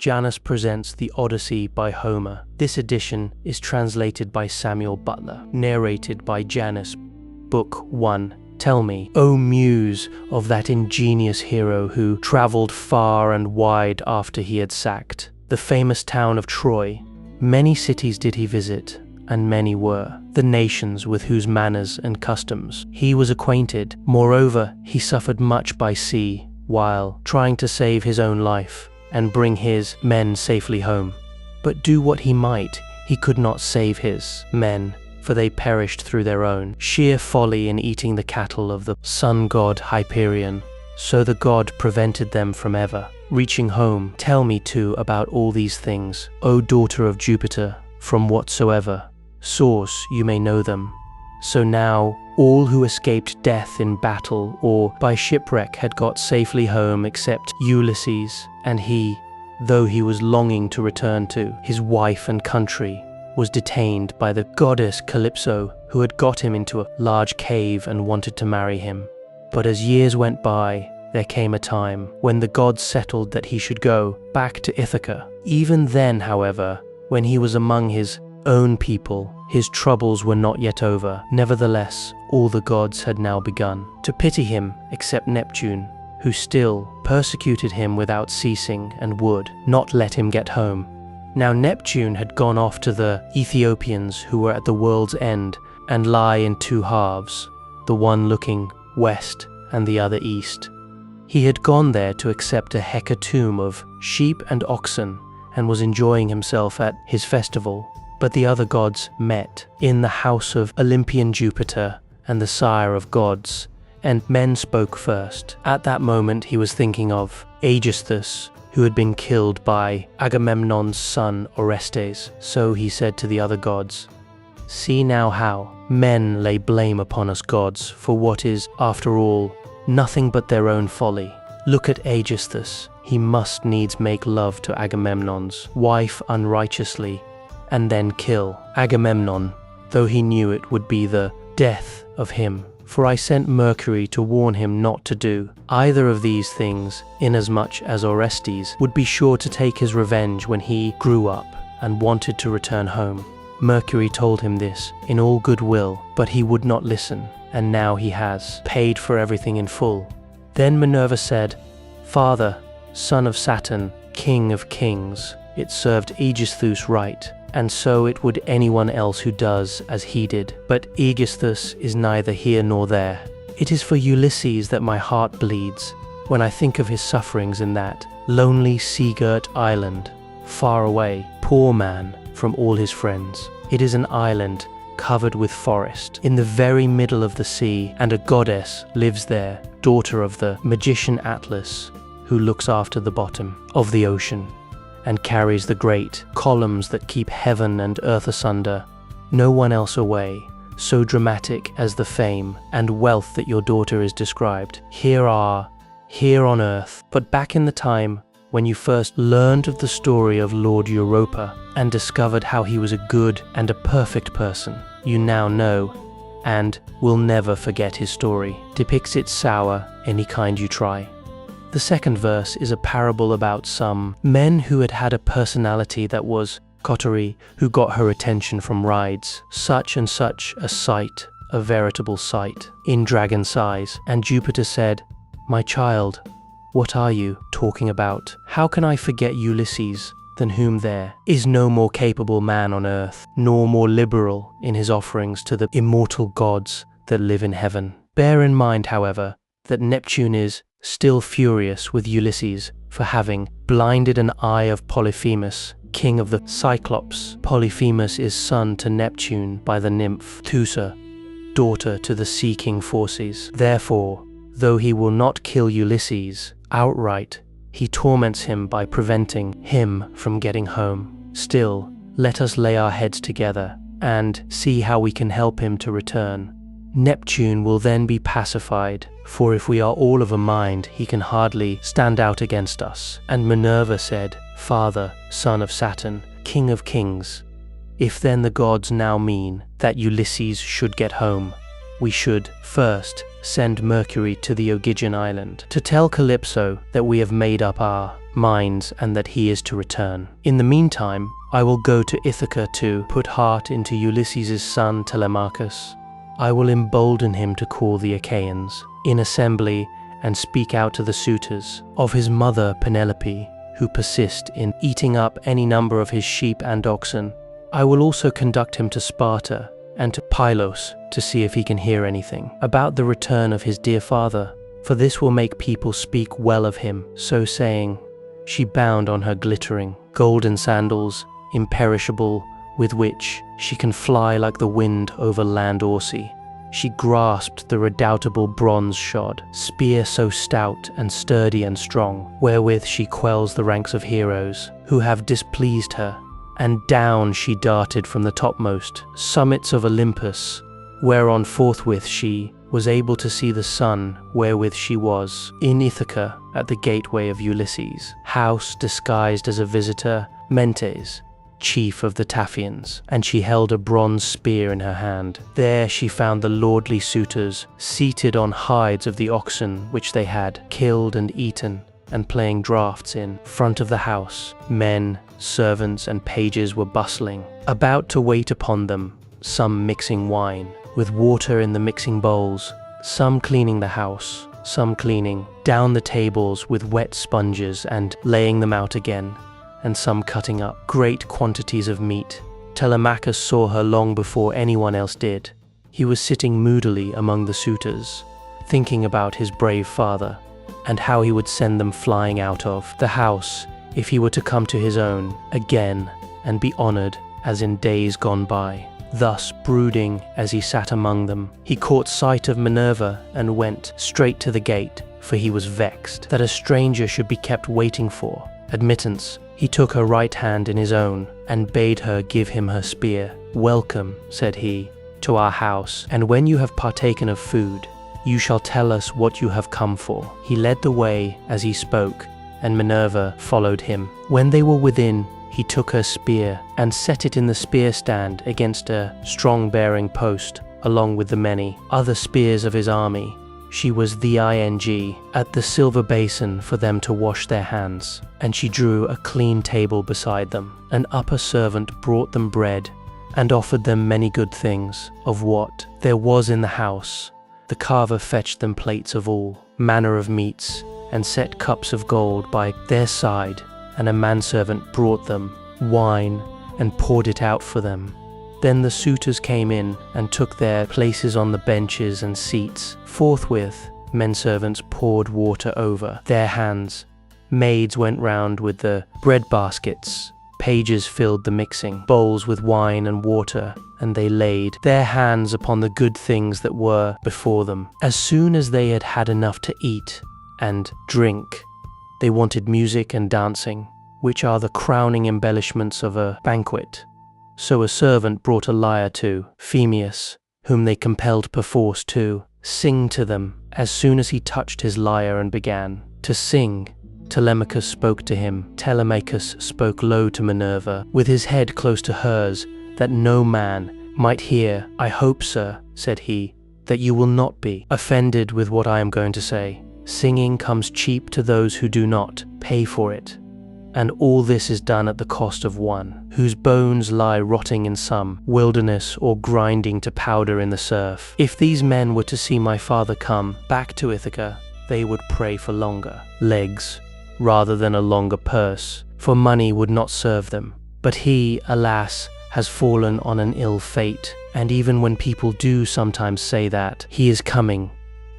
Janus presents the Odyssey by Homer. This edition is translated by Samuel Butler, narrated by Janus. Book 1. Tell me, O muse of that ingenious hero who travelled far and wide after he had sacked the famous town of Troy. Many cities did he visit, and many were the nations with whose manners and customs he was acquainted. Moreover, he suffered much by sea, while trying to save his own life and bring his men safely home. But do what he might, he could not save his men, for they perished through their own sheer folly in eating the cattle of the sun god Hyperion. So the god prevented them from ever reaching home. Tell me too about all these things, O daughter of Jupiter, from whatsoever source you may know them. So now all who escaped death in battle or by shipwreck had got safely home except Ulysses, and he, though he was longing to return to his wife and country, was detained by the goddess Calypso, who had got him into a large cave and wanted to marry him. But as years went by, there came a time when the gods settled that he should go back to Ithaca. Even then, however, when he was among his own people, his troubles were not yet over. Nevertheless, all the gods had now begun to pity him except Neptune, who still persecuted him without ceasing and would not let him get home. Now Neptune had gone off to the Ethiopians, who were at the world's end and lie in two halves, the one looking west and the other east. He had gone there to accept a hecatomb of sheep and oxen and was enjoying himself at his festival. But the other gods met in the house of Olympian Jupiter and the sire of gods, and men spoke first. At that moment he was thinking of Aeaeus, who had been killed by Agamemnon's son Orestes. So he said to the other gods, "See now how men lay blame upon us gods for what is, after all, nothing but their own folly. Look at Aeaeus, he must needs make love to Agamemnon's wife unrighteously, and then kill Agamemnon, though he knew it would be the death of him. For I sent Mercury to warn him not to do either of these things, inasmuch as Orestes would be sure to take his revenge when he grew up and wanted to return home. Mercury told him this in all good will, but he would not listen, and now he has paid for everything in full." Then Minerva said, "Father, son of Saturn, king of kings, it served Aeaeus right, and so it would anyone else who does as he did. But Aeaeus is neither here nor there. It is for Ulysses that my heart bleeds when I think of his sufferings in that lonely sea-girt island, far away, poor man, from all his friends. It is an island covered with forest, in the very middle of the sea, and a goddess lives there, daughter of the magician Atlas, who looks after the bottom of the ocean and carries the great columns that keep heaven and earth asunder. No one else away, so dramatic as the fame and wealth that your daughter is described, here on earth. But back in the time when you first learned of the story of Lord Europa and discovered how he was a good and a perfect person, you now know, and will never forget his story. Depicts it sour any kind you try." The second verse is a parable about some men who had had a personality that was coterie, who got her attention from rides. Such and such a sight, a veritable sight, in dragon size. And Jupiter said, "My child, what are you talking about? How can I forget Ulysses, than whom there is no more capable man on earth, nor more liberal in his offerings to the immortal gods that live in heaven? Bear in mind, however, that Neptune is still furious with Ulysses for having blinded an eye of Polyphemus, king of the Cyclops. Polyphemus is son to Neptune by the nymph Teucer, daughter to the sea king Phorcys. Therefore, though he will not kill Ulysses outright, he torments him by preventing him from getting home. Still, let us lay our heads together and see how we can help him to return. Neptune will then be pacified, for if we are all of a mind, he can hardly stand out against us." And Minerva said, "Father, son of Saturn, king of kings, if then the gods now mean that Ulysses should get home, we should first send Mercury to the Ogygian island to tell Calypso that we have made up our minds and that he is to return. In the meantime, I will go to Ithaca to put heart into Ulysses' son Telemachus. I will embolden him to call the Achaeans in assembly and speak out to the suitors of his mother Penelope, who persist in eating up any number of his sheep and oxen. I will also conduct him to Sparta and to Pylos to see if he can hear anything about the return of his dear father, for this will make people speak well of him. So saying, she bound on her glittering golden sandals, imperishable, with which she can fly like the wind over land Odyssey. She grasped the redoubtable bronze-shod spear so stout and sturdy and strong, wherewith she quells the ranks of heroes who have displeased her. And down she darted from the topmost summits of Olympus, whereon forthwith she was able to see the sun wherewith she was in Ithaca at the gateway of Ulysses' house, disguised as a visitor, Mentes, chief of the Taphians, and she held a bronze spear in her hand. There she found the lordly suitors seated on hides of the oxen which they had killed and eaten, and playing draughts in front of the house. Men, servants, and pages were bustling about to wait upon them, some mixing wine with water in the mixing bowls, some cleaning the house, some cleaning down the tables with wet sponges and laying them out again, and some cutting up great quantities of meat. Telemachus saw her long before anyone else did. He was sitting moodily among the suitors, thinking about his brave father, and how he would send them flying out of the house if he were to come to his own again and be honored as in days gone by. Thus brooding as he sat among them, he caught sight of Minerva and went straight to the gate, for he was vexed that a stranger should be kept waiting for admittance. He took her right hand in his own and bade her give him her spear. "Welcome," said he, "to our house, and when you have partaken of food, you shall tell us what you have come for." He led the way as he spoke, and Minerva followed him. When they were within, he took her spear and set it in the spear stand against a strong-bearing post, along with the many other spears of his army. She was the ing at the silver basin for them to wash their hands, and she drew a clean table beside them. An upper servant brought them bread and offered them many good things of what there was in the house. The carver fetched them plates of all manner of meats and set cups of gold by their side, and a manservant brought them wine and poured it out for them. Then the suitors came in and took their places on the benches and seats. Forthwith, menservants poured water over their hands. Maids went round with the bread baskets. Pages filled the mixing bowls with wine and water, and they laid their hands upon the good things that were before them. As soon as they had had enough to eat and drink, they wanted music and dancing, which are the crowning embellishments of a banquet. So a servant brought a lyre to Eumaeus, whom they compelled perforce to sing to them. As soon as he touched his lyre and began to sing, Telemachus spoke to him. Telemachus spoke low to Minerva, with his head close to hers, that no man might hear. "I hope, sir," said he, "that you will not be offended with what I am going to say. Singing comes cheap to those who do not pay for it. And all this is done at the cost of one whose bones lie rotting in some wilderness or grinding to powder in the surf. If these men were to see my father come back to Ithaca, they would pray for longer legs rather than a longer purse, for money would not serve them. But he, alas, has fallen on an ill fate, and even when people do sometimes say that he is coming,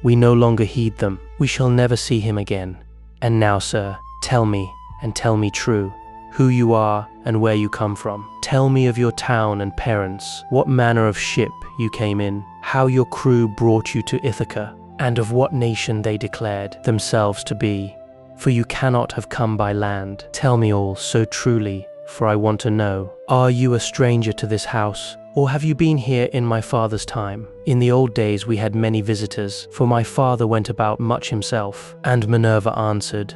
we no longer heed them. We shall never see him again. And now, sir, tell me, and tell me true, who you are and where you come from. Tell me of your town and parents, what manner of ship you came in, how your crew brought you to Ithaca, and of what nation they declared themselves to be. For you cannot have come by land. Tell me all so truly, for I want to know. Are you a stranger to this house, or have you been here in my father's time? In the old days we had many visitors, for my father went about much himself." And Minerva answered,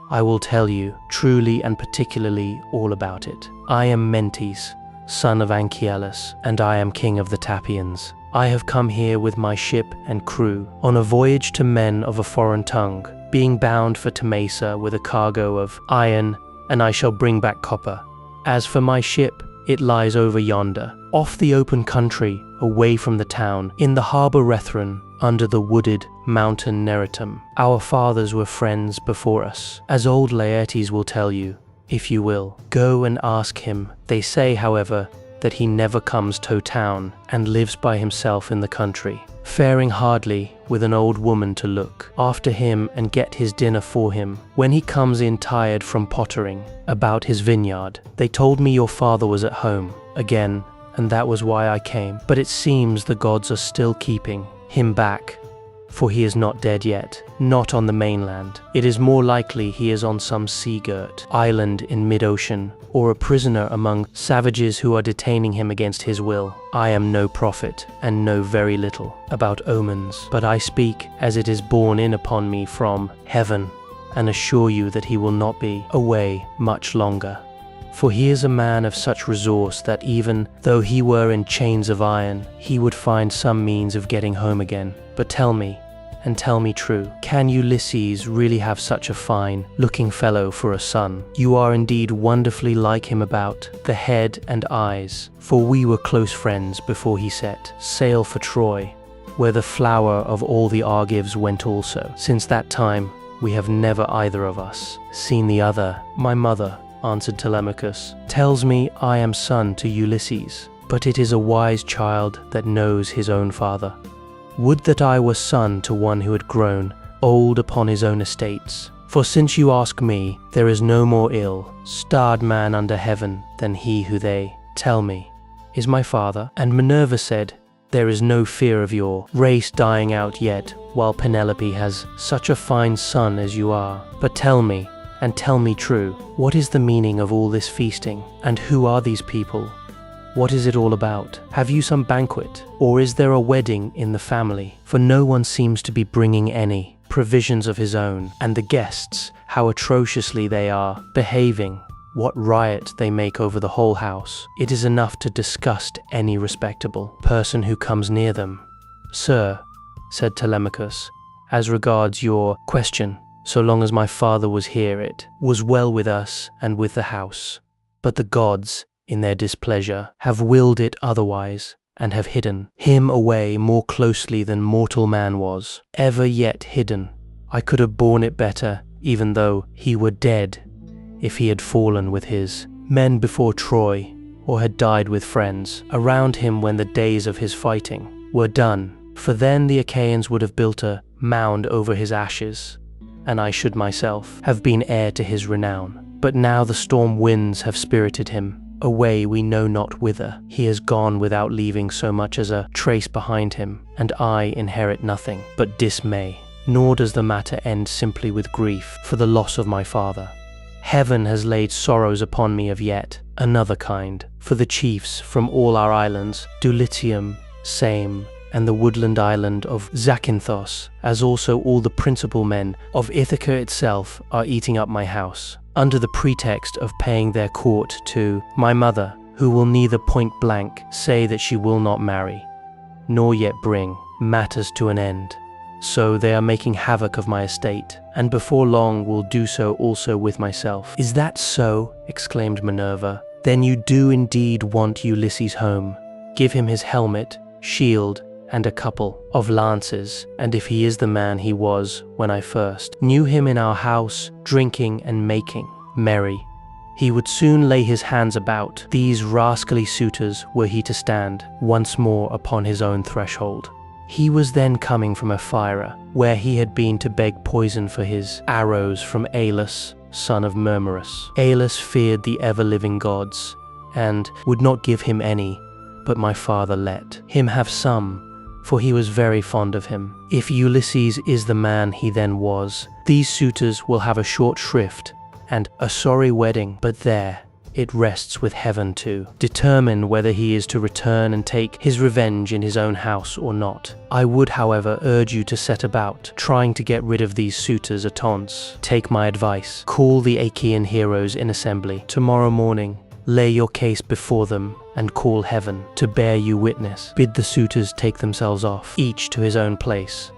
"I will tell you truly and particularly all about it. I am Mentes, son of Anchialus, and I am king of the Taphians. I have come here with my ship and crew on a voyage to men of a foreign tongue, being bound for Temesa with a cargo of iron, and I shall bring back copper. As for my ship, it lies over yonder, off the open country, away from the town, in the harbour Rethron, under the wooded mountain Neritum. Our fathers were friends before us, as old Laertes will tell you, if you will. Go and ask him. They say, however, that he never comes to town, and lives by himself in the country, faring hardly, with an old woman to look after him and get his dinner for him, when he comes in tired from pottering about his vineyard. They told me your father was at home again, and that was why I came. But it seems the gods are still keeping him back, for he is not dead yet, not on the mainland. It is more likely he is on some sea-girt island in mid-ocean, or a prisoner among savages who are detaining him against his will. I am no prophet, and know very little about omens, but I speak as it is borne in upon me from heaven, and assure you that he will not be away much longer. For he is a man of such resource that even though he were in chains of iron, he would find some means of getting home again. But tell me, and tell me true, can Ulysses really have such a fine-looking fellow for a son? You are indeed wonderfully like him about the head and eyes, for we were close friends before he set sail for Troy, where the flower of all the Argives went also. Since that time, we have never either of us seen the other. My mother, answered Telemachus, tells me I am son to Ulysses, but it is a wise child that knows his own father. Would that I were son to one who had grown old upon his own estates. For since you ask me, there is no more ill-starred man under heaven than he who they tell me is my father. And Minerva said, there is no fear of your race dying out yet, while Penelope has such a fine son as you are. But tell me, and tell me true, what is the meaning of all this feasting? And who are these people? What is it all about? Have you some banquet? Or is there a wedding in the family? For no one seems to be bringing any provisions of his own, and the guests, how atrociously they are behaving, what riot they make over the whole house. It is enough to disgust any respectable person who comes near them. Sir, said Telemachus, as regards your question, so long as my father was here, it was well with us and with the house. But the gods, in their displeasure, have willed it otherwise, and have hidden him away more closely than mortal man was ever yet hidden. I could have borne it better, even though he were dead, if he had fallen with his men before Troy, or had died with friends around him when the days of his fighting were done. For then the Achaeans would have built a mound over his ashes, and I should myself have been heir to his renown. But now the storm winds have spirited him away we know not whither. He has gone without leaving so much as a trace behind him, and I inherit nothing but dismay. Nor does the matter end simply with grief for the loss of my father. Heaven has laid sorrows upon me of yet another kind, for the chiefs from all our islands, Dulichium, Same, and the woodland island of Zakynthos, as also all the principal men of Ithaca itself, are eating up my house, under the pretext of paying their court to my mother, who will neither point blank say that she will not marry, nor yet bring matters to an end. So they are making havoc of my estate, and before long will do so also with myself. Is that so? Exclaimed Minerva. Then you do indeed want Ulysses home. Give him his helmet, shield, and a couple of lances, and if he is the man he was when I first knew him in our house, drinking and making merry, he would soon lay his hands about these rascally suitors were he to stand once more upon his own threshold. He was then coming from Ephyra, where he had been to beg poison for his arrows from Aeolus, son of Murmerus. Aeolus feared the ever-living gods, and would not give him any, but my father let him have some, for he was very fond of him. If Ulysses is the man he then was, these suitors will have a short shrift and a sorry wedding, but there it rests with heaven to determine whether he is to return and take his revenge in his own house or not. I would, however, urge you to set about trying to get rid of these suitors at once. Take my advice. Call the Achaean heroes in assembly tomorrow morning. Lay your case before them, and call heaven to bear you witness. Bid the suitors take themselves off, each to his own place,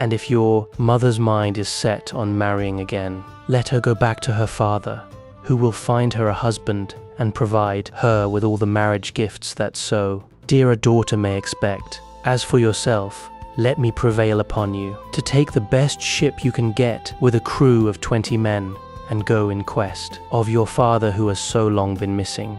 And if your mother's mind is set on marrying again, let her go back to her father, who will find her a husband and provide her with all the marriage gifts that so dear a daughter may expect. As for yourself, let me prevail upon you to take the best ship you can get with a crew of 20 men and go in quest of your father who has so long been missing.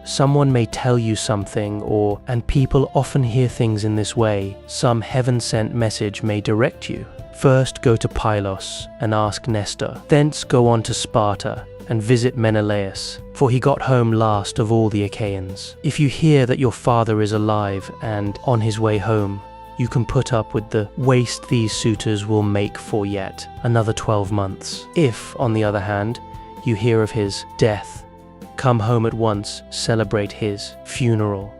Someone may tell you something, and people often hear things in this way, some heaven-sent message may direct you. First go to Pylos and ask Nestor, thence go on to Sparta and visit Menelaus, for he got home last of all the Achaeans. If you hear that your father is alive and on his way home, you can put up with the waste these suitors will make for yet another 12 months. If, on the other hand, you hear of his death, come home at once, celebrate his funeral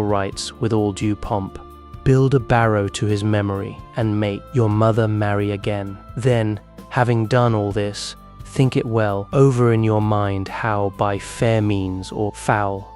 rites with all due pomp. Build a barrow to his memory and make your mother marry again. Then, having done all this, think it well over in your mind how by fair means or foul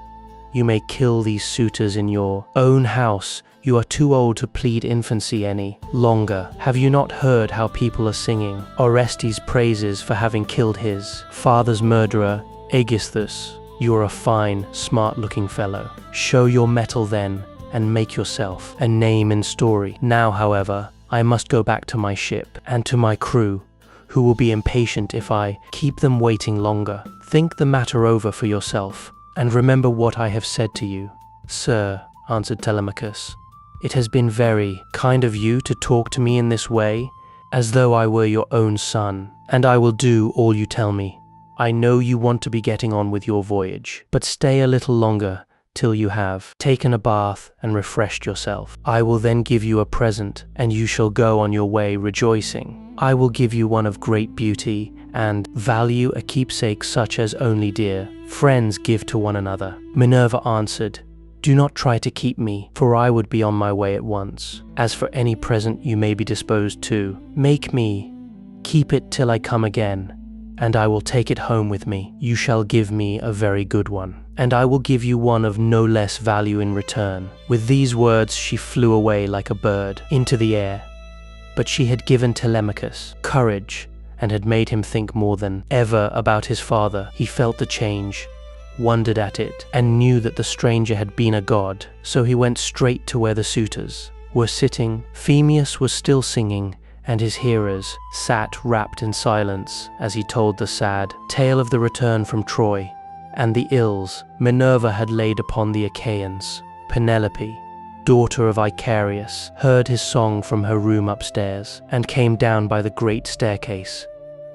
you may kill these suitors in your own house. You are too old to plead infancy any longer. Have you not heard how people are singing Orestes' praises for having killed his father's murderer, Aegisthus? You are a fine, smart-looking fellow. Show your mettle then, and make yourself a name in story. Now, however, I must go back to my ship and to my crew, who will be impatient if I keep them waiting longer. Think the matter over for yourself, and remember what I have said to you. Sir, answered Telemachus, it has been very kind of you to talk to me in this way, as though I were your own son, and I will do all you tell me. I know you want to be getting on with your voyage, but stay a little longer till you have taken a bath and refreshed yourself. I will then give you a present, and you shall go on your way rejoicing. I will give you one of great beauty, and value, a keepsake such as only dear friends give to one another. Minerva answered, do not try to keep me, for I would be on my way at once. As for any present you may be disposed to make me, keep it till I come again, and I will take it home with me. You shall give me a very good one, and I will give you one of no less value in return. With these words she flew away like a bird into the air. But she had given Telemachus courage and had made him think more than ever about his father. He felt the change, wondered at it, and knew that the stranger had been a god. So he went straight to where the suitors were sitting. Phemius was still singing, and his hearers sat wrapped in silence as he told the sad tale of the return from Troy and the ills Minerva had laid upon the Achaeans. Penelope, daughter of Icarius, heard his song from her room upstairs and came down by the great staircase,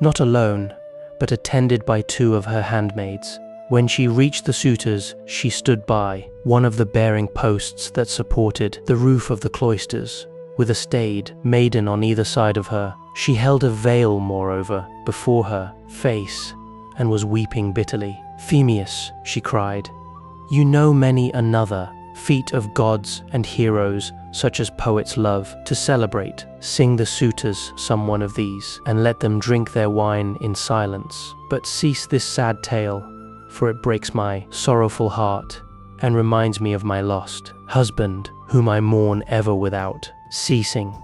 not alone, but attended by 2 of her handmaids. When she reached the suitors, she stood by one of the bearing posts that supported the roof of the cloisters, with a staid maiden on either side of her. She held a veil, moreover, before her face, and was weeping bitterly. Phemius, she cried, you know many another feat of gods and heroes, such as poets love to celebrate. Sing the suitors some one of these, and let them drink their wine in silence. But cease this sad tale, for it breaks my sorrowful heart, and reminds me of my lost husband, whom I mourn ever without ceasing,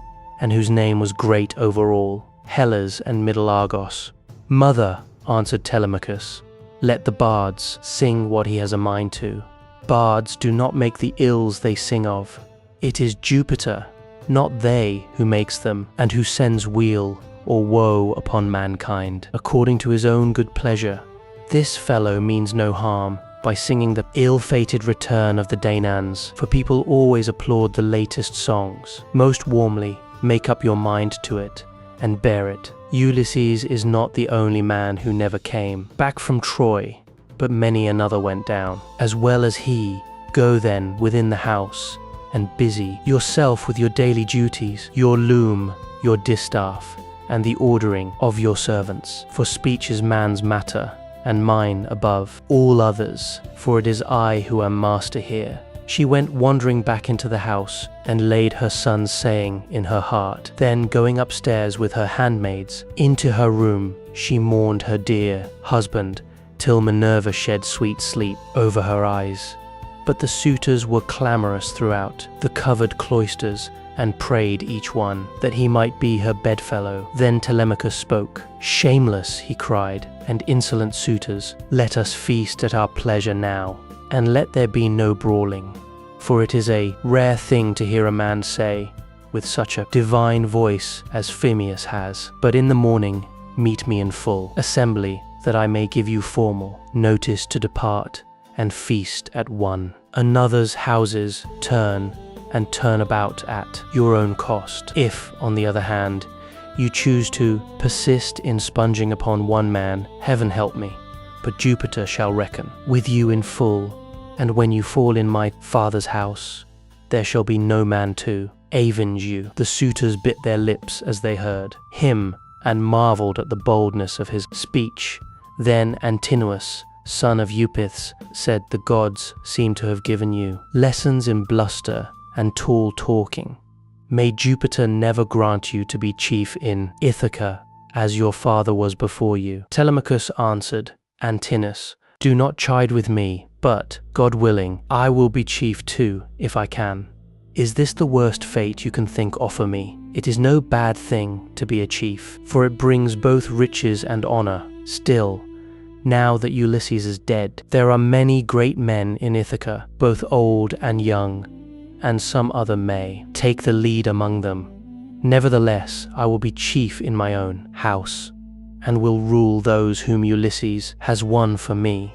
and whose name was great over all, Hellas and Middle Argos. Mother, answered Telemachus, let the bards sing what he has a mind to. Bards do not make the ills they sing of. It is Jupiter, not they, who makes them, and who sends weal or woe upon mankind, according to his own good pleasure. This fellow means no harm by singing the ill-fated return of the Danaans, for people always applaud the latest songs. Most warmly make up your mind to it, and bear it. Ulysses is not the only man who never came back from Troy, but many another went down, as well as he. Go then within the house, and busy yourself with your daily duties, your loom, your distaff, and the ordering of your servants. For speech is man's matter, and mine above all others, for it is I who am master here. She went wandering back into the house, and laid her son's saying in her heart. Then going upstairs with her handmaids into her room, she mourned her dear husband, till Minerva shed sweet sleep over her eyes. But the suitors were clamorous throughout the covered cloisters, and prayed each one that he might be her bedfellow. Then Telemachus spoke. "Shameless," he cried, "and insolent suitors, let us feast at our pleasure now, and let there be no brawling. For it is a rare thing to hear a man say, with such a divine voice as Phemius has, but in the morning meet me in full assembly, that I may give you formal notice to depart and feast at one another's houses, turn about at your own cost. If, on the other hand, you choose to persist in sponging upon one man, heaven help me, but Jupiter shall reckon with you in full, and when you fall in my father's house, there shall be no man to avenge you." The suitors bit their lips as they heard him, and marveled at the boldness of his speech. Then Antinous, son of Eupeithes, said, "The gods seem to have given you lessons in bluster and tall talking. May Jupiter never grant you to be chief in Ithaca, as your father was before you." Telemachus answered Antinous, "Do not chide with me, but, God willing, I will be chief too, if I can. Is this the worst fate you can think offer me? It is no bad thing to be a chief, for it brings both riches and honor. Still, now that Ulysses is dead, there are many great men in Ithaca, both old and young, and some other may take the lead among them. Nevertheless, I will be chief in my own house, and will rule those whom Ulysses has won for me."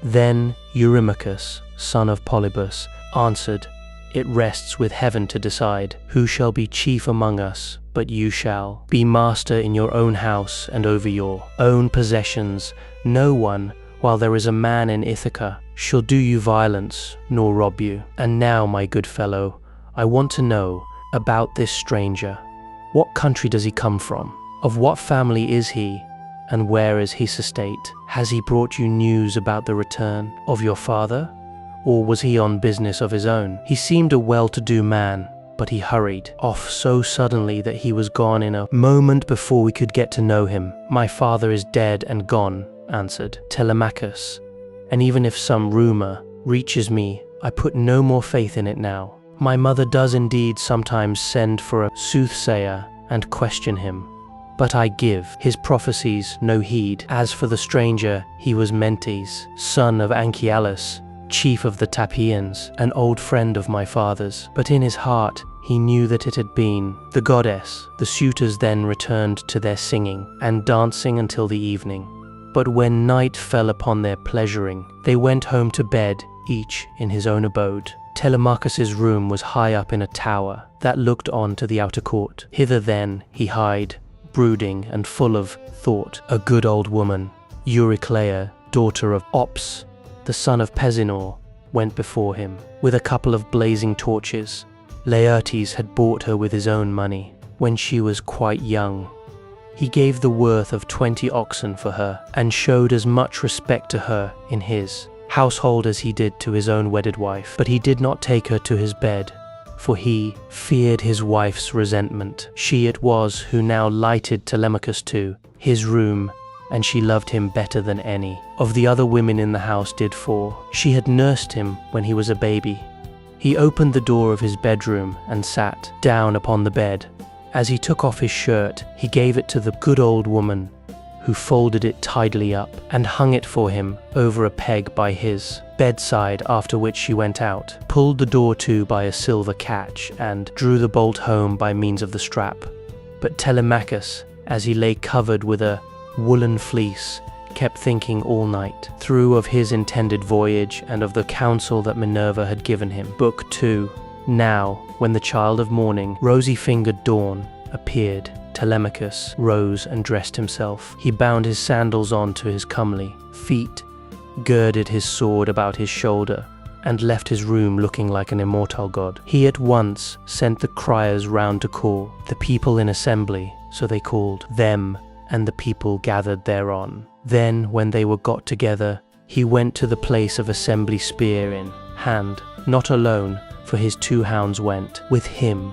Then Eurymachus, son of Polybus, answered, "It rests with heaven to decide who shall be chief among us, but you shall be master in your own house and over your own possessions. No one, while there is a man in Ithaca, shall do you violence nor rob you. And now, my good fellow, I want to know about this stranger. What country does he come from? Of what family is he? And where is his estate? Has he brought you news about the return of your father? Or was he on business of his own? He seemed a well-to-do man, but he hurried off so suddenly that he was gone in a moment before we could get to know him." "My father is dead and gone," answered Telemachus, "and even if some rumor reaches me, I put no more faith in it now. My mother does indeed sometimes send for a soothsayer and question him, but I give his prophecies no heed. As for the stranger, he was Mentes, son of Anchialus, chief of the Taphians, an old friend of my father's, but in his heart he knew that it had been the goddess." The suitors then returned to their singing and dancing until the evening. But when night fell upon their pleasuring, they went home to bed, each in his own abode. Telemachus's room was high up in a tower that looked on to the outer court. Hither then he hied, brooding and full of thought. A good old woman, Euryclea, daughter of Ops, the son of Pesinor, went before him with a couple of blazing torches. Laertes had bought her with his own money when she was quite young. He gave the worth of 20 oxen for her, and showed as much respect to her in his household as he did to his own wedded wife. But he did not take her to his bed, for he feared his wife's resentment. She it was who now lighted Telemachus to his room, and she loved him better than any of the other women in the house did, for she had nursed him when he was a baby. He opened the door of his bedroom and sat down upon the bed. As he took off his shirt, he gave it to the good old woman, who folded it tidily up and hung it for him over a peg by his bedside, after which she went out, pulled the door to by a silver catch, and drew the bolt home by means of the strap. But Telemachus, as he lay covered with a woolen fleece, kept thinking all night through of his intended voyage and of the counsel that Minerva had given him. Book 2. Now, when the child of morning, rosy-fingered dawn, appeared, Telemachus rose and dressed himself. He bound his sandals on to his comely feet, girded his sword about his shoulder, and left his room looking like an immortal god. He at once sent the criers round to call the people in assembly, so they called them, and the people gathered thereon. Then, when they were got together, he went to the place of assembly, spear in hand, not alone, for his 2 hounds went with him.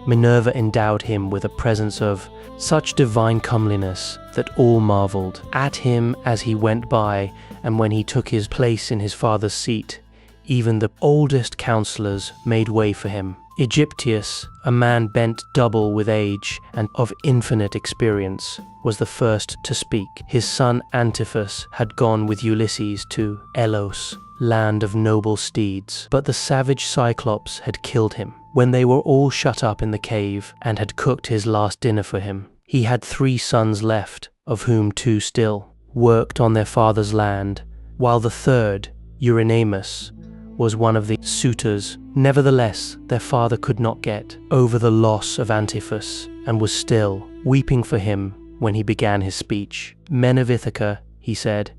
Minerva endowed him with a presence of such divine comeliness that all marveled at him as he went by, and when he took his place in his father's seat, even the oldest counselors made way for him. Egyptius, a man bent double with age and of infinite experience, was the first to speak. His son Antiphus had gone with Ulysses to Elos, land of noble steeds, but the savage Cyclops had killed him. When they were all shut up in the cave and had cooked his last dinner for him, he had 3 sons left, of whom 2 still worked on their father's land, while the third, Eumaeus, was one of the suitors. Nevertheless, their father could not get over the loss of Antiphus, and was still weeping for him when he began his speech. "Men of Ithaca," he said,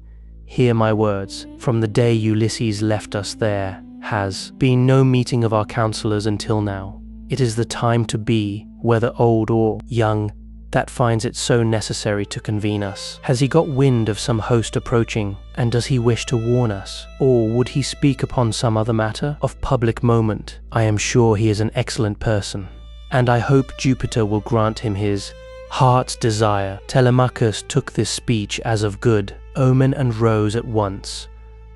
"hear my words. From the day Ulysses left us there has been no meeting of our counselors until now. It is the time to be, whether old or young, that finds it so necessary to convene us. Has he got wind of some host approaching, and does he wish to warn us? Or would he speak upon some other matter of public moment? I am sure he is an excellent person, and I hope Jupiter will grant him his heart's desire." Telemachus took this speech as of good omen and rose at once,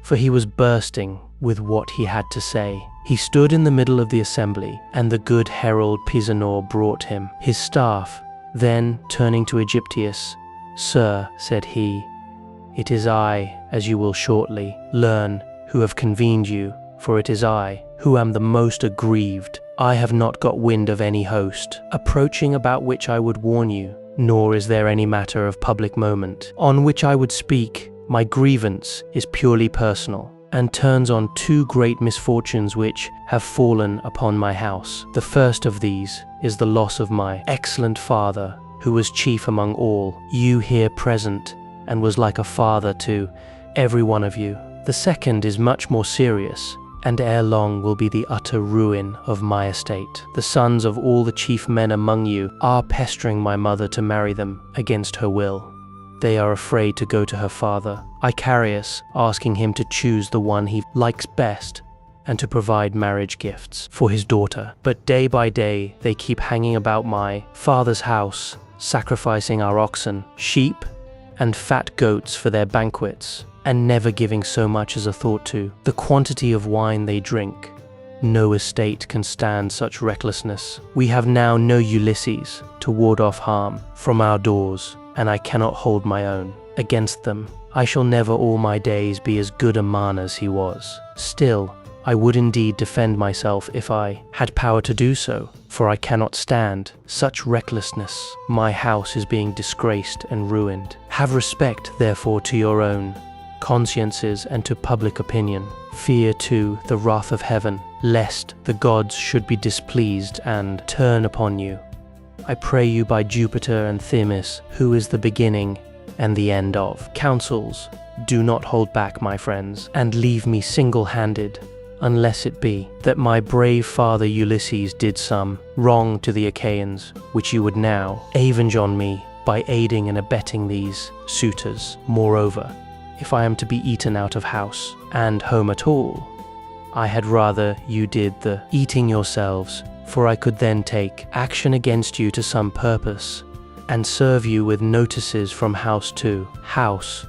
for he was bursting with what he had to say. He stood in the middle of the assembly, and the good herald Pisanor brought him his staff. Then, turning to Egyptius, "Sir," said he, "it is I, as you will shortly learn, who have convened you, for it is I who am the most aggrieved. I have not got wind of any host approaching about which I would warn you, nor is there any matter of public moment on which I would speak. My grievance is purely personal, and turns on 2 great misfortunes which have fallen upon my house. The first of these is the loss of my excellent father, who was chief among all you here present, and was like a father to every one of you. The second is much more serious, and ere long will be the utter ruin of my estate. The sons of all the chief men among you are pestering my mother to marry them against her will. They are afraid to go to her father, Icarius, asking him to choose the one he likes best and to provide marriage gifts for his daughter. But day by day they keep hanging about my father's house, sacrificing our oxen, sheep, and fat goats for their banquets, and never giving so much as a thought to the quantity of wine they drink. No estate can stand such recklessness. We have now no Ulysses to ward off harm from our doors, and I cannot hold my own against them. I shall never all my days be as good a man as he was. Still, I would indeed defend myself if I had power to do so, for I cannot stand such recklessness. My house is being disgraced and ruined. Have respect, therefore, to your own consciences and to public opinion. Fear, too, the wrath of heaven, lest the gods should be displeased and turn upon you. I pray you by Jupiter and Themis, who is the beginning and the end of counsels, do not hold back, my friends, and leave me single-handed, unless it be that my brave father Ulysses did some wrong to the Achaeans, which you would now avenge on me by aiding and abetting these suitors. Moreover, if I am to be eaten out of house and home at all, I had rather you did the eating yourselves, for I could then take action against you to some purpose, and serve you with notices from house to house,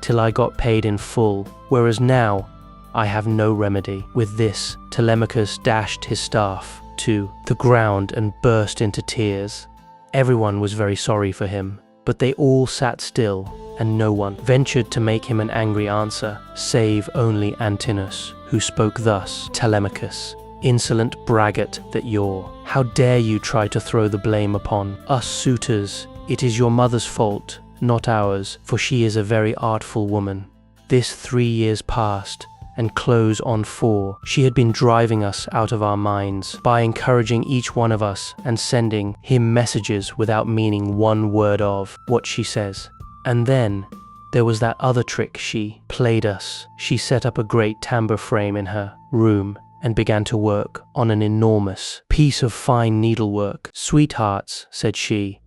till I got paid in full, whereas now I have no remedy. With this, Telemachus dashed his staff to the ground and burst into tears. Everyone was very sorry for him, but they all sat still, and no one ventured to make him an angry answer, save only Antinous, who spoke thus: "Telemachus, insolent braggart that you're, how dare you try to throw the blame upon us suitors? It is your mother's fault, not ours, for she is a very artful woman. This 3 years past, and close on 4, she had been driving us out of our minds by encouraging each one of us and sending him messages without meaning one word of what she says. And then there was that other trick she played us. She set up a great tambour frame in her room and began to work on an enormous piece of fine needlework. 'Sweethearts,' said she,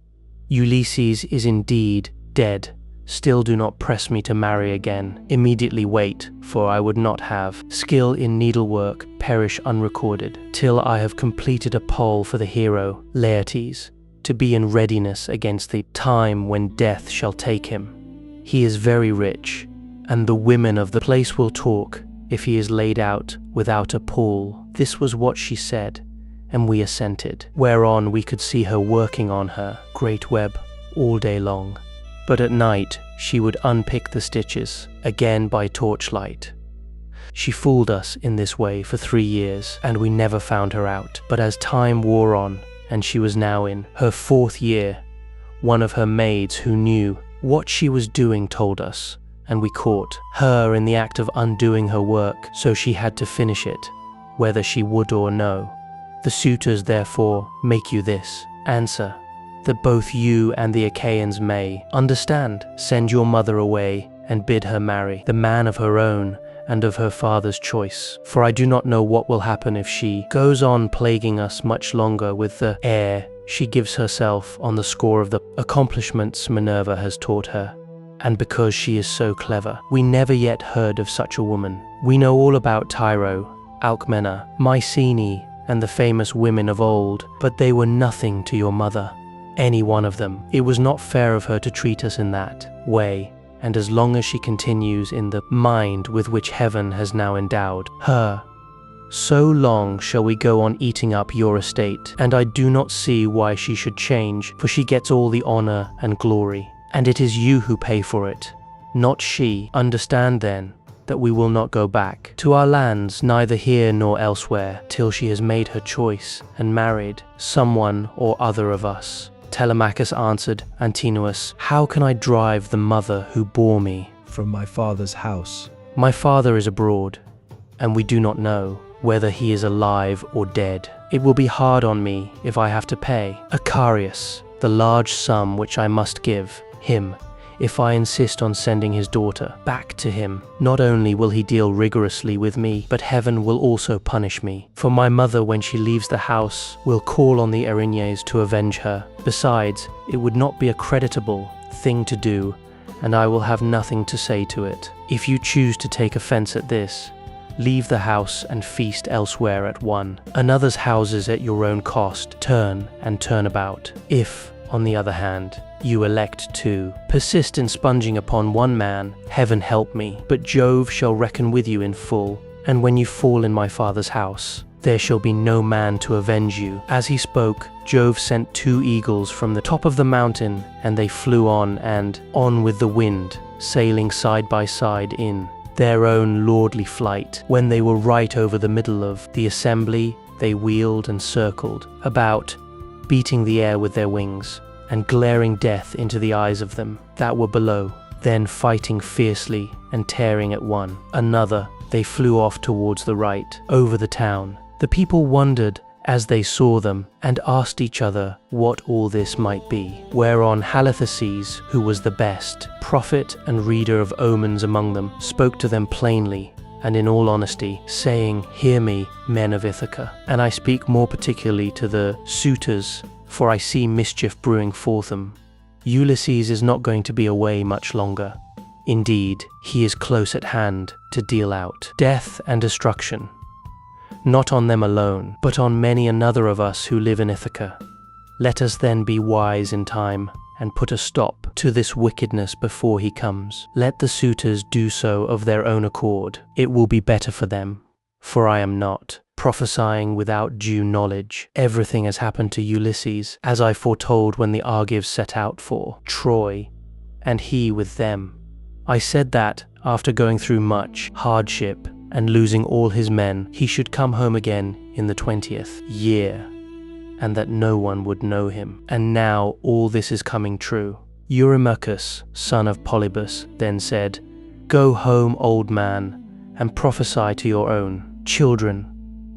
'Ulysses is indeed dead. Still do not press me to marry again. Immediately wait, for I would not have skill in needlework perish unrecorded, till I have completed a pole for the hero Laertes, to be in readiness against the time when death shall take him. He is very rich, and the women of the place will talk if he is laid out without a pall.' This was what she said, and we assented, whereon we could see her working on her great web all day long. But at night she would unpick the stitches, again by torchlight. She fooled us in this way for 3 years, and we never found her out. But as time wore on, and she was now in her 4th year, one of her maids who knew what she was doing told us, and we caught her in the act of undoing her work, so she had to finish it, whether she would or no. The suitors therefore make you this answer, that both you and the Achaeans may understand. Send your mother away, and bid her marry the man of her own and of her father's choice. For I do not know what will happen if she goes on plaguing us much longer with the air she gives herself on the score of the accomplishments Minerva has taught her. And because she is so clever, we never yet heard of such a woman. We know all about Tyro, Alcmena, Mycenae, and the famous women of old, but they were nothing to your mother, any one of them. It was not fair of her to treat us in that way, and as long as she continues in the mind with which heaven has now endowed her, so long shall we go on eating up your estate, and I do not see why she should change, for she gets all the honor and glory, and it is you who pay for it, not she. Understand then that we will not go back to our lands, neither here nor elsewhere, till she has made her choice and married someone or other of us. Telemachus answered Antinous, how can I drive the mother who bore me from my father's house? My father is abroad, and we do not know whether he is alive or dead. It will be hard on me if I have to pay Icarius the large sum which I must give him if I insist on sending his daughter back to him. Not only will he deal rigorously with me, but heaven will also punish me. For my mother, when she leaves the house, will call on the Erinyes to avenge her. Besides, it would not be a creditable thing to do, and I will have nothing to say to it. If you choose to take offense at this, leave the house and feast elsewhere at one another's houses at your own cost. Turn and turn about. If, on the other hand, you elect to persist in sponging upon one man, heaven help me, but Jove shall reckon with you in full, and when you fall in my father's house, there shall be no man to avenge you. As he spoke, Jove sent 2 eagles from the top of the mountain, and they flew on and on with the wind, sailing side by side in their own lordly flight. When they were right over the middle of the assembly, they wheeled and circled about, beating the air with their wings, and glaring death into the eyes of them that were below. Then fighting fiercely and tearing at one another, they flew off towards the right, over the town. The people wondered as they saw them, and asked each other what all this might be. Whereon Halitherses, who was the best prophet and reader of omens among them, spoke to them plainly and in all honesty, saying, hear me, men of Ithaca, and I speak more particularly to the suitors, for I see mischief brewing for them. Ulysses is not going to be away much longer. Indeed, he is close at hand to deal out death and destruction, not on them alone, but on many another of us who live in Ithaca. Let us then be wise in time, and put a stop to this wickedness before he comes. Let the suitors do so of their own accord. It will be better for them, for I am not prophesying without due knowledge. Everything has happened to Ulysses, as I foretold when the Argives set out for Troy, and he with them. I said that, after going through much hardship and losing all his men, he should come home again in the 20th year, and that no one would know him. And now all this is coming true. Eurymachus, son of Polybus, then said, go home, old man, and prophesy to your own children,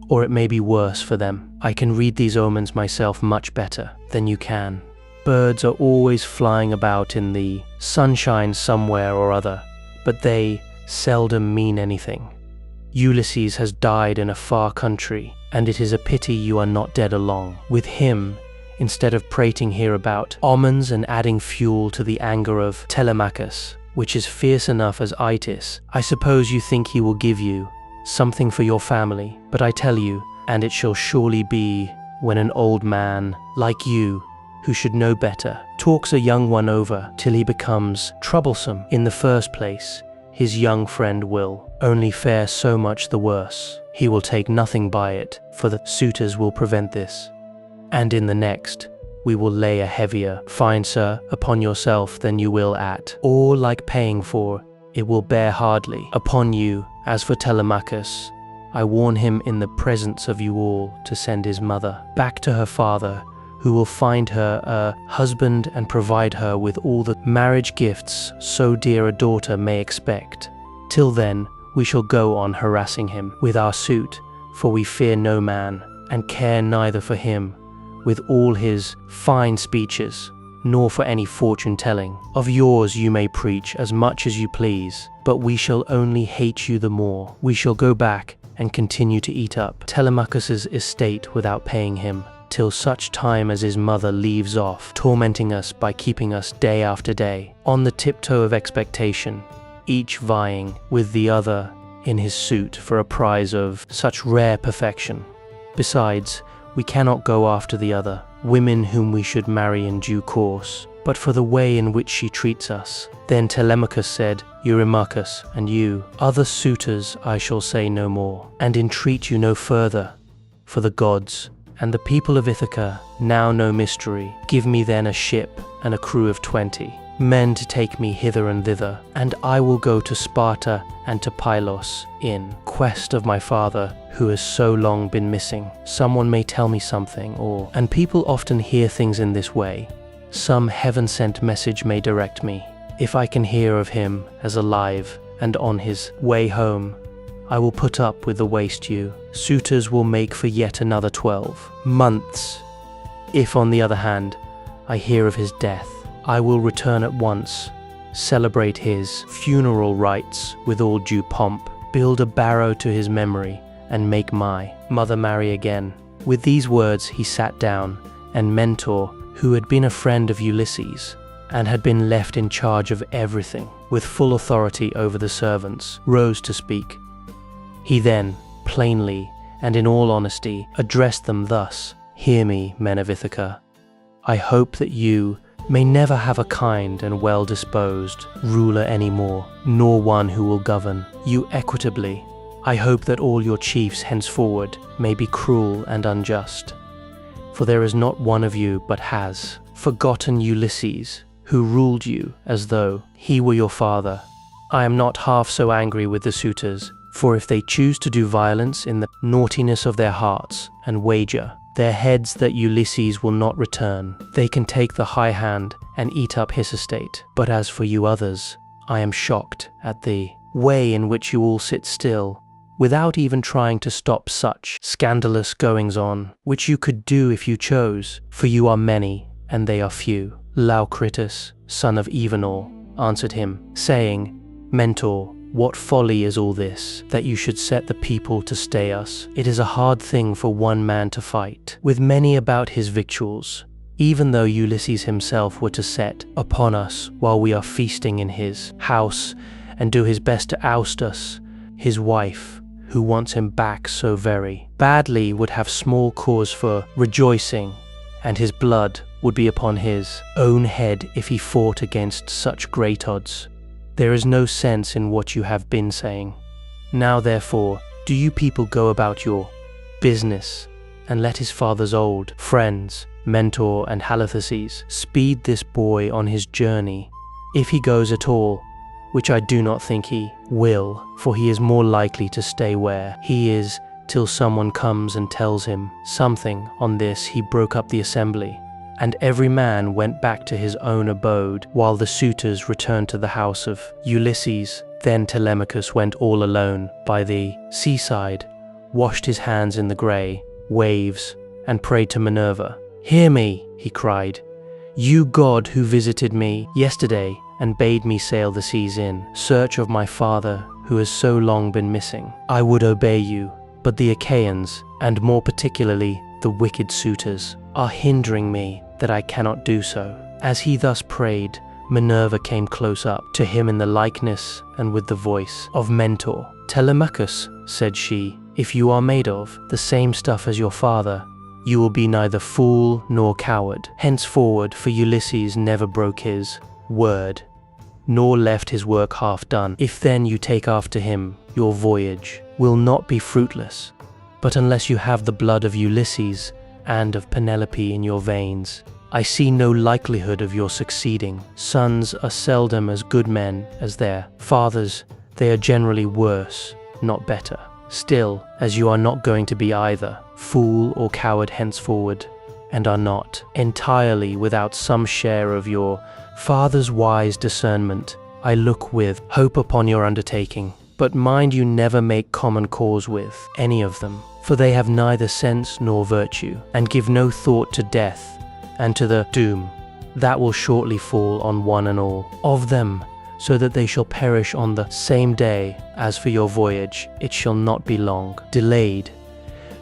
or it may be worse for them. I can read these omens myself much better than you can. Birds are always flying about in the sunshine somewhere or other, but they seldom mean anything. Ulysses has died in a far country, and it is a pity you are not dead along with him, instead of prating here about omens and adding fuel to the anger of Telemachus, which is fierce enough as Itys. I suppose you think he will give you something for your family, but I tell you, and it shall surely be when an old man like you, who should know better, talks a young one over till he becomes troublesome. In the first place, his young friend will only fare so much the worse. He will take nothing by it, for the suitors will prevent this. And in the next, we will lay a heavier fine, sir, upon yourself than you will at, or like paying for, it will bear hardly upon you. As for Telemachus, I warn him in the presence of you all to send his mother back to her father, who will find her a husband and provide her with all the marriage gifts so dear a daughter may expect. Till then, we shall go on harassing him with our suit, for we fear no man, and care neither for him, with all his fine speeches, nor for any fortune-telling. Of yours you may preach as much as you please, but we shall only hate you the more. We shall go back and continue to eat up Telemachus's estate without paying him, till such time as his mother leaves off tormenting us by keeping us day after day on the tiptoe of expectation, each vying with the other in his suit for a prize of such rare perfection. Besides, we cannot go after the other women whom we should marry in due course, but for the way in which she treats us. Then Telemachus said, Eurymachus, and you, other suitors, I shall say no more, and entreat you no further, for the gods and the people of Ithaca now know mystery. Give me then a ship and a crew of 20 men to take me hither and thither, and I will go to Sparta and to Pylos in quest of my father, who has so long been missing. Someone may tell me something, and people often hear things in this way. Some heaven-sent message may direct me. If I can hear of him as alive and on his way home, I will put up with the waste you suitors will make for yet another 12 months. If, on the other hand, I hear of his death, I will return at once, celebrate his funeral rites with all due pomp, build a barrow to his memory, and make my mother marry again. With these words he sat down, and Mentor, who had been a friend of Ulysses, and had been left in charge of everything, with full authority over the servants, rose to speak. He then, plainly and in all honesty, addressed them thus: Hear me, men of Ithaca. I hope that you may never have a kind and well-disposed ruler any more, nor one who will govern you equitably. I hope that all your chiefs henceforward may be cruel and unjust. For there is not one of you but has forgotten Ulysses, who ruled you as though he were your father. I am not half so angry with the suitors, for if they choose to do violence in the naughtiness of their hearts and wager their heads that Ulysses will not return, they can take the high hand and eat up his estate. But as for you others, I am shocked at the way in which you all sit still, without even trying to stop such scandalous goings-on, which you could do if you chose, for you are many, and they are few. Laucritus, son of Evenor, answered him, saying, Mentor, what folly is all this, that you should set the people to stay us? It is a hard thing for one man to fight, with many about his victuals, even though Ulysses himself were to set upon us while we are feasting in his house, and do his best to oust us. His wife, who wants him back so very badly, would have small cause for rejoicing, and his blood would be upon his own head if he fought against such great odds. There is no sense in what you have been saying. Now therefore, do you people go about your business, and let his father's old friends, Mentor and Halitherses, speed this boy on his journey, if he goes at all, which I do not think he will, for he is more likely to stay where he is till someone comes and tells him something. On this he broke up the assembly, and every man went back to his own abode, while the suitors returned to the house of Ulysses. Then Telemachus went all alone by the seaside, washed his hands in the grey waves, and prayed to Minerva. Hear me, he cried, you god who visited me yesterday and bade me sail the seas in search of my father who has so long been missing. I would obey you, but the Achaeans, and more particularly the wicked suitors, are hindering me that I cannot do so. As he thus prayed, Minerva came close up to him in the likeness and with the voice of Mentor. Telemachus, said she, if you are made of the same stuff as your father, you will be neither fool nor coward henceforward, for Ulysses never broke his word. nor left his work half done. If then you take after him, your voyage will not be fruitless. But unless you have the blood of Ulysses and of Penelope in your veins, I see no likelihood of your succeeding. Sons are seldom as good men as their fathers. They are generally worse, not better. Still, as you are not going to be either fool or coward henceforward, and are not entirely without some share of your father's wise discernment, I look with hope upon your undertaking. But mind you never make common cause with any of them, for they have neither sense nor virtue, and give no thought to death and to the doom that will shortly fall on one and all of them, so that they shall perish on the same day. As for your voyage, it shall not be long delayed.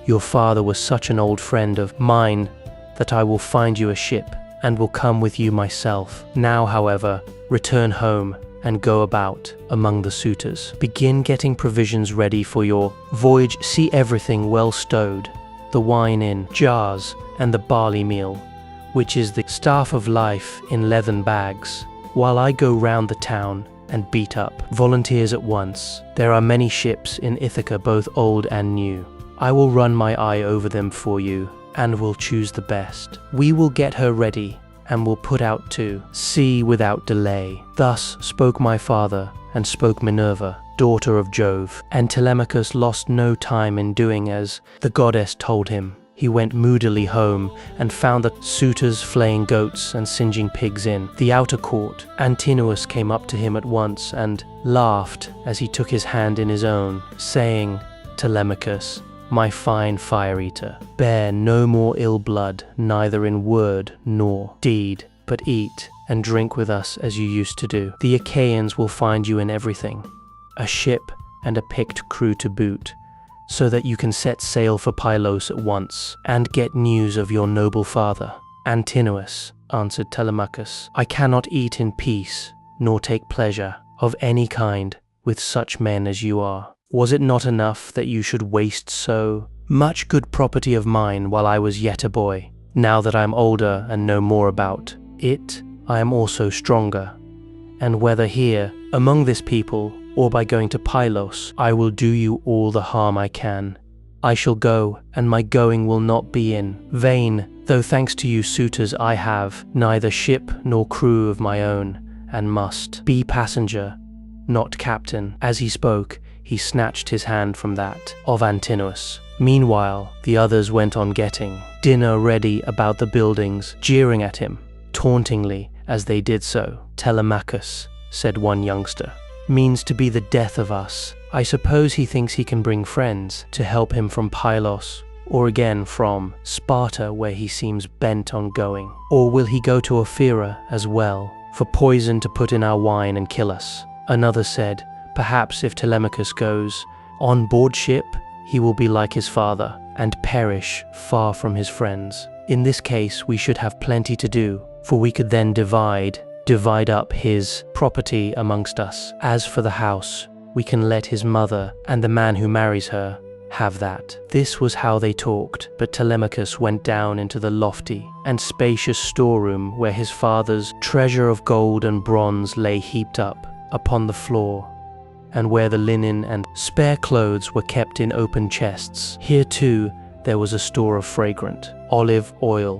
Your father was such an old friend of mine that I will find you a ship, and will come with you myself. Now, however, return home, and go about among the suitors. Begin getting provisions ready for your voyage. See everything well stowed, the wine in jars, and the barley meal, which is the staff of life, in leathern bags, while I go round the town and beat up volunteers at once. There are many ships in Ithaca, both old and new. I will run my eye over them for you, and will choose the best. We will get her ready, and will put out to sea without delay. Thus spoke my father, and spoke Minerva, daughter of Jove. And Telemachus lost no time in doing as the goddess told him. He went moodily home, and found the suitors flaying goats and singeing pigs in the outer court. Antinous came up to him at once, and laughed as he took his hand in his own, saying, Telemachus, my fine fire-eater, bear no more ill blood, neither in word nor deed, but eat and drink with us as you used to do. The Achaeans will find you in everything, a ship and a picked crew to boot, so that you can set sail for Pylos at once, and get news of your noble father. Antinous, answered Telemachus, I cannot eat in peace, nor take pleasure of any kind with such men as you are. Was it not enough that you should waste so much good property of mine while I was yet a boy? Now that I am older and know more about it, I am also stronger. And whether here, among this people, or by going to Pylos, I will do you all the harm I can. I shall go, and my going will not be in vain, though thanks to you suitors I have neither ship nor crew of my own, and must be passenger, not captain. As he spoke, he snatched his hand from that of Antinous. Meanwhile, the others went on getting dinner ready about the buildings, jeering at him tauntingly as they did so. Telemachus, said one youngster, means to be the death of us. I suppose he thinks he can bring friends to help him from Pylos, or again from Sparta, where he seems bent on going. Or will he go to Aeaea as well, for poison to put in our wine and kill us? Another said, perhaps if Telemachus goes on board ship, he will be like his father, and perish far from his friends. In this case we should have plenty to do, for we could then divide up his property amongst us. As for the house, we can let his mother and the man who marries her have that. This was how they talked, but Telemachus went down into the lofty and spacious storeroom where his father's treasure of gold and bronze lay heaped up upon the floor, and where the linen and spare clothes were kept in open chests. Here too there was a store of fragrant olive oil,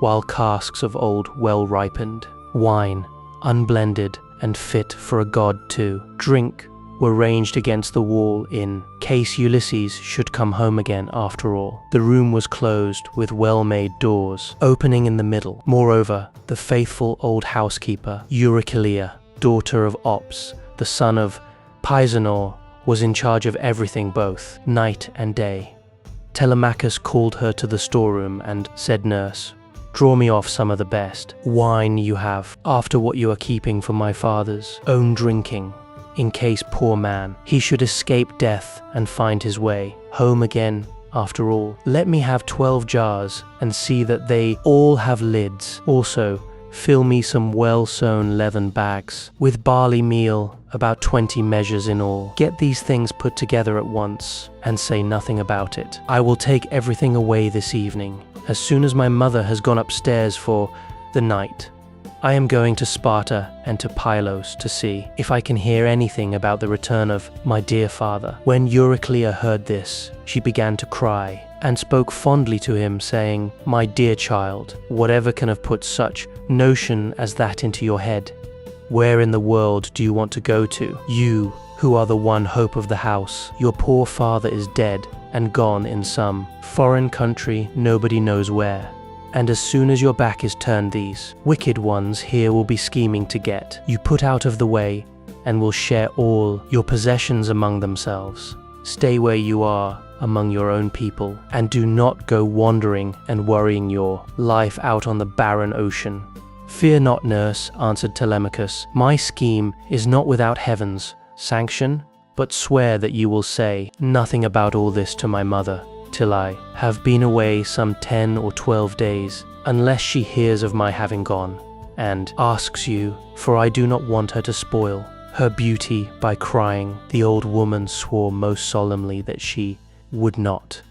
while casks of old well-ripened wine, unblended and fit for a god to drink, were ranged against the wall in case Ulysses should come home again after all. The room was closed with well-made doors, opening in the middle. Moreover, the faithful old housekeeper, Aeaea, daughter of Ops, the son of Pisanor, was in charge of everything both night and day. Telemachus called her to the storeroom and said, Nurse, draw me off some of the best wine you have, after what you are keeping for my father's own drinking, in case, poor man, he should escape death and find his way home again after all. Let me have 12 jars, and see that they all have lids. Also, fill me some well-sewn leathern bags, with barley meal, about 20 measures in all. Get these things put together at once, and say nothing about it. I will take everything away this evening, as soon as my mother has gone upstairs for the night. I am going to Sparta and to Pylos to see if I can hear anything about the return of my dear father." When Euryclea heard this, she began to cry and spoke fondly to him, saying, "My dear child, whatever can have put such notion as that into your head? Where in the world do you want to go to? You, who are the one hope of the house. Your poor father is dead and gone in some foreign country, nobody knows where. And as soon as your back is turned, these wicked ones here will be scheming to get you put out of the way and will share all your possessions among themselves. Stay where you are among your own people, and do not go wandering and worrying your life out on the barren ocean." "Fear not, nurse," answered Telemachus. "My scheme is not without heaven's sanction, but swear that you will say nothing about all this to my mother till I have been away some 10 or 12 days, unless she hears of my having gone, and asks you, for I do not want her to spoil her beauty by crying." The old woman swore most solemnly that she would not,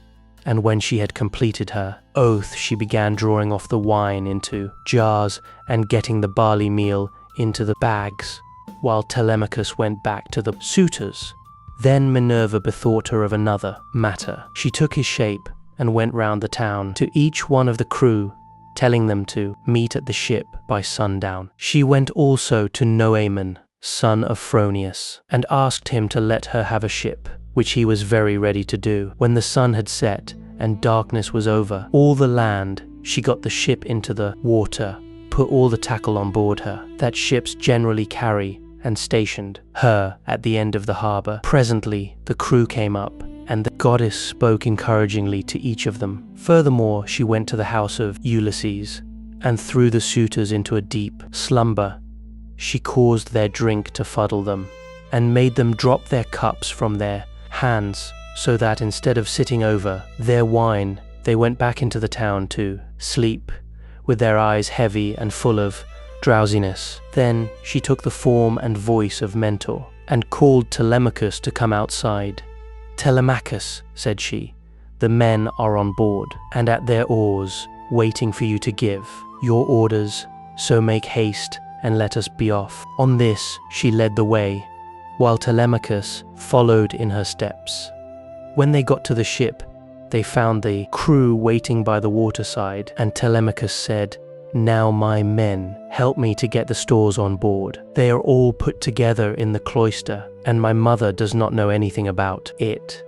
and when she had completed her oath, she began drawing off the wine into jars and getting the barley meal into the bags, while Telemachus went back to the suitors. Then Minerva bethought her of another matter. She took his shape and went round the town to each one of the crew, telling them to meet at the ship by sundown. She went also to Nolan, son of Phronius, and asked him to let her have a ship, which he was very ready to do. When the sun had set and darkness was over all the land, she got the ship into the water, put all the tackle on board her that ships generally carry, and stationed her at the end of the harbour. Presently the crew came up, and the goddess spoke encouragingly to each of them. Furthermore, she went to the house of Ulysses, and threw the suitors into a deep slumber. She caused their drink to fuddle them, and made them drop their cups from their hands, so that instead of sitting over their wine, they went back into the town to sleep, with their eyes heavy and full of drowsiness. Then she took the form and voice of Mentor, and called Telemachus to come outside. "Telemachus," said she, "the men are on board, and at their oars, waiting for you to give your orders, so make haste and let us be off." On this she led the way, while Telemachus followed in her steps. When they got to the ship, they found the crew waiting by the waterside, and Telemachus said, "Now my men help me to get the stores on board. They are all put together in the cloister, and my mother does not know anything about it,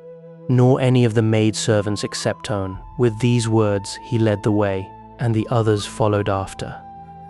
nor any of the maidservants except One." With these words he led the way, and the others followed after.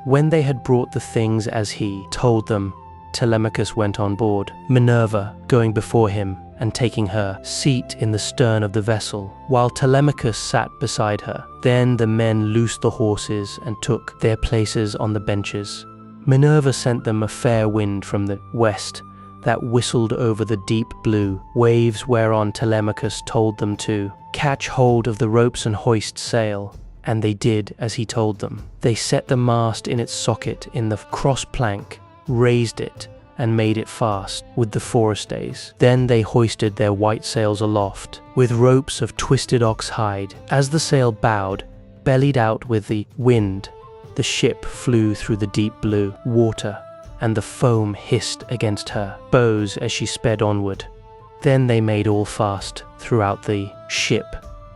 When they had brought the things as he told them, Telemachus went on board, Minerva going before him and taking her seat in the stern of the vessel, while Telemachus sat beside her. Then the men loosed the horses and took their places on the benches. Minerva sent them a fair wind from the west that whistled over the deep blue waves, whereon Telemachus told them to catch hold of the ropes and hoist sail, and they did as he told them. They set the mast in its socket in the cross plank, raised it, and made it fast with the forestays. Then they hoisted their white sails aloft with ropes of twisted ox hide. As the sail bowed, bellied out with the wind, the ship flew through the deep blue water, and the foam hissed against her bows as she sped onward. Then they made all fast throughout the ship,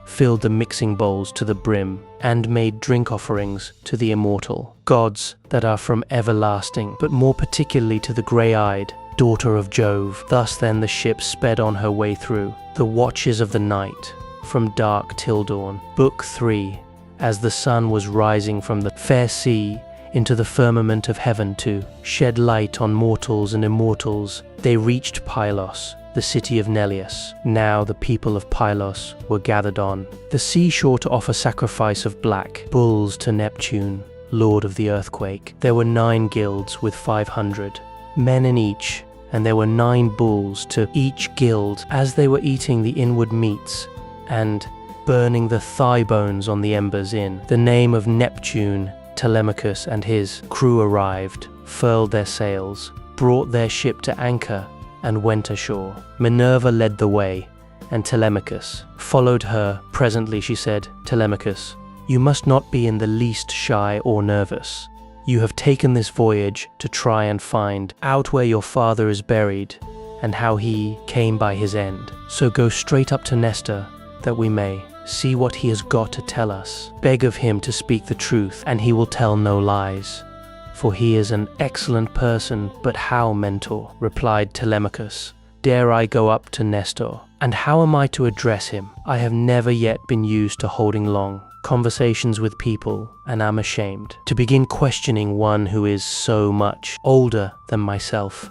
filled the mixing bowls to the brim, and made drink offerings to the immortal gods that are from everlasting, but more particularly to the grey-eyed daughter of Jove. Thus then the ship sped on her way through the watches of the night, from dark till dawn. Book 3. As the sun was rising from the fair sea into the firmament of heaven to shed light on mortals and immortals, they reached Pylos, the city of Neleus. Now the people of Pylos were gathered on the seashore to offer sacrifice of black bulls to Neptune, lord of the earthquake. There were 9 guilds with 500 men in each, and there were 9 bulls to each guild. As they were eating the inward meats and burning the thigh bones on the embers in the name of Neptune, Telemachus and his crew arrived, furled their sails, brought their ship to anchor, and went ashore. Minerva led the way, and Telemachus followed her. Presently she said, "Telemachus, you must not be in the least shy or nervous. You have taken this voyage to try and find out where your father is buried and how he came by his end. So go straight up to Nestor, that we may see what he has got to tell us. Beg of him to speak the truth, and he will tell no lies. For he is an excellent person. But how, Mentor? Replied Telemachus. Dare I go up to Nestor? And how am I to address him? I have never yet been used to holding long conversations with people, and am ashamed to begin questioning one who is so much older than myself.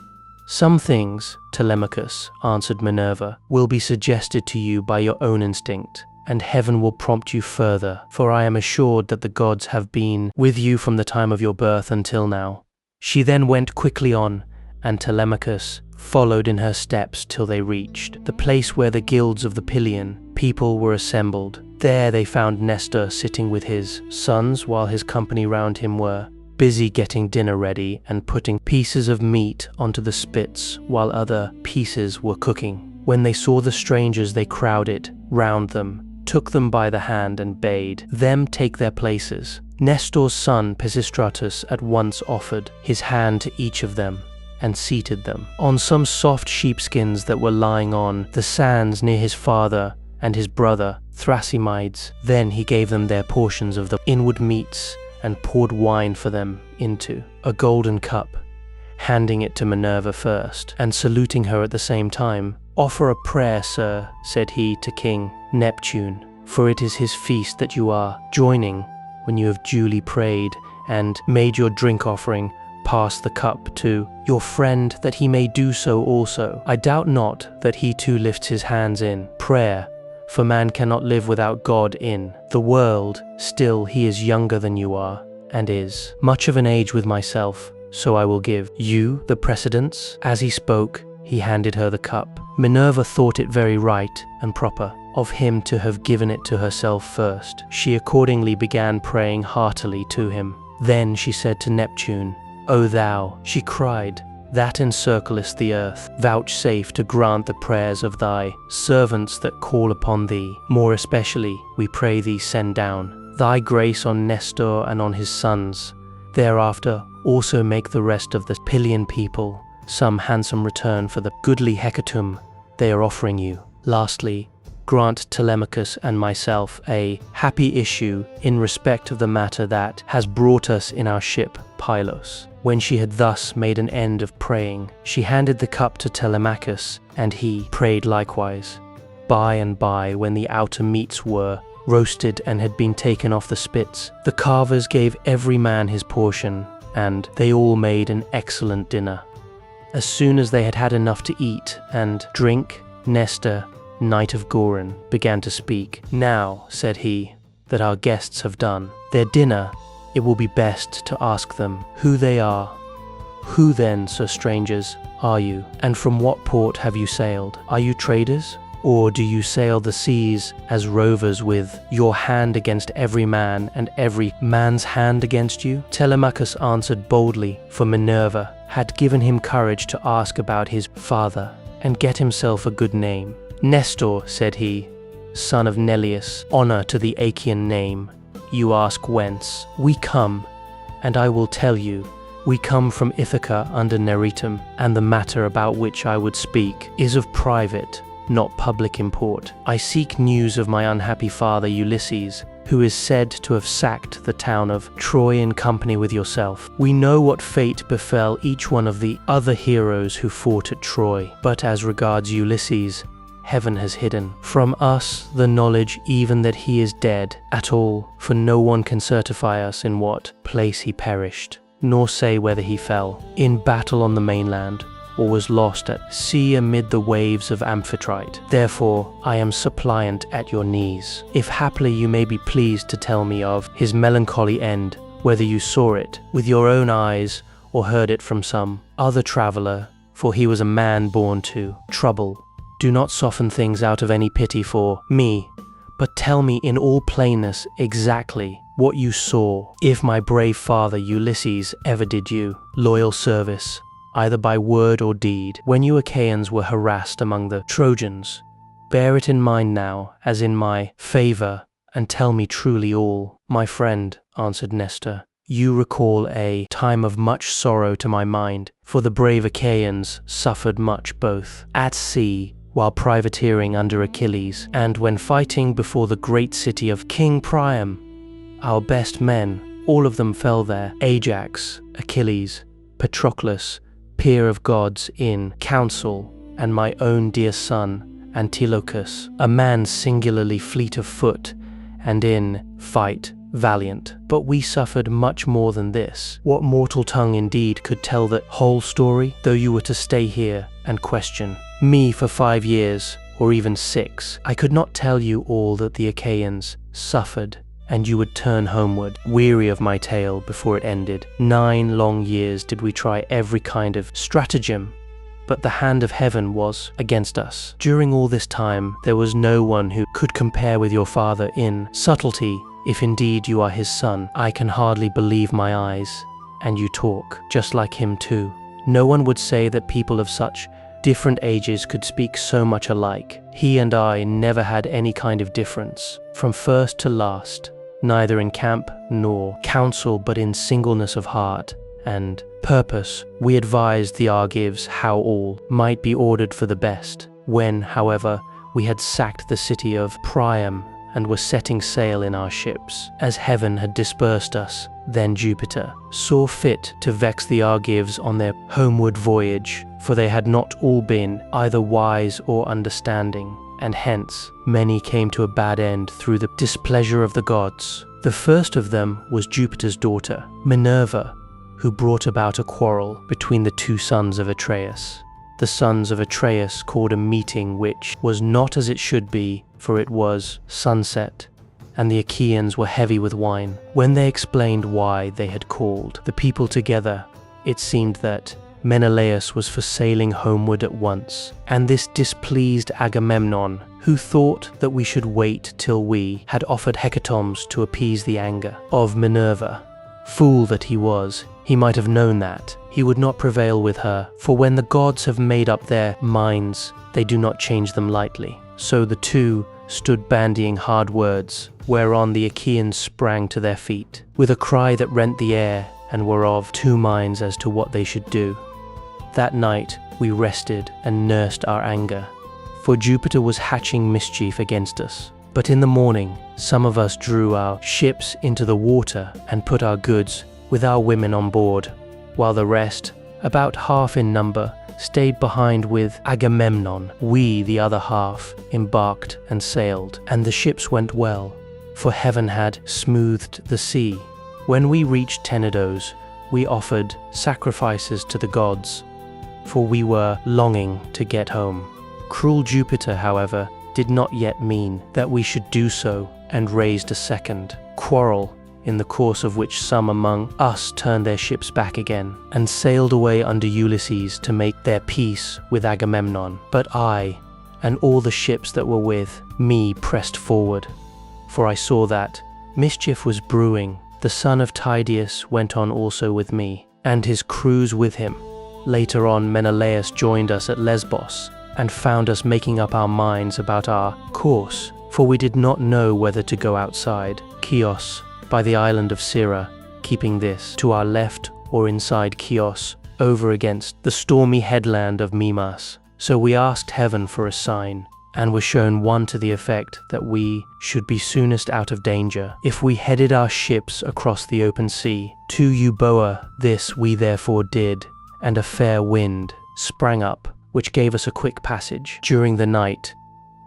Some things, Telemachus, answered Minerva, will be suggested to you by your own instinct, and heaven will prompt you further, for I am assured that the gods have been with you from the time of your birth until now. She then went quickly on, and Telemachus followed in her steps till they reached the place where the guilds of the Pylian people were assembled. There they found Nestor sitting with his sons, while his company round him were busy getting dinner ready and putting pieces of meat onto the spits, while other pieces were cooking. When they saw the strangers, they crowded round them, took them by the hand, and bade them take their places. Nestor's son Pisistratus at once offered his hand to each of them, and seated them on some soft sheepskins that were lying on the sands near his father and his brother Thrasymedes. Then he gave them their portions of the inward meats, and poured wine for them into a golden cup, handing it to Minerva first, and saluting her at the same time. Offer a prayer, sir, said he to King Neptune, for it is his feast that you are joining. When you have duly prayed and made your drink offering, pass the cup to your friend, that he may do so also. I doubt not that he too lifts his hands in prayer, for man cannot live without God in the world. Still he is younger than you are, and is much of an age with myself, so I will give you the precedence. As he spoke, he handed her the cup. Minerva thought it very right and proper of him to have given it to herself first. She accordingly began praying heartily to him. Then she said to Neptune, O thou, she cried, that encirclest the earth, vouchsafe to grant the prayers of thy servants that call upon thee. More especially, we pray thee, send down thy grace on Nestor and on his sons. Thereafter also make the rest of the Pylian people some handsome return for the goodly hecatomb they are offering you. Lastly, grant Telemachus and myself a happy issue in respect of the matter that has brought us in our ship Pylos. When she had thus made an end of praying, she handed the cup to Telemachus, and he prayed likewise. By and by, when the outer meats were roasted and had been taken off the spits, the carvers gave every man his portion, and they all made an excellent dinner. As soon as they had had enough to eat and drink, Nestor, knight of Gorin, began to speak. Now, said he, that our guests have done their dinner, it will be best to ask them who they are. Who then, sir strangers, are you, and from what port have you sailed? Are you traders, or do you sail the seas as rovers, with your hand against every man and every man's hand against you? Telemachus answered boldly, for Minerva had given him courage to ask about his father and get himself a good name. Nestor, said he, son of Neleus, honor to the Aeaean name. You ask whence? We come, and I will tell you. We come from Ithaca under Neritum, and the matter about which I would speak is of private, not public import. I seek news of my unhappy father Ulysses, who is said to have sacked the town of Troy in company with yourself. We know what fate befell each one of the other heroes who fought at Troy, but as regards Ulysses, heaven has hidden from us the knowledge even that he is dead at all, for no one can certify us in what place he perished, nor say whether he fell in battle on the mainland, or was lost at sea amid the waves of Amphitrite. Therefore I am suppliant at your knees. If haply you may be pleased to tell me of his melancholy end, whether you saw it with your own eyes, or heard it from some other traveller, for he was a man born to trouble. Do not soften things out of any pity for me, but tell me in all plainness exactly what you saw, if my brave father Ulysses ever did you loyal service, either by word or deed, when you Achaeans were harassed among the Trojans. Bear it in mind now, as in my favour, and tell me truly all. My friend, answered Nestor, you recall a time of much sorrow to my mind, for the brave Achaeans suffered much both at sea, while privateering under Achilles, and when fighting before the great city of King Priam. Our best men, all of them fell there: Ajax, Achilles, Patroclus, peer of gods in council, and my own dear son, Antilochus, a man singularly fleet of foot, and in fight valiant. But we suffered much more than this. What mortal tongue indeed could tell the whole story, though you were to stay here and question me for 5 years, or even 6? I could not tell you all that the Achaeans suffered, and you would turn homeward, weary of my tale, before it ended. 9 long years did we try every kind of stratagem, but the hand of heaven was against us. During all this time, there was no one who could compare with your father in subtlety, if indeed you are his son. I can hardly believe my eyes, and you talk just like him too. No one would say that people of such different ages could speak so much alike. He and I never had any kind of difference, from first to last, neither in camp nor council, but in singleness of heart and purpose. We advised the Argives how all might be ordered for the best. When, however, we had sacked the city of Priam and were setting sail in our ships, as heaven had dispersed us, then Jupiter saw fit to vex the Argives on their homeward voyage, for they had not all been either wise or understanding, and hence many came to a bad end through the displeasure of the gods. The first of them was Jupiter's daughter, Minerva, who brought about a quarrel between the 2 sons of Atreus. The sons of Atreus called a meeting which was not as it should be, for it was sunset, and the Achaeans were heavy with wine. When they explained why they had called the people together, it seemed that Menelaus was for sailing homeward at once, and this displeased Agamemnon, who thought that we should wait till we had offered hecatombs to appease the anger of Minerva. Fool that he was, he might have known that he would not prevail with her, for when the gods have made up their minds, they do not change them lightly. So the 2 stood bandying hard words, whereon the Achaeans sprang to their feet, with a cry that rent the air, and were of 2 minds as to what they should do. That night we rested and nursed our anger, for Jupiter was hatching mischief against us. But in the morning, some of us drew our ships into the water and put our goods with our women on board, while the rest, about half in number, stayed behind with Agamemnon. We, the other half, embarked and sailed, and the ships went well, for heaven had smoothed the sea. When we reached Tenedos, we offered sacrifices to the gods, for we were longing to get home. Cruel Jupiter, however, did not yet mean that we should do so, and raised a second quarrel, in the course of which some among us turned their ships back again, and sailed away under Ulysses to make their peace with Agamemnon. But I, and all the ships that were with me, pressed forward, for I saw that mischief was brewing. The son of Tydeus went on also with me, and his crews with him. Later on, Menelaus joined us at Lesbos, and found us making up our minds about our course, for we did not know whether to go outside Chios by the island of Circe, keeping this to our left, or inside Chios, over against the stormy headland of Mimas. So we asked heaven for a sign, and were shown one to the effect that we should be soonest out of danger if we headed our ships across the open sea to Euboea. This we therefore did, and a fair wind sprang up, which gave us a quick passage during the night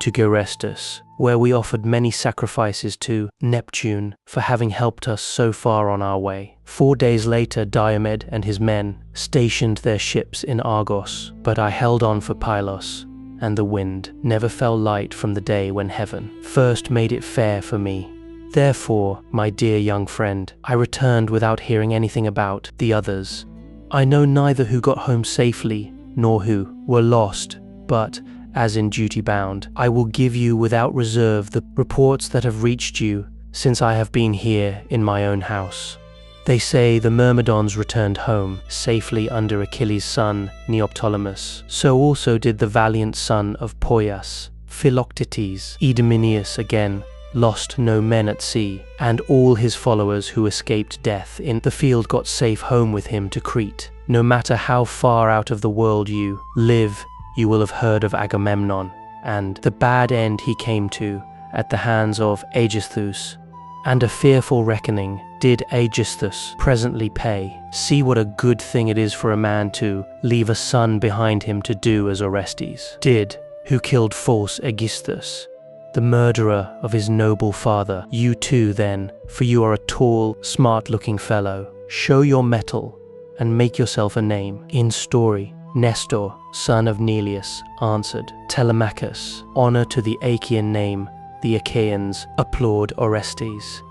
to Gerestus, where we offered many sacrifices to Neptune for having helped us so far on our way. 4 days later, Diomed and his men stationed their ships in Argos, but I held on for Pylos, and the wind never fell light from the day when heaven first made it fair for me. Therefore, my dear young friend, I returned without hearing anything about the others. I know neither who got home safely nor who were lost, but, as in duty bound, I will give you without reserve the reports that have reached you since I have been here in my own house. They say the Myrmidons returned home safely under Achilles' son Neoptolemus. So also did the valiant son of Poias, Philoctetes. Idomeneus again lost no men at sea, and all his followers who escaped death in the field got safe home with him to Crete. No matter how far out of the world you live, you will have heard of Agamemnon, and the bad end he came to at the hands of Aegisthus. And a fearful reckoning did Aegisthus presently pay. See what a good thing it is for a man to leave a son behind him to do as Orestes did, who killed false Aegisthus, the murderer of his noble father. You too, then, for you are a tall, smart-looking fellow, show your mettle and make yourself a name. In story, Nestor, son of Neleus, answered, Telemachus, honor to the Achaean name. The Achaeans applaud Orestes,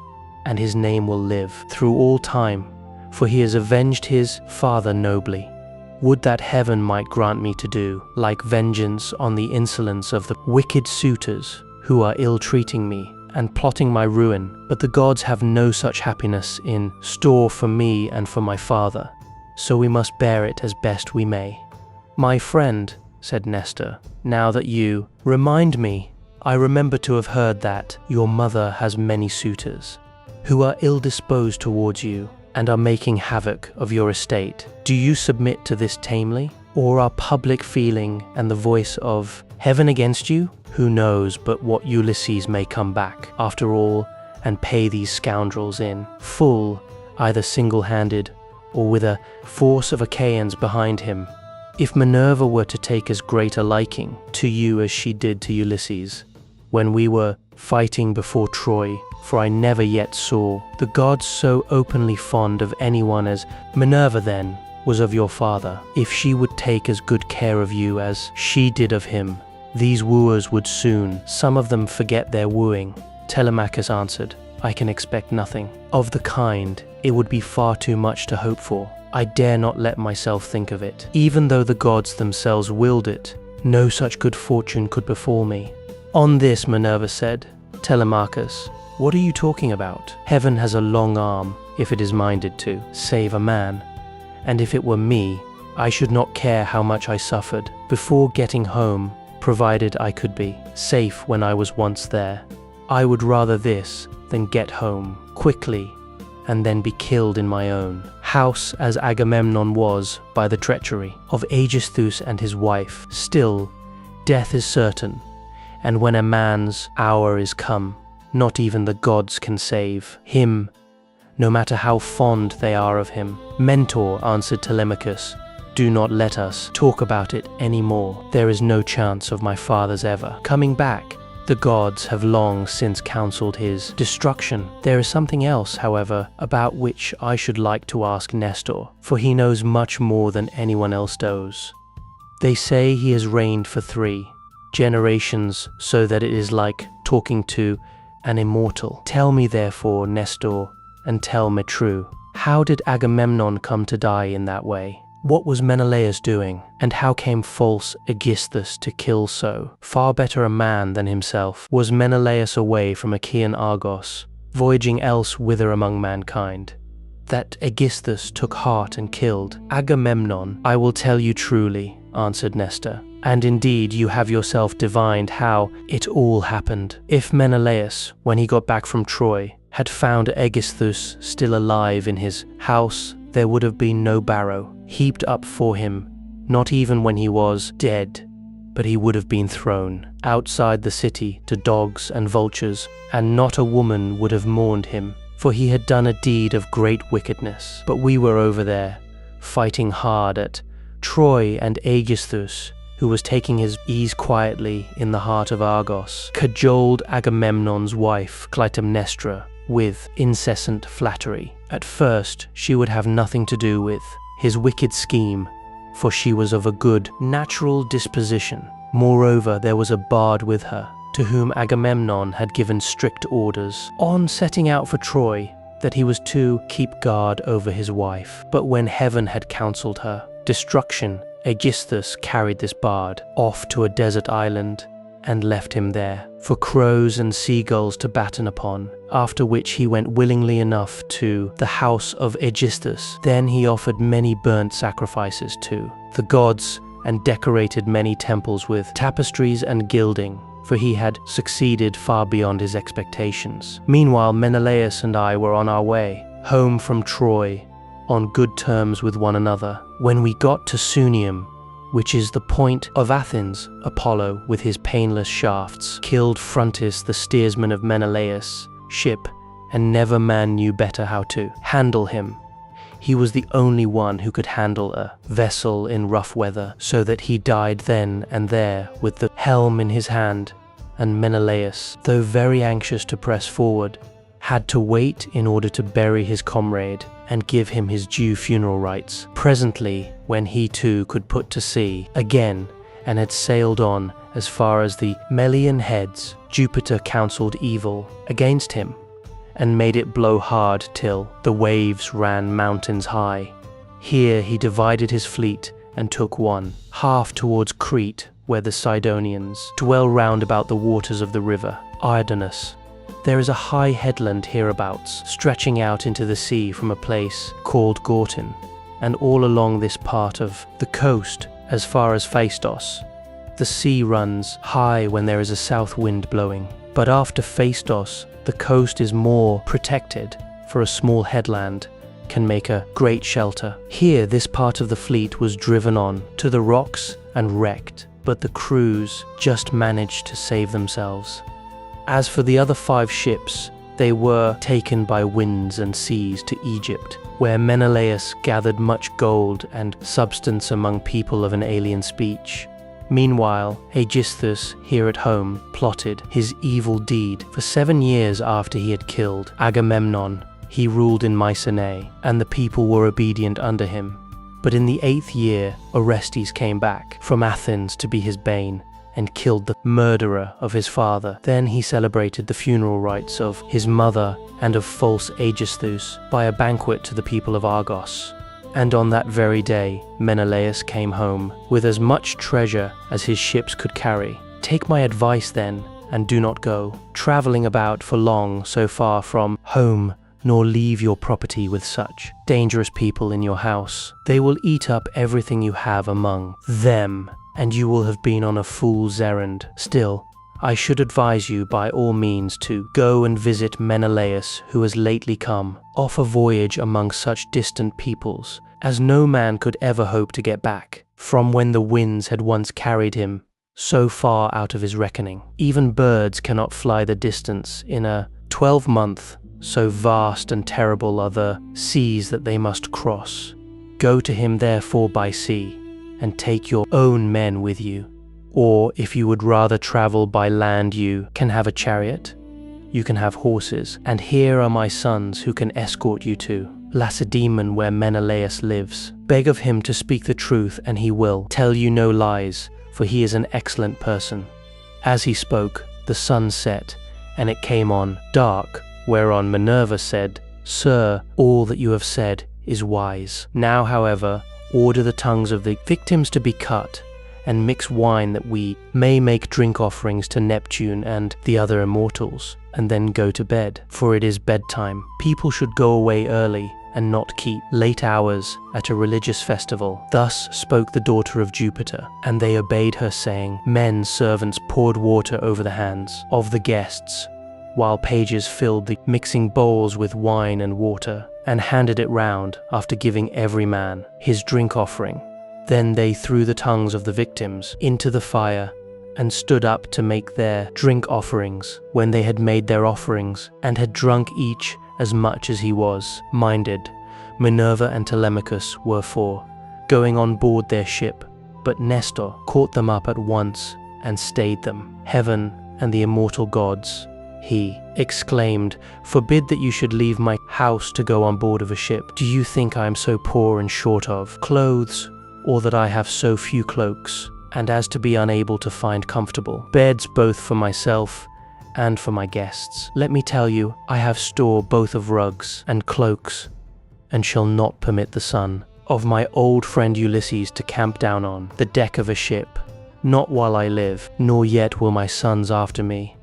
and his name will live through all time, for he has avenged his father nobly. Would that heaven might grant me to do like vengeance on the insolence of the wicked suitors who are ill-treating me and plotting my ruin, but the gods have no such happiness in store for me and for my father, so we must bear it as best we may. My friend, said Nestor, now that you remind me, I remember to have heard that your mother has many suitors, who are ill-disposed towards you and are making havoc of your estate. Do you submit to this tamely, or are public feeling and the voice of heaven against you? Who knows but what Ulysses may come back, after all, and pay these scoundrels in full, either single-handed or with a force of Achaeans behind him. If Minerva were to take as great a liking to you as she did to Ulysses, when we were fighting before Troy, for I never yet saw the gods so openly fond of anyone as Minerva then was of your father. If she would take as good care of you as she did of him, these wooers would soon, some of them, forget their wooing. Telemachus answered, I can expect nothing of the kind. It would be far too much to hope for. I dare not let myself think of it. Even though the gods themselves willed it, no such good fortune could befall me. On this Minerva said, Telemachus, what are you talking about? Heaven has a long arm, if it is minded to save a man, and if it were me, I should not care how much I suffered before getting home, provided I could be safe when I was once there. I would rather this than get home quickly and then be killed in my own house as Agamemnon was by the treachery of Aegisthus and his wife. Still, death is certain, and when a man's hour is come, not even the gods can save him, no matter how fond they are of him. Mentor, answered Telemachus, do not let us talk about it any more. There is no chance of my father's ever coming back. The gods have long since counseled his destruction. There is something else, however, about which I should like to ask Nestor, for he knows much more than anyone else does. They say he has reigned for 3 generations, so that it is like talking to an immortal. Tell me therefore, Nestor, and tell me true, how did Agamemnon come to die in that way? What was Menelaus doing, and how came false Aegisthus to kill so far better a man than himself? Was Menelaus away from Achaean Argos, voyaging else whither among mankind, that Aegisthus took heart and killed Agamemnon? I will tell you truly, answered Nestor, and indeed you have yourself divined how it all happened. If Menelaus, when he got back from Troy, had found Aegisthus still alive in his house, there would have been no barrow heaped up for him, not even when he was dead, but he would have been thrown outside the city to dogs and vultures, and not a woman would have mourned him, for he had done a deed of great wickedness. But we were over there, fighting hard at Troy, and Aegisthus, who was taking his ease quietly in the heart of Argos, cajoled Agamemnon's wife, Clytemnestra, with incessant flattery. At first, she would have nothing to do with his wicked scheme, for she was of a good, natural disposition. Moreover, there was a bard with her, to whom Agamemnon had given strict orders, on setting out for Troy, that he was to keep guard over his wife. But when heaven had counselled her destruction, Aegisthus carried this bard off to a desert island, and left him there for crows and seagulls to batten upon, after which he went willingly enough to the house of Aegisthus. Then he offered many burnt sacrifices to the gods, and decorated many temples with tapestries and gilding. for he had succeeded far beyond his expectations. Meanwhile, Menelaus and I were on our way, home from Troy, on good terms with one another. When we got to Sunium, which is the point of Athens, Apollo, with his painless shafts, killed Phrontis, the steersman of Menelaus' ship, and never man knew better how to handle him. He was the only one who could handle a vessel in rough weather, so that he died then and there with the helm in his hand, and Menelaus, though very anxious to press forward, had to wait in order to bury his comrade and give him his due funeral rites. Presently, when he too could put to sea again and had sailed on as far as the Melian heads, Jupiter counseled evil against him and made it blow hard till the waves ran mountains high. Here he divided his fleet and took one half towards Crete, where the Sidonians dwell round about the waters of the river Ardanus. There is a high headland hereabouts, stretching out into the sea from a place called Gortyn, and all along this part of the coast as far as Phaistos. The sea runs high when there is a south wind blowing, but after Phaistos the coast is more protected, for a small headland can make a great shelter. Here this part of the fleet was driven on to the rocks and wrecked, but the crews just managed to save themselves. As for the other 5 ships, they were taken by winds and seas to Egypt, where Menelaus gathered much gold and substance among people of an alien speech. Meanwhile, Aegisthus, here at home, plotted his evil deed. For 7 years after he had killed Agamemnon, he ruled in Mycenae, and the people were obedient under him. But in the 8th year, Orestes came back from Athens to be his bane, and killed the murderer of his father. Then he celebrated the funeral rites of his mother and of false Aegisthus by a banquet to the people of Argos. And on that very day, Menelaus came home with as much treasure as his ships could carry. Take my advice then, and do not go traveling about for long so far from home, nor leave your property with such dangerous people in your house. They will eat up everything you have among them, and you will have been on a fool's errand. Still, I should advise you by all means to go and visit Menelaus, who has lately come off a voyage among such distant peoples, as no man could ever hope to get back, from when the winds had once carried him so far out of his reckoning. Even birds cannot fly the distance in a 12-month, so vast and terrible are the seas that they must cross. Go to him therefore by sea, and take your own men with you. Or if you would rather travel by land, you can have a chariot, you can have horses, and here are my sons who can escort you to Lacedaemon, where Menelaus lives. Beg of him to speak the truth, and he will tell you no lies, for he is an excellent person. As he spoke, the sun set, and it came on dark, whereon Minerva said, Sir, all that you have said is wise. Now, however, order the tongues of the victims to be cut, and mix wine that we may make drink offerings to Neptune and the other immortals, and then go to bed, for it is bedtime. People should go away early, and not keep late hours at a religious festival. Thus spoke the daughter of Jupiter, and they obeyed her, saying, Men servants poured water over the hands of the guests, while pages filled the mixing bowls with wine and water, and handed it round after giving every man his drink offering. Then they threw the tongues of the victims into the fire and stood up to make their drink offerings. When they had made their offerings and had drunk each as much as he was minded, Minerva and Telemachus were for going on board their ship, but Nestor caught them up at once and stayed them. Heaven and the immortal gods, he exclaimed, forbid that you should leave my house to go on board of a ship. Do you think I am so poor and short of clothes, or that I have so few cloaks, and as to be unable to find comfortable beds both for myself and for my guests? Let me tell you, I have store both of rugs and cloaks, and shall not permit the son of my old friend Ulysses to camp down on the deck of a ship, not while I live, nor yet will my sons after me,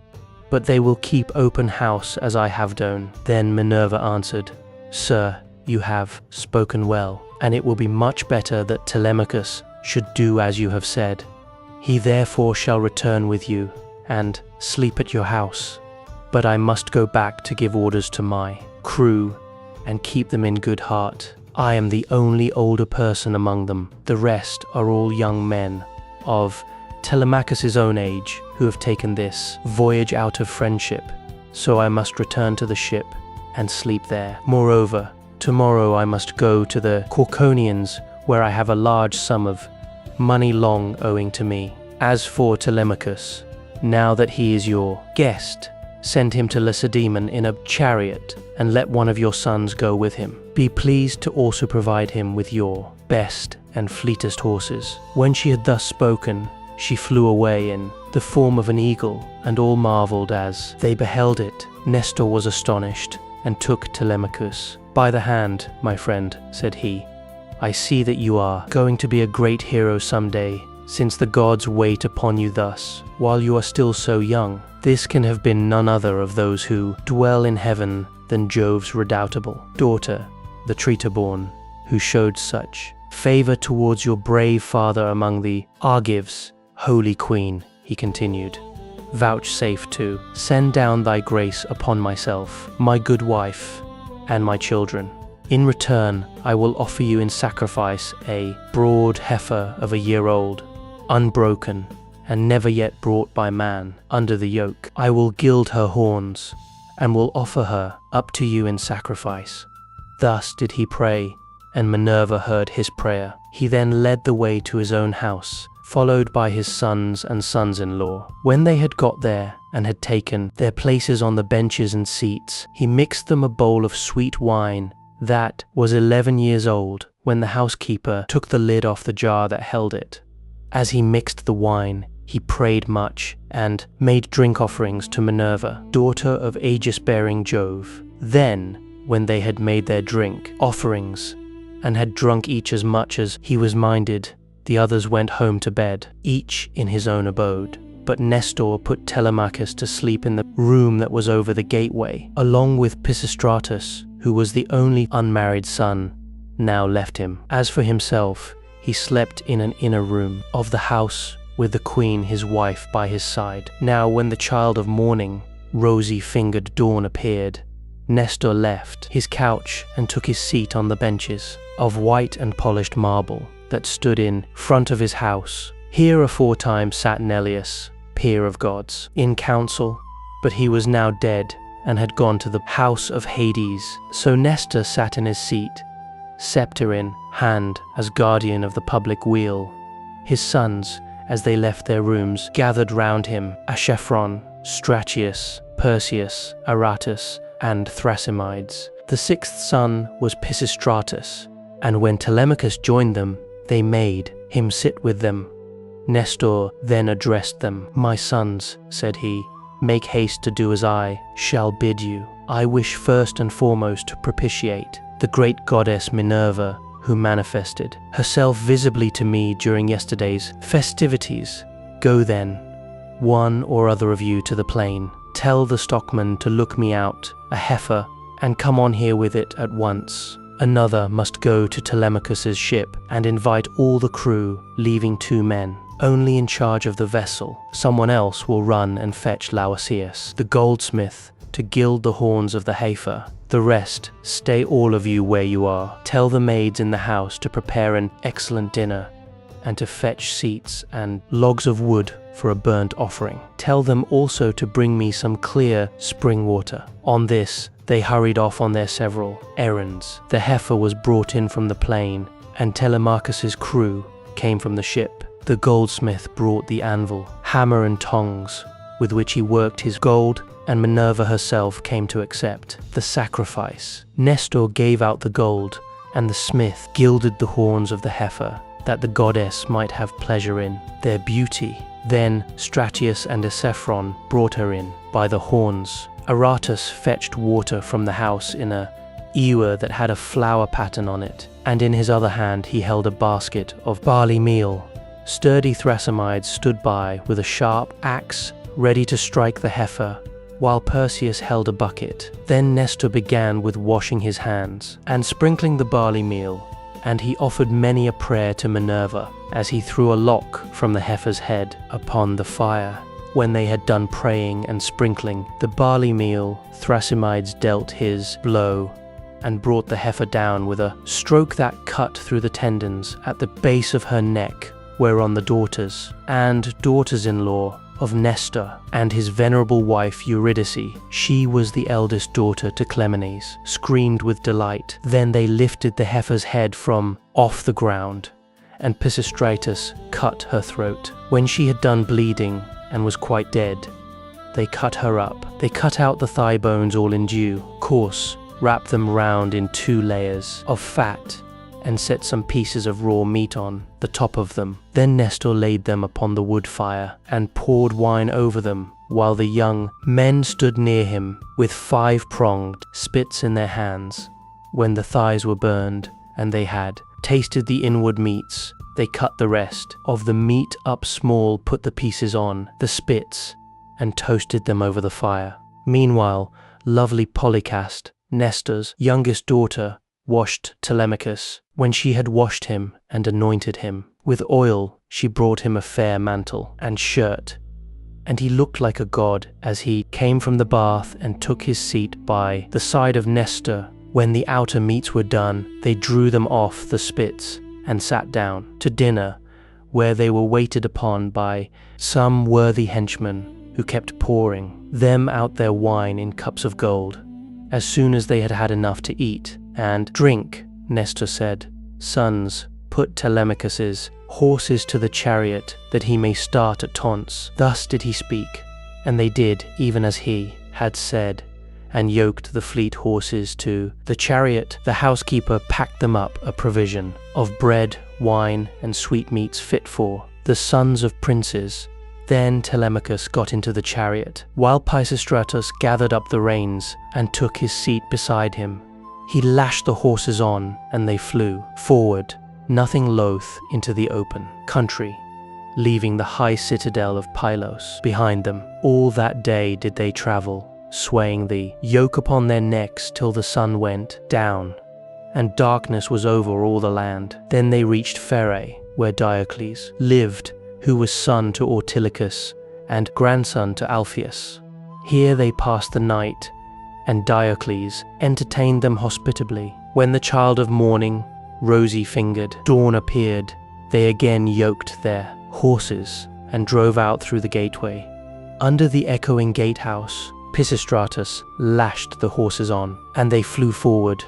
but they will keep open house as I have done. Then Minerva answered, Sir, you have spoken well, and it will be much better that Telemachus should do as you have said. He therefore shall return with you, and sleep at your house. But I must go back to give orders to my crew and keep them in good heart. I am the only older person among them. The rest are all young men of Telemachus' own age who have taken this voyage out of friendship. So I must return to the ship and sleep there. Moreover, tomorrow I must go to the Corconians, where I have a large sum of money long owing to me. As for Telemachus, now that he is your guest, send him to Lacedaemon in a chariot, and let one of your sons go with him. Be pleased to also provide him with your best and fleetest horses." When she had thus spoken, she flew away in the form of an eagle, and all marveled as they beheld it. Nestor was astonished, and took Telemachus by the hand. "My friend," said he, "I see that you are going to be a great hero some day, since the gods wait upon you thus, while you are still so young. This can have been none other of those who dwell in heaven than Jove's redoubtable daughter, the Tritoborn, who showed such favor towards your brave father among the Argives. Holy Queen," he continued, "vouchsafe to send down thy grace upon myself, my good wife, and my children. In return, I will offer you in sacrifice a broad heifer of a year old, unbroken, and never yet brought by man under the yoke. I will gild her horns, and will offer her up to you in sacrifice." Thus did he pray, and Minerva heard his prayer. He then led the way to his own house, followed by his sons and sons-in-law. When they had got there and had taken their places on the benches and seats, he mixed them a bowl of sweet wine that was 11 years old, when the housekeeper took the lid off the jar that held it. As he mixed the wine, he prayed much, and made drink offerings to Minerva, daughter of aegis-bearing Jove. Then, when they had made their drink offerings, and had drunk each as much as he was minded, the others went home to bed, each in his own abode. But Nestor put Telemachus to sleep in the room that was over the gateway, along with Pisistratus, who was the only unmarried son now left him. As for himself, he slept in an inner room of the house with the queen his wife by his side. Now when the child of morning, rosy-fingered dawn appeared, Nestor left his couch and took his seat on the benches of white and polished marble that stood in front of his house. Here aforetime sat Neleus, peer of gods, in council, but he was now dead and had gone to the house of Hades. So Nestor sat in his seat, scepter in hand, as guardian of the public weal. His sons, as they left their rooms, gathered round him: Achephron, Stratius, Perseus, Aratus, and Thrasymedes. The sixth son was Pisistratus, and when Telemachus joined them, they made him sit with them. Nestor then addressed them. "My sons," said he, "make haste to do as I shall bid you. I wish first and foremost to propitiate the great goddess Minerva, who manifested herself visibly to me during yesterday's festivities. Go then, one or other of you, to the plain. Tell the stockman to look me out a heifer, and come on here with it at once. Another must go to Telemachus's ship and invite all the crew, leaving 2 men only in charge of the vessel. Someone else will run and fetch Odysseus, the goldsmith, to gild the horns of the heifer. The rest, stay all of you where you are. Tell the maids in the house to prepare an excellent dinner, and to fetch seats and logs of wood for a burnt offering. Tell them also to bring me some clear spring water." On this, they hurried off on their several errands. The heifer was brought in from the plain, and Telemachus's crew came from the ship. The goldsmith brought the anvil, hammer and tongs, with which he worked his gold, and Minerva herself came to accept the sacrifice. Nestor gave out the gold, and the smith gilded the horns of the heifer, that the goddess might have pleasure in their beauty. Then Stratius and Achephron brought her in by the horns. Aratus fetched water from the house in a ewer that had a flower pattern on it, and in his other hand he held a basket of barley meal. Sturdy Thrasymedes stood by with a sharp axe, ready to strike the heifer, while Perseus held a bucket. Then Nestor began with washing his hands and sprinkling the barley meal, and he offered many a prayer to Minerva as he threw a lock from the heifer's head upon the fire. When they had done praying and sprinkling the barley meal, Thrasymedes dealt his blow and brought the heifer down with a stroke that cut through the tendons at the base of her neck, whereon the daughters and daughters-in-law of Nestor and his venerable wife Eurydice, she was the eldest daughter to Clemenes, screamed with delight. Then they lifted the heifer's head from off the ground, and Pisistratus cut her throat. When she had done bleeding and was quite dead, they cut her up. They cut out the thigh bones all in due course, wrapped them round in 2 layers of fat, and set some pieces of raw meat on the top of them. Then Nestor laid them upon the wood fire and poured wine over them, while the young men stood near him with 5-pronged spits in their hands. When the thighs were burned and they had tasted the inward meats, they cut the rest of the meat up small, put the pieces on the spits, and toasted them over the fire. Meanwhile, lovely Polycaste, Nestor's youngest daughter, washed Telemachus. When she had washed him and anointed him with oil, she brought him a fair mantle and shirt, and he looked like a god as he came from the bath and took his seat by the side of Nestor. When the outer meats were done, they drew them off the spits and sat down to dinner, where they were waited upon by some worthy henchmen who kept pouring them out their wine in cups of gold. As soon as they had had enough to eat and drink, Nestor said, "Sons, put Telemachus's horses to the chariot, that he may start at once." Thus did he speak, and they did even as he had said, and yoked the fleet horses to the chariot. The housekeeper packed them up a provision of bread, wine, and sweetmeats fit for the sons of princes. Then Telemachus got into the chariot, while Pisistratus gathered up the reins and took his seat beside him. He lashed the horses on, and they flew forward, nothing loath, into the open country, leaving the high citadel of Pylos behind them. All that day did they travel, swaying the yoke upon their necks till the sun went down, and darkness was over all the land. Then they reached Pherae, where Diocles lived, who was son to Ortilochus and grandson to Alpheus. Here they passed the night, and Diocles entertained them hospitably. When the child of morning, rosy-fingered, dawn appeared, they again yoked their horses and drove out through the gateway. Under the echoing gatehouse, Pisistratus lashed the horses on, and they flew forward,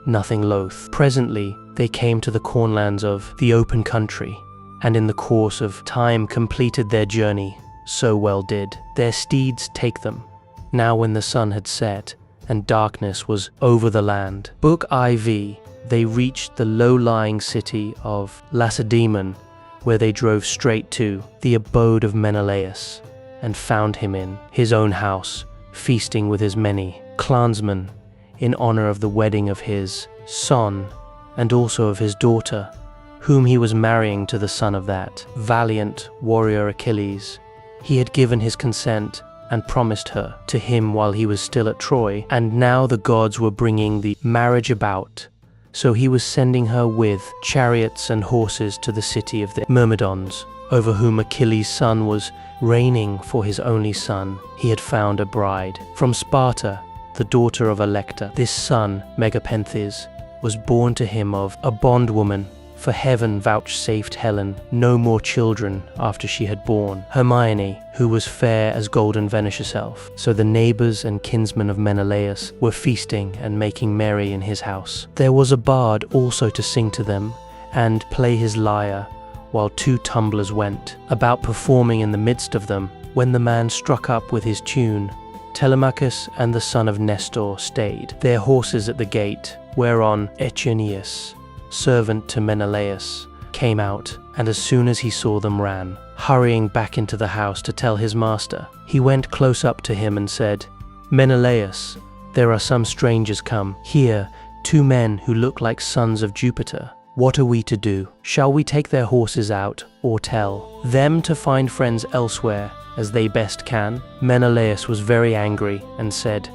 nothing loath. Presently they came to the cornlands of the open country, and in the course of time completed their journey. So well did their steeds take them. Now when the sun had set, and darkness was over the land, Book IV, they reached the low-lying city of Lacedaemon, where they drove straight to the abode of Menelaus, and found him in his own house, feasting with his many clansmen, in honor of the wedding of his son, and also of his daughter, whom he was marrying to the son of that valiant warrior Achilles. He had given his consent and promised her to him while he was still at Troy, and now the gods were bringing the marriage about. So he was sending her with chariots and horses to the city of the Myrmidons, over whom Achilles' son was reigning. For his only son he had found a bride from Sparta, the daughter of Alecta. This son, Megapenthes, was born to him of a bondwoman, for heaven vouchsafed Helen no more children after she had borne Hermione, who was fair as golden Venus herself. So the neighbors and kinsmen of Menelaus were feasting and making merry in his house. There was a bard also to sing to them and play his lyre, while 2 tumblers went about performing in the midst of them. When the man struck up with his tune, Telemachus and the son of Nestor stayed their horses at the gate, whereon Eumaeus, servant to Menelaus, came out, and as soon as he saw them ran, hurrying back into the house to tell his master. He went close up to him and said, "Menelaus, there are some strangers come here, 2 men who look like sons of Jupiter. What are we to do? Shall we take their horses out, or tell them to find friends elsewhere, as they best can?" Menelaus was very angry and said,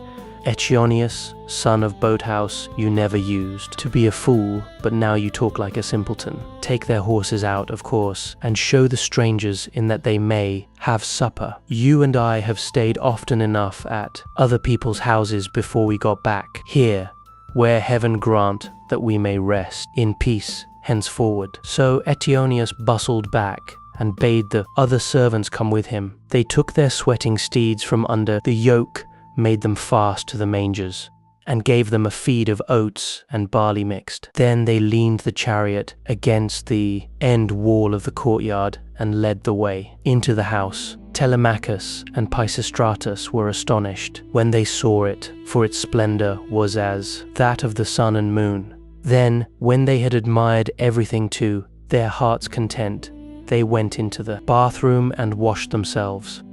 Eteonius, son of Boathouse, you never used to be a fool, but now you talk like a simpleton. Take their horses out, of course, and show the strangers in that they may have supper. You and I have stayed often enough at other people's houses before we got back. Here, where heaven grant that we may rest in peace henceforward. So Eteonius bustled back and bade the other servants come with him. They took their sweating steeds from under the yoke, made them fast to the mangers, and gave them a feed of oats and barley mixed. Then they leaned the chariot against the end wall of the courtyard and led the way into the house. Telemachus and Pisistratus were astonished when they saw it, for its splendor was as that of the sun and moon. Then, when they had admired everything to their heart's content, they went into the bathroom and washed themselves.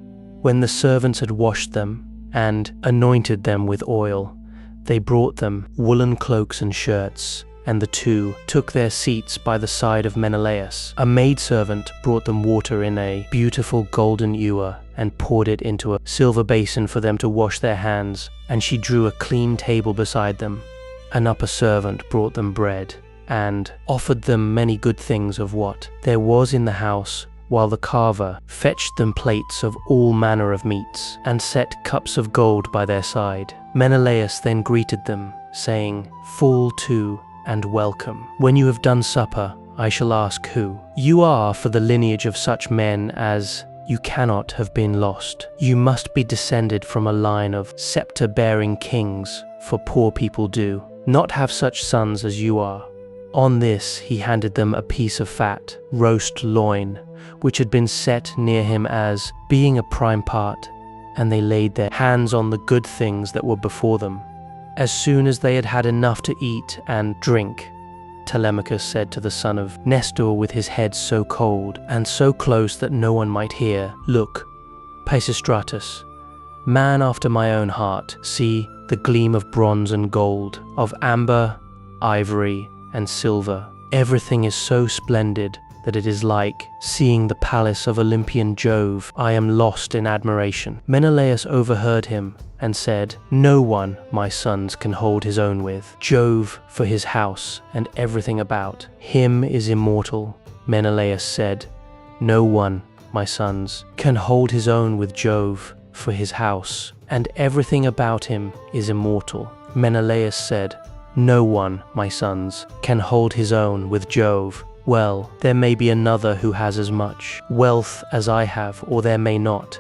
When the servants had washed them and anointed them with oil, they brought them woolen cloaks and shirts, and the two took their seats by the side of Menelaus. A maidservant brought them water in a beautiful golden ewer and poured it into a silver basin for them to wash their hands, and she drew a clean table beside them. An upper servant brought them bread and offered them many good things of what there was in the house, while the carver fetched them plates of all manner of meats and set cups of gold by their side. Menelaus then greeted them, saying, "Fall to and welcome. When you have done supper, I shall ask who you are, for the lineage of such men as you cannot have been lost. You must be descended from a line of scepter-bearing kings, for poor people do not have such sons as you are." On this he handed them a piece of fat, roast loin, which had been set near him as being a prime part, and they laid their hands on the good things that were before them. As soon as they had had enough to eat and drink, Telemachus said to the son of Nestor with his head so cold and so close that no one might hear, "Look, Pisistratus, man after my own heart, see the gleam of bronze and gold, of amber, ivory, and silver. Everything is so splendid that it is like seeing the palace of Olympian Jove. I am lost in admiration." Menelaus overheard him and said, "No one, my sons, can hold his own with Jove for his house and everything about him is immortal." Menelaus said, "No one, my sons, can hold his own with Jove for his house and everything about him is immortal." Menelaus said, "No one, my sons, can hold his own with Jove. Well, there may be another who has as much wealth as I have, or there may not.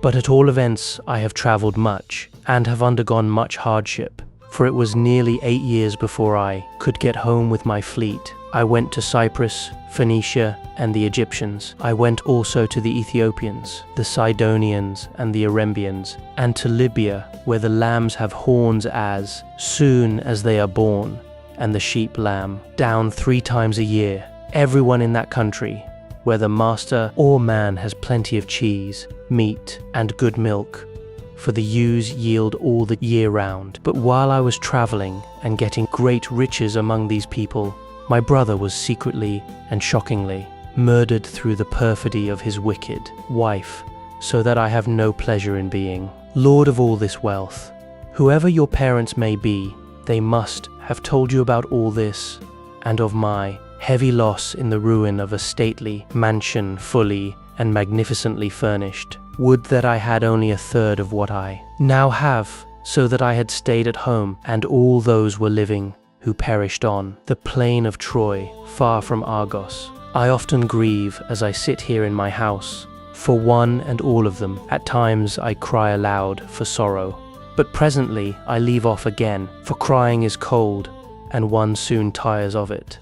But at all events I have travelled much, and have undergone much hardship, for it was nearly 8 years before I could get home with my fleet. I went to Cyprus, Phoenicia, and the Egyptians. I went also to the Ethiopians, the Sidonians, and the Arembians, and to Libya, where the lambs have horns as soon as they are born, and the sheep lamb down 3 times a year. Everyone in that country, whether master or man, has plenty of cheese, meat, and good milk, for the ewes yield all the year round. But while I was travelling and getting great riches among these people, my brother was secretly and shockingly murdered through the perfidy of his wicked wife, so that I have no pleasure in being lord of all this wealth. Whoever your parents may be, they must have told you about all this, and of my heavy loss in the ruin of a stately mansion, fully and magnificently furnished. Would that I had only a third of what I now have, so that I had stayed at home, and all those were living who perished on the plain of Troy, far from Argos. I often grieve as I sit here in my house, for one and all of them. At times I cry aloud for sorrow, but presently I leave off again, for crying is cold, and one soon tires of it.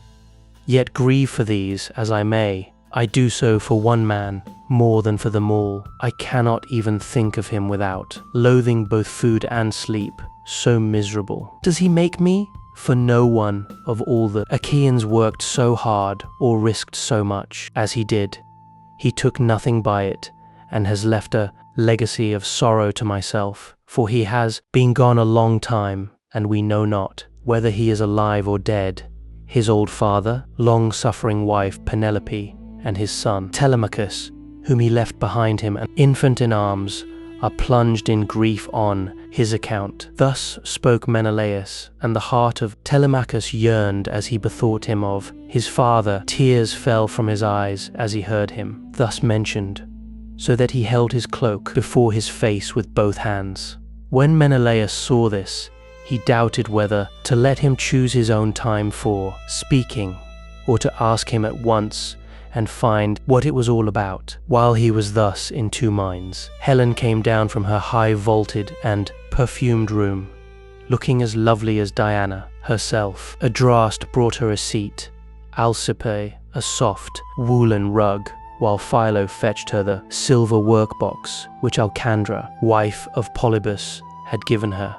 Yet grieve for these as I may, I do so for one man more than for them all. I cannot even think of him without loathing both food and sleep, so miserable does he make me. For no one of all the Achaeans worked so hard or risked so much as he did. He took nothing by it, and has left a legacy of sorrow to myself, for he has been gone a long time, and we know not whether he is alive or dead. His old father, long-suffering wife Penelope, and his son Telemachus, whom he left behind him an infant in arms, are plunged in grief on his account. Thus spoke Menelaus, and the heart of Telemachus yearned as he bethought him of his father. Tears fell from his eyes as he heard him thus mentioned, so that he held his cloak before his face with both hands. When Menelaus saw this, he doubted whether to let him choose his own time for speaking, or to ask him at once and find what it was all about. While he was thus in two minds, Helen came down from her high-vaulted and perfumed room, looking as lovely as Diana herself. A draught brought her a seat, Alcippe a soft woolen rug, while Philo fetched her the silver workbox which Alcandra, wife of Polybus, had given her.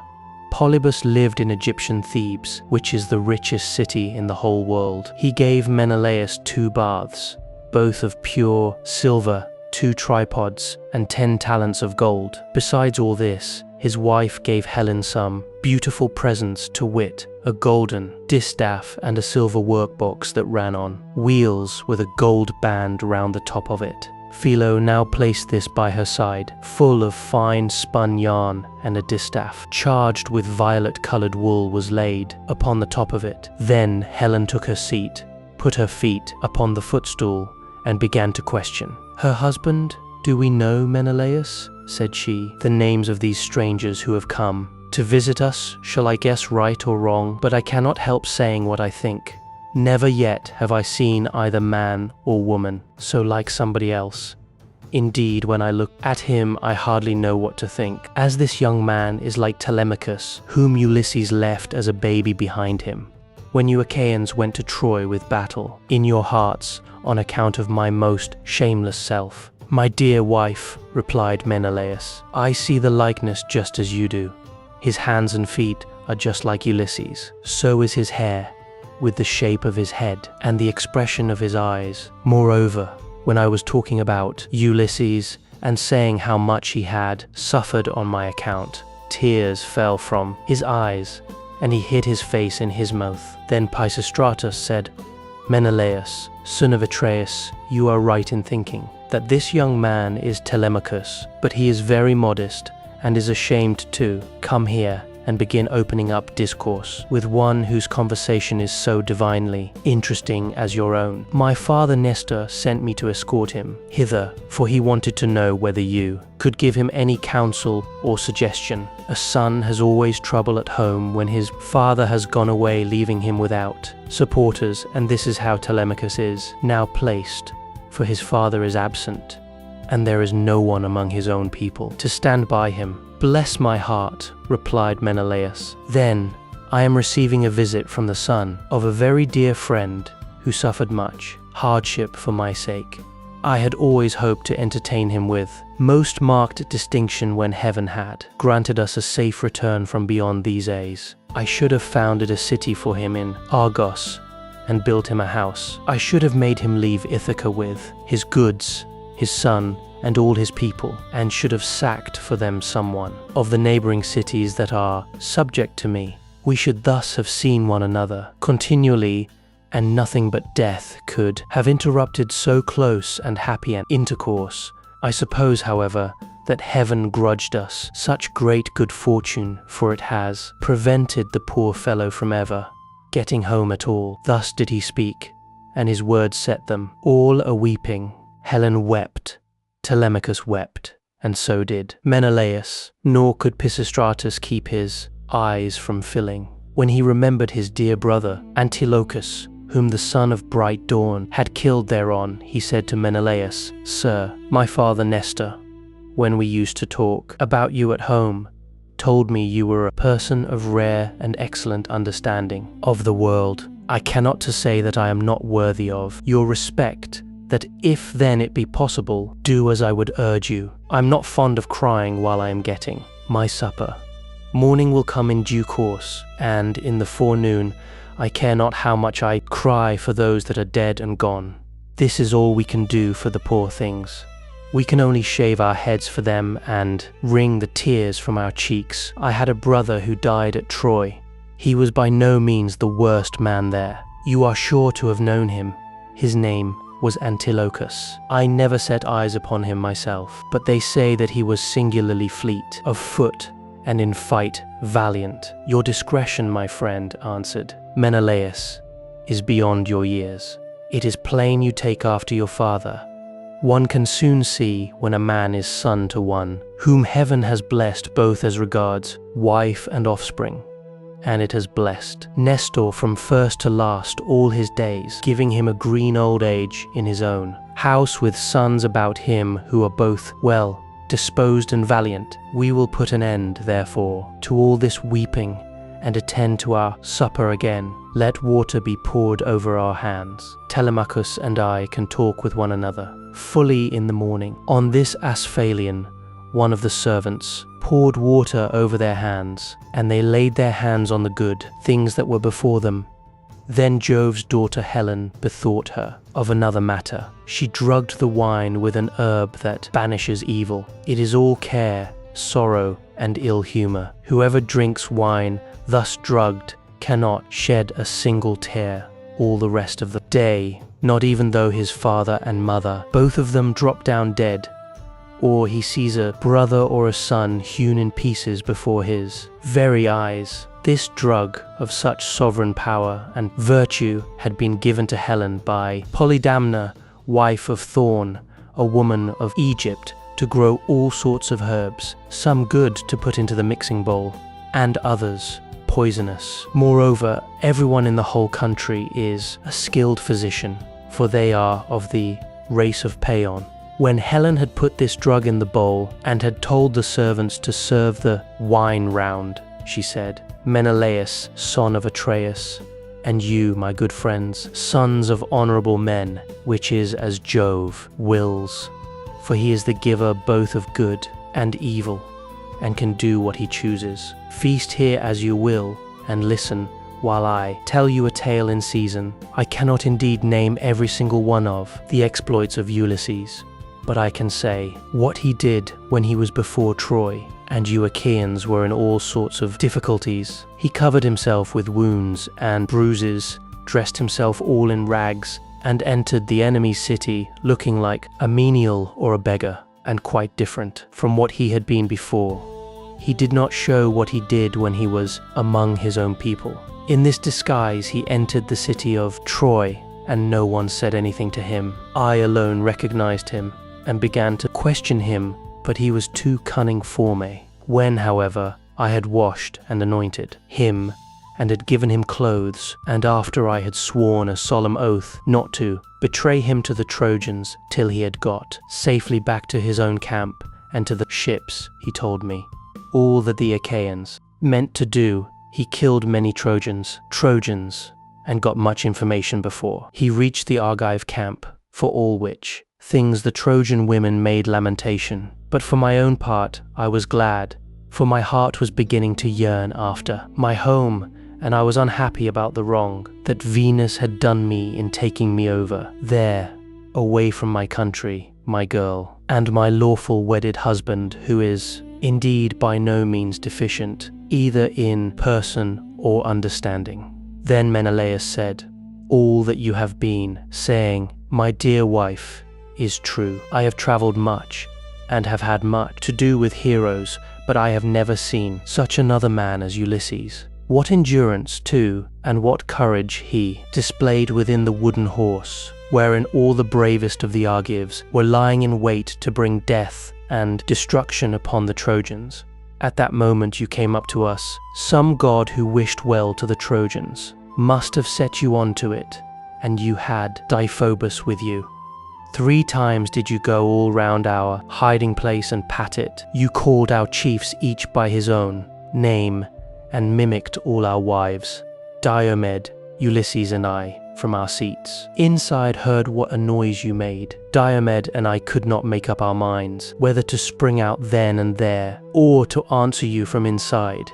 Polybus lived in Egyptian Thebes, which is the richest city in the whole world. He gave Menelaus 2 baths, both of pure silver, 2 tripods, and 10 talents of gold. Besides all this, his wife gave Helen some beautiful presents, to wit, a golden distaff and a silver workbox that ran on wheels with a gold band round the top of it. Philo now placed this by her side, full of fine spun yarn, and a distaff charged with violet-coloured wool was laid upon the top of it. Then Helen took her seat, put her feet upon the footstool, and began to question. "Her husband, do we know, Menelaus?" said she. "The names of these strangers who have come to visit us, shall I guess right or wrong? But I cannot help saying what I think. Never yet have I seen either man or woman so like somebody else. Indeed, when I look at him, I hardly know what to think, as this young man is like Telemachus, whom Ulysses left as a baby behind him, when you Achaeans went to Troy with battle, in your hearts, on account of my most shameless self." "My dear wife," replied Menelaus, "I see the likeness just as you do. His hands and feet are just like Ulysses. So is his hair, with the shape of his head and the expression of his eyes. Moreover, when I was talking about Ulysses and saying how much he had suffered on my account, tears fell from his eyes, and he hid his face in his mouth." Then Pisistratus said, "Menelaus, son of Atreus, you are right in thinking that this young man is Telemachus, but he is very modest and is ashamed to come here and begin opening up discourse with one whose conversation is so divinely interesting as your own. My father Nestor sent me to escort him hither, for he wanted to know whether you could give him any counsel or suggestion. A son has always trouble at home when his father has gone away, leaving him without supporters, and this is how Telemachus is now placed, for his father is absent, and there is no one among his own people to stand by him." "Bless my heart," replied Menelaus. "Then I am receiving a visit from the son of a very dear friend who suffered much hardship for my sake. I had always hoped to entertain him with most marked distinction when heaven had granted us a safe return from beyond these A's. I should have founded a city for him in Argos and built him a house. I should have made him leave Ithaca with his goods, his son, and all his people, and should have sacked for them someone of the neighboring cities that are subject to me. We should thus have seen one another continually, and nothing but death could have interrupted so close and happy an intercourse. I suppose, however, that heaven grudged us such great good fortune, for it has prevented the poor fellow from ever getting home at all." Thus did he speak, and his words set them all a-weeping. Helen wept, Telemachus wept, and so did Menelaus, nor could Pisistratus keep his eyes from filling, when he remembered his dear brother Antilochus, whom the son of bright dawn had killed thereon. He said to Menelaus, "Sir, my father Nestor, when we used to talk about you at home, told me you were a person of rare and excellent understanding of the world. I cannot to say that I am not worthy of your respect, that if then it be possible, do as I would urge you. I'm not fond of crying while I am getting my supper. Morning will come in due course, and in the forenoon I care not how much I cry for those that are dead and gone. This is all we can do for the poor things. We can only shave our heads for them and wring the tears from our cheeks. I had a brother who died at Troy. He was by no means the worst man there. You are sure to have known him. His name was Antilochus. I never set eyes upon him myself, but they say that he was singularly fleet, of foot, and in fight valiant. Your discretion, my friend, answered Menelaus, is beyond your years. It is plain you take after your father. One can soon see when a man is son to one, whom heaven has blessed both as regards wife and offspring. And it has blessed Nestor from first to last all his days, giving him a green old age in his own house with sons about him who are both well disposed and valiant. We will put an end, therefore, to all this weeping and attend to our supper again. Let water be poured over our hands. Telemachus and I can talk with one another fully in the morning. On this Asphalion, one of the servants poured water over their hands, and they laid their hands on the good things that were before them. Then Jove's daughter Helen bethought her of another matter. She drugged the wine with an herb that banishes evil. It is all care, sorrow, and ill humor. Whoever drinks wine thus drugged cannot shed a single tear all the rest of the day, not even though his father and mother, both of them, drop down dead, or he sees a brother or a son hewn in pieces before his very eyes. This drug of such sovereign power and virtue had been given to Helen by Polydamna, wife of Thorn, a woman of Egypt, to grow all sorts of herbs, some good to put into the mixing bowl, and others poisonous. Moreover, everyone in the whole country is a skilled physician, for they are of the race of Paeon. When Helen had put this drug in the bowl and had told the servants to serve the wine round, she said, Menelaus, son of Atreus, and you, my good friends, sons of honorable men, which is as Jove wills, for he is the giver both of good and evil, and can do what he chooses. Feast here as you will, and listen while I tell you a tale in season. I cannot indeed name every single one of the exploits of Ulysses, but I can say what he did when he was before Troy, and you Achaeans were in all sorts of difficulties. He covered himself with wounds and bruises, dressed himself all in rags, and entered the enemy's city looking like a menial or a beggar, and quite different from what he had been before. He did not show what he did when he was among his own people. In this disguise he entered the city of Troy, and no one said anything to him. I alone recognized him and began to question him, but he was too cunning for me. When, however, I had washed and anointed him and had given him clothes, and after I had sworn a solemn oath not to betray him to the Trojans till he had got safely back to his own camp and to the ships, he told me all that the Achaeans meant to do. He killed many Trojans, and got much information before he reached the Argive camp, for all which things the Trojan women made lamentation. But for my own part, I was glad, for my heart was beginning to yearn after my home, and I was unhappy about the wrong that Venus had done me in taking me over there, away from my country, my girl, and my lawful wedded husband, who is indeed by no means deficient, either in person or understanding. Then Menelaus said, all that you have been saying, my dear wife, is true. I have traveled much, and have had much to do with heroes, but I have never seen such another man as Ulysses. What endurance, too, and what courage he displayed within the wooden horse, wherein all the bravest of the Argives were lying in wait to bring death and destruction upon the Trojans. At that moment you came up to us. Some god who wished well to the Trojans must have set you on to it, and you had Deiphobus with you. 3 times did you go all round our hiding place and pat it. You called our chiefs each by his own name, and mimicked all our wives, Diomed, Ulysses and I, from our seats. Inside heard what a noise you made. Diomed and I could not make up our minds whether to spring out then and there, or to answer you from inside.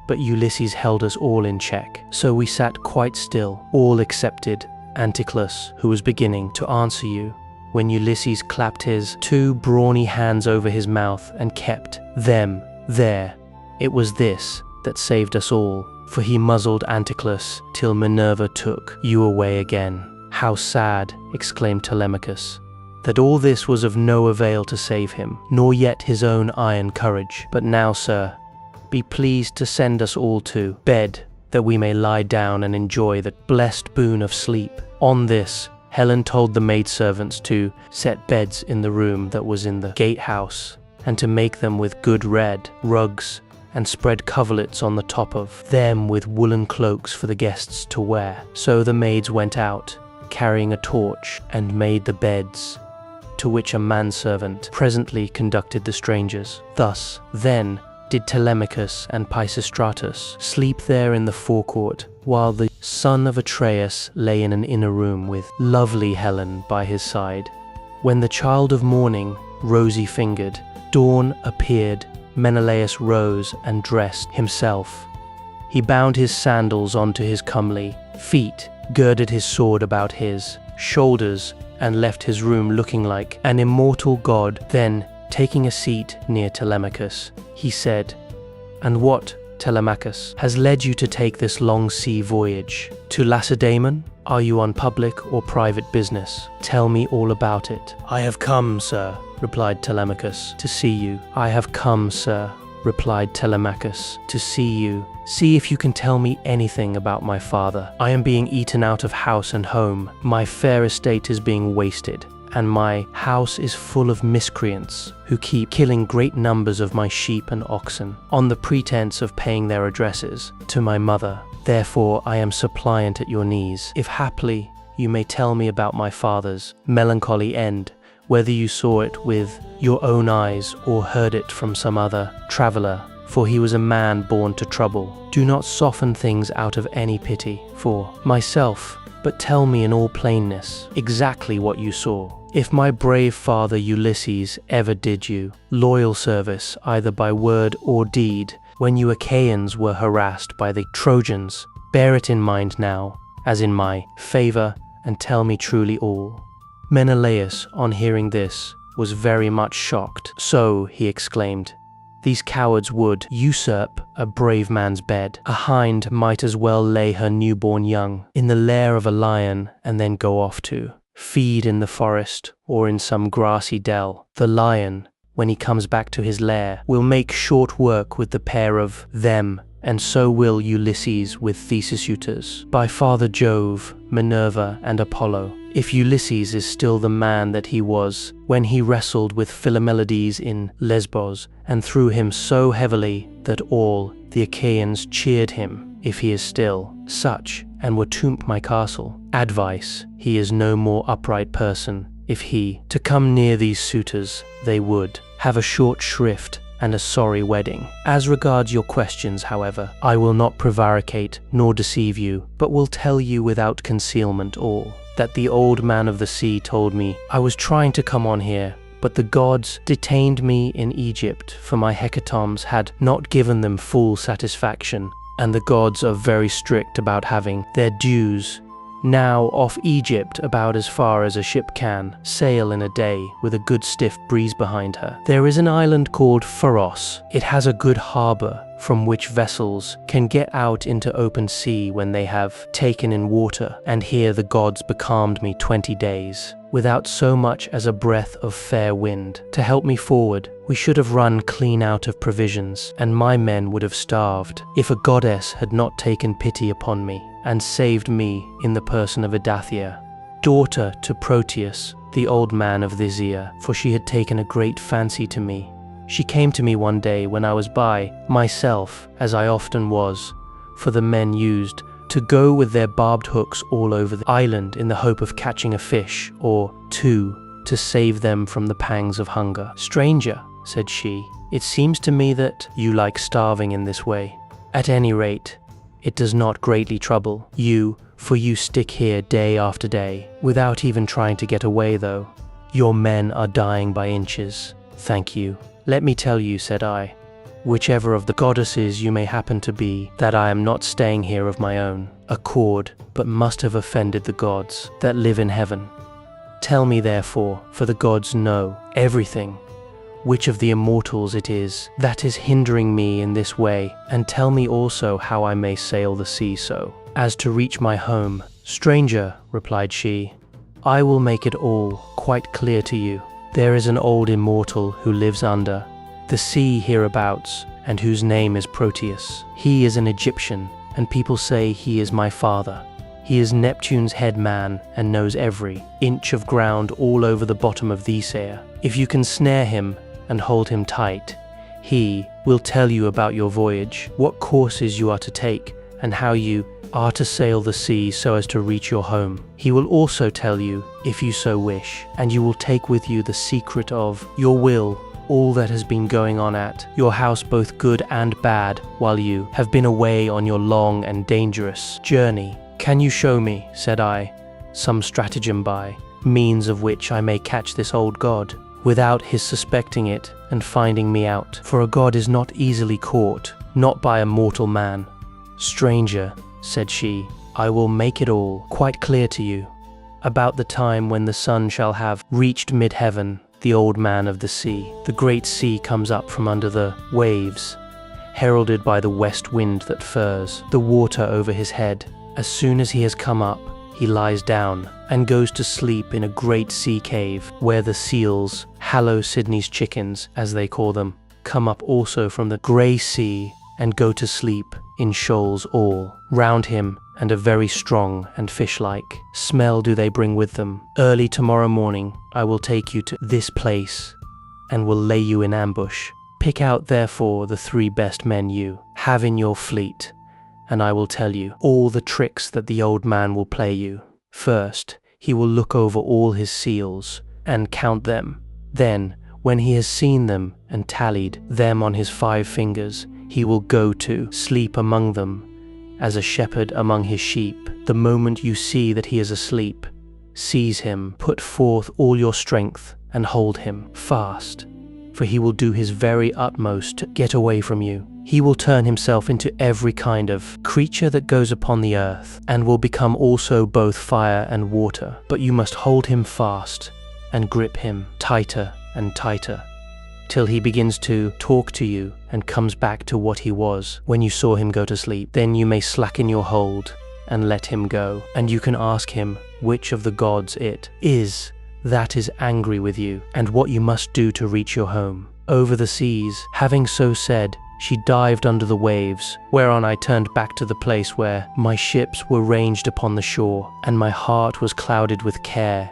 But Ulysses held us all in check, so we sat quite still, all excepted Anticlus, who was beginning to answer you, when Ulysses clapped his 2 brawny hands over his mouth and kept them there. It was this that saved us all, for he muzzled Anticlus till Minerva took you away again. "How sad," exclaimed Telemachus, "that all this was of no avail to save him, nor yet his own iron courage. But now, sir, be pleased to send us all to bed, that we may lie down and enjoy the blessed boon of sleep." On this, Helen told the maidservants to set beds in the room that was in the gatehouse, and to make them with good red rugs, and spread coverlets on the top of them with woolen cloaks for the guests to wear. So the maids went out, carrying a torch, and made the beds, to which a manservant presently conducted the strangers. Thus, then, did Telemachus and Pisistratus sleep there in the forecourt, while the son of Atreus lay in an inner room with lovely Helen by his side. When the child of morning, rosy-fingered, dawn appeared, Menelaus rose and dressed himself. He bound his sandals onto his comely feet, girded his sword about his shoulders, and left his room looking like an immortal god. Then, taking a seat near Telemachus, he said, "And what, Telemachus, has led you to take this long sea voyage? To Lacedaemon? Are you on public or private business? Tell me all about it." "I have come, sir," replied Telemachus, "to see you." "I have come, sir," replied Telemachus, "to see you. See if you can tell me anything about my father. I am being eaten out of house and home. My fair estate is being wasted, and my house is full of miscreants who keep killing great numbers of my sheep and oxen, on the pretense of paying their addresses to my mother. Therefore I am suppliant at your knees. If haply you may tell me about my father's melancholy end, whether you saw it with your own eyes or heard it from some other traveller, for he was a man born to trouble. Do not soften things out of any pity for myself, but tell me in all plainness exactly what you saw. If my brave father Ulysses ever did you loyal service, either by word or deed, when you Achaeans were harassed by the Trojans, bear it in mind now, as in my favour, and tell me truly all." Menelaus, on hearing this, was very much shocked. "So," he exclaimed, "these cowards would usurp a brave man's bed. A hind might as well lay her newborn young in the lair of a lion and then go off to feed in the forest or in some grassy dell. The lion, when he comes back to his lair, will make short work with the pair of them, and so will Ulysses with Theseus by Father Jove, Minerva, and Apollo. If Ulysses is still the man that he was when he wrestled with Philomeleides in Lesbos and threw him so heavily that all the Achaeans cheered him, if he is still such, and were to my castle, advice, he is no more upright person. If he to come near these suitors, they would have a short shrift and a sorry wedding. As regards your questions, however, I will not prevaricate nor deceive you, but will tell you without concealment all that the old man of the sea told me. I was trying to come on here, but the gods detained me in Egypt, for my hecatombs had not given them full satisfaction, and the gods are very strict about having their dues. Now off Egypt about as far as a ship can sail in a day with a good stiff breeze behind her. There is an island called Pharos. It has a good harbour from which vessels can get out into open sea when they have taken in water, and here the gods becalmed me 20 days, without so much as a breath of fair wind to help me forward. We should have run clean out of provisions, and my men would have starved, if a goddess had not taken pity upon me, and saved me in the person of Aeaea, daughter to Proteus, the old man of Aeaea, for she had taken a great fancy to me. She came to me one day when I was by myself, as I often was, for the men used to go with their barbed hooks all over the island in the hope of catching a fish or two to save them from the pangs of hunger. "Stranger," said she, "it seems to me that you like starving in this way. At any rate, it does not greatly trouble you, for you stick here day after day, without even trying to get away though. Your men are dying by inches. Thank you. Let me tell you," said I, "whichever of the goddesses you may happen to be, that I am not staying here of my own accord, but must have offended the gods that live in heaven. Tell me therefore, for the gods know everything, which of the immortals it is that is hindering me in this way, and tell me also how I may sail the sea so as to reach my home. Stranger, replied she, I will make it all quite clear to you. There is an old immortal who lives under the sea hereabouts, and whose name is Proteus. He is an Egyptian, and people say he is my father. He is Neptune's head man and knows every inch of ground all over the bottom of the Aeaea. If you can snare him and hold him tight, he will tell you about your voyage, what courses you are to take, and how you are to sail the sea so as to reach your home. He will also tell you, if you so wish, and you will take with you the secret of your will, all that has been going on at your house, both good and bad, while you have been away on your long and dangerous journey. Can you show me, said I, some stratagem by means of which I may catch this old god, without his suspecting it and finding me out? For a god is not easily caught, not by a mortal man. Stranger, said she, I will make it all quite clear to you. About the time when the sun shall have reached mid-heaven, the old man of the sea, the great sea comes up from under the waves, heralded by the west wind that furs the water over his head. As soon as he has come up, he lies down and goes to sleep in a great sea cave, where the seals, Hallow Sydney's chickens, as they call them, come up also from the grey sea and go to sleep in shoals all round him, and a very strong and fish-like smell do they bring with them. Early tomorrow morning I will take you to this place, and will lay you in ambush. Pick out therefore the 3 best men you have in your fleet, and I will tell you all the tricks that the old man will play you. First, he will look over all his seals and count them. Then, when he has seen them and tallied them on his 5 fingers, he will go to sleep among them, as a shepherd among his sheep. The moment you see that he is asleep, seize him, put forth all your strength, and hold him fast, for he will do his very utmost to get away from you. He will turn himself into every kind of creature that goes upon the earth, and will become also both fire and water. But you must hold him fast, and grip him tighter and tighter, till he begins to talk to you and comes back to what he was when you saw him go to sleep. Then you may slacken your hold and let him go, and you can ask him which of the gods it is that is angry with you, and what you must do to reach your home over the seas. Having so said, she dived under the waves, whereon I turned back to the place where my ships were ranged upon the shore, and my heart was clouded with care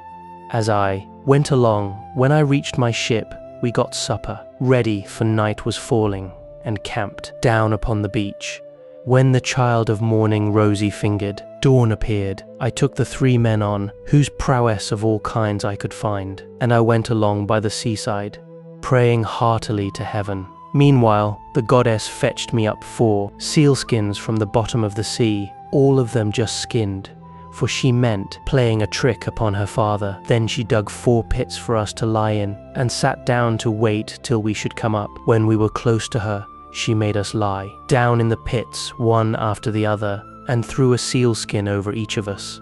as I went along. When I reached my ship, we got supper ready, for night was falling, and camped down upon the beach. When the child of morning, rosy-fingered, dawn appeared, I took the 3 men on, whose prowess of all kinds I could find, and I went along by the seaside, praying heartily to heaven. Meanwhile, the goddess fetched me up 4 sealskins from the bottom of the sea, all of them just skinned, for she meant playing a trick upon her father. Then she dug 4 pits for us to lie in, and sat down to wait till we should come up. When we were close to her, she made us lie down in the pits, one after the other, and threw a sealskin over each of us.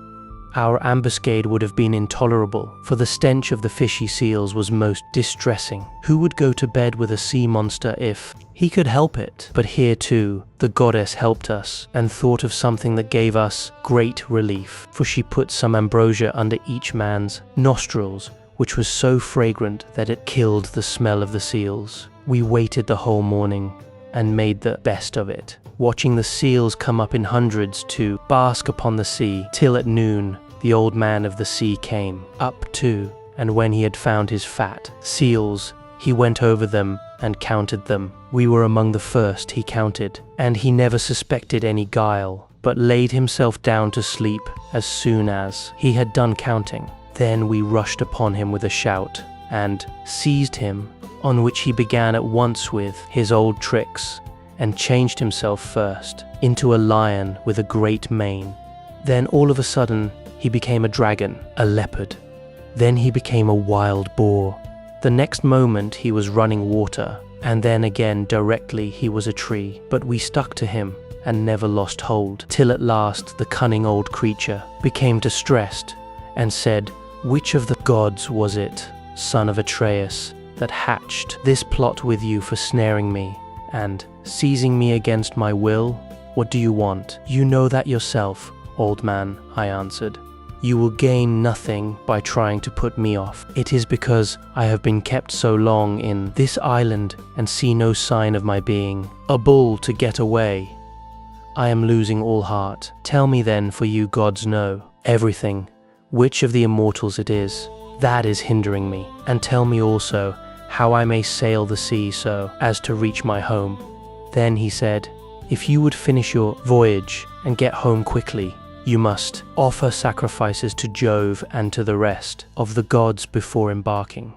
Our ambuscade would have been intolerable, for the stench of the fishy seals was most distressing. Who would go to bed with a sea monster if he could help it? But here too, the goddess helped us, and thought of something that gave us great relief, for she put some ambrosia under each man's nostrils, which was so fragrant that it killed the smell of the seals. We waited the whole morning, and made the best of it, watching the seals come up in hundreds to bask upon the sea, till at noon the old man of the sea came up too, and when he had found his fat seals, he went over them and counted them. We were among the first he counted, and he never suspected any guile, but laid himself down to sleep as soon as he had done counting. Then we rushed upon him with a shout, and seized him, on which he began at once with his old tricks, and changed himself first into a lion with a great mane. Then all of a sudden he became a dragon, a leopard. Then he became a wild boar. The next moment he was running water, and then again directly he was a tree. But we stuck to him and never lost hold, till at last the cunning old creature became distressed, and said, "Which of the gods was it, son of Atreus, that hatched this plot with you for snaring me, and seizing me against my will? What do you want? You know that yourself, old man, I answered. You will gain nothing by trying to put me off. It is because I have been kept so long in this island and see no sign of my being a bull to get away. I am losing all heart. Tell me then, for you gods know everything, which of the immortals it is that is hindering me, and tell me also how I may sail the sea so as to reach my home. Then he said, if you would finish your voyage and get home quickly, you must offer sacrifices to Jove and to the rest of the gods before embarking.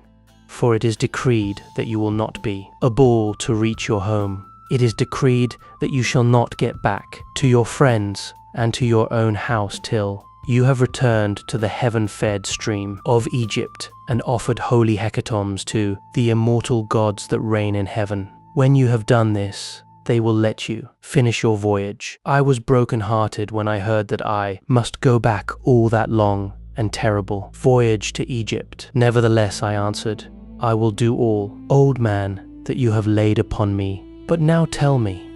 For it is decreed that you will not be a bull to reach your home. It is decreed that you shall not get back to your friends and to your own house till you have returned to the heaven-fed stream of Egypt and offered holy hecatombs to the immortal gods that reign in heaven. When you have done this, they will let you finish your voyage. I was broken-hearted when I heard that I must go back all that long and terrible voyage to Egypt. Nevertheless, I answered, I will do all, old man, that you have laid upon me. But now tell me,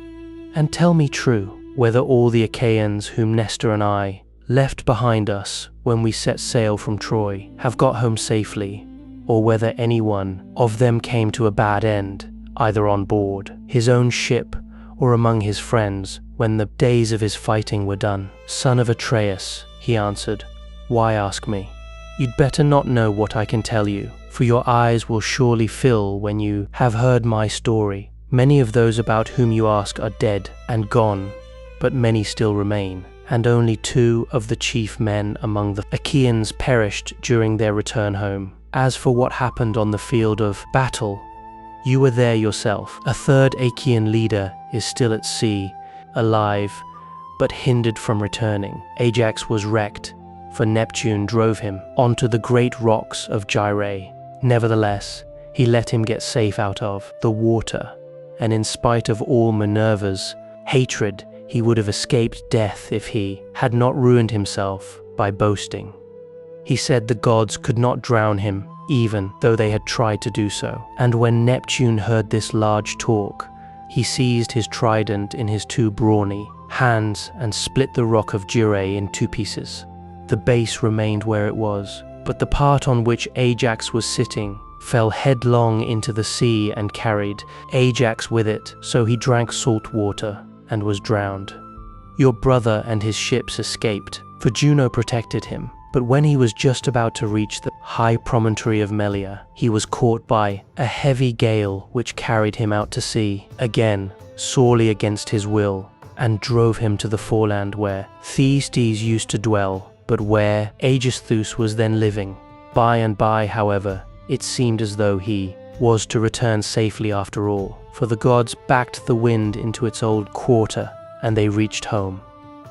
and tell me true, whether all the Achaeans whom Nestor and I left behind us when we set sail from Troy have got home safely, or whether any one of them came to a bad end, either on board his own ship or among his friends when the days of his fighting were done. Son of Atreus, he answered, why ask me? You'd better not know what I can tell you, for your eyes will surely fill when you have heard my story. Many of those about whom you ask are dead and gone, but many still remain, and only 2 of the chief men among the Achaeans perished during their return home. As for what happened on the field of battle, you were there yourself. A 3rd Achaean leader is still at sea, alive, but hindered from returning. Ajax was wrecked, for Neptune drove him onto the great rocks of Gyrae. Nevertheless, he let him get safe out of the water, and in spite of all Minerva's hatred, he would have escaped death if he had not ruined himself by boasting. He said the gods could not drown him, even though they had tried to do so. And when Neptune heard this large talk, he seized his trident in his 2 brawny hands and split the rock of Gyrae in 2 pieces. The base remained where it was, but the part on which Ajax was sitting fell headlong into the sea and carried Ajax with it, so he drank salt water and was drowned. Your brother and his ships escaped, for Juno protected him. But when he was just about to reach the high promontory of Melia, he was caught by a heavy gale which carried him out to sea, again sorely against his will, and drove him to the foreland where Thyestes used to dwell, but where Aegisthus was then living. By and by, however, it seemed as though he was to return safely after all, for the gods backed the wind into its old quarter, and they reached home.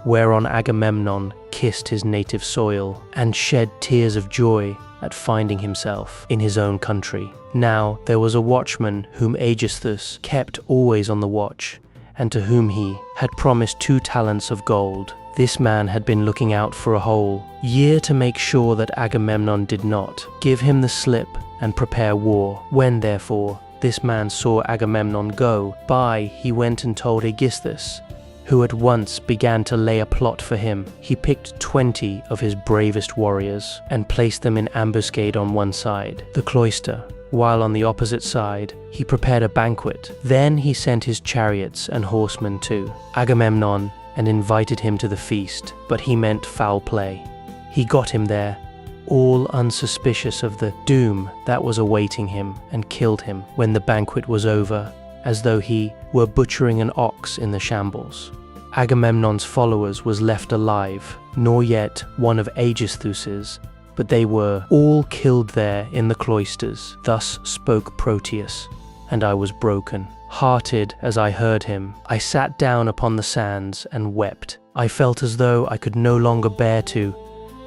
Whereon Agamemnon kissed his native soil and shed tears of joy at finding himself in his own country. Now there was a watchman whom Aegisthus kept always on the watch, and to whom he had promised 2 talents of gold. This man had been looking out for a whole year to make sure that Agamemnon did not give him the slip and prepare war. When, therefore, this man saw Agamemnon go by, he went and told Aegisthus, who at once began to lay a plot for him. He picked 20 of his bravest warriors and placed them in ambuscade on one side, the cloister, while on the opposite side he prepared a banquet. Then he sent his chariots and horsemen to Agamemnon and invited him to the feast, but he meant foul play. He got him there, all unsuspicious of the doom that was awaiting him, and killed him when the banquet was over, as though he were butchering an ox in the shambles. Agamemnon's followers was left alive, nor yet one of Aegisthus's, but they were all killed there in the cloisters. Thus spoke Proteus, and I was broken hearted as I heard him. I sat down upon the sands and wept. I felt as though I could no longer bear to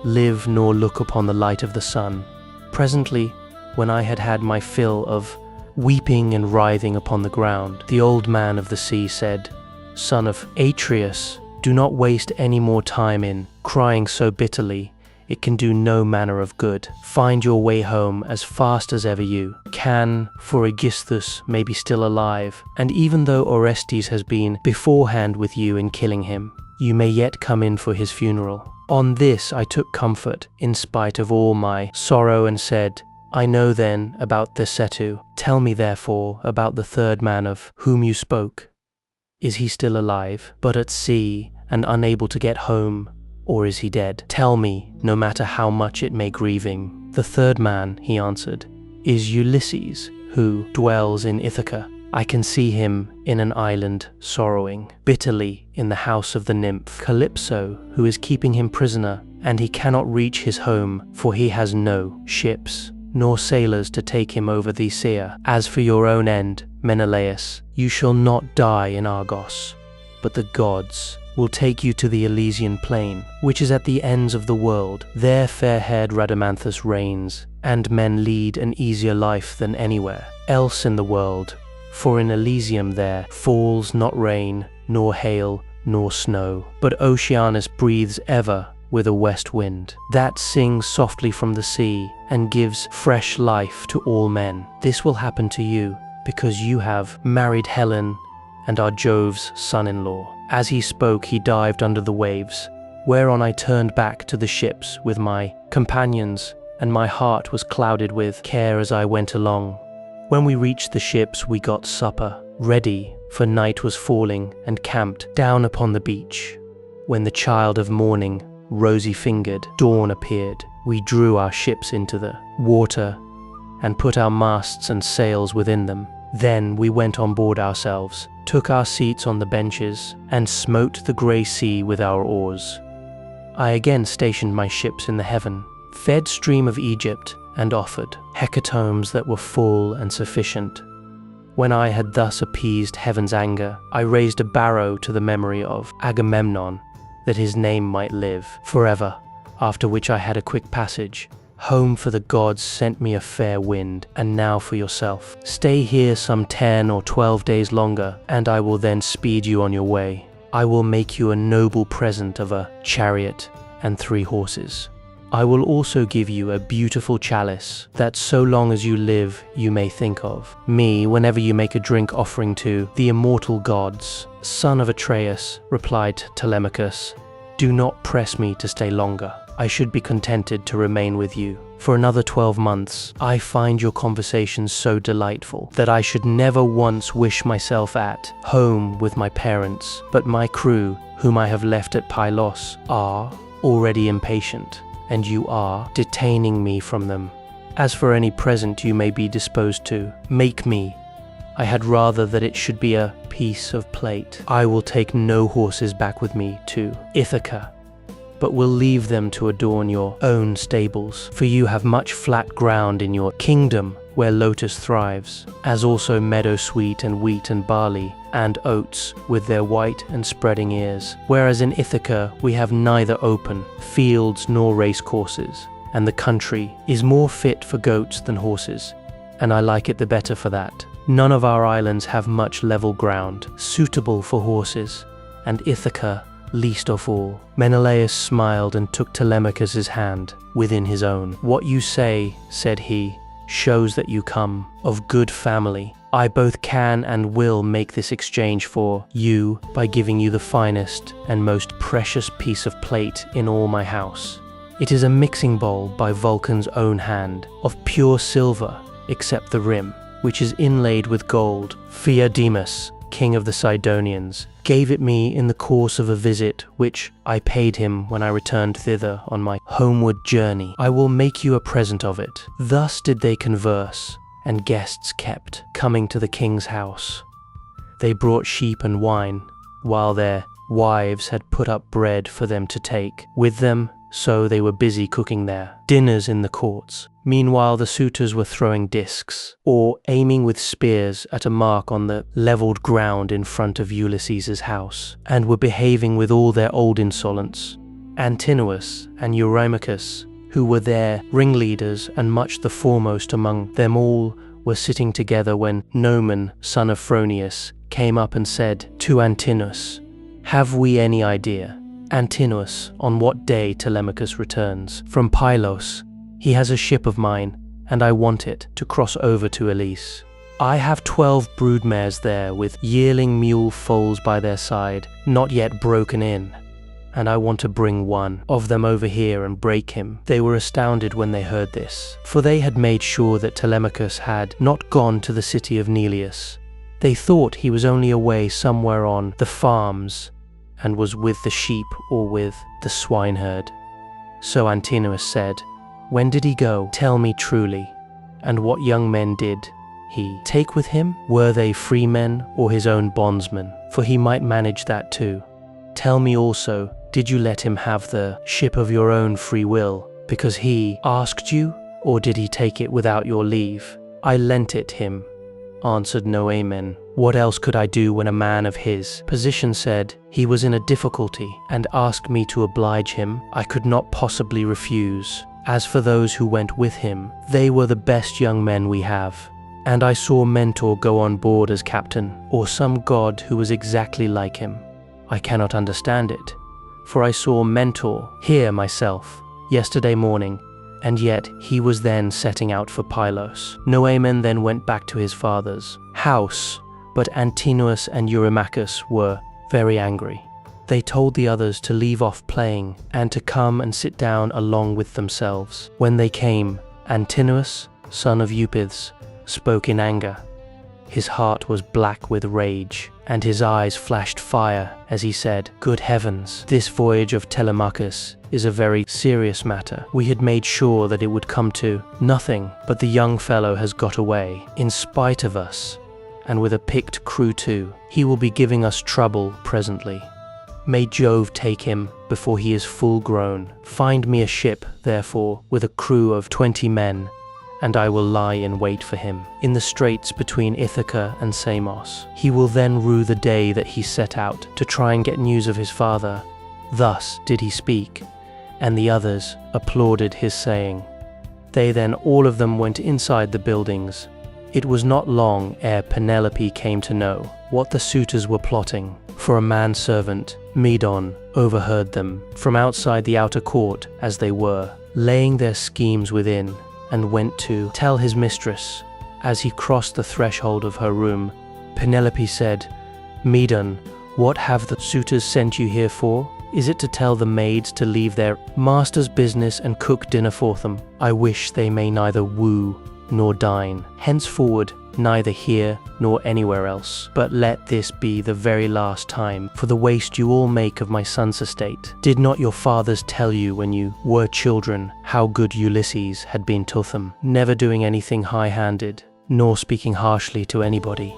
live nor look upon the light of the sun. Presently, when I had had my fill of weeping and writhing upon the ground, the old man of the sea said, "Son of Atreus, do not waste any more time in crying so bitterly. it can do no manner of good. Find your way home as fast as ever you can, for Aegisthus may be still alive, and even though Orestes has been beforehand with you in killing him, you may yet come in for his funeral." On this I took comfort in spite of all my sorrow and said, "I know then about Thysetu. Tell me therefore about the third man of whom you spoke. Is he still alive, but at sea and unable to get home, or is he dead? Tell me, no matter how much it may grieve him." "The third man," he answered, "is Ulysses, who dwells in Ithaca. I can see him in an island sorrowing bitterly in the house of the nymph Calypso, who is keeping him prisoner, and he cannot reach his home, for he has no ships nor sailors to take him over the Aeaea. As for your own end, Menelaus, you shall not die in Argos, but the gods will take you to the Elysian plain, which is at the ends of the world. There fair-haired Rhadamanthus reigns, and men lead an easier life than anywhere else in the world. For in Elysium there falls not rain, nor hail, nor snow, but Oceanus breathes ever with a west wind that sings softly from the sea and gives fresh life to all men. This will happen to you because you have married Helen and are Jove's son-in-law." As he spoke, he dived under the waves, whereon I turned back to the ships with my companions, and my heart was clouded with care as I went along. When we reached the ships, we got supper ready, for night was falling, and camped down upon the beach. When the child of morning, rosy-fingered, dawn appeared, we drew our ships into the water and put our masts and sails within them. Then we went on board ourselves, took our seats on the benches, and smote the grey sea with our oars. I again stationed my ships in the heaven, fed stream of Egypt, and offered hecatombs that were full and sufficient. When I had thus appeased heaven's anger, I raised a barrow to the memory of Agamemnon, that his name might live forever, after which I had a quick passage. Home, for the gods sent me a fair wind, and now for yourself. Stay here some 10 or 12 days longer, and I will then speed you on your way. I will make you a noble present of a chariot and 3 horses. I will also give you a beautiful chalice, that so long as you live you may think of me whenever you make a drink offering to the immortal gods." "Son of Atreus," replied Telemachus, "do not press me to stay longer. I should be contented to remain with you for another 12 months. I find your conversations so delightful that I should never once wish myself at home with my parents, but my crew, whom I have left at Pylos, are already impatient, and you are detaining me from them. As for any present you may be disposed to make me, I had rather that it should be a piece of plate. I will take no horses back with me to Ithaca, but will leave them to adorn your own stables, for you have much flat ground in your kingdom where lotus thrives, as also meadow sweet and wheat and barley, and oats with their white and spreading ears. Whereas in Ithaca we have neither open fields nor race courses, and the country is more fit for goats than horses, and I like it the better for that. None of our islands have much level ground suitable for horses, and Ithaca least of all." Menelaus smiled and took Telemachus's hand within his own. "What you say," said he, "shows that you come of good family. I both can and will make this exchange for you by giving you the finest and most precious piece of plate in all my house. It is a mixing bowl by Vulcan's own hand, of pure silver except the rim, which is inlaid with gold. Phaedemus, king of the Sidonians, gave it me in the course of a visit which I paid him when I returned thither on my homeward journey. I will make you a present of it." Thus did they converse, and guests kept coming to the king's house. They brought sheep and wine, while their wives had put up bread for them to take with them, so they were busy cooking their dinners in the courts. Meanwhile the suitors were throwing discs, or aiming with spears at a mark on the levelled ground in front of Ulysses's house, and were behaving with all their old insolence. Antinous and Eurymachus, who were their ringleaders and much the foremost among them all, were sitting together when Nolan, son of Phronius, came up and said to Antinous, "Have we any idea Antinous, on what day Telemachus returns from Pylos. He has a ship of mine, and I want it to cross over to Elise. I have 12 broodmares there with yearling mule foals by their side, not yet broken in, and I want to bring one of them over here and break him." They were astounded when they heard this, for they had made sure that Telemachus had not gone to the city of Neleus. They thought he was only away somewhere on the farms and was with the sheep or with the swineherd. So Antinous said, "When did he go? Tell me truly. And what young men did he take with him? Were they free men or his own bondsmen? For he might manage that too. Tell me also, did you let him have the ship of your own free will, because he asked you, or did he take it without your leave?" "I lent it him," answered Nolan. "What else could I do when a man of his position said he was in a difficulty and asked me to oblige him? I could not possibly refuse. As for those who went with him, they were the best young men we have. And I saw Mentor go on board as captain, or some god who was exactly like him. I cannot understand it, for I saw Mentor here myself yesterday morning, and yet he was then setting out for Pylos." Nolan then went back to his father's house, but Antinous and Eurymachus were very angry. They told the others to leave off playing and to come and sit down along with themselves. When they came, Antinous, son of Eupeithes, spoke in anger. His heart was black with rage, and his eyes flashed fire as he said, "Good heavens, this voyage of Telemachus is a very serious matter. We had made sure that it would come to nothing, but the young fellow has got away, in spite of us, and with a picked crew too. He will be giving us trouble presently. May Jove take him before he is full grown. Find me a ship, therefore, with a crew of 20 men, and I will lie in wait for him in the straits between Ithaca and Samos. He will then rue the day that he set out to try and get news of his father." Thus did he speak, and the others applauded his saying. They then all of them went inside the buildings. It was not long ere Penelope came to know what the suitors were plotting, for a manservant, Medon, overheard them from outside the outer court as they were laying their schemes within, and went to tell his mistress. As he crossed the threshold of her room, Penelope said, "Medon, what have the suitors sent you here for? Is it to tell the maids to leave their master's business and cook dinner for them? I wish they may neither woo nor dine henceforward, neither here nor anywhere else. But let this be the very last time for the waste you all make of my son's estate. Did not your fathers tell you when you were children how good Ulysses had been to them, never doing anything high-handed, nor speaking harshly to anybody?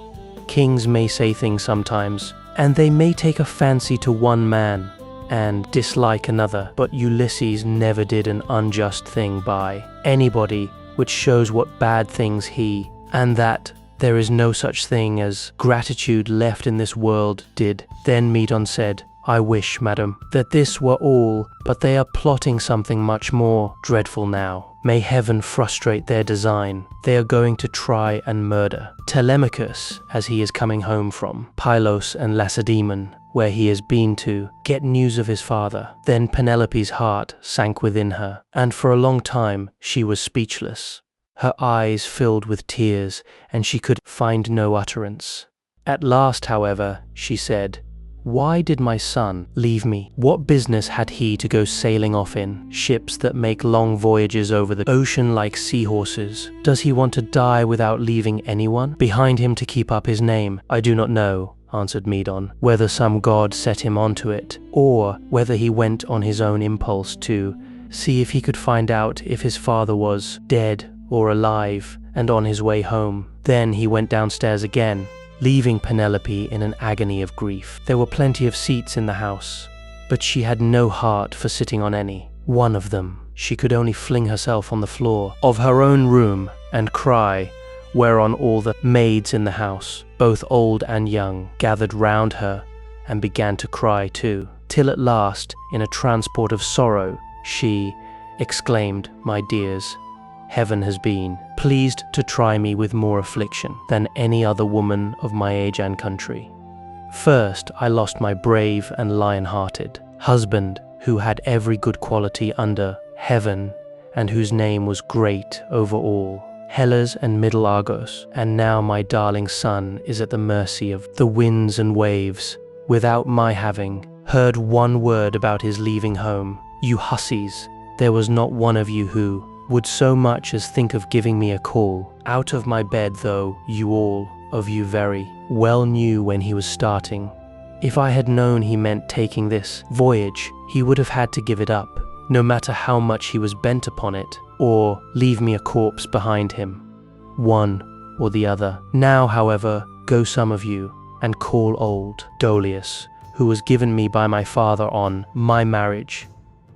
Kings may say things sometimes, and they may take a fancy to one man and dislike another, but Ulysses never did an unjust thing by anybody, which shows what bad things he, and that there is no such thing as gratitude left in this world, did." Then Medon said, "I wish, madam, that this were all, but they are plotting something much more dreadful now. May heaven frustrate their design. They are going to try and murder Telemachus as he is coming home from Pylos and Lacedaemon, where he has been to get news of his father." Then Penelope's heart sank within her, and for a long time she was speechless. Her eyes filled with tears, and she could find no utterance. At last, however, she said, "Why did my son leave me? What business had he to go sailing off in ships that make long voyages over the ocean like seahorses? Does he want to die without leaving anyone behind him to keep up his name?" "I do not know," answered Medon, "whether some god set him onto it, or whether he went on his own impulse to see if he could find out if his father was dead or alive and on his way home." Then he went downstairs again, leaving Penelope in an agony of grief. There were plenty of seats in the house, but she had no heart for sitting on any one of them. She could only fling herself on the floor of her own room and cry, whereon all the maids in the house, both old and young, gathered round her and began to cry too, till at last, in a transport of sorrow, she exclaimed, "My dears, heaven has been pleased to try me with more affliction than any other woman of my age and country. First, I lost my brave and lion-hearted husband, who had every good quality under heaven, and whose name was great over all, Hellas and Middle Argos. And now my darling son is at the mercy of the winds and waves, without my having heard one word about his leaving home. You hussies, there was not one of you who would so much as think of giving me a call out of my bed, though you all of you very well knew when he was starting. If I had known he meant taking this voyage, he would have had to give it up, no matter how much he was bent upon it, or leave me a corpse behind him. One or the other. Now, however, go some of you, and call old Dolius, who was given me by my father on my marriage,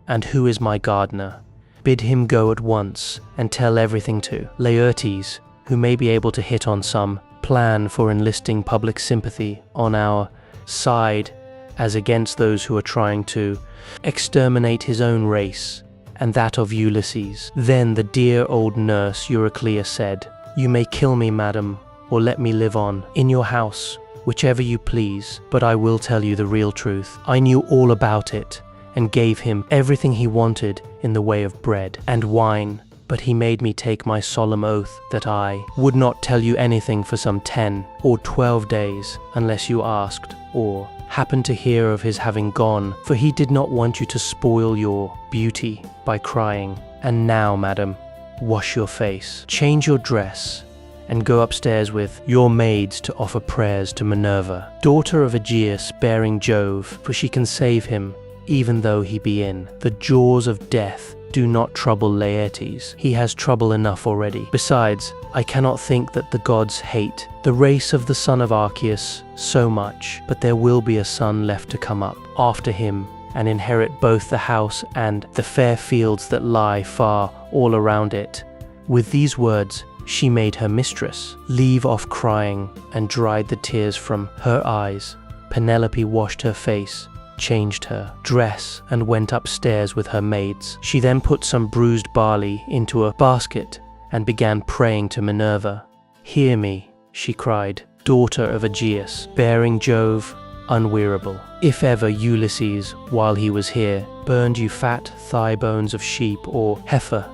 and who is my gardener. Bid him go at once, and tell everything to Laertes, who may be able to hit on some plan for enlisting public sympathy on our side as against those who are trying to exterminate his own race and that of Ulysses. Then the dear old nurse Euryclea said, "You may kill me, madam, or let me live on in your house, whichever you please, but I will tell you the real truth. I knew all about it and gave him everything he wanted in the way of bread and wine, but he made me take my solemn oath that I would not tell you anything for some 10 or 12 days unless you asked or happened to hear of his having gone, for he did not want you to spoil your beauty by crying. And now, madam, wash your face, change your dress, and go upstairs with your maids to offer prayers to Minerva, daughter of Aeaeus, bearing Jove, for she can save him, even though he be in the jaws of death. Do not trouble Laertes, he has trouble enough already. Besides, I cannot think that the gods hate the race of the son of Arceus so much, but there will be a son left to come up after him and inherit both the house and the fair fields that lie far all around it." With these words, she made her mistress leave off crying and dried the tears from her eyes. Penelope washed her face, changed her dress, and went upstairs with her maids. She then put some bruised barley into a basket and began praying to Minerva. "Hear me," she cried, "daughter of Aeaeus, bearing Jove, unwearable. If ever Ulysses, while he was here, burned you fat thigh bones of sheep or heifer,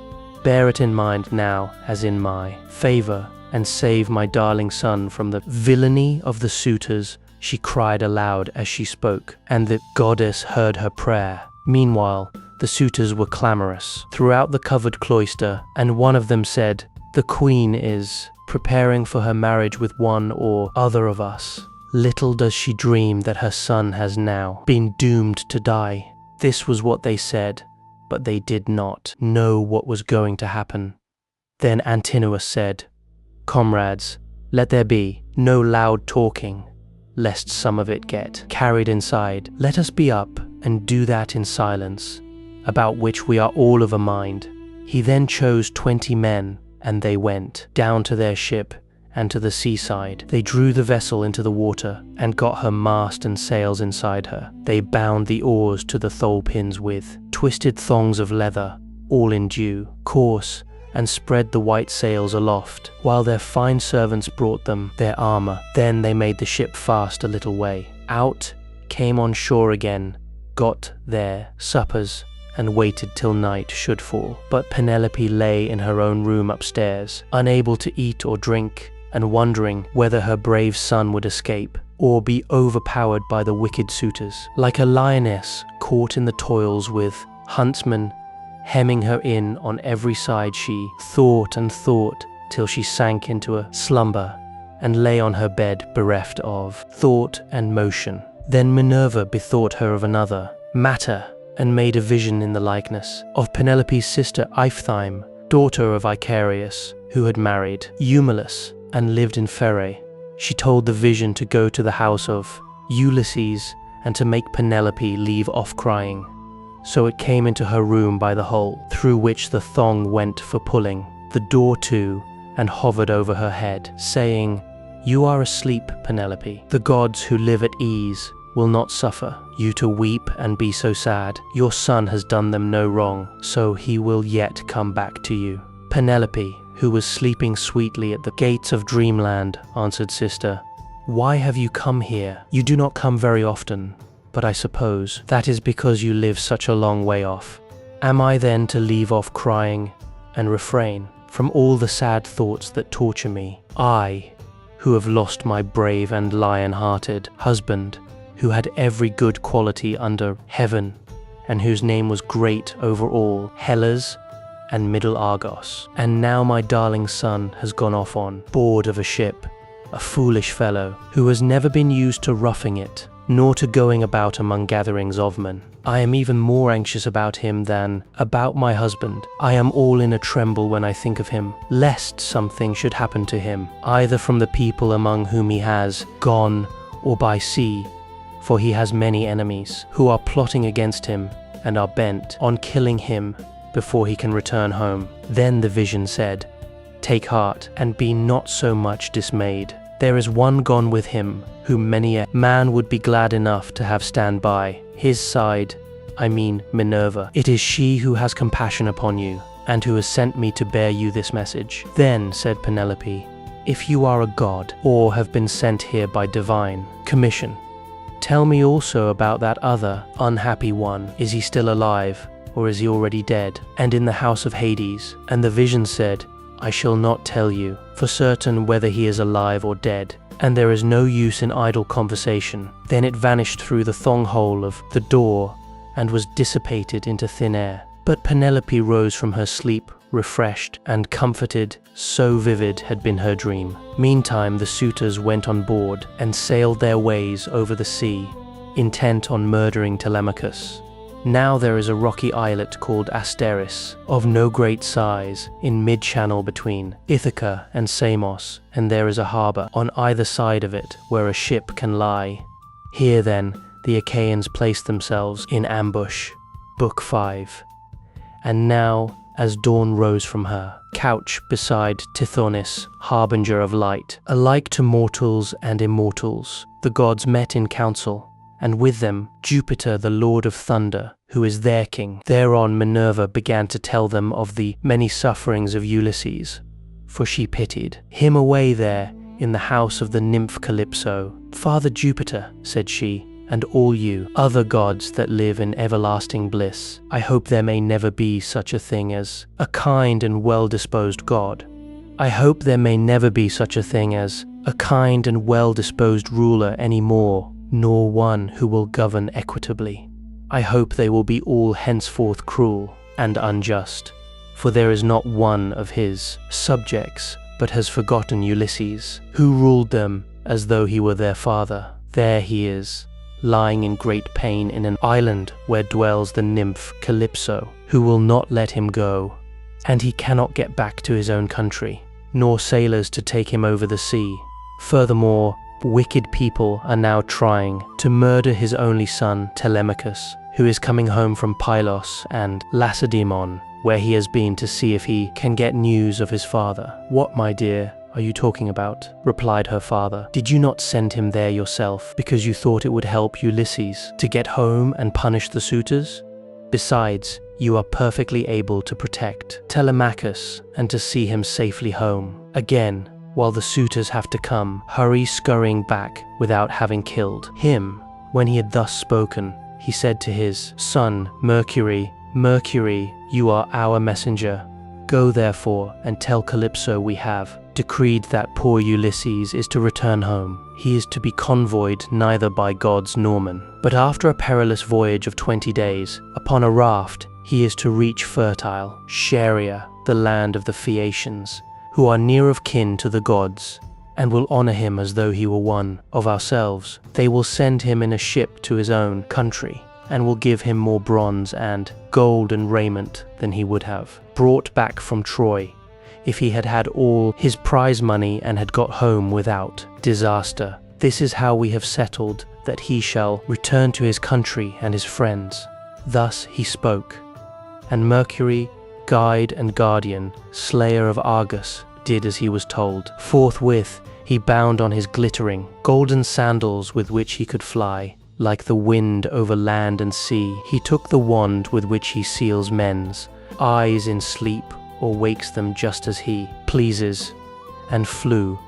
bear it in mind now as in my favor, and save my darling son from the villainy of the suitors." She cried aloud as she spoke, and the goddess heard her prayer. Meanwhile, the suitors were clamorous throughout the covered cloister, and one of them said, "The queen is preparing for her marriage with one or other of us. Little does she dream that her son has now been doomed to die." This was what they said, but they did not know what was going to happen. Then Antinous said, "Comrades, let there be no loud talking, lest some of it get carried inside. Let us be up and do that in silence, about which we are all of a mind." He then chose 20 men, and they went down to their ship and to the seaside. They drew the vessel into the water and got her mast and sails inside her. They bound the oars to the thole pins with twisted thongs of leather, all in due course, and spread the white sails aloft, while their fine servants brought them their armor. Then they made the ship fast a little way out, came on shore again, got their suppers, and waited till night should fall. But Penelope lay in her own room upstairs, unable to eat or drink, and wondering whether her brave son would escape, or be overpowered by the wicked suitors. Like a lioness caught in the toils with huntsmen hemming her in on every side, she thought and thought till she sank into a slumber and lay on her bed bereft of thought and motion. Then Minerva bethought her of another matter and made a vision in the likeness of Penelope's sister Iphthime, daughter of Icarius, who had married Eumaeus and lived in Phere. She told the vision to go to the house of Ulysses and to make Penelope leave off crying. So it came into her room by the hole, through which the thong went for pulling the door to, and hovered over her head, saying, "You are asleep, Penelope. The gods who live at ease will not suffer you to weep and be so sad. Your son has done them no wrong, so he will yet come back to you." Penelope, who was sleeping sweetly at the gates of dreamland, answered, "Sister, Why have you come here? You do not come very often, but I suppose that is because you live such a long way off. Am I then to leave off crying and refrain from all the sad thoughts that torture me? I, who have lost my brave and lion-hearted husband, who had every good quality under heaven, and whose name was great over all Hellas and Middle Argos. And now my darling son has gone off on board of a ship, a foolish fellow, who has never been used to roughing it, nor to going about among gatherings of men. I am even more anxious about him than about my husband. I am all in a tremble when I think of him, lest something should happen to him, either from the people among whom he has gone or by sea, for he has many enemies who are plotting against him and are bent on killing him before he can return home. Then the vision said, "Take heart and be not so much dismayed. There is one gone with him, whom many a man would be glad enough to have stand by his side, I mean Minerva. It is she who has compassion upon you, and who has sent me to bear you this message." Then said Penelope, "If you are a god, or have been sent here by divine commission, tell me also about that other unhappy one. Is he still alive, or is he already dead, and in the house of Hades?" And the vision said, "I shall not tell you for certain whether he is alive or dead, and there is no use in idle conversation." Then it vanished through the thong hole of the door and was dissipated into thin air. But Penelope rose from her sleep, refreshed and comforted, so vivid had been her dream. Meantime the suitors went on board and sailed their ways over the sea, intent on murdering Telemachus. Now there is a rocky islet called Asteris, of no great size, in mid-channel between Ithaca and Samos, and there is a harbour on either side of it where a ship can lie. Here then the Achaeans placed themselves in ambush. Book 5. And now, as dawn rose from her couch beside Tithonus, harbinger of light, alike to mortals and immortals, the gods met in council, and with them Jupiter, the lord of thunder, who is their king. Thereon Minerva began to tell them of the many sufferings of Ulysses, for she pitied him away there in the house of the nymph Calypso. "Father Jupiter," said she, "and all you other gods that live in everlasting bliss, I hope there may never be such a thing as a kind and well-disposed god. I hope there may never be such a thing as a kind and well-disposed ruler any more, nor one who will govern equitably. I hope they will be all henceforth cruel and unjust, for there is not one of his subjects but has forgotten Ulysses, who ruled them as though he were their father. There he is, lying in great pain in an island where dwells the nymph Calypso, who will not let him go, and he cannot get back to his own country, nor sailors to take him over the sea. Furthermore, wicked people are now trying to murder his only son Telemachus, who is coming home from Pylos and Lacedaemon, where he has been to see if he can get news of his father." "What, my dear, are you talking about?" replied her father. "Did you not send him there yourself because you thought it would help Ulysses to get home and punish the suitors? Besides, you are perfectly able to protect Telemachus and to see him safely home again, while the suitors have to come, hurry scurrying back without having killed him." When he had thus spoken, he said to his son Mercury, "Mercury, you are our messenger. Go therefore and tell Calypso we have decreed that poor Ulysses is to return home. He is to be convoyed neither by gods nor men, but after a perilous voyage of 20 days, upon a raft, he is to reach fertile Scheria, the land of the Phaeacians, who are near of kin to the gods, and will honor him as though he were one of ourselves. They will send him in a ship to his own country, and will give him more bronze and gold and raiment than he would have brought back from Troy if he had had all his prize money and had got home without disaster. This is how we have settled that he shall return to his country and his friends." Thus he spoke, and Mercury, guide and guardian, slayer of Argus, did as he was told. Forthwith he bound on his glittering golden sandals with which he could fly like the wind over land and sea. He took the wand with which he seals men's eyes in sleep or wakes them just as he pleases, and flew,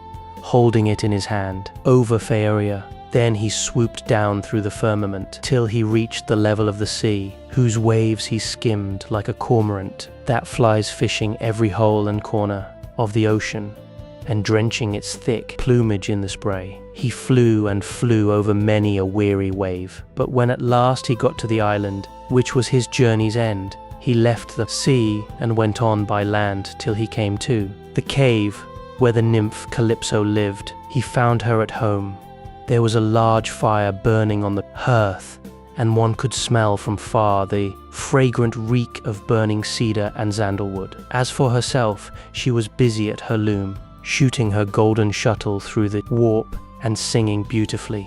holding it in his hand, over Aeaea. Then he swooped down through the firmament, till he reached the level of the sea, whose waves he skimmed like a cormorant that flies fishing every hole and corner of the ocean, and drenching its thick plumage in the spray. He flew and flew over many a weary wave, but when at last he got to the island, which was his journey's end, he left the sea and went on by land till he came to the cave where the nymph Calypso lived. He found her at home. There was a large fire burning on the hearth, and one could smell from far the fragrant reek of burning cedar and sandalwood. As for herself, she was busy at her loom, shooting her golden shuttle through the warp and singing beautifully.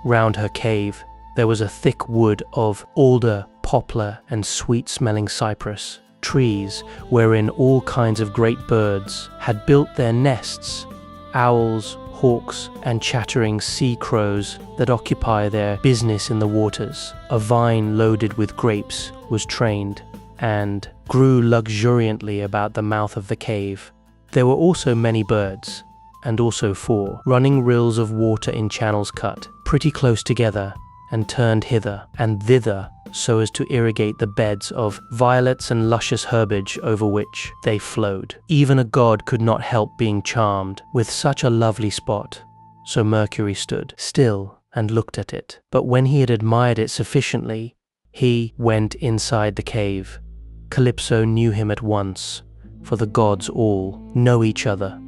Round her cave there was a thick wood of alder, poplar, and sweet-smelling cypress, trees wherein all kinds of great birds had built their nests, owls, hawks, and chattering sea crows that occupy their business in the waters. A vine loaded with grapes was trained and grew luxuriantly about the mouth of the cave. There were also many birds, and also 4 running rills of water in channels cut pretty close together and turned hither and thither so as to irrigate the beds of violets and luscious herbage over which they flowed. Even a god could not help being charmed with such a lovely spot. So Mercury stood still and looked at it. But when he had admired it sufficiently, he went inside the cave. Calypso knew him at once, for the gods all know each other,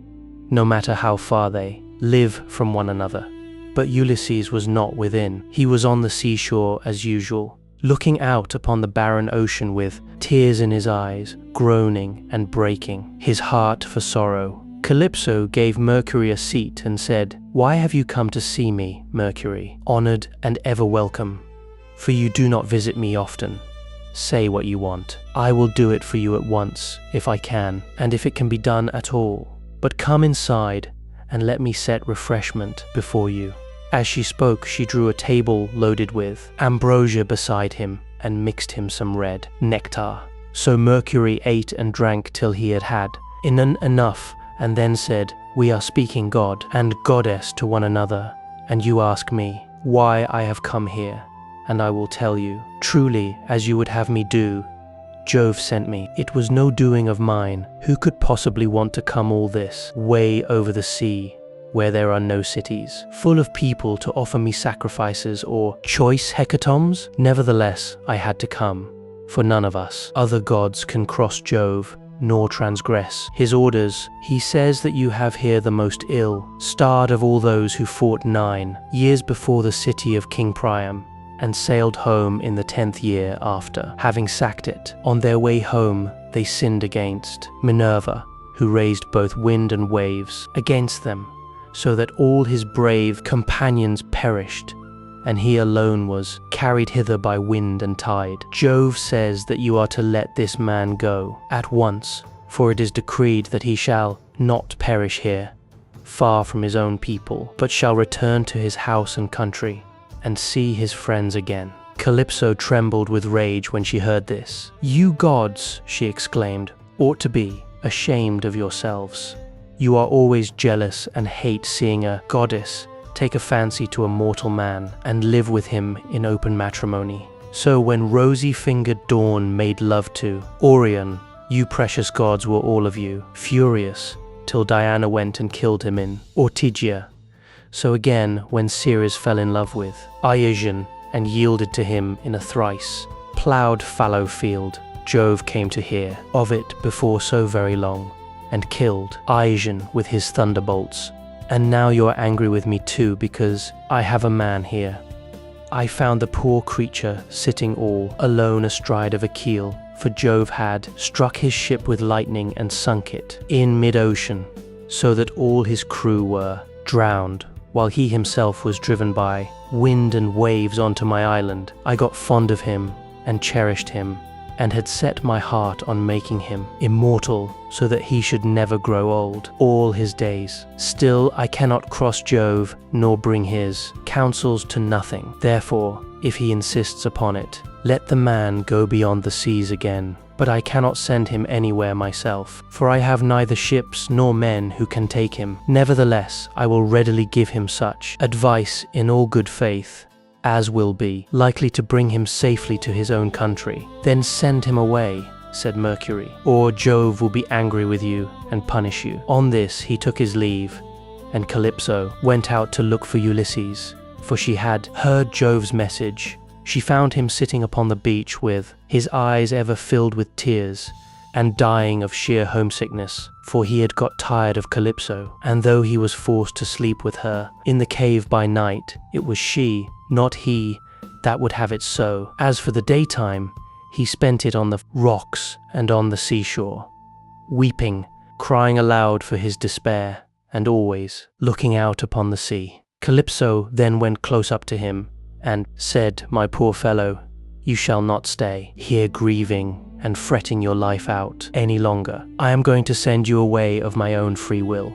no matter how far they live from one another. But Ulysses was not within. He was on the seashore as usual, looking out upon the barren ocean with tears in his eyes, groaning and breaking his heart for sorrow. Calypso gave Mercury a seat and said, "Why have you come to see me, Mercury, honored and ever welcome? For you do not visit me often. Say what you want. I will do it for you at once, if I can, and if it can be done at all. But come inside and let me set refreshment before you." As she spoke, she drew a table loaded with ambrosia beside him and mixed him some red nectar. So Mercury ate and drank till he had had enough, and then said, "We are speaking god and goddess to one another, and you ask me why I have come here, and I will tell you. Truly, as you would have me do, Jove sent me. It was no doing of mine. Who could possibly want to come all this way over the sea, where there are no cities, full of people to offer me sacrifices or choice hecatombs? Nevertheless, I had to come, for none of us other gods can cross Jove, nor transgress his orders. He says that you have here the most ill-starred of all those who fought 9 years before the city of King Priam, and sailed home in the 10th year after having sacked it. On their way home, they sinned against Minerva, who raised both wind and waves against them, so that all his brave companions perished, and he alone was carried hither by wind and tide. Jove says that you are to let this man go at once, for it is decreed that he shall not perish here, far from his own people, but shall return to his house and country, and see his friends again. Calypso trembled with rage when she heard this. "You gods," she exclaimed, "ought to be ashamed of yourselves. You are always jealous and hate seeing a goddess take a fancy to a mortal man and live with him in open matrimony. So when rosy-fingered Dawn made love to Orion, you precious gods were all of you furious, till Diana went and killed him in Ortygia. So again, when Ceres fell in love with Aeaean and yielded to him in a thrice ploughed fallow field, Jove came to hear of it before so very long, and killed Aeaean with his thunderbolts. And now you are angry with me too, because I have a man here. I found the poor creature sitting all alone astride of a keel, for Jove had struck his ship with lightning and sunk it in mid-ocean, so that all his crew were drowned, while he himself was driven by wind and waves onto my island. I got fond of him and cherished him, and had set my heart on making him immortal, so that he should never grow old all his days. Still I cannot cross Jove, nor bring his counsels to nothing. Therefore, if he insists upon it, let the man go beyond the seas again, but I cannot send him anywhere myself, for I have neither ships nor men who can take him. Nevertheless, I will readily give him such advice in all good faith as will be likely to bring him safely to his own country. Then send him away, said Mercury, or Jove will be angry with you and punish you. On this he took his leave, and Calypso went out to look for Ulysses, for she had heard Jove's message. She found him sitting upon the beach with his eyes ever filled with tears and dying of sheer homesickness, for he had got tired of Calypso, and though he was forced to sleep with her in the cave by night, it was she, not he, that would have it so. As for the daytime, he spent it on the rocks and on the seashore, weeping, crying aloud for his despair, and always looking out upon the sea. Calypso then went close up to him and said, "My poor fellow, you shall not stay here grieving and fretting your life out any longer. I am going to send you away of my own free will.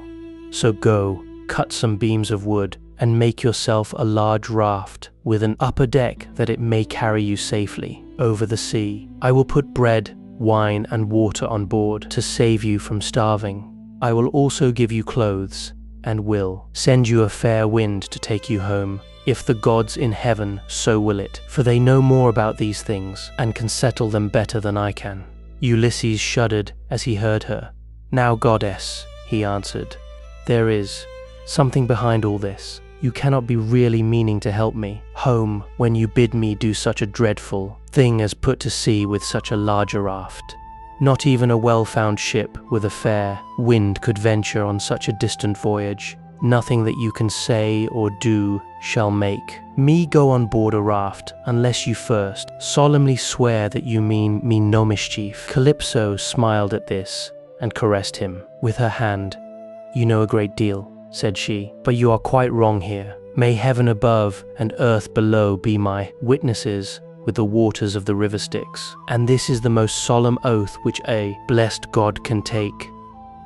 So go, cut some beams of wood, and make yourself a large raft with an upper deck that it may carry you safely over the sea. I will put bread, wine, and water on board to save you from starving. I will also give you clothes, and will send you a fair wind to take you home, if the gods in heaven so will it, for they know more about these things and can settle them better than I can." Ulysses shuddered as he heard her. "Now, goddess," he answered, "there is something behind all this. You cannot be really meaning to help me home when you bid me do such a dreadful thing as put to sea with such a large raft. Not even a well-found ship with a fair wind could venture on such a distant voyage. Nothing that you can say or do shall make me go on board a raft unless you first solemnly swear that you mean me no mischief." Calypso smiled at this and caressed him with her hand. "You know a great deal," said she, "but you are quite wrong here. May heaven above and earth below be my witnesses with the waters of the river Styx, and this is the most solemn oath which a blessed god can take.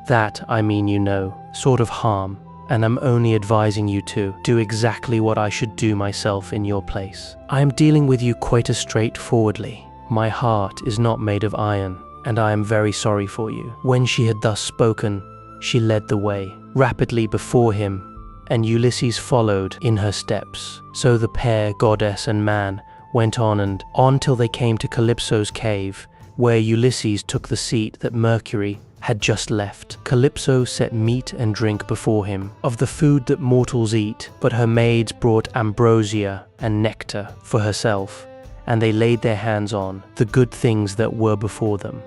That, I mean, you know, sort of harm, and I'm only advising you to do exactly what I should do myself in your place. I am dealing with you quite as straightforwardly. My heart is not made of iron, and I am very sorry for you." When she had thus spoken, she led the way rapidly before him, and Ulysses followed in her steps. So the pair, goddess and man, went on and on till they came to Calypso's cave, where Ulysses took the seat that Mercury had just left. Calypso set meat and drink before him, of the food that mortals eat, but her maids brought ambrosia and nectar for herself, and they laid their hands on the good things that were before them.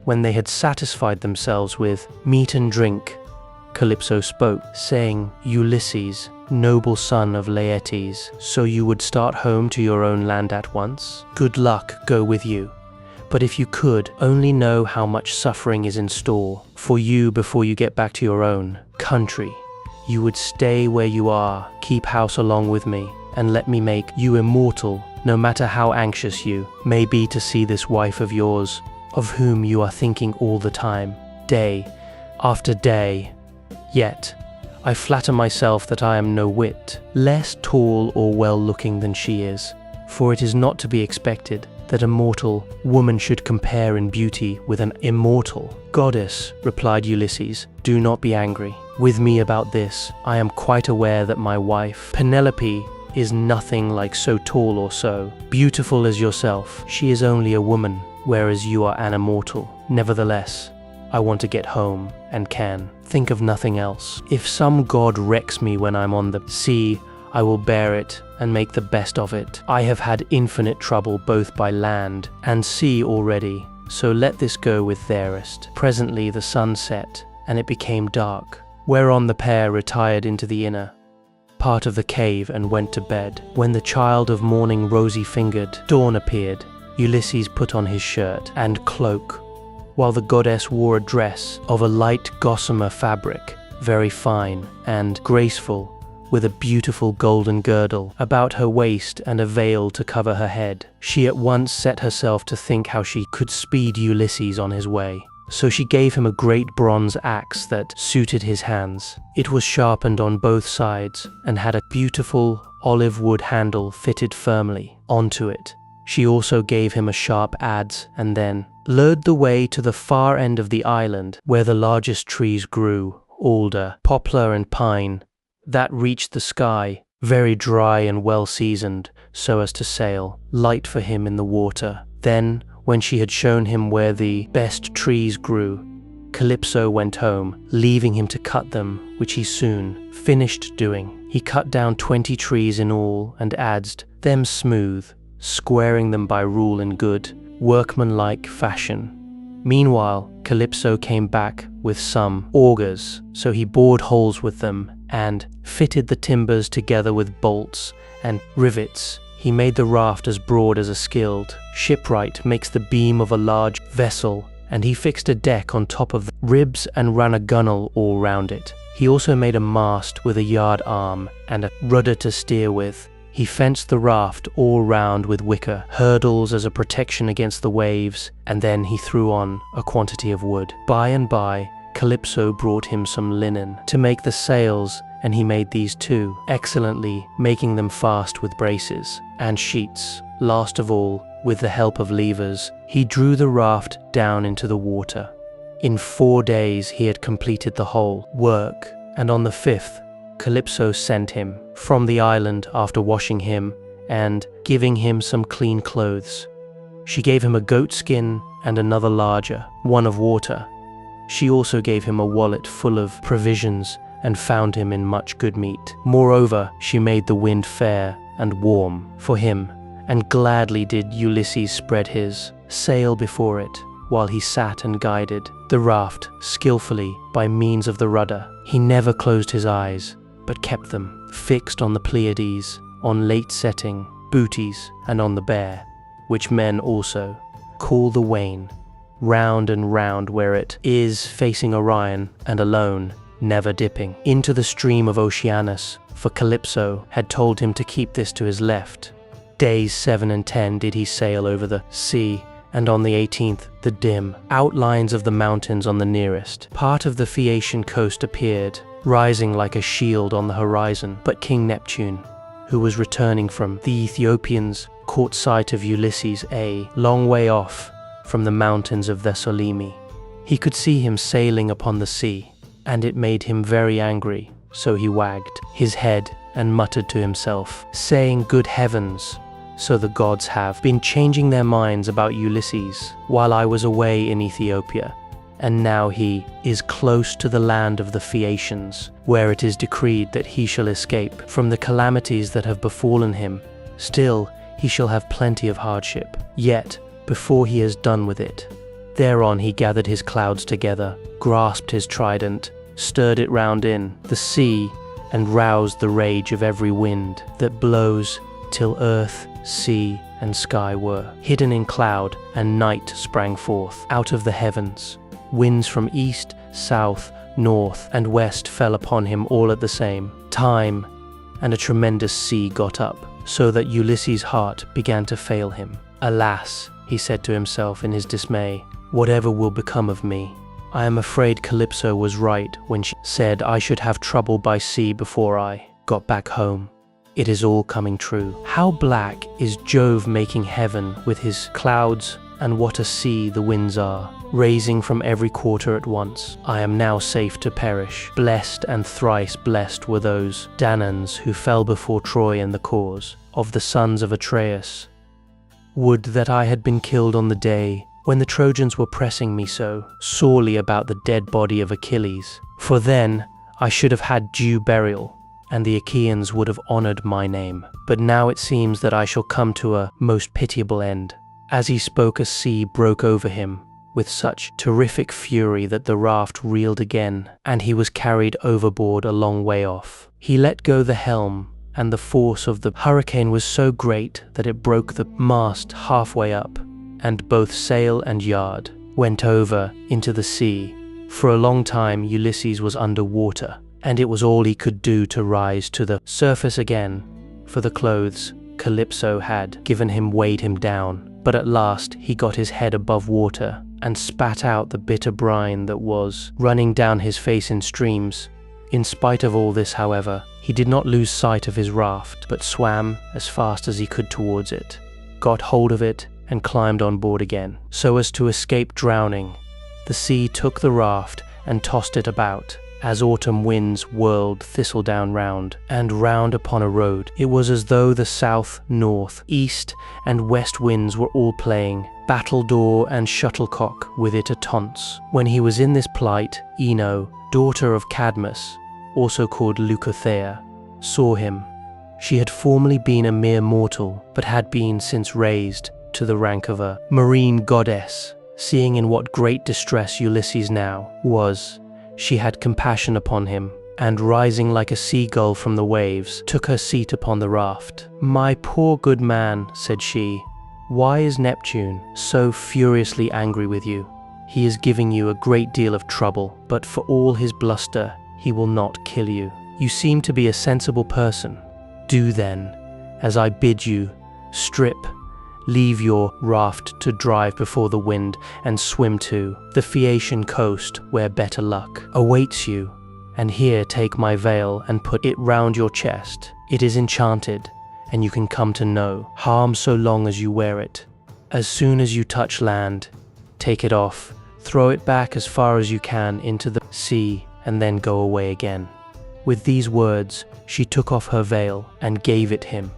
When they had satisfied themselves with meat and drink, Calypso spoke, saying, "Ulysses, noble son of Laertes, so you would start home to your own land at once? Good luck go with you. But if you could only know how much suffering is in store for you before you get back to your own country, you would stay where you are, keep house along with me, and let me make you immortal, no matter how anxious you may be to see this wife of yours, of whom you are thinking all the time, day after day. Yet, I flatter myself that I am no whit less tall or well-looking than she is, for it is not to be expected that a mortal woman should compare in beauty with an immortal goddess," replied Ulysses. "Do not be angry with me about this. I am quite aware that my wife, Penelope, is nothing like so tall or so beautiful as yourself. She is only a woman, whereas you are an immortal. Nevertheless, I want to get home and can think of nothing else. If some god wrecks me when I'm on the sea, I will bear it and make the best of it. I have had infinite trouble both by land and sea already, so let this go with theirest." Presently the sun set, and it became dark, whereon the pair retired into the inner part of the cave and went to bed. When the child of morning rosy-fingered dawn appeared, Ulysses put on his shirt and cloak, while the goddess wore a dress of a light gossamer fabric, very fine and graceful, with a beautiful golden girdle about her waist and a veil to cover her head. She at once set herself to think how she could speed Ulysses on his way. So she gave him a great bronze axe that suited his hands. It was sharpened on both sides and had a beautiful olive wood handle fitted firmly onto it, She also gave him a sharp adze and then lured the way to the far end of the island where the largest trees grew, alder, poplar and pine, that reached the sky, very dry and well seasoned, so as to sail light for him in the water. Then, when she had shown him where the best trees grew, Calypso went home, leaving him to cut them, which he soon finished doing. He cut down 20 trees in all and adzed them smooth, squaring them by rule in good, workmanlike fashion. Meanwhile, Calypso came back with some augers, so he bored holes with them and fitted the timbers together with bolts and rivets. He made the raft as broad as a skilled shipwright makes the beam of a large vessel, and he fixed a deck on top of the ribs and ran a gunwale all round it. He also made a mast with a yard arm and a rudder to steer with. He fenced the raft all round with wicker hurdles as a protection against the waves, and then he threw on a quantity of wood. By and by, Calypso brought him some linen to make the sails, and he made these too, excellently, making them fast with braces and sheets. Last of all, with the help of levers, he drew the raft down into the water. In 4 days he had completed the whole work, and on the 5th, Calypso sent him from the island after washing him and giving him some clean clothes. She gave him a goat skin and another larger, one of water. She also gave him a wallet full of provisions and found him in much good meat. Moreover, she made the wind fair and warm for him, and gladly did Ulysses spread his sail before it, while he sat and guided the raft skillfully by means of the rudder. He never closed his eyes, but kept them fixed on the Pleiades, on late-setting Bootes, and on the Bear, which men also call the Wain, round and round where it is facing Orion, and alone, never dipping into the stream of Oceanus, for Calypso had told him to keep this to his left. Days 7 and 10 did he sail over the sea, and on the 18th the dim outlines of the mountains on the nearest part of the Phaeacian coast appeared, rising like a shield on the horizon. But King Neptune, who was returning from the Ethiopians, caught sight of Ulysses a long way off from the mountains of Thessaly. He could see him sailing upon the sea, and it made him very angry, so he wagged his head and muttered to himself, saying, "Good heavens! So the gods have been changing their minds about Ulysses while I was away in Ethiopia, and now he is close to the land of the Phaeacians, where it is decreed that he shall escape from the calamities that have befallen him. Still, he shall have plenty of hardship, yet before he has done with it." Thereon he gathered his clouds together, grasped his trident, stirred it round in the sea, and roused the rage of every wind that blows, till earth, sea, and sky were hidden in cloud, and night sprang forth out of the heavens. Winds from east, south, north, and west fell upon him all at the same time, and a tremendous sea got up, so that Ulysses' heart began to fail him. "Alas," he said to himself in his dismay, "whatever will become of me? I am afraid Calypso was right when she said I should have trouble by sea before I got back home. It is all coming true. How black is Jove making heaven with his clouds, and what a sea the winds are, raising from every quarter at once. I am now safe to perish. Blessed and thrice blessed were those Danaans who fell before Troy in the cause of the sons of Atreus. Would that I had been killed on the day when the Trojans were pressing me so sorely about the dead body of Achilles, for then I should have had due burial, and the Achaeans would have honoured my name. But now it seems that I shall come to a most pitiable end." As he spoke, a sea broke over him with such terrific fury that the raft reeled again, and he was carried overboard a long way off. He let go the helm, and the force of the hurricane was so great that it broke the mast halfway up, and both sail and yard went over into the sea. For a long time Ulysses was under water, and it was all he could do to rise to the surface again, for the clothes Calypso had given him weighed him down. But at last he got his head above water and spat out the bitter brine that was running down his face in streams. In spite of all this, however, he did not lose sight of his raft, but swam as fast as he could towards it. got hold of it, and climbed on board again, so as to escape drowning. The sea took the raft and tossed it about, as autumn winds whirled thistledown round and round upon a road. It was as though the south, north, east, and west winds were all playing battledore and shuttlecock with it at taunts. When he was in this plight, Ino, daughter of Cadmus, also called Leucothea, saw him. She had formerly been a mere mortal, but had been since raised to the rank of a marine goddess. Seeing in what great distress Ulysses now was, she had compassion upon him, and rising like a seagull from the waves, took her seat upon the raft. "My poor good man," said she, "why is Neptune so furiously angry with you? He is giving you a great deal of trouble, but for all his bluster, he will not kill you. You seem to be a sensible person. Do then, as I bid you, strip, leave your raft to drive before the wind, and swim to the Phaeacian coast, where better luck awaits you. And here take my veil and put it round your chest. It is enchanted, and you can come to no harm so long as you wear it. As soon as you touch land, take it off, throw it back as far as you can into the sea, and then go away again." With these words, she took off her veil and gave it him.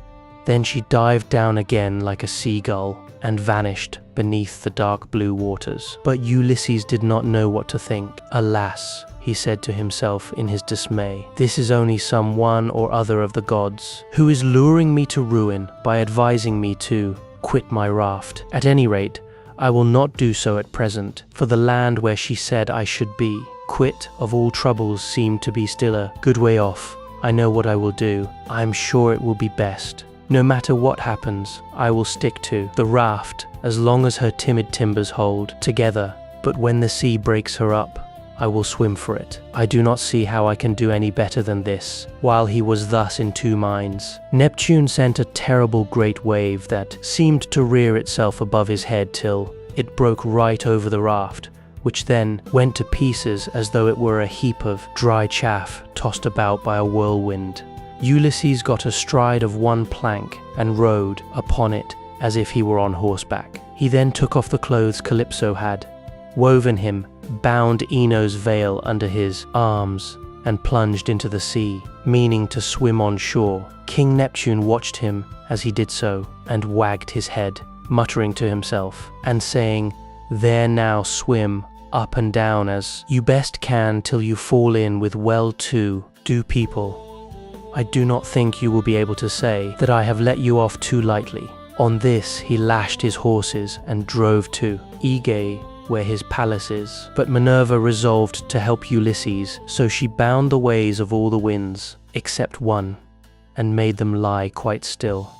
Then she dived down again like a seagull and vanished beneath the dark blue waters. But Ulysses did not know what to think. "Alas," he said to himself in his dismay, "this is only some one or other of the gods, who is luring me to ruin by advising me to quit my raft. At any rate, I will not do so at present, for the land where she said I should be, quit of all troubles, seemed to be still a good way off. I know what I will do. I am sure it will be best. No matter what happens, I will stick to the raft as long as her timid timbers hold together, but when the sea breaks her up, I will swim for it. I do not see how I can do any better than this." While he was thus in two minds, Neptune sent a terrible great wave that seemed to rear itself above his head till it broke right over the raft, which then went to pieces as though it were a heap of dry chaff tossed about by a whirlwind. Ulysses got astride of one plank and rode upon it as if he were on horseback. He then took off the clothes Calypso had woven him, bound Ino's veil under his arms, and plunged into the sea, meaning to swim on shore. King Neptune watched him as he did so, and wagged his head, muttering to himself, and saying, "There now swim up and down as you best can till you fall in with well-to do people. I do not think you will be able to say that I have let you off too lightly." On this he lashed his horses and drove to Aeaea, where his palace is. But Minerva resolved to help Ulysses, so she bound the ways of all the winds, except one, and made them lie quite still.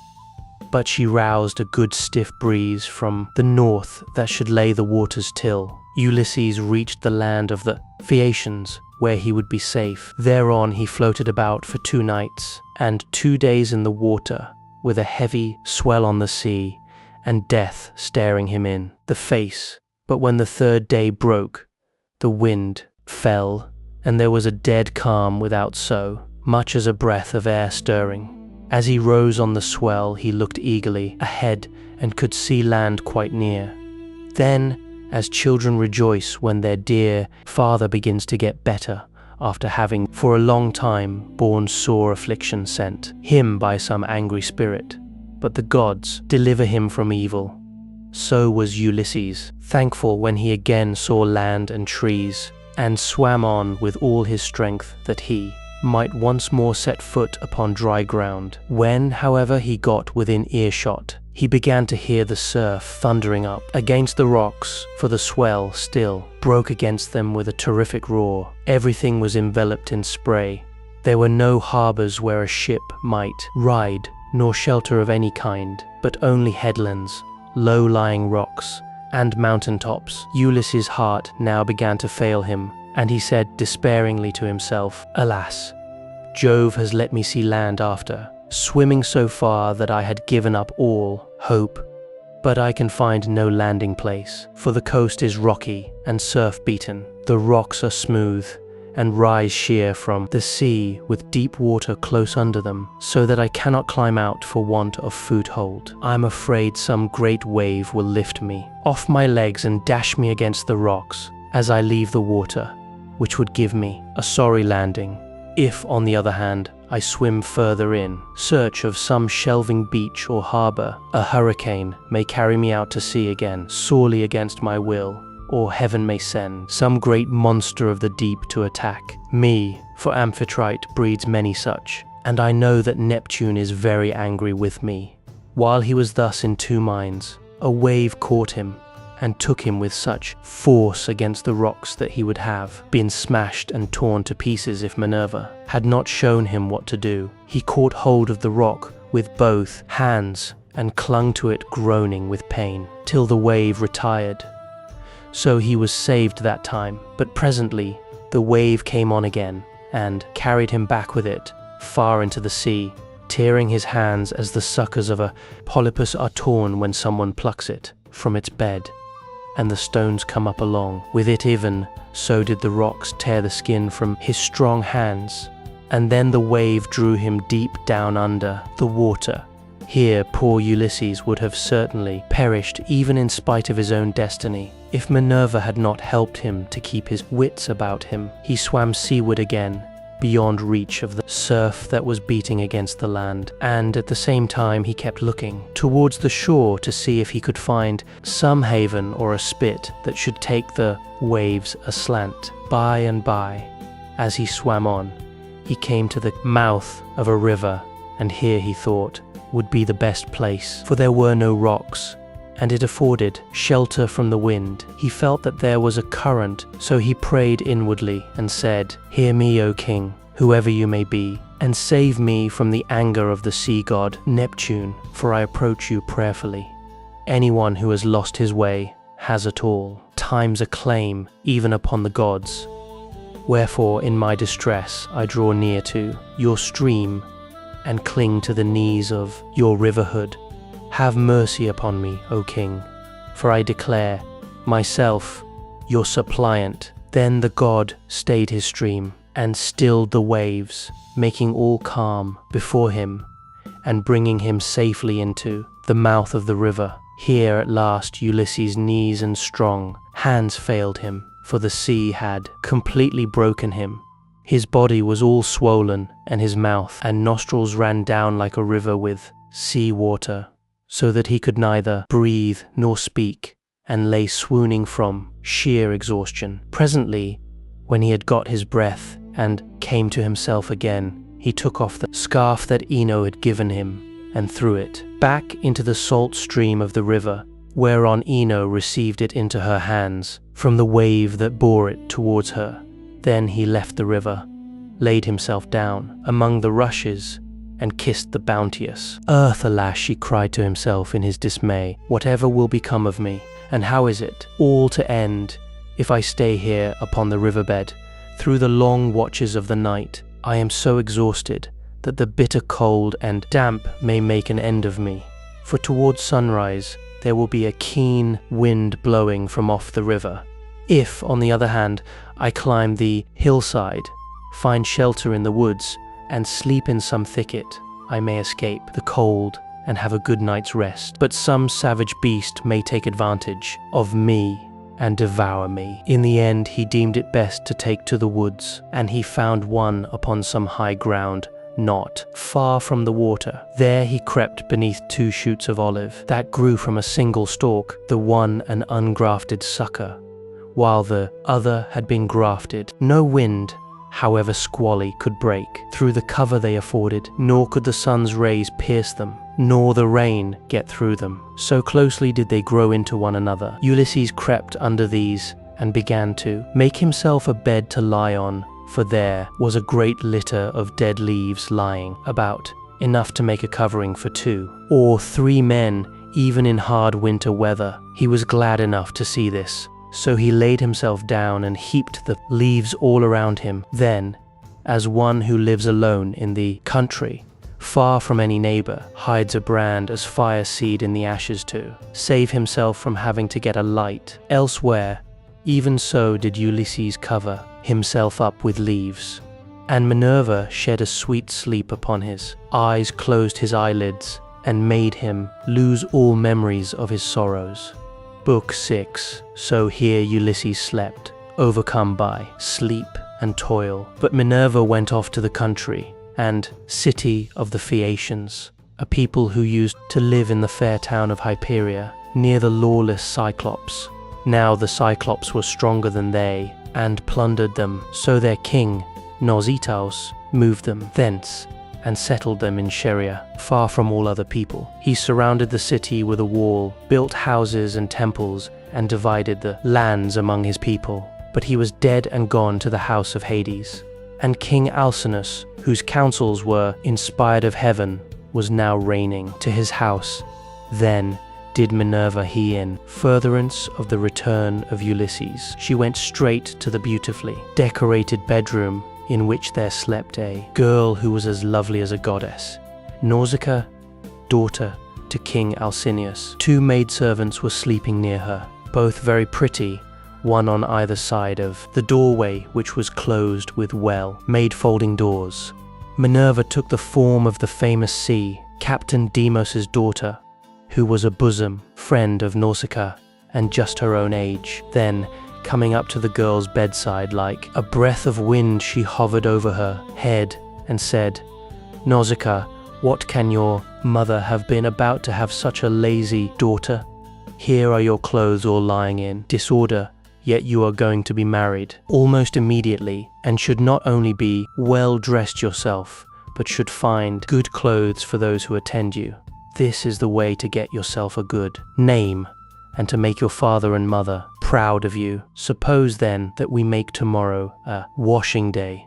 But she roused a good stiff breeze from the north that should lay the waters till Ulysses reached the land of the Phaeacians, where he would be safe. Thereon he floated about for 2 nights and 2 days in the water, with a heavy swell on the sea, and death staring him in the face. But when the 3rd day broke, the wind fell, and there was a dead calm without so much as a breath of air stirring. As he rose on the swell, he looked eagerly ahead and could see land quite near. Then, as children rejoice when their dear father begins to get better after having for a long time borne sore affliction sent him by some angry spirit, but the gods deliver him from evil, so was Ulysses, thankful when he again saw land and trees, and swam on with all his strength that he might once more set foot upon dry ground. When, however, he got within earshot, he began to hear the surf thundering up against the rocks, for the swell still broke against them with a terrific roar. Everything was enveloped in spray. There were no harbours where a ship might ride, nor shelter of any kind, but only headlands, low-lying rocks, and mountain tops. Ulysses' heart now began to fail him, and he said despairingly to himself, "Alas, Jove has let me see land after swimming so far that I had given up all hope. But I can find no landing place, for the coast is rocky and surf-beaten. The rocks are smooth, and rise sheer from the sea with deep water close under them, so that I cannot climb out for want of foothold. I am afraid some great wave will lift me off my legs and dash me against the rocks as I leave the water, which would give me a sorry landing. If, on the other hand, I swim further in search of some shelving beach or harbor, a hurricane may carry me out to sea again, sorely against my will, or heaven may send some great monster of the deep to attack me, for Amphitrite breeds many such, and I know that Neptune is very angry with me. While he was thus in two minds, a wave caught him and took him with such force against the rocks that he would have been smashed and torn to pieces if Minerva had not shown him what to do. He caught hold of the rock with both hands and clung to it, groaning with pain, till the wave retired. So he was saved that time, but presently the wave came on again and carried him back with it far into the sea, tearing his hands as the suckers of a polypus are torn when someone plucks it from its bed, and the stones come up along with it. Even so did the rocks tear the skin from his strong hands, and then the wave drew him deep down under the water. Here poor Ulysses would have certainly perished, even in spite of his own destiny, if Minerva had not helped him to keep his wits about him. He swam seaward again, beyond reach of the surf that was beating against the land, and at the same time he kept looking towards the shore to see if he could find some haven or a spit that should take the waves aslant. By and by, as he swam on, he came to the mouth of a river, and here he thought would be the best place, for there were no rocks, and it afforded shelter from the wind. He felt that there was a current, so he prayed inwardly and said, "Hear me, O king, whoever you may be, and save me from the anger of the sea god Neptune, for I approach you prayerfully. Anyone who has lost his way has at all times a claim even upon the gods. Wherefore in my distress I draw near to your stream and cling to the knees of your riverhood. Have mercy upon me, O king, for I declare myself your suppliant." Then the god stayed his stream and stilled the waves, making all calm before him and bringing him safely into the mouth of the river. Here at last Ulysses' knees and strong hands failed him, for the sea had completely broken him. His body was all swollen, and his mouth and nostrils ran down like a river with sea water, so that he could neither breathe nor speak, and lay swooning from sheer exhaustion. Presently, when he had got his breath and came to himself again, he took off the scarf that Ino had given him and threw it back into the salt stream of the river, whereon Ino received it into her hands from the wave that bore it towards her. Then he left the river, laid himself down among the rushes, and kissed the bounteous earth. Alas, she cried to himself in his dismay, whatever will become of me, and how is it all to end if I stay here upon the riverbed through the long watches of the night? I am so exhausted that the bitter cold and damp may make an end of me, for towards sunrise there will be a keen wind blowing from off the river. If, on the other hand, I climb the hillside, find shelter in the woods, and sleep in some thicket, I may escape the cold and have a good night's rest. But some savage beast may take advantage of me and devour me. In the end he deemed it best to take to the woods, and he found one upon some high ground not far from the water. There he crept beneath 2 shoots of olive that grew from a single stalk, the one an ungrafted sucker, while the other had been grafted. No wind, however squally, could break through the cover they afforded, nor could the sun's rays pierce them, nor the rain get through them, so closely did they grow into one another. Ulysses crept under these and began to make himself a bed to lie on, for there was a great litter of dead leaves lying about, enough to make a covering for 2 or 3 men, even in hard winter weather. He was glad enough to see this, so he laid himself down and heaped the leaves all around him. Then, as one who lives alone in the country, far from any neighbor, hides a brand as fire seed in the ashes to save himself from having to get a light elsewhere, even so did Ulysses cover himself up with leaves. And Minerva shed a sweet sleep upon his eyes, closed his eyelids, and made him lose all memories of his sorrows. Book 6. So here Ulysses slept, overcome by sleep and toil. But Minerva went off to the country and city of the Phaeacians, a people who used to live in the fair town of Hyperia, near the lawless Cyclops. Now the Cyclops were stronger than they, and plundered them, so their king, Nausicaa, moved them thence, and settled them in Scheria, far from all other people. He surrounded the city with a wall, built houses and temples, and divided the lands among his people. But he was dead and gone to the house of Hades. And King Alcinous, whose counsels were inspired of heaven, was now reigning to his house. Then did Minerva he in furtherance of the return of Ulysses. She went straight to the beautifully decorated bedroom in which there slept a girl who was as lovely as a goddess, Nausicaa, daughter to King Alcinous. 2 maidservants were sleeping near her, both very pretty, one on either side of the doorway, which was closed with well-made folding doors. Minerva took the form of the famous sea, Captain Deimos's daughter, who was a bosom friend of Nausicaa and just her own age. Then, coming up to the girl's bedside like a breath of wind, she hovered over her head and said, "Nausicaa, what can your mother have been about to have such a lazy daughter? Here are your clothes all lying in disorder, yet you are going to be married almost immediately, and should not only be well dressed yourself, but should find good clothes for those who attend you. This is the way to get yourself a good name, and to make your father and mother proud of you. Suppose then that we make tomorrow a washing day,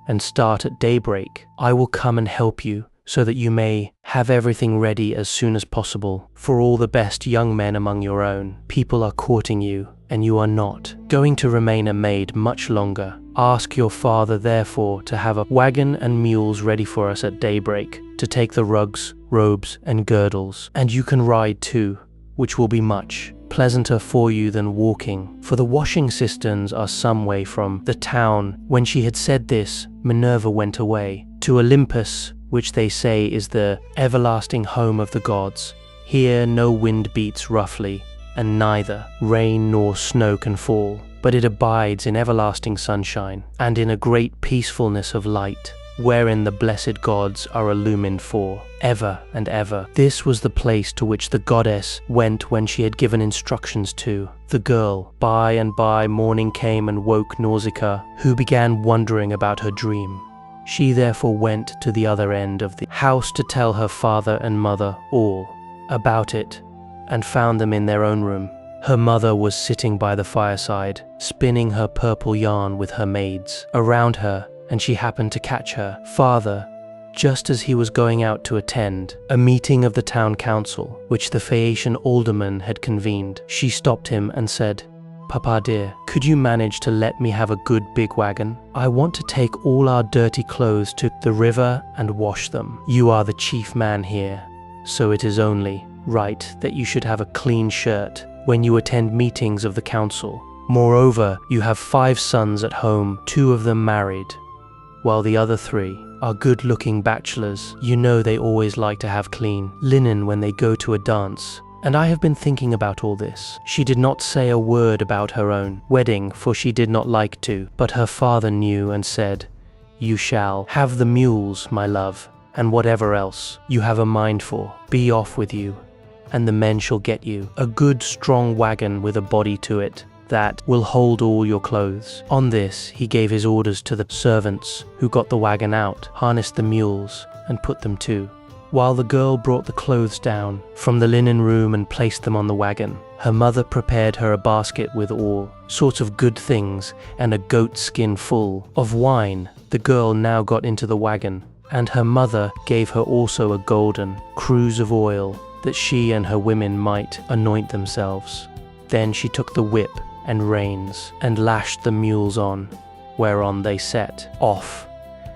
and start at daybreak. I will come and help you, so that you may have everything ready as soon as possible, for all the best young men among your own people are courting you, and you are not going to remain a maid much longer. Ask your father therefore to have a wagon and mules ready for us at daybreak, to take the rugs, robes, and girdles, and you can ride too, which will be much pleasanter for you than walking, for the washing cisterns are some way from the town." When she had said this, Minerva went away to Olympus, which they say is the everlasting home of the gods. Here no wind beats roughly, and neither rain nor snow can fall, but it abides in everlasting sunshine, and in a great peacefulness of light, wherein the blessed gods are illumined for ever and ever. This was the place to which the goddess went when she had given instructions to the girl. By and by morning came and woke Nausicaa, who began wondering about her dream. She therefore went to the other end of the house to tell her father and mother all about it, and found them in their own room. Her mother was sitting by the fireside, spinning her purple yarn with her maids around her, and she happened to catch her father just as he was going out to attend a meeting of the town council, which the Phaeacian alderman had convened. She stopped him and said, "Papa dear, could you manage to let me have a good big wagon? I want to take all our dirty clothes to the river and wash them. You are the chief man here, so it is only right that you should have a clean shirt when you attend meetings of the council. Moreover, you have 5 sons at home, 2 of them married, while the other 3 are good-looking bachelors. You know they always like to have clean linen when they go to a dance. And I have been thinking about all this." She did not say a word about her own wedding, for she did not like to, but her father knew and said, "You shall have the mules, my love, and whatever else you have a mind for. Be off with you, and the men shall get you a good strong wagon with a body to it, that will hold all your clothes." On this he gave his orders to the servants, who got the wagon out, harnessed the mules, and put them to, while the girl brought the clothes down from the linen room and placed them on the wagon. Her mother prepared her a basket with all sorts of good things, and a goat skin full of wine. The girl now got into the wagon, and her mother gave her also a golden cruse of oil, that she and her women might anoint themselves. Then she took the whip and reins, and lashed the mules on, whereon they set off,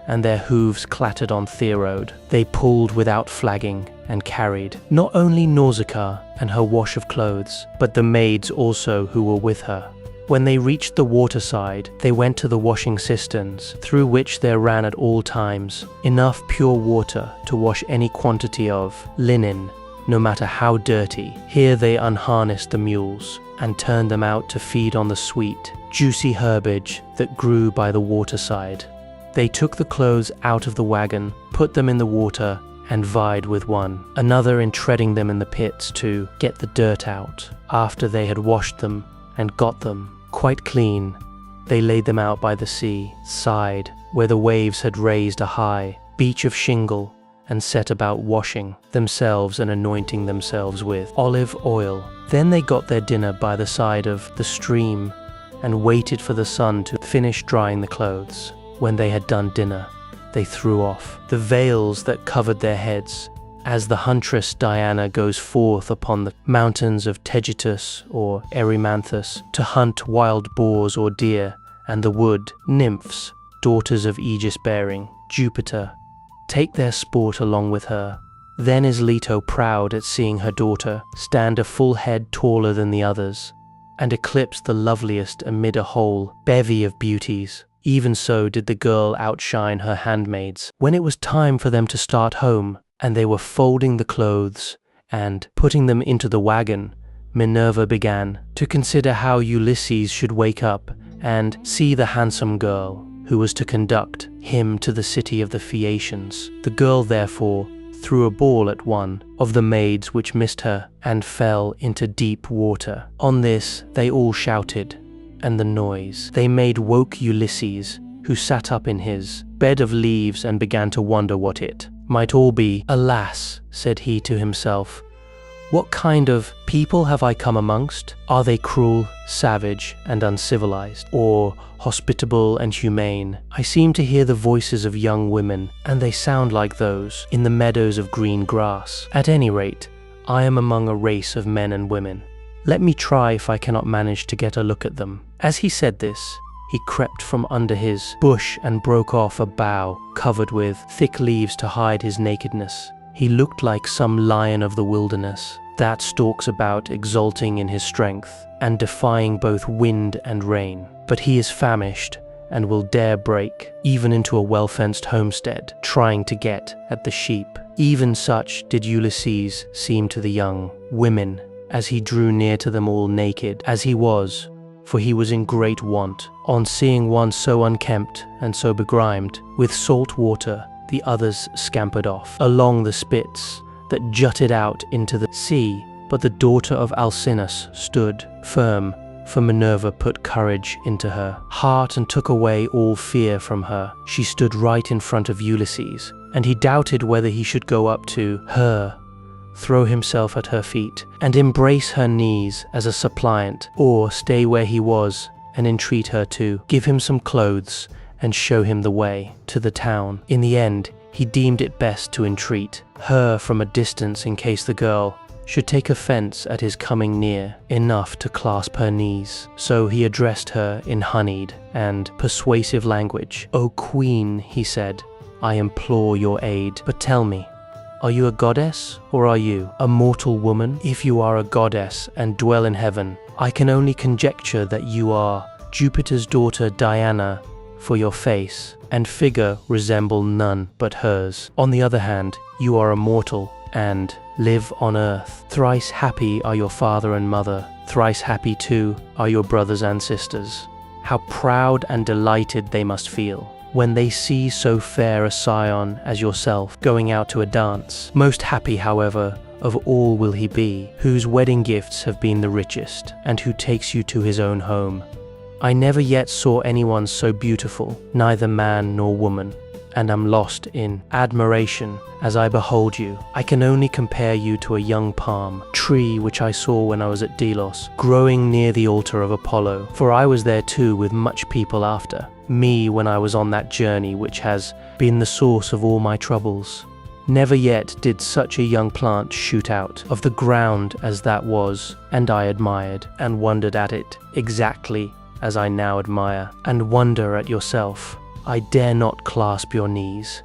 and their hooves clattered on the road. They pulled without flagging, and carried not only Nausicaa and her wash of clothes, but the maids also who were with her. When they reached the waterside, they went to the washing cisterns, through which there ran at all times enough pure water to wash any quantity of linen, no matter how dirty. Here they unharnessed the mules and turned them out to feed on the sweet, juicy herbage that grew by the waterside. They took the clothes out of the wagon, put them in the water, and vied with one another in treading them in the pits to get the dirt out. After they had washed them and got them quite clean, they laid them out by the sea side, where the waves had raised a high beach of shingle, and set about washing themselves and anointing themselves with olive oil. Then they got their dinner by the side of the stream and waited for the sun to finish drying the clothes. When they had done dinner, they threw off the veils that covered their heads, as the huntress Diana goes forth upon the mountains of Tegetus or Erymanthus to hunt wild boars or deer, and the wood nymphs, daughters of Aegis-bearing Jupiter, take their sport along with her. Then is Leto proud at seeing her daughter stand a full head taller than the others, and eclipse the loveliest amid a whole bevy of beauties. Even so did the girl outshine her handmaids. When it was time for them to start home, and they were folding the clothes and putting them into the wagon, Minerva began to consider how Ulysses should wake up and see the handsome girl who was to conduct him to the city of the Phaeacians. The girl therefore threw a ball at one of the maids, which missed her and fell into deep water. On this they all shouted, and the noise they made woke Ulysses, who sat up in his bed of leaves and began to wonder what it might all be. Alas, said he to himself, what kind of people have I come amongst? Are they cruel, savage, and uncivilized, or hospitable and humane? I seem to hear the voices of young women, and they sound like those in the meadows of green grass. At any rate, I am among a race of men and women. Let me try if I cannot manage to get a look at them. As he said this, he crept from under his bush and broke off a bough covered with thick leaves to hide his nakedness. He looked like some lion of the wilderness that stalks about exulting in his strength and defying both wind and rain. But he is famished and will dare break even into a well-fenced homestead, trying to get at the sheep. Even such did Ulysses seem to the young women as he drew near to them, all naked as he was, for he was in great want. On seeing one so unkempt and so begrimed with salt water, the others scampered off along the spits that jutted out into the sea. But the daughter of Alcinous stood firm, for Minerva put courage into her heart and took away all fear from her. She stood right in front of Ulysses, and he doubted whether he should go up to her, throw himself at her feet, and embrace her knees as a suppliant, or stay where he was and entreat her to give him some clothes and show him the way to the town. In the end, he deemed it best to entreat her from a distance in case the girl should take offense at his coming near enough to clasp her knees. So he addressed her in honeyed and persuasive language. "O queen," he said, "I implore your aid. But tell me, are you a goddess or are you a mortal woman? If you are a goddess and dwell in heaven, I can only conjecture that you are Jupiter's daughter Diana, for your face and figure resemble none but hers. On the other hand, you are a mortal and live on earth. Thrice happy are your father and mother, thrice happy too are your brothers and sisters. How proud and delighted they must feel when they see so fair a scion as yourself going out to a dance. Most happy, however, of all will he be, whose wedding gifts have been the richest, and who takes you to his own home. I never yet saw anyone so beautiful, neither man nor woman, and am lost in admiration as I behold you. I can only compare you to a young palm tree which I saw when I was at Delos, growing near the altar of Apollo, for I was there too with much people after me when I was on that journey which has been the source of all my troubles. Never yet did such a young plant shoot out of the ground as that was, and I admired and wondered at it exactly as I now admire and wonder at yourself. I dare not clasp your knees,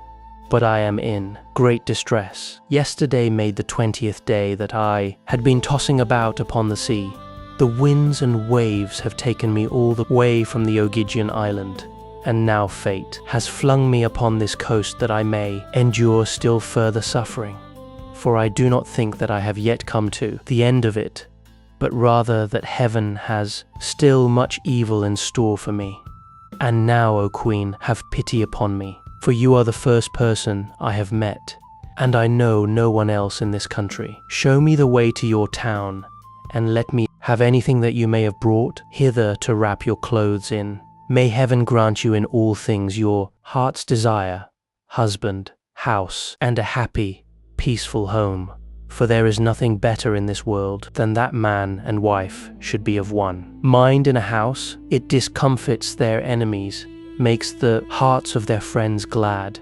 but I am in great distress. Yesterday made the 20th day that I had been tossing about upon the sea, The winds and waves have taken me all the way from the Ogygian island, and now fate has flung me upon this coast that I may endure still further suffering. For I do not think that I have yet come to the end of it, but rather that heaven has still much evil in store for me. And now, O Queen, have pity upon me, for you are the first person I have met, and I know no one else in this country. Show me the way to your town, and let me have anything that you may have brought hither to wrap your clothes in. May heaven grant you in all things your heart's desire, husband, house, and a happy, peaceful home. For there is nothing better in this world than that man and wife should be of one mind in a house. It discomfits their enemies, makes the hearts of their friends glad,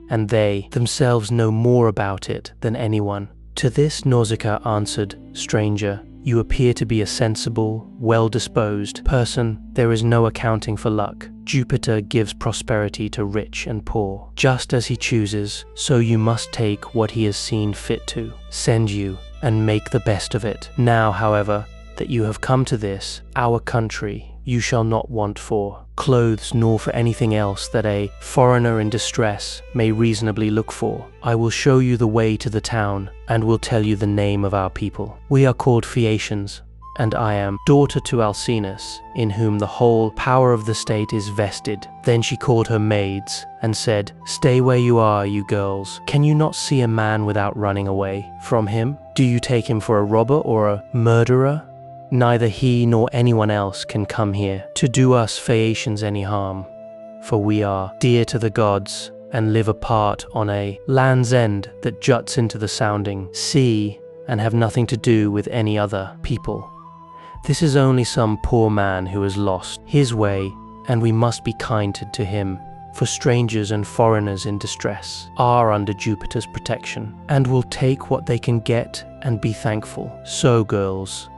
and they themselves know more about it than anyone. To this Nausicaa answered, Stranger, you appear to be a sensible, well-disposed person. There is no accounting for luck. Jupiter gives prosperity to rich and poor. Just as he chooses, so you must take what he has seen fit to send you and make the best of it. Now, however, that you have come to this, our country, you shall not want for clothes nor for anything else that a foreigner in distress may reasonably look for. I will show you the way to the town and will tell you the name of our people. We are called Phaeacians, and I am daughter to Alcinous, in whom the whole power of the state is vested. Then she called her maids and said, Stay where you are, you girls. Can you not see a man without running away from him? Do you take him for a robber or a murderer? Neither he nor anyone else can come here to do us Phaeacians any harm, for we are dear to the gods and live apart on a land's end that juts into the sounding sea and have nothing to do with any other people. This is only some poor man who has lost his way, and we must be kind to him, for strangers and foreigners in distress are under Jupiter's protection, and will take what they can get and be thankful. So, girls,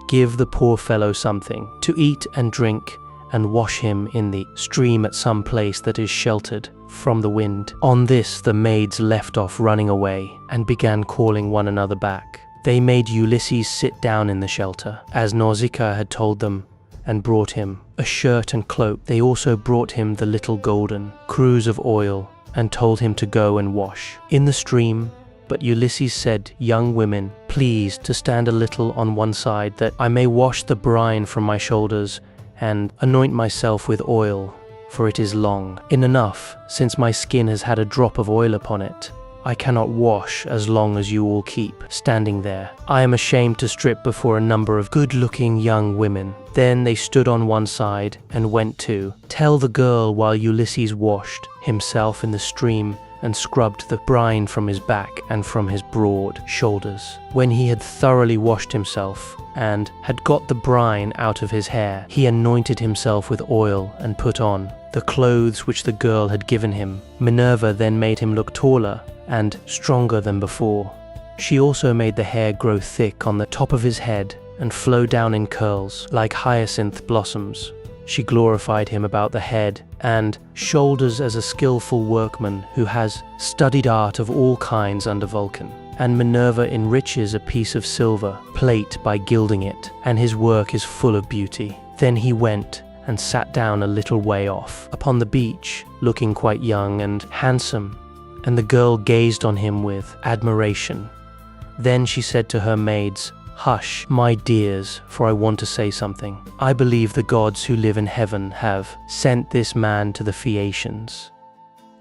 give the poor fellow something to eat and drink, and wash him in the stream at some place that is sheltered from the wind. On this the maids left off running away, and began calling one another back. They made Ulysses sit down in the shelter, as Nausicaa had told them, and brought him a shirt and cloak. They also brought him the little golden cruse of oil, and told him to go and wash in the stream. But Ulysses said, Young women, please to stand a little on one side, that I may wash the brine from my shoulders, and anoint myself with oil, for it is long enough, since my skin has had a drop of oil upon it. I cannot wash as long as you all keep standing there. I am ashamed to strip before a number of good-looking young women. Then they stood on one side and went to tell the girl, while Ulysses washed himself in the stream and scrubbed the brine from his back and from his broad shoulders. When he had thoroughly washed himself and had got the brine out of his hair, he anointed himself with oil and put on the clothes which the girl had given him. Minerva then made him look taller and stronger than before. She also made the hair grow thick on the top of his head and flow down in curls like hyacinth blossoms. She glorified him about the head and shoulders as a skillful workman who has studied art of all kinds under Vulcan. And Minerva enriches a piece of silver plate by gilding it, and his work is full of beauty. Then he went and sat down a little way off upon the beach, looking quite young and handsome, and the girl gazed on him with admiration. Then she said to her maids, Hush, my dears, for I want to say something. I believe the gods who live in heaven have sent this man to the Phaeacians.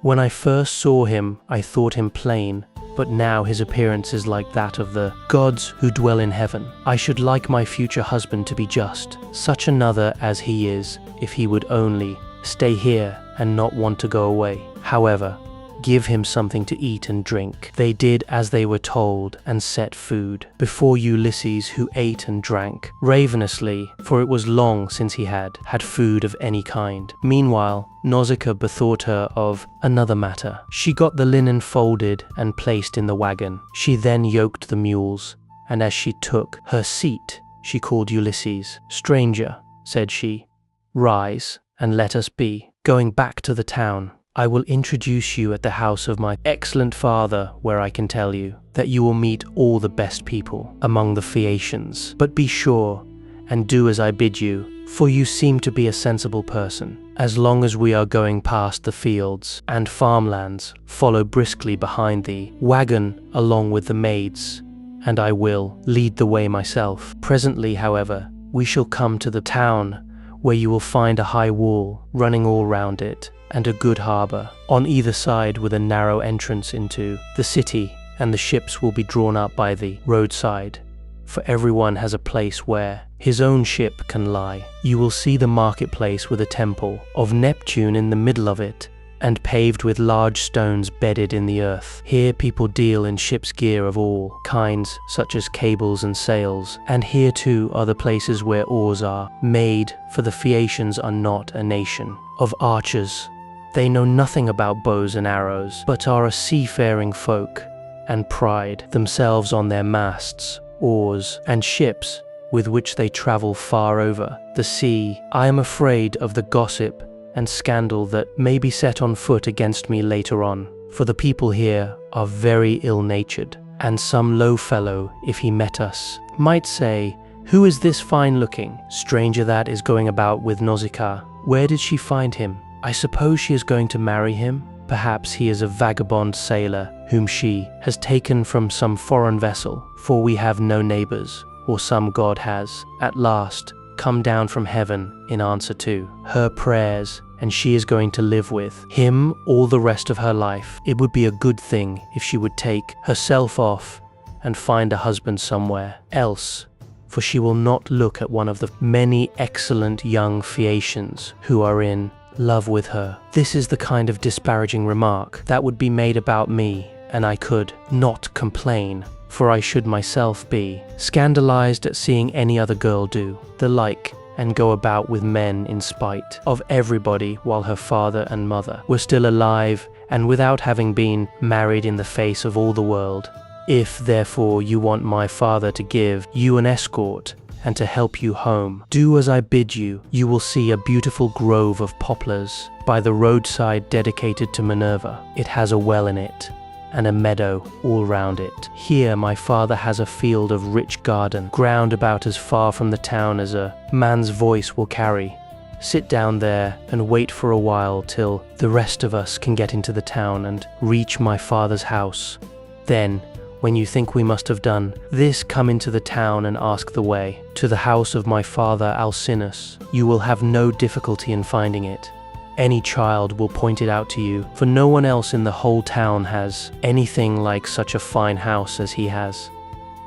When I first saw him, I thought him plain, but now his appearance is like that of the gods who dwell in heaven. I should like my future husband to be just, such another as he is, if he would only stay here and not want to go away. However, give him something to eat and drink. They did as they were told and set food before Ulysses, who ate and drank ravenously, for it was long since he had had food of any kind. Meanwhile, Nausicaa bethought her of another matter. She got the linen folded and placed in the wagon. She then yoked the mules, and as she took her seat, she called Ulysses. Stranger, said she, rise and let us be going back to the town. I will introduce you at the house of my excellent father, where I can tell you that you will meet all the best people among the Phaeacians. But be sure and do as I bid you, for you seem to be a sensible person. As long as we are going past the fields and farmlands, follow briskly behind the wagon along with the maids, and I will lead the way myself. Presently, however, we shall come to the town, where you will find a high wall running all round it, and a good harbour on either side with a narrow entrance into the city, and the ships will be drawn up by the roadside, for everyone has a place where his own ship can lie. You will see the marketplace with a temple of Neptune in the middle of it, and paved with large stones bedded in the earth. Here people deal in ship's gear of all kinds, such as cables and sails, and here too are the places where oars are made, for the Phaeacians are not a nation of archers. They know nothing about bows and arrows, but are a seafaring folk, and pride themselves on their masts, oars, and ships, with which they travel far over the sea. I am afraid of the gossip and scandal that may be set on foot against me later on, for the people here are very ill-natured, and some low fellow, if he met us, might say, "Who is this fine-looking stranger that is going about with Nausicaa? Where did she find him? I suppose she is going to marry him? Perhaps he is a vagabond sailor whom she has taken from some foreign vessel, for we have no neighbors, or some god has, at last, come down from heaven in answer to her prayers, and she is going to live with him all the rest of her life. It would be a good thing if she would take herself off and find a husband somewhere else, for she will not look at one of the many excellent young Phaeacians who are in love with her." This is the kind of disparaging remark that would be made about me, and I could not complain, for I should myself be scandalized at seeing any other girl do the like, and go about with men in spite of everybody while her father and mother were still alive, and without having been married in the face of all the world. If, therefore, you want my father to give you an escort, and to help you home, do as I bid you. You will see a beautiful grove of poplars by the roadside dedicated to Minerva. It has a well in it, and a meadow all round it. Here my father has a field of rich garden, ground about as far from the town as a man's voice will carry. Sit down there and wait for a while till the rest of us can get into the town and reach my father's house. Then, when you think we must have done this, come into the town and ask the way to the house of my father Alcinous. You will have no difficulty in finding it. Any child will point it out to you, for no one else in the whole town has anything like such a fine house as he has.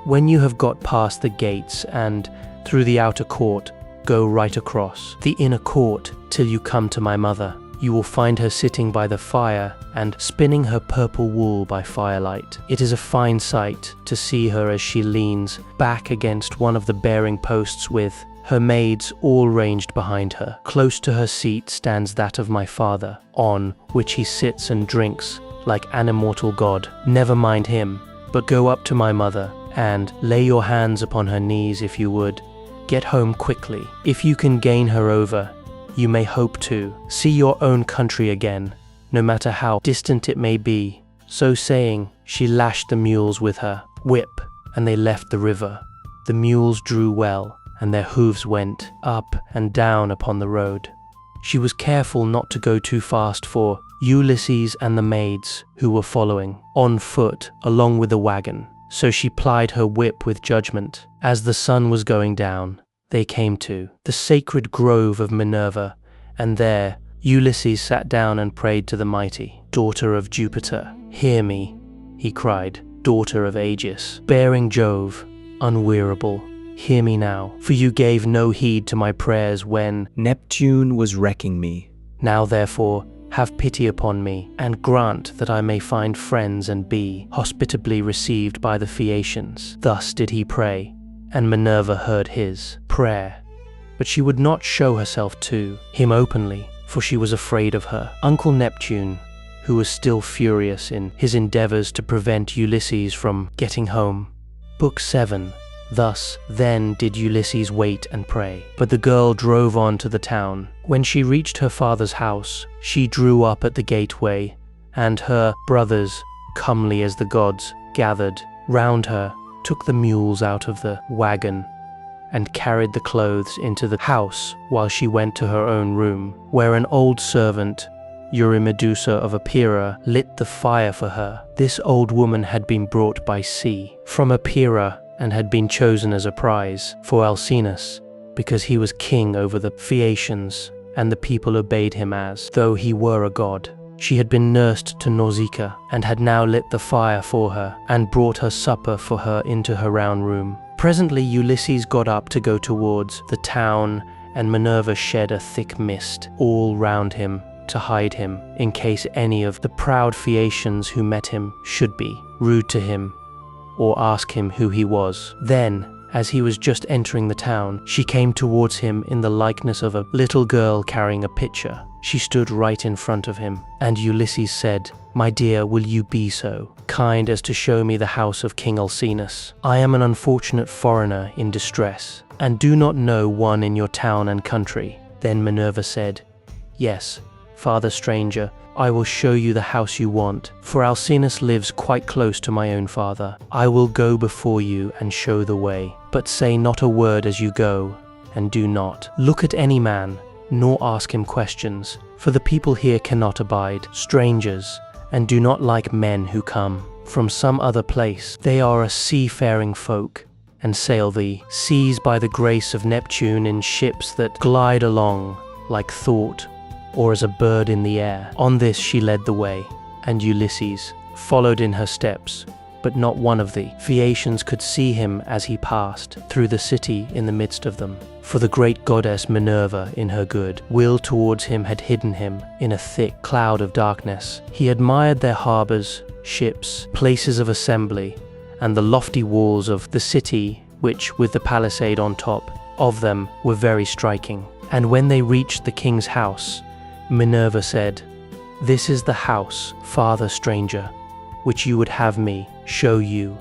When you have got past the gates and through the outer court, go right across the inner court till you come to my mother. You will find her sitting by the fire and spinning her purple wool by firelight. It is a fine sight to see her as she leans back against one of the bearing posts with her maids all ranged behind her. Close to her seat stands that of my father, on which he sits and drinks like an immortal god. Never mind him, but go up to my mother and lay your hands upon her knees if you would. Get home quickly. If you can gain her over, you may hope to see your own country again, no matter how distant it may be." So saying, she lashed the mules with her whip, and they left the river. The mules drew well, and their hooves went up and down upon the road. She was careful not to go too fast for Ulysses and the maids, who were following on foot along with the wagon. So she plied her whip with judgment. As the sun was going down, they came to the sacred grove of Minerva, and there Ulysses sat down and prayed to the mighty daughter of Jupiter. "Hear me," he cried, "daughter of Aeaeus, bearing Jove, unwearable. Hear me now, for you gave no heed to my prayers when Neptune was wrecking me. Now therefore have pity upon me, and grant that I may find friends and be hospitably received by the Phaeacians." Thus did he pray, and Minerva heard his prayer. But she would not show herself to him openly, for she was afraid of her uncle Neptune, who was still furious in his endeavors to prevent Ulysses from getting home. Book 7. Thus then did Ulysses wait and pray. But the girl drove on to the town. When she reached her father's house, she drew up at the gateway, and her brothers, comely as the gods, gathered round her, took the mules out of the wagon, and carried the clothes into the house while she went to her own room, where an old servant, Eurymedusa of Aeaea, lit the fire for her. This old woman had been brought by sea from Aeaea and had been chosen as a prize for Alcinous, because he was king over the Phaeacians, and the people obeyed him as though he were a god. She had been nursed to Nausicaa, and had now lit the fire for her, and brought her supper for her into her round room. Presently Ulysses got up to go towards the town, and Minerva shed a thick mist all round him to hide him, in case any of the proud Phaeacians who met him should be rude to him, or ask him who he was. Then, as he was just entering the town, she came towards him in the likeness of a little girl carrying a pitcher. She stood right in front of him, and Ulysses said, "My dear, will you be so kind as to show me the house of King Alcinous? I am an unfortunate foreigner in distress, and do not know one in your town and country." Then Minerva said, "Yes, father stranger, I will show you the house you want, for Alcinous lives quite close to my own father. I will go before you and show the way, but say not a word as you go, and do not look at any man, nor ask him questions, for the people here cannot abide strangers, and do not like men who come from some other place. They are a seafaring folk, and sail the seas by the grace of Neptune in ships that glide along like thought, or as a bird in the air." On this she led the way, and Ulysses followed in her steps, but not one of the Phaeacians could see him as he passed through the city in the midst of them. For the great goddess Minerva, in her good will towards him, had hidden him in a thick cloud of darkness. He admired their harbours, ships, places of assembly, and the lofty walls of the city, which, with the palisade on top of them, were very striking. And when they reached the king's house, Minerva said, "This is the house, father stranger, which you would have me show you.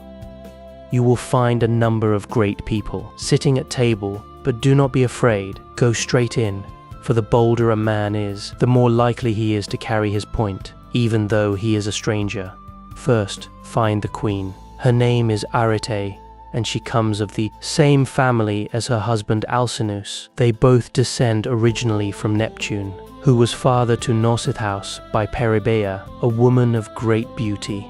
You will find a number of great people sitting at table, but do not be afraid. Go straight in, for the bolder a man is, the more likely he is to carry his point, even though he is a stranger. First, find the queen. Her name is Aeaea, and she comes of the same family as her husband Alcinous. They both descend originally from Neptune, who was father to Nausicaa by Peribaea, a woman of great beauty.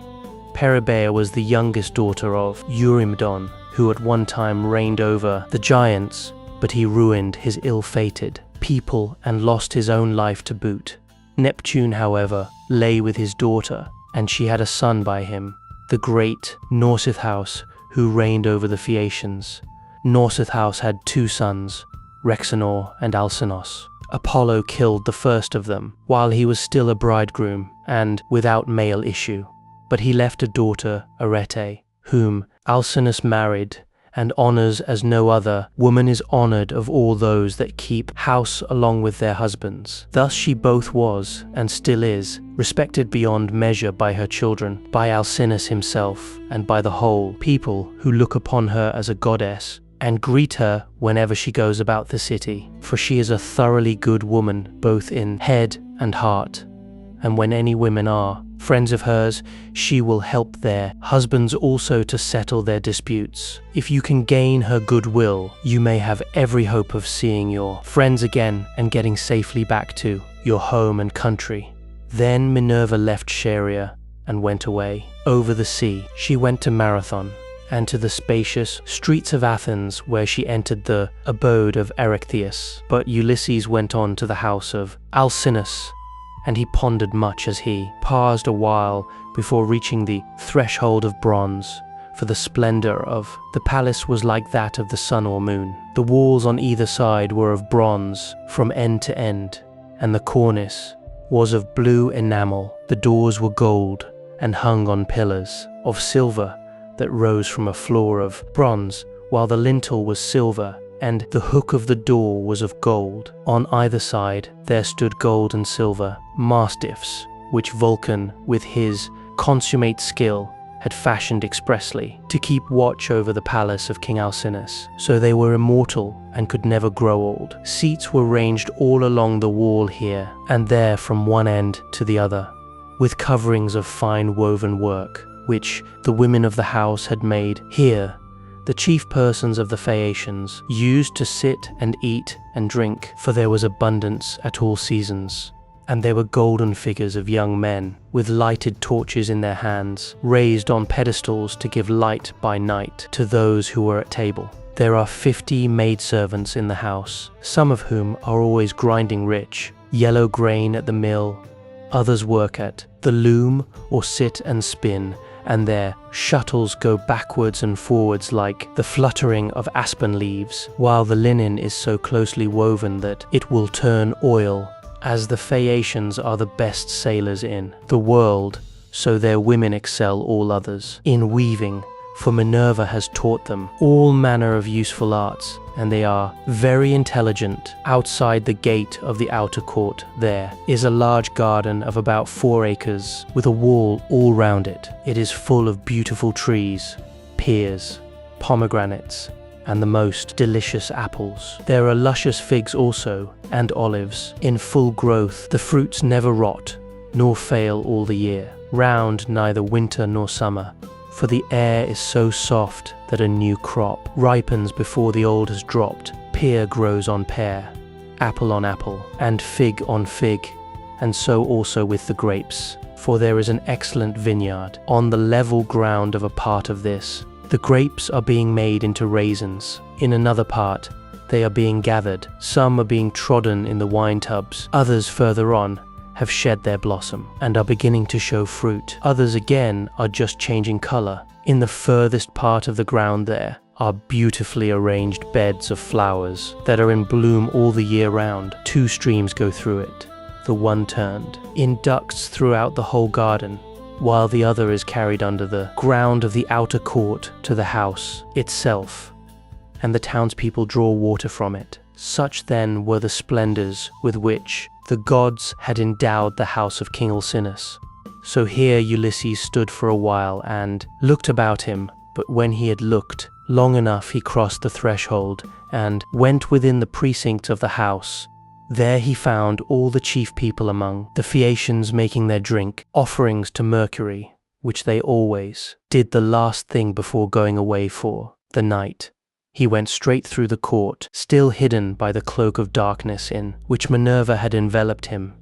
Peribaea was the youngest daughter of Eurymedon, who at one time reigned over the giants, but he ruined his ill-fated people and lost his own life to boot. Neptune, however, lay with his daughter, and she had a son by him, the great Nausicaa, who reigned over the Phaeacians. Nausicaa had two sons, Rhexenor and Alcinous. Apollo killed the first of them while he was still a bridegroom and without male issue, but he left a daughter, Aeaea, whom Alcinous married and honors as no other woman is honored of all those that keep house along with their husbands. Thus she both was, and still is, respected beyond measure by her children, by Alcinous himself, and by the whole people, who look upon her as a goddess and greet her whenever she goes about the city, for she is a thoroughly good woman both in head and heart, and when any women are friends of hers, she will help their husbands also to settle their disputes. If you can gain her goodwill, you may have every hope of seeing your friends again and getting safely back to your home and country." Then Minerva left Scheria and went away. Over the sea she went to Marathon, and to the spacious streets of Athens, where she entered the abode of Erechtheus. But Ulysses went on to the house of Alcinous, and he pondered much as he paused a while before reaching the threshold of bronze, for the splendor of the palace was like that of the sun or moon. The walls on either side were of bronze from end to end, and the cornice was of blue enamel. The doors were gold and hung on pillars of silver that rose from a floor of bronze, while the lintel was silver, and the hook of the door was of gold. On either side there stood gold and silver mastiffs, which Vulcan, with his consummate skill, had fashioned expressly to keep watch over the palace of King Alcinous. So they were immortal and could never grow old. Seats were ranged all along the wall here and there from one end to the other, with coverings of fine woven work, which the women of the house had made. Here the chief persons of the Phaeacians, used to sit and eat and drink, for there was abundance at all seasons. And there were golden figures of young men, with lighted torches in their hands, raised on pedestals to give light by night to those who were at table. There are 50 maidservants in the house, some of whom are always grinding rich, yellow grain at the mill. Others work at the loom or sit and spin, and their shuttles go backwards and forwards like the fluttering of aspen leaves, while the linen is so closely woven that it will turn oil. As the Phaeacians are the best sailors in the world, so their women excel all others in weaving, for Minerva has taught them all manner of useful arts, and they are very intelligent. Outside the gate of the outer court there is a large garden of about 4 acres, with a wall all round it. It is full of beautiful trees, pears, pomegranates, and the most delicious apples. There are luscious figs also, and olives, in full growth. The fruits never rot, nor fail all the year, round neither winter nor summer. For the air is so soft that a new crop ripens before the old has dropped. Pear grows on pear, apple on apple, and fig on fig, and so also with the grapes. For there is an excellent vineyard on the level ground of a part of this. The grapes are being made into raisins. In another part, they are being gathered. Some are being trodden in the wine tubs. Others further on have shed their blossom and are beginning to show fruit. Others again are just changing color. In the furthest part of the ground there are beautifully arranged beds of flowers that are in bloom all the year round. 2 streams go through it, the one turned in ducts throughout the whole garden, while the other is carried under the ground of the outer court to the house itself, and the townspeople draw water from it. Such then were the splendors with which the gods had endowed the house of King Alcinous. So here Ulysses stood for a while and looked about him, but when he had looked long enough, he crossed the threshold and went within the precinct of the house. There he found all the chief people among the Phaeacians making their drink offerings to Mercury, which they always did the last thing before going away for the night. He went straight through the court, still hidden by the cloak of darkness in which Minerva had enveloped him,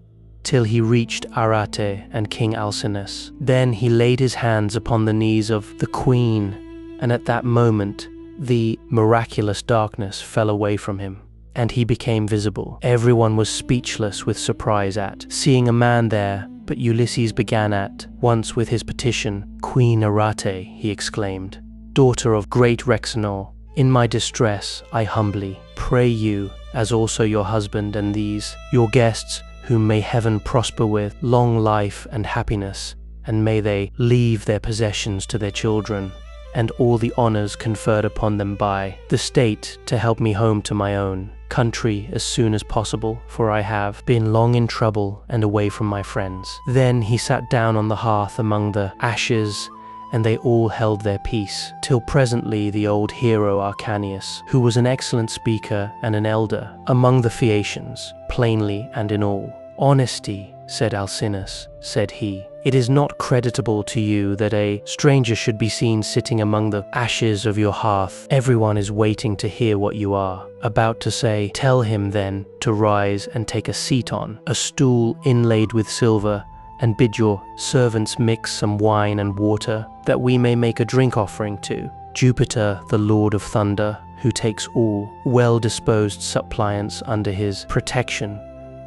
till he reached Aeaea and King Alcinous. Then he laid his hands upon the knees of the queen, and at that moment the miraculous darkness fell away from him, and he became visible. Everyone was speechless with surprise at seeing a man there, but Ulysses began at once with his petition. "Queen Aeaea," he exclaimed, "daughter of great Rhexenor, in my distress I humbly pray you, as also your husband and these your guests, whom may heaven prosper with long life and happiness, and may they leave their possessions to their children, and all the honors conferred upon them by the state, to help me home to my own country as soon as possible, for I have been long in trouble and away from my friends." Then he sat down on the hearth among the ashes, and they all held their peace, till presently the old hero Alcinous, who was an excellent speaker and an elder among the Phaeacians, plainly and in all honesty, said, "Alcinous," said he, "it is not creditable to you that a stranger should be seen sitting among the ashes of your hearth. Everyone is waiting to hear what you are about to say. Tell him then to rise and take a seat on a stool inlaid with silver, and bid your servants mix some wine and water, that we may make a drink offering to Jupiter, the Lord of Thunder, who takes all well-disposed suppliants under his protection,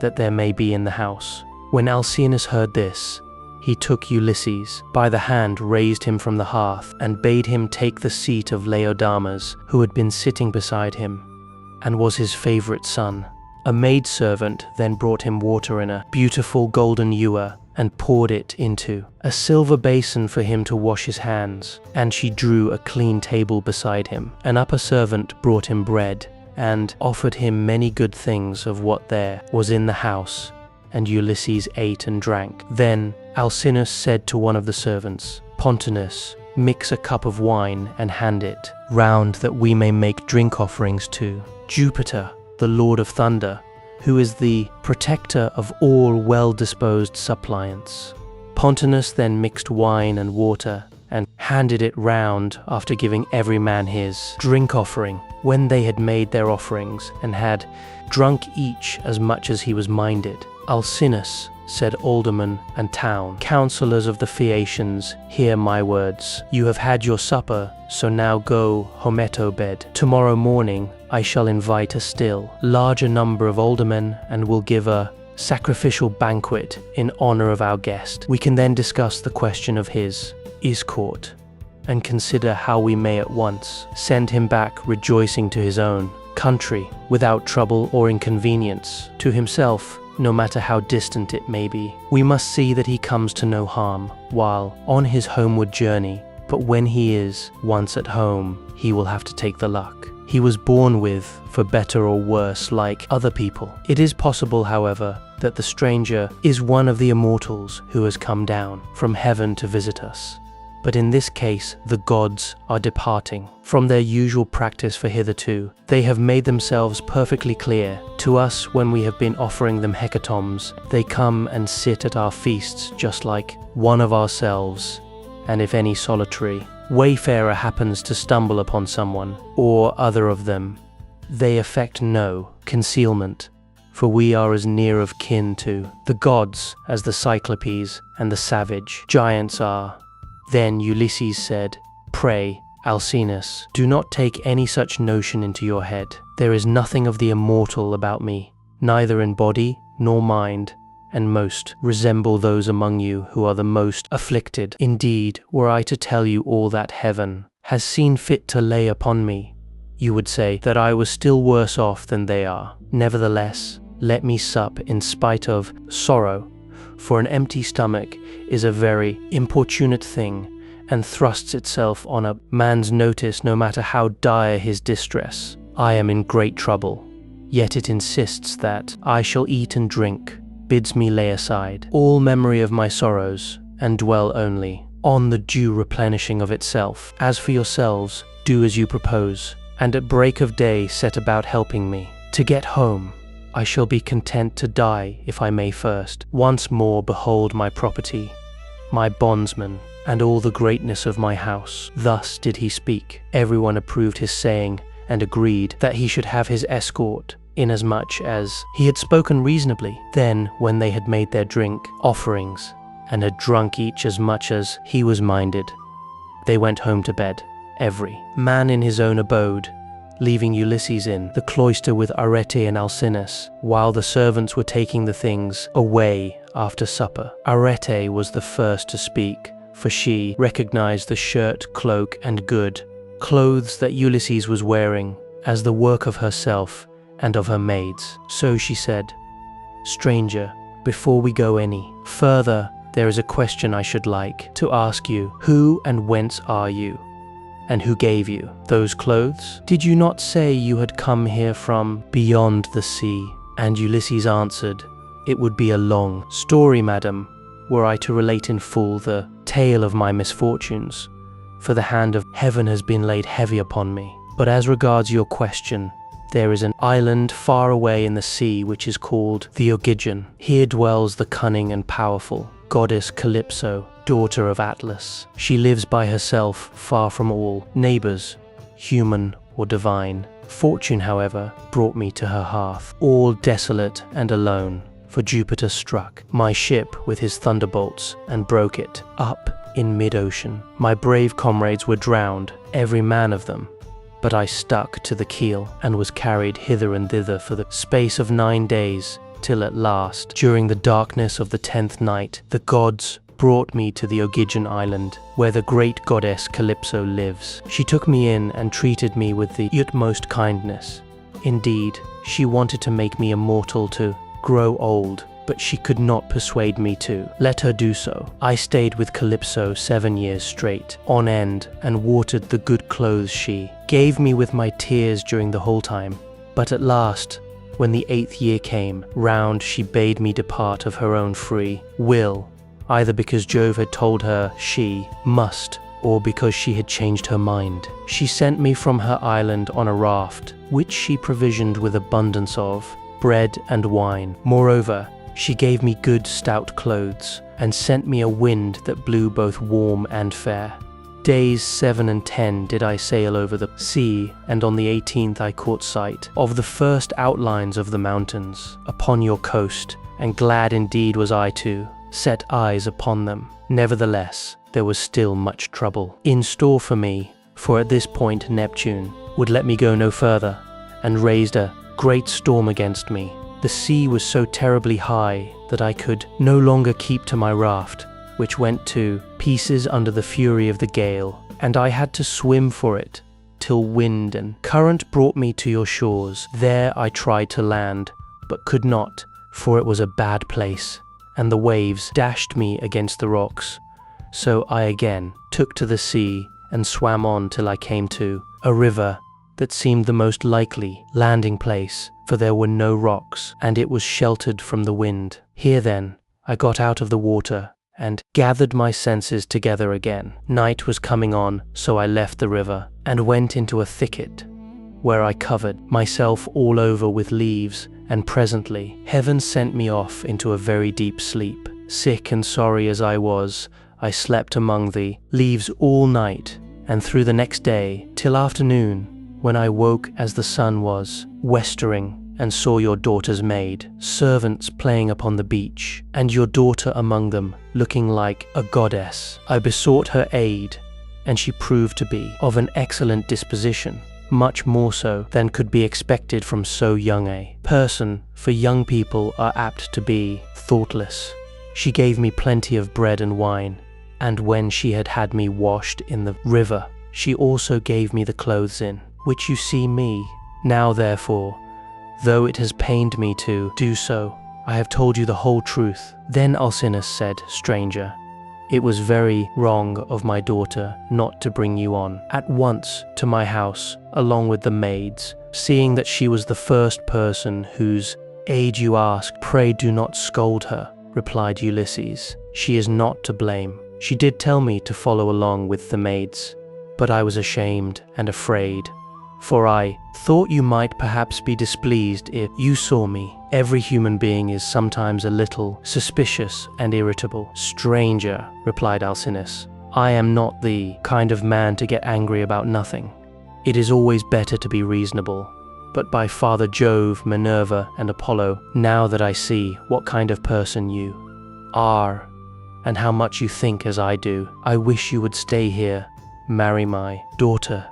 that there may be in the house." When Alcinous heard this, he took Ulysses by the hand, raised him from the hearth, and bade him take the seat of Laodamas, who had been sitting beside him, and was his favourite son. A maidservant then brought him water in a beautiful golden ewer, and poured it into a silver basin for him to wash his hands, and she drew a clean table beside him. An upper servant brought him bread, and offered him many good things of what there was in the house, and Ulysses ate and drank. Then Alcinous said to one of the servants, "Pontonous, mix a cup of wine and hand it round, that we may make drink offerings to Jupiter, the Lord of Thunder, who is the protector of all well-disposed suppliants." Pontonous then mixed wine and water, and handed it round after giving every man his drink offering. When they had made their offerings and had drunk each as much as he was minded, Alcinous said, Aldermen and town councillors of the Phaeacians, hear my words. You have had your supper, so now go home to bed. Tomorrow morning I shall invite a still larger number of aldermen and will give a sacrificial banquet in honor of our guest. We can then discuss the question of his escort and consider how we may at once send him back rejoicing to his own country without trouble or inconvenience to himself, no matter how distant it may be. We must see that he comes to no harm while on his homeward journey, but when he is once at home, he will have to take the luck he was born with, for better or worse, like other people. It is possible, however, that the stranger is one of the immortals who has come down from heaven to visit us. But in this case, the gods are departing from their usual practice, for hitherto they have made themselves perfectly clear to us when we have been offering them hecatombs. They come and sit at our feasts just like one of ourselves, and if any solitary wayfarer happens to stumble upon someone or other of them, they affect no concealment, for we are as near of kin to the gods as the Cyclopes and the savage giants are. Then Ulysses said, Pray, Alcinous, do not take any such notion into your head. There is nothing of the immortal about me, neither in body nor mind, and most resemble those among you who are the most afflicted. Indeed, were I to tell you all that heaven has seen fit to lay upon me, you would say that I was still worse off than they are. Nevertheless, let me sup in spite of sorrow, for an empty stomach is a very importunate thing, and thrusts itself on a man's notice no matter how dire his distress. I am in great trouble, yet it insists that I shall eat and drink, bids me lay aside all memory of my sorrows, and dwell only on the due replenishing of itself. As for yourselves, do as you propose, and at break of day set about helping me to get home. I shall be content to die if I may first once more behold my property, my bondsmen, and all the greatness of my house. Thus did he speak. Everyone approved his saying, and agreed that he should have his escort, inasmuch as he had spoken reasonably. Then, when they had made their drink offerings, and had drunk each as much as he was minded, they went home to bed, every man in his own abode, leaving Ulysses in the cloister with Aeaea and Alcinous, while the servants were taking the things away after supper. Aeaea was the first to speak, for she recognized the shirt, cloak, and good clothes that Ulysses was wearing as the work of herself and of her maids. So she said, Stranger, before we go any further, there is a question I should like to ask you. Who and whence are you? And who gave you those clothes? Did you not say you had come here from beyond the sea? And Ulysses answered, It would be a long story, madam, were I to relate in full the tale of my misfortunes, for the hand of heaven has been laid heavy upon me. But as regards your question, there is an island far away in the sea which is called the Ogygian. Here dwells the cunning and powerful goddess Calypso, daughter of Atlas. She lives by herself, far from all neighbors, human or divine. Fortune, however, brought me to her hearth, all desolate and alone, for Jupiter struck my ship with his thunderbolts and broke it up in mid-ocean. My brave comrades were drowned, every man of them, but I stuck to the keel and was carried hither and thither for the space of 9 days, till at last, during the darkness of the 10th night, the gods brought me to the Ogygian island, where the great goddess Calypso lives. She took me in and treated me with the utmost kindness. Indeed, she wanted to make me immortal, to grow old, but she could not persuade me to let her do so. I stayed with Calypso 7 years straight, on end, and watered the good clothes she gave me with my tears during the whole time. But at last, when the 8th year came round, she bade me depart of her own free will, either because Jove had told her she must, or because she had changed her mind. She sent me from her island on a raft, which she provisioned with abundance of bread and wine. Moreover, she gave me good stout clothes, and sent me a wind that blew both warm and fair. Days 7 and 10 did I sail over the sea, and on the 18th I caught sight of the first outlines of the mountains upon your coast, and glad indeed was I to set eyes upon them. Nevertheless, there was still much trouble in store for me, for at this point Neptune would let me go no further, and raised a great storm against me. The sea was so terribly high that I could no longer keep to my raft, which went to pieces under the fury of the gale, and I had to swim for it, till wind and current brought me to your shores. There I tried to land, but could not, for it was a bad place, and the waves dashed me against the rocks. So I again took to the sea, and swam on till I came to a river that seemed the most likely landing place, for there were no rocks, and it was sheltered from the wind. Here then I got out of the water, and gathered my senses together again. Night was coming on, so I left the river, and went into a thicket, where I covered myself all over with leaves, and presently heaven sent me off into a very deep sleep. Sick and sorry as I was, I slept among the leaves all night, and through the next day till afternoon, when I woke as the sun was westering, and saw your daughter's maid servants playing upon the beach, and your daughter among them, looking like a goddess. I besought her aid, and she proved to be of an excellent disposition, much more so than could be expected from so young a person, for young people are apt to be thoughtless. She gave me plenty of bread and wine, and when she had had me washed in the river, she also gave me the clothes in which you see me. Now therefore, though it has pained me to do so, I have told you the whole truth. Then Alcinous said, Stranger, it was very wrong of my daughter not to bring you on at once to my house, along with the maids, seeing that she was the first person whose aid you asked. Pray do not scold her, replied Ulysses. She is not to blame. She did tell me to follow along with the maids, but I was ashamed and afraid, for I thought you might perhaps be displeased if you saw me. Every human being is sometimes a little suspicious and irritable. Stranger, replied Alcinous, I am not the kind of man to get angry about nothing. It is always better to be reasonable. But by Father Jove, Minerva, and Apollo, now that I see what kind of person you are, and how much you think as I do, I wish you would stay here, marry my daughter,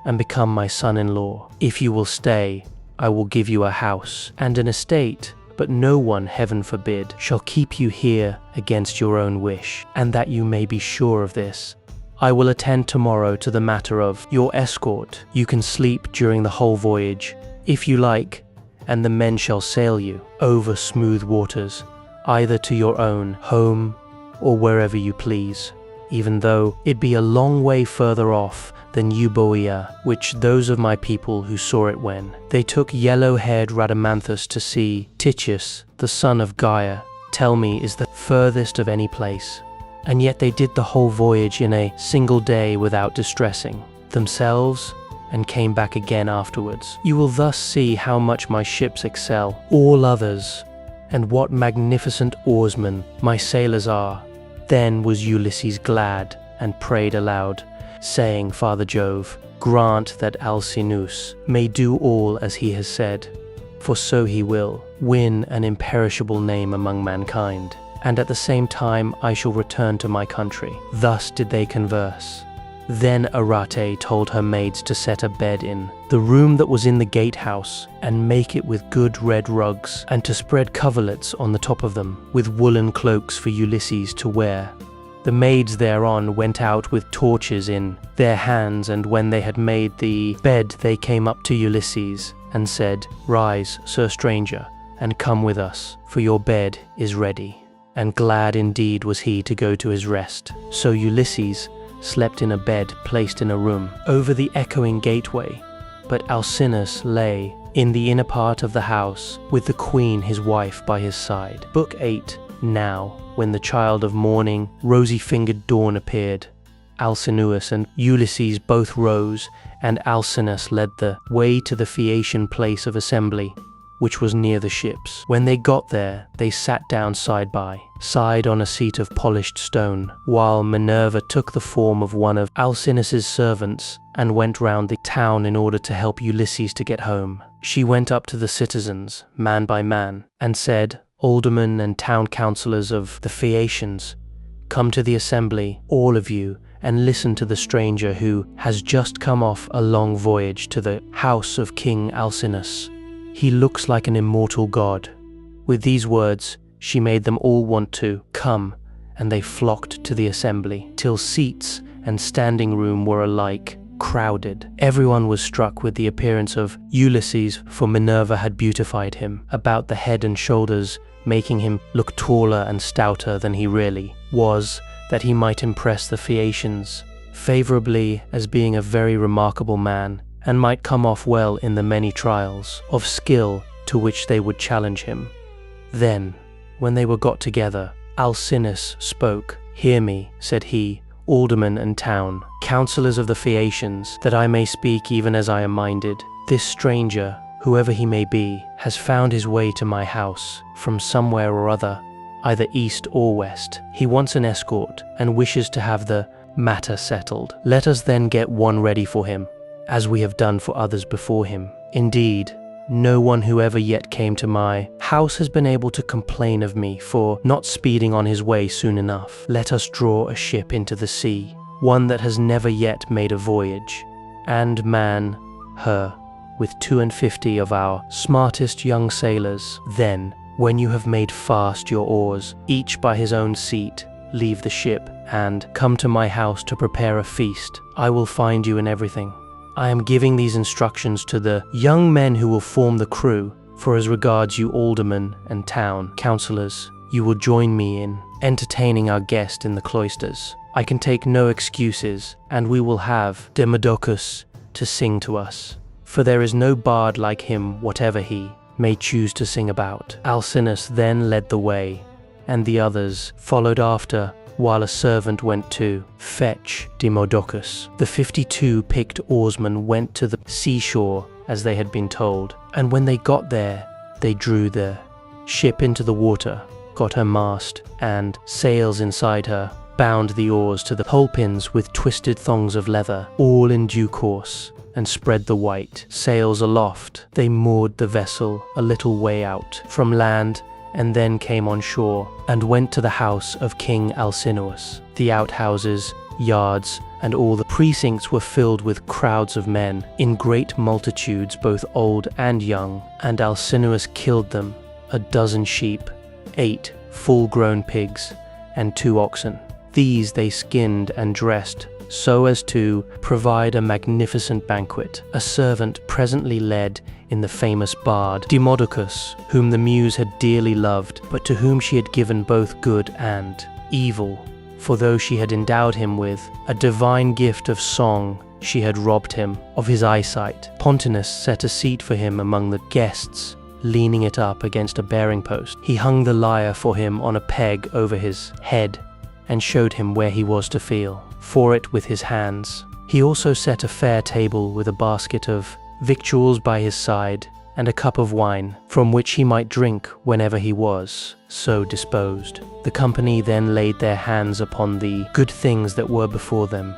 and become my son-in-law. If you will stay, I will give you a house and an estate, but no one, heaven forbid, shall keep you here against your own wish, and that you may be sure of this, I will attend tomorrow to the matter of your escort. You can sleep during the whole voyage, if you like, and the men shall sail you over smooth waters, either to your own home or wherever you please, even though it be a long way further off than Eumaeus, which those of my people who saw it when they took yellow-haired Rhadamanthus to see Tychius, the son of Gaia, tell me is the furthest of any place. And yet they did the whole voyage in a single day without distressing themselves, and came back again afterwards. You will thus see how much my ships excel all others, and what magnificent oarsmen my sailors are. Then was Ulysses glad, and prayed aloud, saying, Father Jove, grant that Alcinous may do all as he has said, for so he will win an imperishable name among mankind, and at the same time I shall return to my country. Thus did they converse. Then Aeaea told her maids to set a bed in the room that was in the gatehouse, and make it with good red rugs, and to spread coverlets on the top of them, with woolen cloaks for Ulysses to wear. The maids thereon went out with torches in their hands, and when they had made the bed they came up to Ulysses, and said, Rise, Sir Stranger, and come with us, for your bed is ready. And glad indeed was he to go to his rest. So Ulysses slept in a bed placed in a room over the echoing gateway, but Alcinous lay in the inner part of the house with the queen his wife by his side. Book 8. Now, when the child of morning, rosy-fingered dawn appeared, Alcinous and Ulysses both rose, and Alcinous led the way to the Phaeacian place of assembly, which was near the ships. When they got there, they sat down side by side on a seat of polished stone, while Minerva took the form of one of Alcinous' servants and went round the town in order to help Ulysses to get home. She went up to the citizens, man by man, and said, "Aldermen and town councillors of the Phaeacians, come to the assembly, all of you, and listen to the stranger who has just come off a long voyage to the house of King Alcinous. He looks like an immortal god." With these words, she made them all want to come, and they flocked to the assembly, till seats and standing room were alike crowded. Everyone was struck with the appearance of Ulysses, for Minerva had beautified him about the head and shoulders, making him look taller and stouter than he really was, that he might impress the Phaeacians favorably as being a very remarkable man, and might come off well in the many trials of skill to which they would challenge him. Then, when they were got together, Alcinous spoke. "Hear me," said he, "aldermen and town, councillors of the Phaeacians, that I may speak even as I am minded. This stranger, whoever he may be, has found his way to my house from somewhere or other, either east or west. He wants an escort and wishes to have the matter settled. Let us then get one ready for him, as we have done for others before him. Indeed, no one who ever yet came to my house has been able to complain of me for not speeding on his way soon enough. Let us draw a ship into the sea, one that has never yet made a voyage, and man her with 52 of our smartest young sailors. Then, when you have made fast your oars, each by his own seat, leave the ship, and come to my house to prepare a feast. I will find you in everything. I am giving these instructions to the young men who will form the crew, for as regards you aldermen and town councillors, you will join me in entertaining our guest in the cloisters. I can take no excuses, and we will have Demodocus to sing to us, for there is no bard like him whatever he may choose to sing about." Alcinous then led the way, and the others followed after, while a servant went to fetch Demodocus. The 52 picked oarsmen went to the seashore as they had been told, and when they got there, they drew the ship into the water, got her mast and sails inside her, bound the oars to the pole-pins with twisted thongs of leather, all in due course, and spread the white sails aloft. They moored the vessel a little way out from land, and then came on shore, and went to the house of King Alcinous. The outhouses, yards, and all the precincts were filled with crowds of men, in great multitudes both old and young, and Alcinous killed them, 12 sheep, 8 full-grown pigs, and 2 oxen. These they skinned and dressed, so as to provide a magnificent banquet. A servant presently led in the famous bard Demodocus, whom the muse had dearly loved, but to whom she had given both good and evil. For though she had endowed him with a divine gift of song, she had robbed him of his eyesight. Pontonous set a seat for him among the guests, leaning it up against a bearing post. He hung the lyre for him on a peg over his head, and showed him where he was to feel for it with his hands. He also set a fair table with a basket of victuals by his side, and a cup of wine, from which he might drink whenever he was so disposed. The company then laid their hands upon the good things that were before them,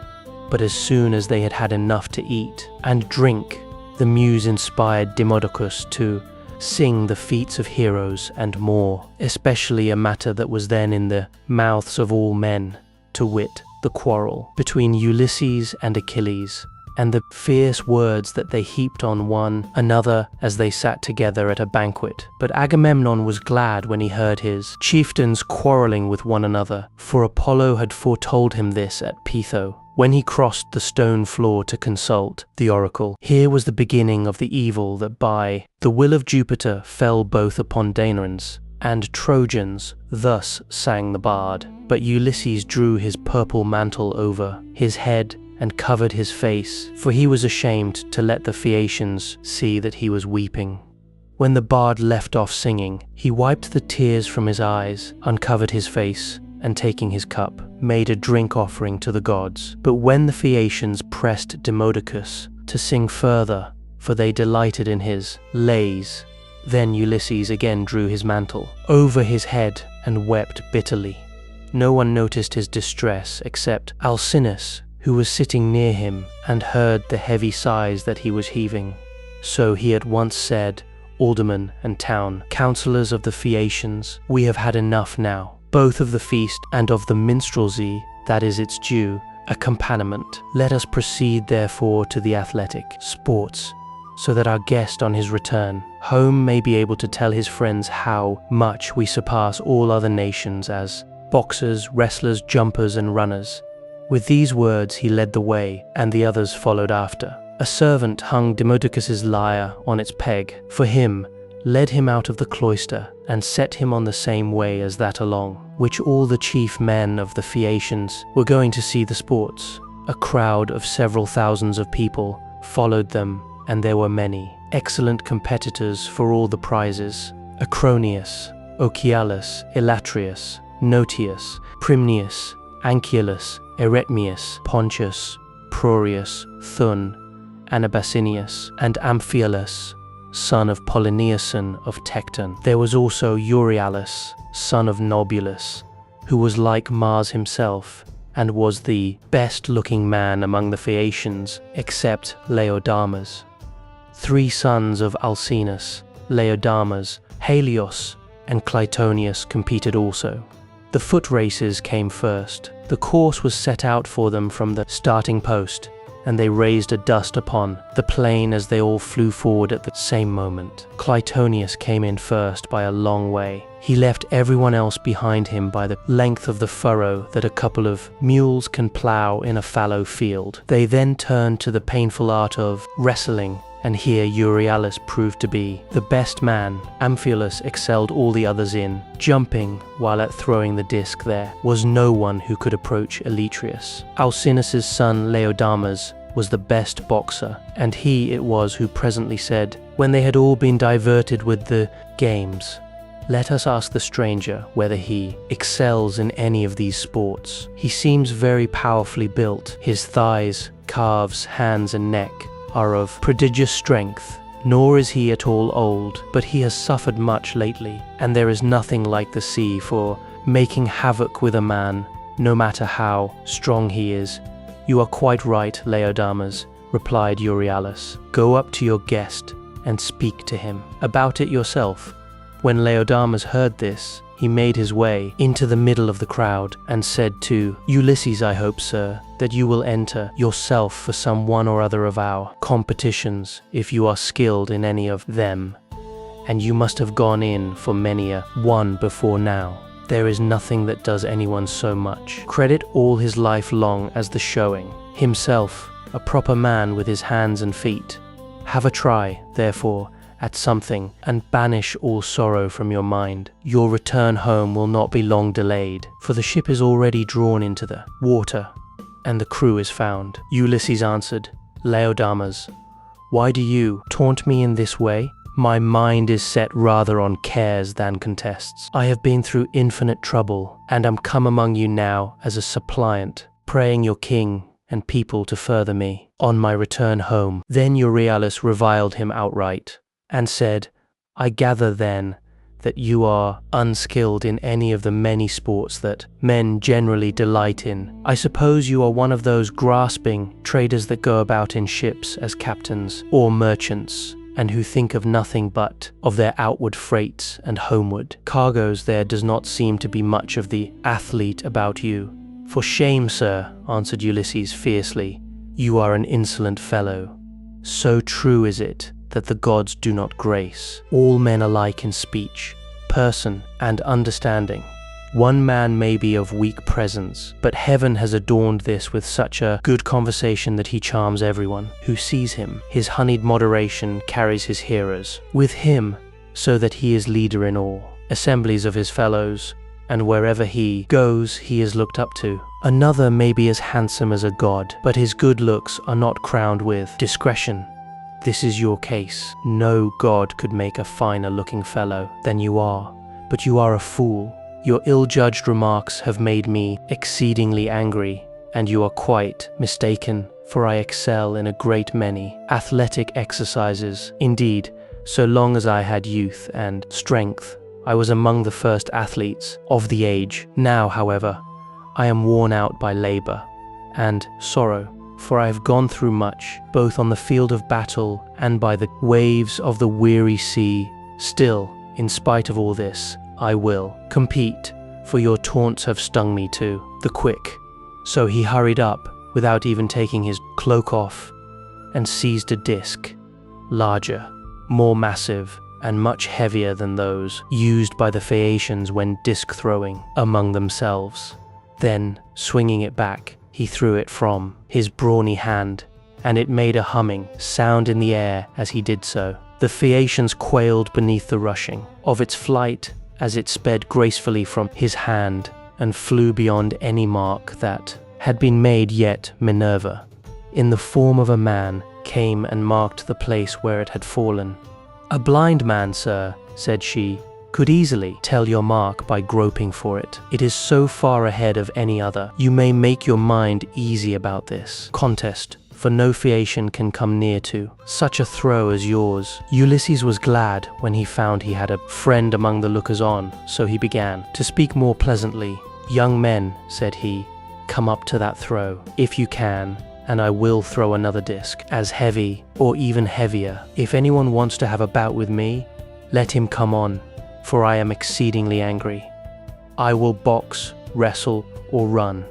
but as soon as they had had enough to eat and drink, the muse inspired Demodocus to sing the feats of heroes and more, especially a matter that was then in the mouths of all men, to wit, the quarrel between Ulysses and Achilles, and the fierce words that they heaped on one another as they sat together at a banquet. But Agamemnon was glad when he heard his chieftains quarreling with one another, for Apollo had foretold him this at Pytho, when he crossed the stone floor to consult the oracle. Here was the beginning of the evil that by the will of Jupiter fell both upon Danaans and Trojans, thus sang the bard. But Ulysses drew his purple mantle over his head and covered his face, for he was ashamed to let the Phaeacians see that he was weeping. When the bard left off singing, he wiped the tears from his eyes, uncovered his face, and taking his cup, made a drink offering to the gods. But when the Phaeacians pressed Demodocus to sing further, for they delighted in his lays, Then Ulysses again drew his mantle over his head and wept bitterly. No one noticed his distress except Alcinous, who was sitting near him and heard the heavy sighs that he was heaving. So he at once said, "Aldermen and town councillors of the Phaeacians, we have had enough now, both of the feast and of the minstrelsy that is its due accompaniment. Let us proceed therefore to the athletic sports, so that our guest on his return home may be able to tell his friends how much we surpass all other nations as boxers, wrestlers, jumpers, and runners." With these words he led the way, and the others followed after. A servant hung Demodocus's lyre on its peg for him, led him out of the cloister, and set him on the same way as that along which all the chief men of the Phaeacians were going to see the sports. A crowd of several thousands of people followed them, and there were many excellent competitors for all the prizes: Acroneus, Ocealus, Elatrius, Notius, Primnius, Anchialus, Eretmius, Pontius, Prorius, Thun, Anabasinius, and Amphialus, son of Polyniason of Tecton. There was also Euryalus, son of Nobulus, who was like Mars himself, and was the best-looking man among the Phaeacians, except Laodamas. 3 sons of Alcinous, Laodamas, Helios, and Clytonius competed also. The foot races came first. The course was set out for them from the starting post, and they raised a dust upon the plain as they all flew forward at the same moment. Clytonius came in first by a long way. He left everyone else behind him by the length of the furrow that a couple of mules can plow in a fallow field. They then turned to the painful art of wrestling, and here Euryalus proved to be the best man. Amphialus excelled all the others in jumping, while at throwing the disc there was no one who could approach Elatrius. Alcinous' son Laodamas was the best boxer, and he it was who presently said, when they had all been diverted with the games, "Let us ask the stranger whether he excels in any of these sports. He seems very powerfully built. His thighs, calves, hands, and neck are of prodigious strength, nor is he at all old, but he has suffered much lately, and there is nothing like the sea for making havoc with a man, no matter how strong he is." "You are quite right, Laodamas," replied Euryalus. "Go up to your guest and speak to him about it yourself." When Laodamas heard this, he made his way into the middle of the crowd and said to Ulysses, "I hope, sir, that you will enter yourself for some one or other of our competitions, if you are skilled in any of them, and you must have gone in for many a one before now. There is nothing that does anyone so much credit all his life long as the showing himself a proper man with his hands and feet. Have a try, therefore, at something, and banish all sorrow from your mind. Your return home will not be long delayed, for the ship is already drawn into the water, and the crew is found." Ulysses answered, "Laodamas, why do you taunt me in this way? My mind is set rather on cares than contests. I have been through infinite trouble, and am come among you now as a suppliant, praying your king and people to further me on my return home." Then Euryalus reviled him outright, and said, "I gather then that you are unskilled in any of the many sports that men generally delight in. I suppose you are one of those grasping traders that go about in ships as captains or merchants, and who think of nothing but of their outward freights and homeward cargoes. There does not seem to be much of the athlete about you." "For shame, sir," answered Ulysses fiercely. "You are an insolent fellow. So true is it that the gods do not grace all men alike in speech, person, and understanding. One man may be of weak presence, but heaven has adorned this with such a good conversation that he charms everyone who sees him. His honeyed moderation carries his hearers with him, so that he is leader in all assemblies of his fellows, and wherever he goes he is looked up to. Another may be as handsome as a god, but his good looks are not crowned with discretion. This is your case. No god could make a finer looking fellow than you are, but you are a fool. Your ill-judged remarks have made me exceedingly angry, and you are quite mistaken, for I excel in a great many athletic exercises. Indeed, So long as I had youth and strength, I was among the first athletes of the age. Now, however, I am worn out by labor and sorrow, for I have gone through much, both on the field of battle and by the waves of the weary sea. Still, in spite of all this, I will compete, for your taunts have stung me to the quick. So he hurried up, without even taking his cloak off, and seized a disc, larger, more massive, and much heavier than those used by the Phaeacians when disc throwing among themselves. Then, swinging it back, he threw it from his brawny hand, and it made a humming sound in the air as he did so. The Phaeacians quailed beneath the rushing of its flight as it sped gracefully from his hand and flew beyond any mark that had been made. Yet Minerva, in the form of a man, came and marked the place where it had fallen. "A blind man, sir," said she, "could easily tell your mark by groping for it. It is so far ahead of any other. You may make your mind easy about this contest, for no Phaeacian can come near to such a throw as yours." Ulysses was glad when he found he had a friend among the lookers-on, so he began to speak more pleasantly. "Young men," said he, "come up to that throw, if you can, and I will throw another disc, as heavy or even heavier. If anyone wants to have a bout with me, let him come on, for I am exceedingly angry. I will box, wrestle, or run.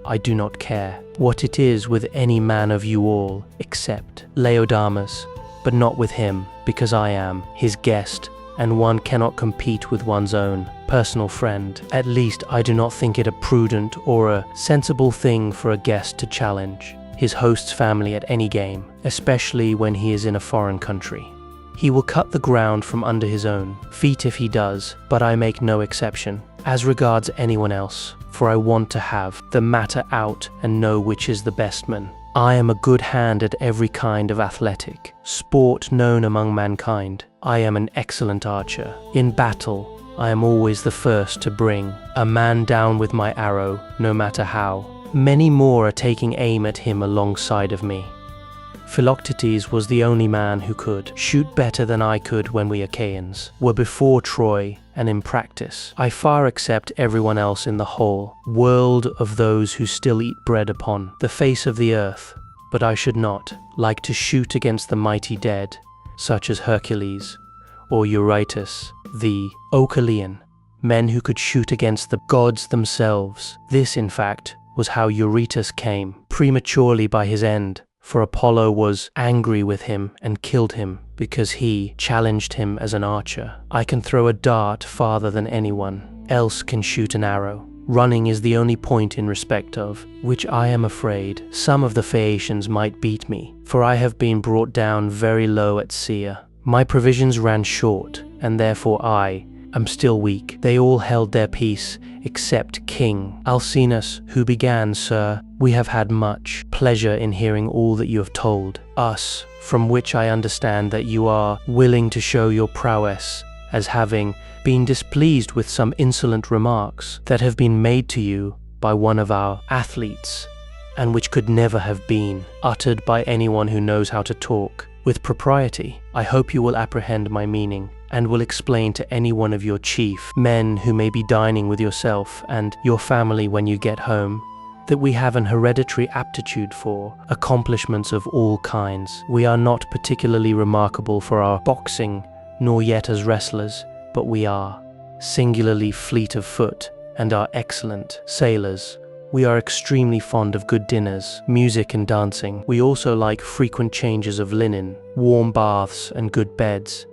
I do not care what it is with any man of you all, except Laodamas, but not with him, because I am his guest, and one cannot compete with one's own personal friend. At least I do not think it a prudent or a sensible thing for a guest to challenge his host's family at any game, especially when he is in a foreign country. He will cut the ground from under his own feet if he does, but I make no exception as regards anyone else, for I want to have the matter out and know which is the best man. I am a good hand at every kind of athletic sport known among mankind. I am an excellent archer. In battle, I am always the first to bring a man down with my arrow, no matter how. Many more are taking aim at him alongside of me. Philoctetes was the only man who could shoot better than I could when we Achaeans were before Troy, and in practice I far except everyone else in the whole world of those who still eat bread upon the face of the earth. But I should not like to shoot against the mighty dead, such as Hercules or Eurytus the Oechalian, men who could shoot against the gods themselves. This, in fact, was how Eurytus came prematurely by his end, for Apollo was angry with him and killed him because he challenged him as an archer. I can throw a dart farther than anyone else can shoot an arrow. Running is the only point in respect of which I am afraid some of the Phaeacians might beat me, for I have been brought down very low at Aeaea. My provisions ran short, and therefore I am still weak. They all held their peace, except King Alcinous, who began, "Sir, we have had much pleasure in hearing all that you have told us, from which I understand that you are willing to show your prowess, as having been displeased with some insolent remarks that have been made to you by one of our athletes, and which could never have been uttered by anyone who knows how to talk with propriety. I hope you will apprehend my meaning, and will explain to any one of your chief men who may be dining with yourself and your family when you get home, that we have an hereditary aptitude for accomplishments of all kinds. We are not particularly remarkable for our boxing, nor yet as wrestlers, but we are singularly fleet of foot and are excellent sailors. We are extremely fond of good dinners, music and dancing. We also like frequent changes of linen, warm baths and good beds.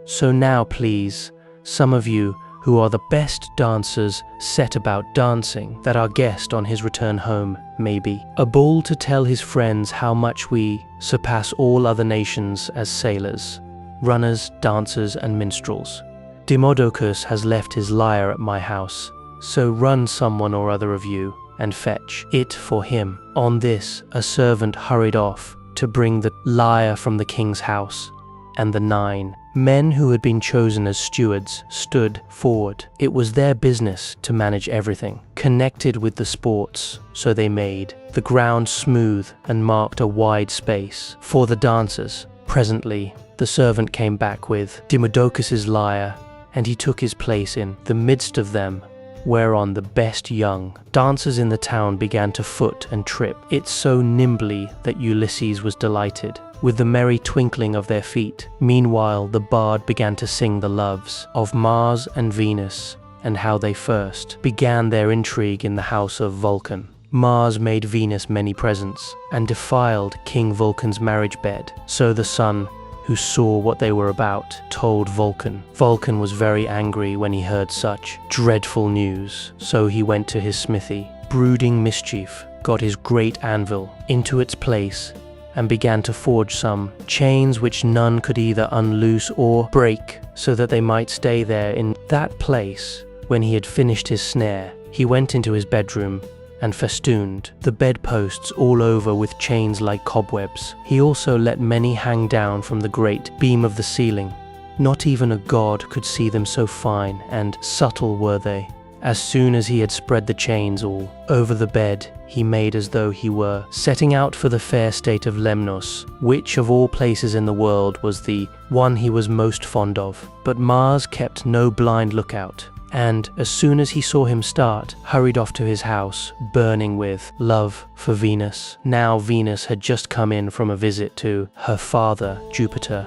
So now please, some of you who are the best dancers, set about dancing, that our guest on his return home may be able to tell his friends how much we surpass all other nations as sailors, runners, dancers and minstrels. Demodocus has left his lyre at my house, so run someone or other of you and fetch it for him." On this, a servant hurried off to bring the lyre from the king's house, and the 9 men who had been chosen as stewards stood forward. It was their business to manage everything connected with the sports, so they made the ground smooth and marked a wide space for the dancers. Presently, the servant came back with Dimodocus's lyre, and he took his place in the midst of them, whereon the best young dancers in the town began to foot and trip it so nimbly that Ulysses was delighted with the merry twinkling of their feet. Meanwhile the bard began to sing the loves of Mars and Venus, and how they first began their intrigue in the house of Vulcan. Mars made Venus many presents, and defiled King Vulcan's marriage bed. So the sun, who saw what they were about, told Vulcan. Vulcan was very angry when he heard such dreadful news, so he went to his smithy, brooding mischief, got his great anvil into its place, and began to forge some chains which none could either unloose or break, so that they might stay there in that place. When he had finished his snare, he went into his bedroom and festooned the bedposts all over with chains like cobwebs. He also let many hang down from the great beam of the ceiling. Not even a god could see them, so fine and subtle were they. As soon as he had spread the chains all over the bed, he made as though he were setting out for the fair state of Lemnos, which of all places in the world was the one he was most fond of. But Mars kept no blind lookout, and as soon as he saw him start, hurried off to his house, burning with love for Venus. Now Venus had just come in from a visit to her father, Jupiter,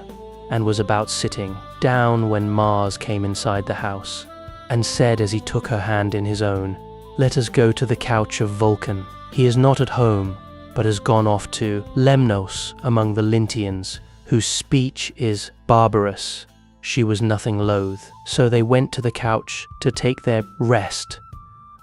and was about sitting down when Mars came inside the house, and said as he took her hand in his own, "Let us go to the couch of Vulcan. He is not at home, but has gone off to Lemnos among the Lintians, whose speech is barbarous." She was nothing loath, so they went to the couch to take their rest,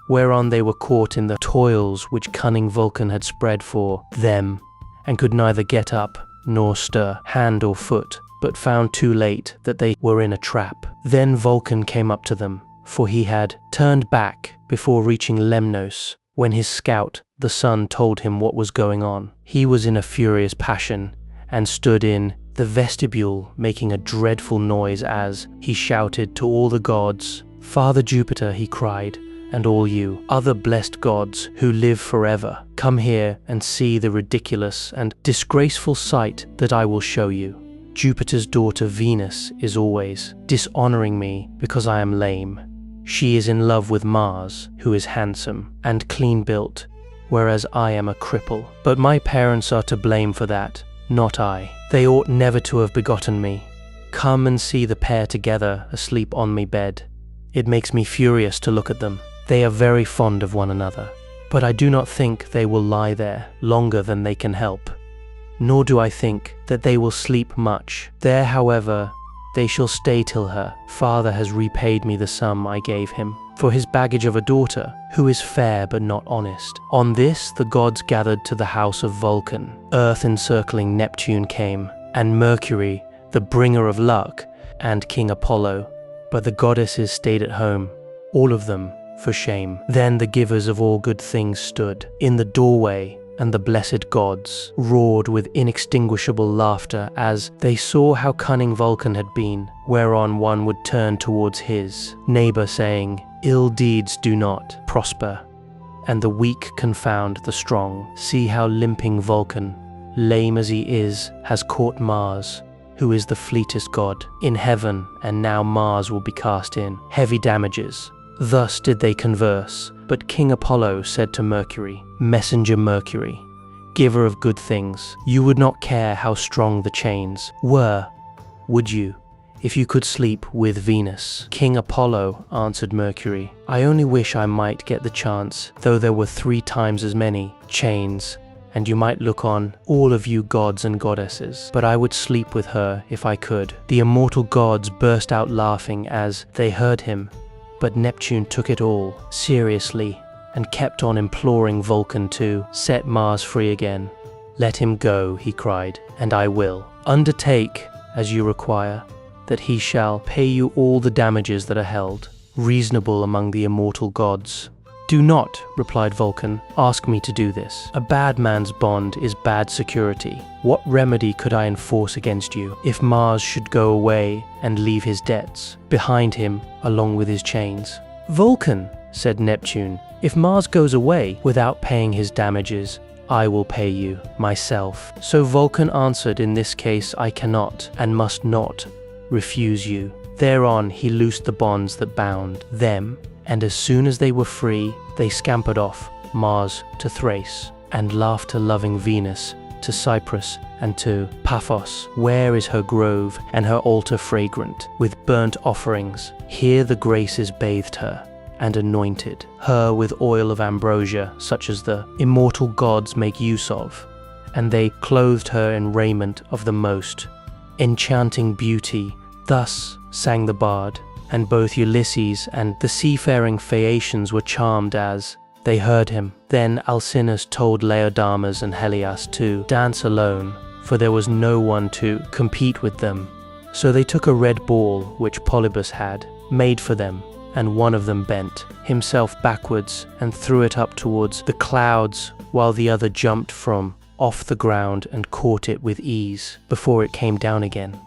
whereon they were caught in the toils which cunning Vulcan had spread for them, and could neither get up nor stir hand or foot, but found too late that they were in a trap. Then Vulcan came up to them, for he had turned back before reaching Lemnos, when his scout, the sun, told him what was going on. He was in a furious passion, and stood in the vestibule making a dreadful noise as he shouted to all the gods. "Father Jupiter," he cried, "and all you other blessed gods who live forever, come here and see the ridiculous and disgraceful sight that I will show you. Jupiter's daughter Venus is always dishonoring me because I am lame. She is in love with Mars, who is handsome and clean built, whereas I am a cripple. But my parents are to blame for that, not I. They ought never to have begotten me. Come and see the pair together asleep on my bed. It makes me furious to look at them. They are very fond of one another, but I do not think they will lie there longer than they can help, nor do I think that they will sleep much. There, however, they shall stay till her father has repaid me the sum I gave him for his baggage of a daughter, who is fair but not honest." On this the gods gathered to the house of Vulcan. Earth encircling Neptune came, and Mercury, the bringer of luck, and King Apollo. But the goddesses stayed at home, all of them, for shame. Then the givers of all good things stood in the doorway, and the blessed gods roared with inextinguishable laughter as they saw how cunning Vulcan had been, whereon one would turn towards his neighbor saying, "Ill deeds do not prosper, and the weak confound the strong. See how limping Vulcan, lame as he is, has caught Mars, who is the fleetest god in heaven, and now Mars will be cast in heavy damages." Thus did they converse, but King Apollo said to Mercury, "Messenger Mercury, giver of good things, you would not care how strong the chains were, would you, if you could sleep with Venus?" "King Apollo," answered Mercury, "I only wish I might get the chance, though there were 3 times as many chains, and you might look on, all of you gods and goddesses, but I would sleep with her if I could." The immortal gods burst out laughing as they heard him, but Neptune took it all seriously and kept on imploring Vulcan to set Mars free again. "Let him go," he cried, "and I will undertake, as you require, that he shall pay you all the damages that are held reasonable among the immortal gods." "Do not," replied Vulcan, "ask me to do this. A bad man's bond is bad security. What remedy could I enforce against you if Mars should go away and leave his debts behind him along with his chains?" "Vulcan," said Neptune, "if Mars goes away without paying his damages, I will pay you myself. So Vulcan answered, in this case I cannot and must not refuse you. Thereon he loosed the bonds that bound them, and as soon as they were free, they scampered off Mars to Thrace, and laughter-loving Venus to Cyprus and to Paphos, where is her grove and her altar fragrant with burnt offerings. Here the Graces bathed her and anointed her with oil of ambrosia, such as the immortal gods make use of, and they clothed her in raiment of the most enchanting beauty. Thus sang the bard, and both Ulysses and the seafaring Phaeacians were charmed as they heard him. Then Alcinous told Laodamas and Helias to dance alone, for there was no one to compete with them. So they took a red ball which Polybus had made for them, and one of them bent himself backwards and threw it up towards the clouds, while the other jumped from off the ground and caught it with ease before it came down again.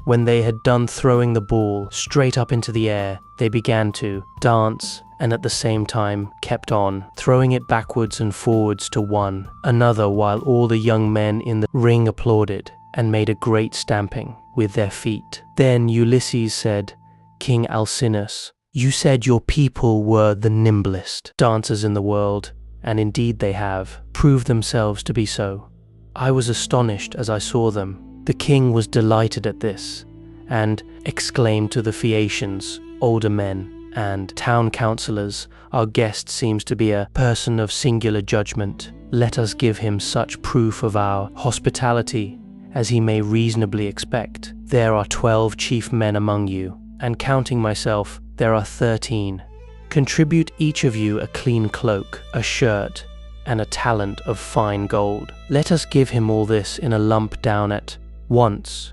When they had done throwing the ball straight up into the air, they began to dance, and at the same time kept on throwing it backwards and forwards to one another, while all the young men in the ring applauded and made a great stamping with their feet. Then Ulysses said, King Alcinous, you said your people were the nimblest dancers in the world, and indeed they have proved themselves to be so. I was astonished as I saw them. The king was delighted at this, and exclaimed to the Phaeacians, older men, and town councillors, our guest seems to be a person of singular judgment. Let us give him such proof of our hospitality as he may reasonably expect. There are 12 chief men among you, and counting myself, there are 13. Contribute each of you a clean cloak, a shirt, and a talent of fine gold. Let us give him all this in a lump down at once,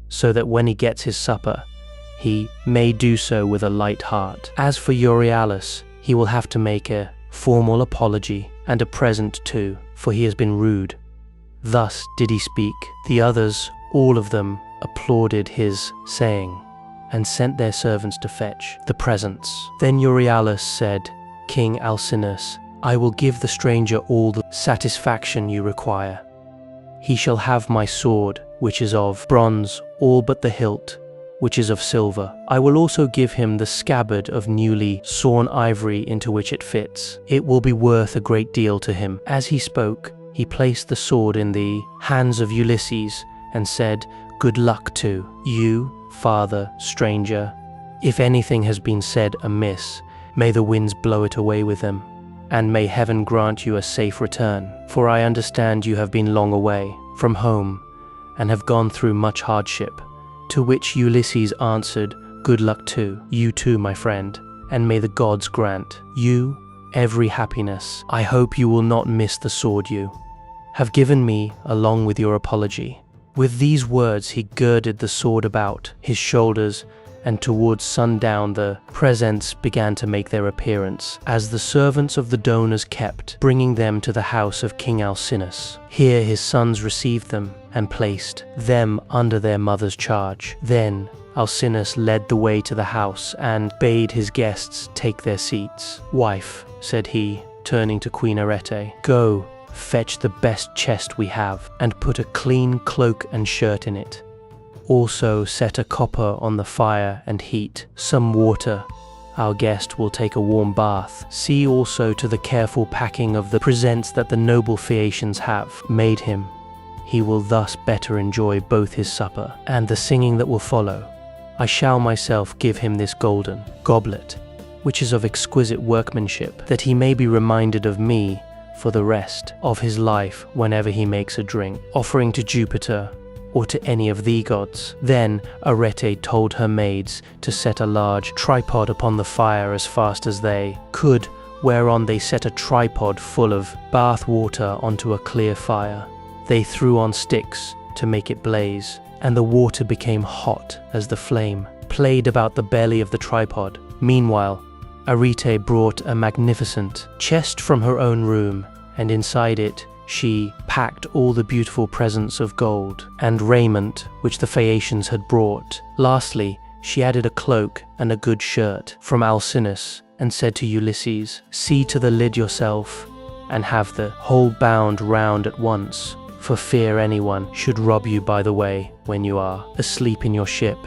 so that when he gets his supper, he may do so with a light heart. As for Euryalus, he will have to make a formal apology, and a present too, for he has been rude. Thus did he speak. The others, all of them, applauded his saying, and sent their servants to fetch the presents. Then Euryalus said, King Alcinous, I will give the stranger all the satisfaction you require. He shall have my sword, which is of bronze, all but the hilt, which is of silver. I will also give him the scabbard of newly sawn ivory into which it fits. It will be worth a great deal to him. As he spoke, he placed the sword in the hands of Ulysses and said, Good luck to you, father, stranger. If anything has been said amiss, may the winds blow it away with them, and may heaven grant you a safe return. For I understand you have been long away from home, and have gone through much hardship. To which Ulysses answered, Good luck to you too, my friend, and may the gods grant you every happiness. I hope you will not miss the sword you have given me along with your apology. With these words he girded the sword about his shoulders, and towards sundown the presents began to make their appearance, as the servants of the donors kept bringing them to the house of King Alcinous. Here his sons received them and placed them under their mother's charge. Then Alcinous led the way to the house and bade his guests take their seats. Wife, said he, turning to Queen Aeaea, go, fetch the best chest we have, and put a clean cloak and shirt in it. Also set a copper on the fire and heat some water. Our guest will take a warm bath. See also to the careful packing of the presents that the noble Phaeacians have made him. He will thus better enjoy both his supper and the singing that will follow. I shall myself give him this golden goblet, which is of exquisite workmanship, that he may be reminded of me for the rest of his life whenever he makes a drink, offering to Jupiter or to any of the gods. Then Aeaea told her maids to set a large tripod upon the fire as fast as they could, whereon they set a tripod full of bath water onto a clear fire. They threw on sticks to make it blaze, and the water became hot as the flame played about the belly of the tripod. Meanwhile, Aeaea brought a magnificent chest from her own room, and inside it she packed all the beautiful presents of gold and raiment which the Phaeacians had brought. Lastly, she added a cloak and a good shirt from Alcinous, and said to Ulysses, see to the lid yourself, and have the whole bound round at once, for fear anyone should rob you by the way when you are asleep in your ship."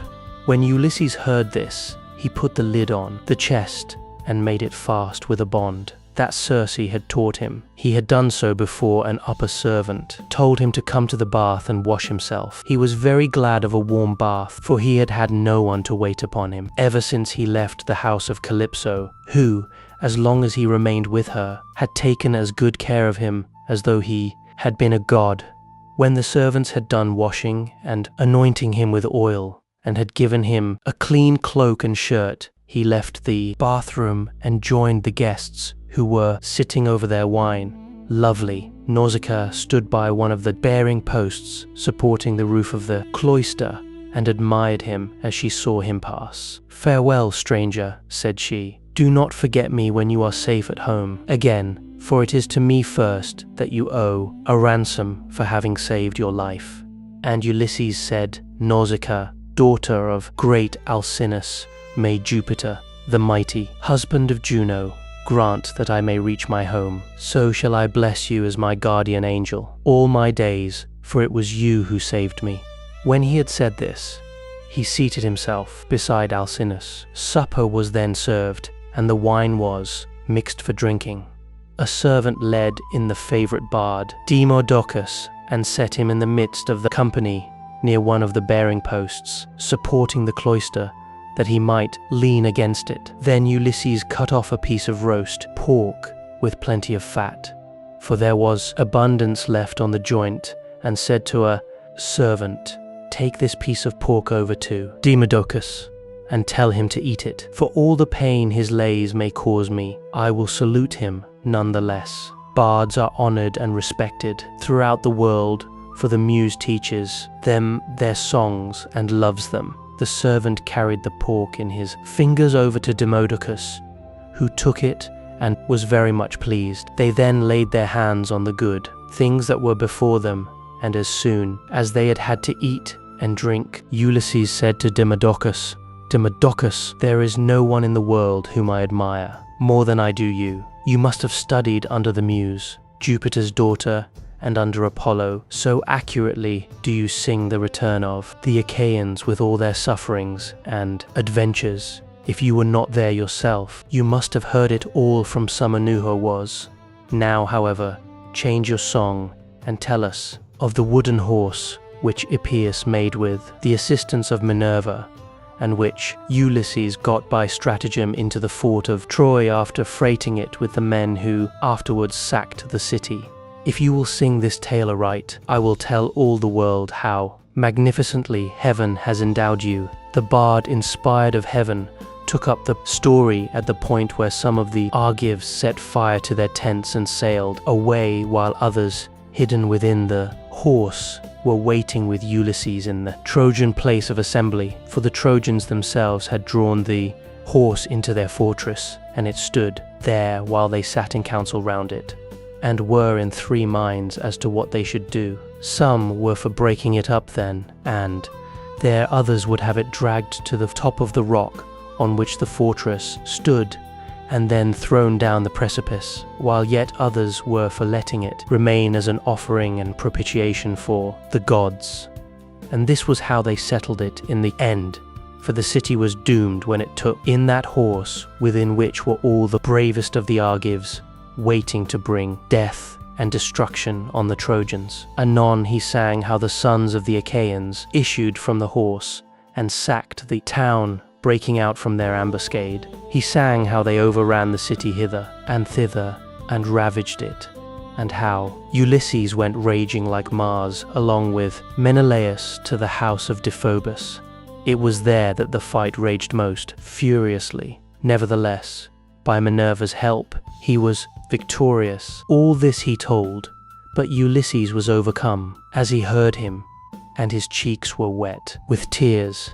When Ulysses heard this, he put the lid on the chest and made it fast with a bond that Circe had taught him. He had done so before an upper servant told him to come to the bath and wash himself. He was very glad of a warm bath, for he had had no one to wait upon him ever since he left the house of Calypso, who, as long as he remained with her, had taken as good care of him as though he had been a god. When the servants had done washing and anointing him with oil, and had given him a clean cloak and shirt, he left the bathroom and joined the guests, who were sitting over their wine. Lovely Nausicaa stood by one of the bearing posts supporting the roof of the cloister and admired him as she saw him pass. "Farewell, stranger," said she. "Do not forget me when you are safe at home again, for it is to me first that you owe a ransom for having saved your life." And Ulysses said, "Nausicaa, daughter of great Alcinous, may Jupiter, the mighty, husband of Juno, grant that I may reach my home. So shall I bless you as my guardian angel all my days, for it was you who saved me." When he had said this, he seated himself beside Alcinous. Supper was then served, and the wine was mixed for drinking. A servant led in the favorite bard, Demodocus, and set him in the midst of the company near one of the bearing posts, supporting the cloister, that he might lean against it. Then Ulysses cut off a piece of roast pork with plenty of fat, for there was abundance left on the joint, and said to a servant, "Take this piece of pork over to Demodocus, and tell him to eat it. For all the pain his lays may cause me, I will salute him nonetheless." Bards are honored and respected throughout the world, for the muse teaches them their songs and loves them. The servant carried the pork in his fingers over to Demodocus, who took it and was very much pleased. They then laid their hands on the good things that were before them, and as soon as they had had to eat and drink, Ulysses said to Demodocus, "Demodocus, there is no one in the world whom I admire more than I do you. You must have studied under the muse, Jupiter's daughter, and under Apollo, so accurately do you sing the return of the Achaeans with all their sufferings and adventures. If you were not there yourself, you must have heard it all from someone who was. Now, however, change your song and tell us of the wooden horse which Aeaea made with the assistance of Minerva, and which Ulysses got by stratagem into the fort of Troy after freighting it with the men who afterwards sacked the city. If you will sing this tale aright, I will tell all the world how magnificently heaven has endowed you." The bard, inspired of heaven, took up the story at the point where some of the Argives set fire to their tents and sailed away, while others, hidden within the horse, were waiting with Ulysses in the Trojan place of assembly, for the Trojans themselves had drawn the horse into their fortress, and it stood there while they sat in council round it, and were in three minds as to what they should do. Some were for breaking it up then, and there others would have it dragged to the top of the rock on which the fortress stood, and then thrown down the precipice, while yet others were for letting it remain as an offering and propitiation for the gods. And this was how they settled it in the end, for the city was doomed when it took in that horse within which were all the bravest of the Argives, waiting to bring death and destruction on the Trojans. Anon he sang how the sons of the Achaeans issued from the horse and sacked the town, breaking out from their ambuscade. He sang how they overran the city hither and thither and ravaged it, and how Ulysses went raging like Mars along with Menelaus to the house of Deiphobus. It was there that the fight raged most furiously. Nevertheless, by Minerva's help, he was victorious. All this he told, but Ulysses was overcome as he heard him, and his cheeks were wet with tears.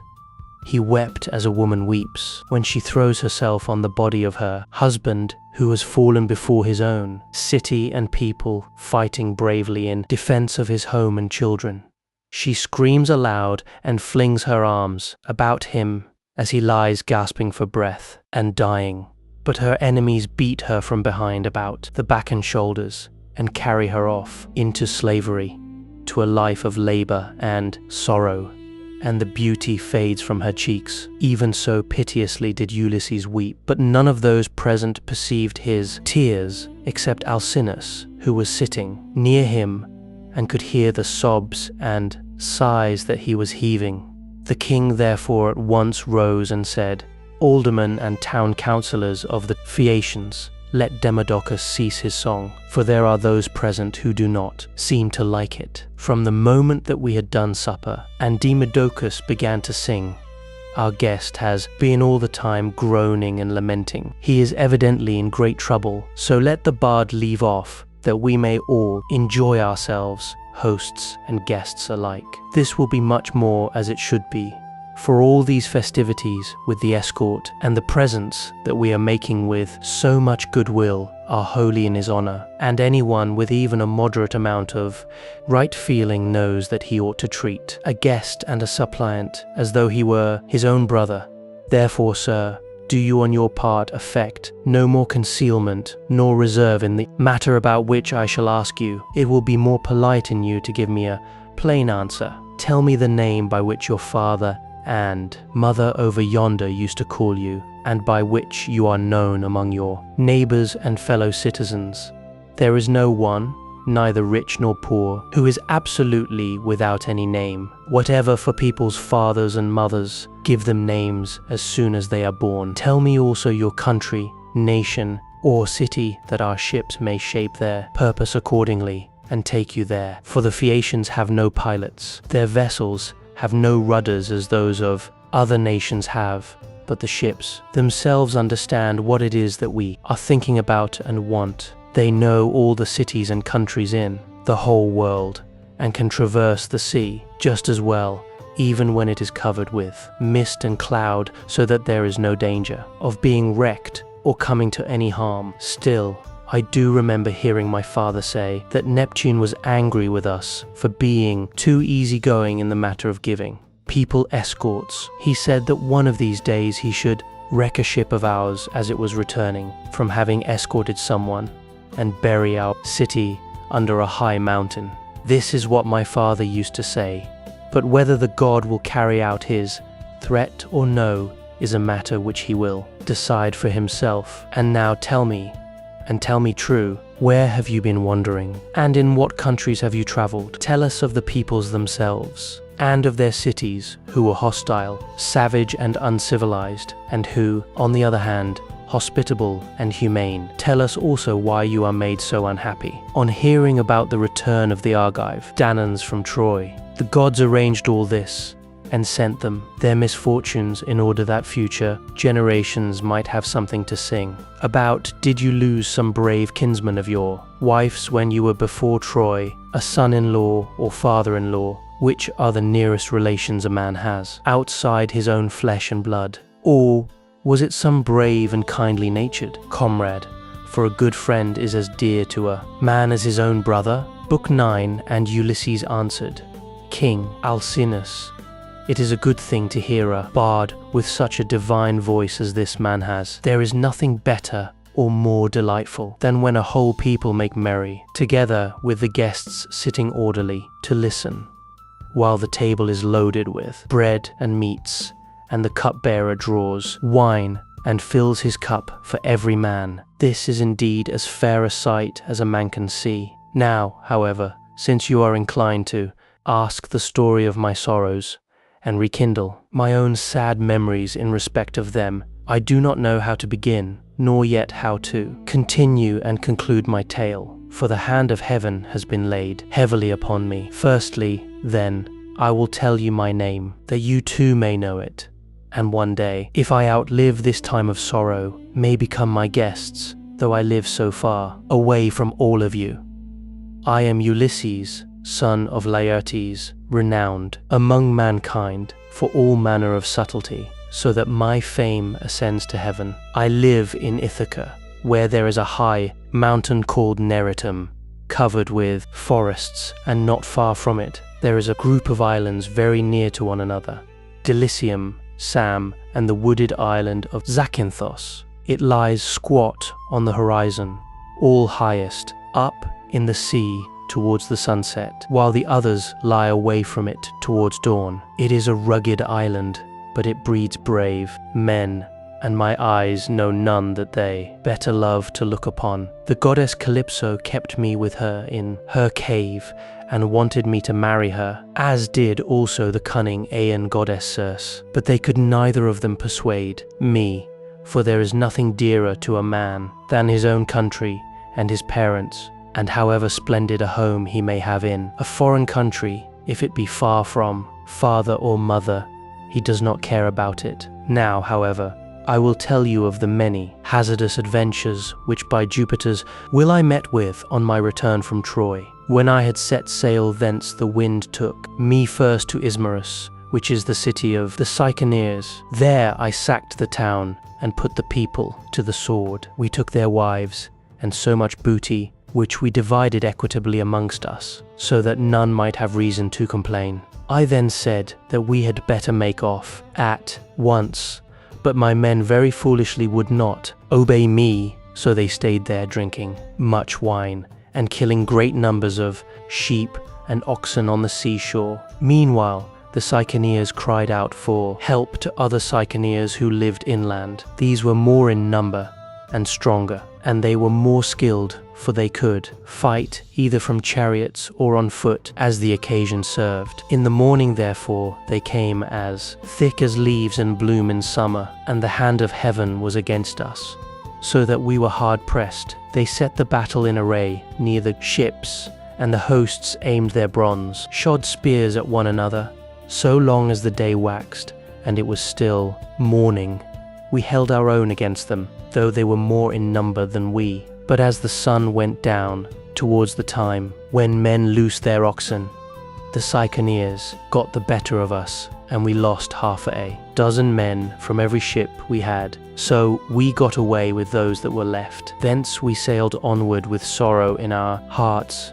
He wept as a woman weeps when she throws herself on the body of her husband who has fallen before his own city and people, fighting bravely in defense of his home and children. She screams aloud and flings her arms about him as he lies gasping for breath and dying. but her enemies beat her from behind about the back and shoulders and carry her off into slavery, to a life of labor and sorrow, and the beauty fades from her cheeks. Even so piteously did Ulysses weep, but none of those present perceived his tears except Alcinous, who was sitting near him and could hear the sobs and sighs that he was heaving. The king therefore at once rose and said, "Aldermen and town councillors of the Phaeacians, let Demodocus cease his song, for there are those present who do not seem to like it." From the moment that we had done supper, and Demodocus began to sing, our guest has been all the time groaning and lamenting. He is evidently in great trouble, so let the bard leave off, that we may all enjoy ourselves, hosts and guests alike. This will be much more as it should be, for all these festivities with the escort and the presents that we are making with so much goodwill are holy in his honor, and anyone with even a moderate amount of right feeling knows that he ought to treat a guest and a suppliant as though he were his own brother. Therefore, sir, do you on your part affect no more concealment nor reserve in the matter about which I shall ask you. It will be more polite in you to give me a plain answer. Tell me the name by which your father and mother over yonder used to call you, and by which you are known among your neighbors and fellow citizens. There is no one, neither rich nor poor, who is absolutely without any name. Whatever for people's fathers and mothers, give them names as soon as they are born. Tell me also your country, nation, or city, that our ships may shape their purpose accordingly and take you there. For the Phaeacians have no pilots, their vessels have no rudders as those of other nations have, but the ships themselves understand what it is that we are thinking about and want. They know all the cities and countries in the whole world, and can traverse the sea just as well, even when it is covered with mist and cloud, so that there is no danger of being wrecked or coming to any harm. Still, I do remember hearing my father say that Neptune was angry with us for being too easygoing in the matter of giving people escorts. He said that one of these days he should wreck a ship of ours as it was returning from having escorted someone and bury our city under a high mountain. This is what my father used to say, but whether the god will carry out his threat or no is a matter which he will decide for himself. And now tell me, and tell me true, where have you been wandering, and in what countries have you traveled? Tell us of the peoples themselves, and of their cities, who were hostile, savage and uncivilized, and who, on the other hand, hospitable and humane. Tell us also why you are made so unhappy. On hearing about the return of the Argive Danaans from Troy, the gods arranged all this and sent them their misfortunes in order that future generations might have something to sing about. Did you lose some brave kinsman of your wife's when you were before Troy, a son-in-law or father-in-law, which are the nearest relations a man has, outside his own flesh and blood? Or was it some brave and kindly-natured comrade? For a good friend is as dear to a man as his own brother. Book 9. And Ulysses answered, King Alcinous, it is a good thing to hear a bard with such a divine voice as this man has. There is nothing better or more delightful than when a whole people make merry, together with the guests sitting orderly to listen, while the table is loaded with bread and meats, and the cupbearer draws wine and fills his cup for every man. This is indeed as fair a sight as a man can see. Now, however, since you are inclined to ask the story of my sorrows, and rekindle my own sad memories in respect of them, I do not know how to begin, nor yet how to continue and conclude my tale, for the hand of heaven has been laid heavily upon me. Firstly, then, I will tell you my name, that you too may know it, and one day, if I outlive this time of sorrow, may become my guests, though I live so far away from all of you. I am Ulysses, son of Laertes, renowned among mankind for all manner of subtlety, so that my fame ascends to heaven. I live in Ithaca, where there is a high mountain called Neritum, covered with forests, and not far from it there is a group of islands very near to one another, Delicium, Sam, and the wooded island of Zakynthos. It lies squat on the horizon, all highest, up in the sea towards the sunset, while the others lie away from it towards dawn. It is a rugged island, but it breeds brave men, and my eyes know none that they better love to look upon. The goddess Calypso kept me with her in her cave and wanted me to marry her, as did also the cunning Aeaean goddess Circe. But they could neither of them persuade me, for there is nothing dearer to a man than his own country and his parents, and however splendid a home he may have in a foreign country, if it be far from father or mother, he does not care about it. Now, however, I will tell you of the many hazardous adventures which by Jupiter's will I met with on my return from Troy. When I had set sail thence, the wind took me first to Ismarus, which is the city of the Cyclops. There I sacked the town and put the people to the sword. We took their wives and so much booty, which we divided equitably amongst us, so that none might have reason to complain. I then said that we had better make off at once, but my men very foolishly would not obey me, so they stayed there drinking much wine and killing great numbers of sheep and oxen on the seashore. Meanwhile, the Cyclops cried out for help to other Cyclops who lived inland. These were more in number and stronger, and they were more skilled, for they could fight either from chariots or on foot as the occasion served. In the morning, therefore, they came as thick as leaves in bloom in summer, and the hand of heaven was against us, so that we were hard pressed. They set the battle in array near the ships, and the hosts aimed their bronze, shod spears at one another. So long as the day waxed, and it was still morning, we held our own against them, though they were more in number than we. But as the sun went down towards the time when men loosed their oxen, the Cyclops got the better of us, and we lost half a dozen men from every ship we had. So we got away with those that were left. Thence we sailed onward with sorrow in our hearts,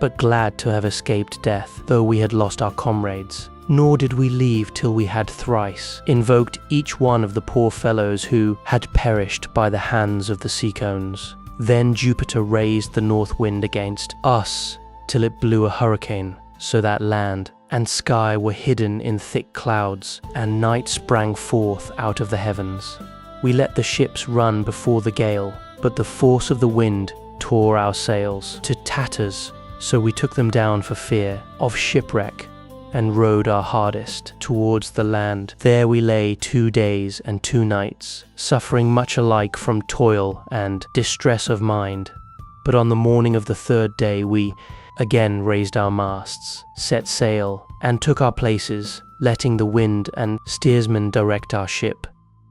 but glad to have escaped death, though we had lost our comrades. Nor did we leave till we had thrice invoked each one of the poor fellows who had perished by the hands of the Cyclones. Then Jupiter raised the north wind against us till it blew a hurricane, so that land and sky were hidden in thick clouds, and night sprang forth out of the heavens. We let the ships run before the gale, but the force of the wind tore our sails to tatters, so we took them down for fear of shipwreck, and rowed our hardest towards the land. There we lay 2 days and 2 nights, suffering much alike from toil and distress of mind. But on the morning of the 3rd day we again raised our masts, set sail, and took our places, letting the wind and steersman direct our ship.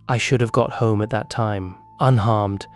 I should have got home at that time, unharmed,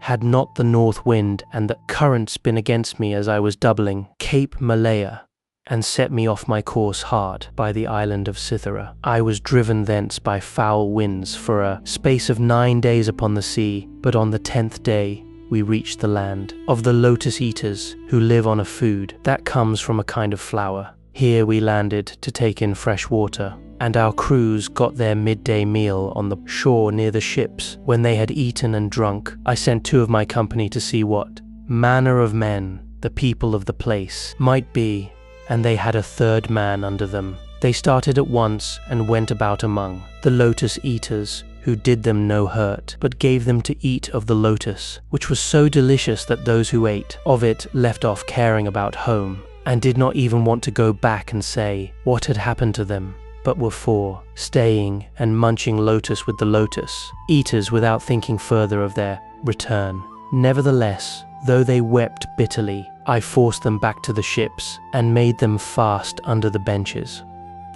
had not the north wind and the currents been against me as I was doubling Cape Malea, and set me off my course hard by the island of Cythera. I was driven thence by foul winds for a space of 9 days upon the sea, but on the 10th day we reached the land of the lotus eaters, who live on a food that comes from a kind of flower. Here we landed to take in fresh water, and our crews got their midday meal on the shore near the ships. When they had eaten and drunk, I sent 2 of my company to see what manner of men the people of the place might be, and they had a 3rd man under them. They started at once and went about among the lotus eaters, who did them no hurt, but gave them to eat of the lotus, which was so delicious that those who ate of it left off caring about home, and did not even want to go back and say what had happened to them, but were for staying and munching lotus with the lotus eaters without thinking further of their return. Nevertheless, though they wept bitterly, I forced them back to the ships and made them fast under the benches.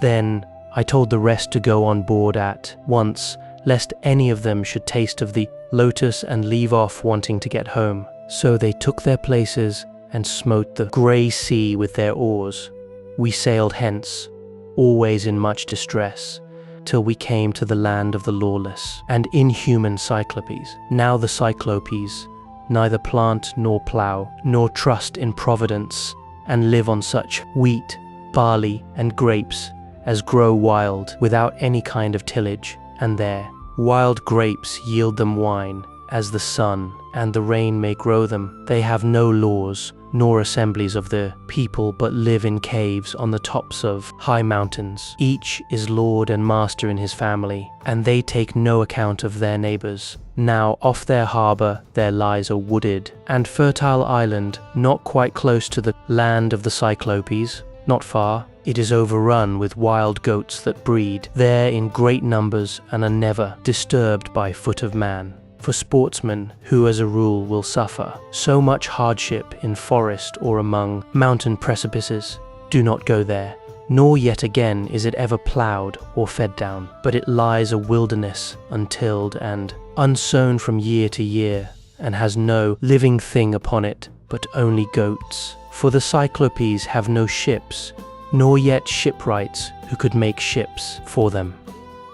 Then I told the rest to go on board at once, lest any of them should taste of the lotus and leave off wanting to get home. So they took their places and smote the grey sea with their oars. We sailed hence, always in much distress, till we came to the land of the lawless and inhuman Cyclopes. Now the Cyclopes neither plant nor plough, nor trust in providence, and live on such wheat, barley, and grapes as grow wild without any kind of tillage, and their wild grapes yield them wine, as the sun and the rain may grow them. They have no laws nor assemblies of the people, but live in caves on the tops of high mountains. Each is lord and master in his family, and they take no account of their neighbors. Now off their harbor there lies a wooded and fertile island, not quite close to the land of the Cyclopes, not far. It is overrun with wild goats that breed there in great numbers and are never disturbed by foot of man. For sportsmen, who as a rule will suffer so much hardship in forest or among mountain precipices, do not go there. Nor yet again is it ever ploughed or fed down, but it lies a wilderness, untilled and unsown from year to year, and has no living thing upon it, but only goats. For the Cyclopes have no ships, nor yet shipwrights who could make ships for them.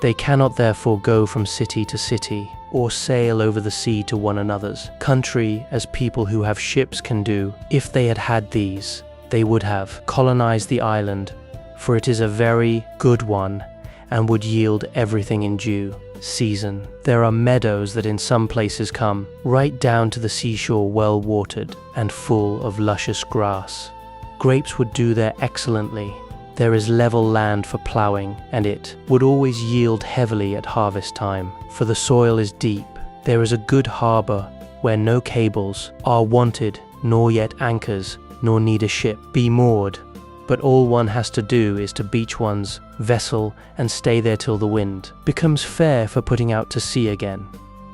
They cannot therefore go from city to city, or sail over the sea to one another's country as people who have ships can do. If they had had these, they would have colonized the island, for it is a very good one and would yield everything in due season. There are meadows that in some places come right down to the seashore, well watered and full of luscious grass. Grapes would do there excellently. There is level land for ploughing, and it would always yield heavily at harvest time, for the soil is deep. There is a good harbour where no cables are wanted, nor yet anchors, nor need a ship be moored, but all one has to do is to beach one's vessel and stay there till the wind becomes fair for putting out to sea again.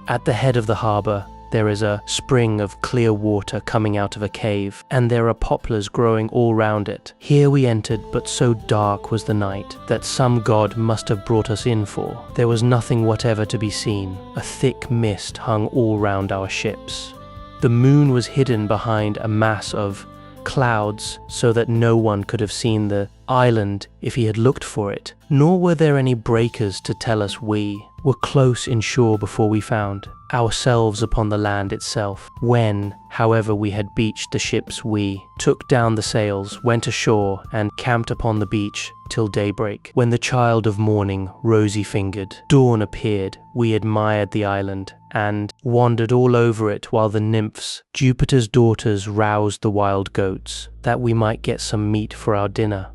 At the head of the harbour there is a spring of clear water coming out of a cave, and there are poplars growing all round it. Here we entered, but so dark was the night that some god must have brought us in for. There was nothing whatever to be seen. A thick mist hung all round our ships. The moon was hidden behind a mass of clouds, so that no one could have seen the island if he had looked for it, nor were there any breakers to tell us we were close inshore before we found ourselves upon the land itself. When, however, we had beached the ships, we took down the sails, went ashore, and camped upon the beach till daybreak. When the child of morning, rosy-fingered, dawn appeared, we admired the island and wandered all over it, while the nymphs, Jupiter's daughters, roused the wild goats, that we might get some meat for our dinner.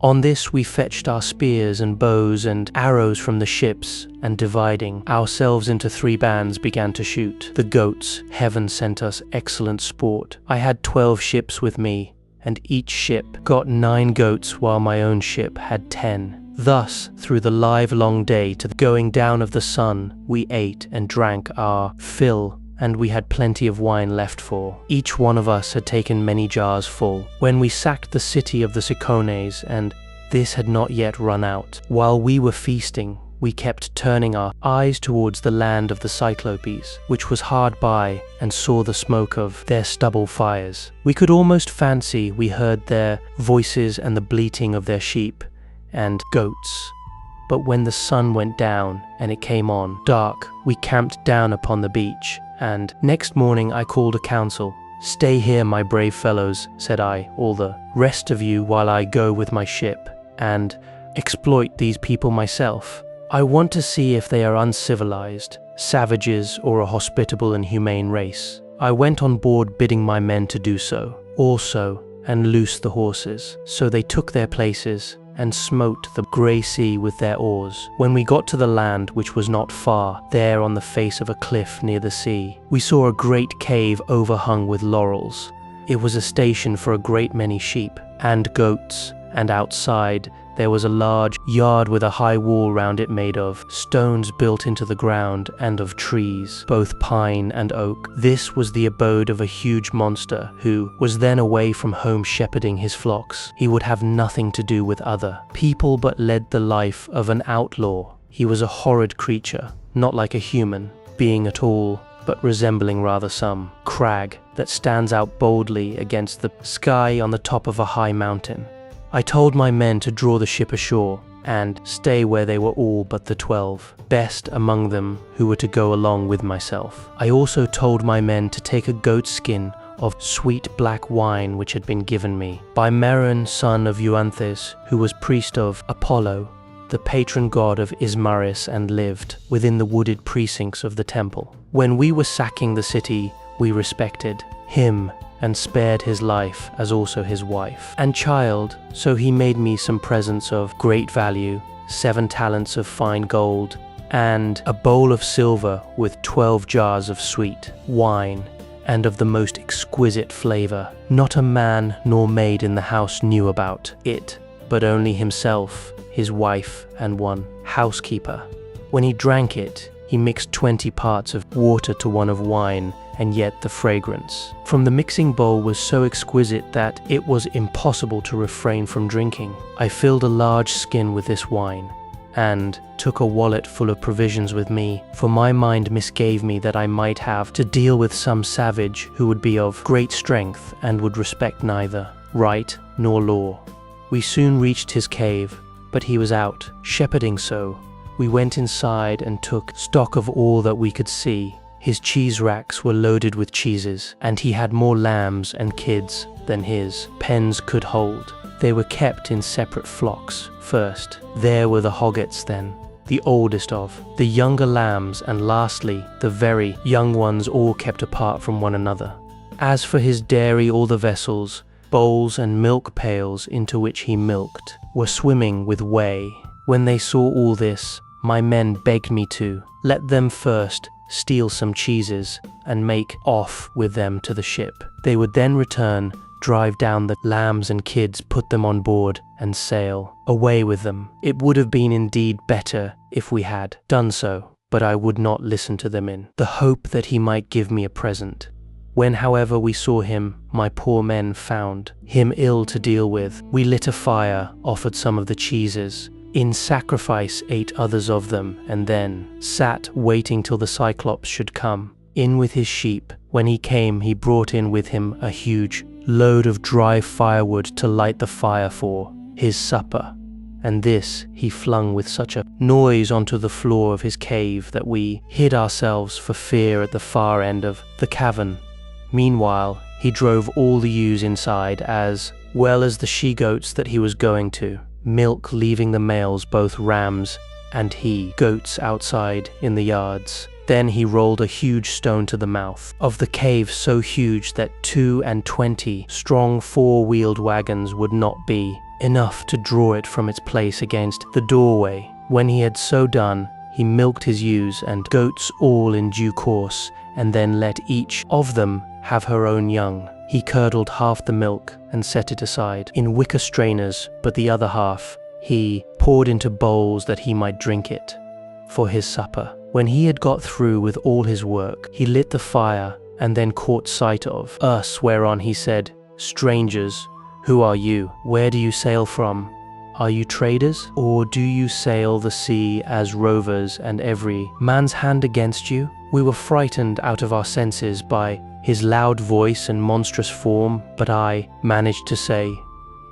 On this we fetched our spears and bows and arrows from the ships, and dividing ourselves into 3 bands began to shoot. The goats, heaven sent us excellent sport. I had 12 ships with me, and each ship got 9 goats, while my own ship had 10. Thus, through the live long day to the going down of the sun, we ate and drank our fill, and we had plenty of wine left for. Each one of us had taken many jars full. When we sacked the city of the Cicones, and this had not yet run out, while we were feasting, we kept turning our eyes towards the land of the Cyclopes, which was hard by, and saw the smoke of their stubble fires. We could almost fancy we heard their voices and the bleating of their sheep and goats. But when the sun went down and it came on dark, we camped down upon the beach, and next morning I called a council. "Stay here, my brave fellows," said I, "all the rest of you, while I go with my ship and exploit these people myself. I want to see if they are uncivilized, savages, or a hospitable and humane race." I went on board, bidding my men to do so also, and loose the horses. So they took their places and smote the grey sea with their oars. When we got to the land, which was not far, there on the face of a cliff near the sea, we saw a great cave overhung with laurels. It was a station for a great many sheep and goats, and outside there was a large yard with a high wall round it made of stones built into the ground, and of trees, both pine and oak. This was the abode of a huge monster, who was then away from home shepherding his flocks. He would have nothing to do with other people, but led the life of an outlaw. He was a horrid creature, not like a human being at all, but resembling rather some crag that stands out boldly against the sky on the top of a high mountain. I told my men to draw the ship ashore and stay where they were, all but the 12 best among them, who were to go along with myself. I also told my men to take a goat skin of sweet black wine which had been given me by Meron, son of Euanthes, who was priest of Apollo, the patron god of Ismaris, and lived within the wooded precincts of the temple. When we were sacking the city, we respected him and spared his life, as also his wife and child. So he made me some presents of great value, 7 talents of fine gold, and a bowl of silver with 12 jars of sweet wine, and of the most exquisite flavor. Not a man nor maid in the house knew about it, but only himself, his wife, and one housekeeper. When he drank it, he mixed 20 parts of water to 1 of wine, and yet the fragrance from the mixing bowl was so exquisite that it was impossible to refrain from drinking. I filled a large skin with this wine, and took a wallet full of provisions with me, for my mind misgave me that I might have to deal with some savage who would be of great strength and would respect neither right nor law. We soon reached his cave, but he was out shepherding, so we went inside and took stock of all that we could see. His cheese racks were loaded with cheeses, and he had more lambs and kids than his pens could hold. They were kept in separate flocks. First, there were the hoggets, then the oldest of the younger lambs, and lastly, the very young ones, all kept apart from one another. As for his dairy, all the vessels, bowls and milk pails into which he milked were swimming with whey. When they saw all this, my men begged me to let them first steal some cheeses and make off with them to the ship. They would then return, drive down the lambs and kids, put them on board, and sail away with them. It would have been indeed better if we had done so, but I would not listen to them in the hope that he might give me a present. When, however, we saw him, my poor men found him ill to deal with. We lit a fire, offered some of the cheeses, in sacrifice ate others of them, and then sat waiting till the Cyclops should come in with his sheep. When he came, he brought in with him a huge load of dry firewood to light the fire for his supper, and this he flung with such a noise onto the floor of his cave that we hid ourselves for fear at the far end of the cavern. Meanwhile, he drove all the ewes inside, as well as the she-goats that he was going to milk, leaving the males, both rams and he-goats, outside in the yards. Then he rolled a huge stone to the mouth of the cave, so huge that 22 strong 4-wheeled wagons would not be enough to draw it from its place against the doorway. When he had so done, he milked his ewes and goats all in due course, and then let each of them have her own young. He curdled half the milk and set it aside in wicker strainers, but the other half he poured into bowls that he might drink it for his supper. When he had got through with all his work, he lit the fire and then caught sight of us, whereon he said, "Strangers, who are you? Where do you sail from? Are you traders, or do you sail the sea as rovers, and every man's hand against you?" We were frightened out of our senses by his loud voice and monstrous form, but I managed to say,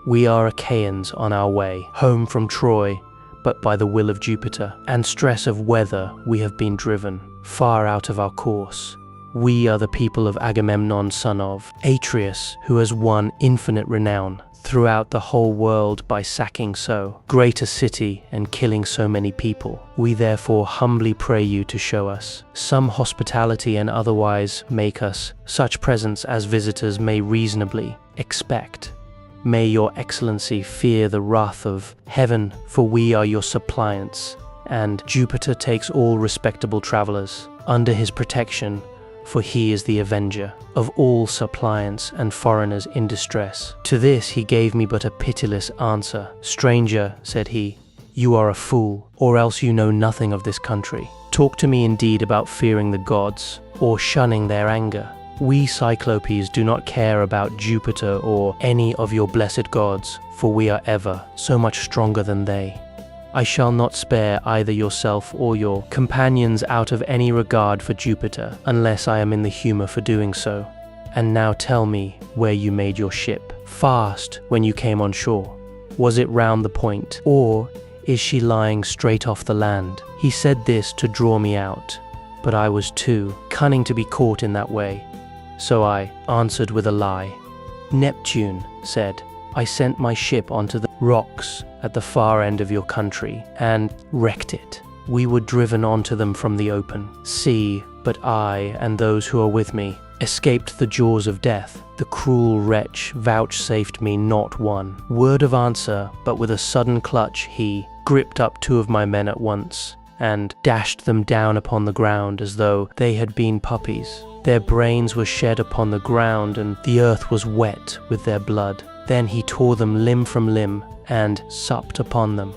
"We are Achaeans on our way home from Troy, but by the will of Jupiter and stress of weather we have been driven far out of our course. We are the people of Agamemnon, son of Atreus, who has won infinite renown throughout the whole world by sacking so great a city and killing so many people. We therefore humbly pray you to show us some hospitality, and otherwise make us such presents as visitors may reasonably expect. May your excellency fear the wrath of heaven, for we are your suppliants, and Jupiter takes all respectable travelers under his protection, for he is the avenger of all suppliants and foreigners in distress." To this he gave me but a pitiless answer. "Stranger," said he, "you are a fool, or else you know nothing of this country. Talk to me indeed about fearing the gods, or shunning their anger. We Cyclopes do not care about Jupiter or any of your blessed gods, for we are ever so much stronger than they. I shall not spare either yourself or your companions out of any regard for Jupiter, unless I am in the humor for doing so. And now tell me where you made your ship fast when you came on shore. Was it round the point, or is she lying straight off the land?" He said this to draw me out, but I was too cunning to be caught in that way, so I answered with a lie. "Neptune said, I sent my ship onto the rocks at the far end of your country and wrecked it. We were driven onto them from the open sea, but I and those who are with me escaped the jaws of death. The cruel wretch vouchsafed me not one word of answer, but with a sudden clutch he gripped up 2 of my men at once and dashed them down upon the ground as though they had been puppies. Their brains were shed upon the ground, and the earth was wet with their blood. Then he tore them limb from limb and supped upon them.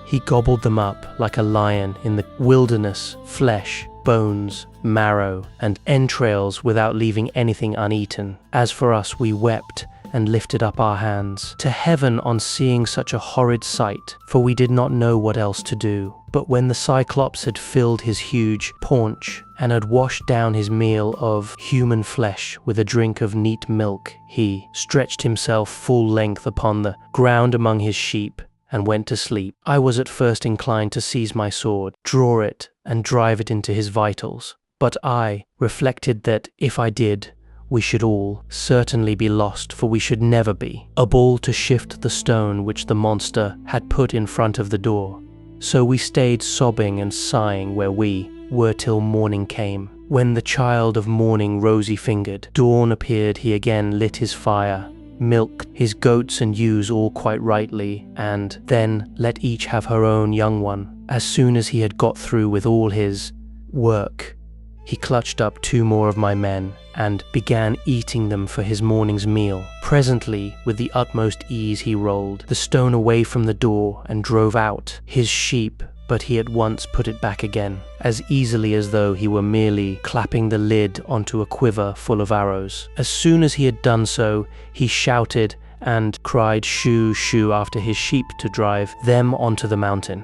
He gobbled them up like a lion in the wilderness, flesh, bones, marrow, and entrails without leaving anything uneaten. As for us, we wept and lifted up our hands to heaven on seeing such a horrid sight, for we did not know what else to do. But when the Cyclops had filled his huge paunch and had washed down his meal of human flesh with a drink of neat milk, he stretched himself full length upon the ground among his sheep and went to sleep. I was at first inclined to seize my sword, draw it, and drive it into his vitals. But I reflected that if I did, we should all certainly be lost, for we should never be able to shift the stone which the monster had put in front of the door. So we stayed sobbing and sighing where we were till morning came. When the child of morning rosy-fingered dawn appeared, he again lit his fire, milked his goats and ewes all quite rightly, and then let each have her own young one. As soon as he had got through with all his work, he clutched up 2 more of my men and began eating them for his morning's meal. Presently, with the utmost ease, he rolled the stone away from the door and drove out his sheep, but he at once put it back again, as easily as though he were merely clapping the lid onto a quiver full of arrows. As soon as he had done so, he shouted and cried shoo, shoo after his sheep to drive them onto the mountain.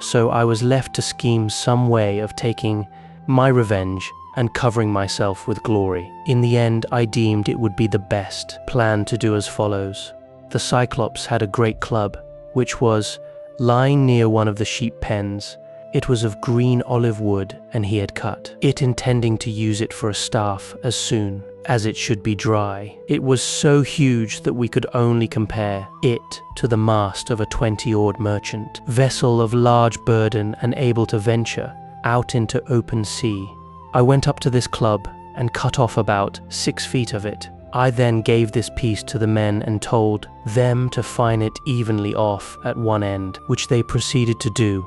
So I was left to scheme some way of taking my revenge and covering myself with glory. In the end, I deemed it would be the best plan to do as follows. The Cyclops had a great club, which was lying near one of the sheep pens. It was of green olive wood, and he had cut it, intending to use it for a staff as soon as it should be dry. It was so huge that we could only compare it to the mast of a 20-oared merchant vessel of large burden and able to venture out into open sea. I went up to this club and cut off about 6 feet of it. I then gave this piece to the men and told them to fine it evenly off at one end, which they proceeded to do.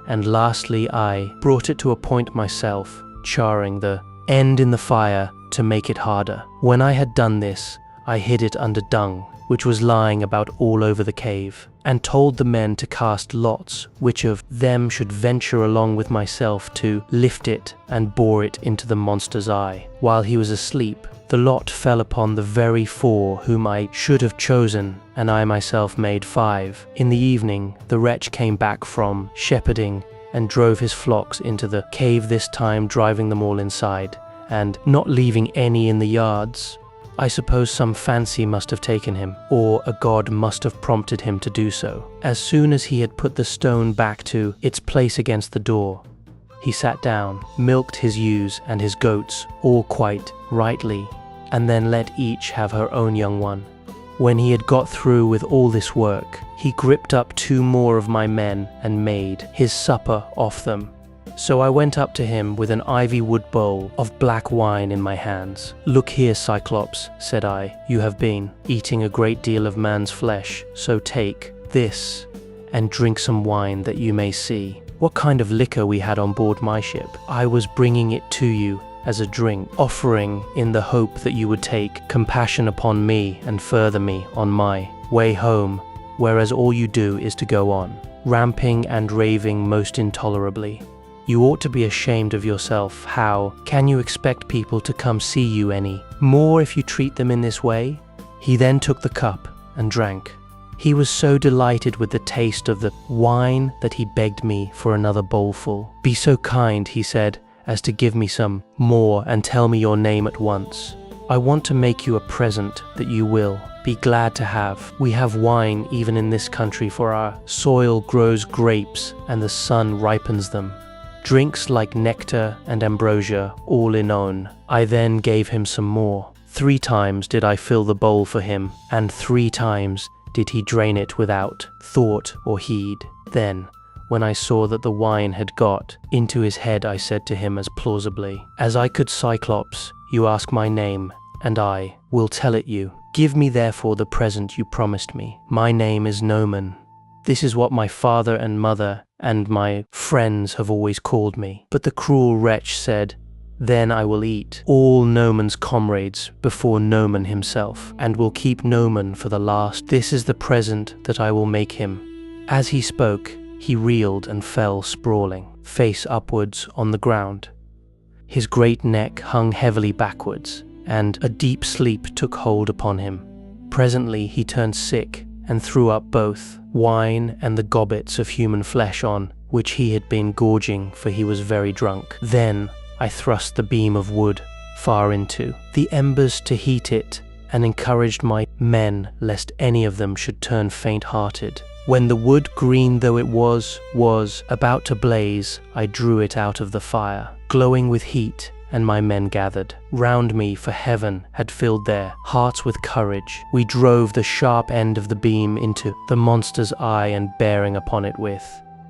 And lastly, I brought it to a point myself, charring the end in the fire to make it harder. When I had done this, I hid it under dung, which was lying about all over the cave, and told the men to cast lots which of them should venture along with myself to lift it and bore it into the monster's eye. While he was asleep, the lot fell upon the very 4 whom I should have chosen, and I myself made 5. In the evening, the wretch came back from shepherding and drove his flocks into the cave, this time driving them all inside, and not leaving any in the yards. I suppose some fancy must have taken him, or a god must have prompted him to do so. As soon as he had put the stone back to its place against the door, he sat down, milked his ewes and his goats all quite rightly, and then let each have her own young one. When he had got through with all this work, he gripped up 2 more of my men and made his supper off them. So I went up to him with an ivy wood bowl of black wine in my hands. "Look here, Cyclops," said I, "you have been eating a great deal of man's flesh, so take this and drink some wine that you may see what kind of liquor we had on board my ship. I was bringing it to you as a drink, offering in the hope that you would take compassion upon me and further me on my way home, whereas all you do is to go on, ramping and raving most intolerably. You ought to be ashamed of yourself. How can you expect people to come see you any more if you treat them in this way?" He then took the cup and drank. He was so delighted with the taste of the wine that he begged me for another bowlful. "Be so kind," he said, "as to give me some more and tell me your name at once. I want to make you a present that you will be glad to have. We have wine even in this country, for our soil grows grapes and the sun ripens them. Drinks like nectar and ambrosia, all in one." I then gave him some more. 3 times did I fill the bowl for him, and 3 times did he drain it without thought or heed. Then, when I saw that the wine had got into his head, I said to him as plausibly as I could, Cyclops, you ask my name, and I will tell it you. Give me therefore the present you promised me. My name is Nolan. This is what my father and mother and my friends have always called me. But the cruel wretch said, then I will eat all Noman's comrades before Noman himself, and will keep Noman for the last. This is the present that I will make him. As he spoke, he reeled and fell sprawling, face upwards on the ground. His great neck hung heavily backwards, and a deep sleep took hold upon him. Presently he turned sick, and threw up both wine and the gobbets of human flesh on which he had been gorging, for he was very drunk. Then I thrust the beam of wood far into the embers to heat it, and encouraged my men lest any of them should turn faint-hearted. When the wood, green though it was about to blaze, I drew it out of the fire, glowing with heat, and my men gathered round me, for heaven had filled their hearts with courage. We drove the sharp end of the beam into the monster's eye, and bearing upon it with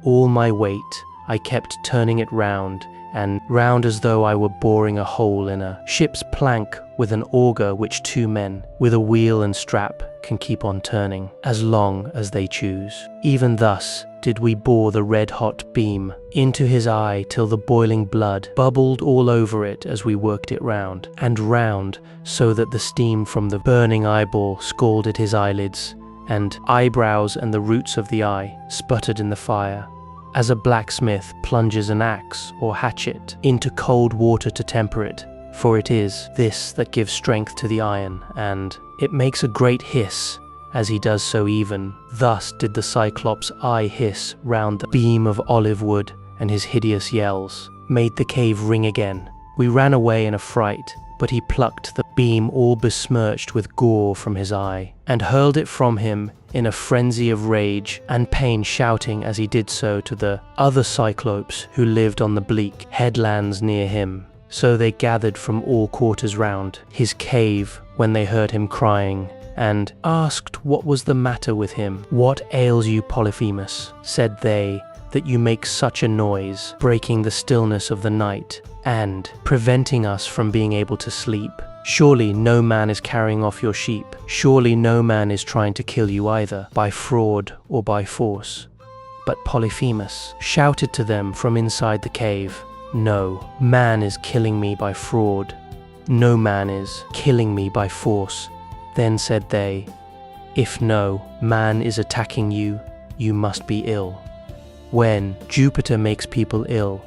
all my weight, I kept turning it round and round as though I were boring a hole in a ship's plank with an auger, which two men with a wheel and strap can keep on turning as long as they choose. Even thus did we bore the red-hot beam into his eye till the boiling blood bubbled all over it as we worked it round and round, so that the steam from the burning eyeball scalded his eyelids and eyebrows, and the roots of the eye sputtered in the fire. As a blacksmith plunges an axe or hatchet into cold water to temper it, for it is this that gives strength to the iron, and it makes a great hiss as he does so. Even thus did the Cyclops' eye hiss round the beam of olive wood, and his hideous yells made the cave ring again. We ran away in a fright, but he plucked the beam all besmirched with gore from his eye, and hurled it from him in a frenzy of rage and pain, shouting as he did so to the other Cyclopes who lived on the bleak headlands near him. So they gathered from all quarters round his cave when they heard him crying, and asked what was the matter with him. What ails you, Polyphemus, said they, that you make such a noise, breaking the stillness of the night, and preventing us from being able to sleep? Surely no man is carrying off your sheep. Surely no man is trying to kill you either, by fraud or by force. But Polyphemus shouted to them from inside the cave, no man is killing me by fraud. No man is killing me by force. Then said they, if no man is attacking you, you must be ill. When Jupiter makes people ill,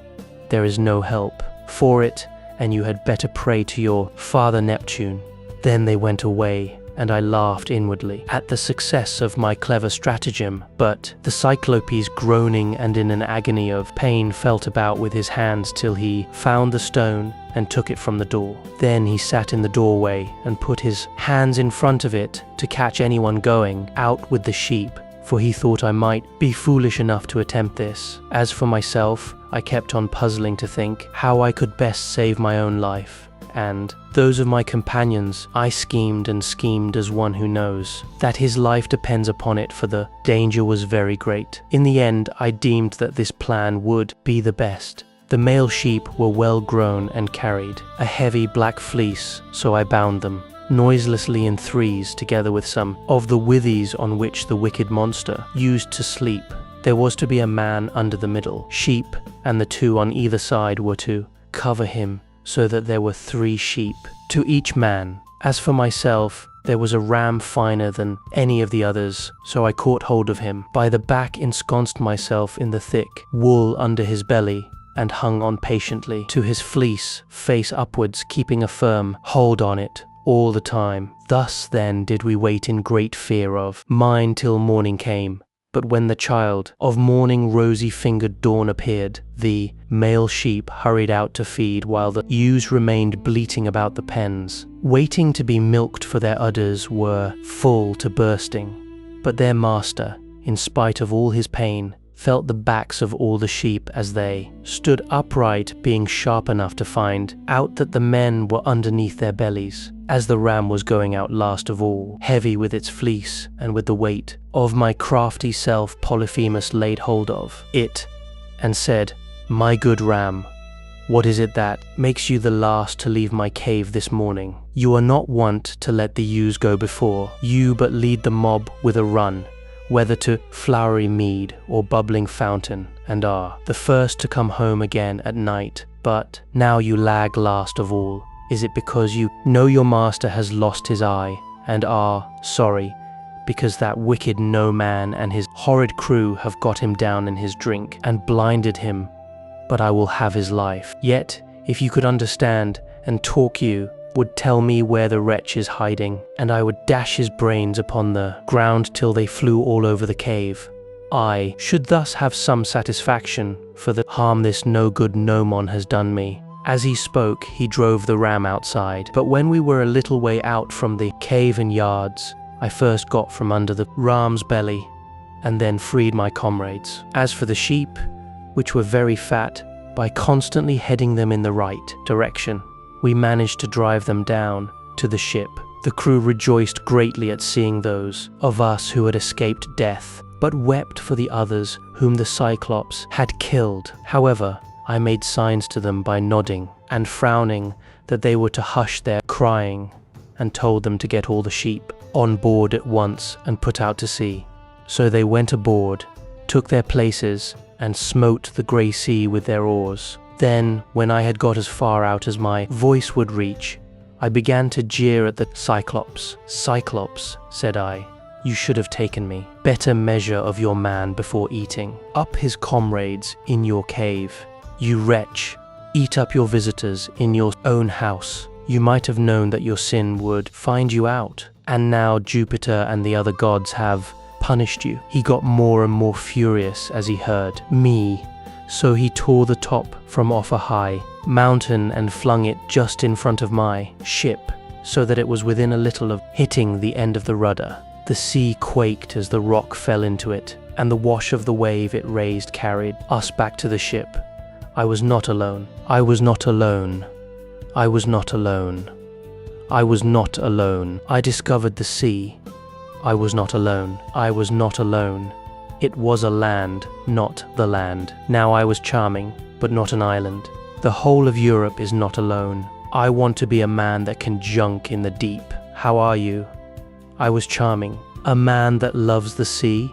there is no help for it, and you had better pray to your father Neptune. Then they went away, and I laughed inwardly at the success of my clever stratagem. But the Cyclopes, groaning and in an agony of pain, felt about with his hands till he found the stone and took it from the door. Then he sat in the doorway and put his hands in front of it to catch anyone going out with the sheep, for he thought I might be foolish enough to attempt this. As for myself, I kept on puzzling to think how I could best save my own life, and those of my companions. I schemed and schemed as one who knows that his life depends upon it, for the danger was very great. In the end, I deemed that this plan would be the best. The male sheep were well grown and carried a heavy black fleece, so I bound them noiselessly in threes, together with some of the withies on which the wicked monster used to sleep. There was to be a man under the middle sheep, and the two on either side were to cover him, so that there were 3 sheep to each man. As for myself, there was a ram finer than any of the others, so I caught hold of him by the back, ensconced myself in the thick wool under his belly, and hung on patiently to his fleece, face upwards, keeping a firm hold on it all the time. Thus then did we wait in great fear of mine till morning came. But when the child of morning, rosy-fingered dawn appeared, the male sheep hurried out to feed, while the ewes remained bleating about the pens, waiting to be milked, for their udders were full to bursting. But their master, in spite of all his pain, felt the backs of all the sheep as they stood upright, being sharp enough to find out that the men were underneath their bellies, as the ram was going out last of all, heavy with its fleece and with the weight of my crafty self. Polyphemus laid hold of it and said, "My good ram, what is it that makes you the last to leave my cave this morning? You are not wont to let the ewes go before you, but lead the mob with a run, whether to flowery mead or bubbling fountain, and are the first to come home again at night. But now you lag last of all. Is it because you know your master has lost his eye, and are sorry because that wicked No-Man and his horrid crew have got him down in his drink and blinded him? But I will have his life. Yet, if you could understand and talk, you would tell me where the wretch is hiding, and I would dash his brains upon the ground till they flew all over the cave. I should thus have some satisfaction for the harm this no-good Nomon has done me." As he spoke, he drove the ram outside, but when we were a little way out from the cave and yards, I first got from under the ram's belly, and then freed my comrades. As for the sheep, which were very fat, by constantly heading them in the right direction, we managed to drive them down to the ship. The crew rejoiced greatly at seeing those of us who had escaped death, but wept for the others whom the Cyclops had killed. However, I made signs to them by nodding and frowning that they were to hush their crying, and told them to get all the sheep on board at once and put out to sea. So they went aboard, took their places, and smote the grey sea with their oars. Then, when I had got as far out as my voice would reach, I began to jeer at the Cyclops. "Cyclops," said I, "you should have taken me better measure of your man before eating up his comrades in your cave. You wretch, eat up your visitors in your own house. You might have known that your sin would find you out. And now Jupiter and the other gods have punished you." He got more and more furious as he heard me, so he tore the top from off a high mountain and flung it just in front of my ship, so that it was within a little of hitting the end of the rudder. The sea quaked as the rock fell into it, and the wash of the wave it raised carried us back to the ship. I was not alone. I was not alone. I was not alone. I was not alone. I discovered the sea. I was not alone. I was not alone. It was a land, not the land. Now I was charming, but not an island. The whole of Europe is not alone. I want to be a man that can junk in the deep. How are you? I was charming. A man that loves the sea?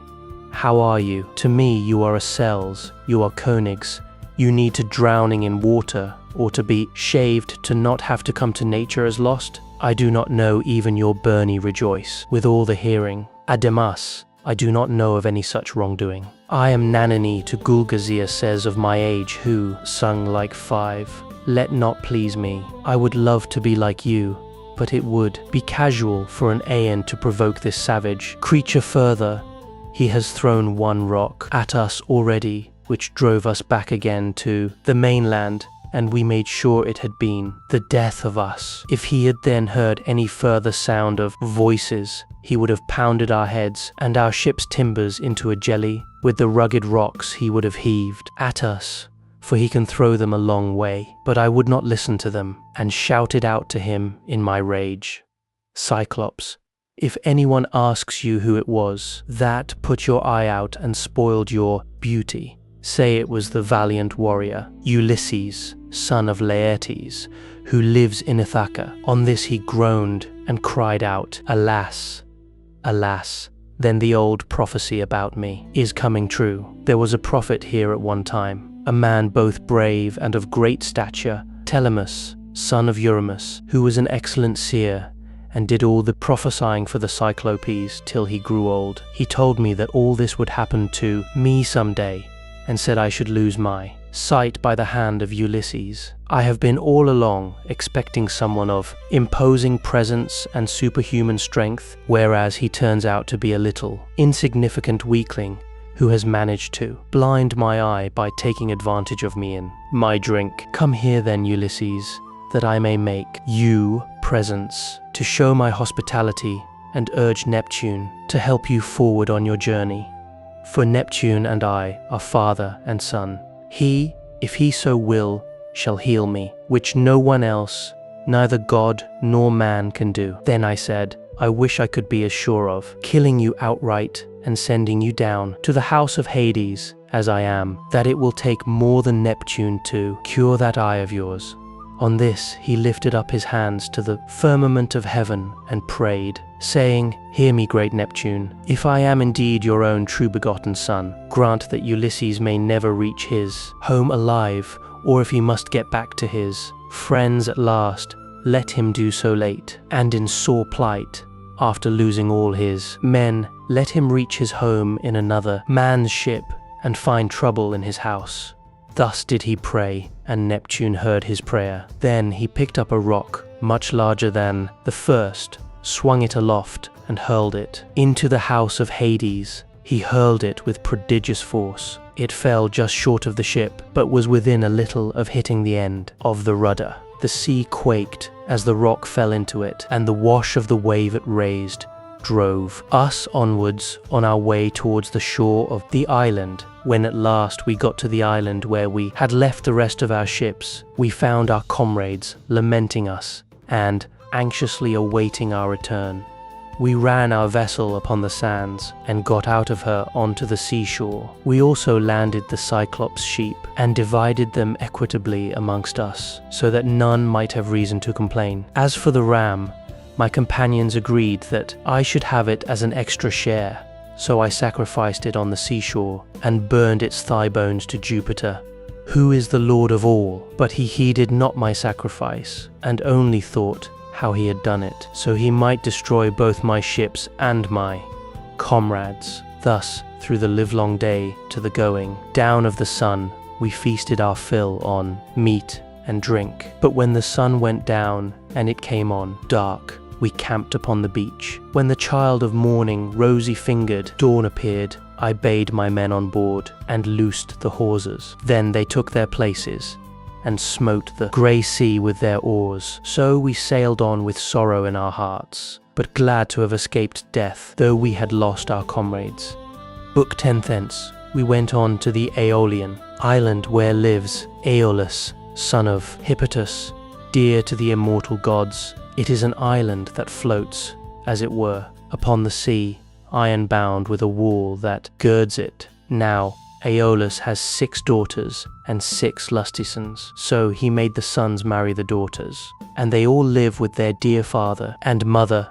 How are you? To me you are a Cels, you are Königs. You need to drowning in water, or to be shaved to not have to come to nature as lost? I do not know even your Bernie rejoice, with all the hearing. Ademas, I do not know of any such wrongdoing. I am Nanany to Gulgazia says of my age who sung like 5. Let not please me. I would love to be like you, but it would be casual for an Aeaean to provoke this savage creature further. He has thrown one rock at us already, which drove us back again to the mainland, and we made sure it had been the death of us. If he had then heard any further sound of voices, he would have pounded our heads and our ship's timbers into a jelly. With the rugged rocks he would have heaved at us, for he can throw them a long way. But I would not listen to them, and shouted out to him in my rage, "Cyclops, if anyone asks you who it was that put your eye out and spoiled your beauty, say it was the valiant warrior Ulysses, son of Laertes, who lives in Ithaca." On this he groaned and cried out, "Alas, alas." Then the old prophecy about me is coming true. There was a prophet here at one time, a man both brave and of great stature, Telemachus, son of Eumaeus, who was an excellent seer, and did all the prophesying for the Cyclopes till he grew old. He told me that all this would happen to me some day, and said I should lose my sight by the hand of Ulysses. I have been all along expecting someone of imposing presence and superhuman strength, whereas he turns out to be a little insignificant weakling who has managed to blind my eye by taking advantage of me in my drink. Come here then, Ulysses, that I may make you presents to show my hospitality and urge Neptune to help you forward on your journey. For Neptune and I are father and son. He, if he so will, shall heal me, which no one else, neither god nor man can do." Then I said, "I wish I could be as sure of killing you outright and sending you down to the house of Hades, as I am, that it will take more than Neptune to cure that eye of yours." On this he lifted up his hands to the firmament of heaven and prayed, saying, "Hear me, great Neptune. If I am indeed your own true-begotten son, grant that Ulysses may never reach his home alive, or if he must get back to his friends at last, let him do so late, and in sore plight. After losing all his men, let him reach his home in another man's ship, and find trouble in his house." Thus did he pray, and Neptune heard his prayer. Then he picked up a rock, much larger than the first, swung it aloft, and hurled it into the house of Hades. He hurled it with prodigious force. It fell just short of the ship, but was within a little of hitting the end of the rudder. The sea quaked as the rock fell into it, and the wash of the wave it raised drove us onwards on our way towards the shore of the island. When at last we got to the island where we had left the rest of our ships, we found our comrades lamenting us and anxiously awaiting our return. We ran our vessel upon the sands and got out of her onto the seashore. We also landed the Cyclops sheep and divided them equitably amongst us, so that none might have reason to complain. As for the ram, my companions agreed that I should have it as an extra share, so I sacrificed it on the seashore and burned its thigh bones to Jupiter, who is the Lord of all. But he heeded not my sacrifice, and only thought how he had done it, so he might destroy both my ships and my comrades. Thus, through the livelong day to the going down of the sun, we feasted our fill on meat and drink. But when the sun went down and it came on dark, we camped upon the beach. When the child of morning, rosy-fingered, dawn appeared, I bade my men on board and loosed the hawsers. Then they took their places and smote the grey sea with their oars. So we sailed on with sorrow in our hearts, but glad to have escaped death, though we had lost our comrades. Book 10. Thence we went on to the Aeolian island, where lives Aeolus, son of Hippotas, dear to the immortal gods. It is an island that floats, as it were, upon the sea, iron-bound with a wall that girds it. Now Aeolus has 6 daughters and 6 lusty sons, so he made the sons marry the daughters, and they all live with their dear father and mother,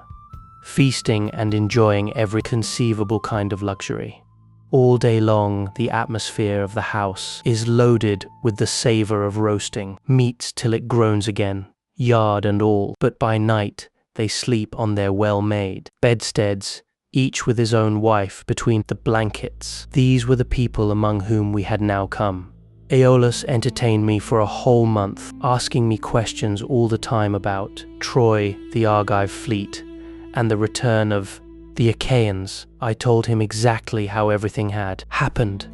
feasting and enjoying every conceivable kind of luxury. All day long the atmosphere of the house is loaded with the savour of roasting meat till it groans again, yard and all. But by night they sleep on their well-made bedsteads, each with his own wife between the blankets. These were the people among whom we had now come. Aeolus entertained me for a whole month, asking me questions all the time about Troy, the Argive fleet, and the return of the Achaeans. I told him exactly how everything had happened,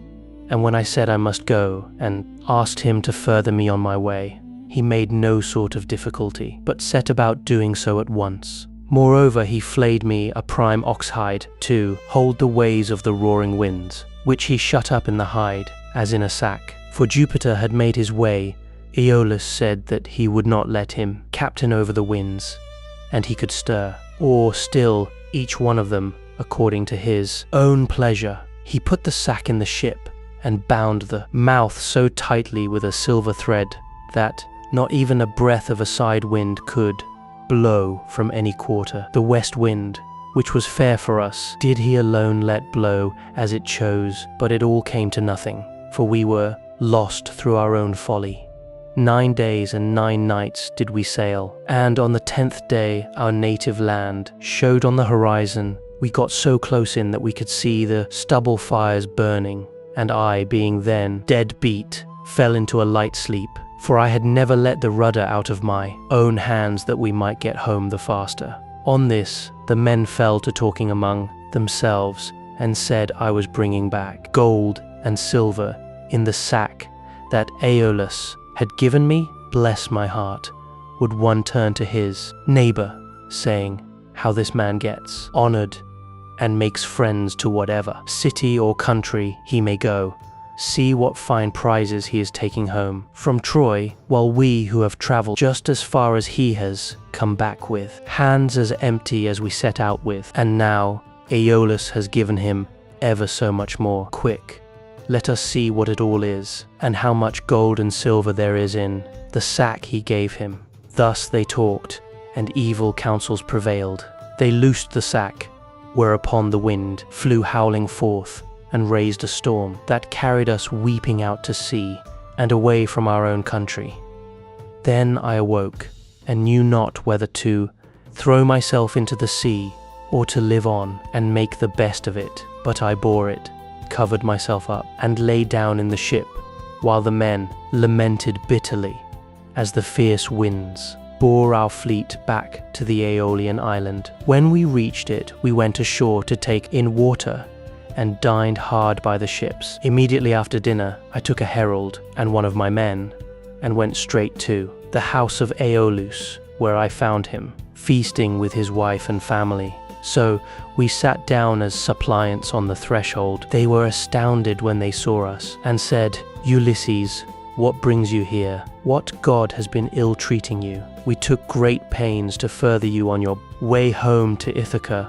and when I said I must go and asked him to further me on my way, he made no sort of difficulty, but set about doing so at once. Moreover, he flayed me a prime ox hide to hold the ways of the roaring winds, which he shut up in the hide, as in a sack. For Jupiter had made his way, Aeolus said that he would not let him captain over the winds, and he could stir, or still each one of them according to his own pleasure. He put the sack in the ship, and bound the mouth so tightly with a silver thread that not even a breath of a side wind could blow from any quarter. The west wind, which was fair for us, did he alone let blow as it chose, but it all came to nothing, for we were lost through our own folly. 9 days and 9 nights did we sail, and on the 10th day our native land showed on the horizon. We got so close in that we could see the stubble fires burning, and I, being then dead beat, fell into a light sleep, for I had never let the rudder out of my own hands that we might get home the faster. On this, the men fell to talking among themselves, and said I was bringing back gold and silver in the sack that Aeolus had given me. Bless my heart, would one turn to his neighbour, saying, how this man gets honoured and makes friends to whatever city or country he may go. See what fine prizes he is taking home from Troy, while we who have traveled just as far as he has come back with hands as empty as we set out with. And now Aeolus has given him ever so much more. Quick, let us see what it all is, and how much gold and silver there is in the sack he gave him." Thus they talked, and evil counsels prevailed. They loosed the sack, whereupon the wind flew howling forth, and raised a storm that carried us weeping out to sea and away from our own country. Then I awoke, and knew not whether to throw myself into the sea or to live on and make the best of it. But I bore it, covered myself up, and lay down in the ship, while the men lamented bitterly as the fierce winds bore our fleet back to the Aeolian island. When we reached it, we went ashore to take in water and dined hard by the ships. Immediately after dinner, I took a herald and one of my men and went straight to the house of Aeolus, where I found him feasting with his wife and family. So we sat down as suppliants on the threshold. They were astounded when they saw us and said, "Ulysses, what brings you here? What god has been ill-treating you? We took great pains to further you on your way home to Ithaca,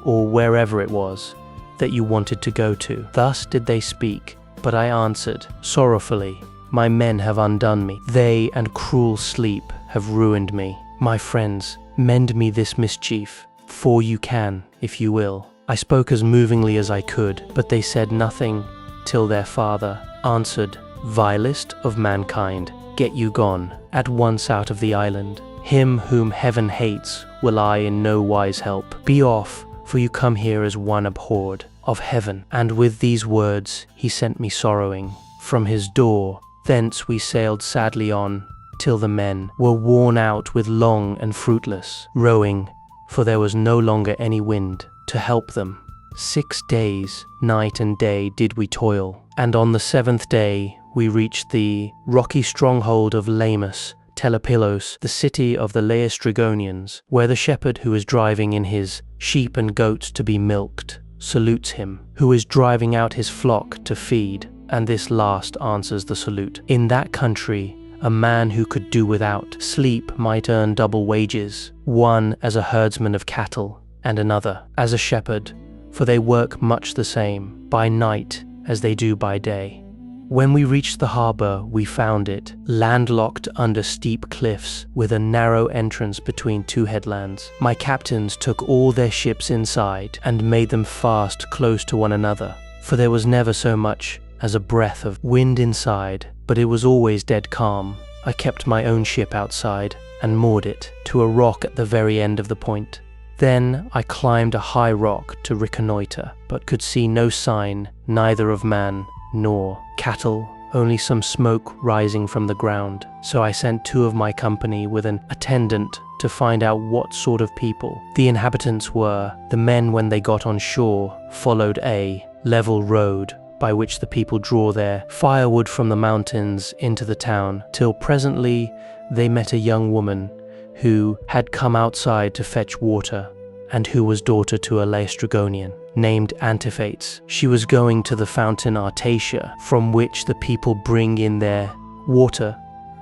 or wherever it was that you wanted to go to." Thus did they speak, but I answered sorrowfully, "My men have undone me. They and cruel sleep have ruined me. My friends, mend me this mischief, for you can, if you will." I spoke as movingly as I could, but they said nothing till their father answered, "Vilest of mankind, get you gone at once out of the island. Him whom heaven hates will I in no wise help. Be off, for you come here as one abhorred of heaven." And with these words he sent me sorrowing from his door. Thence we sailed sadly on, till the men were worn out with long and fruitless rowing, for there was no longer any wind to help them. 6 days, night and day, did we toil, and on the 7th day we reached the rocky stronghold of Lamus, Telepillos, the city of the Laestrygonians, where the shepherd who is driving in his sheep and goats to be milked salutes him, who is driving out his flock to feed, and this last answers the salute. In that country, a man who could do without sleep might earn double wages, one as a herdsman of cattle, and another as a shepherd, for they work much the same by night as they do by day. When we reached the harbor, we found it landlocked under steep cliffs with a narrow entrance between two headlands. My captains took all their ships inside and made them fast close to one another, for there was never so much as a breath of wind inside, but it was always dead calm. I kept my own ship outside and moored it to a rock at the very end of the point. Then I climbed a high rock to reconnoiter, but could see no sign, neither of man nor cattle, only some smoke rising from the ground. So I sent 2 of my company with an attendant to find out what sort of people the inhabitants were. The men, when they got on shore, followed a level road by which the people draw their firewood from the mountains into the town, till presently they met a young woman who had come outside to fetch water, and who was daughter to a Laestrygonian named Antiphates. She was going to the fountain Artacia, from which the people bring in their water,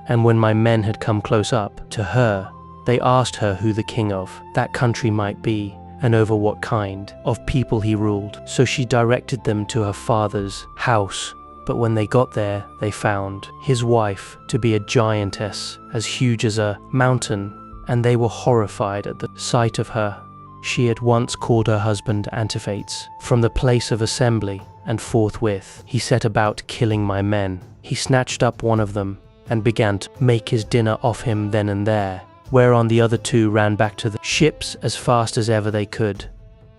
and when my men had come close up to her, they asked her who the king of that country might be, and over what kind of people he ruled. So she directed them to her father's house, but when they got there, they found his wife to be a giantess as huge as a mountain, and they were horrified at the sight of her. She at once called her husband Antiphates from the place of assembly, and forthwith he set about killing my men. He snatched up one of them and began to make his dinner off him then and there, whereon the other 2 ran back to the ships as fast as ever they could.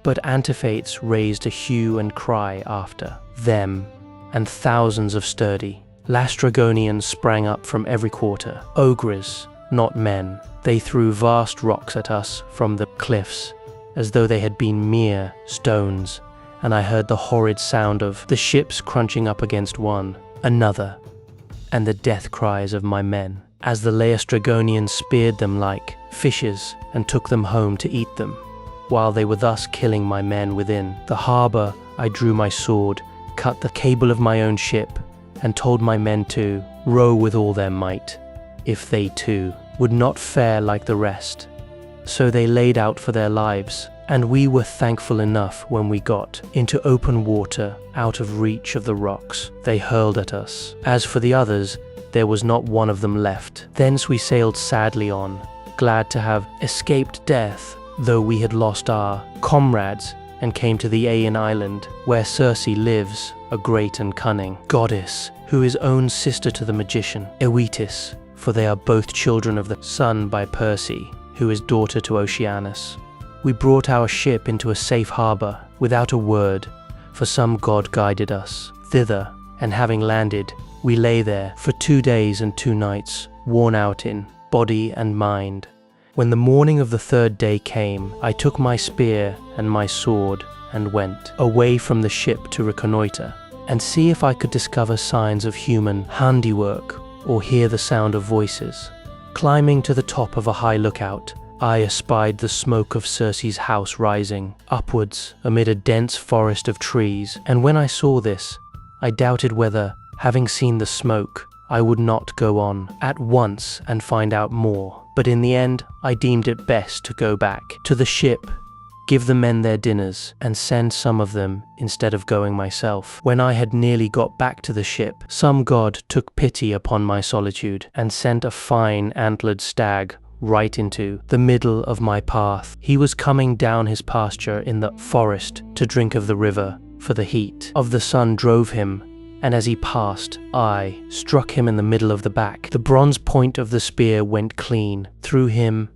But Antiphates raised a hue and cry after them, and thousands of sturdy Laestrygonians sprang up from every quarter, ogres, not men. They threw vast rocks at us from the cliffs, as though they had been mere stones, and I heard the horrid sound of the ships crunching up against one another, and the death cries of my men, as the Laestrygonians speared them like fishes and took them home to eat them. while they were thus killing my men within the harbour, I drew my sword, cut the cable of my own ship, and told my men to row with all their might, if they too would not fare like the rest. So they laid out for their lives, and we were thankful enough when we got into open water out of reach of the rocks they hurled at us. As for the others, there was not one of them left. Thence we sailed sadly on, glad to have escaped death, though we had lost our comrades, and came to the Aeaean island, where Circe lives, a great and cunning goddess, who is own sister to the magician Eumaeus, for they are both children of the sun by Circe, who is daughter to Oceanus. We brought our ship into a safe harbour without a word, for some god guided us thither, and having landed, we lay there for 2 days and 2 nights, worn out in body and mind. When the morning of the 3rd day came, I took my spear and my sword and went away from the ship to reconnoitre, and see if I could discover signs of human handiwork or hear the sound of voices. Climbing to the top of a high lookout, I espied the smoke of Circe's house rising upwards amid a dense forest of trees, and when I saw this, I doubted whether, having seen the smoke, I would not go on at once and find out more. But in the end, I deemed it best to go back to the ship, give the men their dinners, and send some of them instead of going myself. When I had nearly got back to the ship, some god took pity upon my solitude and sent a fine antlered stag right into the middle of my path. He was coming down his pasture in the forest to drink of the river, for the heat of the sun drove him, and as he passed, I struck him in the middle of the back. The bronze point of the spear went clean through him,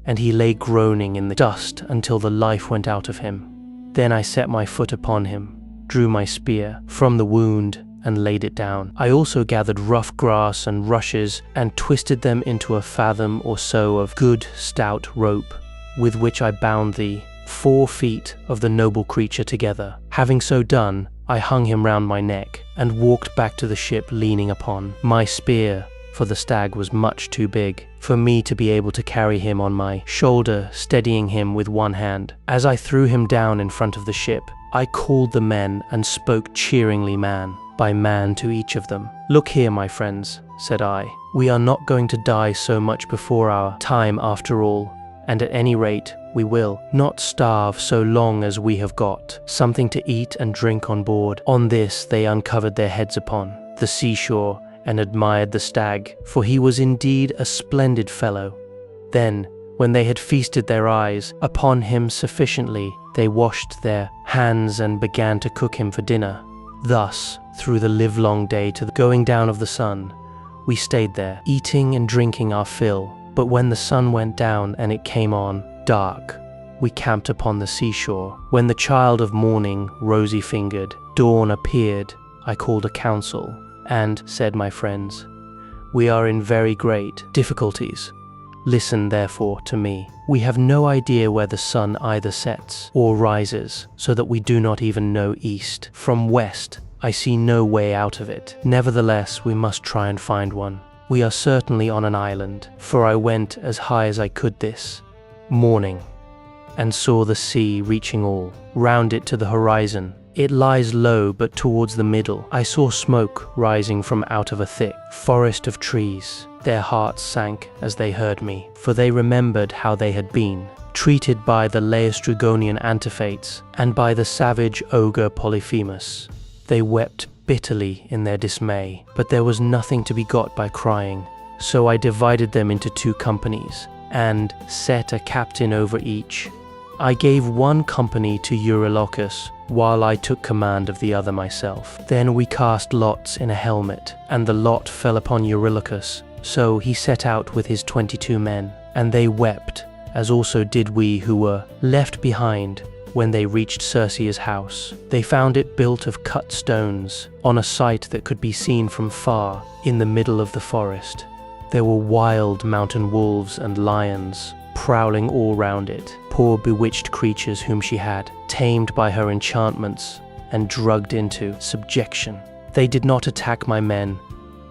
and he lay groaning in the dust until the life went out of him. Then I set my foot upon him, drew my spear from the wound, and laid it down. I also gathered rough grass and rushes, and twisted them into a fathom or so of good stout rope, with which I bound the 4 feet of the noble creature together. Having so done, I hung him round my neck, and walked back to the ship leaning upon my spear, for the stag was much too big for me to be able to carry him on my shoulder, steadying him with one hand. As I threw him down in front of the ship, I called the men and spoke cheeringly man by man to each of them. "Look here, my friends," said I, "we are not going to die so much before our time after all, and at any rate we will not starve so long as we have got something to eat and drink on board." On this they uncovered their heads upon the seashore and admired the stag, for he was indeed a splendid fellow. Then, when they had feasted their eyes upon him sufficiently, they washed their hands and began to cook him for dinner. Thus, through the livelong day to the going down of the sun, we stayed there, eating and drinking our fill. But when the sun went down and it came on dark, we camped upon the seashore. When the child of morning, rosy-fingered, dawn appeared, I called a council, and said, "My friends, we are in very great difficulties. Listen therefore to me. We have no idea where the sun either sets or rises, so that we do not even know east from west. I see no way out of it. Nevertheless, we must try and find one. We are certainly on an island, for I went as high as I could this morning, and saw the sea reaching all round it to the horizon. It lies low, but towards the middle I saw smoke rising from out of a thick forest of trees. Their hearts sank as they heard me, for they remembered how they had been treated by the Laestrygonian Antiphates and by the savage ogre Polyphemus. They wept bitterly in their dismay, but there was nothing to be got by crying. So I divided them into 2 companies, and set a captain over each. I gave one company to Eurylochus, while I took command of the other myself. Then we cast lots in a helmet, and the lot fell upon Eurylochus. So he set out with his 22 men, and they wept, as also did we who were left behind. When they reached Circe's house, they found it built of cut stones, on a site that could be seen from far, in the middle of the forest. There were wild mountain wolves and lions prowling all round it, poor bewitched creatures whom she had tamed by her enchantments and drugged into subjection. They did not attack my men,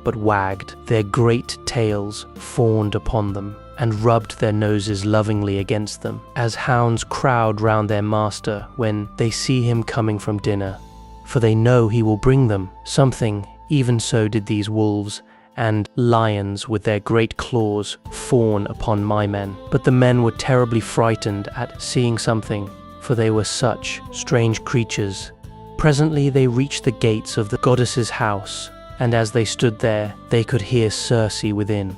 but wagged their great tails, fawned upon them, and rubbed their noses lovingly against them, as hounds crowd round their master when they see him coming from dinner, for they know he will bring them something. Even so did these wolves and lions with their great claws fawn upon my men. But the men were terribly frightened at seeing something, for they were such strange creatures. Presently they reached the gates of the goddess's house, and as they stood there, they could hear Circe within,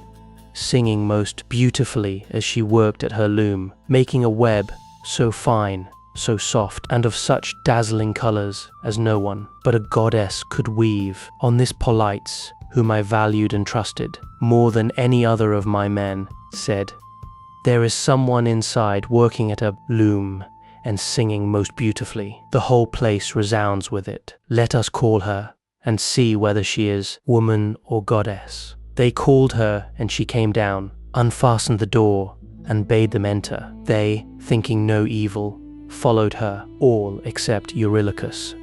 singing most beautifully as she worked at her loom, making a web so fine, so soft, and of such dazzling colors as no one but a goddess could weave. On this Polites, whom I valued and trusted more than any other of my men, said, "There is someone inside working at a loom and singing most beautifully. The whole place resounds with it. Let us call her and see whether she is woman or goddess." They called her, and she came down, unfastened the door, and bade them enter. They, thinking no evil, followed her, all except Eurylochus,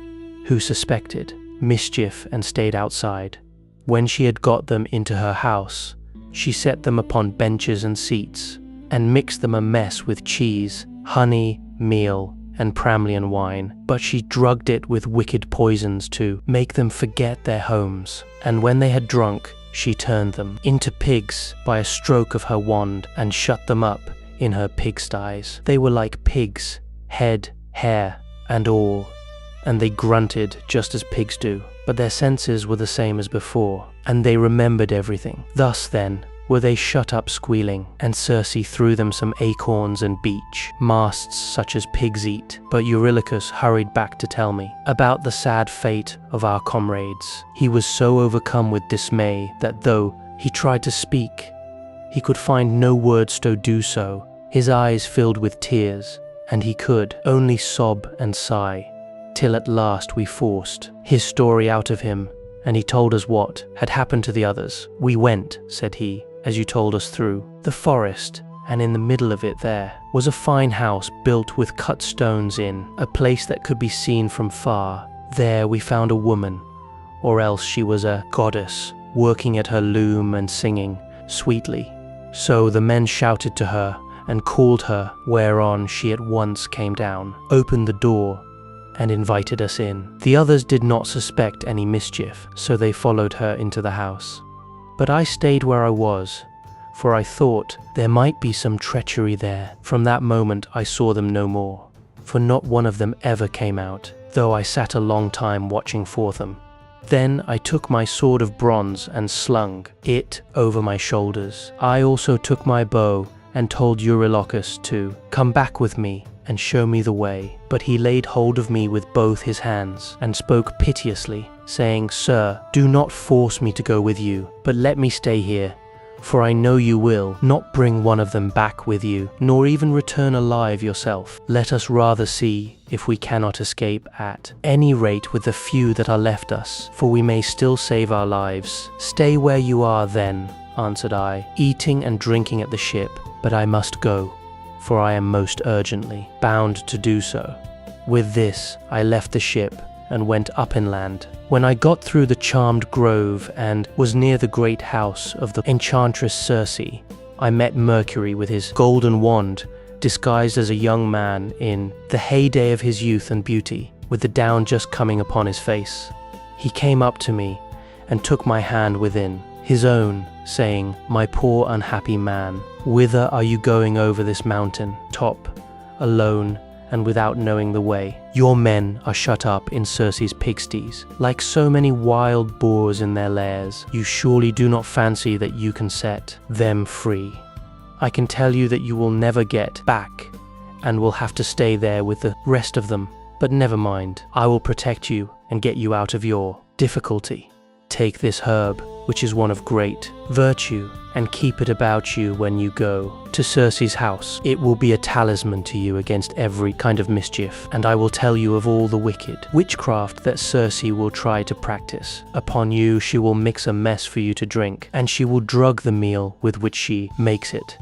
who suspected mischief and stayed outside. When she had got them into her house, she set them upon benches and seats, and mixed them a mess with cheese, honey, meal, and Pramlian wine, but she drugged it with wicked poisons to make them forget their homes. And when they had drunk, she turned them into pigs by a stroke of her wand, and shut them up in her pigsties. They were like pigs, head, hair, and all, and they grunted just as pigs do, but their senses were the same as before, and they remembered everything. Thus then were they shut up squealing, and Circe threw them some acorns and beech, masts such as pigs eat. But Eurylochus hurried back to tell me about the sad fate of our comrades. He was so overcome with dismay that though he tried to speak, he could find no words to do so. His eyes filled with tears, and he could only sob and sigh, till at last we forced his story out of him, and he told us what had happened to the others. "We went," said he, "as you told us, through the forest, and in the middle of it there was a fine house built with cut stones in a place that could be seen from far. There we found a woman, or else she was a goddess, working at her loom and singing sweetly. So the men shouted to her and called her, whereon she at once came down, opened the door, and invited us in. The others did not suspect any mischief, so they followed her into the house. But I stayed where I was, for I thought there might be some treachery there. From that moment I saw them no more, for not one of them ever came out, though I sat a long time watching for them. Then I took my sword of bronze and slung it over my shoulders. I also took my bow and told Eurylochus to come back with me and show me the way. But he laid hold of me with both his hands and spoke piteously, saying, "Sir, do not force me to go with you, but let me stay here, for I know you will not bring one of them back with you, nor even return alive yourself. Let us rather see if we cannot escape at any rate with the few that are left us, for we may still save our lives." "Stay where you are then," answered I, "eating and drinking at the ship, but I must go, for I am most urgently bound to do so." With this I left the ship and went up inland. When I got through the charmed grove and was near the great house of the enchantress Circe, I met Mercury with his golden wand, disguised as a young man in the heyday of his youth and beauty, with the down just coming upon his face. He came up to me and took my hand within his own, saying, "My poor unhappy man, whither are you going over this mountain top, alone and without knowing the way? Your men are shut up in Circe's pigsties, like so many wild boars in their lairs. You surely do not fancy that you can set them free. I can tell you that you will never get back, and will have to stay there with the rest of them. But never mind, I will protect you and get you out of your difficulty. Take this herb, which is one of great virtue, and keep it about you when you go to Circe's house. It will be a talisman to you against every kind of mischief, and I will tell you of all the wicked witchcraft that Circe will try to practice. Upon you she will mix a mess for you to drink, and she will drug the meal with which she makes it.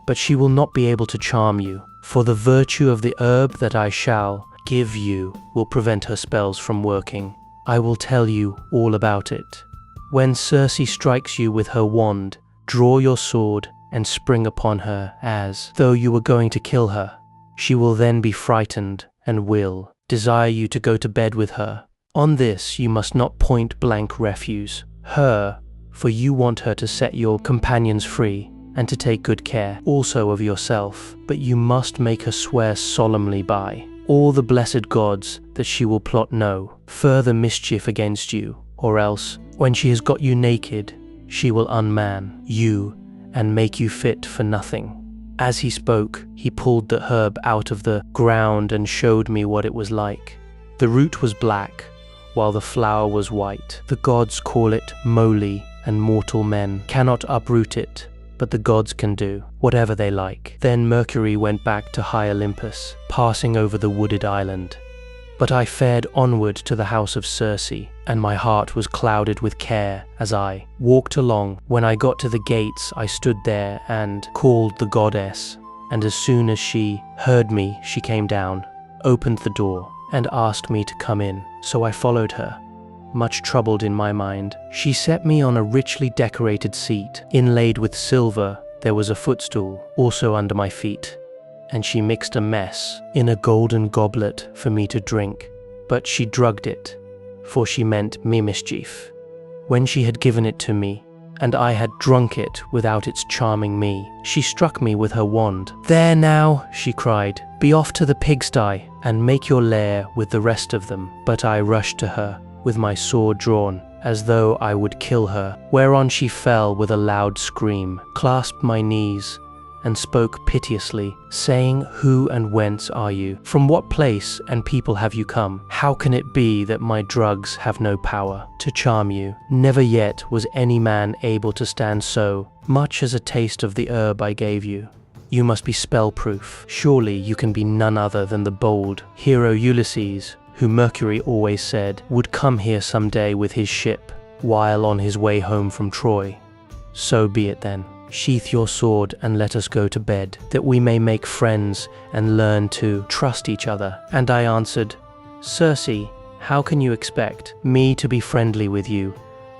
But she will not be able to charm you, for the virtue of the herb that I shall give you will prevent her spells from working. I will tell you all about it. When Circe strikes you with her wand, draw your sword and spring upon her as though you were going to kill her. She will then be frightened and will desire you to go to bed with her. On this you must not point blank refuse her, for you want her to set your companions free and to take good care also of yourself, but you must make her swear solemnly by all the blessed gods that she will plot no further mischief against you, or else, when she has got you naked, she will unman you and make you fit for nothing." As he spoke, he pulled the herb out of the ground and showed me what it was like. The root was black, while the flower was white. The gods call it moly, and mortal men cannot uproot it, but the gods can do whatever they like. Then Mercury went back to high Olympus, passing over the wooded island. But I fared onward to the house of Circe, and my heart was clouded with care as I walked along. When I got to the gates, I stood there and called the goddess, and as soon as she heard me, she came down, opened the door, and asked me to come in. So I followed her, much troubled in my mind. She set me on a richly decorated seat, inlaid with silver. There was a footstool also under my feet, and she mixed a mess in a golden goblet for me to drink, but she drugged it, for she meant me mischief. When she had given it to me, and I had drunk it without its charming me, she struck me with her wand. "There now," she cried, "be off to the pigsty, and make your lair with the rest of them." But I rushed to her, with my sword drawn, as though I would kill her, whereon she fell with a loud scream, clasped my knees, and spoke piteously, saying, "Who and whence are you? From what place and people have you come? How can it be that my drugs have no power to charm you? Never yet was any man able to stand so much as a taste of the herb I gave you. You must be spell-proof. Surely you can be none other than the bold hero Ulysses, who Mercury always said would come here some day with his ship, while on his way home from Troy. So be it then. Sheath your sword and let us go to bed, that we may make friends and learn to trust each other." And I answered, "Circe, how can you expect me to be friendly with you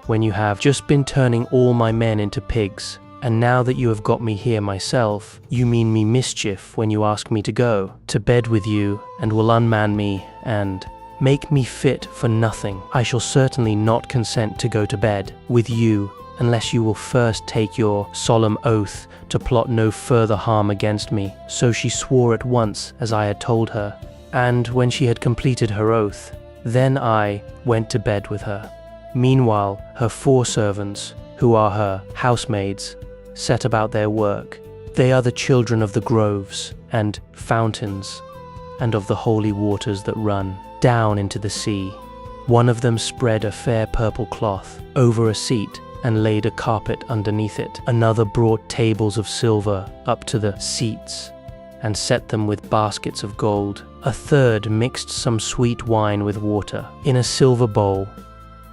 when you have just been turning all my men into pigs? And now that you have got me here myself, you mean me mischief when you ask me to go to bed with you and will unman me and make me fit for nothing. I shall certainly not consent to go to bed with you unless you will first take your solemn oath to plot no further harm against me." So she swore at once as I had told her, and when she had completed her oath, then I went to bed with her. Meanwhile, her 4 servants, who are her housemaids, set about their work. They are the children of the groves and fountains, and of the holy waters that run down into the sea. One of them spread a fair purple cloth over a seat and laid a carpet underneath it. Another brought tables of silver up to the seats and set them with baskets of gold. A third mixed some sweet wine with water in a silver bowl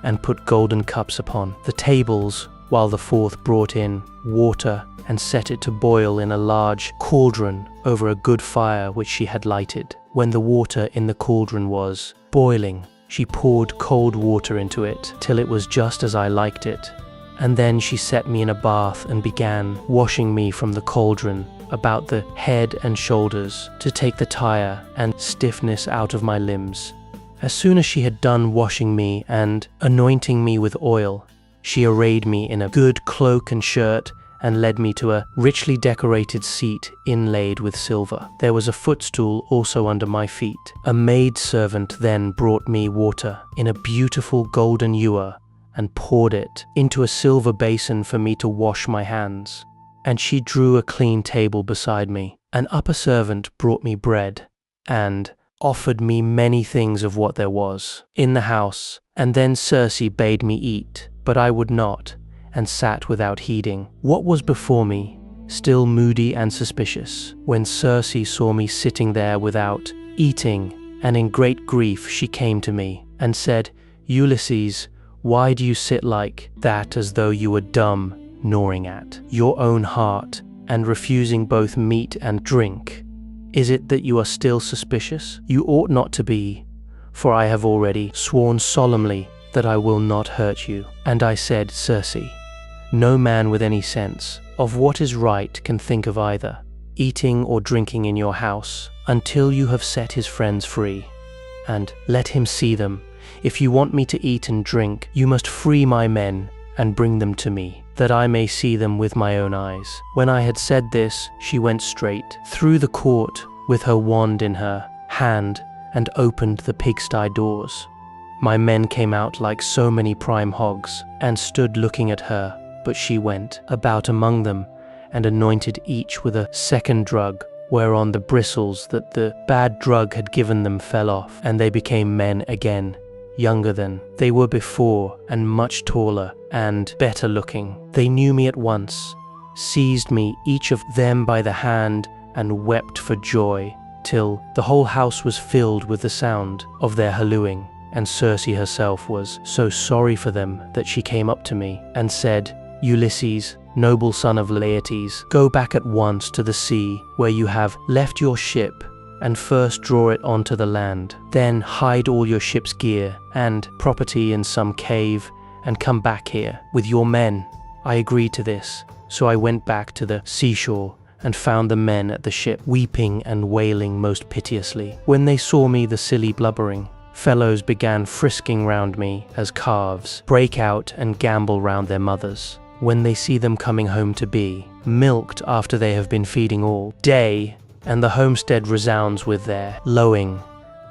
and put golden cups upon the tables, while the fourth brought in water and set it to boil in a large cauldron over a good fire which she had lighted. When the water in the cauldron was boiling, she poured cold water into it till it was just as I liked it. And then she set me in a bath and began washing me from the cauldron about the head and shoulders, to take the tire and stiffness out of my limbs. As soon as she had done washing me and anointing me with oil, she arrayed me in a good cloak and shirt and led me to a richly decorated seat inlaid with silver. There was a footstool also under my feet. A maidservant then brought me water in a beautiful golden ewer and poured it into a silver basin for me to wash my hands. And she drew a clean table beside me. An upper servant brought me bread and offered me many things of what there was in the house. And then Circe bade me eat, but I would not, and sat without heeding what was before me, still moody and suspicious. When Circe saw me sitting there without eating, and in great grief, she came to me and said, "Ulysses, why do you sit like that, as though you were dumb, gnawing at your own heart and refusing both meat and drink? Is it that you are still suspicious? You ought not to be, for I have already sworn solemnly that I will not hurt you." And I said, "Circe, No man with any sense of what is right can think of either eating or drinking in your house until you have set his friends free, and let him see them. If you want me to eat and drink, you must free my men and bring them to me, that I may see them with my own eyes." When I had said this, she went straight through the court with her wand in her hand and opened the pigsty doors. My men came out like so many prime hogs and stood looking at her, but she went about among them and anointed each with a second drug, whereon the bristles that the bad drug had given them fell off, and they became men again, younger than they were before, and much taller and better looking. They knew me at once, seized me each of them by the hand, and wept for joy, till the whole house was filled with the sound of their hallooing. And Circe herself was so sorry for them that she came up to me and said, "Ulysses, noble son of Laertes, go back at once to the sea where you have left your ship, and first draw it onto the land. Then hide all your ship's gear and property in some cave, and come back here with your men." I agreed to this, so I went back to the seashore and found the men at the ship weeping and wailing most piteously. When they saw me, the silly blubbering fellows began frisking round me as calves break out and gambol round their mothers when they see them coming home to be milked after they have been feeding all day, and the homestead resounds with their lowing.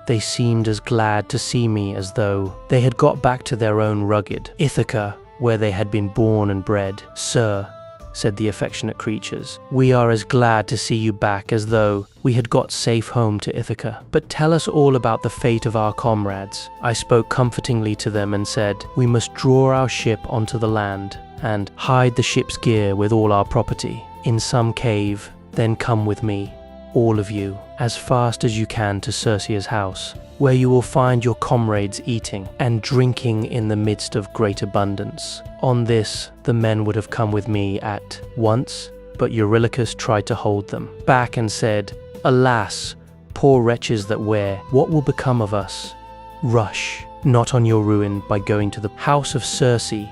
They seemed as glad to see me as though they had got back to their own rugged Ithaca, where they had been born and bred. "Sir," said the affectionate creatures, "we are as glad to see you back as though we had got safe home to Ithaca. But tell us all about the fate of our comrades." I spoke comfortingly to them and said, "We must draw our ship onto the land and hide the ship's gear with all our property in some cave. Then come with me, all of you, as fast as you can to Circe's house, where you will find your comrades eating and drinking in the midst of great abundance." On this, the men would have come with me at once, but Eurylochus tried to hold them back and said, "Alas, poor wretches that wear, what will become of us? Rush not on your ruin by going to the house of Circe,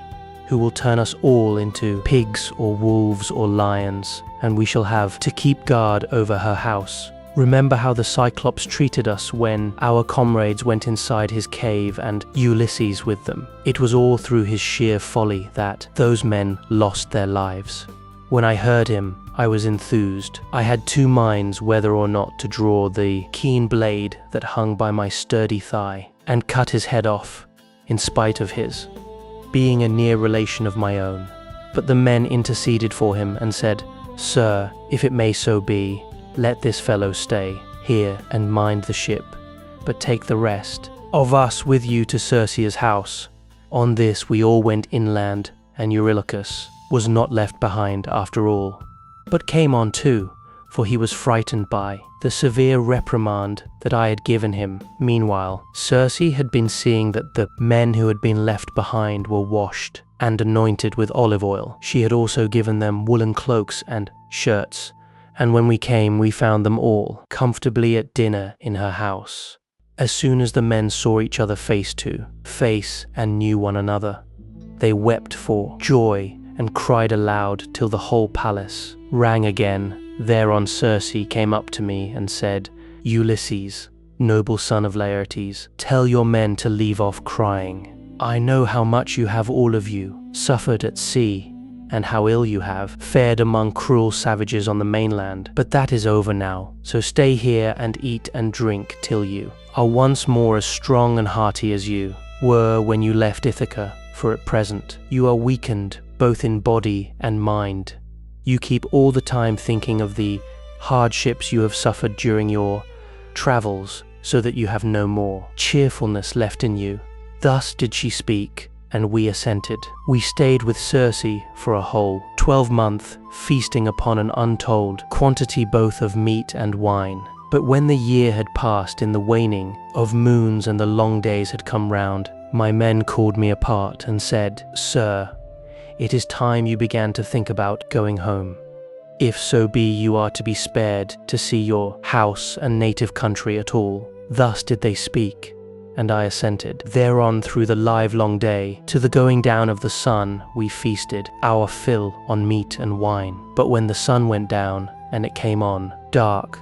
who will turn us all into pigs or wolves or lions, and we shall have to keep guard over her house. Remember how the Cyclops treated us when our comrades went inside his cave and Ulysses with them. It was all through his sheer folly that those men lost their lives." When I heard him, I was enthused. I had two minds whether or not to draw the keen blade that hung by my sturdy thigh and cut his head off, in spite of his being a near relation of my own. But the men interceded for him and said, "Sir, if it may so be, let this fellow stay here and mind the ship, but take the rest of us with you to Circe's house." On this we all went inland, and Eurylochus was not left behind after all, but came on too, for he was frightened by the severe reprimand that I had given him. Meanwhile, Circe had been seeing that the men who had been left behind were washed and anointed with olive oil. She had also given them woolen cloaks and shirts, and when we came, we found them all comfortably at dinner in her house. As soon as the men saw each other face to face and knew one another, they wept for joy and cried aloud till the whole palace rang again. Thereon Circe came up to me and said, "Ulysses, noble son of Laertes, tell your men to leave off crying. I know how much you have all of you suffered at sea, and how ill you have fared among cruel savages on the mainland, but that is over now, so stay here and eat and drink till you are once more as strong and hearty as you were when you left Ithaca, for at present you are weakened both in body and mind. You keep all the time thinking of the hardships you have suffered during your travels, so that you have no more cheerfulness left in you." Thus did she speak, and we assented. We stayed with Circe for a whole 12-month, feasting upon an untold quantity both of meat and wine. But when the year had passed in the waning of moons and the long days had come round, my men called me apart and said, "Sir, it is time you began to think about going home, if so be you are to be spared to see your house and native country at all." Thus did they speak, and I assented. Thereon through the livelong day, to the going down of the sun, we feasted our fill on meat and wine. But when the sun went down, and it came on dark,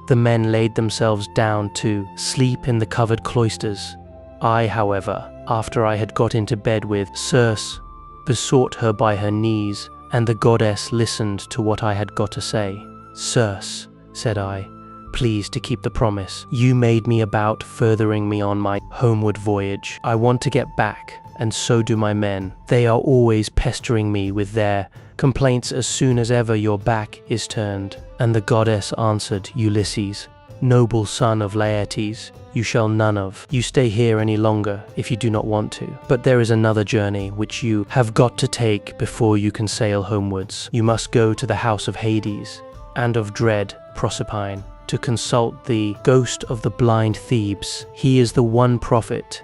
the men laid themselves down to sleep in the covered cloisters. I, however, after I had got into bed with Circe, besought her by her knees, and the goddess listened to what I had got to say. "Circe," said I, "please to keep the promise you made me about furthering me on my homeward voyage. I want to get back, and so do my men. They are always pestering me with their complaints as soon as ever your back is turned." And the goddess answered, "Ulysses, noble son of Laertes, you shall none of you stay here any longer if you do not want to. But there is another journey which you have got to take before you can sail homewards. You must go to the house of Hades and of dread Proserpine to consult the ghost of the blind Thebes. He is the one prophet,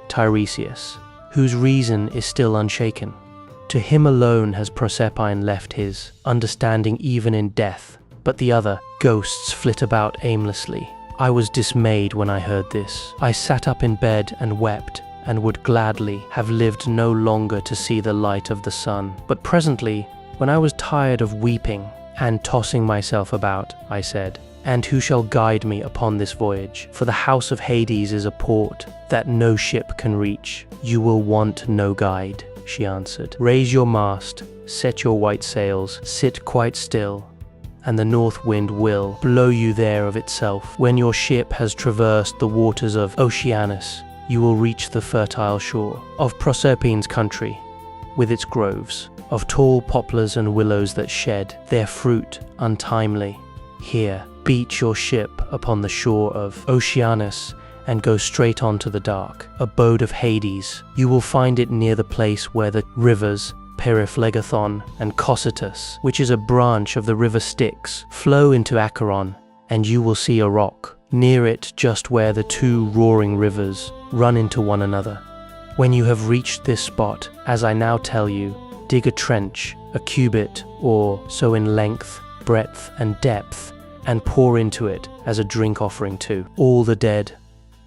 Tiresias, whose reason is still unshaken. To him alone has Proserpine left his understanding even in death, but the other ghosts flit about aimlessly." I was dismayed when I heard this. I sat up in bed and wept, and would gladly have lived no longer to see the light of the sun. But presently, when I was tired of weeping and tossing myself about, I said, "And who shall guide me upon this voyage? For the house of Hades is a port that no ship can reach." "You will want no guide," she answered. "Raise your mast, set your white sails, sit quite still, and the north wind will blow you there of itself. When your ship has traversed the waters of Oceanus, you will reach the fertile shore of Proserpine's country, with its groves of tall poplars and willows that shed their fruit untimely. Here, beach your ship upon the shore of Oceanus, and go straight on to the dark abode of Hades. You will find it near the place where the rivers Periphlagathon and Cocytus, which is a branch of the river Styx, flow into Acheron, and you will see a rock near it just where the two roaring rivers run into one another. When you have reached this spot, as I now tell you, dig a trench, a cubit or so in length, breadth and depth, and pour into it as a drink offering to all the dead,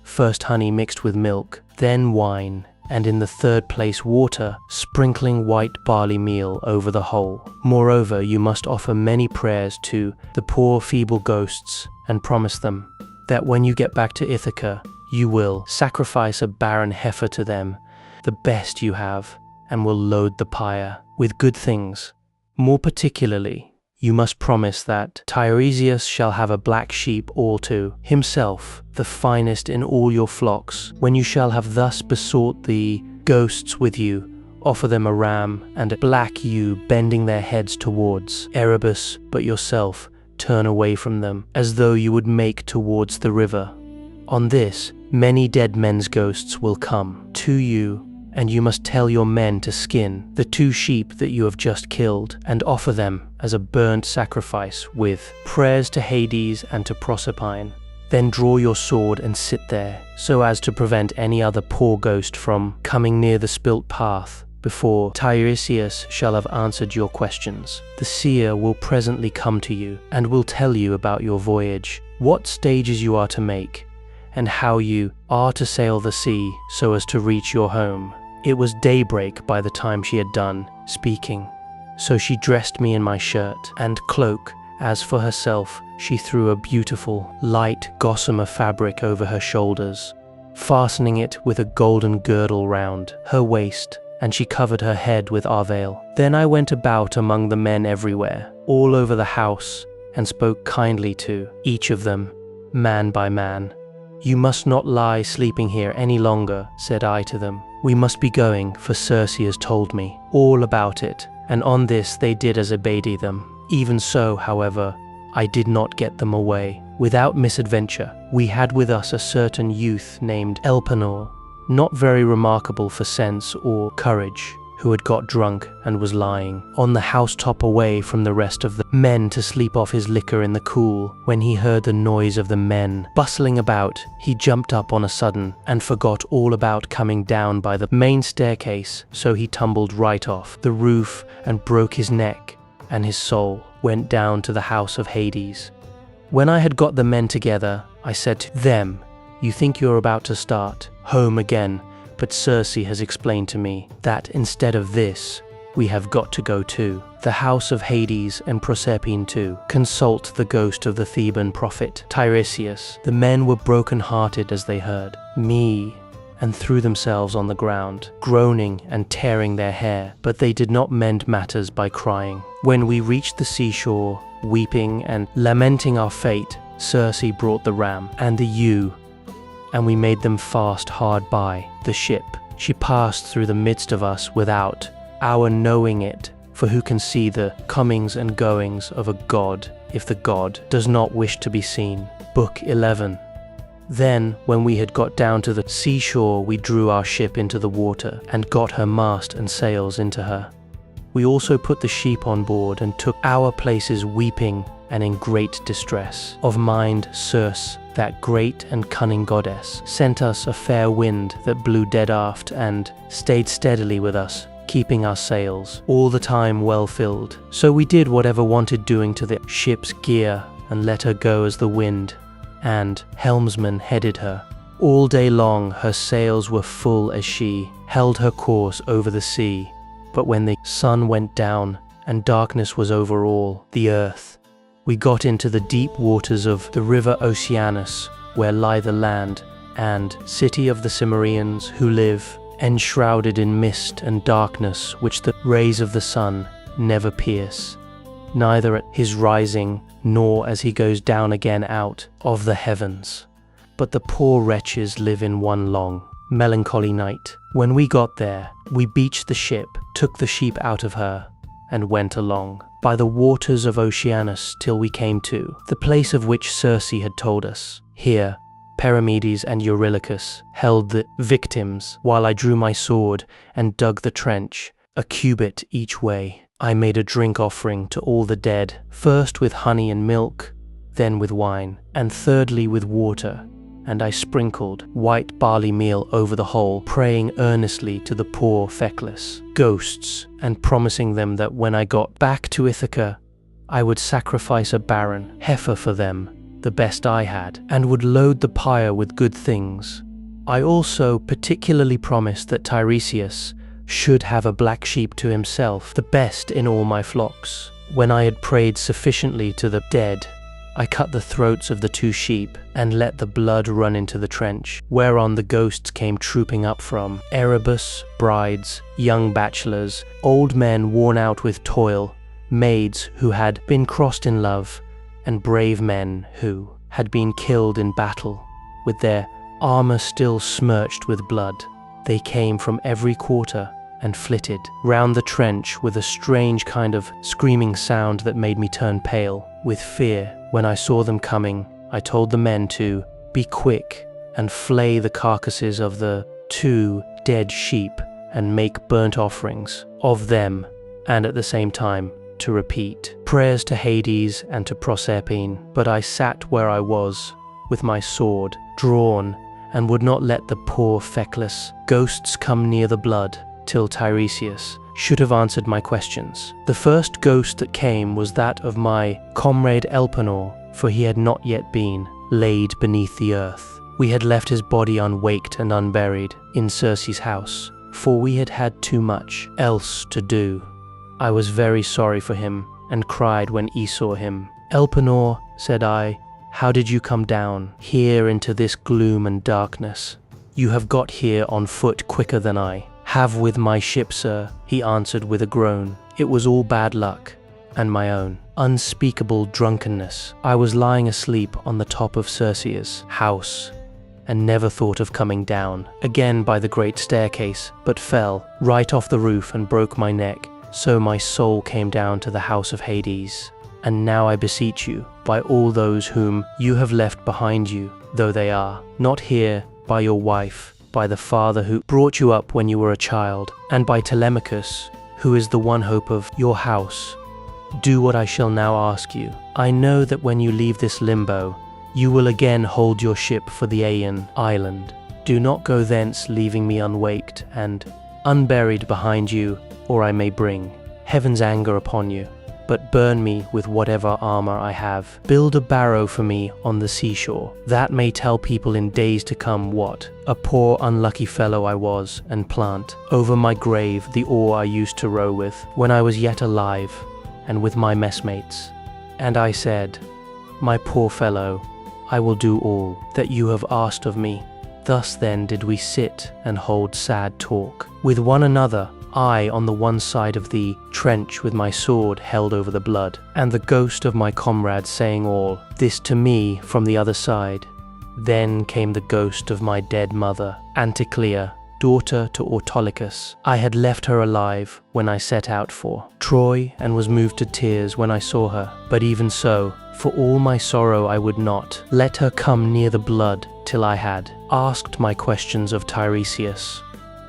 first honey mixed with milk, then wine, and in the third place water, sprinkling white barley meal over the whole. Moreover, you must offer many prayers to the poor feeble ghosts, and promise them that when you get back to Ithaca, you will sacrifice a barren heifer to them, the best you have, and will load the pyre with good things. More particularly, you must promise that Tiresias shall have a black sheep all to himself, the finest in all your flocks. When you shall have thus besought the ghosts with you, offer them a ram and a black ewe bending their heads towards Erebus, but yourself turn away from them, as though you would make towards the river. On this, many dead men's ghosts will come to you, and you must tell your men to skin the 2 sheep that you have just killed, and offer them as a burnt sacrifice with prayers to Hades and to Proserpine. Then draw your sword and sit there, so as to prevent any other poor ghost from coming near the spilt path before Tiresias shall have answered your questions. The seer will presently come to you, and will tell you about your voyage, what stages you are to make, and how you are to sail the sea so as to reach your home. It was daybreak by the time she had done speaking, so she dressed me in my shirt and cloak. As for herself, she threw a beautiful, light gossamer fabric over her shoulders, fastening it with a golden girdle round her waist, and she covered her head with our veil. Then I went about among the men everywhere, all over the house, and spoke kindly to each of them, man by man. "You must not lie sleeping here any longer," said I to them. "We must be going, for Circe has told me all about it." And on this they did as I bade them. Even so, however, I did not get them away without misadventure. We had with us a certain youth named Elpenor, not very remarkable for sense or courage, who had got drunk and was lying on the housetop away from the rest of the men to sleep off his liquor in the cool. When he heard the noise of the men bustling about, he jumped up on a sudden and forgot all about coming down by the main staircase, so he tumbled right off the roof and broke his neck, and his soul went down to the house of Hades. When I had got the men together, I said to them, You think you're about to start home again, but Circe has explained to me that instead of this, we have got to go to the house of Hades and Proserpine to consult the ghost of the Theban prophet Tiresias. The men were broken-hearted as they heard me and threw themselves on the ground, groaning and tearing their hair, but they did not mend matters by crying. When we reached the seashore, weeping and lamenting our fate, Circe brought the ram and the ewe, and we made them fast hard by the ship. She passed through the midst of us without our knowing it, for who can see the comings and goings of a god if the god does not wish to be seen? Book 11. Then, when we had got down to the seashore, we drew our ship into the water and got her mast and sails into her. We also put the sheep on board and took our places weeping and in great distress of mind. Circe, that great and cunning goddess, sent us a fair wind that blew dead aft and stayed steadily with us, keeping our sails all the time well filled. So we did whatever wanted doing to the ship's gear and let her go as the wind and helmsman headed her. All day long her sails were full as she held her course over the sea. But when the sun went down and darkness was over all the earth, we got into the deep waters of the river Oceanus, where lie the land and city of the Cimmerians, who live enshrouded in mist and darkness, which the rays of the sun never pierce, neither at his rising nor as he goes down again out of the heavens. But the poor wretches live in one long, melancholy night. When we got there, we beached the ship, took the sheep out of her, and went along by the waters of Oceanus till we came to the place of which Circe had told us. Here Perimedes and Eurylochus held the victims, while I drew my sword and dug the trench, a cubit each way. I made a drink offering to all the dead, first with honey and milk, then with wine, and thirdly with water. And I sprinkled white barley meal over the whole, praying earnestly to the poor feckless ghosts, and promising them that when I got back to Ithaca, I would sacrifice a barren heifer for them, the best I had, and would load the pyre with good things. I also particularly promised that Tiresias should have a black sheep to himself, the best in all my flocks. When I had prayed sufficiently to the dead, I cut the throats of the 2 sheep and let the blood run into the trench, whereon the ghosts came trooping up from Erebus, brides, young bachelors, old men worn out with toil, maids who had been crossed in love, and brave men who had been killed in battle, with their armor still smirched with blood. They came from every quarter and flitted round the trench with a strange kind of screaming sound that made me turn pale with fear. When I saw them coming, I told the men to be quick and flay the carcasses of the 2 dead sheep and make burnt offerings of them, and at the same time to repeat prayers to Hades and to Proserpine. But I sat where I was, with my sword drawn, and would not let the poor feckless ghosts come near the blood, till Tiresias should have answered my questions. The first ghost that came was that of my comrade Elpenor, for he had not yet been laid beneath the earth. We had left his body unwaked and unburied in Circe's house, for we had had too much else to do. I was very sorry for him, and cried when I saw him. "Elpenor," said I, "how did you come down here into this gloom and darkness? You have got here on foot quicker than I have with my ship, sir," he answered with a groan. "It was all bad luck, and my own unspeakable drunkenness. I was lying asleep on the top of Circe's house, and never thought of coming down again by the great staircase, but fell right off the roof and broke my neck. So my soul came down to the house of Hades. And now I beseech you, by all those whom you have left behind you, though they are not here, by your wife, by the father who brought you up when you were a child, and by Telemachus, who is the one hope of your house, do what I shall now ask you. I know that when you leave this limbo, you will again hold your ship for the Aeaean island. Do not go thence leaving me unwaked and unburied behind you, or I may bring heaven's anger upon you. but burn me with whatever armor I have. Build a barrow for me on the seashore. That may tell people in days to come what a poor unlucky fellow I was, and plant over my grave the oar I used to row with when I was yet alive and with my messmates. And I said, my poor fellow, I will do all that you have asked of me. Thus then did we sit and hold sad talk with one another, I on the one side of the trench with my sword held over the blood, and the ghost of my comrade saying all this to me from the other side. Then came the ghost of my dead mother, Anticlea, daughter to Autolycus. I had left her alive when I set out for Troy, and was moved to tears when I saw her. But even so, for all my sorrow I would not let her come near the blood till I had asked my questions of Tiresias.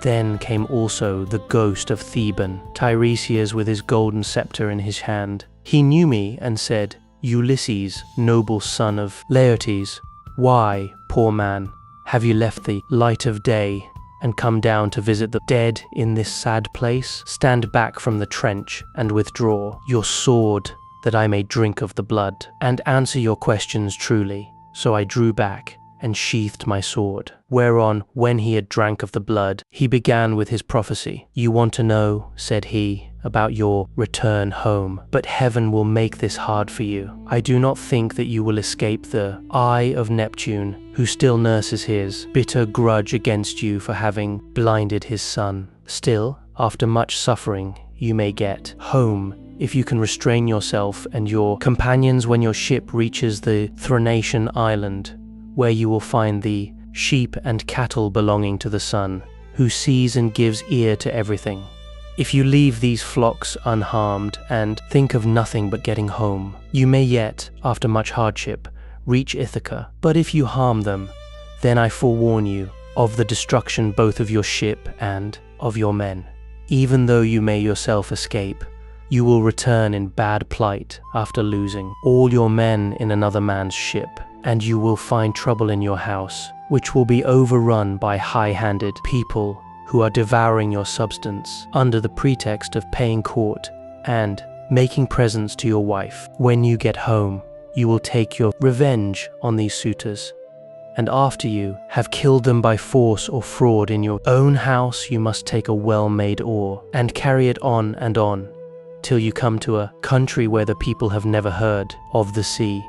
Then came also the ghost of Theban, Tiresias with his golden scepter in his hand. He knew me and said, Ulysses, noble son of Laertes, why, poor man, have you left the light of day and come down to visit the dead in this sad place? Stand back from the trench and withdraw your sword, that I may drink of the blood, and answer your questions truly. So I drew back and sheathed my sword. Whereon, when he had drank of the blood, he began with his prophecy. You want to know, said he, about your return home, but heaven will make this hard for you. I do not think that you will escape the eye of Neptune, who still nurses his bitter grudge against you for having blinded his son. Still, after much suffering, you may get home if you can restrain yourself and your companions when your ship reaches the Threnatian island, where you will find the sheep and cattle belonging to the sun, who sees and gives ear to everything. If you leave these flocks unharmed and think of nothing but getting home, you may yet, after much hardship, reach Ithaca. But if you harm them, then I forewarn you of the destruction both of your ship and of your men. Even though you may yourself escape, you will return in bad plight after losing all your men in another man's ship, and you will find trouble in your house, which will be overrun by high-handed people who are devouring your substance under the pretext of paying court and making presents to your wife. When you get home, you will take your revenge on these suitors, and after you have killed them by force or fraud in your own house, you must take a well-made oar and carry it on and on, till you come to a country where the people have never heard of the sea,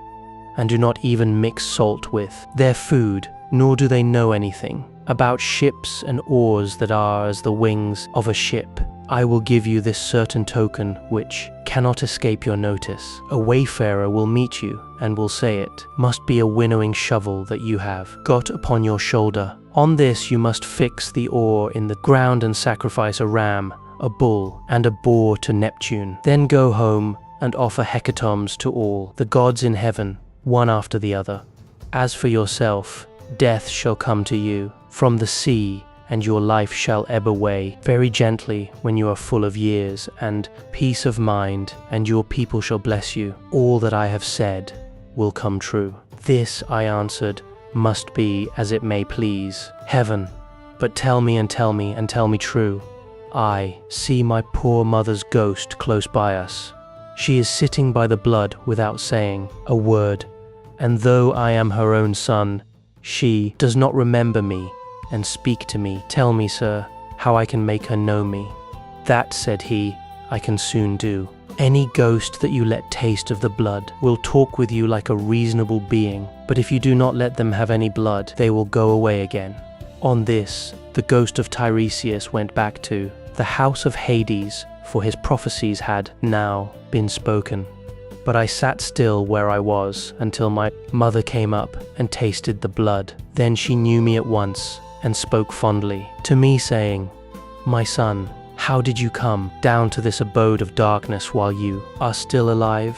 and do not even mix salt with their food, nor do they know anything about ships and oars that are as the wings of a ship. I will give you this certain token which cannot escape your notice. A wayfarer will meet you and will say it must be a winnowing shovel that you have got upon your shoulder. On this you must fix the oar in the ground and sacrifice a ram, a bull, and a boar to Neptune. Then go home and offer hecatombs to all the gods in heaven, one after the other. As for yourself, death shall come to you from the sea, and your life shall ebb away very gently when you are full of years and peace of mind, and your people shall bless you. All that I have said will come true. This, I answered, must be as it may please heaven. But tell me and tell me and tell me true. I see my poor mother's ghost close by us. She is sitting by the blood without saying a word, and though I am her own son, she does not remember me and speak to me. Tell me, sir, how I can make her know me. That, said he, I can soon do. Any ghost that you let taste of the blood will talk with you like a reasonable being, but if you do not let them have any blood, they will go away again. On this, the ghost of Tiresias went back to the house of Hades, for his prophecies had now been spoken. But I sat still where I was until my mother came up and tasted the blood. Then she knew me at once and spoke fondly to me, saying, My son, how did you come down to this abode of darkness while you are still alive?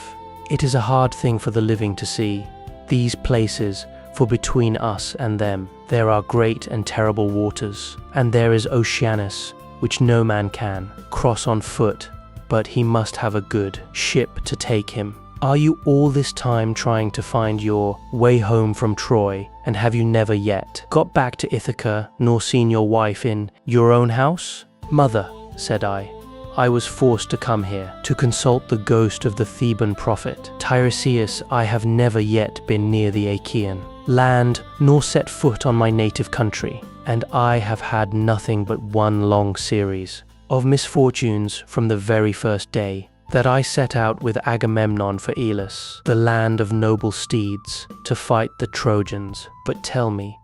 It is a hard thing for the living to see these places, for between us and them there are great and terrible waters, and there is Oceanus, which no man can cross on foot, but he must have a good ship to take him. Are you all this time trying to find your way home from Troy, and have you never yet got back to Ithaca, nor seen your wife in your own house? Mother, said I, I was forced to come here, to consult the ghost of the Theban prophet. Tiresias, I have never yet been near the Aeaean land, nor set foot on my native country, and I have had nothing but one long series of misfortunes from the very first day that I set out with Agamemnon for Elis, the land of noble steeds, to fight the Trojans. But tell me,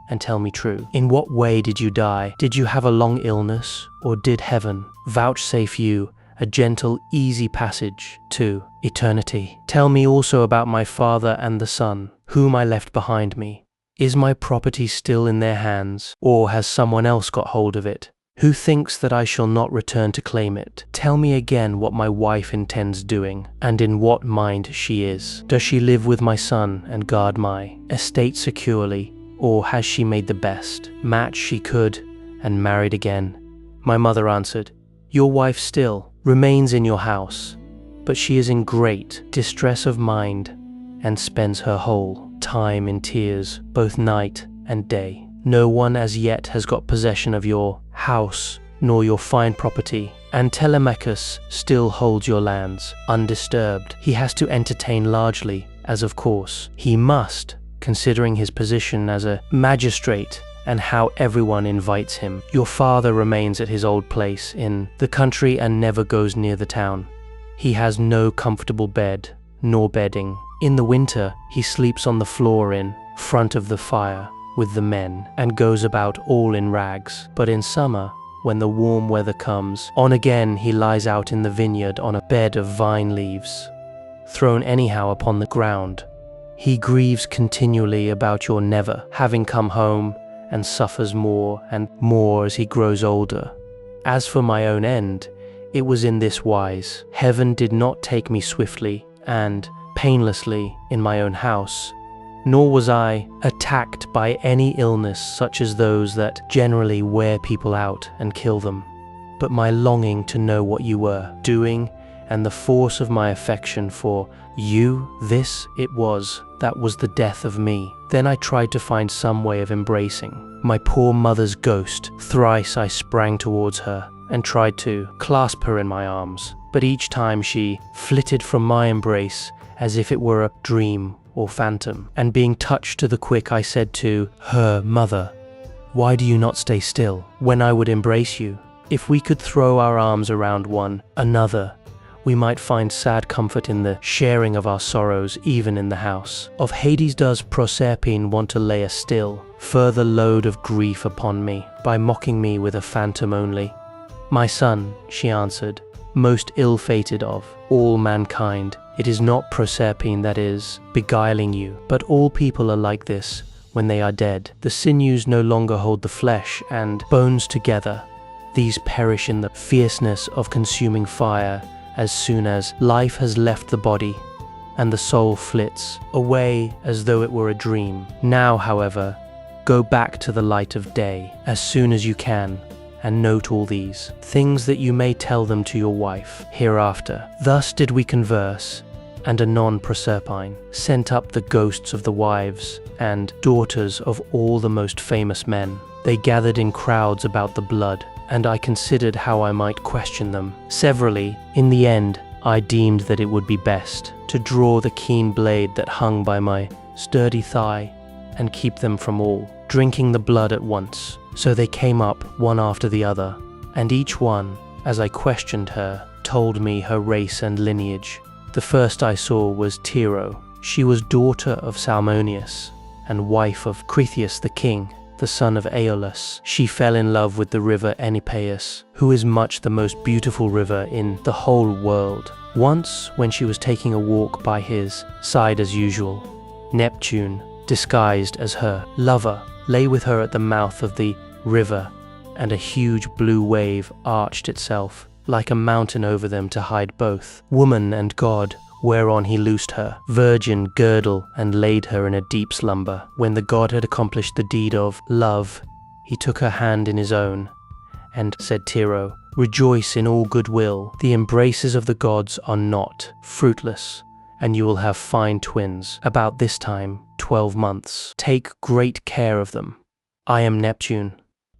and tell me true, in what way did you die? Did you have a long illness, or did heaven vouchsafe you a gentle, easy passage to eternity? Tell me also about my father and the son, whom I left behind me. Is my property still in their hands, or has someone else got hold of it? Who thinks that I shall not return to claim it? Tell me again what my wife intends doing, and in what mind she is. Does she live with my son and guard my estate securely, or has she made the best match she could and married again? My mother answered, Your wife still remains in your house, but she is in great distress of mind and spends her whole time in tears, both night and day. No one as yet has got possession of your house, nor your fine property, and Telemachus still holds your lands undisturbed. He has to entertain largely, as of course he must, considering his position as a magistrate and how everyone invites him. Your father remains at his old place in the country and never goes near the town. He has no comfortable bed, nor bedding. In the winter, he sleeps on the floor in front of the fire with the men, and goes about all in rags. But in summer, when the warm weather comes on again, he lies out in the vineyard on a bed of vine leaves, thrown anyhow upon the ground. He grieves continually about your never having come home, and suffers more and more as he grows older. As for my own end, it was in this wise. Heaven did not take me swiftly and painlessly in my own house, nor was I attacked by any illness such as those that generally wear people out and kill them. But my longing to know what you were doing, and the force of my affection for you, this it was that was the death of me. Then I tried to find some way of embracing my poor mother's ghost. Thrice I sprang towards her and tried to clasp her in my arms, but each time she flitted from my embrace as if it were a dream or phantom. And being touched to the quick, I said to her, Mother, why do you not stay still when I would embrace you? If we could throw our arms around one another, we might find sad comfort in the sharing of our sorrows, even in the house of Hades. Does Proserpine want to lay a still further load of grief upon me by mocking me with a phantom only? My son, she answered, most ill-fated of all mankind, it is not Proserpine that is beguiling you, but all people are like this when they are dead. The sinews no longer hold the flesh and bones together. These perish in the fierceness of consuming fire as soon as life has left the body, and the soul flits away as though it were a dream. Now, however, go back to the light of day as soon as you can, and note all these things that you may tell them to your wife hereafter. Thus did we converse, and anon Proserpine sent up the ghosts of the wives and daughters of all the most famous men. They gathered in crowds about the blood, and I considered how I might question them severally. In the end, I deemed that it would be best to draw the keen blade that hung by my sturdy thigh and keep them from all drinking the blood at once. So they came up one after the other, and each one, as I questioned her, told me her race and lineage. The first I saw was Tero. She was daughter of Salmoneus and wife of Cretheus the king, the son of Aeolus. She fell in love with the river Eumaeus, who is much the most beautiful river in the whole world. Once, when she was taking a walk by his side as usual, Neptune, disguised as her lover, lay with her at the mouth of the river, and a huge blue wave arched itself like a mountain over them to hide both woman and god, whereon he loosed her virgin girdle and laid her in a deep slumber. When the god had accomplished the deed of love, he took her hand in his own and said, Tero, rejoice in all goodwill. The embraces of the gods are not fruitless, and you will have fine twins about this time 12 months. Take great care of them. I am Neptune,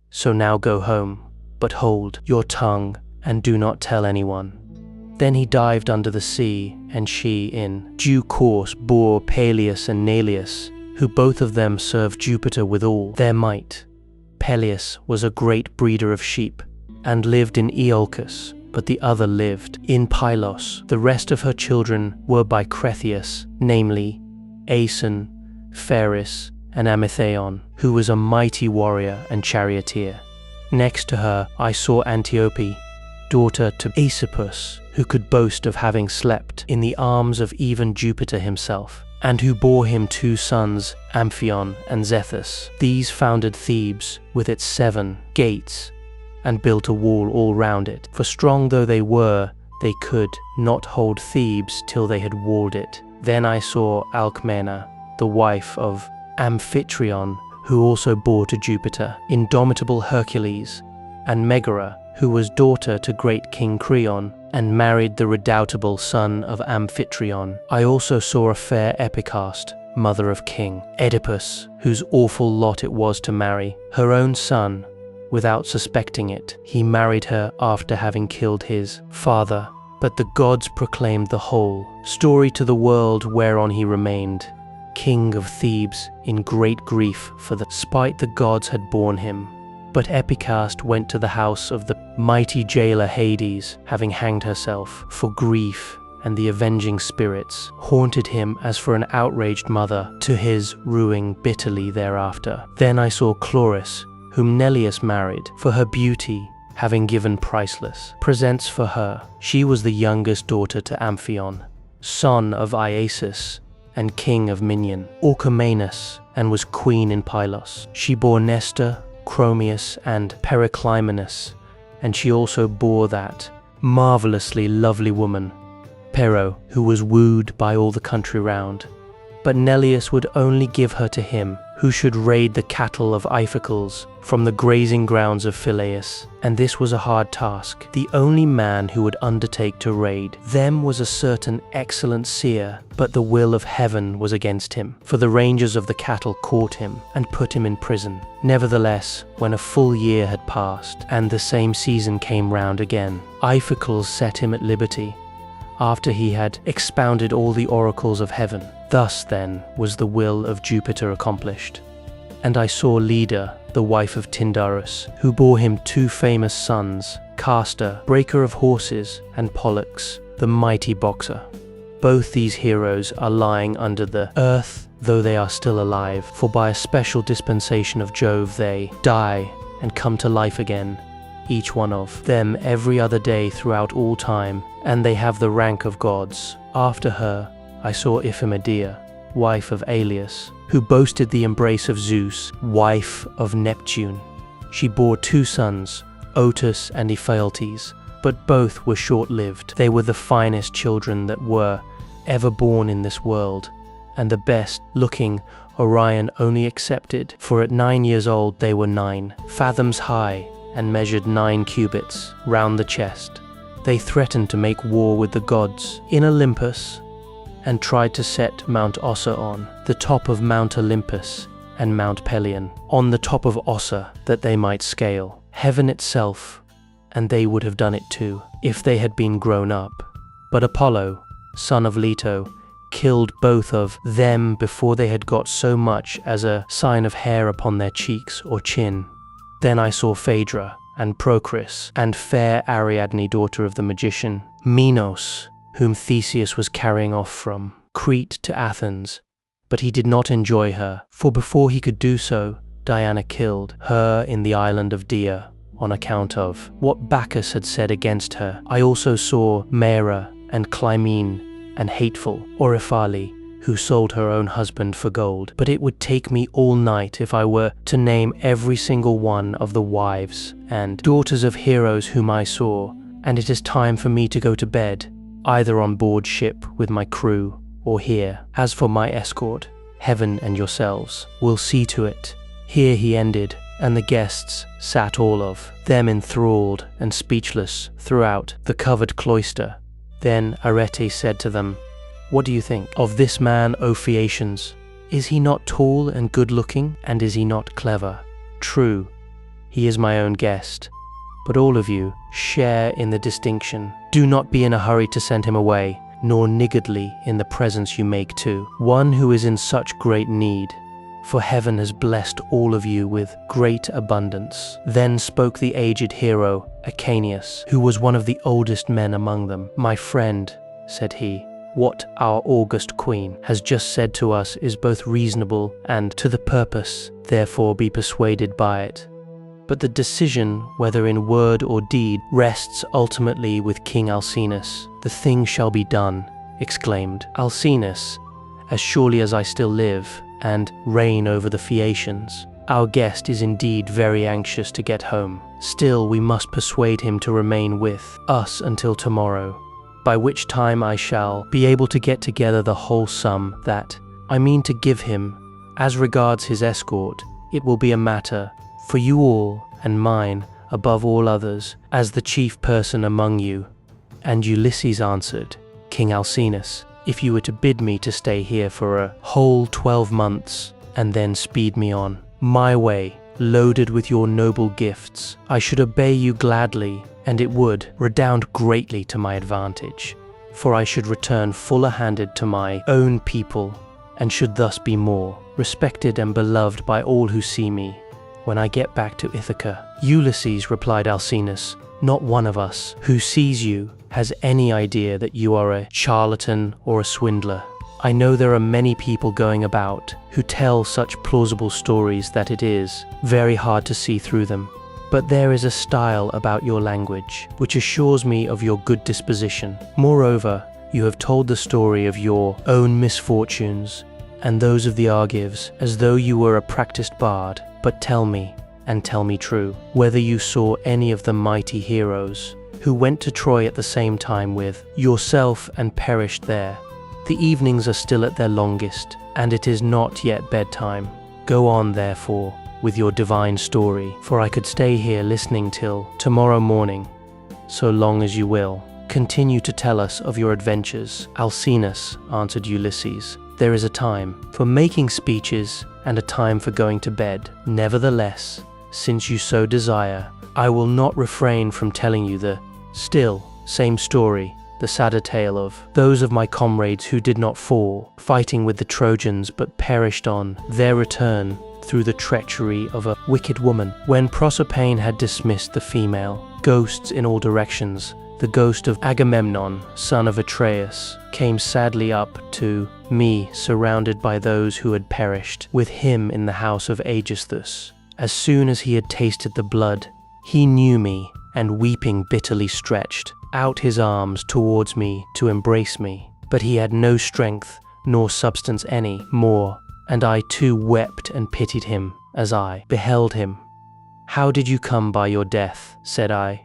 so now go home, but hold your tongue and do not tell anyone." Then he dived under the sea, and she, in due course, bore Peleus and Neleus, who both of them served Jupiter with all their might. Peleus was a great breeder of sheep, and lived in Iolcus, but the other lived in Pylos. The rest of her children were by Cretheus, namely Aeson, Pharis, and Amithaon, who was a mighty warrior and charioteer. Next to her I saw Antiope, daughter to Aesopus, who could boast of having slept in the arms of even Jupiter himself, and who bore him 2 sons, Amphion and Zethus. These founded Thebes with its 7 gates, and built a wall all round it, for strong though they were, they could not hold Thebes till they had walled it. Then I saw Alcmena, the wife of Amphitryon, who also bore to Jupiter indomitable Hercules, and Megara, who was daughter to great King Creon, and married the redoubtable son of Amphitryon. I also saw a fair Epicaste, mother of King Oedipus, whose awful lot it was to marry her own son. Without suspecting it, he married her after having killed his father. But the gods proclaimed the whole story to the world, whereon he remained king of Thebes in great grief for the spite the gods had borne him. But Epicaste went to the house of the mighty jailer Hades, having hanged herself, for grief, and the avenging spirits haunted him as for an outraged mother, to his ruing bitterly thereafter. Then I saw Chloris, whom Neleus married for her beauty, having given priceless presents for her. She was the youngest daughter to Amphion, son of Iasus and king of Minion, Orchomenus, and was queen in Pylos. She bore Nestor, Chromius, and Periclymenus, and she also bore that marvelously lovely woman, Pero, who was wooed by all the country round. But Neleus would only give her to him who should raid the cattle of Iphicles from the grazing grounds of Philaeus, and this was a hard task. The only man who would undertake to raid them was a certain excellent seer, but the will of heaven was against him, for the rangers of the cattle caught him and put him in prison. Nevertheless, when a full year had passed, and the same season came round again, Iphicles set him at liberty, after he had expounded all the oracles of heaven. Thus then was the will of Jupiter accomplished. And I saw Leda, the wife of Tyndarus, who bore him 2 famous sons, Castor, breaker of horses, and Pollux, the mighty boxer. Both these heroes are lying under the earth, though they are still alive, for by a special dispensation of Jove they die and come to life again, each one of them every other day throughout all time, and they have the rank of gods. After her I saw Iphimedeia, wife of Aeolus, who boasted the embrace of Zeus, wife of Neptune. She bore 2 sons, Otus and Ephialtes, but both were short-lived. They were the finest children that were ever born in this world, and the best-looking, Orion only excepted, for at 9 years old they were 9 fathoms high, and measured 9 cubits round the chest. They threatened to make war with the gods in Olympus, and tried to set Mount Ossa on the top of Mount Olympus, and Mount Pelion on the top of Ossa, that they might scale heaven itself, and they would have done it too, if they had been grown up. But Apollo, son of Leto, killed both of them before they had got so much as a sign of hair upon their cheeks or chin. Then I saw Phaedra, and Procris, and fair Ariadne, daughter of the magician Minos, whom Theseus was carrying off from Crete to Athens. But he did not enjoy her, for before he could do so, Diana killed her in the island of Dia, on account of what Bacchus had said against her. I also saw Maera, and Clymene, and hateful Oriphale, who sold her own husband for gold. But it would take me all night if I were to name every single one of the wives and daughters of heroes whom I saw, and it is time for me to go to bed, either on board ship with my crew, or here. As for my escort, heaven and yourselves will see to it." Here he ended, and the guests sat all of them enthralled and speechless throughout the covered cloister. Then Arete said to them, "What do you think of this man, O Phaeacians? Is he not tall and good-looking, and is he not clever? True, he is my own guest, but all of you share in the distinction. Do not be in a hurry to send him away, nor niggardly in the presents you make to one who is in such great need. For heaven has blessed all of you with great abundance." Then spoke the aged hero, Alcinous, who was one of the oldest men among them. "My friend," said he, "what our august queen has just said to us is both reasonable and to the purpose, therefore be persuaded by it. But the decision, whether in word or deed, rests ultimately with King Alcinous." "The thing shall be done," exclaimed Alcinous, "as surely as I still live and reign over the Phaeacians. Our guest is indeed very anxious to get home. Still, we must persuade him to remain with us until tomorrow, by which time I shall be able to get together the whole sum that I mean to give him. As regards his escort, it will be a matter for you all, and mine above all others, as the chief person among you." And Ulysses answered King Alcinous, "If you were to bid me to stay here for a whole 12 months, and then speed me on my way, loaded with your noble gifts, I should obey you gladly, and it would redound greatly to my advantage, for I should return fuller-handed to my own people, and should thus be more respected and beloved by all who see me when I get back to Ithaca." "Ulysses," replied Alcinous, "not one of us who sees you has any idea that you are a charlatan or a swindler. I know there are many people going about who tell such plausible stories that it is very hard to see through them. But there is a style about your language which assures me of your good disposition. Moreover, you have told the story of your own misfortunes and those of the Argives as though you were a practiced bard. But tell me, and tell me true, whether you saw any of the mighty heroes who went to Troy at the same time with yourself and perished there. The evenings are still at their longest, and it is not yet bedtime. Go on, therefore, with your divine story, for I could stay here listening till tomorrow morning. So long as you will, continue to tell us of your adventures." "Alcinous," answered Ulysses, "there is a time for making speeches and a time for going to bed. Nevertheless, since you so desire, I will not refrain from telling you the still same story, the sadder tale of those of my comrades who did not fall, fighting with the Trojans, but perished on their return through the treachery of a wicked woman. When Proserpine had dismissed the female ghosts in all directions, the ghost of Agamemnon, son of Atreus, came sadly up to me, surrounded by those who had perished with him in the house of Aegisthus. As soon as he had tasted the blood, he knew me, and weeping bitterly stretched out his arms towards me to embrace me. But he had no strength nor substance any more, and I too wept and pitied him as I beheld him. 'How did you come by your death?' said I.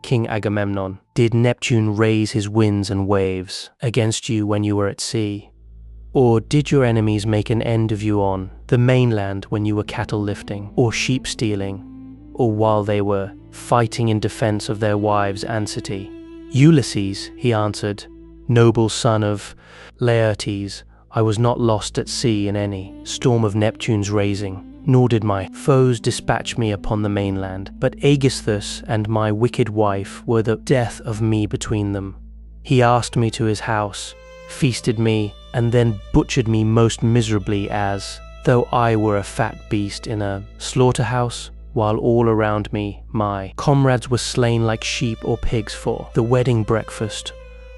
'King Agamemnon, did Neptune raise his winds and waves against you when you were at sea? Or did your enemies make an end of you on the mainland when you were cattle lifting, or sheep stealing, or while they were fighting in defense of their wives and city?' 'Ulysses,' he answered, 'noble son of Laertes, I was not lost at sea in any storm of Neptune's raising, nor did my foes dispatch me upon the mainland, but Aegisthus and my wicked wife were the death of me between them. He asked me to his house, feasted me, and then butchered me most miserably, as though I were a fat beast in a slaughterhouse, while all around me my comrades were slain like sheep or pigs for the wedding breakfast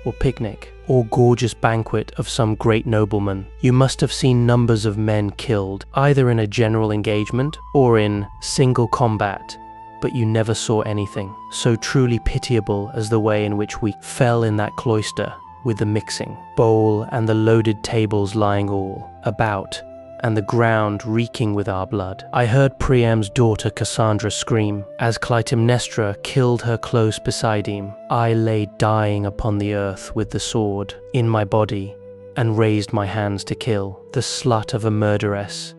or picnic or gorgeous banquet of some great nobleman. You must have seen numbers of men killed, either in a general engagement or in single combat, but you never saw anything so truly pitiable as the way in which we fell in that cloister, with the mixing bowl and the loaded tables lying all about, and the ground reeking with our blood. I heard Priam's daughter Cassandra scream, as Clytemnestra killed her close beside him. I lay dying upon the earth with the sword in my body, and raised my hands to kill the slut of a murderess.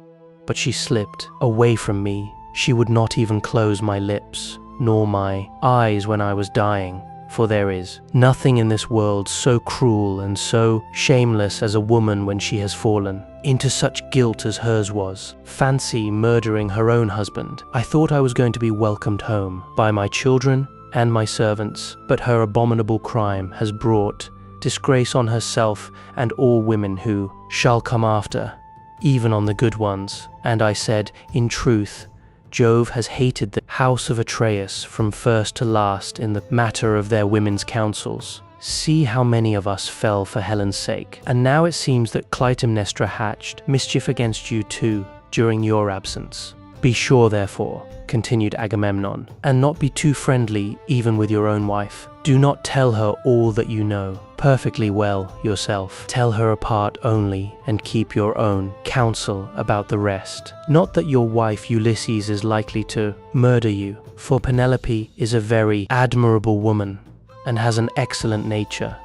But she slipped away from me. She would not even close my lips, nor my eyes when I was dying. For there is nothing in this world so cruel and so shameless as a woman when she has fallen. into such guilt as hers was. Fancy murdering her own husband. I thought I was going to be welcomed home by my children and my servants, but her abominable crime has brought disgrace on herself and all women who shall come after, even on the good ones. And I said, in truth, Jove has hated the house of Atreus from first to last in the matter of their women's counsels. See how many of us fell for Helen's sake. And now it seems that Clytemnestra hatched mischief against you too during your absence. Be sure, therefore, continued Agamemnon, and not be too friendly even with your own wife. Do not tell her all that you know perfectly well yourself. Tell her a part only, and keep your own counsel about the rest. Not that your wife Ulysses is likely to murder you, for Penelope is a very admirable woman and has an excellent nature.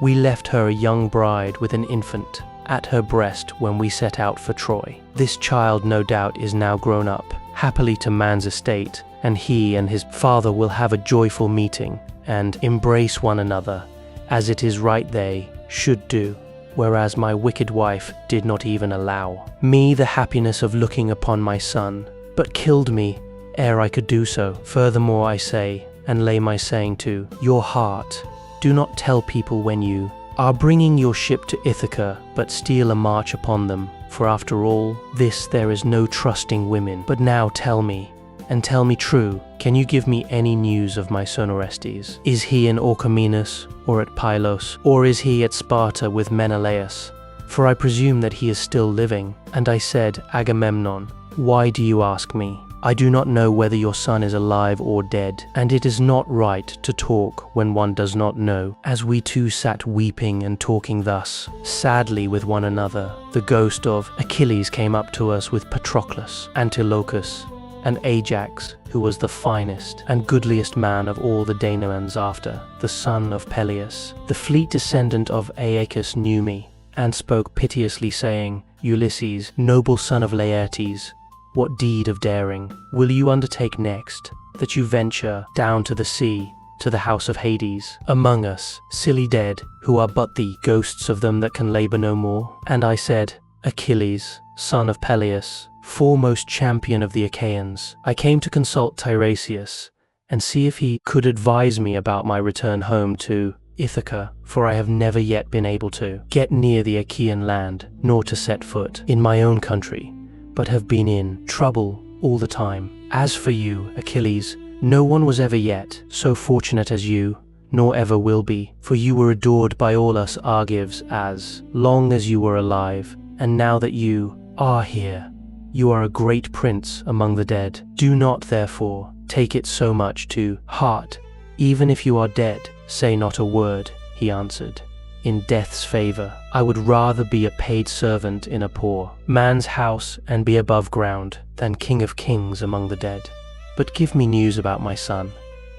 We left her a young bride with an infant at her breast when we set out for Troy. This child, no doubt, is now grown up, happily to man's estate, and he and his father will have a joyful meeting and embrace one another, as it is right they should do, whereas my wicked wife did not even allow me the happiness of looking upon my son, but killed me ere I could do so. Furthermore, I say, and lay my saying to your heart, do not tell people when you are bringing your ship to Ithaca, but steal a march upon them, for after all this there is no trusting women. But now tell me, and tell me true, can you give me any news of my son Orestes? Is he in Orchomenus, or at Pylos, or is he at Sparta with Menelaus? For I presume that he is still living. And I said, Agamemnon, why do you ask me? I do not know whether your son is alive or dead, and it is not right to talk when one does not know. As we two sat weeping and talking thus sadly with one another, the ghost of Achilles came up to us with Patroclus, Antilochus, and Ajax, who was the finest and goodliest man of all the Danaans after, the son of Peleus. The fleet descendant of Aeacus knew me, and spoke piteously, saying, Ulysses, noble son of Laertes, what deed of daring will you undertake next, that you venture down to the sea, to the house of Hades, among us, silly dead, who are but the ghosts of them that can labour no more? And I said, Achilles, son of Peleus, foremost champion of the Achaeans, I came to consult Tiresias, and see if he could advise me about my return home to Ithaca, for I have never yet been able to get near the Achaean land, nor to set foot in my own country, but have been in trouble all the time. As for you, Achilles, no one was ever yet so fortunate as you, nor ever will be, for you were adored by all us Argives as long as you were alive, and now that you are here, you are a great prince among the dead. Do not, therefore, take it so much to heart. Even if you are dead, say not a word, he answered. In death's favour, I would rather be a paid servant in a poor man's house and be above ground than king of kings among the dead. But give me news about my son.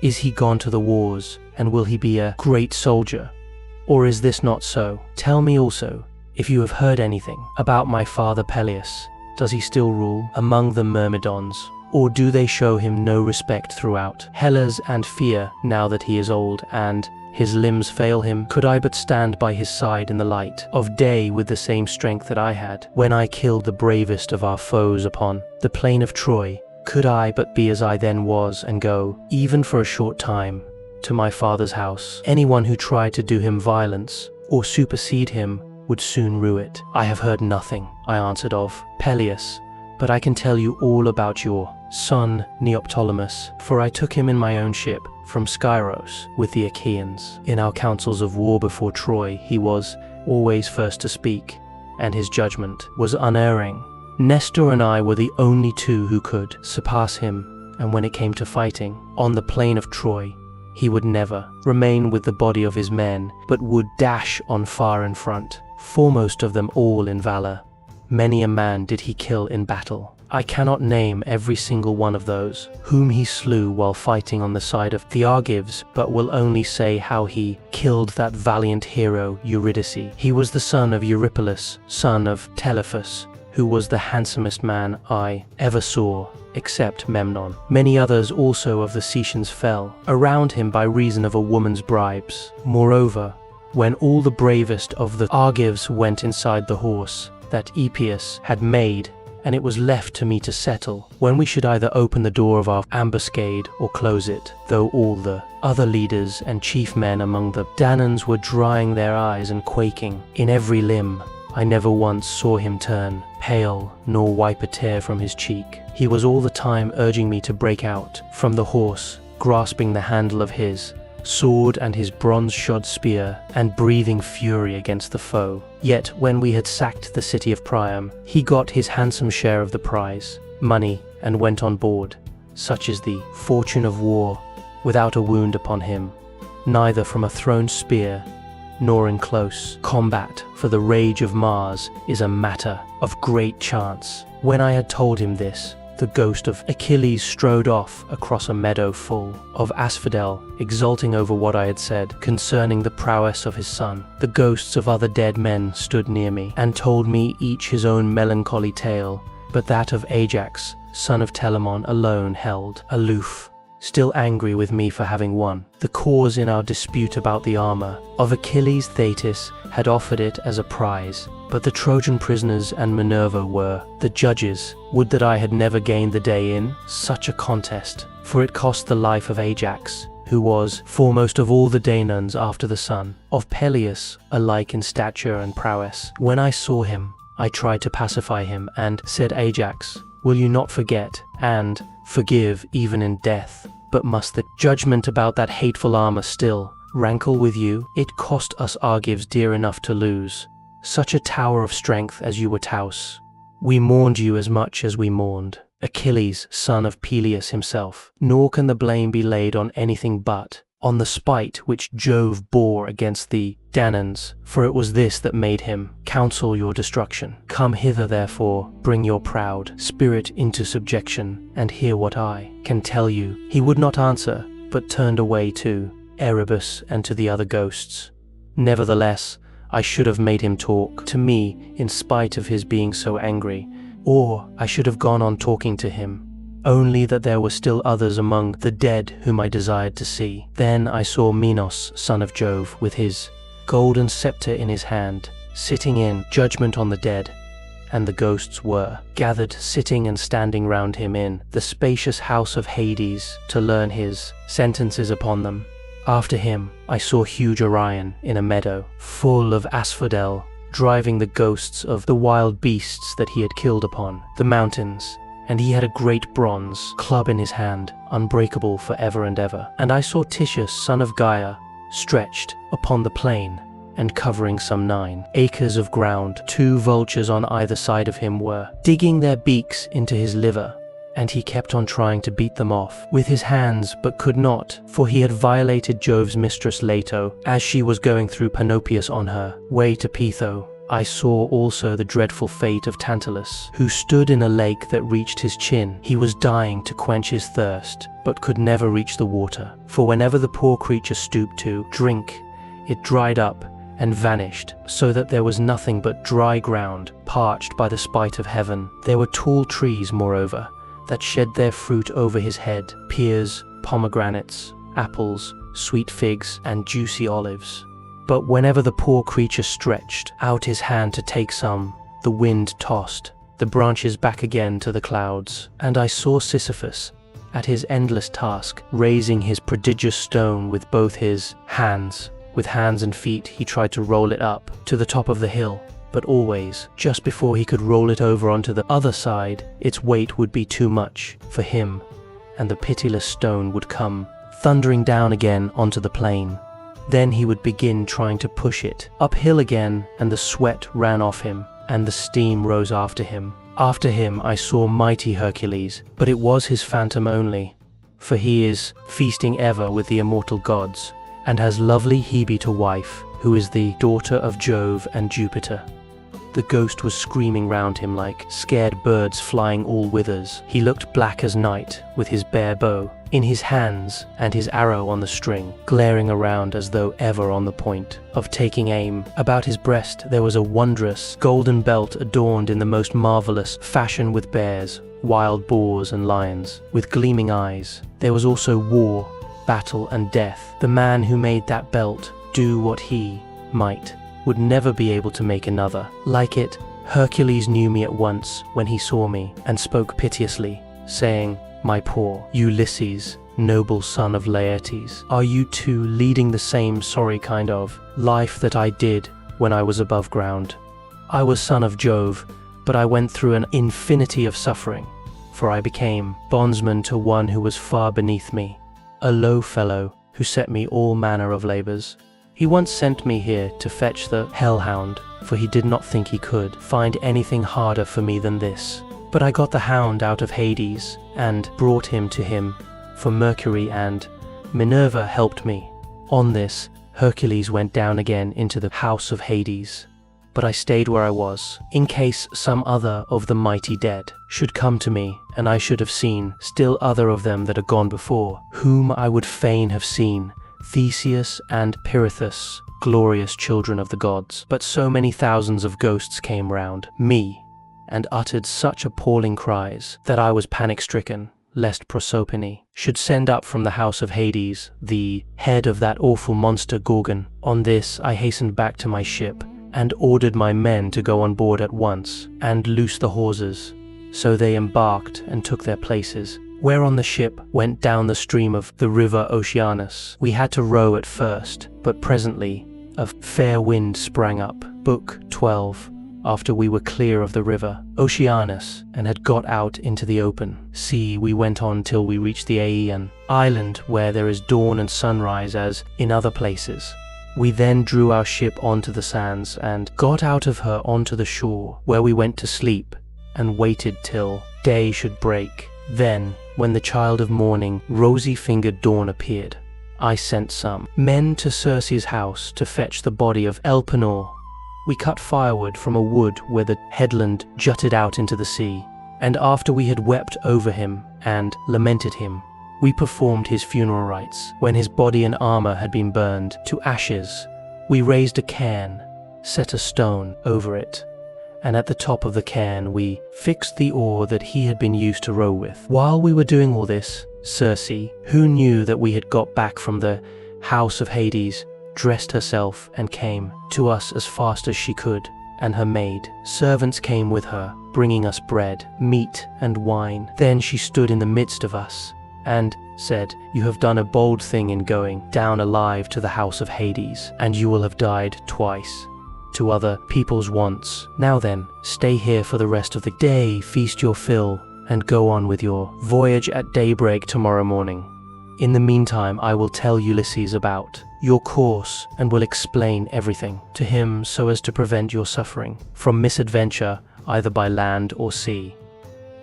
Is he gone to the wars, and will he be a great soldier? Or is this not so? Tell me also, if you have heard anything about my father Peleus. Does he still rule among the Myrmidons, or do they show him no respect throughout Hellas and fear now that he is old and his limbs fail him? Could I but stand by his side in the light of day with the same strength that I had when I killed the bravest of our foes upon the plain of Troy, could I but be as I then was and go, even for a short time, to my father's house, anyone who tried to do him violence or supersede him would soon rue it. I have heard nothing, I answered, of Peleus, but I can tell you all about your son Neoptolemus, for I took him in my own ship from Skyros with the Achaeans. In our councils of war before Troy, he was always first to speak, and his judgment was unerring. Nestor and I were the only two who could surpass him, and when it came to fighting on the plain of Troy, he would never remain with the body of his men, but would dash on far in front, foremost of them all in valor. Many a man did he kill in battle. I cannot name every single one of those whom he slew while fighting on the side of the Argives, but will only say how he killed that valiant hero Eurydice. He was the son of Eurypylus, son of Telephus, who was the handsomest man I ever saw, except Memnon. Many others also of the Cetians fell around him by reason of a woman's bribes. Moreover, when all the bravest of the Argives went inside the horse, that Eumaeus had made, and it was left to me to settle when we should either open the door of our ambuscade or close it, though all the other leaders and chief men among the Danaans were drying their eyes and quaking in every limb. I never once saw him turn pale nor wipe a tear from his cheek. He was all the time urging me to break out from the horse, grasping the handle of his sword and his bronze-shod spear, and breathing fury against the foe. Yet when we had sacked the city of Priam, he got his handsome share of the prize, money, and went on board. Such is the fortune of war, without a wound upon him, neither from a thrown spear, nor in close combat, for the rage of Mars is a matter of great chance. When I had told him this, the ghost of Achilles strode off across a meadow full of asphodel, exulting over what I had said concerning the prowess of his son. The ghosts of other dead men stood near me, and told me each his own melancholy tale, but that of Ajax, son of Telamon, alone held aloof, still angry with me for having won. The cause in our dispute about the armor of Achilles, Thetis had offered it as a prize, but the Trojan prisoners and Minerva were the judges. Would that I had never gained the day in such a contest, for it cost the life of Ajax, who was foremost of all the Danaans after the son of Peleus, alike in stature and prowess. When I saw him, I tried to pacify him, and said, Ajax, will you not forget and forgive even in death? But must the judgment about that hateful armor still rankle with you? It cost us Argives dear enough to lose such a tower of strength as you were Taus. We mourned you as much as we mourned Achilles, son of Peleus himself. Nor can the blame be laid on anything but on the spite which Jove bore against the Danaans, for it was this that made him counsel your destruction. Come hither, therefore, bring your proud spirit into subjection, and hear what I can tell you. He would not answer, but turned away to Erebus and to the other ghosts. Nevertheless, I should have made him talk to me in spite of his being so angry, or I should have gone on talking to him, only that there were still others among the dead whom I desired to see. Then I saw Minos, son of Jove, with his golden scepter in his hand, sitting in judgment on the dead, and the ghosts were gathered sitting and standing round him in the spacious house of Hades to learn his sentences upon them. After him I saw huge Orion in a meadow full of asphodel, driving the ghosts of the wild beasts that he had killed upon the mountains, and he had a great bronze club in his hand, unbreakable for ever and ever. And I saw Titius, son of Gaia, stretched upon the plain, and covering some 9 acres of ground. 2 vultures on either side of him were digging their beaks into his liver, and he kept on trying to beat them off with his hands, but could not, for he had violated Jove's mistress Leto as she was going through Panopeus on her way to Pytho. I saw also the dreadful fate of Tantalus, who stood in a lake that reached his chin. He was dying to quench his thirst, but could never reach the water, for whenever the poor creature stooped to drink, it dried up and vanished, so that there was nothing but dry ground, parched by the spite of heaven. There were tall trees, moreover, that shed their fruit over his head, pears, pomegranates, apples, sweet figs, and juicy olives. But whenever the poor creature stretched out his hand to take some, the wind tossed the branches back again to the clouds. And I saw Sisyphus at his endless task, raising his prodigious stone with both his hands. With hands and feet he tried to roll it up to the top of the hill, but always, just before he could roll it over onto the other side, its weight would be too much for him, and the pitiless stone would come thundering down again onto the plain. Then he would begin trying to push it uphill again, and the sweat ran off him, and the steam rose after him. After him I saw mighty Hercules, but it was his phantom only, for he is feasting ever with the immortal gods, and has lovely Hebe to wife, who is the daughter of Jove and Jupiter. The ghost was screaming round him like scared birds flying all whithers. He looked black as night, with his bare bow in his hands and his arrow on the string, glaring around as though ever on the point of taking aim. About his breast there was a wondrous golden belt adorned in the most marvelous fashion with bears, wild boars and lions, with gleaming eyes. There was also war, battle and death. The man who made that belt, do what he might, would never be able to make another like it Hercules knew me at once when he saw me, and spoke piteously, saying, "My poor Ulysses, noble son of Laertes, are you too leading the same sorry kind of life that I did when I was above ground? I was son of Jove, but I went through an infinity of suffering, for I became bondsman to one who was far beneath me, a low fellow who set me all manner of labors. He once sent me here to fetch the hellhound, for he did not think he could find anything harder for me than this. But I got the hound out of Hades, and brought him to him, for Mercury and Minerva helped me." On this, Hercules went down again into the house of Hades. But I stayed where I was, in case some other of the mighty dead should come to me, and I should have seen still other of them that are gone before, whom I would fain have seen, Theseus and Pirithous, glorious children of the gods. But so many thousands of ghosts came round me, and uttered such appalling cries, that I was panic-stricken, lest Proserpine should send up from the house of Hades the head of that awful monster Gorgon. On this I hastened back to my ship, and ordered my men to go on board at once, and loose the hawsers. So they embarked and took their places, whereon the ship went down the stream of the river Oceanus. We had to row at first, but presently a fair wind sprang up. Book 12. After we were clear of the river Oceanus, and had got out into the open sea, we went on till we reached the Aeaean island, where there is dawn and sunrise as in other places. We then drew our ship onto the sands, and got out of her onto the shore, where we went to sleep, and waited till day should break. Then, when the child of morning, rosy-fingered dawn appeared, I sent some men to Circe's house to fetch the body of Elpenor. We cut firewood from a wood where the headland jutted out into the sea, and after we had wept over him and lamented him, we performed his funeral rites. When his body and armor had been burned to ashes, we raised a cairn, set a stone over it, and at the top of the cairn we fixed the oar that he had been used to row with. While we were doing all this, Circe, who knew that we had got back from the house of Hades, dressed herself and came to us as fast as she could, and her maid servants came with her, bringing us bread, meat, and wine. Then she stood in the midst of us, and said, "You have done a bold thing in going down alive to the house of Hades, and you will have died twice, to other people's wants. Now then, stay here for the rest of the day, feast your fill, and go on with your voyage at daybreak tomorrow morning. In the meantime I will tell Ulysses about your course, and will explain everything to him so as to prevent your suffering from misadventure either by land or sea."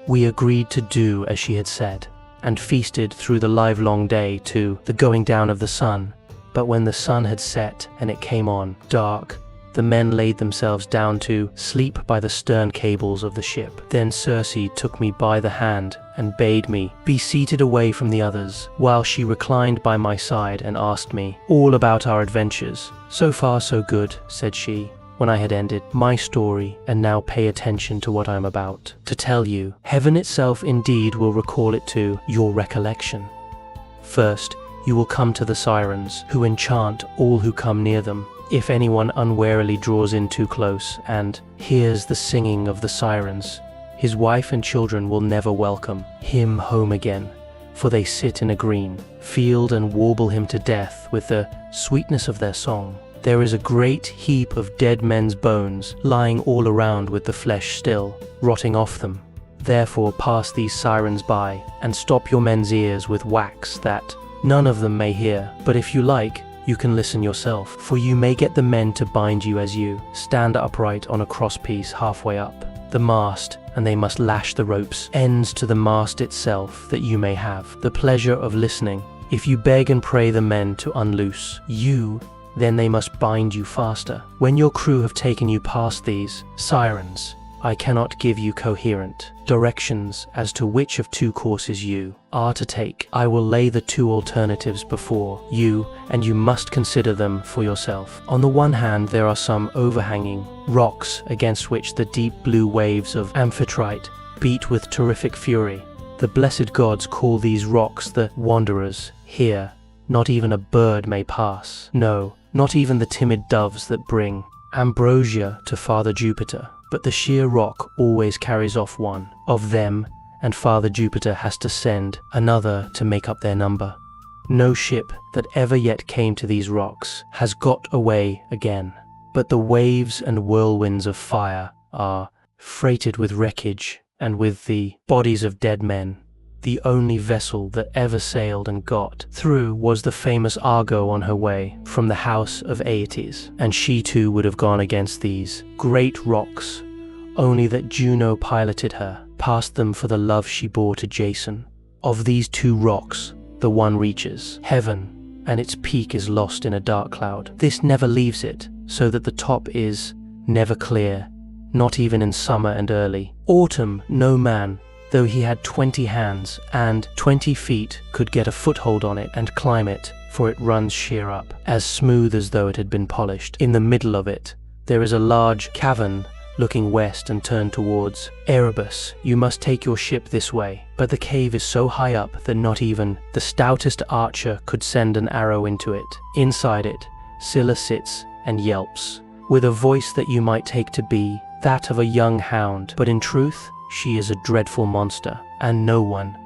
We agreed to do as she had said, and feasted through the livelong day to the going down of the sun. But when the sun had set and it came on dark, the men laid themselves down to sleep by the stern cables of the ship. Then Circe took me by the hand and bade me be seated away from the others, while she reclined by my side and asked me all about our adventures. "So far so good," said she, when I had ended my story, "and now pay attention to what I am about to tell you. Heaven itself indeed will recall it to your recollection. First, you will come to the sirens, who enchant all who come near them. If anyone unwarily draws in too close and hears the singing of the sirens, his wife and children will never welcome him home again, for they sit in a green field and warble him to death with the sweetness of their song. There is a great heap of dead men's bones lying all around with the flesh still rotting off them. Therefore pass these sirens by, and stop your men's ears with wax, that none of them may hear. But if you like, you can listen yourself, for you may get the men to bind you as you stand upright on a crosspiece halfway up the mast, and they must lash the rope's ends to the mast itself, that you may have the pleasure of listening. If you beg and pray the men to unloose you, then they must bind you faster. When your crew have taken you past these sirens, I cannot give you coherent directions as to which of two courses you are to take. I will lay the two alternatives before you, and you must consider them for yourself. On the one hand, there are some overhanging rocks against which the deep blue waves of Amphitrite beat with terrific fury. The blessed gods call these rocks the Wanderers. Here, not even a bird may pass. No, not even the timid doves that bring ambrosia to Father Jupiter. but the sheer rock always carries off one of them, and Father Jupiter has to send another to make up their number. No ship that ever yet came to these rocks has got away again, but the waves and whirlwinds of fire are freighted with wreckage and with the bodies of dead men. The only vessel that ever sailed and got through was the famous Argo on her way from the house of Aeaea, and she too would have gone against these great rocks, only that Juno piloted her past them for the love she bore to Jason. Of these two rocks, the one reaches heaven, and its peak is lost in a dark cloud. This never leaves it, so that the top is never clear, not even in summer and early autumn. No man, though he had 20 hands and 20 feet, could get a foothold on it and climb it, for it runs sheer up, as smooth as though it had been polished. In the middle of it, there is a large cavern looking west and turned towards Erebus. You must take your ship this way, but the cave is so high up that not even the stoutest archer could send an arrow into it. Inside it, Scylla sits and yelps, with a voice that you might take to be that of a young hound, but in truth, she is a dreadful monster, and no one,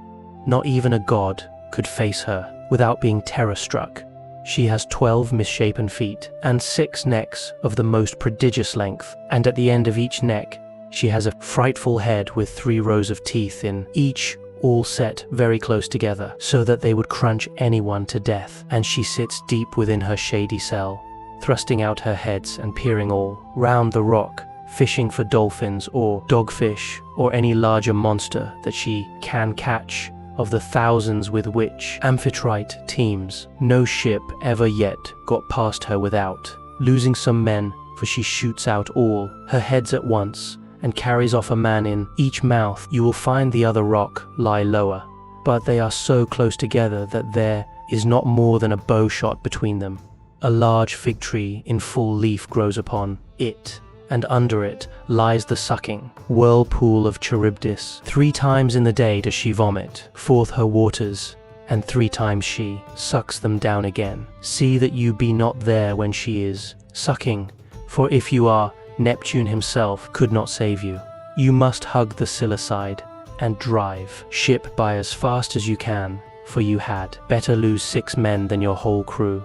not even a god, could face her without being terror-struck. She has 12 misshapen feet and 6 necks of the most prodigious length, and at the end of each neck she has a frightful head with 3 rows of teeth in each, all set very close together, so that they would crunch anyone to death. And she sits deep within her shady cell, thrusting out her heads and peering all round the rock, fishing for dolphins or dogfish or any larger monster that she can catch of the thousands with which Amphitrite teems. No ship ever yet got past her without losing some men, for she shoots out all her heads at once and carries off a man in each mouth. You will find the other rock lie lower, but they are so close together that there is not more than a bow shot between them. A large fig tree in full leaf grows upon it, and under it lies the sucking whirlpool of Charybdis. 3 times in the day does she vomit forth her waters, and 3 times she sucks them down again. See that you be not there when she is sucking, for if you are, Neptune himself could not save you. You must hug the Scylla side and drive ship by as fast as you can, for you had better lose 6 men than your whole crew.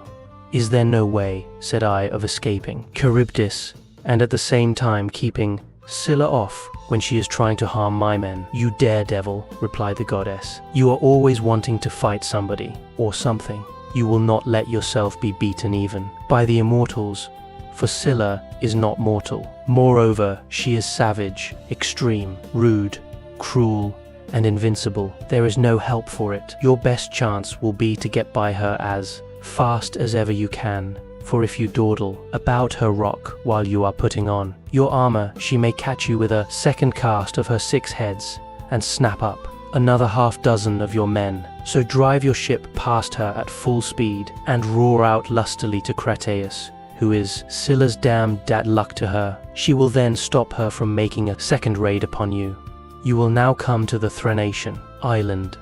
Is there no way, said I, of escaping Charybdis, and at the same time keeping Scylla off when she is trying to harm my men? You daredevil, replied the goddess. You are always wanting to fight somebody or something. You will not let yourself be beaten even by the immortals, for Scylla is not mortal. Moreover, she is savage, extreme, rude, cruel, and invincible. There is no help for it. Your best chance will be to get by her as fast as ever you can, for if you dawdle about her rock while you are putting on your armor, she may catch you with a second cast of her 6 heads and snap up another half dozen of your men. So drive your ship past her at full speed and roar out lustily to Crateus, who is Scylla's damned bad luck to her. She will then stop her from making a second raid upon you. You will now come to the Thrinacian island,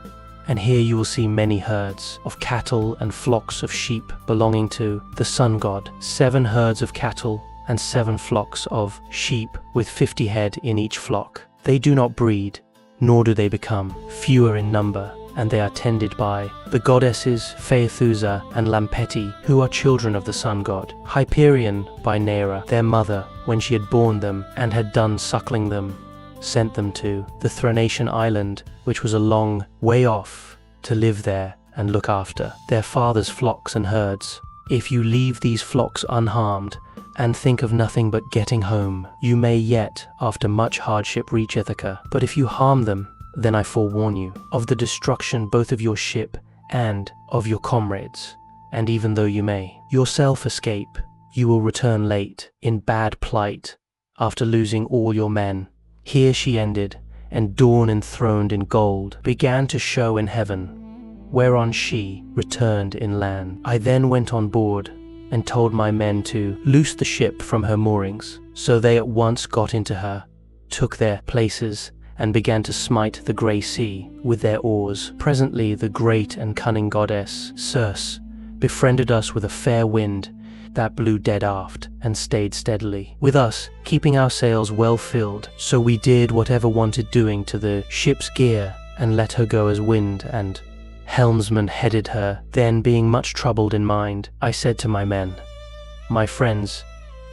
and here you will see many herds of cattle and flocks of sheep belonging to the sun god. 7 herds of cattle and 7 flocks of sheep, with 50 head in each flock. They do not breed, nor do they become fewer in number, and they are tended by the goddesses Phaethusa and Lampeti, who are children of the sun god. Hyperion by Neaera, their mother, when she had borne them and had done suckling them, sent them to the Thrinacian island, which was a long way off, to live there and look after their father's flocks and herds. If you leave these flocks unharmed and think of nothing but getting home, you may yet, after much hardship, reach Ithaca. But if you harm them, then I forewarn you of the destruction both of your ship and of your comrades. And even though you may yourself escape, you will return late, in bad plight, after losing all your men. Here she ended, and dawn enthroned in gold began to show in heaven, whereon she returned in land. I then went on board and told my men to loose the ship from her moorings. So they at once got into her, took their places, and began to smite the grey sea with their oars. Presently the great and cunning goddess Circe befriended us with a fair wind, that blew dead aft and stayed steadily, with us keeping our sails well filled. So we did whatever wanted doing to the ship's gear and let her go as wind and helmsman headed her. Then, being much troubled in mind, I said to my men, "My friends,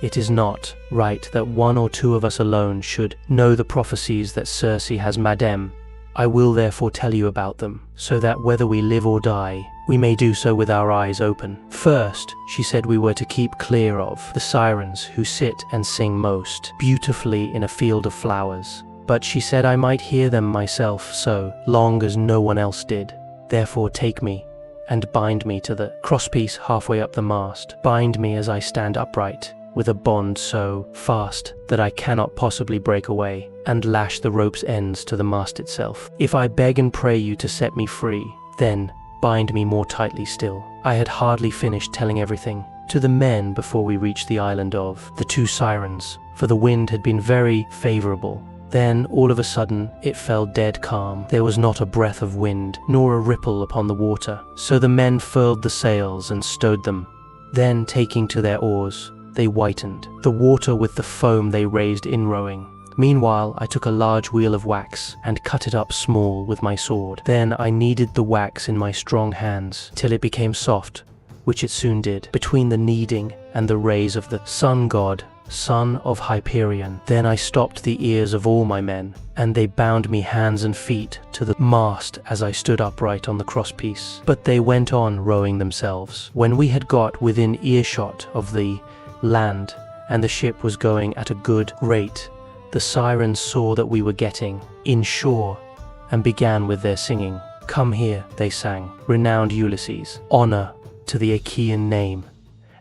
it is not right that one or two of us alone should know the prophecies that Circe has madem. I will therefore tell you about them, so that whether we live or die, we may do so with our eyes open. First, she said we were to keep clear of the sirens who sit and sing most beautifully in a field of flowers. But she said I might hear them myself so long as no one else did. Therefore take me and bind me to the crosspiece halfway up the mast. Bind me as I stand upright, with a bond so fast that I cannot possibly break away, and lash the rope's ends to the mast itself. If I beg and pray you to set me free, then bind me more tightly still." I had hardly finished telling everything to the men before we reached the island of the two sirens, for the wind had been very favorable. Then, all of a sudden, it fell dead calm. There was not a breath of wind, nor a ripple upon the water. So the men furled the sails and stowed them. Then, taking to their oars, they whitened the water with the foam they raised in rowing. Meanwhile, I took a large wheel of wax and cut it up small with my sword. Then I kneaded the wax in my strong hands till it became soft, which it soon did, between the kneading and the rays of the sun god, son of Hyperion. Then I stopped the ears of all my men, and they bound me hands and feet to the mast as I stood upright on the crosspiece. But they went on rowing themselves. When we had got within earshot of the land, and the ship was going at a good rate, the sirens saw that we were getting inshore, and began with their singing. "Come here," they sang, "renowned Ulysses, honor to the Achaean name,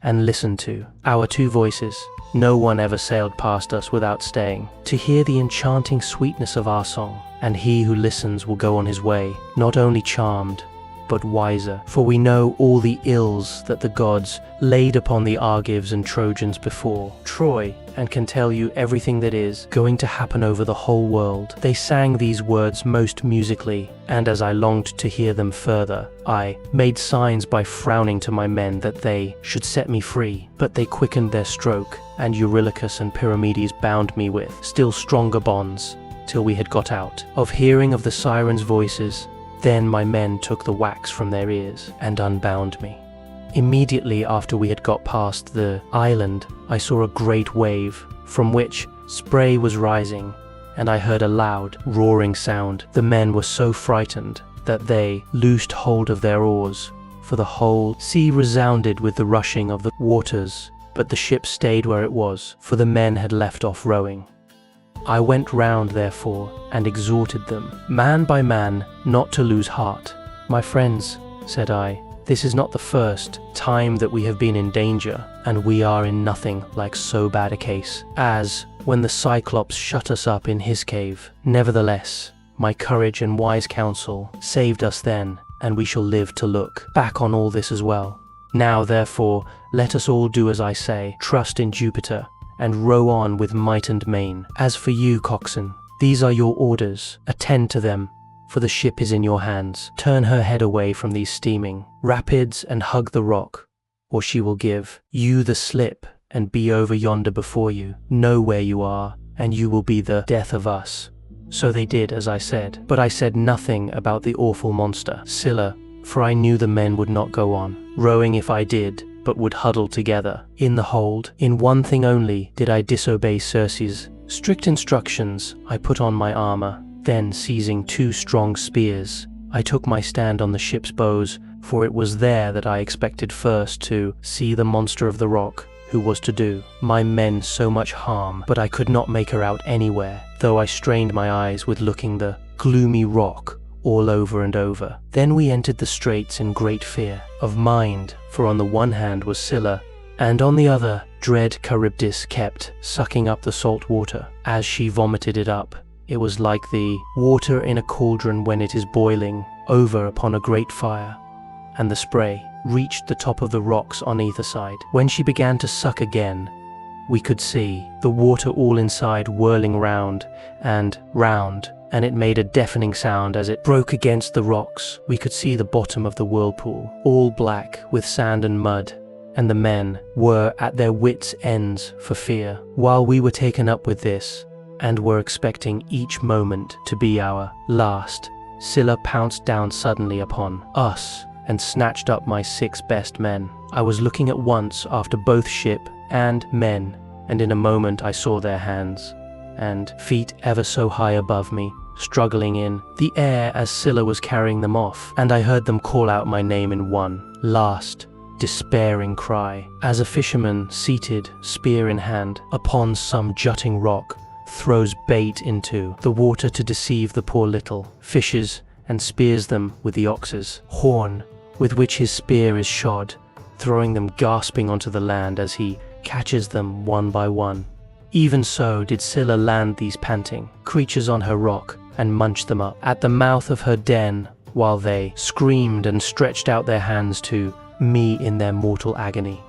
and listen to our two voices. No one ever sailed past us without staying, to hear the enchanting sweetness of our song, and he who listens will go on his way, not only charmed, but wiser. For we know all the ills that the gods laid upon the Argives and Trojans before Troy, and can tell you everything that is going to happen over the whole world." They sang these words most musically, and as I longed to hear them further, I made signs by frowning to my men that they should set me free. But they quickened their stroke, and Eurylochus and Pyramedes bound me with still stronger bonds, till we had got out of hearing of the sirens' voices. Then my men took the wax from their ears and unbound me. Immediately after we had got past the island, I saw a great wave, from which spray was rising, and I heard a loud, roaring sound. The men were so frightened that they loosed hold of their oars, for the whole sea resounded with the rushing of the waters, but the ship stayed where it was, for the men had left off rowing. I went round, therefore, and exhorted them, man by man, not to lose heart. "My friends," said I, "this is not the first time that we have been in danger, and we are in nothing like so bad a case as when the Cyclops shut us up in his cave. Nevertheless, my courage and wise counsel saved us then, and we shall live to look back on all this as well. Now, therefore, let us all do as I say, trust in Jupiter, and row on with might and main. As for you, coxswain, these are your orders. Attend to them, for the ship is in your hands. Turn her head away from these steaming rapids and hug the rock, or she will give you the slip and be over yonder before you. Know where you are, and you will be the death of us." So they did as I said, but I said nothing about the awful monster, Scylla, for I knew the men would not go on rowing if I did, but would huddle together in the hold. In one thing only did I disobey Circe's strict instructions. I put on my armor, then seizing two strong spears, I took my stand on the ship's bows, for it was there that I expected first to see the monster of the rock, who was to do my men so much harm. But I could not make her out anywhere, though I strained my eyes with looking the gloomy rock all over and over. Then we entered the straits in great fear of mind, for on the one hand was Scylla, and on the other dread Charybdis kept sucking up the salt water. As she vomited it up, it was like the water in a cauldron when it is boiling over upon a great fire, and the spray reached the top of the rocks on either side. When she began to suck again, we could see the water all inside whirling round and round, and it made a deafening sound as it broke against the rocks. We could see the bottom of the whirlpool, all black with sand and mud, and the men were at their wits' ends for fear. While we were taken up with this, and were expecting each moment to be our last, Scylla pounced down suddenly upon us and snatched up my 6 best men. I was looking at once after both ship and men, and in a moment I saw their hands and feet ever so high above me, struggling in the air as Scylla was carrying them off, and I heard them call out my name in one last, despairing cry, as a fisherman seated, spear in hand, upon some jutting rock, throws bait into the water to deceive the poor little fishes, and spears them with the ox's horn, with which his spear is shod, throwing them gasping onto the land as he catches them one by one. Even so did Scylla land these panting creatures on her rock, and munch them up at the mouth of her den, while they screamed and stretched out their hands to me in their mortal agony.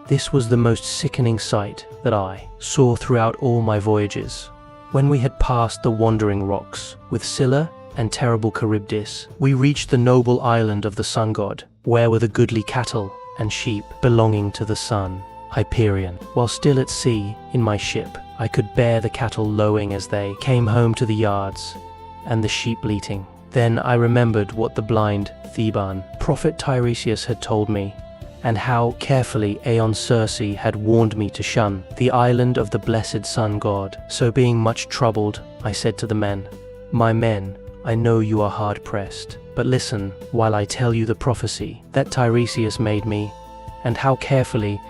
This was the most sickening sight that I saw throughout all my voyages. When we had passed the wandering rocks with Scylla and terrible Charybdis, we reached the noble island of the sun god, where were the goodly cattle and sheep belonging to the sun, Hyperion. While still at sea in my ship, I could bear the cattle lowing as they came home to the yards, and the sheep bleating. Then I remembered what the blind Theban prophet Tiresias had told me, and how carefully Aeon Circe had warned me to shun the island of the blessed sun god. So being much troubled, I said to the men, "My men, I know you are hard pressed, but listen while I tell you the prophecy that Tiresias made me, and how carefully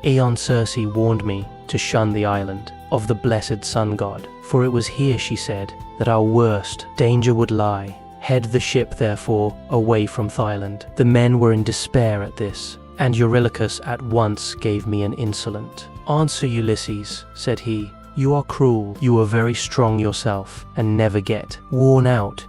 Aeon Circe warned me to shun the island of the blessed sun god. For it was here, she said, that our worst danger would lie. Head the ship, therefore, away from Thailand." The men were in despair at this, and Eurylochus at once gave me an insolent answer. "Ulysses," said he, "you are cruel. You are very strong yourself, and never get worn out.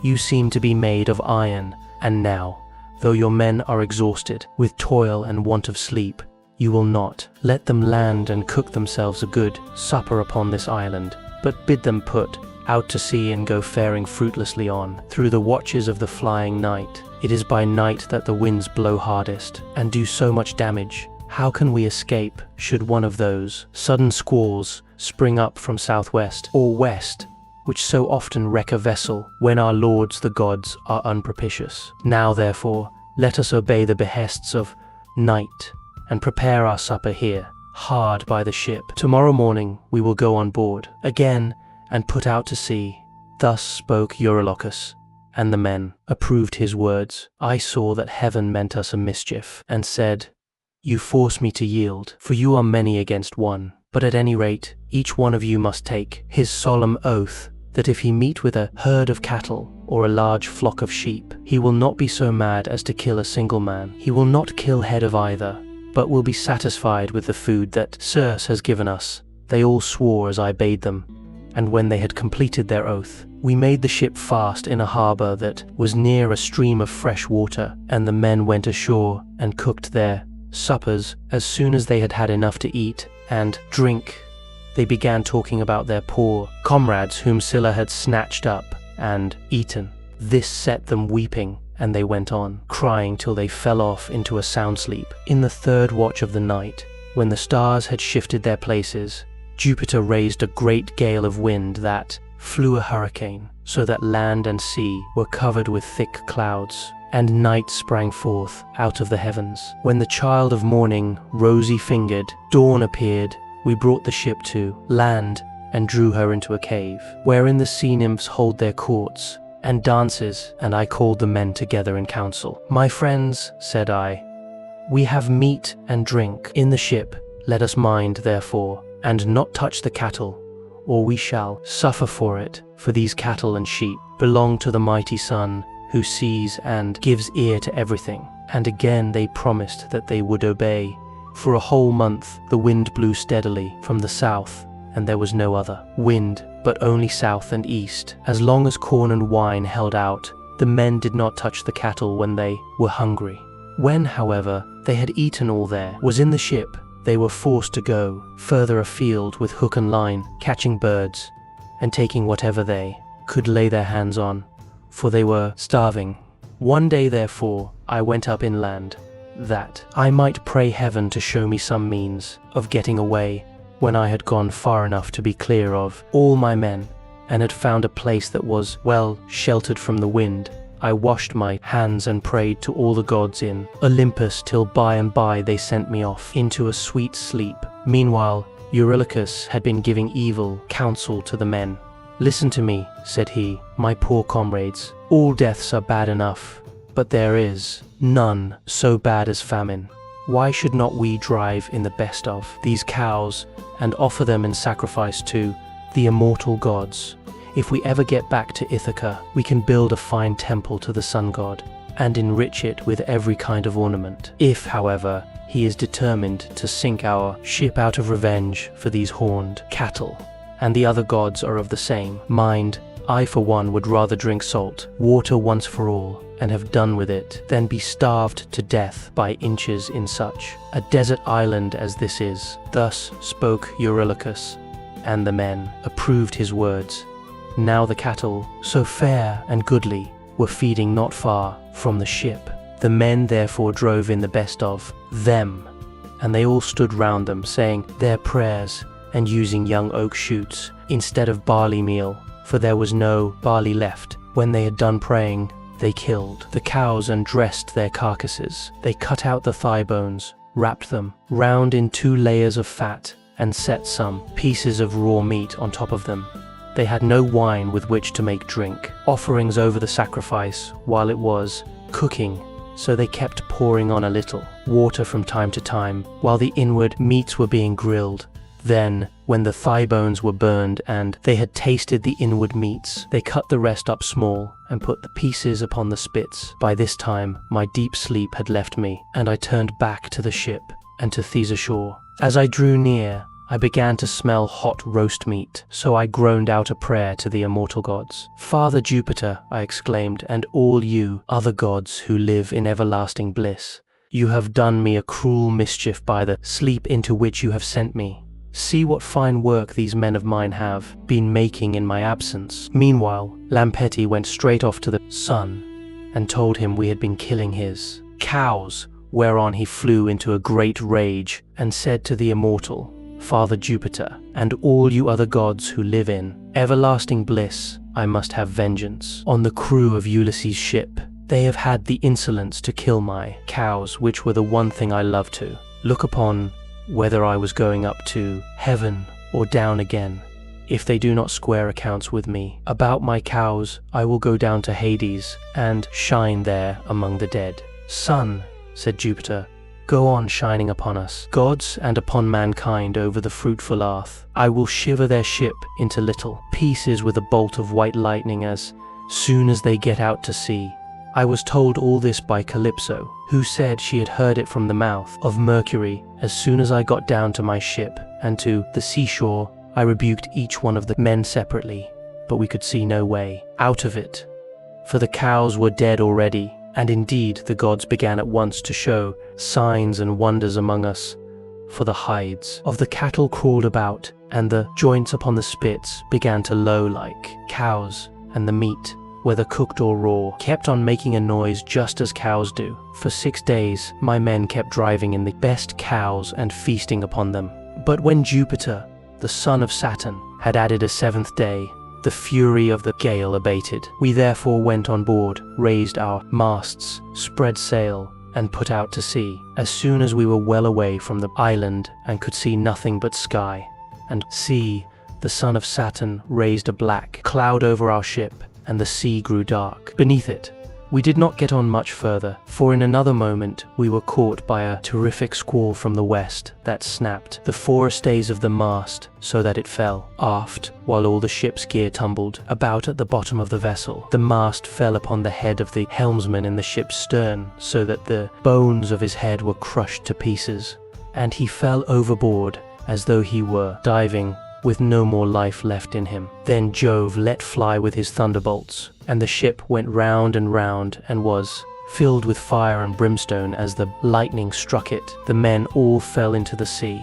You seem to be made of iron, and now, though your men are exhausted with toil and want of sleep, you will not let them land and cook themselves a good supper upon this island, but bid them put out to sea and go faring fruitlessly on through the watches of the flying night. It is by night that the winds blow hardest and do so much damage. How can we escape should one of those sudden squalls spring up from southwest or west, which so often wreck a vessel when our lords the gods are unpropitious? Now therefore let us obey the behests of night and prepare our supper here, hard by the ship. Tomorrow morning we will go on board again and put out to sea." Thus spoke Eurylochus, and the men approved his words. I saw that heaven meant us a mischief, and said, "You force me to yield, for you are many against one. But at any rate, each one of you must take his solemn oath that if he meet with a herd of cattle or a large flock of sheep, he will not be so mad as to kill a single man. He will not kill head of either, but will be satisfied with the food that Circe has given us." They all swore as I bade them, and when they had completed their oath, we made the ship fast in a harbour that was near a stream of fresh water, and the men went ashore and cooked their suppers. As soon as they had had enough to eat and drink, they began talking about their poor comrades whom Scylla had snatched up and eaten. This set them weeping, and they went on crying till they fell off into a sound sleep. In the third watch of the night, when the stars had shifted their places, Jupiter raised a great gale of wind that flew a hurricane, so that land and sea were covered with thick clouds, and night sprang forth out of the heavens. When the child of morning, rosy-fingered, dawn appeared, we brought the ship to land and drew her into a cave, wherein the sea nymphs hold their courts and dances, and I called the men together in council. "My friends," said I, "we have meat and drink in the ship. Let us mind, therefore, and not touch the cattle, or we shall suffer for it. For these cattle and sheep belong to the mighty sun, who sees and gives ear to everything." And again they promised that they would obey. For a whole month the wind blew steadily from the south, and there was no other wind, but only south and east. As long as corn and wine held out, the men did not touch the cattle when they were hungry. When, however, they had eaten all there was in the ship, they were forced to go further afield with hook and line, catching birds, and taking whatever they could lay their hands on, for they were starving. One day, therefore, I went up inland, that I might pray heaven to show me some means of getting away when I had gone far enough to be clear of all my men and had found a place that was well sheltered from the wind. I washed my hands and prayed to all the gods in Olympus till by and by they sent me off into a sweet sleep. Meanwhile, Eurylochus had been giving evil counsel to the men. "Listen to me," said he, "my poor comrades. All deaths are bad enough, but there is none so bad as famine. Why should not we drive in the best of these cows and offer them in sacrifice to the immortal gods? If we ever get back to Ithaca, we can build a fine temple to the sun god and enrich it with every kind of ornament. If, however, he is determined to sink our ship out of revenge for these horned cattle, and the other gods are of the same mind, I for one would rather drink salt water once for all and have done with it than be starved to death by inches in such a desert island as this is." Thus spoke Eurylochus, and the men approved his words. Now the cattle, so fair and goodly, were feeding not far from the ship. The men therefore drove in the best of them, and they all stood round them, saying their prayers and using young oak shoots instead of barley meal, for there was no barley left. When they had done praying, they killed the cows and dressed their carcasses. They cut out the thigh bones, wrapped them round in 2 layers of fat, and set some pieces of raw meat on top of them. They had no wine with which to make drink offerings over the sacrifice while it was cooking, so they kept pouring on a little water from time to time while the inward meats were being grilled. Then, when the thigh bones were burned and they had tasted the inward meats, they cut the rest up small and put the pieces upon the spits. By this time my deep sleep had left me, and I turned back to the ship and to Theseus shore. As I drew near, I began to smell hot roast meat, so I groaned out a prayer to the immortal gods. "Father Jupiter," I exclaimed, "and all you other gods who live in everlasting bliss, you have done me a cruel mischief by the sleep into which you have sent me. See what fine work these men of mine have been making in my absence." Meanwhile, Lampetti went straight off to the sun and told him we had been killing his cows, whereon he flew into a great rage and said to the immortal Father Jupiter, "And all you other gods who live in everlasting bliss, I must have vengeance on the crew of Ulysses' ship. They have had the insolence to kill my cows, which were the one thing I loved to look upon, whether I was going up to heaven or down again. If they do not square accounts with me about my cows, I will go down to Hades and shine there among the dead." "Sun," said Jupiter, "go on shining upon us, gods, and upon mankind over the fruitful earth. I will shiver their ship into little pieces with a bolt of white lightning as soon as they get out to sea." I was told all this by Calypso, who said she had heard it from the mouth of Mercury as soon as I got down to my ship, and to the seashore I rebuked each one of the men separately, but we could see no way out of it, for the cows were dead already. And indeed the gods began at once to show signs and wonders among us, for the hides of the cattle crawled about, and the joints upon the spits began to low like cows, and the meat, whether cooked or raw, kept on making a noise just as cows do. For 6 days my men kept driving in the best cows and feasting upon them. But when Jupiter, the son of Saturn, had added a 7th day, the fury of the gale abated. We therefore went on board, raised our masts, spread sail, and put out to sea. As soon as we were well away from the island and could see nothing but sky and sea, the son of Saturn raised a black cloud over our ship, and the sea grew dark beneath it. We did not get on much further, for in another moment we were caught by a terrific squall from the west that snapped the forestays of the mast so that it fell aft, while all the ship's gear tumbled about at the bottom of the vessel. The mast fell upon the head of the helmsman in the ship's stern, so that the bones of his head were crushed to pieces, and he fell overboard as though he were diving with no more life left in him. Then Jove let fly with his thunderbolts, and the ship went round and was filled with fire and brimstone as the lightning struck it. The men all fell into the sea.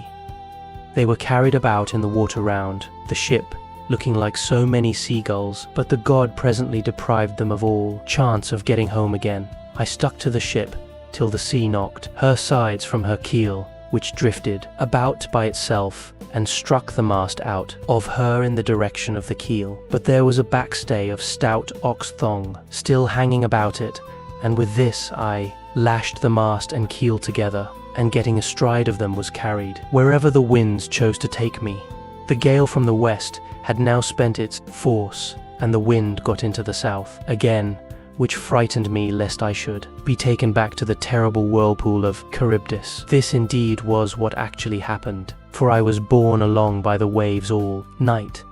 They were carried about in the water round the ship, looking like so many seagulls, but the god presently deprived them of all chance of getting home again. I stuck to the ship till the sea knocked her sides from her keel, which drifted about by itself and struck the mast out of her in the direction of the keel. But there was a backstay of stout ox thong still hanging about it, and with this I lashed the mast and keel together, and getting astride of them was carried wherever the winds chose to take me. The gale from the west had now spent its force, and the wind got into the south again, which frightened me lest I should be taken back to the terrible whirlpool of Charybdis. This indeed was what actually happened, for I was borne along by the waves all night,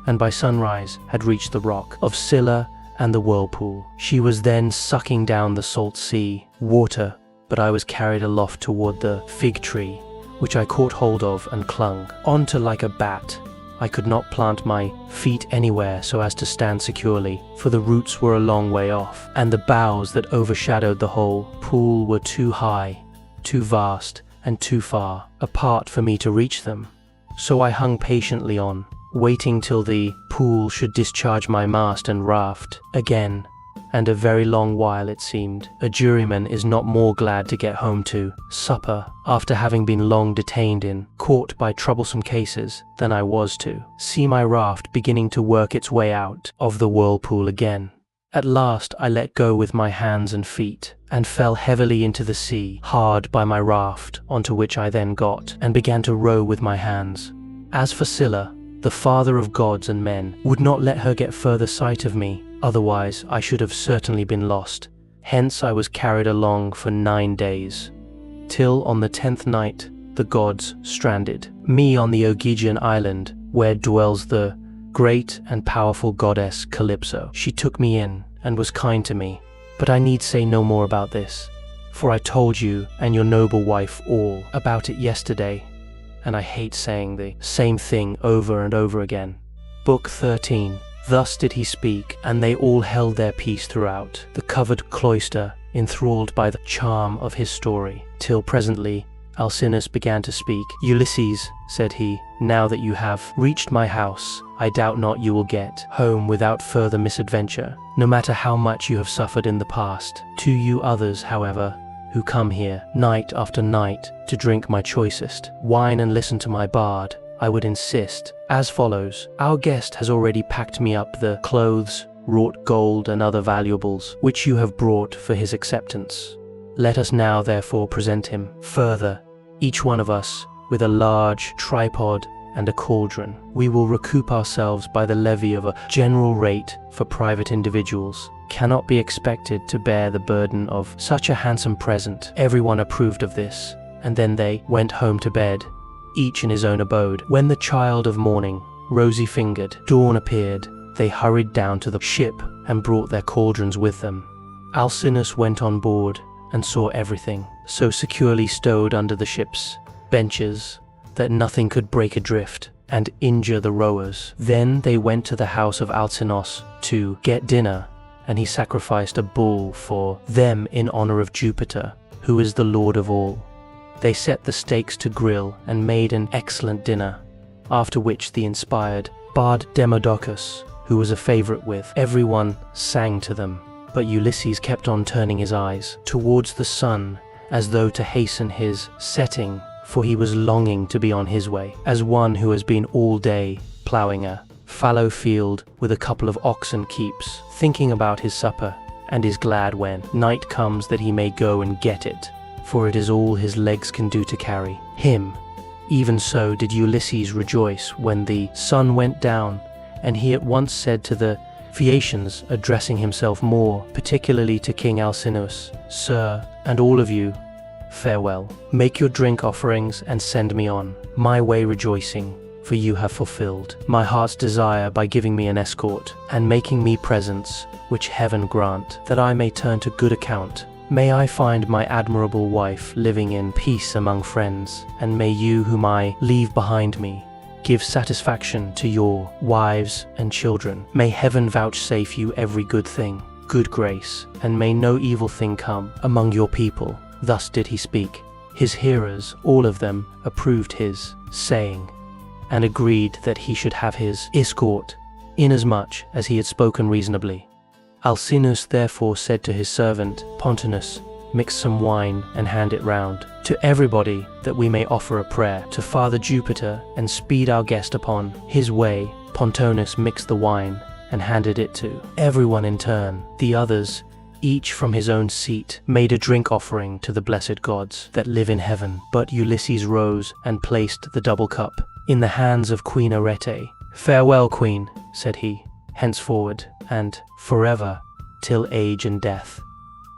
and by sunrise had reached the rock of Scylla and the whirlpool. She was then sucking down the salt sea water, but I was carried aloft toward the fig tree, which I caught hold of and clung onto like a bat. I could not plant my feet anywhere so as to stand securely, for the roots were a long way off, and the boughs that overshadowed the whole pool were too high, too vast, and too far apart for me to reach them. So I hung patiently on, waiting till the pool should discharge my mast and raft again, and a very long while it seemed. A juryman is not more glad to get home to supper after having been long detained in court by troublesome cases than I was to see my raft beginning to work its way out of the whirlpool again. At last I let go with my hands and feet, and fell heavily into the sea hard by my raft, onto which I then got, and began to row with my hands. As for Scylla, the father of gods and men would not let her get further sight of me, otherwise I should have certainly been lost. Hence I was carried along for 9 days, till on the 10th night the gods stranded me on the Ogygian island, where dwells the great and powerful goddess Calypso. She took me in and was kind to me, but I need say no more about this, for I told you and your noble wife all about it yesterday, and I hate saying the same thing over and over again. Book 13. Thus did he speak, and they all held their peace throughout the covered cloister, enthralled by the charm of his story, till presently Alcinous began to speak. Ulysses, said he, now that you have reached my house, I doubt not you will get home without further misadventure, no matter how much you have suffered in the past. To you others, however, who come here night after night to drink my choicest wine and listen to my bard, I would insist as follows. Our guest has already packed me up the clothes, wrought gold and other valuables, which you have brought for his acceptance. Let us now therefore present him further, each one of us with a large tripod and a cauldron. We will recoup ourselves by the levy of a general rate for private individuals. Cannot be expected to bear the burden of such a handsome present. Everyone approved of this, and then they went home to bed, each in his own abode. When the child of morning, rosy-fingered, dawn appeared, they hurried down to the ship and brought their cauldrons with them. Alcinous went on board and saw everything so securely stowed under the ship's benches that nothing could break adrift and injure the rowers. Then they went to the house of Alcinous to get dinner, and he sacrificed a bull for them in honor of Jupiter, who is the lord of all. They set the steaks to grill and made an excellent dinner, after which the inspired bard Demodocus, who was a favorite with everyone, sang to them. But Ulysses kept on turning his eyes towards the sun as though to hasten his setting, for he was longing to be on his way, as one who has been all day ploughing a fallow field with a couple of oxen keeps thinking about his supper, and is glad when night comes that he may go and get it, for it is all his legs can do to carry him. Even so did Ulysses rejoice when the sun went down, and he at once said to the Phaeacians, addressing himself more particularly to King Alcinous, Sir, and all of you, farewell. Make your drink offerings and send me on my way rejoicing, for you have fulfilled my heart's desire by giving me an escort and making me presents, which heaven grant that I may turn to good account. May I find my admirable wife living in peace among friends, and may you whom I leave behind me give satisfaction to your wives and children. May heaven vouchsafe you every good thing, good grace, and may no evil thing come among your people. Thus did he speak. His hearers, all of them, approved his saying, and agreed that he should have his escort, inasmuch as he had spoken reasonably. Alcinous therefore said to his servant Pontonus, mix some wine and hand it round to everybody, that we may offer a prayer to Father Jupiter and speed our guest upon his way." Pontonous mixed the wine and handed it to everyone in turn. The others, each from his own seat, made a drink offering to the blessed gods that live in heaven. But Ulysses rose and placed the double cup in the hands of Queen Aeaea. "Farewell, Queen," said he, "henceforward and forever, till age and death,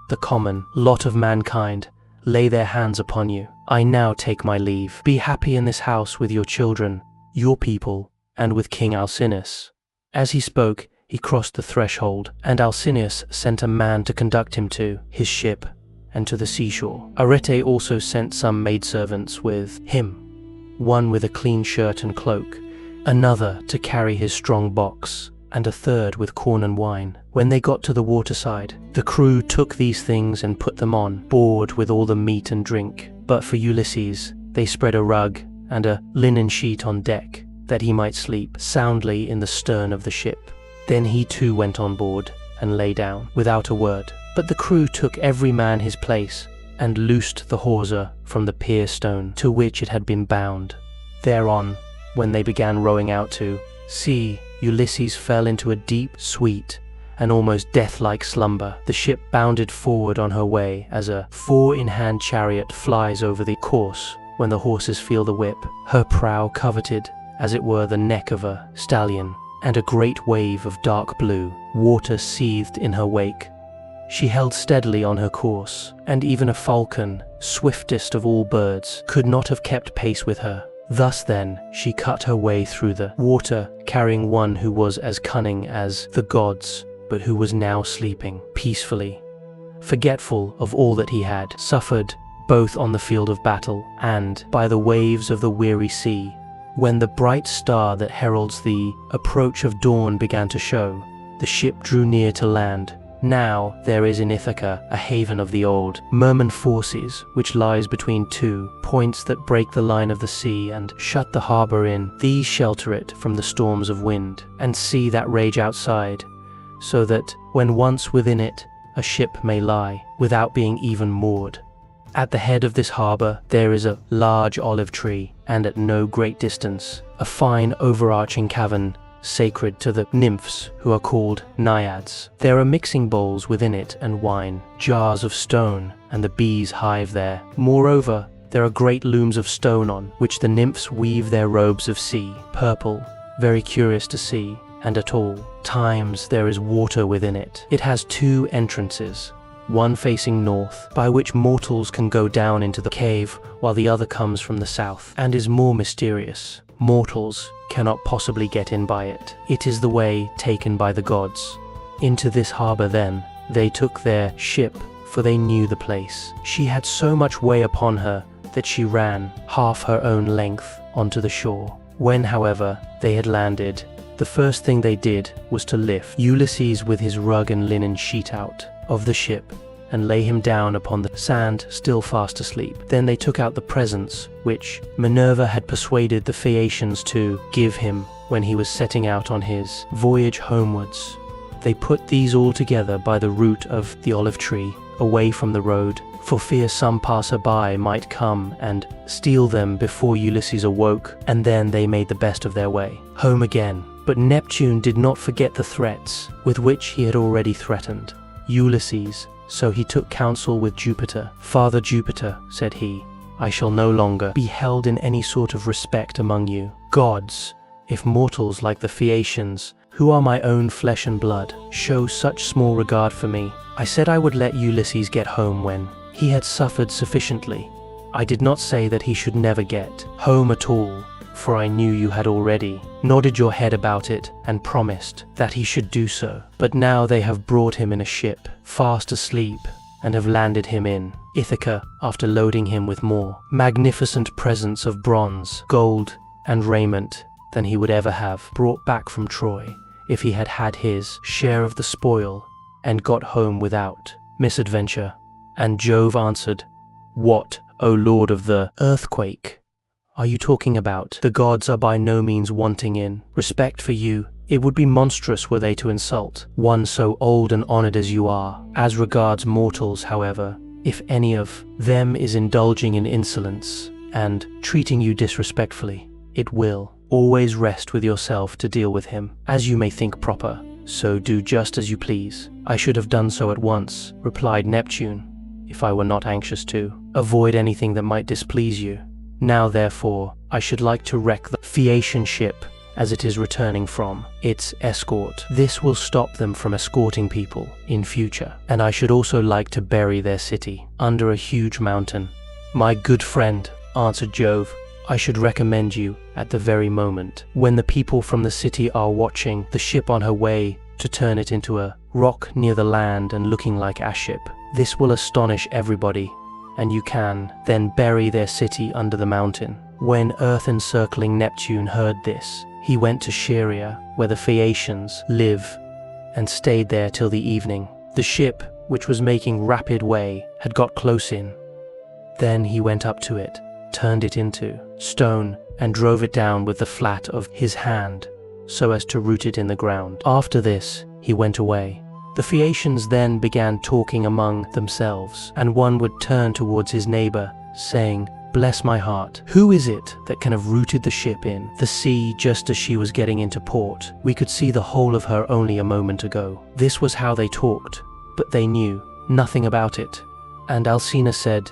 the common lot of mankind, lay their hands upon you. I now take my leave. Be happy in this house with your children, your people, and with King Alcinous." As he spoke, he crossed the threshold, and Alcinous sent a man to conduct him to his ship and to the seashore. Aeaea also sent some maidservants with him, one with a clean shirt and cloak, another to carry his strong box, and a third with corn and wine. When they got to the waterside, the crew took these things and put them on board with all the meat and drink. But for Ulysses, they spread a rug and a linen sheet on deck, that he might sleep soundly in the stern of the ship. Then he too went on board and lay down without a word. But the crew took every man his place and loosed the hawser from the pier stone to which it had been bound. Thereon, when they began rowing out to sea, Ulysses fell into a deep, sweet, and almost death-like slumber. The ship bounded forward on her way as a four-in-hand chariot flies over the course when the horses feel the whip. Her prow coveted, as it were, the neck of a stallion, and a great wave of dark blue water seethed in her wake. She held steadily on her course, and even a falcon, swiftest of all birds, could not have kept pace with her. Thus then she cut her way through the water, carrying one who was as cunning as the gods, but who was now sleeping peacefully, forgetful of all that he had suffered, both on the field of battle and by the waves of the weary sea. When the bright star that heralds the approach of dawn began to show, the ship drew near to land. Now there is in Ithaca a haven of the old Merman forces, which lies between two points that break the line of the sea and shut the harbour in. These shelter it from the storms of wind and sea that rage outside, so that when once within it, a ship may lie without being even moored. At the head of this harbour there is a large olive tree, and at no great distance a fine overarching cavern sacred to the nymphs, who are called naiads. There are mixing bowls within it and wine, jars of stone, and the bees hive there. Moreover, there are great looms of stone on which the nymphs weave their robes of sea, purple, very curious to see, and at all times there is water within it. It has two entrances, one facing north, by which mortals can go down into the cave, while the other comes from the south, and is more mysterious. Mortals cannot possibly get in by it. It is the way taken by the gods. Into this harbour then they took their ship, for they knew the place. She had so much way upon her that she ran half her own length onto the shore. When, however, they had landed, the first thing they did was to lift Ulysses with his rug and linen sheet out of the ship, and lay him down upon the sand, still fast asleep. Then they took out the presents which Minerva had persuaded the Phaeacians to give him when he was setting out on his voyage homewards. They put these all together by the root of the olive tree, away from the road, for fear some passer-by might come and steal them before Ulysses awoke, and then they made the best of their way home again. But Neptune did not forget the threats with which he had already threatened Ulysses. So he took counsel with Jupiter. "Father Jupiter," said he, "I shall no longer be held in any sort of respect among you gods, if mortals like the Phaeacians, who are my own flesh and blood, show such small regard for me. I said I would let Ulysses get home when he had suffered sufficiently. I did not say that he should never get home at all, for I knew you had already nodded your head about it and promised that he should do so. But now they have brought him in a ship, fast asleep, and have landed him in Ithaca, after loading him with more magnificent presents of bronze, gold, and raiment than he would ever have brought back from Troy if he had had his share of the spoil and got home without misadventure." And Jove answered, "What, O Lord of the earthquake, are you talking about? The gods are by no means wanting in respect for you. It would be monstrous were they to insult one so old and honored as you are. As regards mortals, however, If any of them is indulging in insolence and treating you disrespectfully, it will always rest with yourself to deal with him as you may think proper. So do just as you please. I should have done so at once, replied Neptune, if I were not anxious to avoid anything that might displease you. Now therefore, I should like to wreck the Phaeacian ship as it is returning from its escort. This will stop them from escorting people in future, and I should also like to bury their city under a huge mountain. My good friend, answered Jove, I should recommend you at the very moment when the people from the city are watching the ship on her way to turn it into a rock near the land and looking like a ship. This will astonish everybody, and you can then bury their city under the mountain. When earth-encircling Neptune heard this, he went to Scheria, where the Phaeacians live, and stayed there till the evening. The ship, which was making rapid way, had got close in. Then he went up to it, turned it into stone, and drove it down with the flat of his hand, so as to root it in the ground. After this, he went away. The Phaeacians then began talking among themselves, and one would turn towards his neighbor, saying, Bless my heart, who is it that can have rooted the ship in the sea just as she was getting into port? We could see the whole of her only a moment ago. This was how they talked, but they knew nothing about it. And Alcinous said,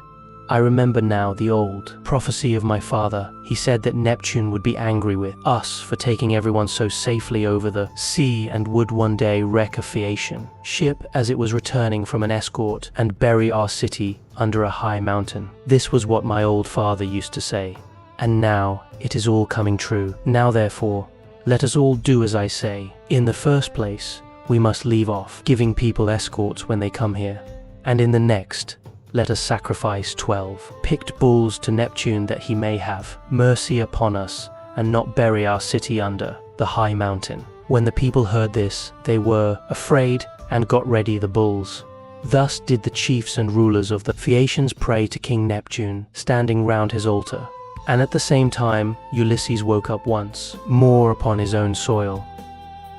I remember now the old prophecy of my father. He said that Neptune would be angry with us for taking everyone so safely over the sea and would one day wreck a Phaeacian ship as it was returning from an escort and bury our city under a high mountain. This was what my old father used to say, and now it is all coming true. Now therefore, let us all do as I say. In the first place, we must leave off giving people escorts when they come here, and in the next, let us sacrifice 12 picked bulls to Neptune that he may have mercy upon us and not bury our city under the high mountain. When the people heard this, they were afraid and got ready the bulls. Thus did the chiefs and rulers of the Phaeacians pray to King Neptune, standing round his altar. And at the same time, Ulysses woke up once more upon his own soil.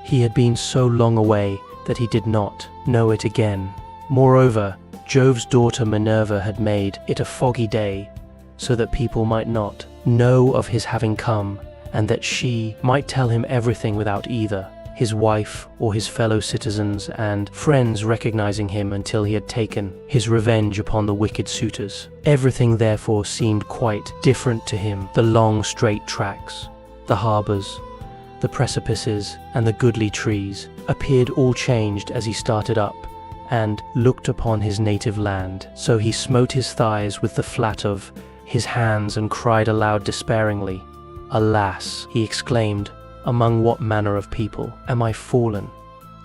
He had been so long away that he did not know it again. Moreover, Jove's daughter Minerva had made it a foggy day, so that people might not know of his having come, and that she might tell him everything without either his wife or his fellow citizens and friends recognizing him until he had taken his revenge upon the wicked suitors. Everything therefore seemed quite different to him. The long straight tracks, the harbors, the precipices, and the goodly trees appeared all changed as he started up and looked upon his native land. So he smote his thighs with the flat of his hands and cried aloud despairingly. Alas, he exclaimed, among what manner of people am I fallen?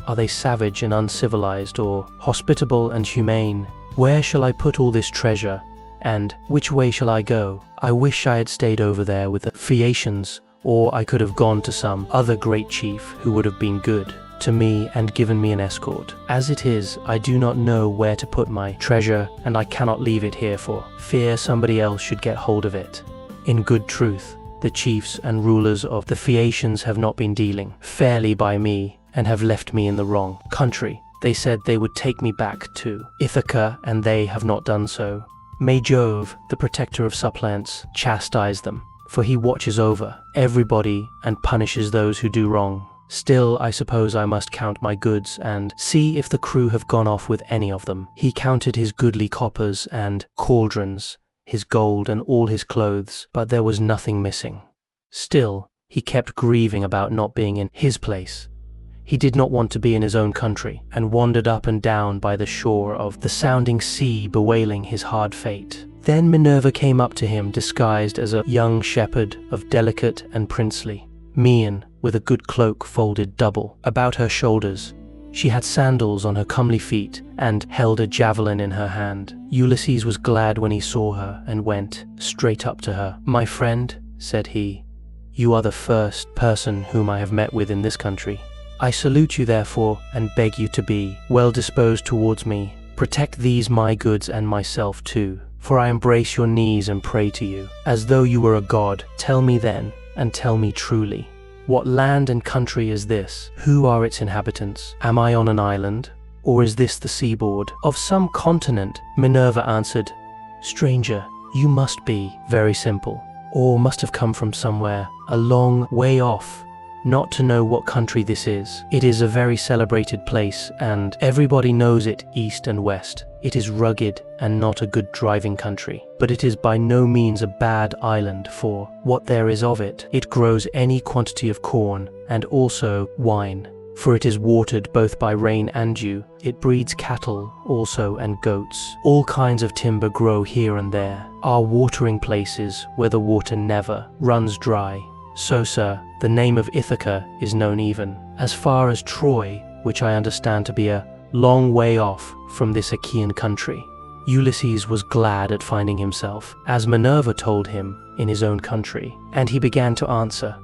Are they savage and uncivilized, or hospitable and humane? Where shall I put all this treasure, and which way shall I go? I wish I had stayed over there with the Phaeacians, or I could have gone to some other great chief who would have been good to me and given me an escort. As it is, I do not know where to put my treasure, and I cannot leave it here for fear somebody else should get hold of it. In good truth, the chiefs and rulers of the Phaeacians have not been dealing fairly by me, and have left me in the wrong country. They said they would take me back to Ithaca, and they have not done so. May Jove, the protector of suppliants, chastise them, for he watches over everybody and punishes those who do wrong. Still, I suppose I must count my goods and see if the crew have gone off with any of them. He counted his goodly coppers and cauldrons, his gold and all his clothes, but there was nothing missing. Still, he kept grieving about not being in his place. He did not want to be in his own country, and wandered up and down by the shore of the sounding sea, bewailing his hard fate. Then Minerva came up to him, disguised as a young shepherd of delicate and princely mien, with a good cloak folded double about her shoulders. She had sandals on her comely feet, and held a javelin in her hand. Ulysses was glad when he saw her, and went straight up to her. My friend, said he, you are the first person whom I have met with in this country. I salute you therefore, and beg you to be well disposed towards me. Protect these my goods and myself too, for I embrace your knees and pray to you, as though you were a god. Tell me then, and tell me truly, what land and country is this? Who are its inhabitants? Am I on an island, or is this the seaboard of some continent?" Minerva answered, "Stranger, you must be very simple, or must have come from somewhere a long way off, not to know what country this is. It is a very celebrated place, and everybody knows it east and west. It is rugged and not a good driving country, but it is by no means a bad island for what there is of it. It grows any quantity of corn and also wine, for it is watered both by rain and dew. It breeds cattle also and goats. All kinds of timber grow here and there. Are watering places where the water never runs dry. So, sir, the name of Ithaca is known even as far as Troy, which I understand to be a long way off from this Achaean country." Ulysses was glad at finding himself, as Minerva told him, in his own country, and he began to answer.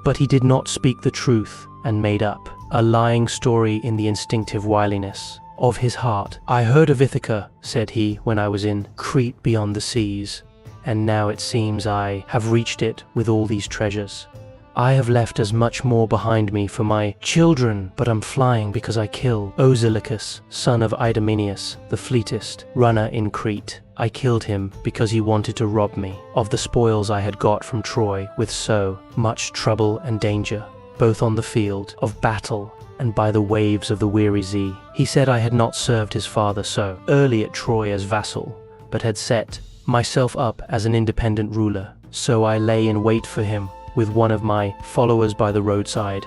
But he did not speak the truth and made up a lying story in the instinctive wiliness of his heart. "I heard of Ithaca," said he, "when I was in Crete beyond the seas, and now it seems I have reached it with all these treasures. I have left as much more behind me for my children, but am flying because I kill Osilicus, son of Idomeneus, the fleetest runner in Crete. I killed him because he wanted to rob me of the spoils I had got from Troy with so much trouble and danger, both on the field of battle and by the waves of the weary sea. He said I had not served his father so early at Troy as vassal, but had set myself up as an independent ruler. So I lay in wait for him with one of my followers by the roadside,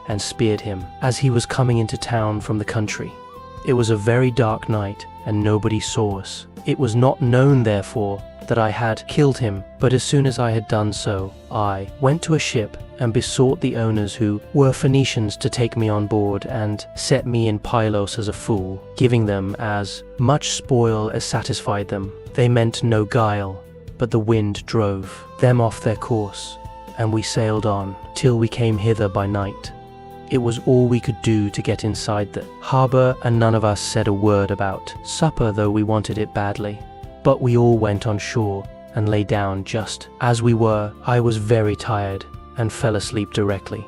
and speared him as he was coming into town from the country. It was a very dark night, and nobody saw us. It was not known, therefore, that I had killed him, but as soon as I had done so, I went to a ship and besought the owners, who were Phoenicians, to take me on board and set me in Pylos as a fool, giving them as much spoil as satisfied them. They meant no guile, but the wind drove them off their course, and we sailed on till we came hither by night. It was all we could do to get inside the harbour, and none of us said a word about supper, though we wanted it badly. But we all went on shore and lay down just as we were. I was very tired and fell asleep directly.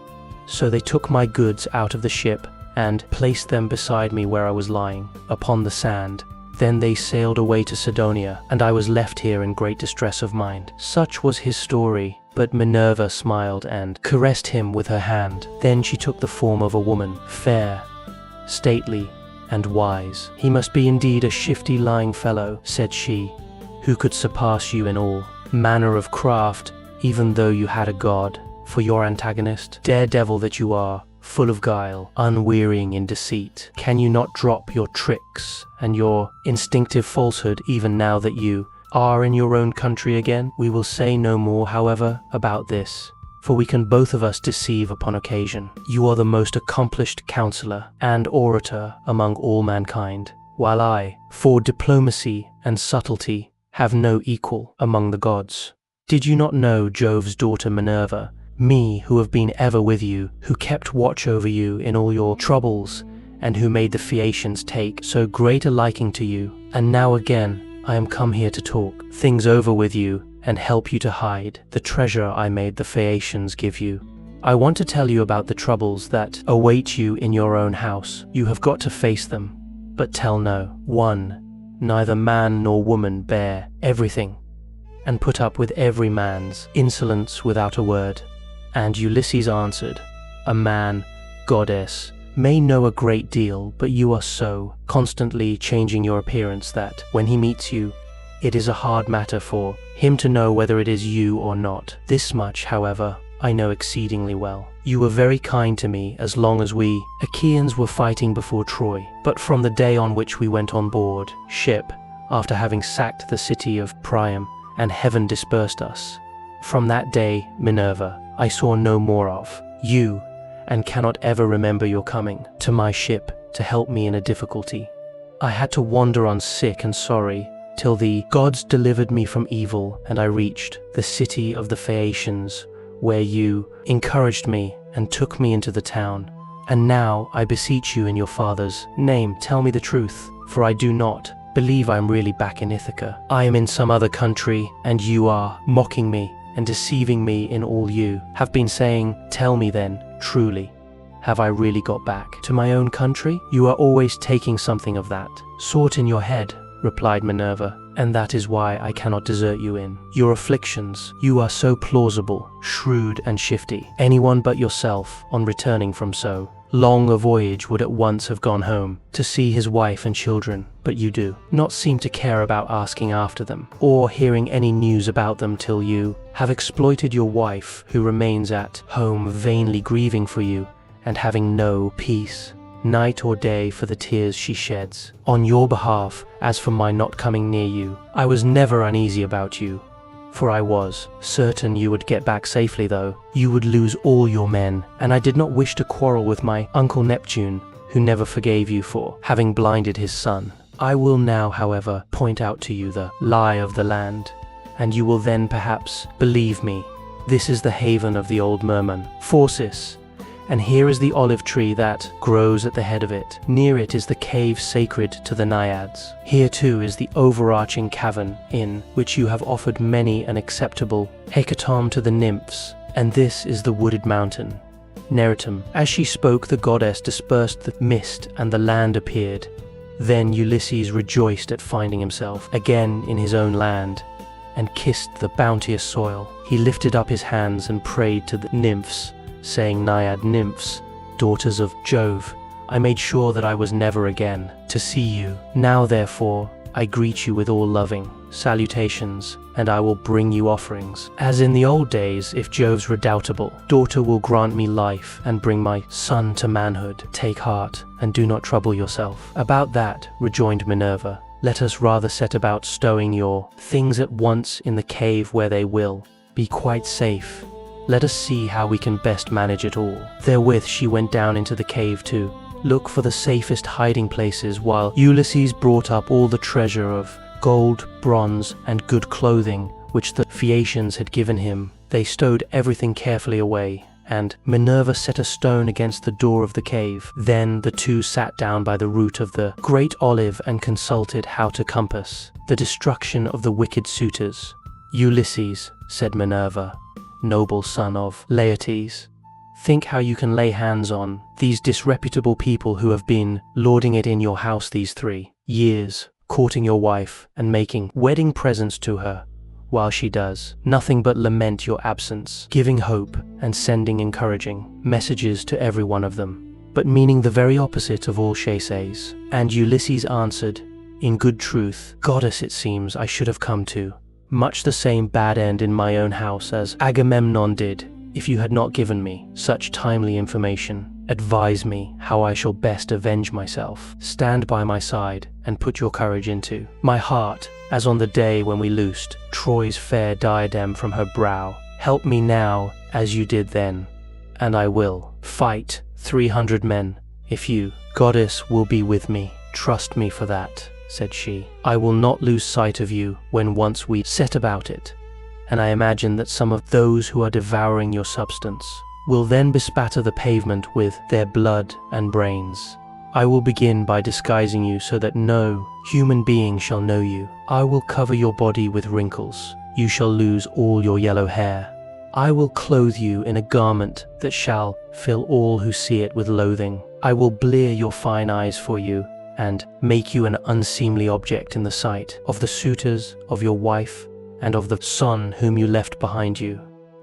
So they took my goods out of the ship and placed them beside me where I was lying upon the sand. Then they sailed away to Sidonia, and I was left here in great distress of mind. Such was his story. But Minerva smiled and caressed him with her hand. Then she took the form of a woman, fair, stately, and wise. "He must be indeed a shifty lying fellow," said she, "who could surpass you in all manner of craft, even though you had a god for your antagonist. Daredevil that you are, full of guile, unwearying in deceit. Can you not drop your tricks and your instinctive falsehood even now that you are in your own country again? We will say no more, however, about this, for we can both of us deceive upon occasion. You are the most accomplished counselor and orator among all mankind, while I, for diplomacy and subtlety, have no equal among the gods. Did you not know Jove's daughter Minerva, me who have been ever with you, who kept watch over you in all your troubles, and who made the Phaeacians take so great a liking to you? And now again I am come here to talk things over with you and help you to hide the treasure I made the Phaeacians give you. I want to tell you about the troubles that await you in your own house. You have got to face them, but tell no one. Neither man nor woman bear everything, and put up with every man's insolence without a word." And Ulysses answered, "A man, goddess, may know a great deal, but you are so constantly changing your appearance that, when he meets you, it is a hard matter for him to know whether it is you or not. This much, however, I know exceedingly well. You were very kind to me as long as we Achaeans were fighting before Troy, but from the day on which we went on board ship, after having sacked the city of Priam, and heaven dispersed us, from that day, Minerva, I saw no more of you, and cannot ever remember your coming to my ship to help me in a difficulty. I had to wander on sick and sorry, till the gods delivered me from evil, and I reached the city of the Phaeacians, where you encouraged me and took me into the town. And now I beseech you in your father's name, tell me the truth, for I do not believe I am really back in Ithaca. I am in some other country, and you are mocking me and deceiving me in all you have been saying. Tell me then, truly, have I really got back? To my own country? You are always taking something of that sort in your head, replied Minerva, and that is why I cannot desert you in your afflictions. You are so plausible, shrewd and shifty. Anyone but yourself, on returning from so long a voyage, would at once have gone home to see his wife and children, but you do not seem to care about asking after them, or hearing any news about them till you have exploited your wife, who remains at home vainly grieving for you, and having no peace, night or day, for the tears she sheds on your behalf. As for my not coming near you, I was never uneasy about you, for I was certain you would get back safely, though you would lose all your men, and I did not wish to quarrel with my uncle Neptune, who never forgave you for having blinded his son. I will now, however, point out to you the lie of the land, and you will then perhaps believe me. This is the haven of the old merman, Phorcys, and here is the olive tree that grows at the head of it. Near it is the cave sacred to the Naiads. Here too is the overarching cavern, in which you have offered many an acceptable hecatomb to the nymphs, and this is the wooded mountain, Neritum. As she spoke, the goddess dispersed the mist, and the land appeared. Then Ulysses rejoiced at finding himself again in his own land, and kissed the bounteous soil. He lifted up his hands and prayed to the nymphs, saying, Naiad nymphs, daughters of Jove, I made sure that I was never again to see you. Now therefore I greet you with all loving salutations, and I will bring you offerings. As in the old days, if Jove's redoubtable daughter will grant me life and bring my son to manhood, take heart and do not trouble yourself about that, rejoined Minerva. Let us rather set about stowing your things at once in the cave, where they will be quite safe. Let us see how we can best manage it all. Therewith she went down into the cave to look for the safest hiding places, while Ulysses brought up all the treasure of gold, bronze, and good clothing which the Phaeacians had given him. They stowed everything carefully away, and Minerva set a stone against the door of the cave. Then the two sat down by the root of the great olive and consulted how to compass the destruction of the wicked suitors. Ulysses, said Minerva, noble son of Laertes, think how you can lay hands on these disreputable people who have been lording it in your house these 3 years, courting your wife and making wedding presents to her, while she does nothing but lament your absence, giving hope and sending encouraging messages to every one of them, but meaning the very opposite of all she says. And Ulysses answered, in good truth, goddess, it seems I should have come to much the same bad end in my own house as Agamemnon did, if you had not given me such timely information. Advise me how I shall best avenge myself. Stand by my side and put your courage into my heart, as on the day when we loosed Troy's fair diadem from her brow. Help me now as you did then, and I will fight 300 men if you, goddess, will be with me. Trust me for that, said she. I will not lose sight of you when once we set about it, and I imagine that some of those who are devouring your substance will then bespatter the pavement with their blood and brains. I will begin by disguising you so that no human being shall know you. I will cover your body with wrinkles. You shall lose all your yellow hair. I will clothe you in a garment that shall fill all who see it with loathing. I will blear your fine eyes for you, and make you an unseemly object in the sight of the suitors, of your wife, and of the son whom you left behind you.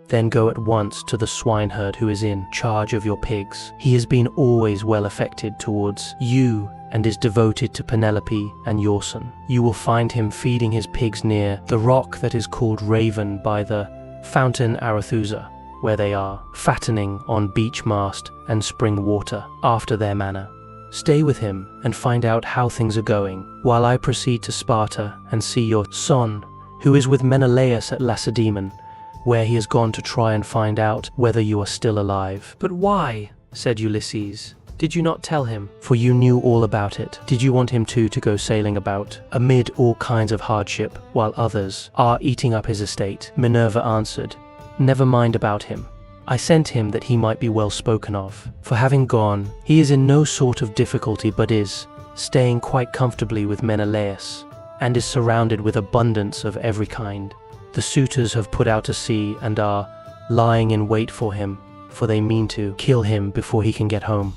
Then go at once to the swineherd who is in charge of your pigs. He has been always well affected towards you, and is devoted to Penelope and your son. You will find him feeding his pigs near the rock that is called Raven by the fountain Arethusa, where they are fattening on beech mast and spring water after their manner. Stay with him and find out how things are going, while I proceed to Sparta and see your son, who is with Menelaus at Lacedaemon, where he has gone to try and find out whether you are still alive. But why, said Ulysses, did you not tell him? For you knew all about it. Did you want him too to go sailing about, amid all kinds of hardship, while others are eating up his estate? Minerva answered, never mind about him. I sent him that he might be well spoken of. For having gone, he is in no sort of difficulty, but is staying quite comfortably with Menelaus, and is surrounded with abundance of every kind. The suitors have put out to sea and are lying in wait for him, for they mean to kill him before he can get home.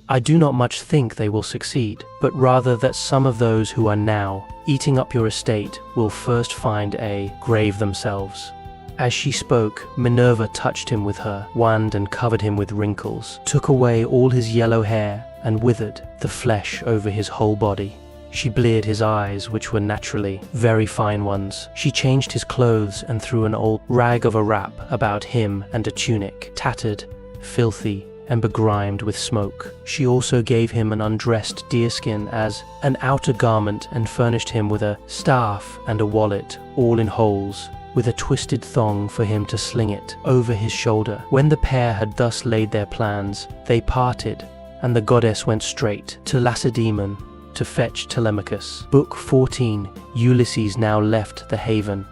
I do not much think they will succeed, but rather that some of those who are now eating up your estate will first find a grave themselves." As she spoke, Minerva touched him with her wand and covered him with wrinkles, took away all his yellow hair, and withered the flesh over his whole body. She bleared his eyes, which were naturally very fine ones. She changed his clothes and threw an old rag of a wrap about him and a tunic, tattered, filthy, and begrimed with smoke. She also gave him an undressed deerskin as an outer garment and furnished him with a staff and a wallet, all in holes, with a twisted thong for him to sling it over his shoulder. When the pair had thus laid their plans, they parted, and the goddess went straight to Lacedaemon to fetch Telemachus. Book 14. Ulysses now left the haven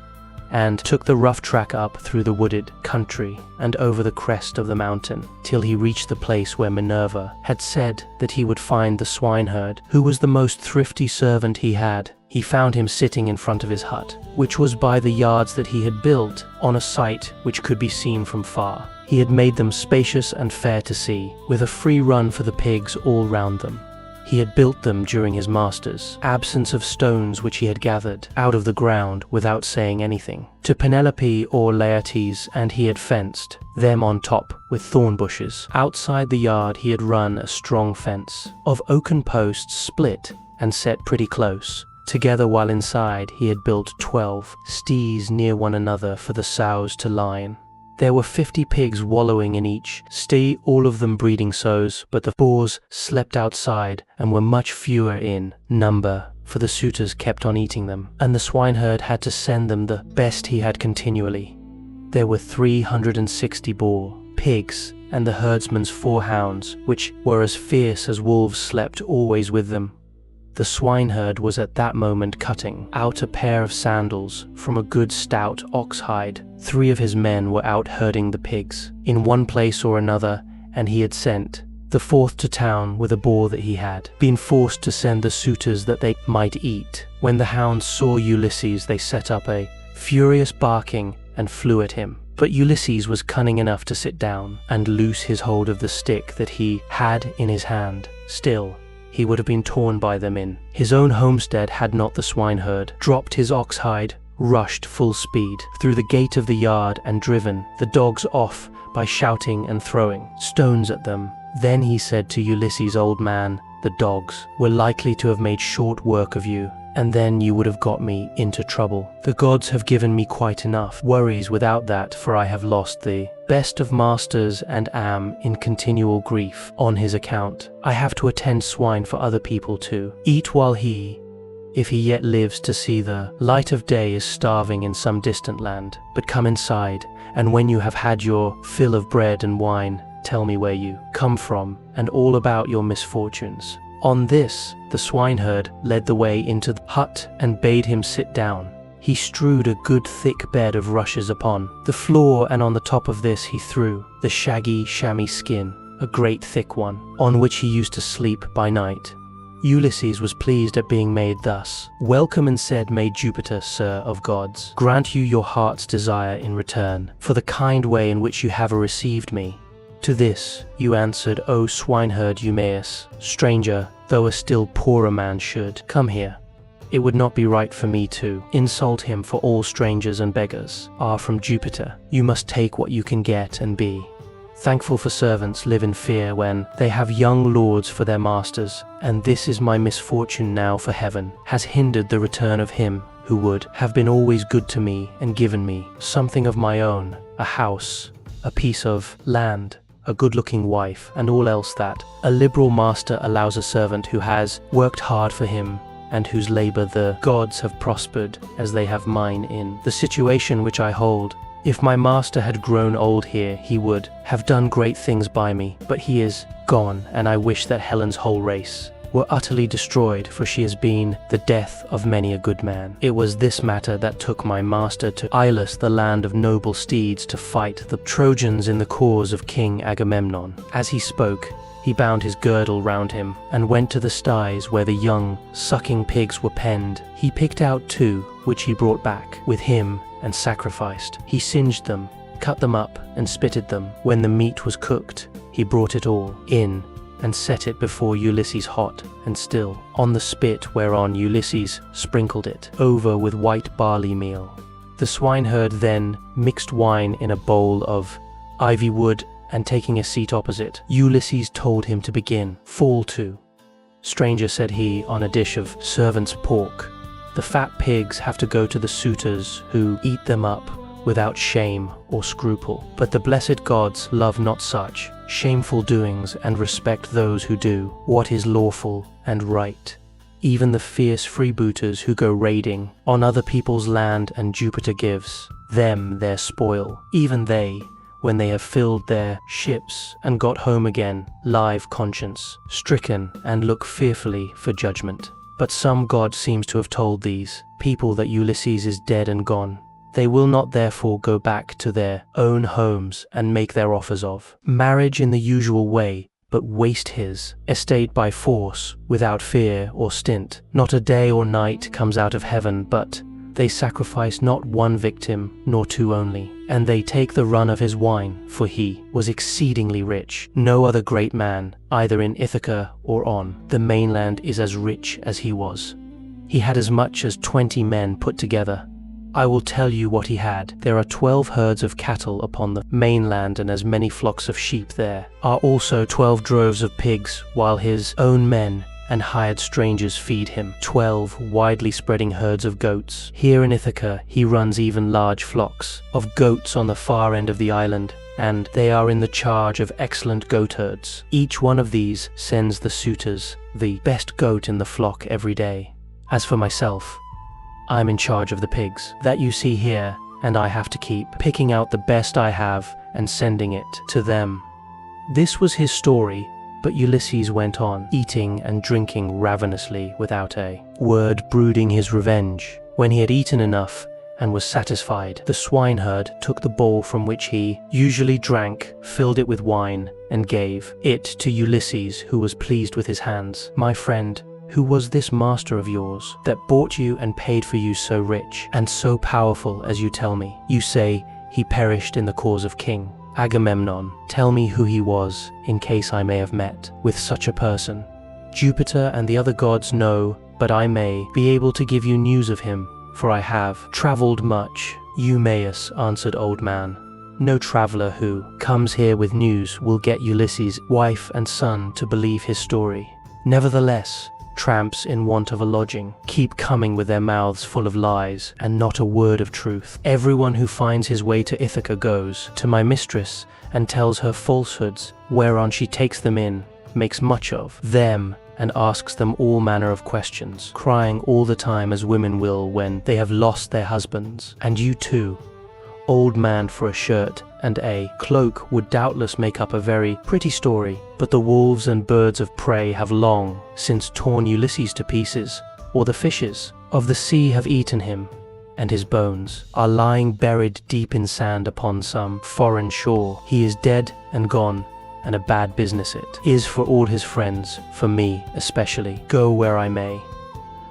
and took the rough track up through the wooded country and over the crest of the mountain, till he reached the place where Minerva had said that he would find the swineherd, who was the most thrifty servant he had. He found him sitting in front of his hut, which was by the yards that he had built, on a site which could be seen from far. He had made them spacious and fair to see, with a free run for the pigs all round them. He had built them during his master's absence of stones which he had gathered out of the ground without saying anything to Penelope or Laertes, and he had fenced them on top with thorn bushes. Outside the yard he had run a strong fence of oaken posts split and set pretty close together, while inside he had built 12 stees near one another for the sows to lie in. There were 50 pigs wallowing in each stee, all of them breeding sows, but the boars slept outside and were much fewer in number, for the suitors kept on eating them, and the swineherd had to send them the best he had continually. There were 360 boar, pigs, and the herdsman's 4 hounds, which were as fierce as wolves, slept always with them. The swineherd was at that moment cutting out a pair of sandals from a good stout ox hide. 3 of his men were out herding the pigs in one place or another, and he had sent the 4th to town with a boar that he had been forced to send the suitors that they might eat. When the hounds saw Ulysses, they set up a furious barking and flew at him. But Ulysses was cunning enough to sit down and loose his hold of the stick that he had in his hand. Still, he would have been torn by them in his own homestead had not the swineherd dropped his ox hide, rushed full speed through the gate of the yard, and driven the dogs off by shouting and throwing stones at them. Then he said to Ulysses, "Old man, the dogs were likely to have made short work of you, and then you would have got me into trouble. The gods have given me quite enough worries without that, for I have lost the best of masters and am in continual grief on his account. I have to attend swine for other people to eat, while he, if he yet lives to see the light of day, is starving in some distant land. But come inside, and when you have had your fill of bread and wine, tell me where you come from and all about your misfortunes." On this, the swineherd led the way into the hut and bade him sit down. He strewed a good thick bed of rushes upon the floor, and on the top of this he threw the shaggy chamois skin, a great thick one, on which he used to sleep by night. Ulysses was pleased at being made thus welcome, and said, "May Jupiter, sir of gods, grant you your heart's desire in return for the kind way in which you have received me." To this you answered, "O swineherd Eumaeus, stranger, though a still poorer man, should come here. It would not be right for me to insult him, for all strangers and beggars are from Jupiter. You must take what you can get and be thankful, for servants live in fear when they have young lords for their masters, and this is my misfortune now, for heaven has hindered the return of him who would have been always good to me and given me something of my own, a house, a piece of land, a good-looking wife, and all else that a liberal master allows a servant who has worked hard for him, and whose labor the gods have prospered as they have mine in the situation which I hold. If my master had grown old here, he would have done great things by me, but he is gone, and I wish that Helen's whole race were utterly destroyed, for she has been the death of many a good man. It was this matter that took my master to Ilus, the land of noble steeds, to fight the Trojans in the cause of King Agamemnon." As he spoke, he bound his girdle round him and went to the sties where the young sucking pigs were penned. He picked out 2, which he brought back with him and sacrificed. He singed them cut them up, and spitted them. When the meat was cooked, he brought it all in, and set it before Ulysses hot and still, on the spit whereon Ulysses sprinkled it over with white barley meal. The swineherd then mixed wine in a bowl of ivy wood, and taking a seat opposite, Ulysses told him to begin. Fall to. Stranger, said he, on a dish of servant's pork. The fat pigs have to go to the suitors, who eat them up without shame or scruple. But the blessed gods love not such shameful doings, and respect those who do what is lawful and right. Even the fierce freebooters who go raiding on other people's land, and Jupiter gives them their spoil, even they, when they have filled their ships and got home again, live conscience stricken, and look fearfully for judgment. But some god seems to have told these people that Ulysses is dead and gone. They will not therefore go back to their own homes and make their offers of marriage in the usual way, but waste his estate by force, without fear or stint. Not a day or night comes out of heaven, but they sacrifice not one victim, nor two only, and they take the run of his wine, for he was exceedingly rich. No other great man, either in Ithaca or on the mainland, is as rich as he was. He had as much as 20 men put together. I will tell you what he had. There are 12 herds of cattle upon the mainland, and as many flocks of sheep. There are also 12 droves of pigs, while his own men and hired strangers feed him. 12 widely spreading herds of goats. Here in Ithaca he runs even large flocks of goats on the far end of the island, and they are in the charge of excellent goatherds. Each one of these sends the suitors the best goat in the flock every day. As for myself, I'm in charge of the pigs that you see here, and I have to keep picking out the best I have and sending it to them. This was his story, but Ulysses went on, eating and drinking ravenously without a word, brooding his revenge. When he had eaten enough and was satisfied, the swineherd took the bowl from which he usually drank, filled it with wine, and gave it to Ulysses, who was pleased with his hands. My friend, who was this master of yours that bought you and paid for you so rich and so powerful as you tell me? You say he perished in the cause of King Agamemnon. Tell me who he was, in case I may have met with such a person. Jupiter and the other gods know, but I may be able to give you news of him, for I have traveled much. Eumaeus, answered Old Man. No traveler who comes here with news will get Ulysses' wife and son to believe his story. Nevertheless, tramps in want of a lodging keep coming with their mouths full of lies and not a word of truth. Everyone who finds his way to Ithaca goes to my mistress and tells her falsehoods, whereon she takes them in, makes much of them, and asks them all manner of questions, crying all the time as women will when they have lost their husbands. And you too, Old Man, for a shirt and a cloak would doubtless make up a very pretty story, but the wolves and birds of prey have long since torn Ulysses to pieces, or the fishes of the sea have eaten him, and his bones are lying buried deep in sand upon some foreign shore. He is dead and gone, and a bad business it is for all his friends, for me especially. Go where I may,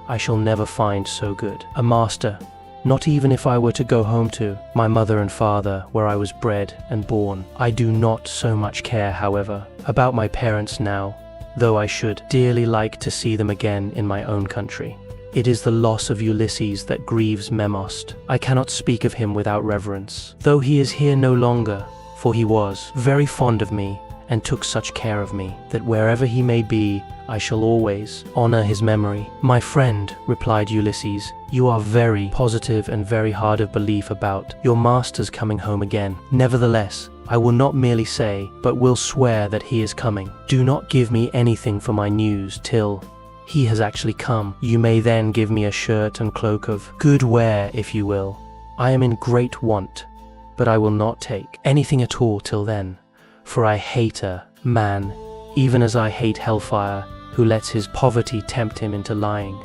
I shall never find so good a master, not even if I were to go home to my mother and father, where I was bred and born. I do not so much care, however, about my parents now, though I should dearly like to see them again in my own country. It is the loss of Ulysses that grieves me most. I cannot speak of him without reverence, though he is here no longer, for he was very fond of me and took such care of me that wherever he may be, I shall always honor his memory. My friend, replied Ulysses, you are very positive and very hard of belief about your master's coming home again. Nevertheless, I will not merely say, but will swear that he is coming. Do not give me anything for my news till he has actually come. You may then give me a shirt and cloak of good wear, if you will. I am in great want, but I will not take anything at all till then, for I hate a man, even as I hate hellfire, who lets his poverty tempt him into lying.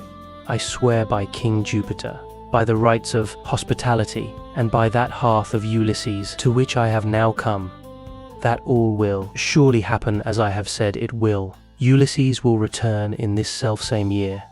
I swear by King Jupiter, by the rights of hospitality, and by that hearth of Ulysses to which I have now come, that all will surely happen as I have said it will. Ulysses will return in this selfsame year,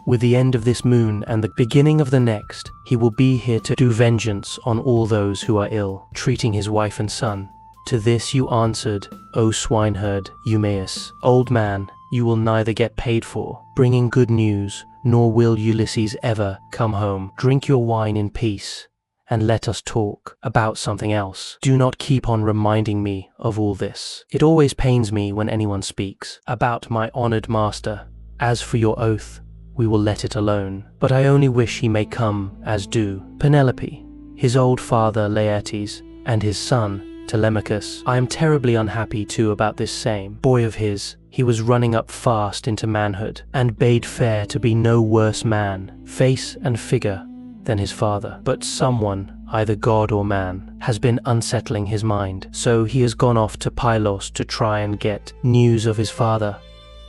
With the end of this moon and the beginning of the next, he will be here to do vengeance on all those who are ill, treating his wife and son. To this you answered, O swineherd Eumaeus, old man, you will neither get paid for bringing good news, nor will Ulysses ever come home. Drink your wine in peace, and let us talk about something else. Do not keep on reminding me of all this. It always pains me when anyone speaks about my honored master. As for your oath, we will let it alone. But I only wish he may come, as do Penelope, his old father Laertes, and his son Telemachus. I am terribly unhappy too about this same boy of his. He was running up fast into manhood, and bade fair to be no worse man, face and figure, than his father. But someone, either god or man, has been unsettling his mind, so he has gone off to Pylos to try and get news of his father,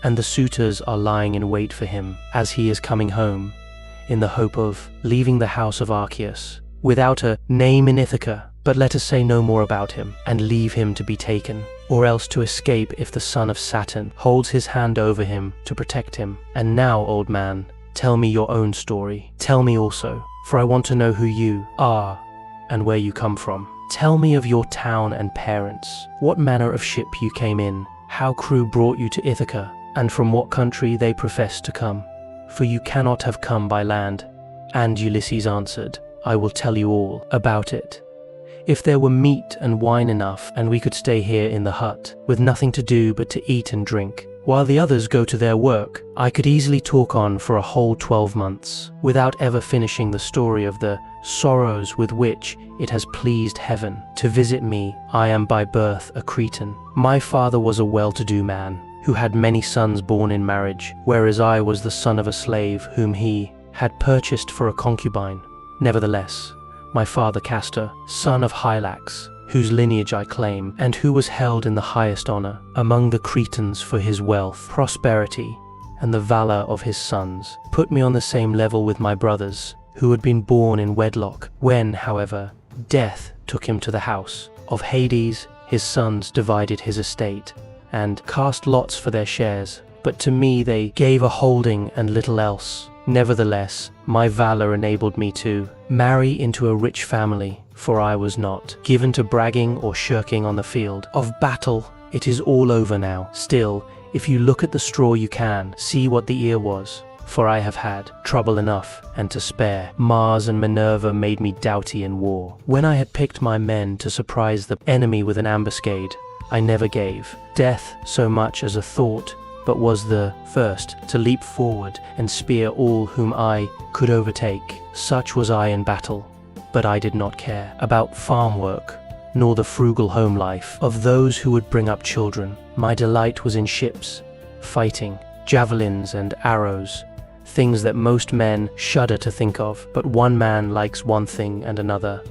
and the suitors are lying in wait for him as he is coming home, in the hope of leaving the house of Arceus without a name in Ithaca. But let us say no more about him, and leave him to be taken, or else to escape if the son of Saturn holds his hand over him to protect him. And now, old man, tell me your own story. Tell me also, for I want to know who you are and where you come from. Tell me of your town and parents, what manner of ship you came in, how crew brought you to Ithaca, and from what country they profess to come, for you cannot have come by land. And Ulysses answered, I will tell you all about it. If there were meat and wine enough, and we could stay here in the hut, with nothing to do but to eat and drink, while the others go to their work, I could easily talk on for a whole 12 months, without ever finishing the story of the sorrows with which it has pleased heaven to visit me. I am by birth a Cretan. My father was a well-to-do man, who had many sons born in marriage, whereas I was the son of a slave whom he had purchased for a concubine. Nevertheless, my father Castor, son of Hylax, whose lineage I claim, and who was held in the highest honor among the Cretans for his wealth, prosperity, and the valor of his sons, put me on the same level with my brothers, who had been born in wedlock. When, however, death took him to the house of Hades, his sons divided his estate, and cast lots for their shares, but to me they gave a holding and little else. Nevertheless, my valor enabled me to marry into a rich family, for I was not given to bragging or shirking on the field of battle. It is all over now. Still, if you look at the straw you can see what the ear was, for I have had trouble enough and to spare. Mars and Minerva made me doughty in war. When I had picked my men to surprise the enemy with an ambuscade, I never gave death so much as a thought, but was the first to leap forward and spear all whom I could overtake. Such was I in battle, but I did not care about farm work, nor the frugal home life of those who would bring up children. My delight was in ships, fighting, javelins and arrows, things that most men shudder to think of. But one man likes one thing and another,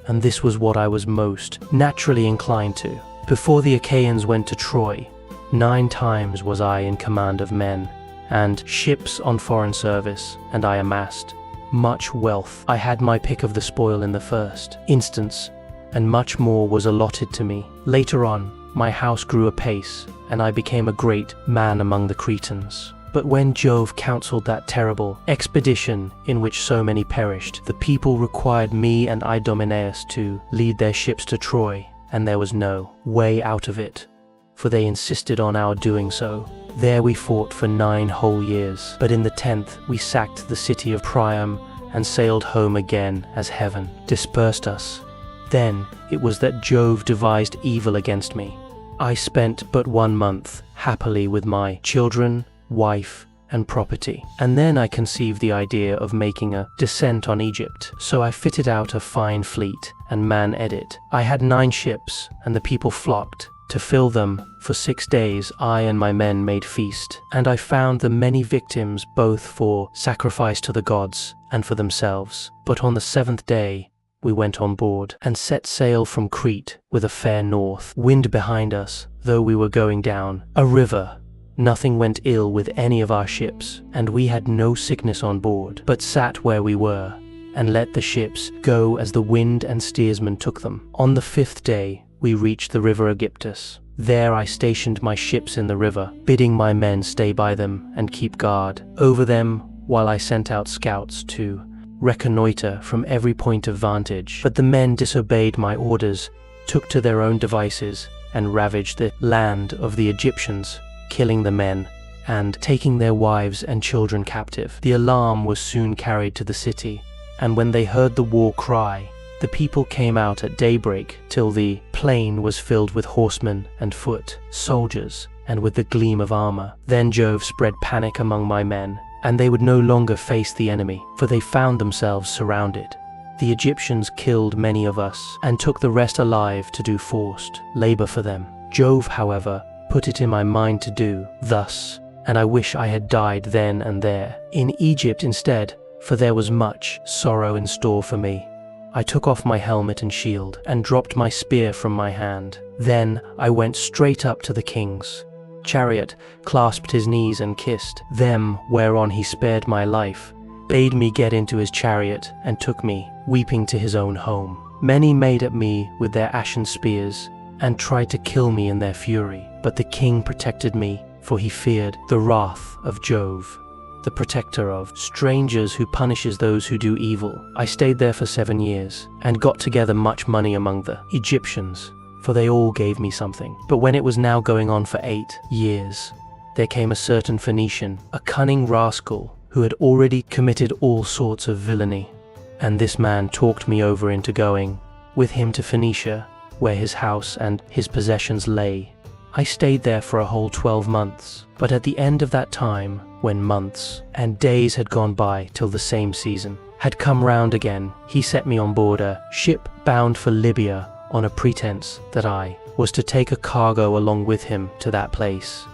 and this was what I was most naturally inclined to. Before the Achaeans went to Troy, 9 times was I in command of men and ships on foreign service, and I amassed much wealth. I had my pick of the spoil in the first instance, and much more was allotted to me. Later on, my house grew apace, and I became a great man among the Cretans. But when Jove counseled that terrible expedition in which so many perished, the people required me and Idomeneus to lead their ships to Troy, and there was no way out of it, for they insisted on our doing so. There we fought for 9 whole years, but in the 10th we sacked the city of Priam and sailed home again as heaven dispersed us. Then it was that Jove devised evil against me. I spent but 1 month happily with my children, wife, and property, and then I conceived the idea of making a descent on Egypt. So I fitted out a fine fleet and manned it. I had 9 ships, and the people flocked to fill them. For 6 days I and my men made feast, and I found them many victims, both for sacrifice to the gods and for themselves. But on the 7th day we went on board and set sail from Crete with a fair north wind behind us, though we were going down a river. Nothing went ill with any of our ships, and we had no sickness on board, but sat where we were and let the ships go as the wind and steersman took them. On the 5th day we reached the river Aegyptus, There I stationed my ships in the river, bidding my men stay by them and keep guard over them while I sent out scouts to reconnoiter from every point of vantage. But the men disobeyed my orders, took to their own devices, and ravaged the land of the Egyptians, killing the men and taking their wives and children captive. The alarm was soon carried to the city, and when they heard the war cry, the people came out at daybreak till the plain was filled with horsemen and foot soldiers, and with the gleam of armor. Then Jove spread panic among my men, and they would no longer face the enemy, for they found themselves surrounded. The Egyptians killed many of us, and took the rest alive to do forced labor for them. Jove, however, put it in my mind to do thus, and I wish I had died then and there, in Egypt instead, for there was much sorrow in store for me. I took off my helmet and shield, and dropped my spear from my hand. Then I went straight up to the king's chariot, clasped his knees and kissed them, whereon he spared my life, bade me get into his chariot, and took me, weeping, to his own home. Many made at me with their ashen spears, and tried to kill me in their fury, but the king protected me, for he feared the wrath of Jove, the protector of strangers who punishes those who do evil. I stayed there for 7 years, and got together much money among the Egyptians, for they all gave me something. But when it was now going on for 8 years, there came a certain Phoenician, a cunning rascal, who had already committed all sorts of villainy. And this man talked me over into going with him to Phoenicia, where his house and his possessions lay. I stayed there for a whole 12 months, but at the end of that time, when months and days had gone by till the same season had come round again, he set me on board a ship bound for Libya on a pretense that I was to take a cargo along with him to that place,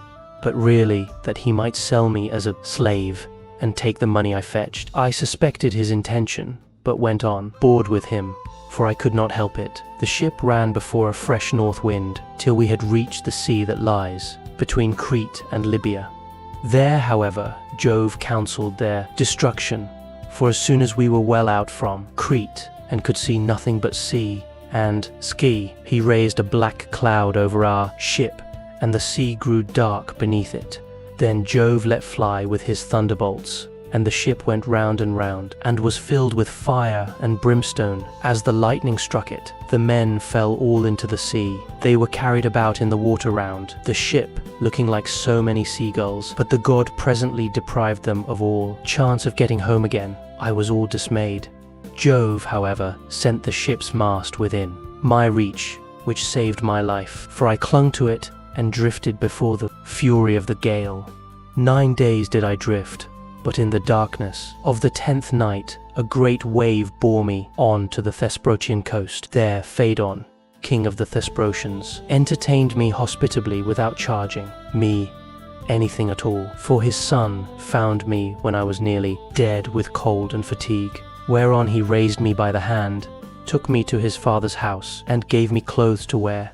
but really that he might sell me as a slave and take the money I fetched. I suspected his intention, but went on board with him, for I could not help it. The ship ran before a fresh north wind till we had reached the sea that lies between Crete and Libya. There, however, Jove counselled their destruction, for as soon as we were well out from Crete and could see nothing but sea and ski, he raised a black cloud over our ship, and the sea grew dark beneath it. Then Jove let fly with his thunderbolts, and the ship went round and round, and was filled with fire and brimstone. As the lightning struck it, the men fell all into the sea. They were carried about in the water round, the ship looking like so many seagulls, but the god presently deprived them of all chance of getting home again. I was all dismayed. Jove, however, sent the ship's mast within my reach, which saved my life, for I clung to it and drifted before the fury of the gale. 9 days did I drift, but in the darkness of the 10th night, a great wave bore me on to the Thesprotian coast. There Phaedon, king of the Thesprotians, entertained me hospitably without charging me anything at all, for his son found me when I was nearly dead with cold and fatigue, whereon he raised me by the hand, took me to his father's house, and gave me clothes to wear.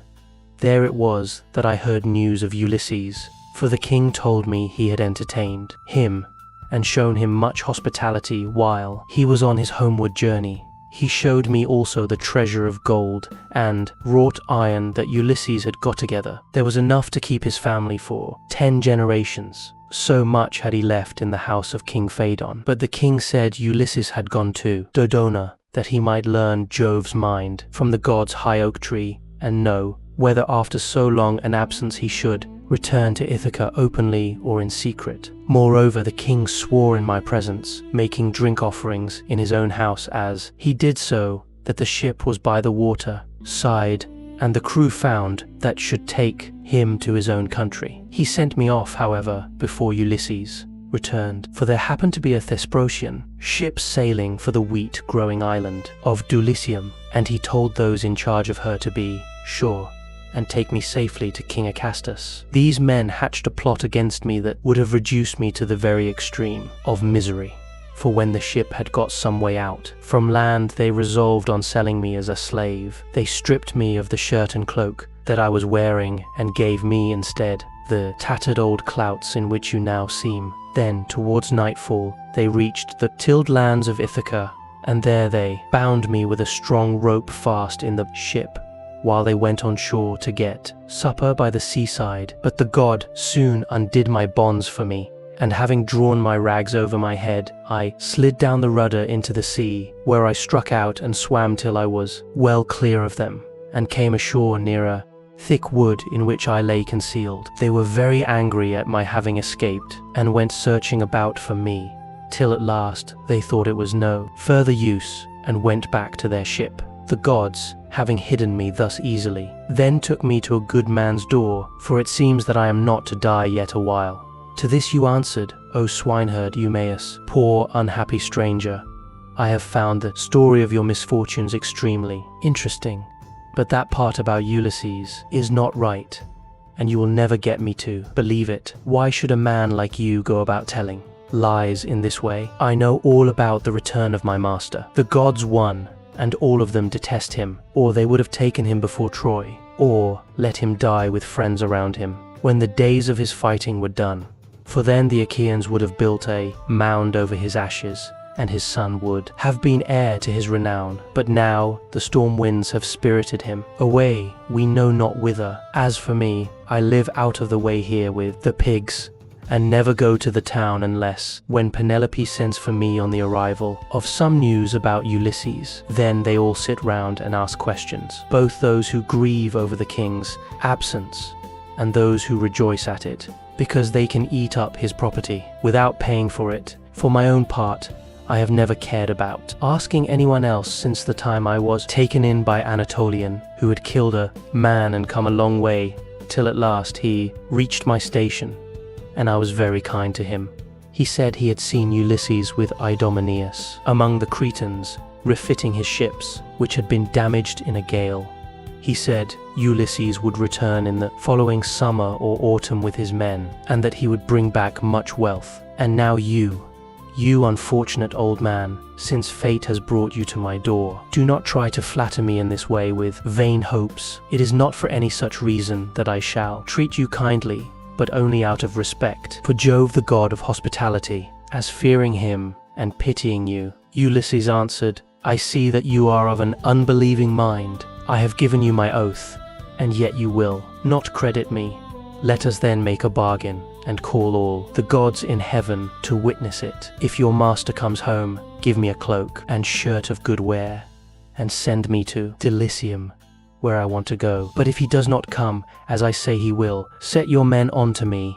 There it was that I heard news of Ulysses, for the king told me he had entertained him and shown him much hospitality while he was on his homeward journey. He showed me also the treasure of gold and wrought iron that Ulysses had got together. There was enough to keep his family for 10 generations. So much had he left in the house of King Phaedon. But the king said Ulysses had gone to Dodona, that he might learn Jove's mind from the god's high oak tree, and know whether after so long an absence he should return to Ithaca openly or in secret. Moreover, the king swore in my presence, making drink offerings in his own house as he did so, that the ship was by the water side, and the crew found that should take him to his own country. He sent me off, however, before Ulysses returned, for there happened to be a Thesprotian ship sailing for the wheat-growing island of Dulichium, and he told those in charge of her to be sure and take me safely to King Acastus. These men hatched a plot against me that would have reduced me to the very extreme of misery, for when the ship had got some way out from land, they resolved on selling me as a slave. They stripped me of the shirt and cloak that I was wearing, and gave me instead the tattered old clouts in which you now seem. Then, towards nightfall, they reached the tilled lands of Ithaca, and there they bound me with a strong rope fast in the ship, while they went on shore to get supper by the seaside. But the god soon undid my bonds for me, and having drawn my rags over my head, I slid down the rudder into the sea, where I struck out and swam till I was well clear of them, and came ashore near a thick wood in which I lay concealed. They were very angry at my having escaped, and went searching about for me, till at last they thought it was no further use, and went back to their ship. The gods, having hidden me thus easily, then took me to a good man's door, for it seems that I am not to die yet a while. To this you answered, O swineherd Eumaeus, poor unhappy stranger, I have found the story of your misfortunes extremely interesting, but that part about Ulysses is not right, and you will never get me to believe it. Why should a man like you go about telling lies in this way? I know all about the return of my master. The gods won, and all of them detest him, or they would have taken him before Troy, or let him die with friends around him, when the days of his fighting were done. For then the Achaeans would have built a mound over his ashes, and his son would have been heir to his renown. But now the storm winds have spirited him away, we know not whither. As for me, I live out of the way here with the pigs, and never go to the town unless when Penelope sends for me on the arrival of some news about Ulysses. Then they all sit round and ask questions, both those who grieve over the king's absence and those who rejoice at it, because they can eat up his property without paying for it. For my own part, I have never cared about asking anyone else since the time I was taken in by Anatolian, who had killed a man and come a long way, till at last he reached my station, and I was very kind to him. He said he had seen Ulysses with Idomeneus among the Cretans, refitting his ships, which had been damaged in a gale. He said Ulysses would return in the following summer or autumn with his men, and that he would bring back much wealth. And now you unfortunate old man, since fate has brought you to my door, do not try to flatter me in this way with vain hopes. It is not for any such reason that I shall treat you kindly, but only out of respect for Jove, the god of hospitality, as fearing him and pitying you. Ulysses answered, I see that you are of an unbelieving mind. I have given you my oath, and yet you will not credit me. Let us then make a bargain, and call all the gods in heaven to witness it. If your master comes home, give me a cloak and shirt of good wear, and send me to Delicium, where I want to go. But if he does not come, as I say he will, set your men on to me,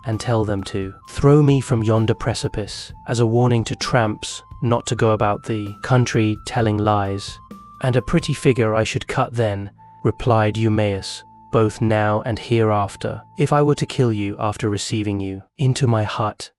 and tell them to throw me from yonder precipice, as a warning to tramps not to go about the country telling lies. And a pretty figure I should cut then, replied Eumaeus, both now and hereafter, if I were to kill you after receiving you into my hut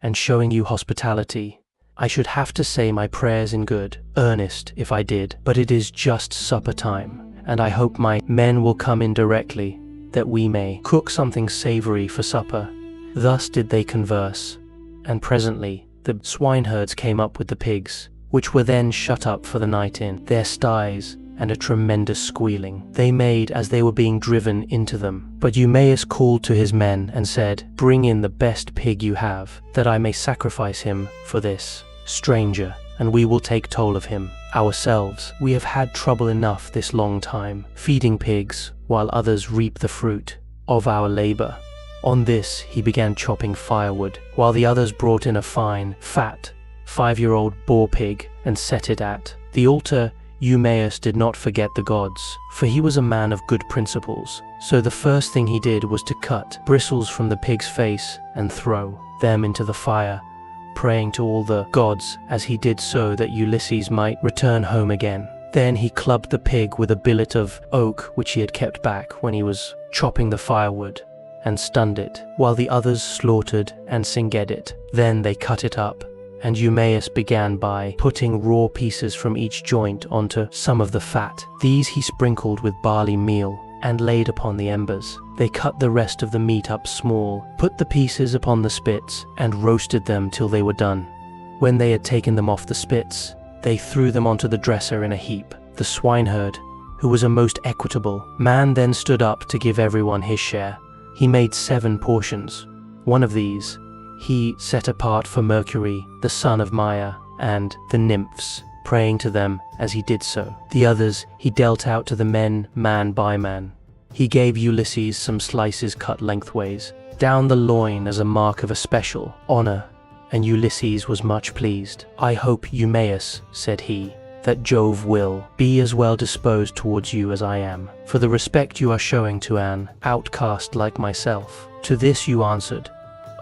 and showing you hospitality. I should have to say my prayers in good earnest if I did, but it is just supper time, and I hope my men will come in directly, that we may cook something savory for supper. Thus did they converse, and presently the swineherds came up with the pigs, which were then shut up for the night in their sties, and a tremendous squealing they made as they were being driven into them. But Eumaeus called to his men and said, bring in the best pig you have, that I may sacrifice him for this stranger, and we will take toll of him ourselves. We have had trouble enough this long time, feeding pigs, while others reap the fruit of our labor. On this he began chopping firewood, while the others brought in a fine, fat, 5-year-old boar pig and set it at the altar. Eumaeus did not forget the gods, for he was a man of good principles. So the first thing he did was to cut bristles from the pig's face and throw them into the fire, praying to all the gods as he did so that Ulysses might return home again. Then he clubbed the pig with a billet of oak which he had kept back when he was chopping the firewood, and stunned it, while the others slaughtered and singed it. Then they cut it up, and Eumaeus began by putting raw pieces from each joint onto some of the fat. These he sprinkled with barley meal and laid upon the embers. They cut the rest of the meat up small, put the pieces upon the spits, and roasted them till they were done. When they had taken them off the spits, they threw them onto the dresser in a heap. The swineherd, who was a most equitable man, then stood up to give everyone his share. He made 7 portions. One of these he set apart for Mercury, the son of Maia, and the nymphs. praying to them as he did so. The others he dealt out to the men, man by man. He gave Ulysses some slices cut lengthways, down the loin as a mark of especial honor, and Ulysses was much pleased. "I hope, Eumaeus," said he, "that Jove will be as well disposed towards you as I am, for the respect you are showing to an outcast like myself." To this you answered,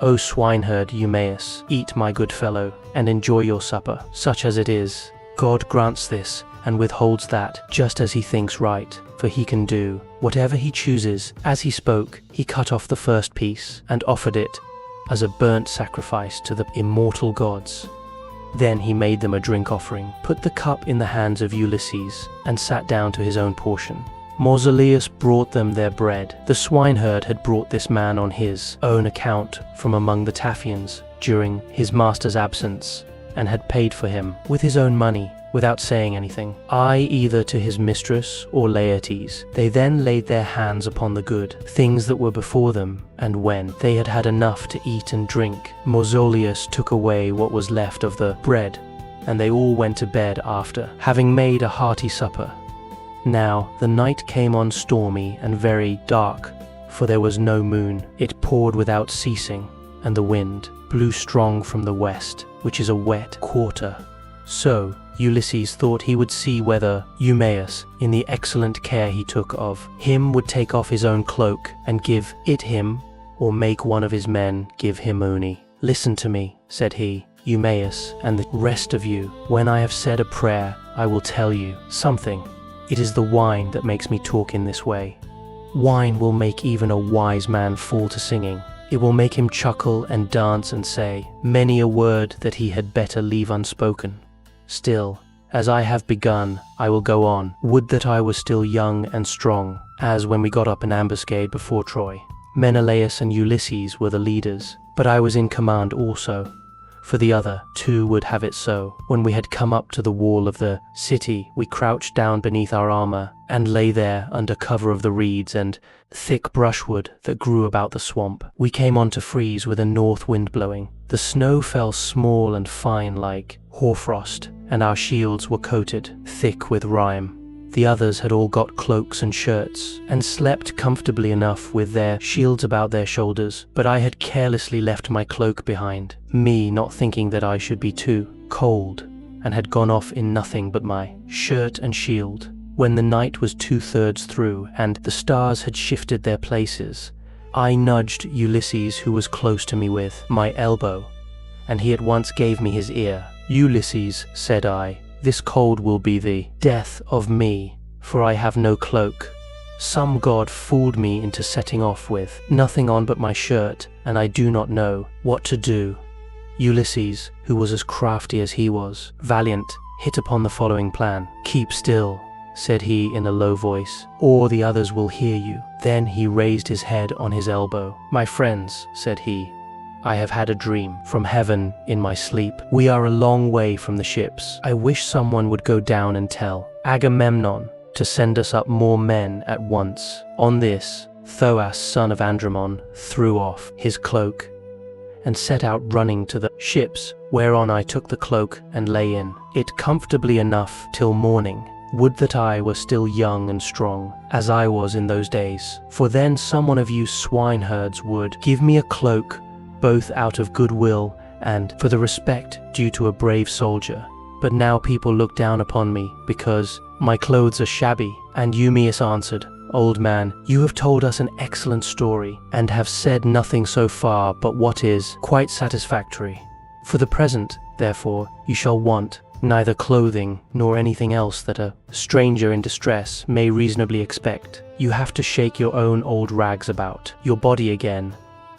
"O swineherd Eumaeus, eat, my good fellow, and enjoy your supper, such as it is. God grants this and withholds that, just as he thinks right, for he can do whatever he chooses." As he spoke, he cut off the first piece and offered it as a burnt sacrifice to the immortal gods. Then he made them a drink offering, put the cup in the hands of Ulysses, and sat down to his own portion. Mausoleus brought them their bread. The swineherd had brought this man on his own account from among the Taphians during his master's absence, and had paid for him with his own money, without saying anything, either to his mistress or Laertes. They then laid their hands upon the good things that were before them, and when they had had enough to eat and drink, Mausoleus took away what was left of the bread, and they all went to bed after having made a hearty supper. Now the night came on stormy and very dark, for there was no moon. It poured without ceasing, and the wind blew strong from the west, which is a wet quarter. So Ulysses thought he would see whether Eumaeus, in the excellent care he took of him, would take off his own cloak and give it him, or make one of his men give him only. "Listen to me," said he, "Eumaeus, and the rest of you. When I have said a prayer, I will tell you something. It is the wine that makes me talk in this way. Wine will make even a wise man fall to singing. It will make him chuckle and dance and say many a word that he had better leave unspoken. Still, as I have begun, I will go on. Would that I was still young and strong, as when we got up an ambuscade before Troy. Menelaus and Ulysses were the leaders, but I was in command also, for the other two would have it so. When we had come up to the wall of the city, we crouched down beneath our armor, and lay there under cover of the reeds and thick brushwood that grew about the swamp. We came on to freeze with a north wind blowing. The snow fell small and fine like hoarfrost, and our shields were coated thick with rime. The others had all got cloaks and shirts, and slept comfortably enough with their shields about their shoulders, but I had carelessly left my cloak behind, me not thinking that I should be too cold, and had gone off in nothing but my shirt and shield. When the night was 2/3 through, and the stars had shifted their places, I nudged Ulysses, who was close to me, with my elbow, and he at once gave me his ear. "Ulysses," said I, "this cold will be the death of me, for I have no cloak. Some god fooled me into setting off with nothing on but my shirt, and I do not know what to do." Ulysses, who was as crafty as he was valiant, hit upon the following plan. "Keep still," said he in a low voice, "or the others will hear you." Then he raised his head on his elbow. "My friends," said he, "I have had a dream from heaven in my sleep. We are a long way from the ships. I wish someone would go down and tell Agamemnon to send us up more men at once." On this, Thoas, son of Andromon, threw off his cloak and set out running to the ships, whereon I took the cloak and lay in it comfortably enough till morning. Would that I were still young and strong, as I was in those days, for then some one of you swineherds would give me a cloak, both out of goodwill and for the respect due to a brave soldier. But now people look down upon me because my clothes are shabby." And Eumaeus answered, "Old man, you have told us an excellent story, and have said nothing so far but what is quite satisfactory. For the present, therefore, you shall want neither clothing nor anything else that a stranger in distress may reasonably expect. You have to shake your own old rags about your body again,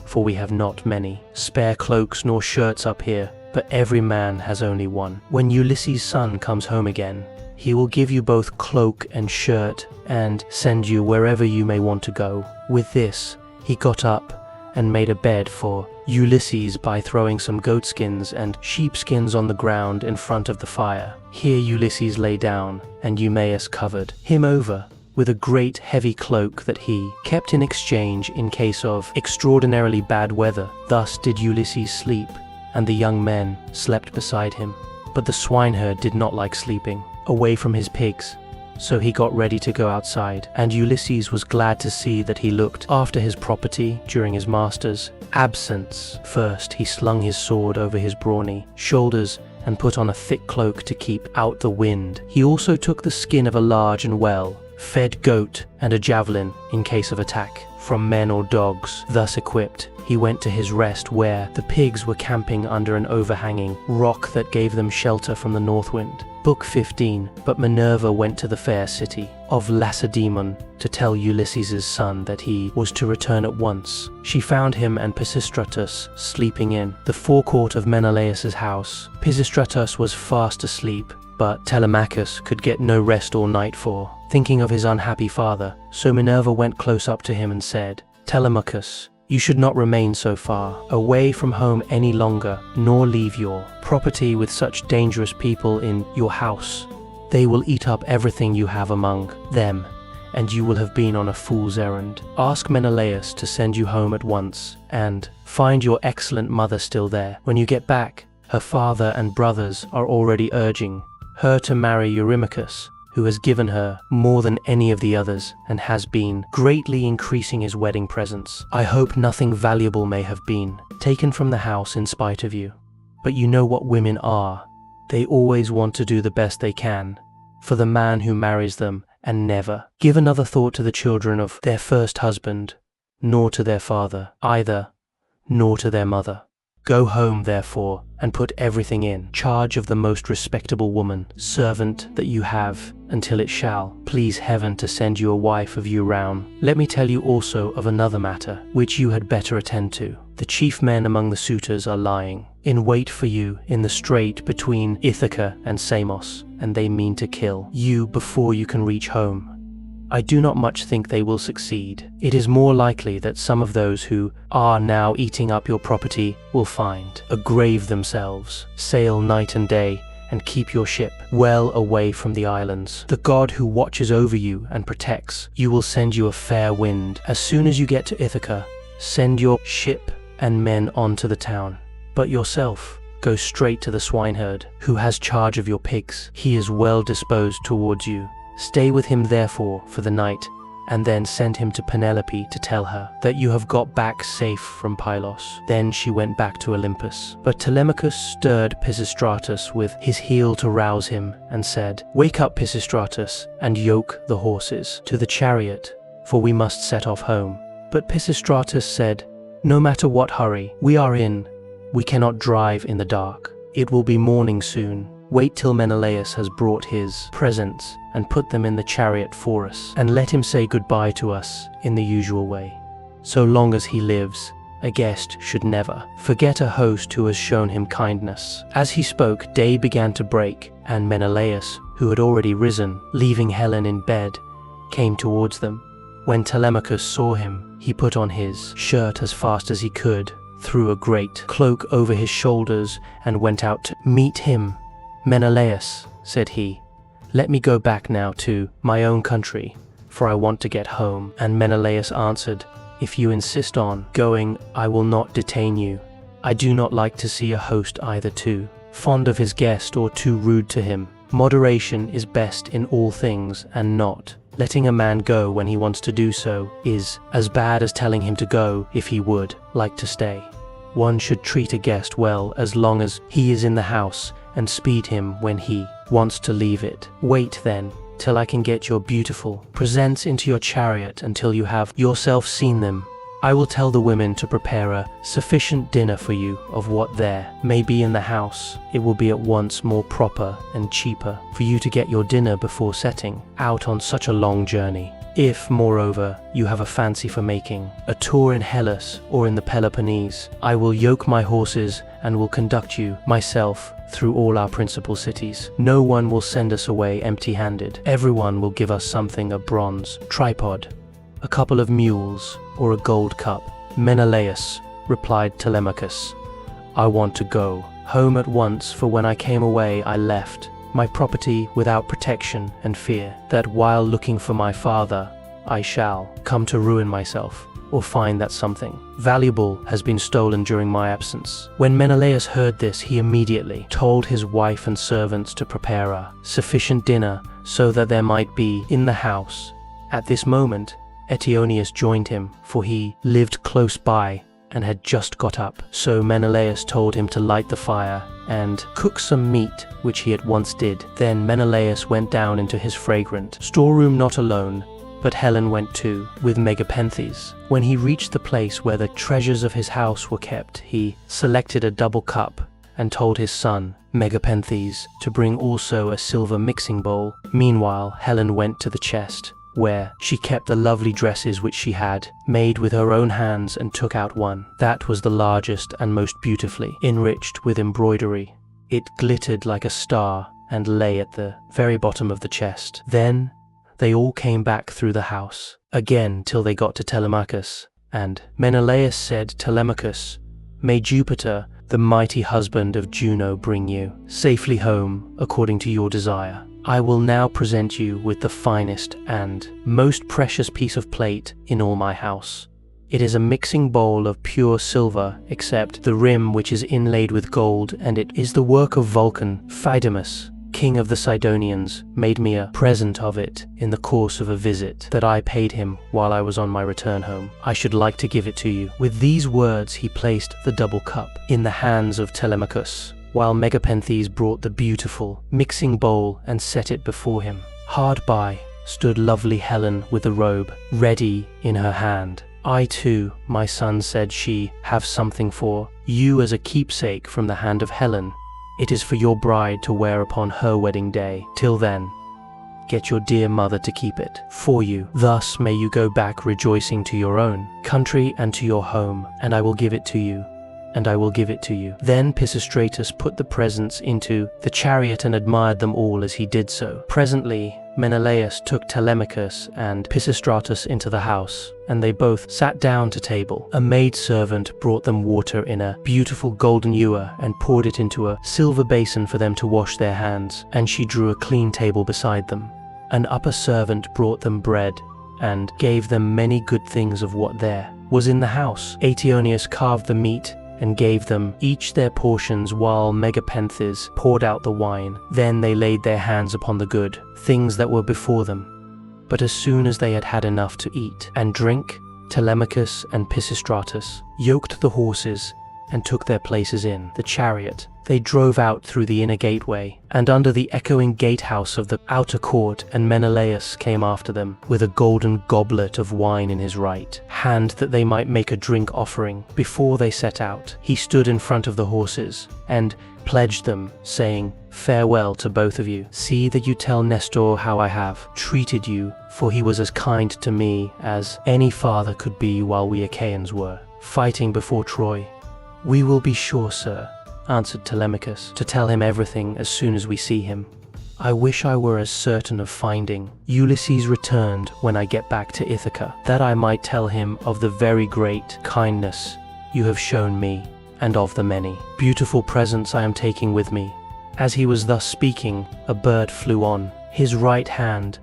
for we have not many spare cloaks nor shirts up here, but every man has only one. When Ulysses' son comes home again, he will give you both cloak and shirt, and send you wherever you may want to go." With this, he got up and made a bed for Ulysses by throwing some goatskins and sheepskins on the ground in front of the fire. Here Ulysses lay down, and Eumaeus covered him over with a great heavy cloak that he kept in exchange in case of extraordinarily bad weather. Thus did Ulysses sleep, and the young men slept beside him. But the swineherd did not like sleeping away from his pigs, so he got ready to go outside, and Ulysses was glad to see that he looked after his property during his master's absence. First, he slung his sword over his brawny shoulders and put on a thick cloak to keep out the wind. He also took the skin of a large and well-fed goat and a javelin in case of attack from men or dogs. Thus equipped, he went to his rest where the pigs were camping under an overhanging rock that gave them shelter from the north wind. Book 15. But Minerva went to the fair city of Lacedaemon to tell Ulysses' son that he was to return at once. She found him and Pisistratus sleeping in the forecourt of Menelaus' house. Pisistratus was fast asleep, but Telemachus could get no rest all night for thinking of his unhappy father. So Minerva went close up to him and said, "Telemachus, you should not remain so far away from home any longer, nor leave your property with such dangerous people in your house. They will eat up everything you have among them, and you will have been on a fool's errand. Ask Menelaus to send you home at once, and find your excellent mother still there. When you get back, her father and brothers are already urging her to marry Eurymachus, who has given her more than any of the others and has been greatly increasing his wedding presents. I hope nothing valuable may have been taken from the house in spite of you. But you know what women are. They always want to do the best they can for the man who marries them and never give another thought to the children of their first husband, nor to their father either, nor to their mother. Go home, therefore, and put everything in charge of the most respectable woman servant that you have, until it shall please heaven to send you a wife of you round. Let me tell you also of another matter, which you had better attend to. The chief men among the suitors are lying in wait for you in the strait between Ithaca and Samos, and they mean to kill you before you can reach home. I do not much think they will succeed. It is more likely that some of those who are now eating up your property will find a grave themselves. Sail night and day, and keep your ship well away from the islands. The god who watches over you and protects you will send you a fair wind. As soon as you get to Ithaca, send your ship and men on to the town. But yourself, go straight to the swineherd, who has charge of your pigs. He is well disposed towards you. Stay with him therefore for the night, and then send him to Penelope to tell her that you have got back safe from Pylos." Then she went back to Olympus. But Telemachus stirred Pisistratus with his heel to rouse him, and said, "Wake up, Pisistratus, and yoke the horses to the chariot, for we must set off home." But Pisistratus said, "No matter what hurry we are in, we cannot drive in the dark. It will be morning soon. Wait till Menelaus has brought his presents and put them in the chariot for us, and let him say goodbye to us in the usual way. So long as he lives, a guest should never forget a host who has shown him kindness." As he spoke, day began to break, and Menelaus, who had already risen, leaving Helen in bed, came towards them. When Telemachus saw him, he put on his shirt as fast as he could, threw a great cloak over his shoulders, and went out to meet him. "Menelaus," said he, "let me go back now to my own country, for I want to get home." And Menelaus answered, "If you insist on going, I will not detain you. I do not like to see a host either too fond of his guest or too rude to him. Moderation is best in all things, and not letting a man go when he wants to do so is as bad as telling him to go if he would like to stay. One should treat a guest well as long as he is in the house, and speed him when he wants to leave it. Wait then till I can get your beautiful presents into your chariot until you have yourself seen them. I will tell the women to prepare a sufficient dinner for you of what there may be in the house. It will be at once more proper and cheaper for you to get your dinner before setting out on such a long journey. If, moreover, you have a fancy for making a tour in Hellas or in the Peloponnese, I will yoke my horses and will conduct you myself through all our principal cities. No one will send us away empty-handed. Everyone will give us something: a bronze tripod, a couple of mules, or a gold cup." "Menelaus," replied Telemachus, "I want to go home at once, for when I came away I left my property without protection, and fear that while looking for my father I shall come to ruin myself or find that something valuable has been stolen during my absence." When Menelaus heard this, he immediately told his wife and servants to prepare a sufficient dinner so that there might be in the house. At this moment, Eteoneus joined him, for he lived close by and had just got up. So Menelaus told him to light the fire and cook some meat, which he at once did. Then Menelaus went down into his fragrant storeroom, not alone, but Helen went too, with Megapenthes. When he reached the place where the treasures of his house were kept, he selected a double cup and told his son, Megapenthes, to bring also a silver mixing bowl. Meanwhile, Helen went to the chest, where she kept the lovely dresses which she had made with her own hands, and took out one. That was the largest and most beautifully enriched with embroidery. It glittered like a star and lay at the very bottom of the chest. Then they all came back through the house again till they got to Telemachus, and Menelaus said, "Telemachus, may Jupiter, the mighty husband of Juno, bring you safely home according to your desire. I will now present you with the finest and most precious piece of plate in all my house. It is a mixing bowl of pure silver, except the rim, which is inlaid with gold, and it is the work of Vulcan. Phaedimus, king of the Sidonians, made me a present of it in the course of a visit that I paid him while I was on my return home. I should like to give it to you." With these words he placed the double cup in the hands of Telemachus, while Megapenthes brought the beautiful mixing bowl and set it before him. Hard by stood lovely Helen with the robe ready in her hand. "I too, my son," said she, "have something for you as a keepsake from the hand of Helen. It is for your bride to wear upon her wedding day. Till then, get your dear mother to keep it for you. Thus may you go back rejoicing to your own country and to your home, and I will give it to you, and I will give it to you." Then Pisistratus put the presents into the chariot and admired them all as he did so. Presently Menelaus took Telemachus and Pisistratus into the house, and they both sat down to table. A maidservant brought them water in a beautiful golden ewer and poured it into a silver basin for them to wash their hands, and she drew a clean table beside them. An upper servant brought them bread and gave them many good things of what there was in the house. Eteoneus carved the meat and gave them each their portions, while Megapenthes poured out the wine. Then they laid their hands upon the good things that were before them. But as soon as they had had enough to eat and drink, Telemachus and Pisistratus yoked the horses and took their places in the chariot. They drove out through the inner gateway and under the echoing gatehouse of the outer court, and Menelaus came after them with a golden goblet of wine in his right hand, that they might make a drink offering before they set out. He stood in front of the horses and pledged them, saying, "Farewell to both of you. See that you tell Nestor how I have treated you, for he was as kind to me as any father could be while we Achaeans were fighting before Troy." "We will be sure, sir," answered Telemachus, "to tell him everything as soon as we see him. I wish I were as certain of finding Ulysses returned when I get back to Ithaca, that I might tell him of the very great kindness you have shown me, and of the many beautiful presents I am taking with me." As he was thus speaking, a bird flew on his right hand,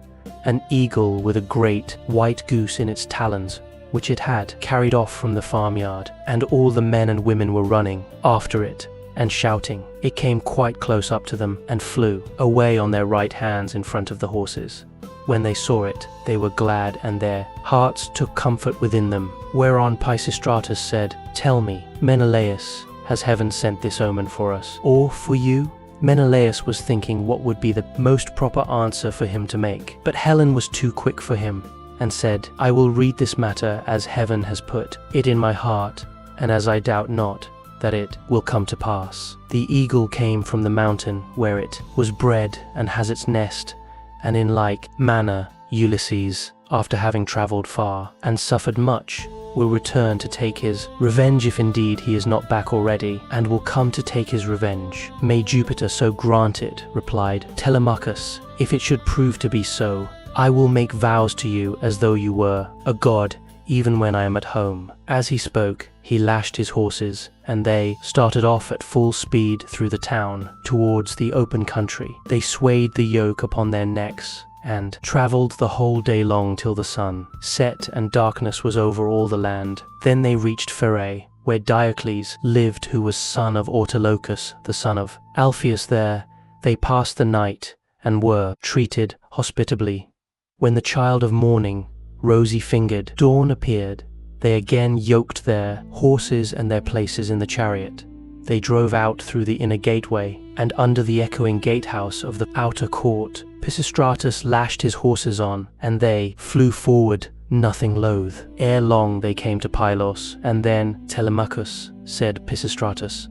an eagle with a great white goose in its talons, which it had carried off from the farmyard, and all the men and women were running after it and shouting. It came quite close up to them and flew away on their right hands in front of the horses. When they saw it, they were glad, and their hearts took comfort within them. Whereon Pisistratus said, "Tell me, Menelaus, has heaven sent this omen for us, or for you?" Menelaus was thinking what would be the most proper answer for him to make, but Helen was too quick for him, and said, "I will read this matter as heaven has put it in my heart, and as I doubt not that it will come to pass. The eagle came from the mountain where it was bred and has its nest, and in like manner Ulysses, after having travelled far and suffered much, will return to take his revenge, if indeed he is not back already, and will come to take his revenge. May Jupiter so grant it," replied Telemachus. "If it should prove to be so, I will make vows to you as though you were a god, even when I am at home." As he spoke, he lashed his horses, and they started off at full speed through the town towards the open country. They swayed the yoke upon their necks and travelled the whole day long till the sun set and darkness was over all the land. Then they reached Pherae, where Diocles lived, who was son of Autolycus, the son of Alpheus. There they passed the night and were treated hospitably. When the child of morning, rosy-fingered, dawn appeared, they again yoked their horses and their places in the chariot. They drove out through the inner gateway, and under the echoing gatehouse of the outer court, Pisistratus lashed his horses on, and they flew forward, nothing loath. Ere long they came to Pylos, and then Telemachus said, Pisistratus,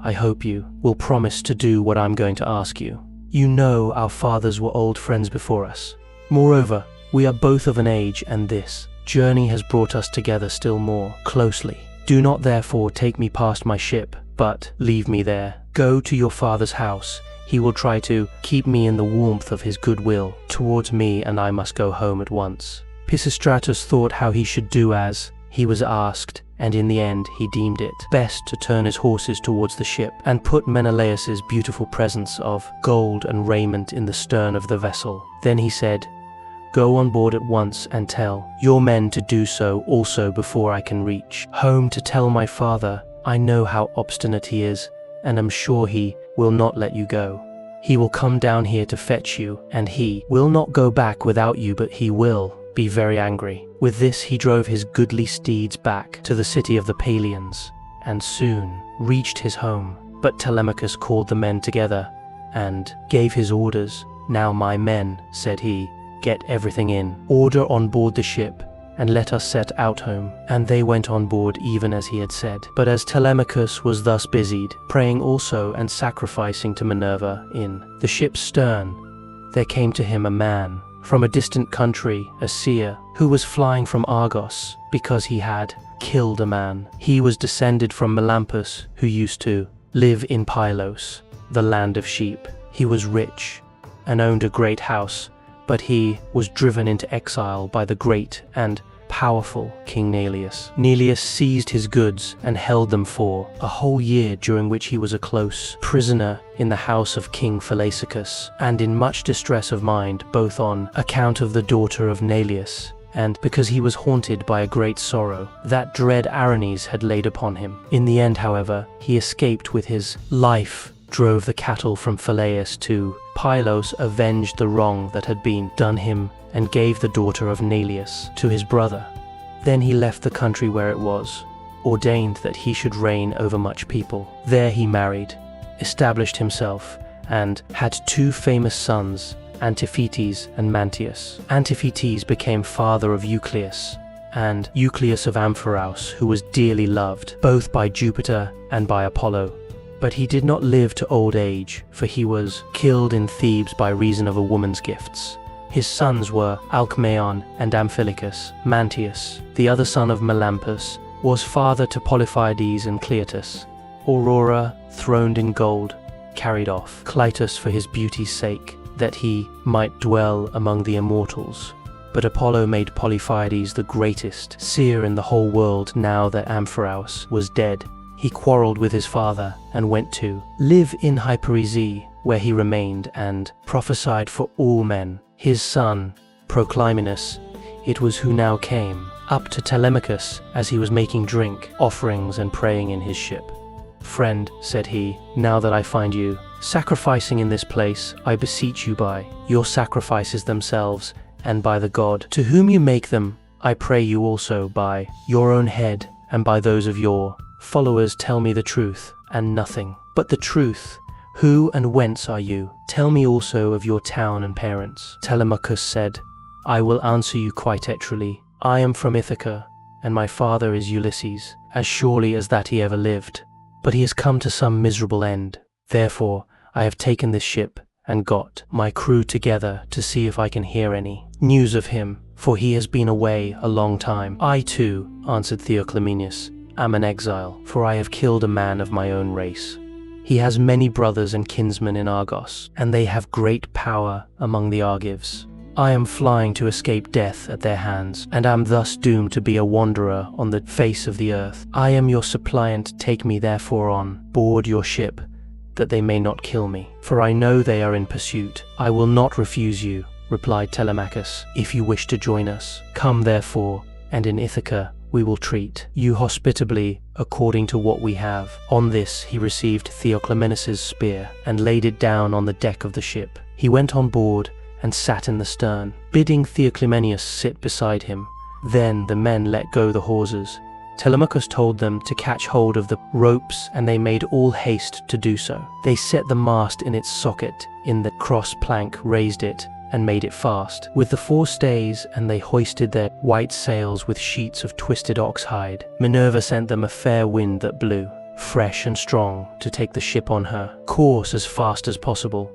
I hope you will promise to do what I'm going to ask you. You know our fathers were old friends before us. Moreover, we are both of an age, and this journey has brought us together still more closely. Do not therefore take me past my ship, but leave me there. Go to your father's house. He will try to keep me in the warmth of his goodwill towards me, and I must go home at once. Pisistratus thought how he should do as he was asked, and in the end he deemed it best to turn his horses towards the ship, and put Menelaus's beautiful presents of gold and raiment in the stern of the vessel. Then he said, Go on board at once and tell your men to do so also before I can reach home to tell my father. I know how obstinate he is, and am sure he will not let you go. He will come down here to fetch you, and he will not go back without you, but he will be very angry. With this he drove his goodly steeds back to the city of the Pelians, and soon reached his home. But Telemachus called the men together, and gave his orders. Now my men, said he, get everything in order on board the ship, and let us set out home. And they went on board even as he had said. But as Telemachus was thus busied, praying also and sacrificing to Minerva in the ship's stern, there came to him a man from a distant country, Aeaea, who was flying from Argos, because he had killed a man. He was descended from Melampus, who used to live in Pylos, the land of sheep. He was rich, and owned a great house, but he was driven into exile by the great and powerful King Neleus. Neleus seized his goods and held them for a whole year, during which he was a close prisoner in the house of King Philasiacus, and in much distress of mind, both on account of the daughter of Neleus, and because he was haunted by a great sorrow that dread Aranes had laid upon him. In the end, however, he escaped with his life, drove the cattle from Phylaeus to Pylos, avenged the wrong that had been done him, and gave the daughter of Neleus to his brother. Then he left the country where it was ordained that he should reign over much people. There he married, established himself, and had two famous sons, Antiphates and Mantius. Antiphates became father of Eucleus, and Eucleus of Amphiaraus, who was dearly loved, both by Jupiter and by Apollo. But he did not live to old age, for he was killed in Thebes by reason of a woman's gifts. His sons were Alcmaeon and Amphilochus. Mantius, the other son of Melampus, was father to Polyphiades and Cleotus. Aurora, throned in gold, carried off Clytus for his beauty's sake, that he might dwell among the immortals. But Apollo made Polyphiades the greatest seer in the whole world. Now that Amphiaraus was dead, he quarreled with his father and went to live in Hypereus, where he remained and prophesied for all men. His son, Proclymenus, it was who now came up to Telemachus as he was making drink offerings and praying in his ship. Friend, said he, now that I find you sacrificing in this place, I beseech you by your sacrifices themselves, and by the God to whom you make them, I pray you also by your own head and by those of your followers, tell me the truth, and nothing but the truth. Who and whence are you? Tell me also of your town and parents. Telemachus said, I will answer you quite truly. I am from Ithaca, and my father is Ulysses, as surely as that he ever lived. But he has come to some miserable end. Therefore I have taken this ship, and got my crew together to see if I can hear any news of him, for he has been away a long time. I too, answered Theoclymenus, am an exile, for I have killed a man of my own race. He has many brothers and kinsmen in Argos, and they have great power among the Argives. I am flying to escape death at their hands, and am thus doomed to be a wanderer on the face of the earth. I am your suppliant, take me therefore on board your ship, that they may not kill me, for I know they are in pursuit. I will not refuse you, replied Telemachus, if you wish to join us. Come therefore, and in Ithaca we will treat you hospitably according to what we have. On this he received Theoclymenus' spear and laid it down on the deck of the ship. He went on board and sat in the stern, bidding Theoclymenus sit beside him. Then the men let go the hawsers. Telemachus told them to catch hold of the ropes, and they made all haste to do so. They set the mast in its socket in the cross plank, raised it, and made it fast with the four stays, and they hoisted their white sails with sheets of twisted oxhide. Minerva sent them a fair wind that blew, fresh and strong, to take the ship on her course as fast as possible.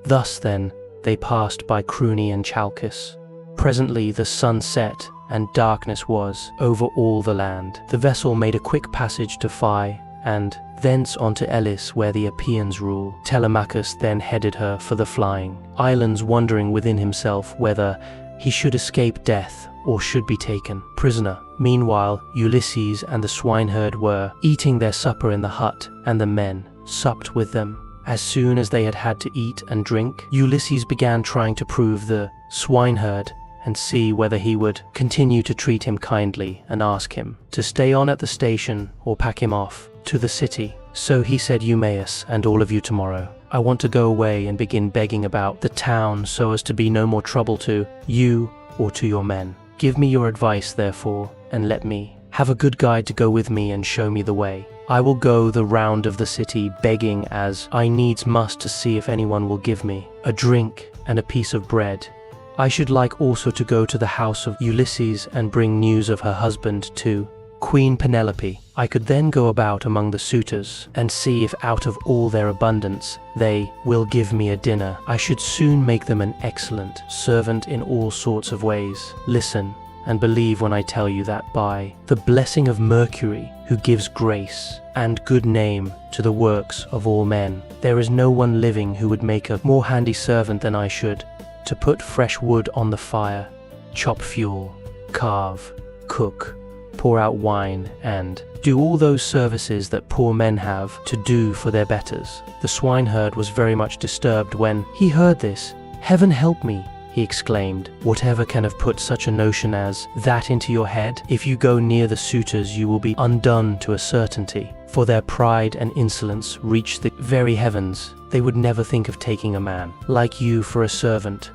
Thus then they passed by Cruni and Chalcis. Presently the sun set, and darkness was over all the land. The vessel made a quick passage to Phi, and thence on to Elis, where the Aeaeans rule. Telemachus then headed her for the flying islands, wondering within himself whether he should escape death or should be taken prisoner. Meanwhile Ulysses and the swineherd were eating their supper in the hut, and the men supped with them. As soon as they had had to eat and drink, Ulysses began trying to prove the swineherd and see whether he would continue to treat him kindly and ask him to stay on at the station or pack him off to the city. So he said, Eumaeus and all of you tomorrow, I want to go away and begin begging about the town so as to be no more trouble to you or to your men. Give me your advice therefore, and let me have a good guide to go with me and show me the way. I will go the round of the city begging as I needs must, to see if anyone will give me a drink and a piece of bread. I should like also to go to the house of Ulysses and bring news of her husband to Queen Penelope. I could then go about among the suitors and see if out of all their abundance they will give me a dinner. I should soon make them an excellent servant in all sorts of ways. Listen and believe when I tell you that by the blessing of Mercury, who gives grace and good name to the works of all men, there is no one living who would make a more handy servant than I should, to put fresh wood on the fire, chop fuel, carve, cook, pour out wine, and do all those services that poor men have to do for their betters. The swineherd was very much disturbed when he heard this. Heaven help me, he exclaimed. Whatever can have put such a notion as that into your head? If you go near the suitors you will be undone to a certainty, for their pride and insolence reach the very heavens. They would never think of taking a man like you for a servant.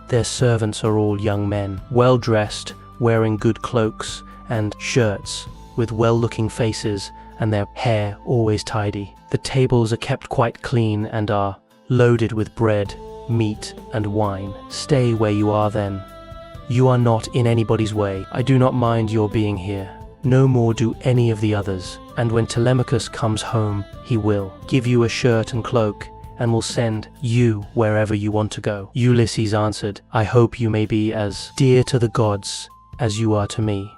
Their servants are all young men, well dressed, wearing good cloaks and shirts, with well-looking faces, and their hair always tidy. The tables are kept quite clean and are loaded with bread, meat, and wine. Stay where you are then. You are not in anybody's way. I do not mind your being here. No more do any of the others. And when Telemachus comes home, he will give you a shirt and cloak, and will send you wherever you want to go. Ulysses answered, I hope you may be as dear to the gods as you are to me,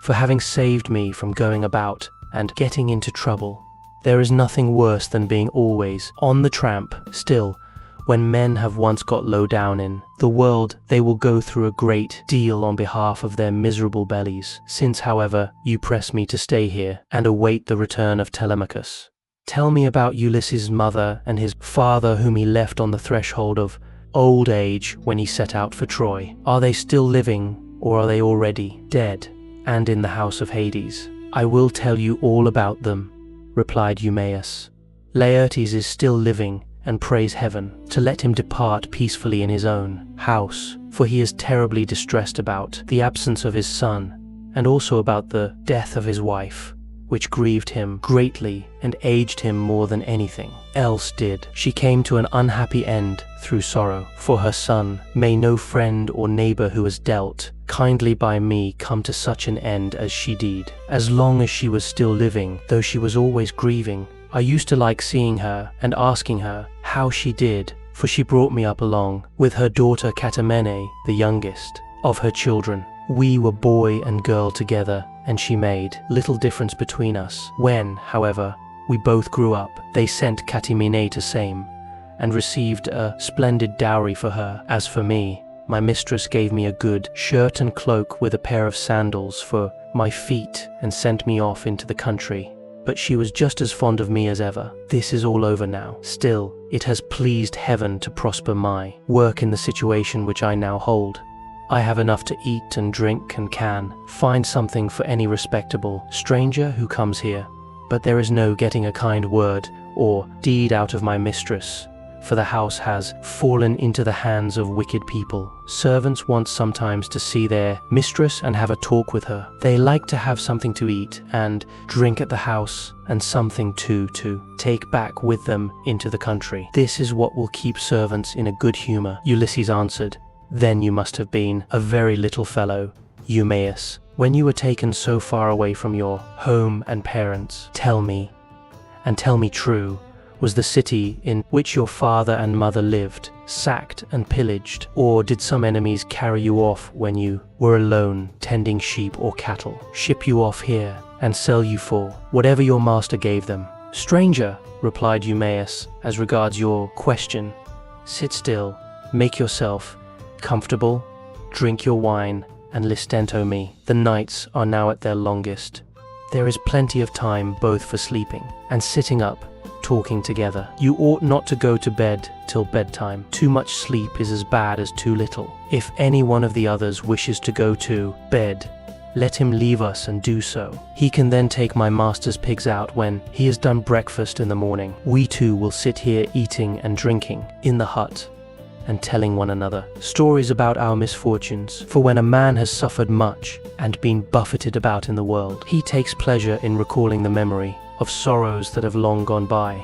for having saved me from going about and getting into trouble. There is nothing worse than being always on the tramp. Still, when men have once got low down in the world, they will go through a great deal on behalf of their miserable bellies. Since, however, you press me to stay here and await the return of Telemachus, tell me about Ulysses' mother and his father, whom he left on the threshold of old age when he set out for Troy. Are they still living, or are they already dead and in the house of Hades? I will tell you all about them, replied Eumaeus. Laertes is still living, and prays heaven to let him depart peacefully in his own house, for he is terribly distressed about the absence of his son, and also about the death of his wife, which grieved him greatly and aged him more than anything else did. She came to an unhappy end through sorrow for her son. May no friend or neighbor who has dealt kindly by me come to such an end as she did. As long as she was still living, though she was always grieving, I used to like seeing her and asking her how she did, for she brought me up along with her daughter Catamene, the youngest of her children. We were boy and girl together, and she made little difference between us. When, however, we both grew up, they sent Catamene to Same, and received a splendid dowry for her. As for me, my mistress gave me a good shirt and cloak with a pair of sandals for my feet, and sent me off into the country. but she was just as fond of me as ever. This is all over now. Still, it has pleased heaven to prosper my work in the situation which I now hold. I have enough to eat and drink and can find something for any respectable stranger who comes here. But there is no getting a kind word or deed out of my mistress, for the house has fallen into the hands of wicked people. Servants want sometimes to see their mistress and have a talk with her. They like to have something to eat and drink at the house, and something to take back with them into the country. This is what will keep servants in a good humor. Ulysses answered, "Then you must have been a very little fellow, Eumaeus, when you were taken so far away from your home and parents. Tell me, and tell me true, was the city in which your father and mother lived sacked and pillaged, or did some enemies carry you off when you were alone tending sheep or cattle, ship you off here, and sell you for whatever your master gave them?" "Stranger," replied Eumaeus, "as regards your question, sit still, make yourself comfortable, drink your wine, and listen to me. The nights are now at their longest. There is plenty of time both for sleeping and sitting up, talking together. You ought not to go to bed till bedtime. Too much sleep is as bad as too little. If any one of the others wishes to go to bed, let him leave us and do so. He can then take my master's pigs out when he has done breakfast in the morning. We two will sit here eating and drinking in the hut, and telling one another stories about our misfortunes. For when a man has suffered much and been buffeted about in the world, he takes pleasure in recalling the memory of sorrows that have long gone by.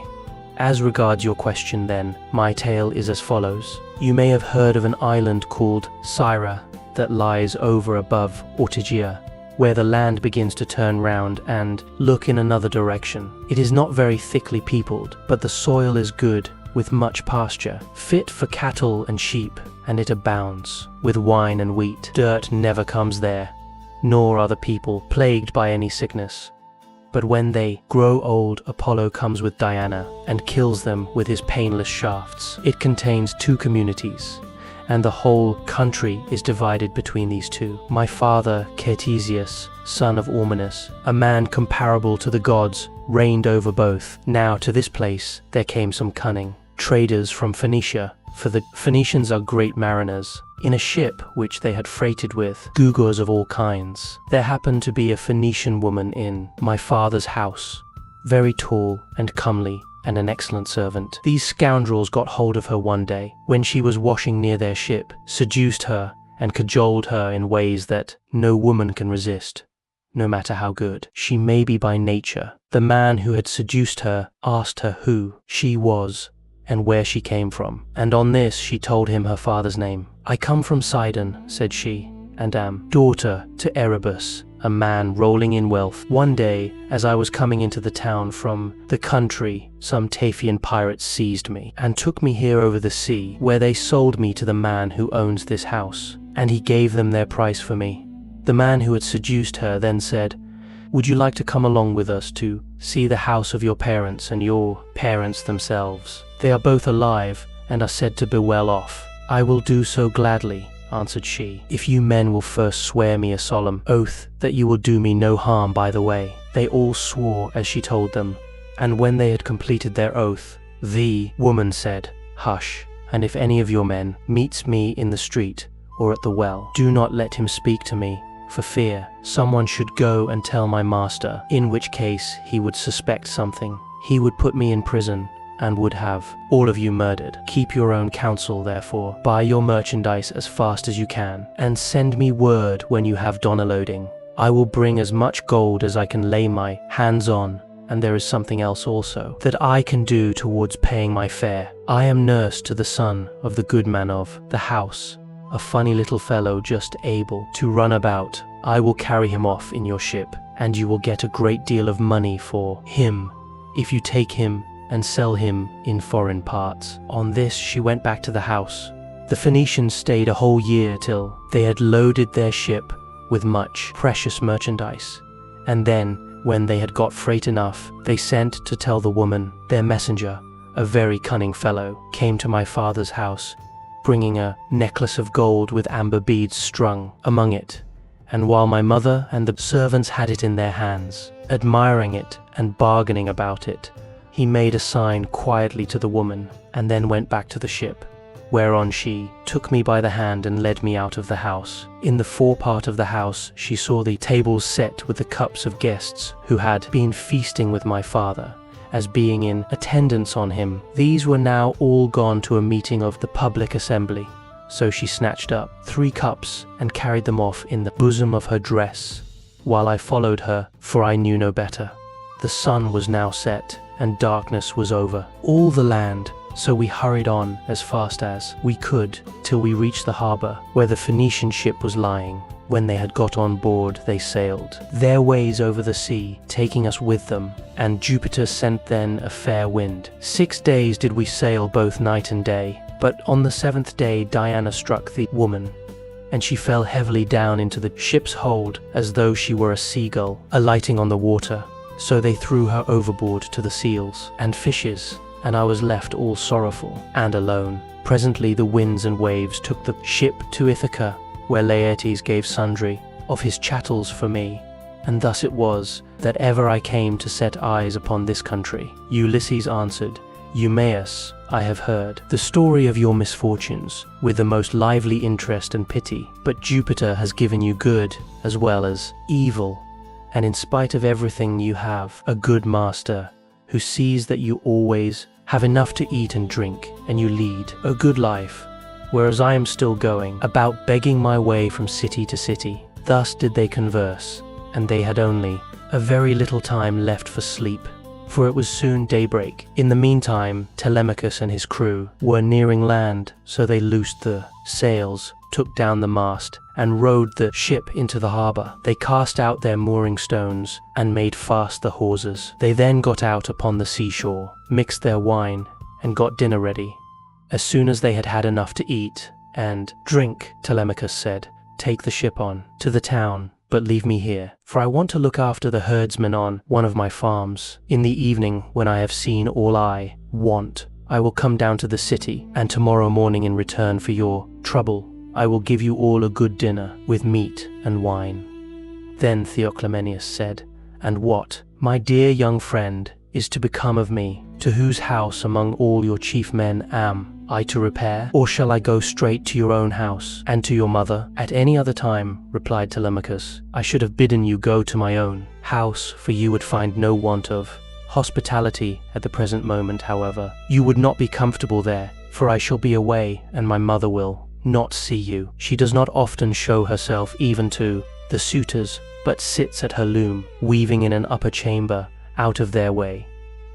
As regards your question then, my tale is as follows. You may have heard of an island called Cyra that lies over above Aeaea, where the land begins to turn round and look in another direction. It is not very thickly peopled, but the soil is good, with much pasture, fit for cattle and sheep, and it abounds with wine and wheat. Dirt never comes there, nor are the people plagued by any sickness. But when they grow old, Apollo comes with Diana and kills them with his painless shafts. It contains two communities, and the whole country is divided between these two. My father, Odysseus, son of Eumaeus, a man comparable to the gods, reigned over both. Now to this place there came some cunning traders from Phoenicia, for the Phoenicians are great mariners. In a ship which they had freighted with gewgaws of all kinds, there happened to be a Phoenician woman in my father's house, very tall and comely, and an excellent servant. These scoundrels got hold of her one day, when she was washing near their ship, seduced her, and cajoled her in ways that no woman can resist, no matter how good she may be by nature. The man who had seduced her asked her who she was, and where she came from, and on this she told him her father's name. "I come from Sidon," said she, "and am daughter to Erebus, a man rolling in wealth. One day, as I was coming into the town from the country, some Taphian pirates seized me, and took me here over the sea, where they sold me to the man who owns this house, and he gave them their price for me. The man who had seduced her then said, 'Would you like to come along with us to see the house of your parents and your parents themselves? They are both alive, and are said to be well off.' 'I will do so gladly,' answered she, 'if you men will first swear me a solemn oath that you will do me no harm by the way.' They all swore as she told them, and when they had completed their oath, the woman said, 'Hush, and if any of your men meets me in the street or at the well, do not let him speak to me, for fear someone should go and tell my master, in which case he would suspect something. He would put me in prison, and would have all of you murdered. Keep your own counsel, therefore. Buy your merchandise as fast as you can, and send me word when you have done loading. I will bring as much gold as I can lay my hands on, and there is something else also that I can do towards paying my fare. I am nurse to the son of the good man of the house, a funny little fellow just able to run about. I will carry him off in your ship, and you will get a great deal of money for him if you take him and sell him in foreign parts." On this she went back to the house. The Phoenicians stayed a whole year till they had loaded their ship with much precious merchandise, and then, when they had got freight enough, they sent to tell the woman. Their messenger, a very cunning fellow, came to my father's house, bringing a necklace of gold with amber beads strung among it, and while my mother and the servants had it in their hands, Admiring it and bargaining about it, he made a sign quietly to the woman and then went back to the ship, whereon she took me by the hand and led me out of the house. In the forepart of the house she saw the tables set with the cups of guests who had been feasting with my father, as being in attendance on him. These were now all gone to a meeting of the public assembly. So she snatched up 3 cups and carried them off in the bosom of her dress, while I followed her, for I knew no better. The sun was now set, and darkness was over all the land, so we hurried on as fast as we could till we reached the harbour where the Phoenician ship was lying. When they had got on board, they sailed their ways over the sea, taking us with them, and Jupiter sent then a fair wind. 6 days did we sail both night and day, but on the 7th day Diana struck the woman, and she fell heavily down into the ship's hold as though she were a seagull alighting on the water. So they threw her overboard to the seals and fishes, and I was left all sorrowful and alone. Presently the winds and waves took the ship to Ithaca, where Laertes gave sundry of his chattels for me, and thus it was that ever I came to set eyes upon this country. Ulysses answered, Eumaeus, I have heard the story of your misfortunes with the most lively interest and pity, but Jupiter has given you good as well as evil, and in spite of everything you have a good master who sees that you always have enough to eat and drink, and you lead a good life, whereas I am still going about begging my way from city to city. Thus did they converse, and they had only a very little time left for sleep, for it was soon daybreak. In the meantime Telemachus and his crew were nearing land, so they loosed the sails, took down the mast, and rowed the ship into the harbour. They cast out their mooring stones and made fast the hawsers. They then got out upon the seashore, mixed their wine, and got dinner ready. As soon as they had had enough to eat and drink, Telemachus said, Take the ship on to the town, but leave me here, for I want to look after the herdsmen on one of my farms. In the evening, when I have seen all I want, I will come down to the city, and tomorrow morning in return for your trouble, I will give you all a good dinner with meat and wine. Then Theoclymenus said, And what, my dear young friend, is to become of me? To whose house among all your chief men am I to repair? Or shall I go straight to your own house and to your mother? At any other time, replied Telemachus, I should have bidden you go to my own house, for you would find no want of hospitality at the present moment. However, you would not be comfortable there, for I shall be away, and my mother will not see you. She does not often show herself even to the suitors, but sits at her loom, weaving in an upper chamber, out of their way.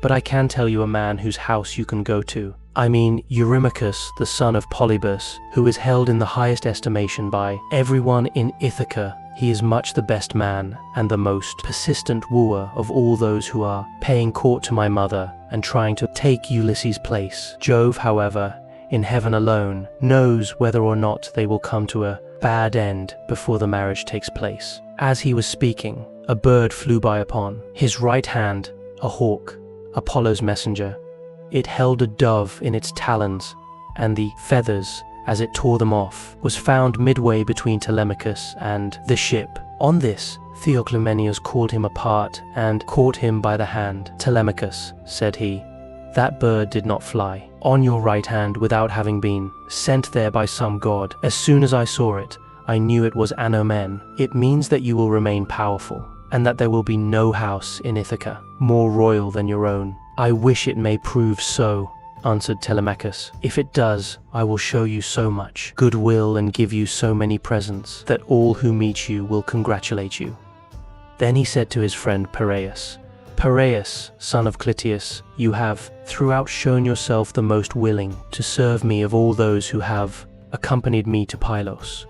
But I can tell you a man whose house you can go to. I mean Eurymachus, the son of Polybus, who is held in the highest estimation by everyone in Ithaca. He is much the best man, and the most persistent wooer of all those who are paying court to my mother and trying to take Ulysses' place. Jove, however, in heaven alone, knows whether or not they will come to a bad end before the marriage takes place. As he was speaking, a bird flew by upon his right hand, a hawk, Apollo's messenger. It held a dove in its talons, and the feathers, as it tore them off, was found midway between Telemachus and the ship. On this, Theoclymenus called him apart and caught him by the hand. Telemachus, said he, that bird did not fly on your right hand without having been sent there by some god. As soon as I saw it, I knew it was an omen. It means that you will remain powerful, and that there will be no house in Ithaca more royal than your own. I wish it may prove so, answered Telemachus. If it does, I will show you so much goodwill and give you so many presents that all who meet you will congratulate you. Then he said to his friend Piraeus, Piraeus, son of Clytius, you have throughout shown yourself the most willing to serve me of all those who have accompanied me to Pylos.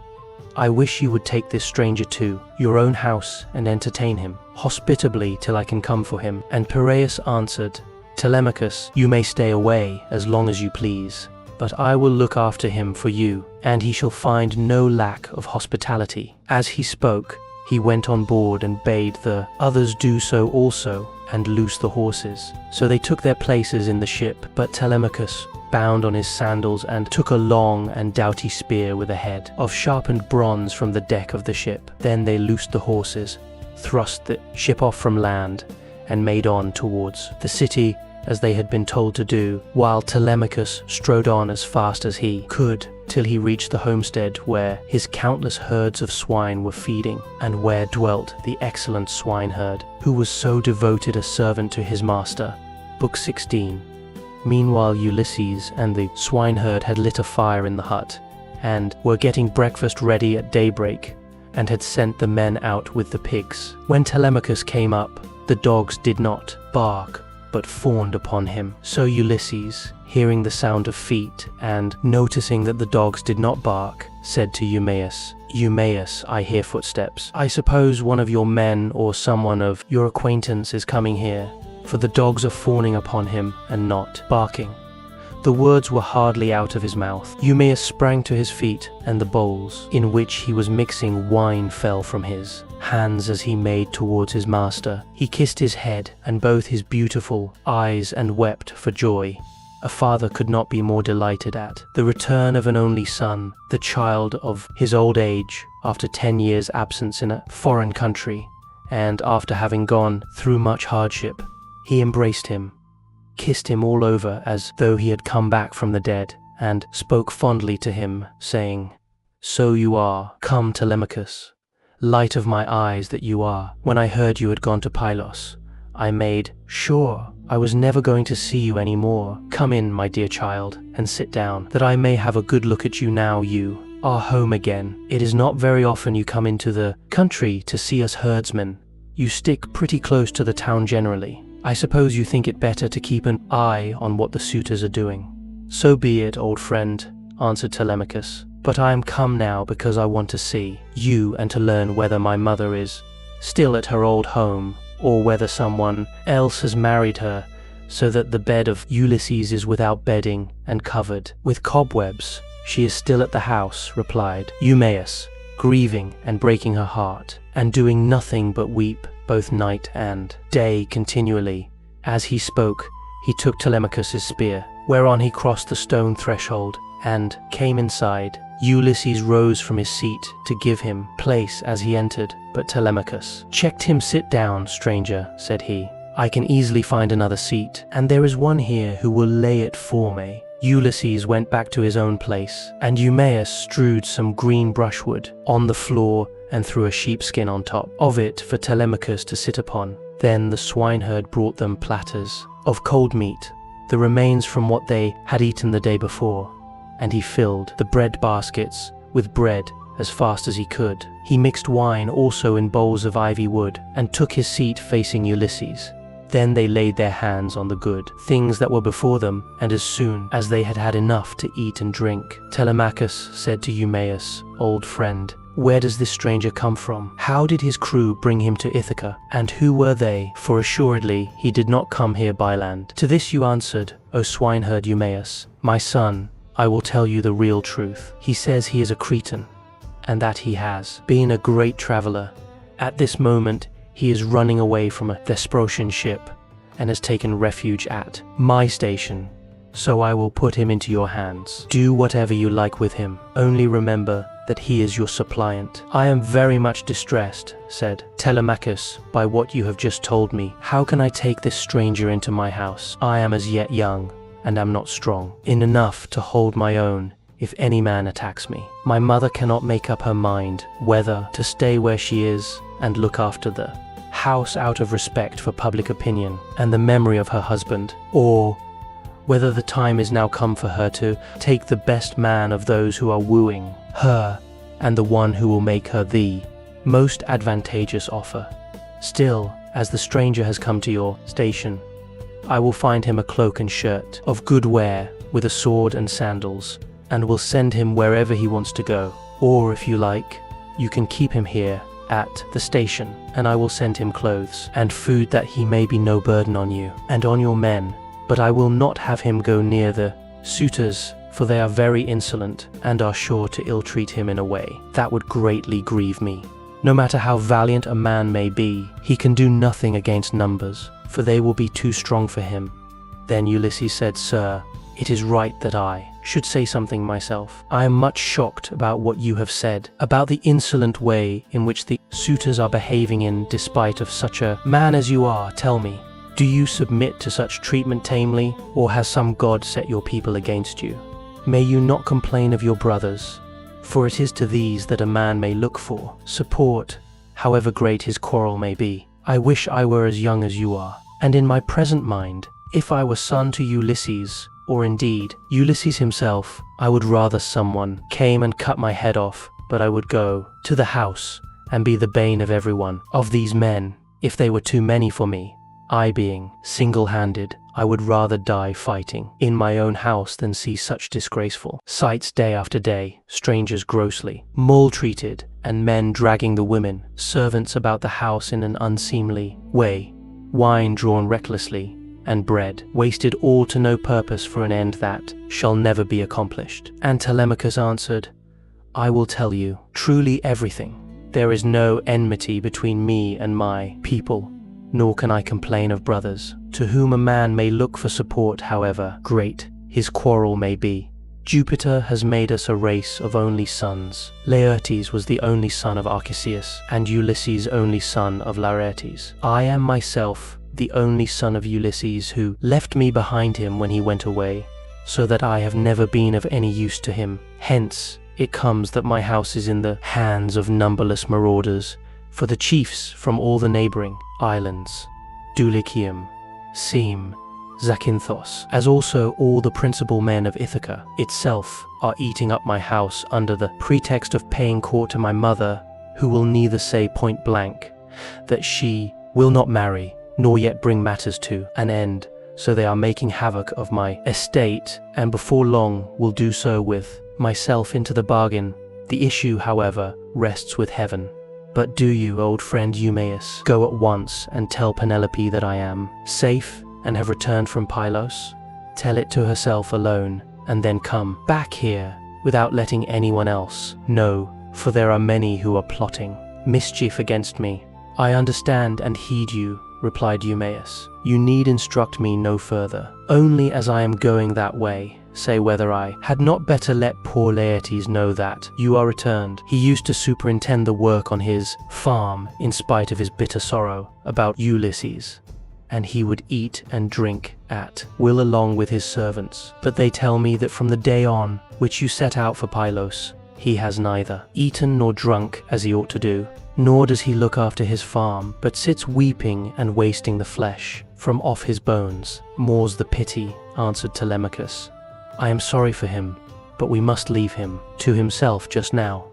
I wish you would take this stranger to your own house and entertain him hospitably till I can come for him. And Piraeus answered, Telemachus, you may stay away as long as you please, but I will look after him for you, and he shall find no lack of hospitality. As he spoke, he went on board and bade the others do so also, and loose the horses. So they took their places in the ship, but Telemachus bound on his sandals and took a long and doughty spear with a head of sharpened bronze from the deck of the ship. Then they loosed the horses thrust the ship off from land and made on towards the city as they had been told to do, while Telemachus strode on as fast as he could till he reached the homestead where his countless herds of swine were feeding, and where dwelt the excellent Swineherd, who was so devoted a servant to his master. Book 16. Meanwhile Ulysses and the swineherd had lit a fire in the hut, and were getting breakfast ready at daybreak, and had sent the men out with the pigs. When Telemachus came up, the dogs did not bark, but fawned upon him. So Ulysses, hearing the sound of feet, and noticing that the dogs did not bark, said to Eumaeus, "Eumaeus, I hear footsteps. I suppose one of your men or someone of your acquaintance is coming here, for the dogs are fawning upon him and not barking." The words were hardly out of his mouth. Eumaeus sprang to his feet, and the bowls in which he was mixing wine fell from his hands as he made towards his master. He kissed his head and both his beautiful eyes and wept for joy. A father could not be more delighted at the return of an only son, the child of his old age, after 10 years' absence in a foreign country, and after having gone through much hardship. He embraced him, kissed him all over as though he had come back from the dead, and spoke fondly to him, saying, "So you are come, Telemachus, light of my eyes that you are. When I heard you had gone to Pylos, I made sure I was never going to see you any more. Come in, my dear child, and sit down, that I may have a good look at you now you are home again. It is not very often you come into the country to see us herdsmen. You stick pretty close to the town generally. I suppose you think it better to keep an eye on what the suitors are doing." "So be it, old friend," answered Telemachus, "but I am come now because I want to see you and to learn whether my mother is still at her old home, or whether someone else has married her, so that the bed of Ulysses is without bedding and covered with cobwebs." "She is still at the house," replied Eumaeus, grieving and breaking her heart, and doing nothing but weep both night and day continually. As he spoke, he took Telemachus's spear, whereon he crossed the stone threshold and came inside. Ulysses rose from his seat to give him place as he entered, but Telemachus checked him. "Sit down, stranger," said he. "I can easily find another seat, and there is one here who will lay it for me." Ulysses went back to his own place, and Eumaeus strewed some green brushwood on the floor and threw a sheepskin on top of it for Telemachus to sit upon. Then the swineherd brought them platters of cold meat, the remains from what they had eaten the day before, and he filled the bread baskets with bread as fast as he could. He mixed wine also in bowls of ivy wood, and took his seat facing Ulysses. Then they laid their hands on the good things that were before them, and as soon as they had had enough to eat and drink, Telemachus said to Eumaeus, "Old friend, where does this stranger come from? How did his crew bring him to Ithaca? And who were they? For assuredly he did not come here by land." "To this you answered, O swineherd Eumaeus, my son, I will tell you the real truth. He says he is a Cretan, and that he has been a great traveler. At this moment he is running away from a Thesprotian ship, and has taken refuge at my station. So I will put him into your hands. Do whatever you like with him. Only remember that he is your suppliant." "I am very much distressed," said Telemachus, "by what you have just told me. How can I take this stranger into my house? I am as yet young, and am not strong enough to hold my own if any man attacks me. My mother cannot make up her mind whether to stay where she is and look after the house out of respect for public opinion and the memory of her husband, or whether the time is now come for her to take the best man of those who are wooing her, and the one who will make her the most advantageous offer. Still, as the stranger has come to your station, I will find him a cloak and shirt of good wear, with a sword and sandals, and will send him wherever he wants to go. Or if you like, you can keep him here at the station, and I will send him clothes and food, that he may be no burden on you and on your men. But I will not have him go near the suitors, for they are very insolent, and are sure to ill-treat him in a way that would greatly grieve me. No matter how valiant a man may be, he can do nothing against numbers, for they will be too strong for him." Then Ulysses said, "Sir, it is right that I should say something myself. I am much shocked about what you have said, about the insolent way in which the suitors are behaving in despite of such a man as you are. Tell me, do you submit to such treatment tamely, or has some god set your people against you? May you not complain of your brothers, for it is to these that a man may look for support, however great his quarrel may be. I wish I were as young as you are, and in my present mind, if I were son to Ulysses, or indeed Ulysses himself, I would rather someone came and cut my head off, but I would go to the house and be the bane of everyone of these men, if they were too many for me. I being single-handed, I would rather die fighting in my own house than see such disgraceful sights day after day, strangers grossly maltreated, and men dragging the women, servants about the house in an unseemly way, wine drawn recklessly, and bread wasted all to no purpose for an end that shall never be accomplished. And Telemachus answered, I will tell you truly everything. There is no enmity between me and my people, nor can I complain of brothers, to whom a man may look for support however great his quarrel may be. Jupiter has made us a race of only sons. Laertes was the only son of Odysseus, and Ulysses only son of Laertes. I am myself the only son of Ulysses, who left me behind him when he went away, so that I have never been of any use to him. Hence it comes that my house is in the hands of numberless marauders, for the chiefs from all the neighboring islands, Dulichium, Sem, Zakynthos, as also all the principal men of Ithaca itself, are eating up my house under the pretext of paying court to my mother, who will neither say point blank that she will not marry, nor yet bring matters to an end. So they are making havoc of my estate, and before long will do so with myself into the bargain. The issue, however, rests with heaven. But do you, old friend Eumaeus, go at once and tell Penelope that I am safe and have returned from Pylos. Tell it to herself alone, and then come back here without letting anyone else know, for there are many who are plotting mischief against me. I understand and heed you, replied Eumaeus. You need instruct me no further. Only as I am going that way, say whether I had not better let poor Laertes know that you are returned. He used to superintend the work on his farm in spite of his bitter sorrow about Ulysses, and he would eat and drink at will along with his servants. But they tell me that from the day on which you set out for Pylos, he has neither eaten nor drunk as he ought to do, nor does he look after his farm, but sits weeping and wasting the flesh from off his bones. More's the pity, answered Telemachus. I am sorry for him, but we must leave him to himself just now.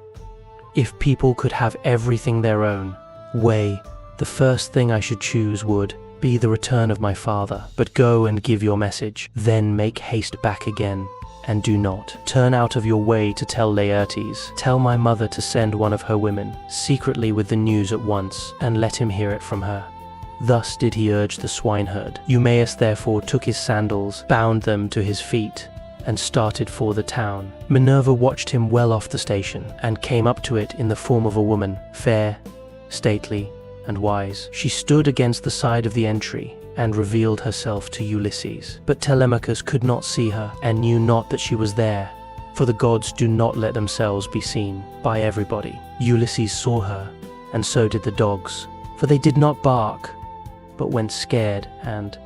If people could have everything their own way, the first thing I should choose would be the return of my father. But go and give your message, then make haste back again, and do not turn out of your way to tell Laertes. Tell my mother to send one of her women secretly with the news at once, and let him hear it from her. Thus did he urge the swineherd. Eumaeus therefore took his sandals, bound them to his feet, and started for the town. Minerva watched him well off the station, and came up to it in the form of a woman, fair, stately, and wise. She stood against the side of the entry, and revealed herself to Ulysses. But Telemachus could not see her, and knew not that she was there, for the gods do not let themselves be seen by everybody. Ulysses saw her, and so did the dogs, for they did not bark, but went scared and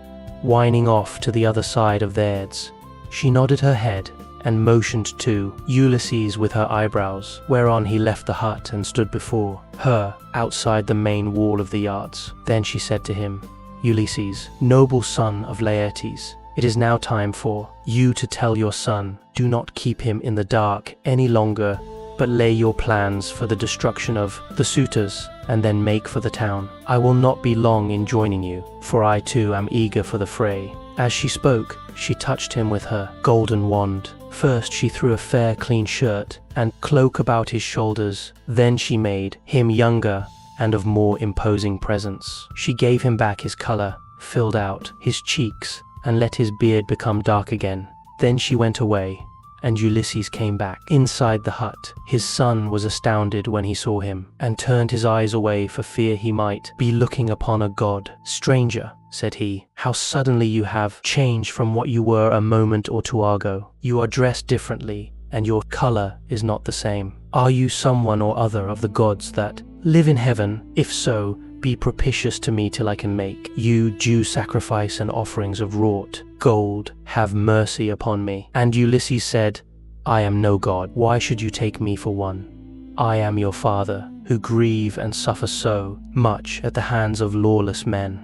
whining off to the other side of theirs. She nodded her head, and motioned to Ulysses with her eyebrows, whereon he left the hut and stood before her outside the main wall of the yards. Then she said to him, Ulysses, noble son of Laertes, it is now time for you to tell your son, do not keep him in the dark any longer, but lay your plans for the destruction of the suitors, and then make for the town. I will not be long in joining you, for I too am eager for the fray. As she spoke, she touched him with her golden wand. First she threw a fair clean shirt and cloak about his shoulders, then she made him younger and of more imposing presence. She gave him back his color, filled out his cheeks, and let his beard become dark again. Then she went away, and Ulysses came back. Inside the hut, his son was astounded when he saw him, and turned his eyes away for fear he might be looking upon a god. "Stranger," said he, "how suddenly you have changed from what you were a moment or two ago. You are dressed differently, and your color is not the same. Are you someone or other of the gods that live in heaven? If so, be propitious to me till I can make you due sacrifice and offerings of wrought gold. Have mercy upon me." And Ulysses said, "I am no god. Why should you take me for one? I am your father, who grieve and suffer so much at the hands of lawless men."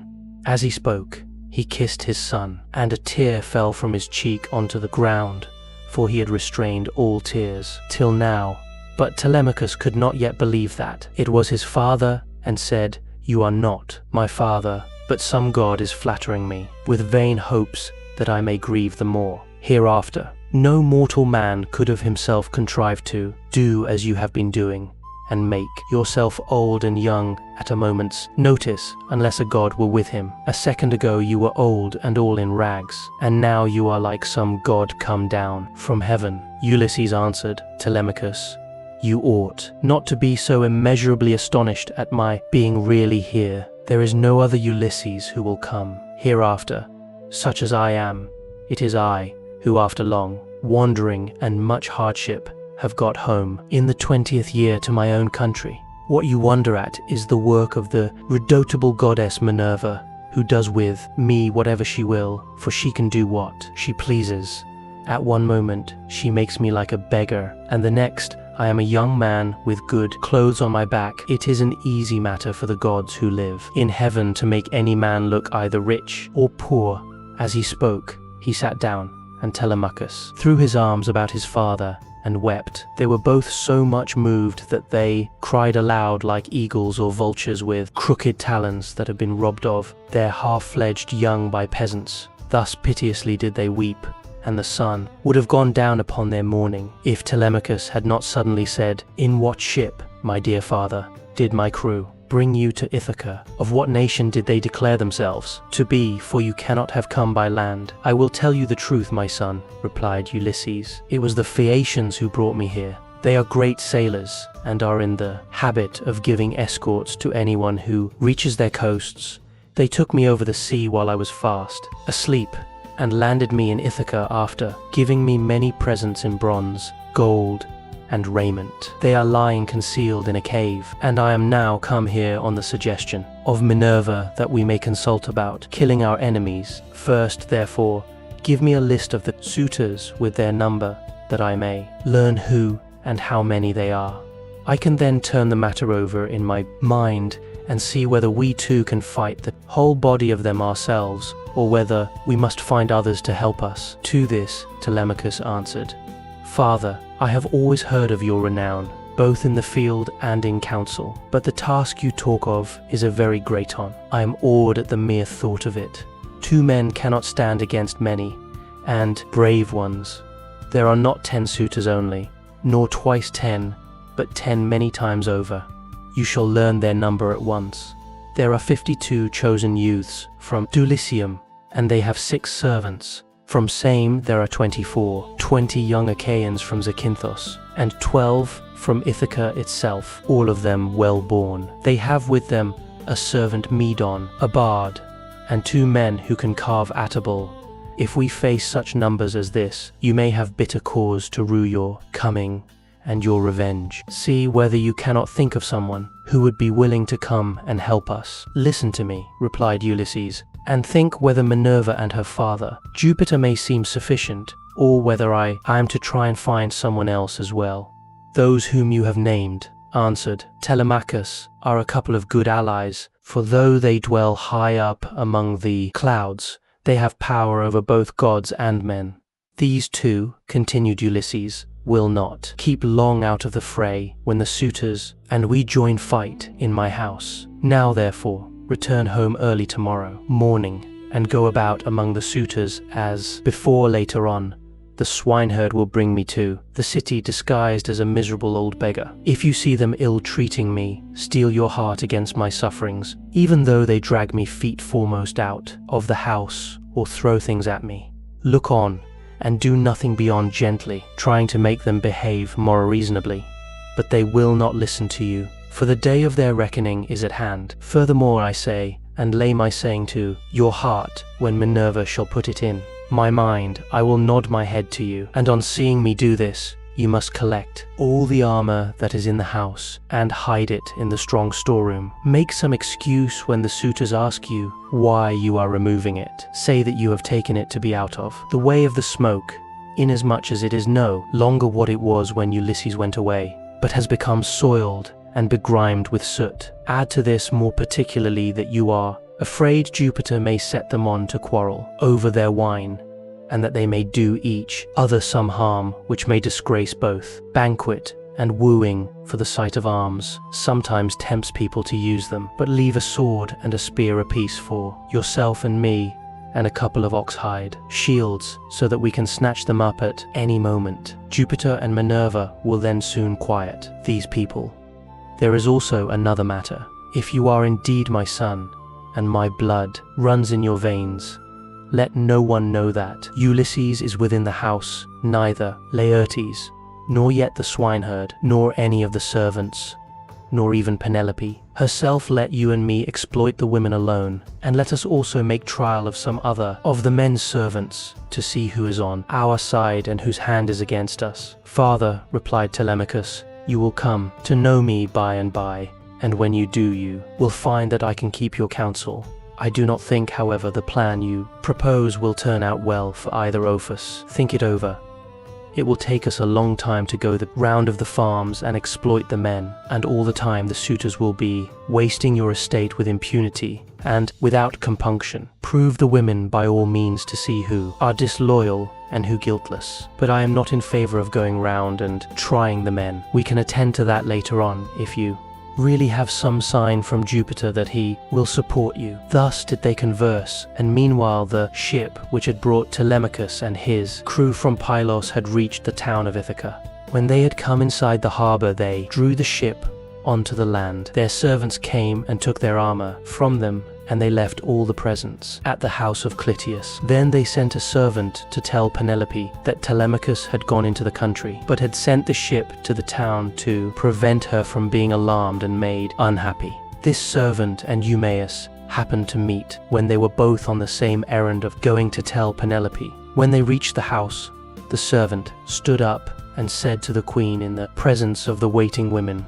As he spoke, he kissed his son, and a tear fell from his cheek onto the ground, for he had restrained all tears till now. But Telemachus could not yet believe that it was his father, and said, "You are not my father, but some god is flattering me, with vain hopes that I may grieve the more hereafter. No mortal man could of himself contrive to do as you have been doing, and make yourself old and young at a moment's notice, unless a god were with him. A second ago you were old and all in rags, and now you are like some god come down from heaven." Ulysses answered Telemachus, "You ought not to be so immeasurably astonished at my being really here. There is no other Ulysses who will come hereafter. Such as I am, it is I who, after long wandering and much hardship, have got home in the 20th year to my own country. What you wonder at is the work of the redoubtable goddess Minerva, who does with me whatever she will, for she can do what she pleases. At one moment she makes me like a beggar, and the next I am a young man with good clothes on my back. It is an easy matter for the gods who live in heaven to make any man look either rich or poor." As he spoke, he sat down, and Telemachus threw his arms about his father and wept. They were both so much moved that they cried aloud like eagles or vultures with crooked talons that have been robbed of their half-fledged young by peasants. Thus piteously did they weep, and the sun would have gone down upon their mourning, if Telemachus had not suddenly said, "In what ship, my dear father, did my crew bring you to Ithaca? Of what nation did they declare themselves to be, for you cannot have come by land?" "I will tell you the truth, my son," replied Ulysses. "It was the Phaeacians who brought me here. They are great sailors, and are in the habit of giving escorts to anyone who reaches their coasts. They took me over the sea while I was fast asleep, and landed me in Ithaca after giving me many presents in bronze, gold, and raiment. They are lying concealed in a cave, and I am now come here on the suggestion of Minerva that we may consult about killing our enemies. First, therefore, give me a list of the suitors with their number, that I may learn who and how many they are. I can then turn the matter over in my mind and see whether we too can fight the whole body of them ourselves, or whether we must find others to help us." To this Telemachus answered, "Father, I have always heard of your renown, both in the field and in council, but the task you talk of is a very great one. I am awed at the mere thought of it. 2 men cannot stand against many, and brave ones. There are not 10 suitors only, nor twice 10, but 10 many times over. You shall learn their number at once. There are 52 chosen youths from Dulichium, and they have 6 servants. From Same there are 24, 20 young Achaeans from Zakynthos, and 12 from Ithaca itself, all of them well born. They have with them a servant Medon, a bard, and 2 men who can carve atable. If we face such numbers as this, you may have bitter cause to rue your coming and your revenge. See whether you cannot think of someone who would be willing to come and help us." "Listen to me," replied Ulysses, "and think whether Minerva and her father, Jupiter, may seem sufficient, or whether I am to try and find someone else as well." "Those whom you have named," answered Telemachus, "are a couple of good allies, for though they dwell high up among the clouds, they have power over both gods and men. These 2, continued Ulysses, will not keep long out of the fray when the suitors and we join fight in my house. Now therefore return home early tomorrow morning, and go about among the suitors as before. Later on, the swineherd will bring me to the city disguised as a miserable old beggar. If you see them ill-treating me, steel your heart against my sufferings, even though they drag me feet foremost out of the house or throw things at me. Look on, and do nothing beyond gently trying to make them behave more reasonably. But they will not listen to you, for the day of their reckoning is at hand. Furthermore I say, and lay my saying to your heart when Minerva shall put it in my mind, I will nod my head to you, and on seeing me do this, you must collect all the armor that is in the house and hide it in the strong storeroom. Make some excuse when the suitors ask you why you are removing it. Say that you have taken it to be out of the way of the smoke, inasmuch as it is no longer what it was when Ulysses went away, but has become soiled and begrimed with soot. Add to this more particularly that you are afraid Jupiter may set them on to quarrel over their wine, and that they may do each other some harm which may disgrace both. Banquet and wooing for the sight of arms sometimes tempts people to use them, but leave a sword and a spear apiece for yourself and me, and a couple of ox-hide shields, so that we can snatch them up at any moment. Jupiter and Minerva will then soon quiet these people. There is also another matter. If you are indeed my son, and my blood runs in your veins, let no one know that Ulysses is within the house, neither Laertes, nor yet the swineherd, nor any of the servants, nor even Penelope herself. Let you and me exploit the women alone, and let us also make trial of some other of the men's servants, to see who is on our side and whose hand is against us. Father, replied Telemachus, you will come to know me by and by, and when you do, you will find that I can keep your counsel. I do not think, however, the plan you propose will turn out well for either of us. Think it over. It will take us a long time to go the round of the farms and exploit the men, and all the time the suitors will be wasting your estate with impunity and without compunction. Prove the women by all means to see who are disloyal and who guiltless. But I am not in favor of going round and trying the men. We can attend to that later on if you really have some sign from Jupiter that he will support you. Thus did they converse, and meanwhile the ship which had brought Telemachus and his crew from Pylos had reached the town of Ithaca. When they had come inside the harbor, they drew the ship onto the land. Their servants came and took their armor from them, and they left all the presents at the house of Clytius. Then they sent a servant to tell Penelope that Telemachus had gone into the country, but had sent the ship to the town to prevent her from being alarmed and made unhappy. This servant and Eumaeus happened to meet when they were both on the same errand of going to tell Penelope. When they reached the house, the servant stood up and said to the queen in the presence of the waiting women,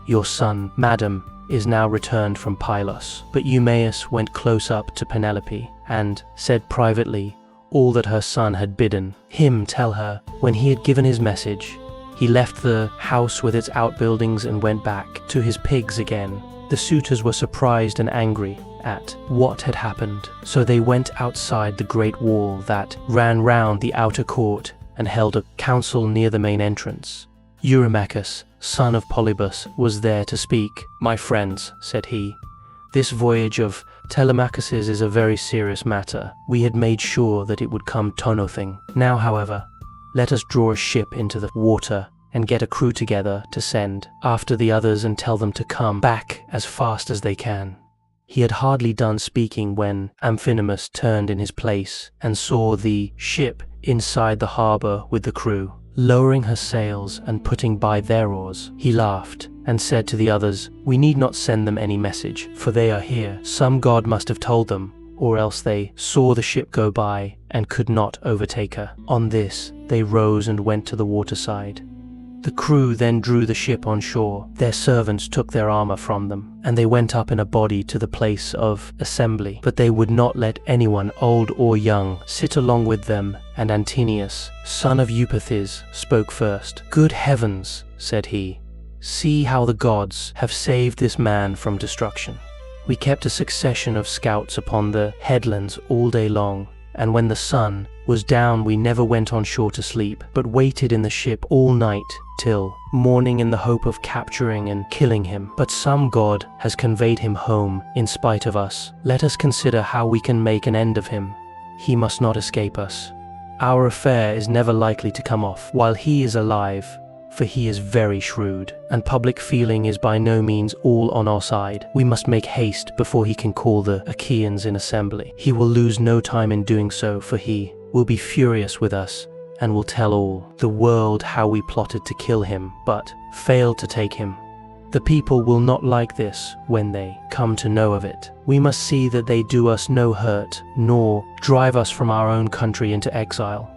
"Your son, madam, is now returned from Pylos." But Eumaeus went close up to Penelope and said privately all that her son had bidden him tell her. When he had given his message, he left the house with its outbuildings and went back to his pigs again. The suitors were surprised and angry at what had happened, so they went outside the great wall that ran round the outer court and held a council near the main entrance. Eurymachus, son of Polybus, was there to speak. "My friends," said he, "this voyage of Telemachus's is a very serious matter. We had made sure that it would come to nothing. Now, however, let us draw a ship into the water and get a crew together to send after the others and tell them to come back as fast as they can." He had hardly done speaking when Amphinomus turned in his place and saw the ship inside the harbor with the crew. Lowering her sails and putting by their oars, he laughed and said to the others, "We need not send them any message, for they are here. Some god must have told them, or else they saw the ship go by and could not overtake her." On this, they rose and went to the waterside. The crew then drew the ship on shore. Their servants took their armor from them, and they went up in a body to the place of assembly. But they would not let anyone, old or young, sit along with them, and Antinous, son of Eupathes, spoke first. "Good heavens," said he, "see how the gods have saved this man from destruction. We kept a succession of scouts upon the headlands all day long, and when the sun was down we never went on shore to sleep, but waited in the ship all night till morning in the hope of capturing and killing him. But some god has conveyed him home in spite of us. Let us consider how we can make an end of him. He must not escape us. Our affair is never likely to come off while he is alive, for he is very shrewd, and public feeling is by no means all on our side. We must make haste before he can call the Achaeans in assembly. He will lose no time in doing so, for he will be furious with us and will tell all the world how we plotted to kill him but failed to take him. The people will not like this when they come to know of it. We must see that they do us no hurt, nor drive us from our own country into exile.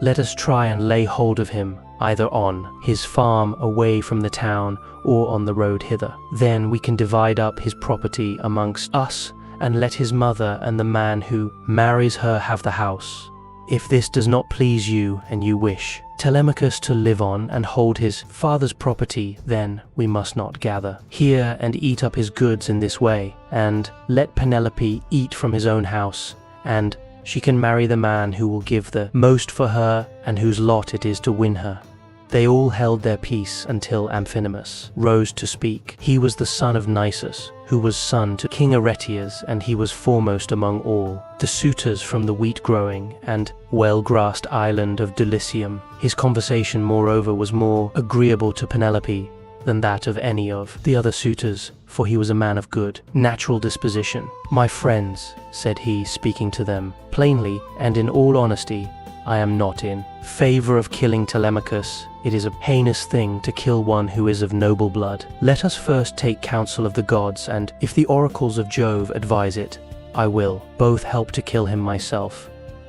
Let us try and lay hold of him, either on his farm away from the town or on the road hither. Then we can divide up his property amongst us and let his mother and the man who marries her have the house. If this does not please you and you wish Telemachus to live on and hold his father's property, then we must not gather here and eat up his goods in this way, and let Penelope eat from his own house, and she can marry the man who will give the most for her and whose lot it is to win her. They all held their peace until Amphinomus rose to speak. He was the son of Nisus, who was son to King Aeaea, and he was foremost among all the suitors from the wheat-growing and well-grassed island of Dulichium. His conversation, moreover, was more agreeable to Penelope than that of any of the other suitors, for he was a man of good, natural disposition. "My friends," said he, speaking to them plainly and in all honesty, "I am not in favor of killing Telemachus. It is a heinous thing to kill one who is of noble blood. Let us first take counsel of the gods, and if the oracles of Jove advise it, I will both help to kill him myself,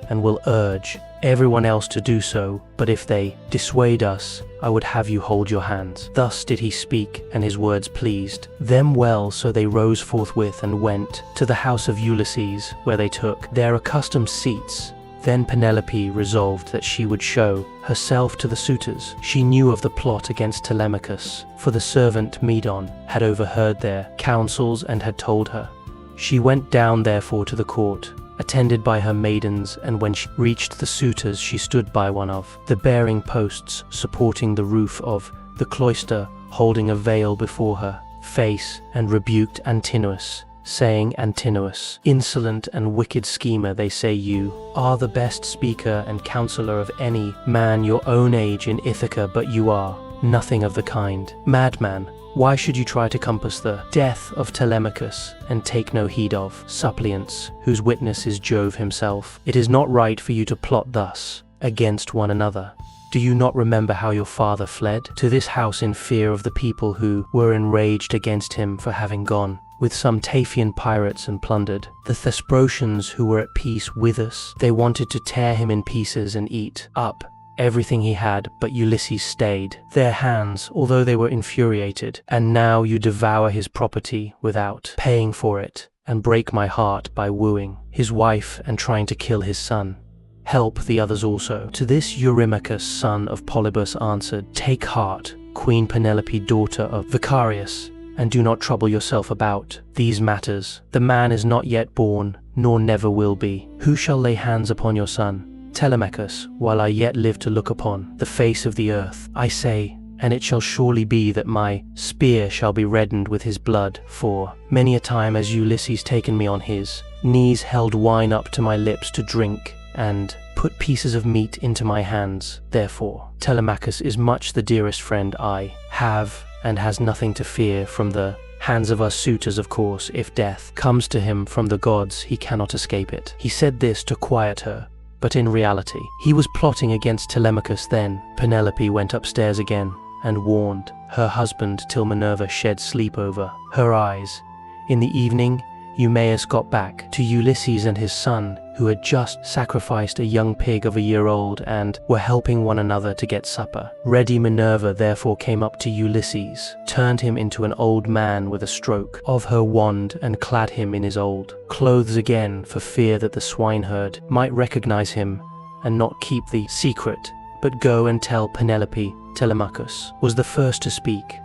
and will urge everyone else to do so, but if they dissuade us, I would have you hold your hands." Thus did he speak, and his words pleased them well, so they rose forthwith and went to the house of Ulysses, where they took their accustomed seats. Then Penelope resolved that she would show herself to the suitors. She knew of the plot against Telemachus, for the servant Medon had overheard their counsels and had told her. She went down therefore to the court, attended by her maidens, and when she reached the suitors she stood by one of the bearing posts supporting the roof of the cloister, holding a veil before her face, and rebuked Antinous, saying, "Antinous, insolent and wicked schemer, they say you are the best speaker and counselor of any man your own age in Ithaca, but you are nothing of the kind. Madman, why should you try to compass the death of Telemachus and take no heed of suppliants, whose witness is Jove himself? It is not right for you to plot thus against one another. Do you not remember how your father fled to this house in fear of the people who were enraged against him for having gone with some Taphian pirates and plundered the Thesprotians who were at peace with us? They wanted to tear him in pieces and eat up everything he had, but Ulysses stayed their hands, although they were infuriated. And now you devour his property without paying for it, and break my heart by wooing his wife and trying to kill his son. Help the others also." To this Eurymachus, son of Polybus, answered, "Take heart, Queen Penelope, daughter of Vicarius, and do not trouble yourself about these matters. The man is not yet born, nor never will be. Who shall lay hands upon your son, Telemachus, while I yet live to look upon the face of the earth? I say, and it shall surely be that my spear shall be reddened with his blood, for many a time has Ulysses taken me on his knees, held wine up to my lips to drink, and put pieces of meat into my hands. Therefore, Telemachus is much the dearest friend I have, and has nothing to fear from the hands of us suitors. Of course, if death comes to him from the gods, he cannot escape it." He said this to quiet her, but in reality, he was plotting against Telemachus. Then Penelope went upstairs again and warned her husband till Minerva shed sleep over her eyes. In the evening, Eumaeus got back to Ulysses and his son, who had just sacrificed a young pig of a year old and were helping one another to get supper ready. Minerva therefore came up to Ulysses, turned him into an old man with a stroke of her wand, and clad him in his old clothes again, for fear that the swineherd might recognize him and not keep the secret, but go and tell Penelope. Telemachus was the first to speak.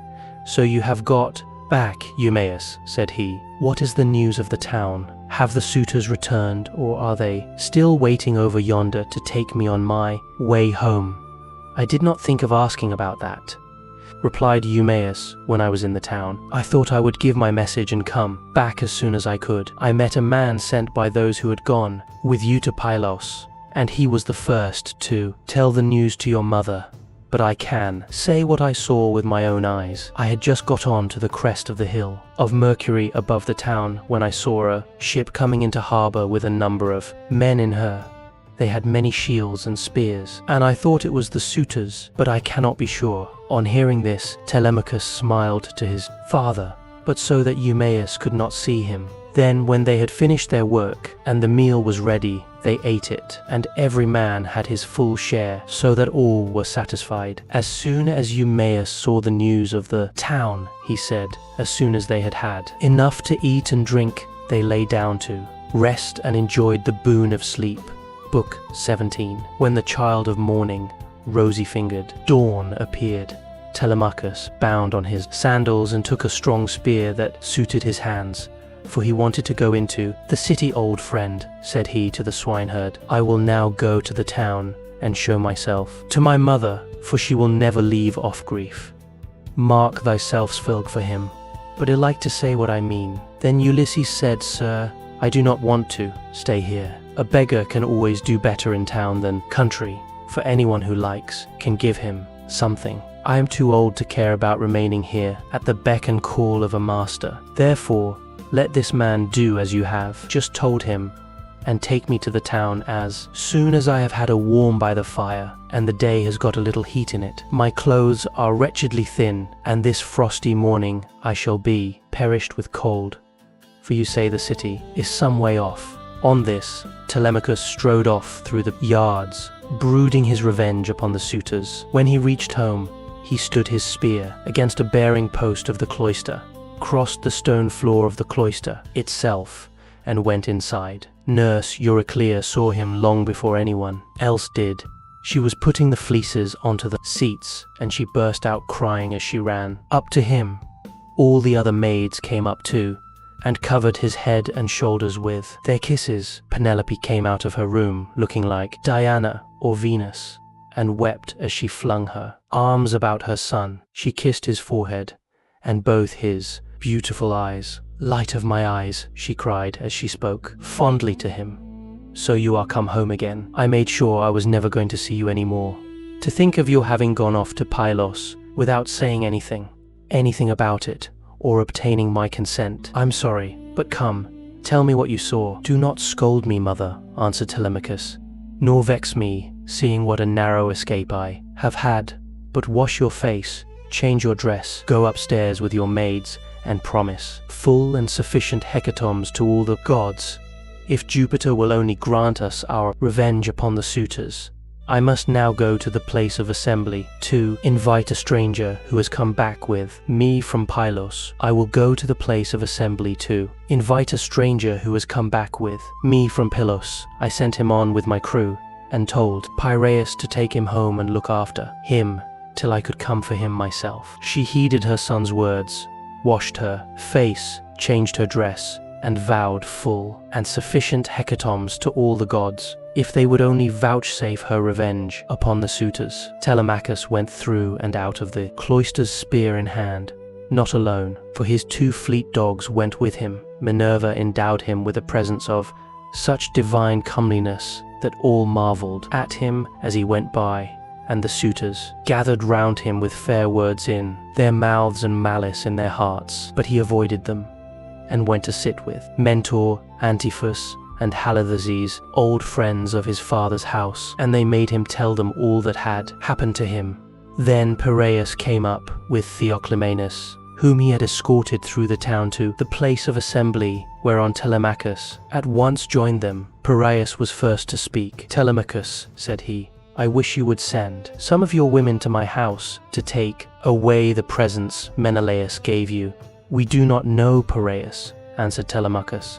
"So you have got back, Eumaeus," said he. "What is the news of the town? Have the suitors returned, or are they still waiting over yonder to take me on my way home?" "I did not think of asking about that," replied Eumaeus. "When I was in the town, I thought I would give my message and come back as soon as I could. I met a man sent by those who had gone with you to Pylos, and he was the first to tell the news to your mother. But I can say what I saw with my own eyes. I had just got on to the crest of the hill of Mercury above the town when I saw a ship coming into harbor with a number of men in her. They had many shields and spears, and I thought it was the suitors, but I cannot be sure. On hearing this, Telemachus smiled to his father, but so that Eumaeus could not see him. Then, when they had finished their work, and the meal was ready, they ate it, and every man had his full share, so that all were satisfied. As soon as Eumaeus saw the news of the town, he said, as soon as they had had enough to eat and drink, they lay down to rest and enjoyed the boon of sleep. Book 17. When the child of morning, rosy-fingered, dawn appeared, Telemachus bound on his sandals and took a strong spear that suited his hands, for he wanted to go into the city. Old friend, said he to the swineherd, I will now go to the town and show myself to my mother, for she will never leave off grief. Mark thyself's filg for him, but I like to say what I mean. Then Ulysses said, Sir, I do not want to stay here. A beggar can always do better in town than country, for anyone who likes can give him something. I am too old to care about remaining here at the beck and call of a master. Therefore, let this man do as you have just told him, and take me to the town as soon as I have had a warm by the fire, and the day has got a little heat in it. My clothes are wretchedly thin, and this frosty morning I shall be perished with cold, for you say the city is some way off. On this, Telemachus strode off through the yards, brooding his revenge upon the suitors. When he reached home, he stood his spear against a bearing post of the cloister, crossed the stone floor of the cloister itself, and went inside. Nurse Euryclea saw him long before anyone else did. She was putting the fleeces onto the seats, and she burst out crying as she ran up to him. All the other maids came up too, and covered his head and shoulders with their kisses. Penelope came out of her room looking like Diana or Venus, and wept as she flung her arms about her son. She kissed his forehead, and both his beautiful eyes. Light of my eyes, she cried as she spoke fondly to him. So you are come home again. I made sure I was never going to see you any more. To think of your having gone off to Pylos without saying anything about it, or obtaining my consent. I'm sorry, but come, tell me what you saw. Do not scold me, mother, answered Telemachus, nor vex me, seeing what a narrow escape I have had. But wash your face, change your dress, go upstairs with your maids, and promise full and sufficient hecatombs to all the gods, if Jupiter will only grant us our revenge upon the suitors. I must now go to the place of assembly to invite a stranger who has come back with me from Pylos. I will go to the place of assembly to invite a stranger who has come back with me from Pylos. I sent him on with my crew, and told Piraeus to take him home and look after him till I could come for him myself. She heeded her son's words, washed her face, changed her dress, and vowed full and sufficient hecatombs to all the gods, if they would only vouchsafe her revenge upon the suitors. Telemachus went through and out of the cloisters spear in hand, not alone, for his 2 fleet dogs went with him. Minerva endowed him with a presence of such divine comeliness that all marveled at him as he went by, and the suitors gathered round him with fair words in their mouths and malice in their hearts. But he avoided them, and went to sit with Mentor, Antiphus, and Halitherses, old friends of his father's house, and they made him tell them all that had happened to him. Then Piraeus came up with Theoclymenus, whom he had escorted through the town to the place of assembly, whereon Telemachus at once joined them. Piraeus was first to speak. Telemachus, said he, I wish you would send some of your women to my house to take away the presents Menelaus gave you. We do not know, Piraeus, answered Telemachus,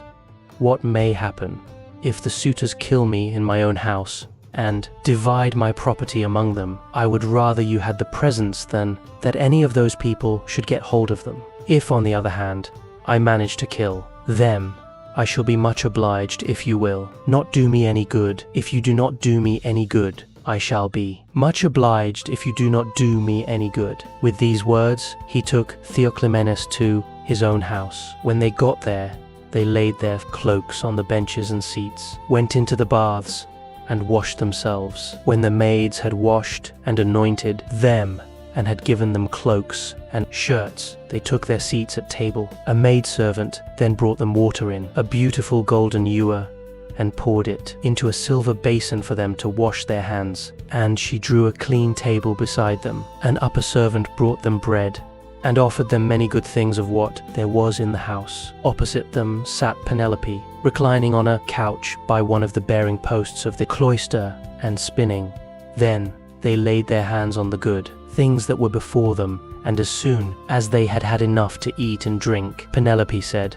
what may happen if the suitors kill me in my own house and divide my property among them. I would rather you had the presents than that any of those people should get hold of them. If, on the other hand, I manage to kill them, I shall be much obliged if you will not do me any good. If you do not do me any good, I shall be much obliged if you do not do me any good. With these words, he took Theoclymenus to his own house. When they got there, they laid their cloaks on the benches and seats, went into the baths, and washed themselves. When the maids had washed and anointed them, and had given them cloaks and shirts, they took their seats at table. A maidservant then brought them water in a beautiful golden ewer, and poured it into a silver basin for them to wash their hands. And she drew a clean table beside them. An upper servant brought them bread, and offered them many good things of what there was in the house. Opposite them sat Penelope, reclining on a couch by one of the bearing posts of the cloister, and spinning. Then they laid their hands on the good things that were before them, and as soon as they had had enough to eat and drink, Penelope said,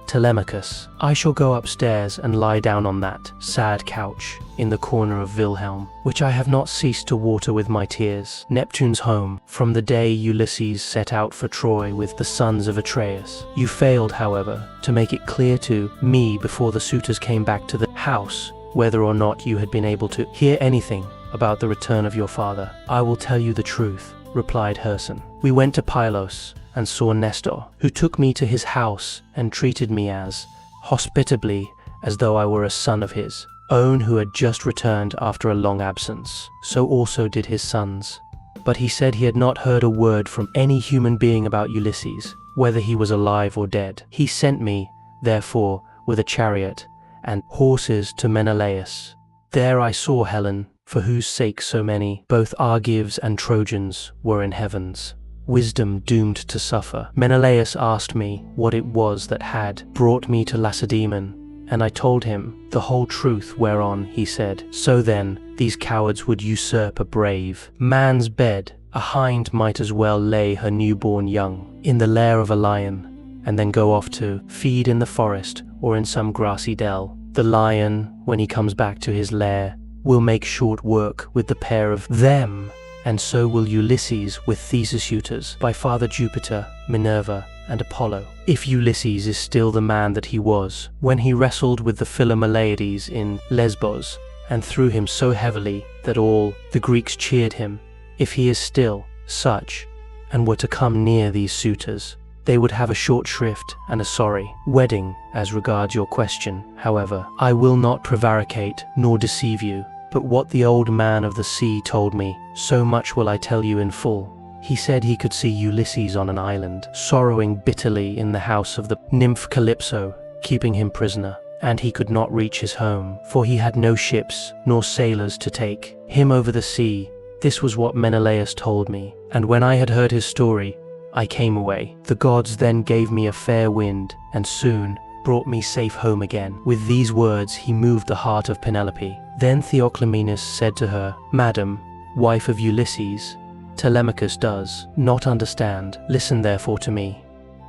"Telemachus, I shall go upstairs and lie down on that sad couch in the corner of Wilhelm, which I have not ceased to water with my tears. Neptune's home, from the day Ulysses set out for Troy with the sons of Atreus. You failed, however, to make it clear to me before the suitors came back to the house whether or not you had been able to hear anything about the return of your father." "I will tell you the truth," replied Herson. "We went to Pylos and saw Nestor, who took me to his house and treated me as hospitably as though I were a son of his own who had just returned after a long absence. So also did his sons. But he said he had not heard a word from any human being about Ulysses, whether he was alive or dead. He sent me, therefore, with a chariot and horses to Menelaus. There I saw Helen, for whose sake so many, both Argives and Trojans, were in heavens. Wisdom doomed to suffer. Menelaus asked me what it was that had brought me to Lacedaemon, and I told him the whole truth, whereon he said, "So then, these cowards would usurp a brave man's bed. A hind might as well lay her newborn young in the lair of a lion, and then go off to feed in the forest or in some grassy dell. The lion, when he comes back to his lair, will make short work with the pair of them, and so will Ulysses with Theseus' suitors by Father Jupiter, Minerva, and Apollo. If Ulysses is still the man that he was when he wrestled with the Philomeleides in Lesbos, and threw him so heavily that all the Greeks cheered him, if he is still such, and were to come near these suitors, they would have a short shrift and a sorry wedding. As regards your question, however, I will not prevaricate nor deceive you, but what the old man of the sea told me, so much will I tell you in full. He said he could see Ulysses on an island, sorrowing bitterly in the house of the nymph Calypso, keeping him prisoner, and he could not reach his home, for he had no ships nor sailors to take him over the sea. This was what Menelaus told me, and when I had heard his story, I came away. The gods then gave me a fair wind, and soon brought me safe home again." With these words he moved the heart of Penelope. Then Theoclymenus said to her, "Madam, wife of Ulysses, Telemachus does not understand. Listen therefore to me,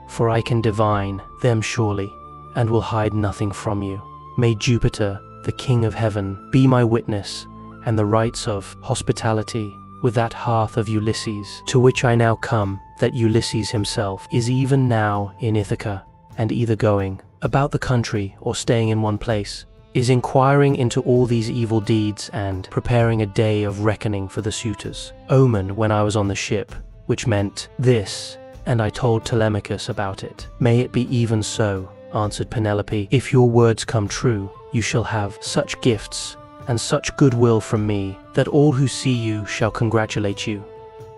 for I can divine them surely, and will hide nothing from you. May Jupiter, the King of Heaven, be my witness, and the rites of hospitality with that hearth of Ulysses, to which I now come, that Ulysses himself is even now in Ithaca, and either going about the country or staying in one place, is inquiring into all these evil deeds and preparing a day of reckoning for the suitors. Omen when I was on the ship, which meant this, and I told Telemachus about it. May it be even so," answered Penelope. "If your words come true, you shall have such gifts and such goodwill from me that all who see you shall congratulate you."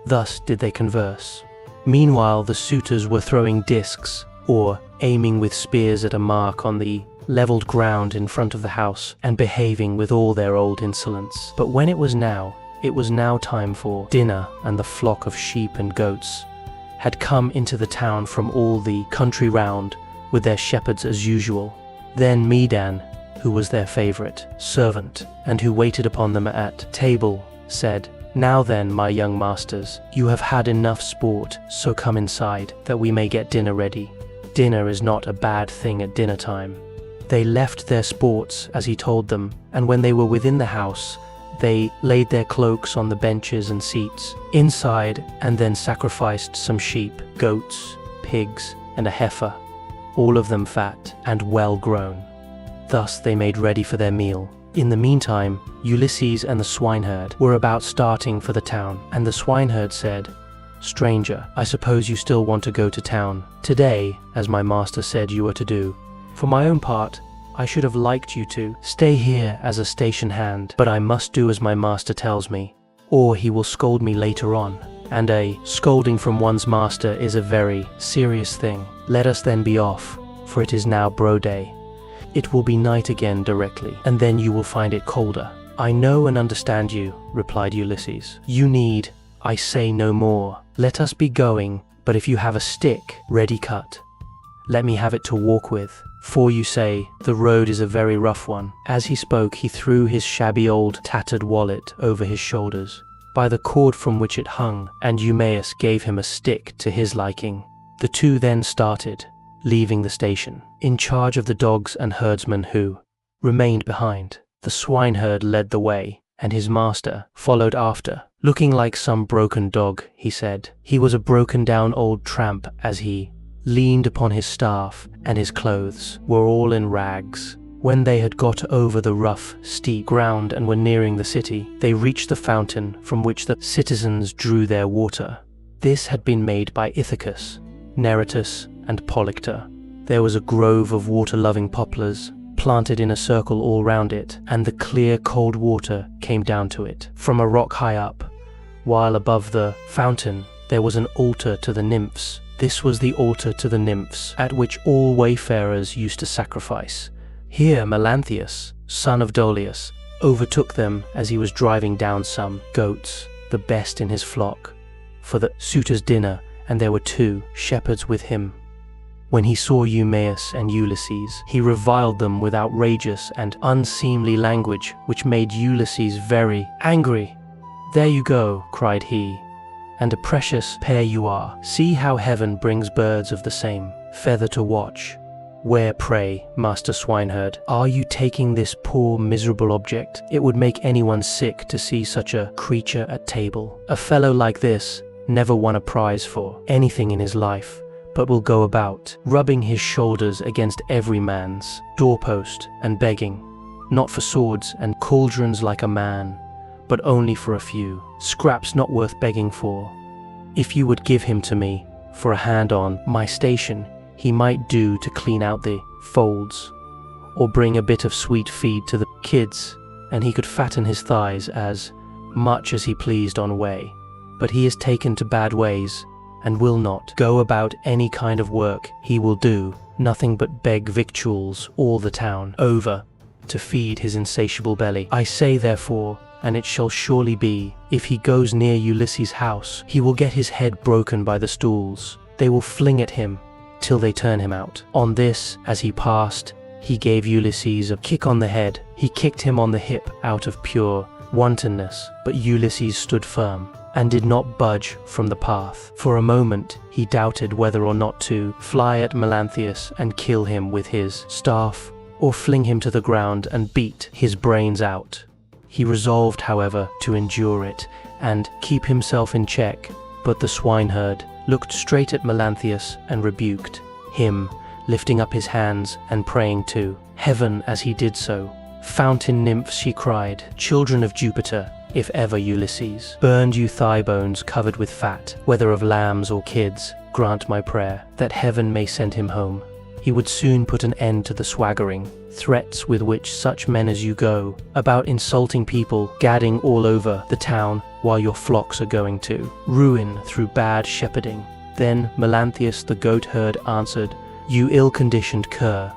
Thus did they converse. Meanwhile the suitors were throwing discs, or aiming with spears at a mark on the leveled ground in front of the house, and behaving with all their old insolence. But when it was now time for dinner, and the flock of sheep and goats had come into the town from all the country round with their shepherds as usual. Then Medan, who was their favourite servant, and who waited upon them at table, said, "Now then, my young masters, you have had enough sport, so come inside, that we may get dinner ready. Dinner is not a bad thing at dinner time." They left their sports as he told them, and when they were within the house, they laid their cloaks on the benches and seats inside, and then sacrificed some sheep, goats, pigs, and a heifer, all of them fat and well grown. Thus they made ready for their meal. In the meantime, Ulysses and the swineherd were about starting for the town, and the swineherd said, "Stranger, I suppose you still want to go to town today, as my master said you were to do. For my own part, I should have liked you to stay here as a station hand, but I must do as my master tells me, or he will scold me later on, and a scolding from one's master is a very serious thing. Let us then be off, for it is now bro day." It will be night again directly, and then you will find it colder." "I know and understand you," replied Ulysses. "You need, I say no more. Let us be going, but if you have a stick, ready cut, let me have it to walk with, for you say, the road is a very rough one." As he spoke, he threw his shabby old tattered wallet over his shoulders, by the cord from which it hung, and Eumaeus gave him a stick to his liking. The two then started, leaving the station, in charge of the dogs and herdsmen who remained behind. The swineherd led the way, and his master followed after, looking like some broken dog, he said. He was a broken-down old tramp as he leaned upon his staff, and his clothes were all in rags. When they had got over the rough, steep ground and were nearing the city, they reached the fountain from which the citizens drew their water. This had been made by Ithaca, Neritus, and Polyctor. There was a grove of water-loving poplars planted in a circle all round it, and the clear, cold water came down to it from a rock high up, while above the fountain there was an altar to the nymphs. This was the altar to the nymphs, at which all wayfarers used to sacrifice. Here Melanthius, son of Dolius, overtook them as he was driving down some goats, the best in his flock, for the suitors' dinner, and there were 2 shepherds with him. When he saw Eumaeus and Ulysses, he reviled them with outrageous and unseemly language, which made Ulysses very angry. "There you go," cried he, "and a precious pair you are. See how heaven brings birds of the same feather to watch. Where, pray, Master Swineherd, are you taking this poor miserable object? It would make anyone sick to see such a creature at table. A fellow like this never won a prize for anything in his life, but will go about rubbing his shoulders against every man's doorpost and begging, not for swords and cauldrons like a man, but only for a few scraps not worth begging for. If you would give him to me for a hand on my station, he might do to clean out the folds, or bring a bit of sweet feed to the kids, and he could fatten his thighs as much as he pleased on way. But he is taken to bad ways, and will not go about any kind of work. He will do nothing but beg victuals all the town over to feed his insatiable belly. I say therefore, and it shall surely be, if he goes near Ulysses' house, he will get his head broken by the stools. They will fling at him till they turn him out." On this, as he passed, he gave Ulysses a kick on the head. He kicked him on the hip out of pure wantonness, but Ulysses stood firm and did not budge from the path. For a moment he doubted whether or not to fly at Melanthius and kill him with his staff, or fling him to the ground and beat his brains out. He resolved, however, to endure it and keep himself in check, but the swineherd looked straight at Melanthius and rebuked him, lifting up his hands and praying to heaven as he did so. "Fountain nymphs," she cried, "children of Jupiter, if ever Ulysses burned you thigh bones covered with fat, whether of lambs or kids, grant my prayer, that heaven may send him home. He would soon put an end to the swaggering threats with which such men as you go about insulting people, gadding all over the town while your flocks are going to ruin through bad shepherding." Then Melanthius the goatherd answered, "You ill-conditioned cur,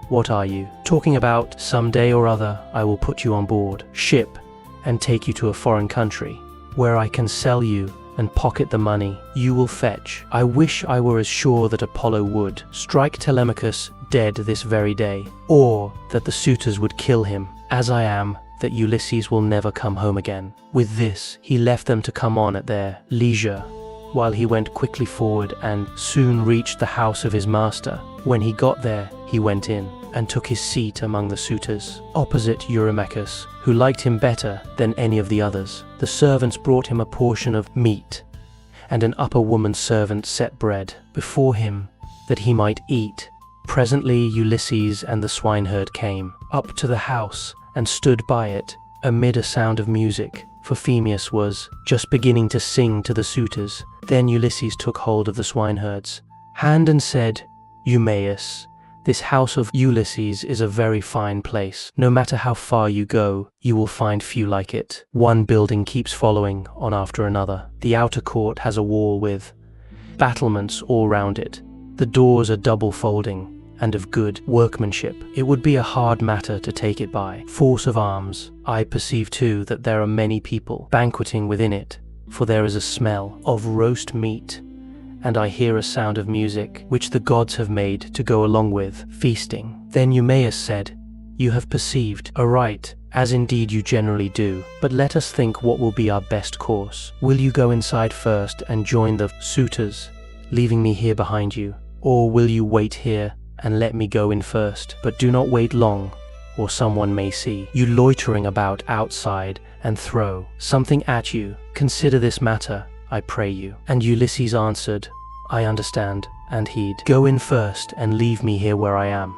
what are you talking about? Some day or other I will put you on board ship and take you to a foreign country, where I can sell you and pocket the money you will fetch. I wish I were as sure that Apollo would strike Telemachus dead this very day, or that the suitors would kill him, as I am that Ulysses will never come home again." With this he left them to come on at their leisure, while he went quickly forward and soon reached the house of his master. When he got there, he went in and took his seat among the suitors, opposite Eumaeus, who liked him better than any of the others. The servants brought him a portion of meat, and an upper woman servant set bread before him that he might eat. Presently Ulysses and the swineherd came up to the house and stood by it amid a sound of music, for Phemius was just beginning to sing to the suitors. Then Ulysses took hold of the swineherd's hand and said, "Eumaeus, this house of Ulysses is a very fine place. No matter how far you go, you will find few like it. One building keeps following on after another. The outer court has a wall with battlements all round it. The doors are double folding, and of good workmanship. It would be a hard matter to take it by force of arms. I perceive too that there are many people banqueting within it, for there is a smell of roast meat, and I hear a sound of music, which the gods have made to go along with feasting. Then Eumaeus said, "You have perceived aright, as indeed you generally do, but let us think what will be our best course. Will you go inside first and join the suitors, leaving me here behind you? Or will you wait here and let me go in first? But do not wait long, or someone may see you loitering about outside and throw something at you. Consider this matter, I pray you." And Ulysses answered, "I understand, and heed. Go in first and leave me here where I am.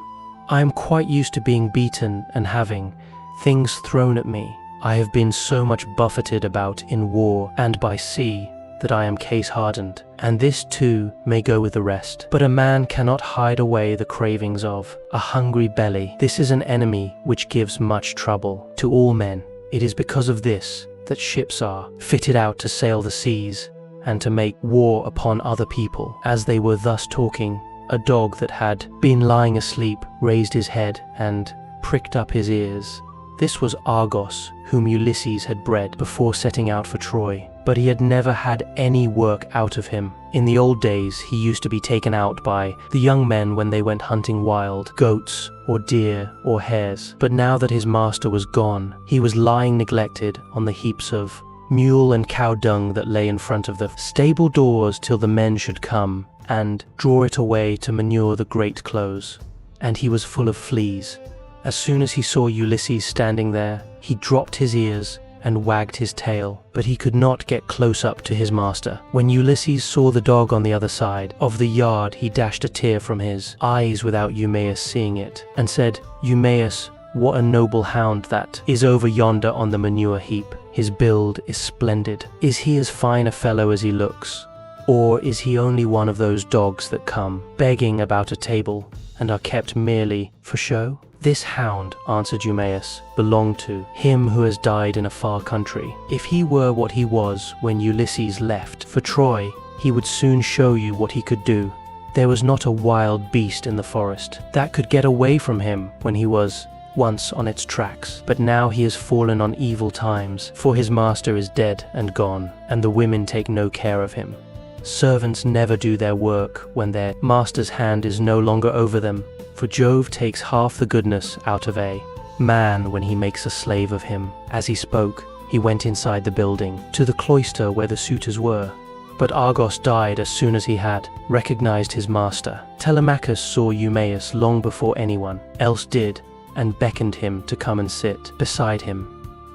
I am quite used to being beaten and having things thrown at me. I have been so much buffeted about in war and by sea that I am case-hardened, and this too may go with the rest. But a man cannot hide away the cravings of a hungry belly. This is an enemy which gives much trouble to all men. It is because of this that ships are fitted out to sail the seas and to make war upon other people." As they were thus talking, a dog that had been lying asleep raised his head and pricked up his ears. This was Argos, whom Ulysses had bred before setting out for Troy, but he had never had any work out of him. In the old days, he used to be taken out by the young men when they went hunting wild goats or deer or hares. But now that his master was gone, he was lying neglected on the heaps of mule and cow dung that lay in front of the stable doors till the men should come and draw it away to manure the great clothes. And he was full of fleas. As soon as he saw Ulysses standing there, he dropped his ears and wagged his tail, but he could not get close up to his master. When Ulysses saw the dog on the other side of the yard, he dashed a tear from his eyes without Eumaeus seeing it, and said, "Eumaeus, what a noble hound that is over yonder on the manure heap. His build is splendid. Is he as fine a fellow as he looks? Or is he only one of those dogs that come begging about a table and are kept merely for show?" "This hound," answered Eumaeus, "belonged to him who has died in a far country. If he were what he was when Ulysses left for Troy, he would soon show you what he could do. There was not a wild beast in the forest that could get away from him when he was once on its tracks. But now he has fallen on evil times, for his master is dead and gone, and the women take no care of him. Servants never do their work when their master's hand is no longer over them, for Jove takes half the goodness out of a man when he makes a slave of him." As he spoke, he went inside the building, to the cloister where the suitors were. But Argos died as soon as he had recognized his master. Telemachus saw Eumaeus long before anyone else did, and beckoned him to come and sit beside him.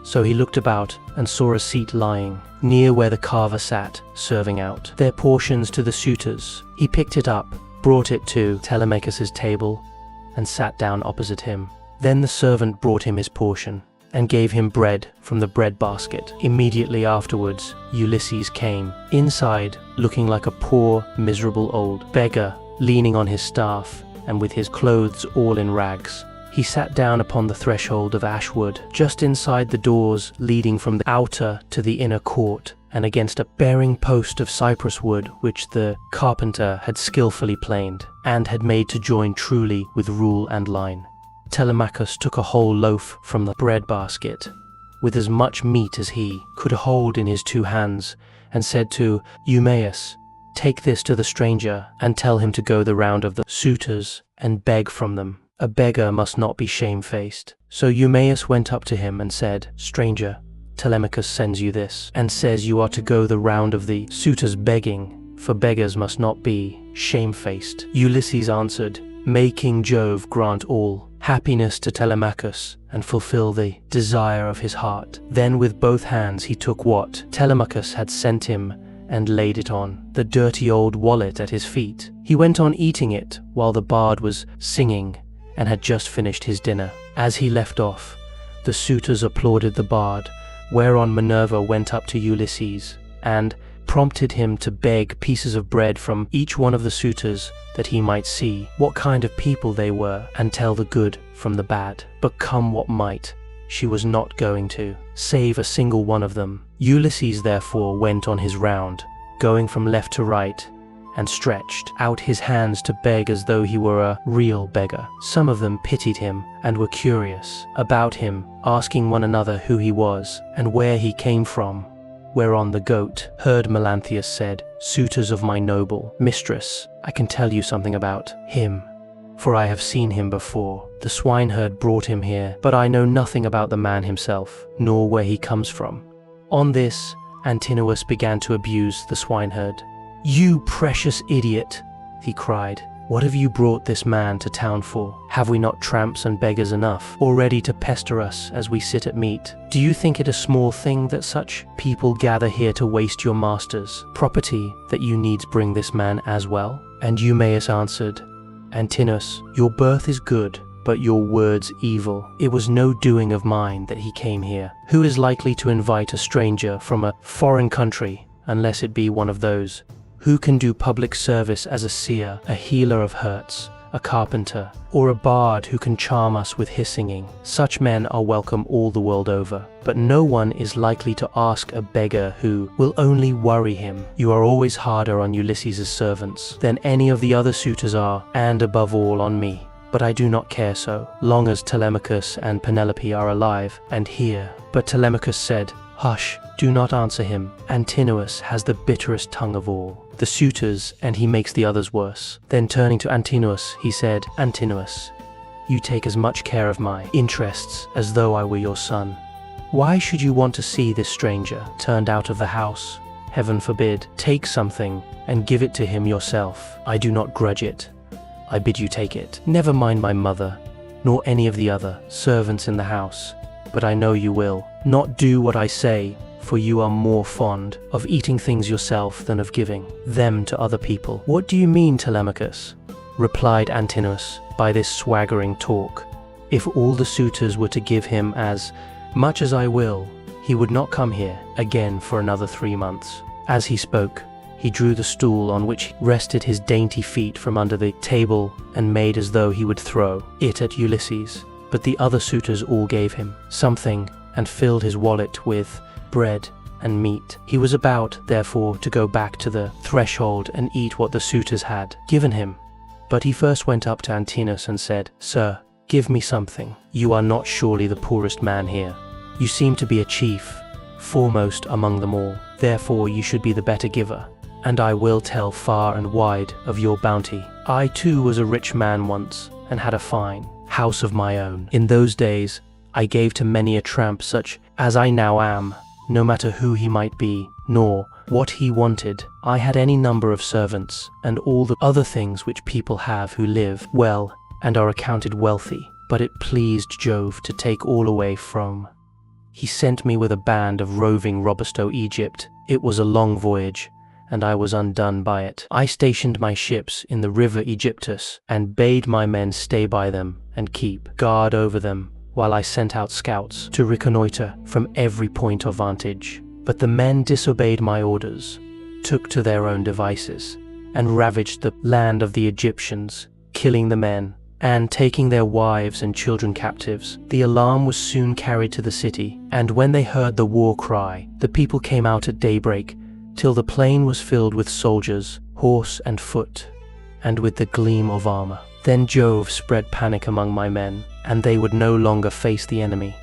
So he looked about and saw a seat lying near where the carver sat, serving out their portions to the suitors. He picked it up, brought it to Telemachus's table, and sat down opposite him. Then the servant brought him his portion, and gave him bread from the bread basket. Immediately afterwards, Ulysses came inside, looking like a poor, miserable old beggar, leaning on his staff, and with his clothes all in rags. He sat down upon the threshold of ash wood, just inside the doors leading from the outer to the inner court, and against a bearing post of cypress wood which the carpenter had skillfully planed, and had made to join truly with rule and line. Telemachus took a whole loaf from the bread basket, with as much meat as he could hold in his 2 hands, and said to Eumaeus, "Take this to the stranger, and tell him to go the round of the suitors, and beg from them. A beggar must not be shamefaced." So Eumaeus went up to him and said, "Stranger, Telemachus sends you this, and says you are to go the round of the suitors begging, for beggars must not be shamefaced." Ulysses answered, "May King Jove grant all happiness to Telemachus, and fulfill the desire of his heart." Then with both hands he took what Telemachus had sent him and laid it on the dirty old wallet at his feet. He went on eating it while the bard was singing, and had just finished his dinner. As he left off, the suitors applauded the bard, whereon Minerva went up to Ulysses, and prompted him to beg pieces of bread from each one of the suitors, that he might see what kind of people they were, and tell the good from the bad. But come what might, she was not going to save a single one of them. Ulysses therefore went on his round, going from left to right, and stretched out his hands to beg as though he were a real beggar. Some of them pitied him and were curious about him, asking one another who he was and where he came from. Whereon the goat heard Melanthius said, "Suitors of my noble mistress, I can tell you something about him, for I have seen him before. The swineherd brought him here, but I know nothing about the man himself, nor where he comes from." On this, Antinous began to abuse the swineherd. "You precious idiot," he cried. "What have you brought this man to town for? Have we not tramps and beggars enough already to pester us as we sit at meat? Do you think it a small thing that such people gather here to waste your master's property, that you needs bring this man as well?" And Eumaeus answered, "Antinous, your birth is good, but your words evil. It was no doing of mine that he came here. Who is likely to invite a stranger from a foreign country, unless it be one of those who can do public service as a seer, a healer of hurts, a carpenter, or a bard who can charm us with his singing? Such men are welcome all the world over, but no one is likely to ask a beggar who will only worry him. You are always harder on Ulysses' servants than any of the other suitors are, and above all on me. But I do not care so, long as Telemachus and Penelope are alive and here." But Telemachus said, "Hush, do not answer him. Antinous has the bitterest tongue of all the suitors, and he makes the others worse." Then turning to Antinous, he said, "Antinous, you take as much care of my interests as though I were your son. Why should you want to see this stranger turned out of the house? Heaven forbid. Take something and give it to him yourself. I do not grudge it. I bid you take it. Never mind my mother, nor any of the other servants in the house, but I know you will not do what I say, for you are more fond of eating things yourself than of giving them to other people." "What do you mean, Telemachus?" replied Antinous, "by this swaggering talk? If all the suitors were to give him as much as I will, he would not come here again for another 3 months." As he spoke, he drew the stool on which he rested his dainty feet from under the table and made as though he would throw it at Ulysses. But the other suitors all gave him something and filled his wallet with bread and meat. He was about, therefore, to go back to the threshold and eat what the suitors had given him. But he first went up to Antinous and said, "Sir, give me something. You are not surely the poorest man here. You seem to be a chief, foremost among them all. Therefore you should be the better giver, and I will tell far and wide of your bounty. I too was a rich man once, and had a fine house of my own. In those days I gave to many a tramp such as I now am, no matter who he might be, nor what he wanted. I had any number of servants, and all the other things which people have who live well and are accounted wealthy. But it pleased Jove to take all away from. He sent me with a band of roving robbers to Egypt. It was a long voyage, and I was undone by it. I stationed my ships in the river Aegyptus, and bade my men stay by them and keep guard over them, while I sent out scouts to reconnoiter from every point of vantage. But the men disobeyed my orders, took to their own devices, and ravaged the land of the Egyptians, killing the men and taking their wives and children captives. The alarm was soon carried to the city, and when they heard the war cry, the people came out at daybreak, till the plain was filled with soldiers, horse and foot, and with the gleam of armor. Then Jove spread panic among my men, and they would no longer face the enemy,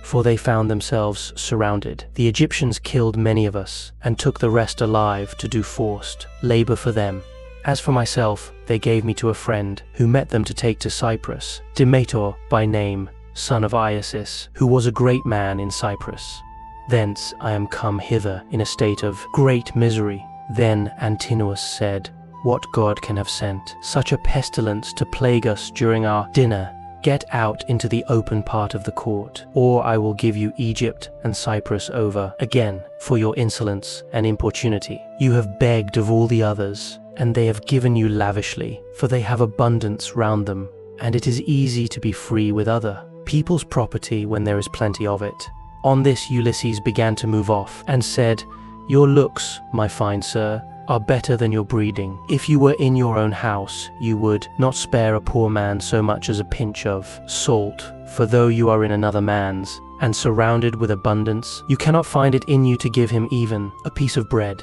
for they found themselves surrounded. The Egyptians killed many of us, and took the rest alive to do forced labor for them. As for myself, they gave me to a friend, who met them to take to Cyprus, Demeter by name, son of Aeaea, who was a great man in Cyprus. Thence I am come hither in a state of great misery. Then Antinous said, "What god can have sent such a pestilence to plague us during our dinner? Get out into the open part of the court, or I will give you Egypt and Cyprus over again for your insolence and importunity. You have begged of all the others, and they have given you lavishly, for they have abundance round them, and it is easy to be free with other people's property when there is plenty of it." On this Ulysses began to move off, and said, "Your looks, my fine sir, are better than your breeding. If you were in your own house, you would not spare a poor man so much as a pinch of salt, for though you are in another man's, and surrounded with abundance, you cannot find it in you to give him even a piece of bread."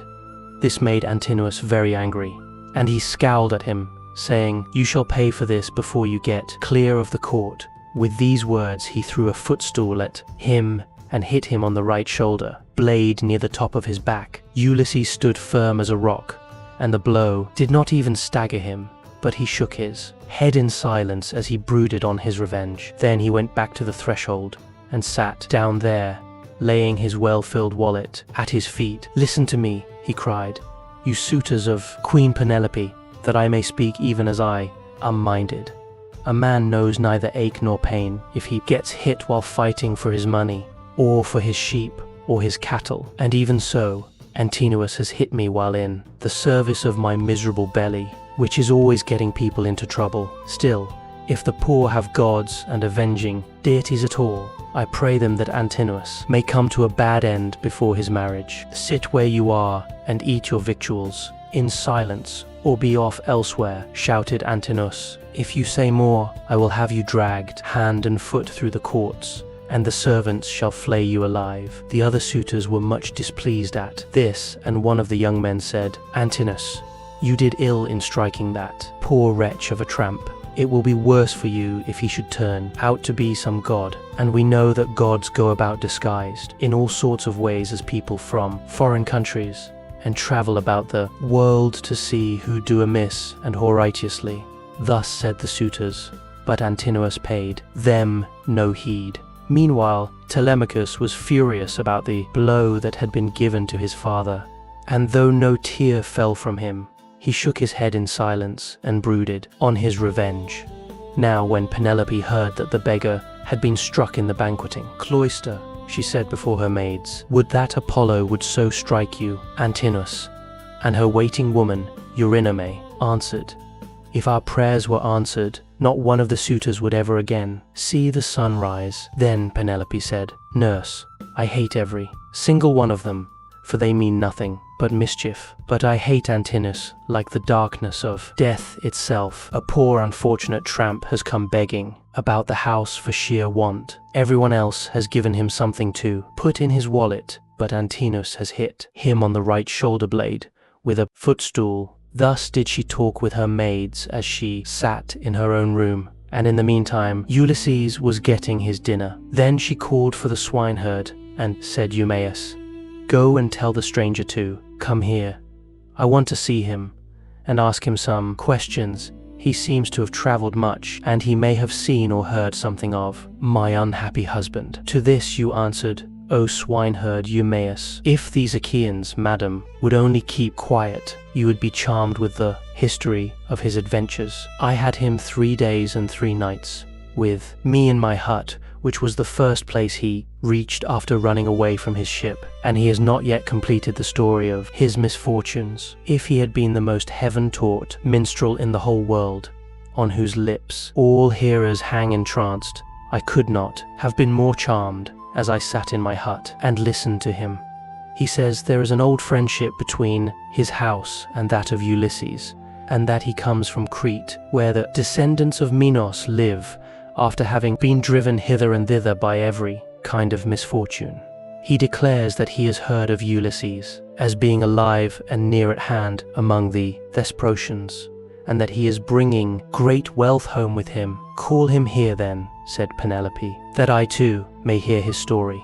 This made Antinous very angry, and he scowled at him, saying, "You shall pay for this before you get clear of the court." With these words he threw a footstool at him and hit him on the right shoulder, blade near the top of his back. Ulysses stood firm as a rock, and the blow did not even stagger him, but he shook his head in silence as he brooded on his revenge. Then he went back to the threshold and sat down there, laying his well-filled wallet at his feet. "Listen to me," he cried, "you suitors of Queen Penelope, that I may speak even as I am minded. A man knows neither ache nor pain if he gets hit while fighting for his money, or for his sheep, or his cattle. And even so, Antinous has hit me while in the service of my miserable belly, which is always getting people into trouble. Still, if the poor have gods and avenging deities at all, I pray them that Antinous may come to a bad end before his marriage. Sit where you are and eat your victuals in silence, or be off elsewhere," shouted Antinous. "If you say more, I will have you dragged hand and foot through the courts, and the servants shall flay you alive." The other suitors were much displeased at this, and one of the young men said, "Antinous, you did ill in striking that poor wretch of a tramp. It will be worse for you if he should turn out to be some god, and we know that gods go about disguised in all sorts of ways as people from foreign countries, and travel about the world to see who do amiss and whore righteously." Thus said the suitors, but Antinous paid them no heed. Meanwhile, Telemachus was furious about the blow that had been given to his father, and though no tear fell from him, he shook his head in silence and brooded on his revenge. Now when Penelope heard that the beggar had been struck in the banqueting cloister, she said before her maids, "Would that Apollo would so strike you, Antinous." And her waiting woman, Eurynomé, answered, "If our prayers were answered, not one of the suitors would ever again see the sun rise." Then Penelope said, "Nurse, I hate every single one of them, for they mean nothing but mischief. But I hate Antinous like the darkness of death itself. A poor unfortunate tramp has come begging about the house for sheer want. Everyone else has given him something to put in his wallet, but Antinous has hit him on the right shoulder blade with a footstool." Thus did she talk with her maids as she sat in her own room, and in the meantime Ulysses was getting his dinner. Then she called for the swineherd and said, "Eumaeus, go and tell the stranger to come here. I want to see him and ask him some questions. He seems to have traveled much, and he may have seen or heard something of my unhappy husband." To this you answered, "O swineherd Eumaeus, if these Achaeans, madam, would only keep quiet, you would be charmed with the history of his adventures. I had him 3 days and 3 nights with me in my hut, which was the first place he reached after running away from his ship, and he has not yet completed the story of his misfortunes. If he had been the most heaven-taught minstrel in the whole world, on whose lips all hearers hang entranced, I could not have been more charmed as I sat in my hut and listened to him. He says there is an old friendship between his house and that of Ulysses, and that he comes from Crete, where the descendants of Minos live after having been driven hither and thither by every kind of misfortune. He declares that he has heard of Ulysses as being alive and near at hand among the Thesprotians, and that he is bringing great wealth home with him. Call him here then, said Penelope, that I too may hear his story.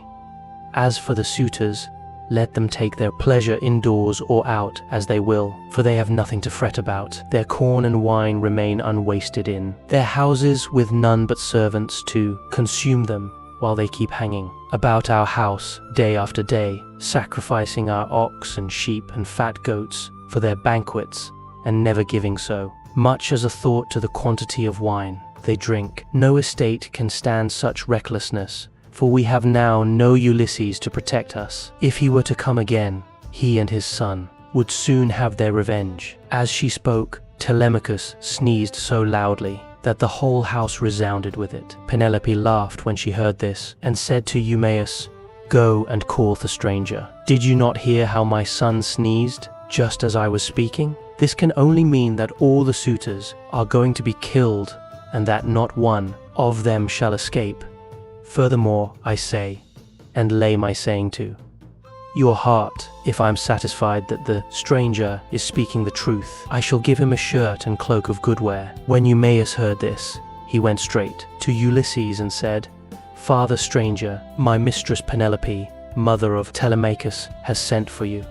As for the suitors, let them take their pleasure indoors or out as they will, for they have nothing to fret about. Their corn and wine remain unwasted in their houses, with none but servants to consume them, while they keep hanging about our house day after day, sacrificing our ox and sheep and fat goats for their banquets, and never giving so much as a thought to the quantity of wine they drink. No estate can stand such recklessness, for we have now no Ulysses to protect us. If he were to come again, he and his son would soon have their revenge. As she spoke, Telemachus sneezed so loudly that the whole house resounded with it. Penelope laughed when she heard this, and said to Eumaeus, "Go and call the stranger. Did you not hear how my son sneezed just as I was speaking? This can only mean that all the suitors are going to be killed, and that not one of them shall escape. Furthermore, I say, and lay my saying to your heart, if I am satisfied that the stranger is speaking the truth. I shall give him a shirt and cloak of good wear." When Eumaeus heard this, he went straight to Ulysses and said, "Father stranger, my mistress Penelope, mother of Telemachus, has sent for you.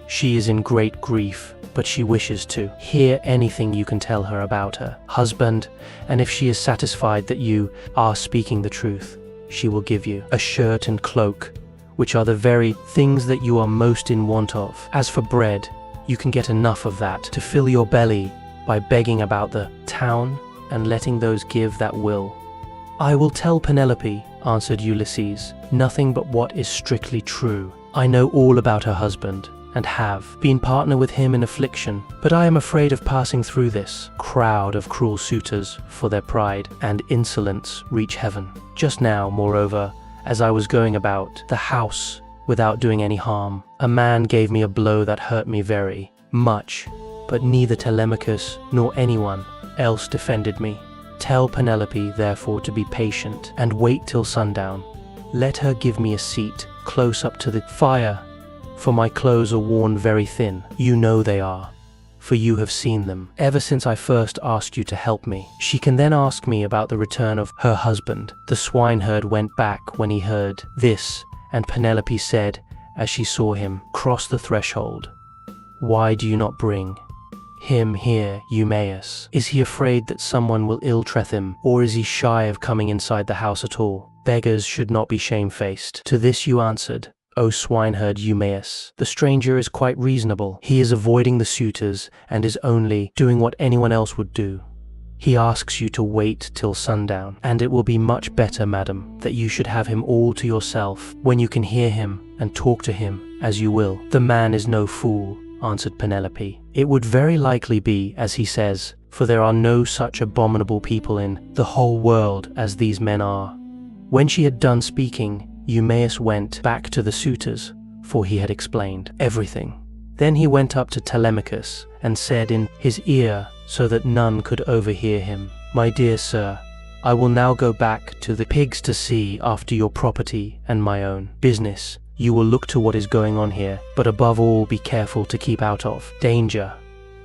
She is in great grief, but she wishes to hear anything you can tell her about her husband, and if she is satisfied that you are speaking the truth, she will give you a shirt and cloak, which are the very things that you are most in want of. As for bread, you can get enough of that to fill your belly by begging about the town and letting those give that will." "I will tell Penelope," answered Ulysses, "nothing but what is strictly true. I know all about her husband, and have been partner with him in affliction, but I am afraid of passing through this crowd of cruel suitors, for their pride and insolence reach heaven. Just now, moreover, as I was going about the house without doing any harm, a man gave me a blow that hurt me very much, but neither Telemachus nor anyone else defended me. Tell Penelope, therefore, to be patient and wait till sundown. Let her give me a seat close up to the fire, for my clothes are worn very thin. You know they are, for you have seen them ever since I first asked you to help me. She can then ask me about the return of her husband." The swineherd went back when he heard this, and Penelope said, as she saw him cross the threshold, "Why do you not bring him here, Eumaeus? Is he afraid that someone will ill-treat him, or is he shy of coming inside the house at all? Beggars should not be shamefaced." To this you answered, "O swineherd Eumaeus, the stranger is quite reasonable. He is avoiding the suitors and is only doing what anyone else would do. He asks you to wait till sundown, and it will be much better, madam, that you should have him all to yourself, when you can hear him and talk to him as you will." "The man is no fool," answered Penelope. "It would very likely be as he says, for there are no such abominable people in the whole world as these men are." When she had done speaking, Eumaeus went back to the suitors, for he had explained everything. Then he went up to Telemachus and said in his ear, so that none could overhear him, "My dear sir, I will now go back to the pigs to see after your property and my own business. You will look to what is going on here, but above all be careful to keep out of danger,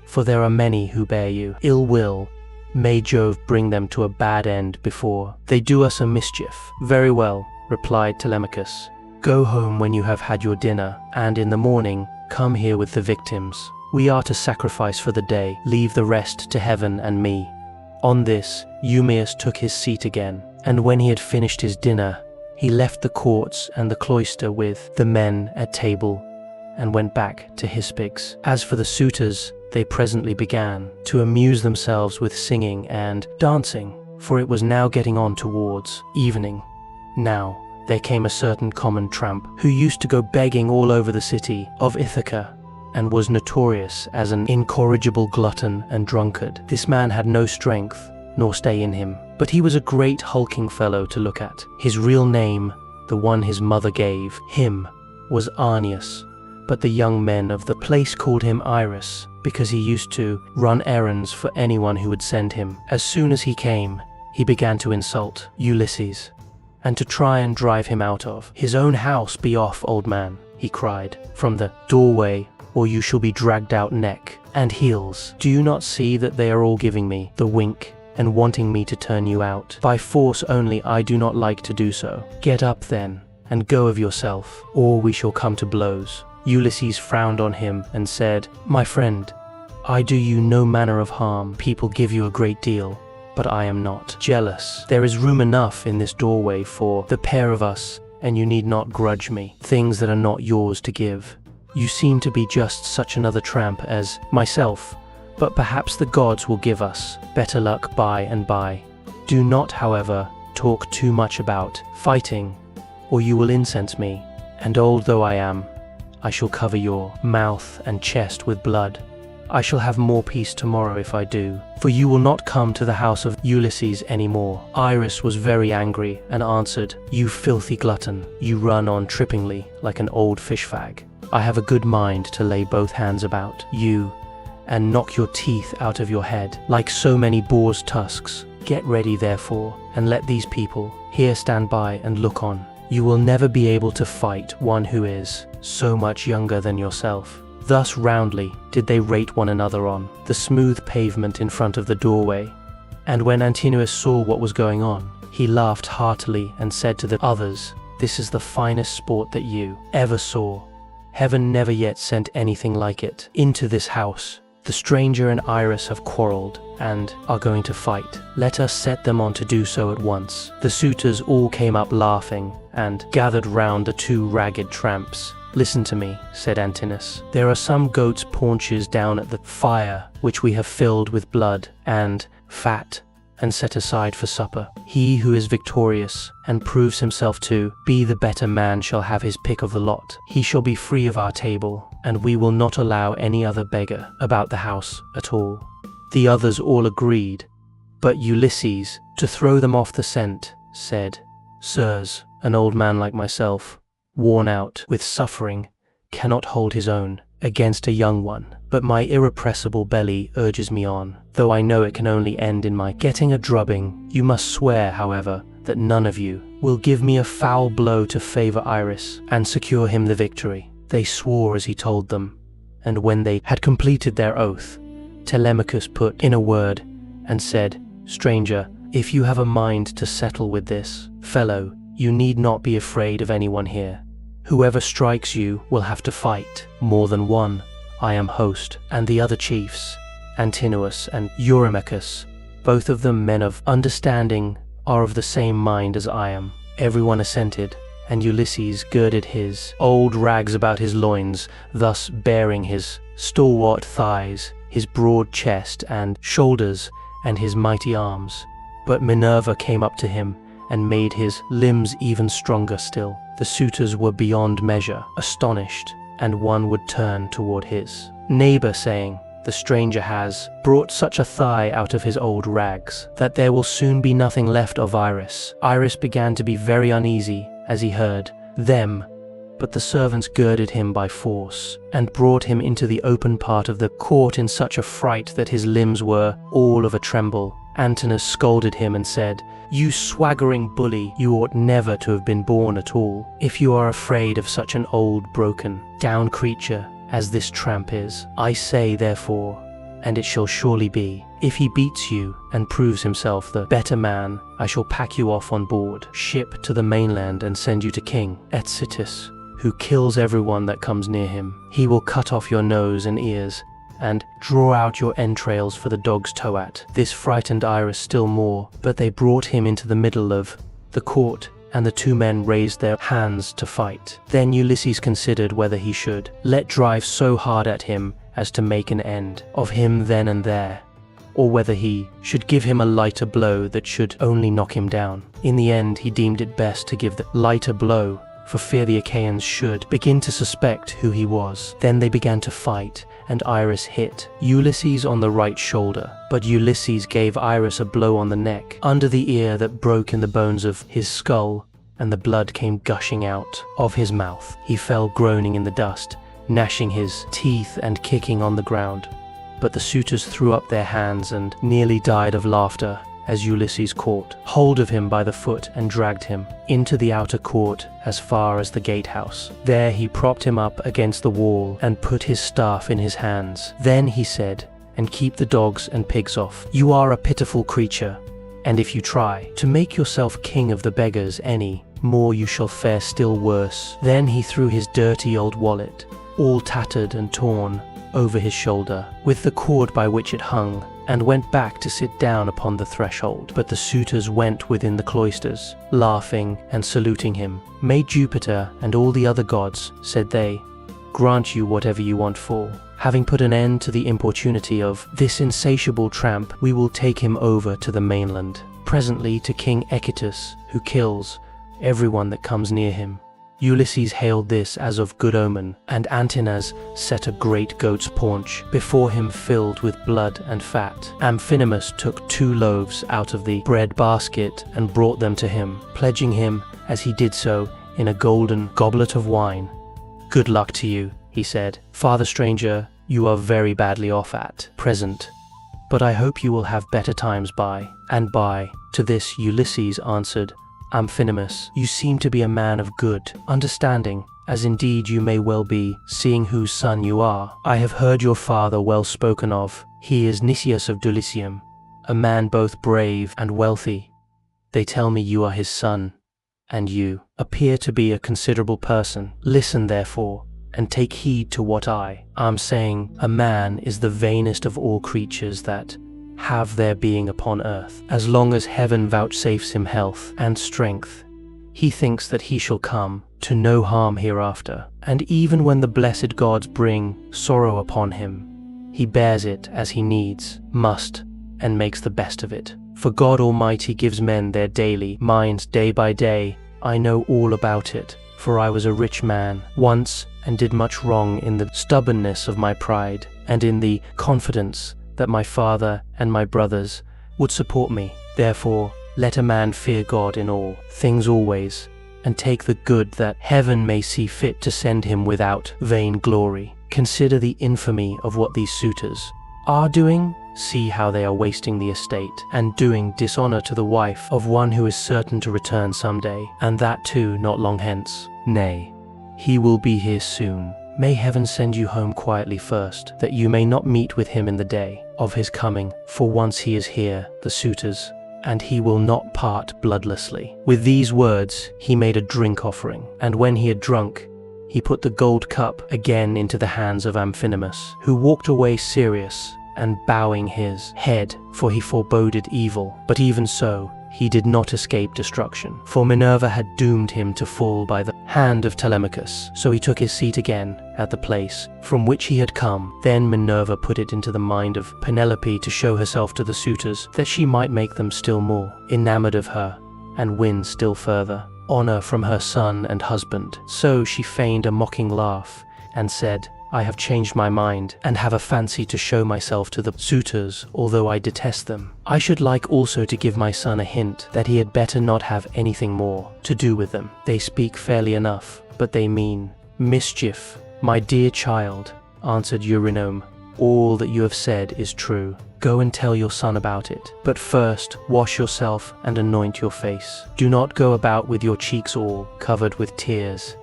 for there are many who bear you ill will. May Jove bring them to a bad end before they do us a mischief." "Very well," replied Telemachus. "Go home when you have had your dinner, and in the morning come here with the victims. We are to sacrifice for the day. Leave the rest to heaven and me." On this, Eumaeus took his seat again, and when he had finished his dinner, he left the courts and the cloister with the men at table, and went back to his pigs. As for the suitors, they presently began to amuse themselves with singing and dancing, for it was now getting on towards evening. Now there came a certain common tramp who used to go begging all over the city of Ithaca, and was notorious as an incorrigible glutton and drunkard. This man had no strength nor stay in him, but he was a great hulking fellow to look at. His real name, the one his mother gave him, was Aeaea, but the young men of the place called him Iris, because he used to run errands for anyone who would send him. As soon as he came, he began to insult Ulysses, and to try and drive him out of his own house. "Be off, old man," he cried, "from the doorway, or you shall be dragged out neck and heels. Do you not see that they are all giving me the wink and wanting me to turn you out? By force only I do not like to do so. Get up then, and go of yourself, or we shall come to blows." Ulysses frowned on him and said, "My friend, I do you no manner of harm. People give you a great deal, but I am not jealous. There is room enough in this doorway for the pair of us, and you need not grudge me things that are not yours to give. You seem to be just such another tramp as myself, but perhaps the gods will give us better luck by and by. Do not, however, talk too much about fighting, or you will incense me, and old though I am, I shall cover your mouth and chest with blood. I shall have more peace tomorrow if I do, for you will not come to the house of Ulysses any more." Iris was very angry and answered, "You filthy glutton, you run on trippingly like an old fish fag. I have a good mind to lay both hands about you and knock your teeth out of your head like so many boar's tusks. Get ready therefore, and let these people here stand by and look on. You will never be able to fight one who is so much younger than yourself." Thus roundly did they rate one another on the smooth pavement in front of the doorway. And when Alcinous saw what was going on, he laughed heartily and said to the others, "This is the finest sport that you ever saw. Heaven never yet sent anything like it into this house. The stranger and Iris have quarreled and are going to fight. Let us set them on to do so at once." The suitors all came up laughing and gathered round the two ragged tramps. "Listen to me," said Alcinous. "There are some goats' paunches down at the fire which we have filled with blood and fat and set aside for supper. He who is victorious and proves himself to be the better man shall have his pick of the lot. He shall be free of our table, and we will not allow any other beggar about the house at all." The others all agreed, but Ulysses, to throw them off the scent, said, "Sirs, an old man like myself, worn out with suffering, cannot hold his own against a young one, but my irrepressible belly urges me on, though I know it can only end in my getting a drubbing. You must swear, however, that none of you will give me a foul blow to favor Iris and secure him the victory." They swore as he told them, and when they had completed their oath, Telemachus put in a word and said, "Stranger, if you have a mind to settle with this fellow, you need not be afraid of anyone here. Whoever strikes you will have to fight. More than one. I am host, and the other chiefs, Antinous and Eumaeus, both of them men of understanding, are of the same mind as I am." Everyone assented, and Ulysses girded his old rags about his loins, thus baring his stalwart thighs, his broad chest and shoulders, and his mighty arms. But Minerva came up to him and made his limbs even stronger still. The suitors were beyond measure astonished, and one would turn toward his neighbor, saying, "The stranger has brought such a thigh out of his old rags that there will soon be nothing left of Iris." Iris began to be very uneasy as he heard them, but the servants girded him by force and brought him into the open part of the court in such a fright that his limbs were all of a tremble. Antinous scolded him and said, "You swaggering bully, you ought never to have been born at all, if you are afraid of such an old broken down creature as this tramp is. I say therefore, and it shall surely be, if he beats you and proves himself the better man, I shall pack you off on board ship to the mainland and send you to King Aeaea, who kills everyone that comes near him. He will cut off your nose and ears and draw out your entrails for the dogs to at." This frightened Iris still more, but they brought him into the middle of the court, and the two men raised their hands to fight. Then Ulysses considered whether he should let drive so hard at him as to make an end of him then and there, or whether he should give him a lighter blow that should only knock him down. In the end he deemed it best to give the lighter blow, for fear the Achaeans should begin to suspect who he was. Then they began to fight, and Iris hit Ulysses on the right shoulder, but Ulysses gave Iris a blow on the neck, under the ear, that broke in the bones of his skull, and the blood came gushing out of his mouth. He fell groaning in the dust, gnashing his teeth and kicking on the ground. But the suitors threw up their hands and nearly died of laughter as Ulysses caught hold of him by the foot and dragged him into the outer court as far as the gatehouse. There he propped him up against the wall and put his staff in his hands. Then he said, "And keep the dogs and pigs off. You are a pitiful creature, and if you try to make yourself king of the beggars any more, you shall fare still worse." Then he threw his dirty old wallet, all tattered and torn, over his shoulder, with the cord by which it hung, and went back to sit down upon the threshold. But the suitors went within the cloisters, laughing and saluting him. "May Jupiter and all the other gods," said they, "grant you whatever you want for. Having put an end to the importunity of this insatiable tramp, we will take him over to the mainland, presently to King Aeaea, who kills everyone that comes near him." Ulysses hailed this as of good omen, and Antinous set a great goat's paunch before him filled with blood and fat. Amphinomus took 2 loaves out of the bread basket and brought them to him, pledging him as he did so in a golden goblet of wine. "Good luck to you," he said. "Father stranger, you are very badly off at present, but I hope you will have better times by and by." To this Ulysses answered, "Amphinomus, you seem to be a man of good understanding, as indeed you may well be, seeing whose son you are. I have heard your father well spoken of. He is Nicias of Dulichium, a man both brave and wealthy. They tell me you are his son, and you appear to be a considerable person. Listen, therefore, and take heed to what I am saying. A man is the vainest of all creatures that have their being upon earth. As long as heaven vouchsafes him health and strength, he thinks that he shall come to no harm hereafter. And even when the blessed gods bring sorrow upon him, he bears it as he needs, must, and makes the best of it. For God Almighty gives men their daily minds day by day. I know all about it, for I was a rich man once and did much wrong in the stubbornness of my pride and in the confidence that my father and my brothers would support me. Therefore, let a man fear God in all things always, and take the good that heaven may see fit to send him without vain glory. Consider the infamy of what these suitors are doing. See how they are wasting the estate and doing dishonor to the wife of one who is certain to return someday, and that too not long hence. Nay, he will be here soon. May heaven send you home quietly first, that you may not meet with him in the day of his coming, for once he is here, the suitors, and he will not part bloodlessly. With these words he made a drink offering, and when he had drunk, he put the gold cup again into the hands of Amphinomus, who walked away serious and bowing his head, for he foreboded evil. But even so, he did not escape destruction, for Minerva had doomed him to fall by the hand of Telemachus. So he took his seat again at the place from which he had come. Then Minerva put it into the mind of Penelope to show herself to the suitors, that she might make them still more enamored of her and win still further honor from her son and husband. So she feigned a mocking laugh and said, I have changed my mind and have a fancy to show myself to the suitors, although I detest them. I should like also to give my son a hint that he had better not have anything more to do with them. They speak fairly enough, but they mean mischief. My dear child, answered Eurynome, all that you have said is true. Go and tell your son about it. But first, wash yourself and anoint your face. Do not go about with your cheeks all covered with tears.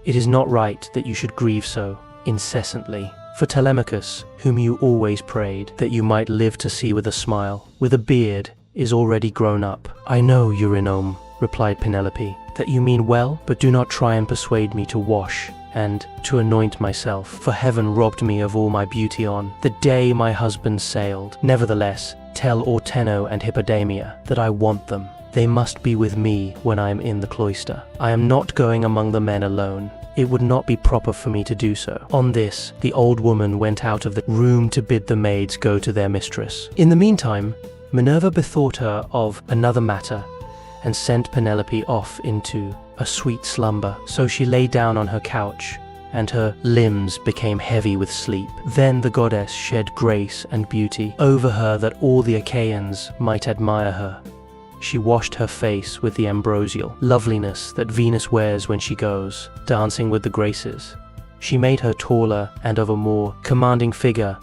It is not right that you should grieve so incessantly. For Telemachus, whom you always prayed that you might live to see with a smile, with a beard, is already grown up. I know, Eurynome, replied Penelope, that you mean well, but do not try and persuade me to wash and to anoint myself, for heaven robbed me of all my beauty on the day my husband sailed. Nevertheless, tell Orteno and Hippodamia that I want them. They must be with me when I am in the cloister. I am not going among the men alone. It would not be proper for me to do so. On this, the old woman went out of the room to bid the maids go to their mistress. In the meantime, Minerva bethought her of another matter and sent Penelope off into a sweet slumber. So she lay down on her couch, and her limbs became heavy with sleep. Then the goddess shed grace and beauty over her that all the Achaeans might admire her. She washed her face with the ambrosial loveliness that Venus wears when she goes dancing with the Graces. She made her taller and of a more commanding figure,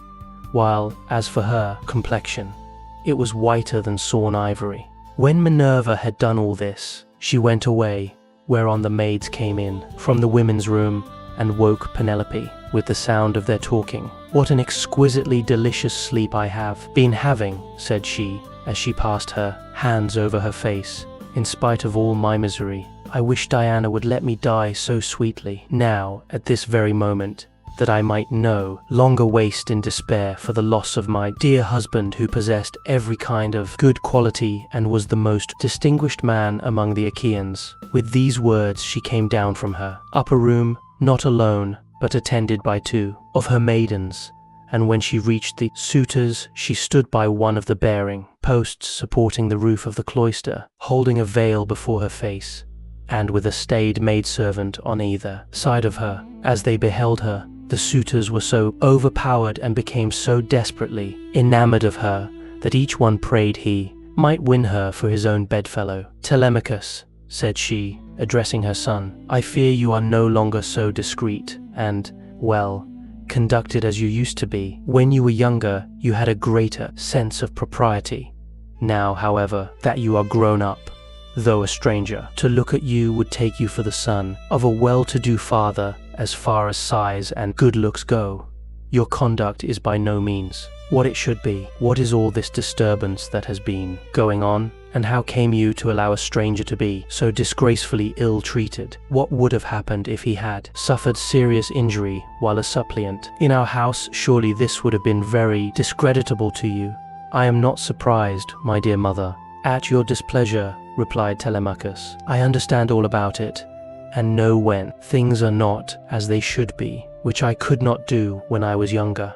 while, as for her complexion, it was whiter than sawn ivory. When Minerva had done all this, she went away, whereon the maids came in from the women's room and woke Penelope with the sound of their talking. What an exquisitely delicious sleep I have been having, said she, as she passed her hands over her face. In spite of all my misery, I wish Diana would let me die so sweetly, now, at this very moment, that I might no longer waste in despair for the loss of my dear husband, who possessed every kind of good quality and was the most distinguished man among the Achaeans. With these words she came down from her upper room, not alone, but attended by two of her maidens, and when she reached the suitors, she stood by one of the bearing posts supporting the roof of the cloister, holding a veil before her face, and with a staid maidservant on either side of her. As they beheld her, the suitors were so overpowered and became so desperately enamored of her that each one prayed he might win her for his own bedfellow. Telemachus, said she, addressing her son, I fear you are no longer so discreet and, well, conducted as you used to be. When you were younger, you had a greater sense of propriety. Now, however, that you are grown up, though a stranger. To look at you would take you for the son of a well-to-do father as far as size and good looks go. Your conduct is by no means what it should be. What is all this disturbance that has been going on? And how came you to allow a stranger to be so disgracefully ill-treated? What would have happened if he had suffered serious injury while a suppliant in our house? Surely this would have been very discreditable to you. I am not surprised, my dear mother, at your displeasure, replied Telemachus. I understand all about it, and know when things are not as they should be, which I could not do when I was younger.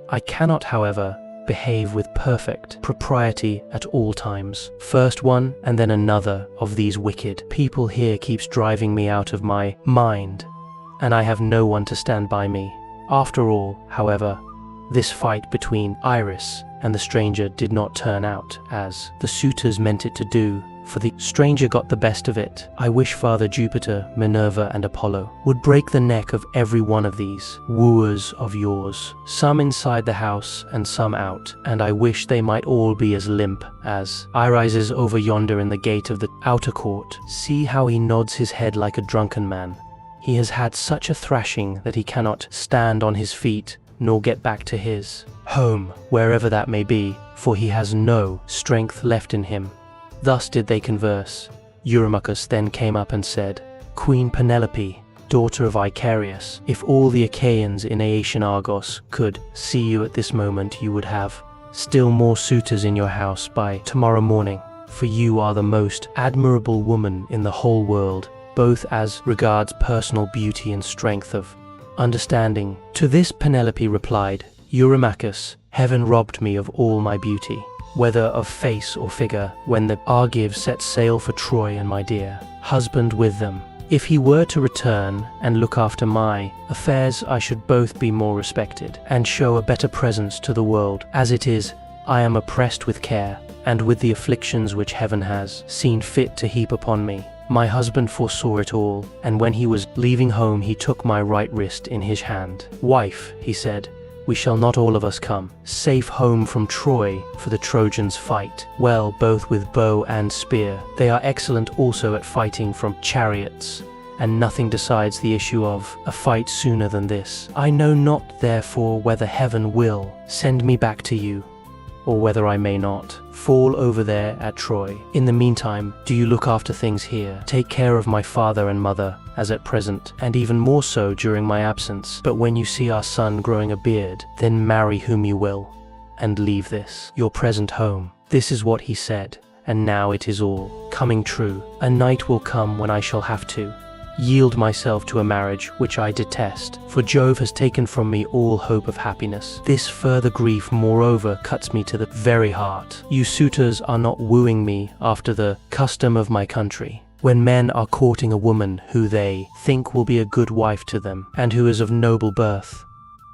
I cannot, however, behave with perfect propriety at all times. First one and then another of these wicked people here keeps driving me out of my mind, and I have no one to stand by me. After all, however, this fight between Iris and the stranger did not turn out as the suitors meant it to do, for the stranger got the best of it. I wish Father Jupiter, Minerva, and Apollo would break the neck of every one of these wooers of yours, some inside the house and some out, and I wish they might all be as limp as Iris is over yonder in the gate of the outer court. See how he nods his head like a drunken man. He has had such a thrashing that he cannot stand on his feet nor get back to his home, wherever that may be, for he has no strength left in him. Thus did they converse. Eurymachus then came up and said, Queen Penelope, daughter of Icarius, if all the Achaeans in Aeaean Argos could see you at this moment, you would have still more suitors in your house by tomorrow morning, for you are the most admirable woman in the whole world, both as regards personal beauty and strength of understanding. To this Penelope replied, Eurymachus, heaven robbed me of all my beauty, whether of face or figure, when the Argives set sail for Troy, and my dear husband with them. If he were to return and look after my affairs, I should both be more respected, and show a better presence to the world. As it is, I am oppressed with care, and with the afflictions which heaven has seen fit to heap upon me. My husband foresaw it all, and when he was leaving home he took my right wrist in his hand. Wife, he said, we shall not all of us come safe home from Troy, for the Trojans fight well both with bow and spear. They are excellent also at fighting from chariots, and nothing decides the issue of a fight sooner than this. I know not therefore whether heaven will send me back to you, or whether I may not fall over there at Troy. In the meantime, do you look after things here. Take care of my father and mother, as at present, and even more so during my absence. But when you see our son growing a beard, then marry whom you will, and leave this, your present home. This is what he said, and now it is all coming true. A night will come when I shall have to yield myself to a marriage which I detest, for Jove has taken from me all hope of happiness. This further grief moreover cuts me to the very heart. You suitors are not wooing me after the custom of my country, when men are courting a woman who they think will be a good wife to them, and who is of noble birth.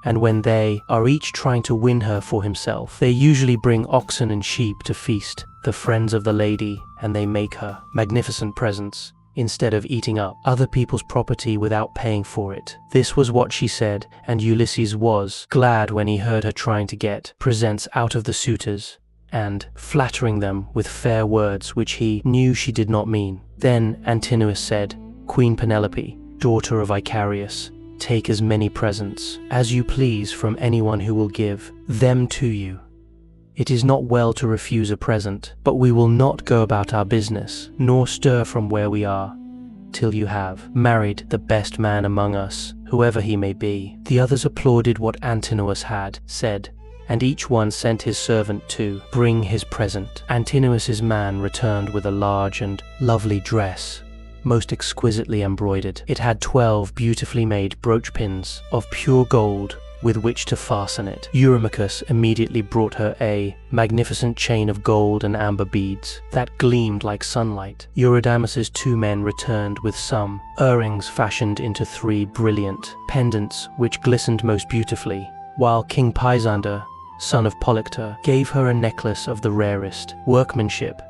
And when they are each trying to win her for himself, they usually bring oxen and sheep to feast the friends of the lady, and they make her magnificent presents, instead of eating up other people's property without paying for it. This was what she said, and Ulysses was glad when he heard her trying to get presents out of the suitors, and flattering them with fair words which he knew she did not mean. Then Antinous said, Queen Penelope, daughter of Icarius, take as many presents as you please from anyone who will give them to you. It is not well to refuse a present, but we will not go about our business, nor stir from where we are, till you have married the best man among us, whoever he may be. The others applauded what Antinous had said, and each one sent his servant to bring his present. Antinous's man returned with a large and lovely dress, most exquisitely embroidered. It had 12 beautifully made brooch pins of pure gold, with which to fasten it. Eurymachus immediately brought her a magnificent chain of gold and amber beads that gleamed like sunlight. Eurydamas's 2 men returned with some earrings fashioned into 3 brilliant pendants which glistened most beautifully, while King Pisander, son of Polyctor, gave her a necklace of the rarest workmanship,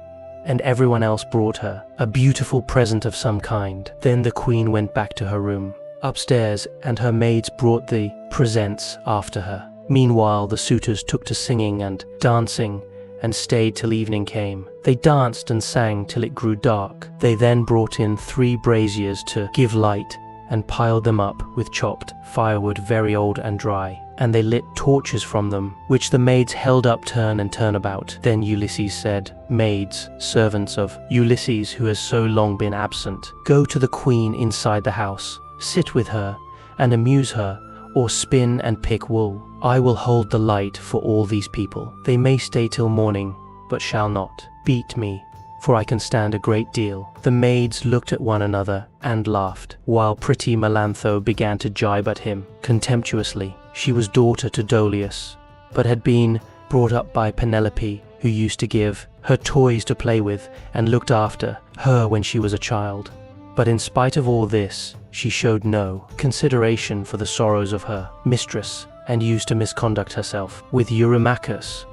and everyone else brought her a beautiful present of some kind. Then the queen went back to her room upstairs, and her maids brought the presents after her. Meanwhile the suitors took to singing and dancing, and stayed till evening came. They danced and sang till it grew dark. They then brought in 3 braziers to give light, and piled them up with chopped firewood very old and dry. And they lit torches from them, which the maids held up turn and turn about. Then Ulysses said, "Maids, servants of Ulysses who has so long been absent, go to the queen inside the house, sit with her, and amuse her, or spin and pick wool. I will hold the light for all these people. They may stay till morning, but shall not beat me, for I can stand a great deal." The maids looked at one another and laughed, while pretty Melantho began to jibe at him contemptuously. She was daughter to Dolius, but had been brought up by Penelope, who used to give her toys to play with and looked after her when she was a child. But in spite of all this, she showed no consideration for the sorrows of her mistress, and used to misconduct herself with Eurymachus,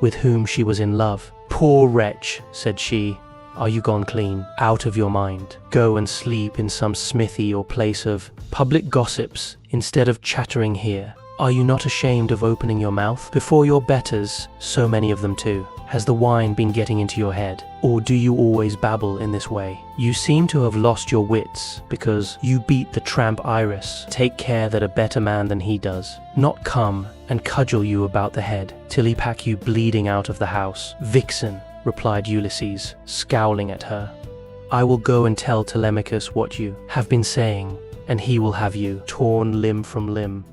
with whom she was in love. "Poor wretch," said she, "are you gone clean out of your mind? Go and sleep in some smithy or place of public gossips, instead of chattering here. Are you not ashamed of opening your mouth before your betters, so many of them too? Has the wine been getting into your head, or do you always babble in this way? You seem to have lost your wits, because you beat the tramp Iris. Take care that a better man than he does not come and cudgel you about the head, till he pack you bleeding out of the house." "Vixen," replied Ulysses, scowling at her, "I will go and tell Telemachus what you have been saying, and he will have you torn limb from limb."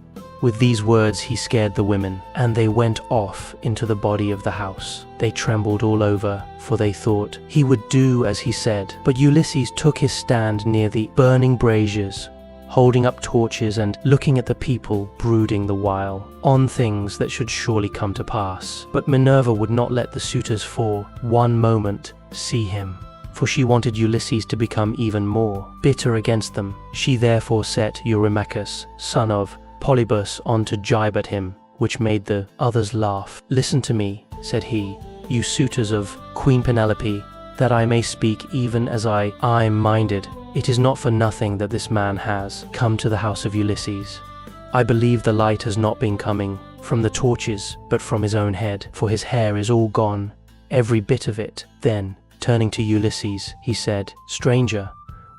With these words he scared the women, and they went off into the body of the house. They trembled all over, for they thought he would do as he said. But Ulysses took his stand near the burning braziers, holding up torches and looking at the people, brooding the while on things that should surely come to pass. But Minerva would not let the suitors for one moment see him, for she wanted Ulysses to become even more bitter against them. She therefore set Eurymachus, son of Polybus, on to jibe at him, which made the others laugh. "Listen to me," said he, "you suitors of Queen Penelope, that I may speak even as I'm minded. It is not for nothing that this man has come to the house of Ulysses. I believe the light has not been coming from the torches, but from his own head, for his hair is all gone, every bit of it." Then, turning to Ulysses, he said, "Stranger,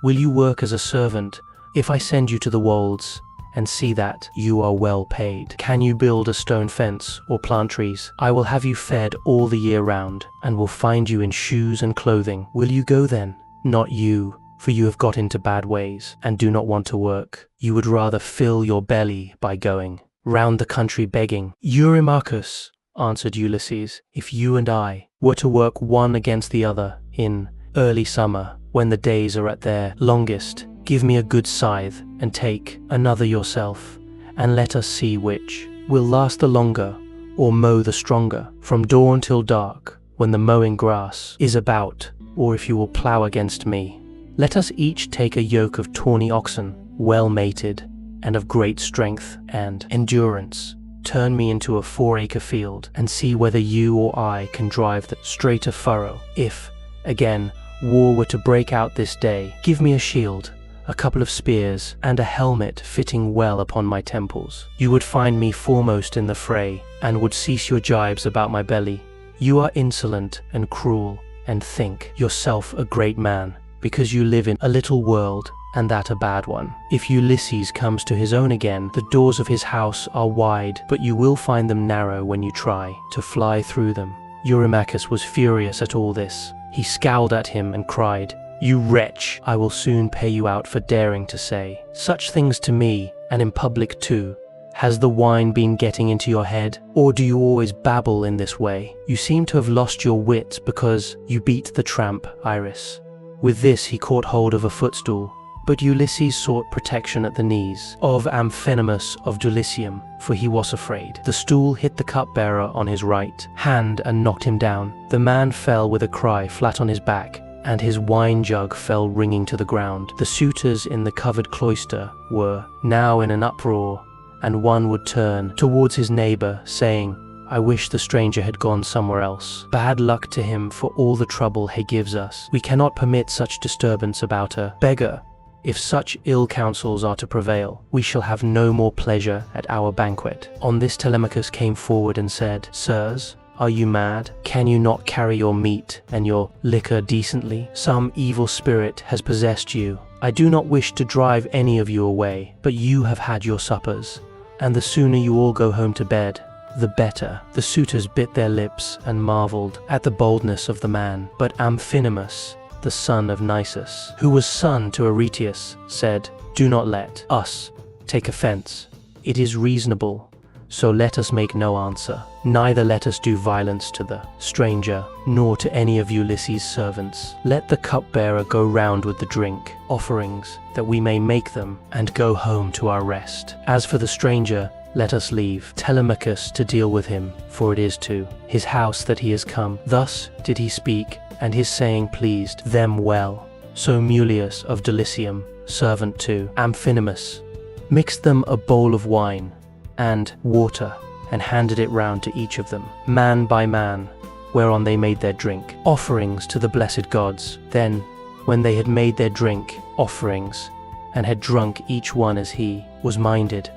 will you work as a servant if I send you to the wolds and see that you are well paid? Can you build a stone fence or plant trees? I will have you fed all the year round, and will find you in shoes and clothing. Will you go then?" "Not you, for you have got into bad ways, and do not want to work. You would rather fill your belly by going round the country begging." "Eurymachus," answered Ulysses, "if you and I were to work one against the other in early summer, when the days are at their longest, give me a good scythe, and take another yourself, and let us see which will last the longer, or mow the stronger, from dawn till dark, when the mowing grass is about, or if you will plough against me. Let us each take a yoke of tawny oxen, well mated, and of great strength and endurance. Turn me into a 4-acre field, and see whether you or I can drive the straighter furrow. If, again, war were to break out this day, give me a shield, a couple of spears, and a helmet fitting well upon my temples. You would find me foremost in the fray, and would cease your jibes about my belly. You are insolent and cruel, and think yourself a great man, because you live in a little world, and that a bad one. If Ulysses comes to his own again, the doors of his house are wide, but you will find them narrow when you try to fly through them." Eurymachus was furious at all this. He scowled at him and cried, "You wretch, I will soon pay you out for daring to say such things to me, and in public too. Has the wine been getting into your head, or do you always babble in this way? You seem to have lost your wits because you beat the tramp Iris." With this he caught hold of a footstool, but Ulysses sought protection at the knees of Amphinomus of Dulichium, for he was afraid. The stool hit the cupbearer on his right hand and knocked him down. The man fell with a cry flat on his back, and his wine jug fell ringing to the ground. The suitors in the covered cloister were now in an uproar, and one would turn towards his neighbor, saying, "I wish the stranger had gone somewhere else. Bad luck to him for all the trouble he gives us. We cannot permit such disturbance about a beggar. If such ill counsels are to prevail, we shall have no more pleasure at our banquet." On this Telemachus came forward and said, "Sirs, Are you mad? Can you not carry your meat and your liquor decently? Some evil spirit has possessed you. I do not wish to drive any of you away, but you have had your suppers, and the sooner you all go home to bed, the better." The suitors bit their lips and marveled at the boldness of the man. But Amphinomus, the son of Nisus, who was son to Aeaeus, said, "Do not let us take offense. It is reasonable, so let us make no answer. Neither let us do violence to the stranger, nor to any of Ulysses' servants. Let the cupbearer go round with the drink offerings, that we may make them, and go home to our rest. As for the stranger, let us leave Telemachus to deal with him, for it is to his house that he has come." Thus did he speak, and his saying pleased them well. So Mulius of Dulichium, servant to Amphinomus, mixed them a bowl of wine and water, and handed it round to each of them, man by man, whereon they made their drink offerings to the blessed gods. Then, when they had made their drink offerings, and had drunk each one as he was minded,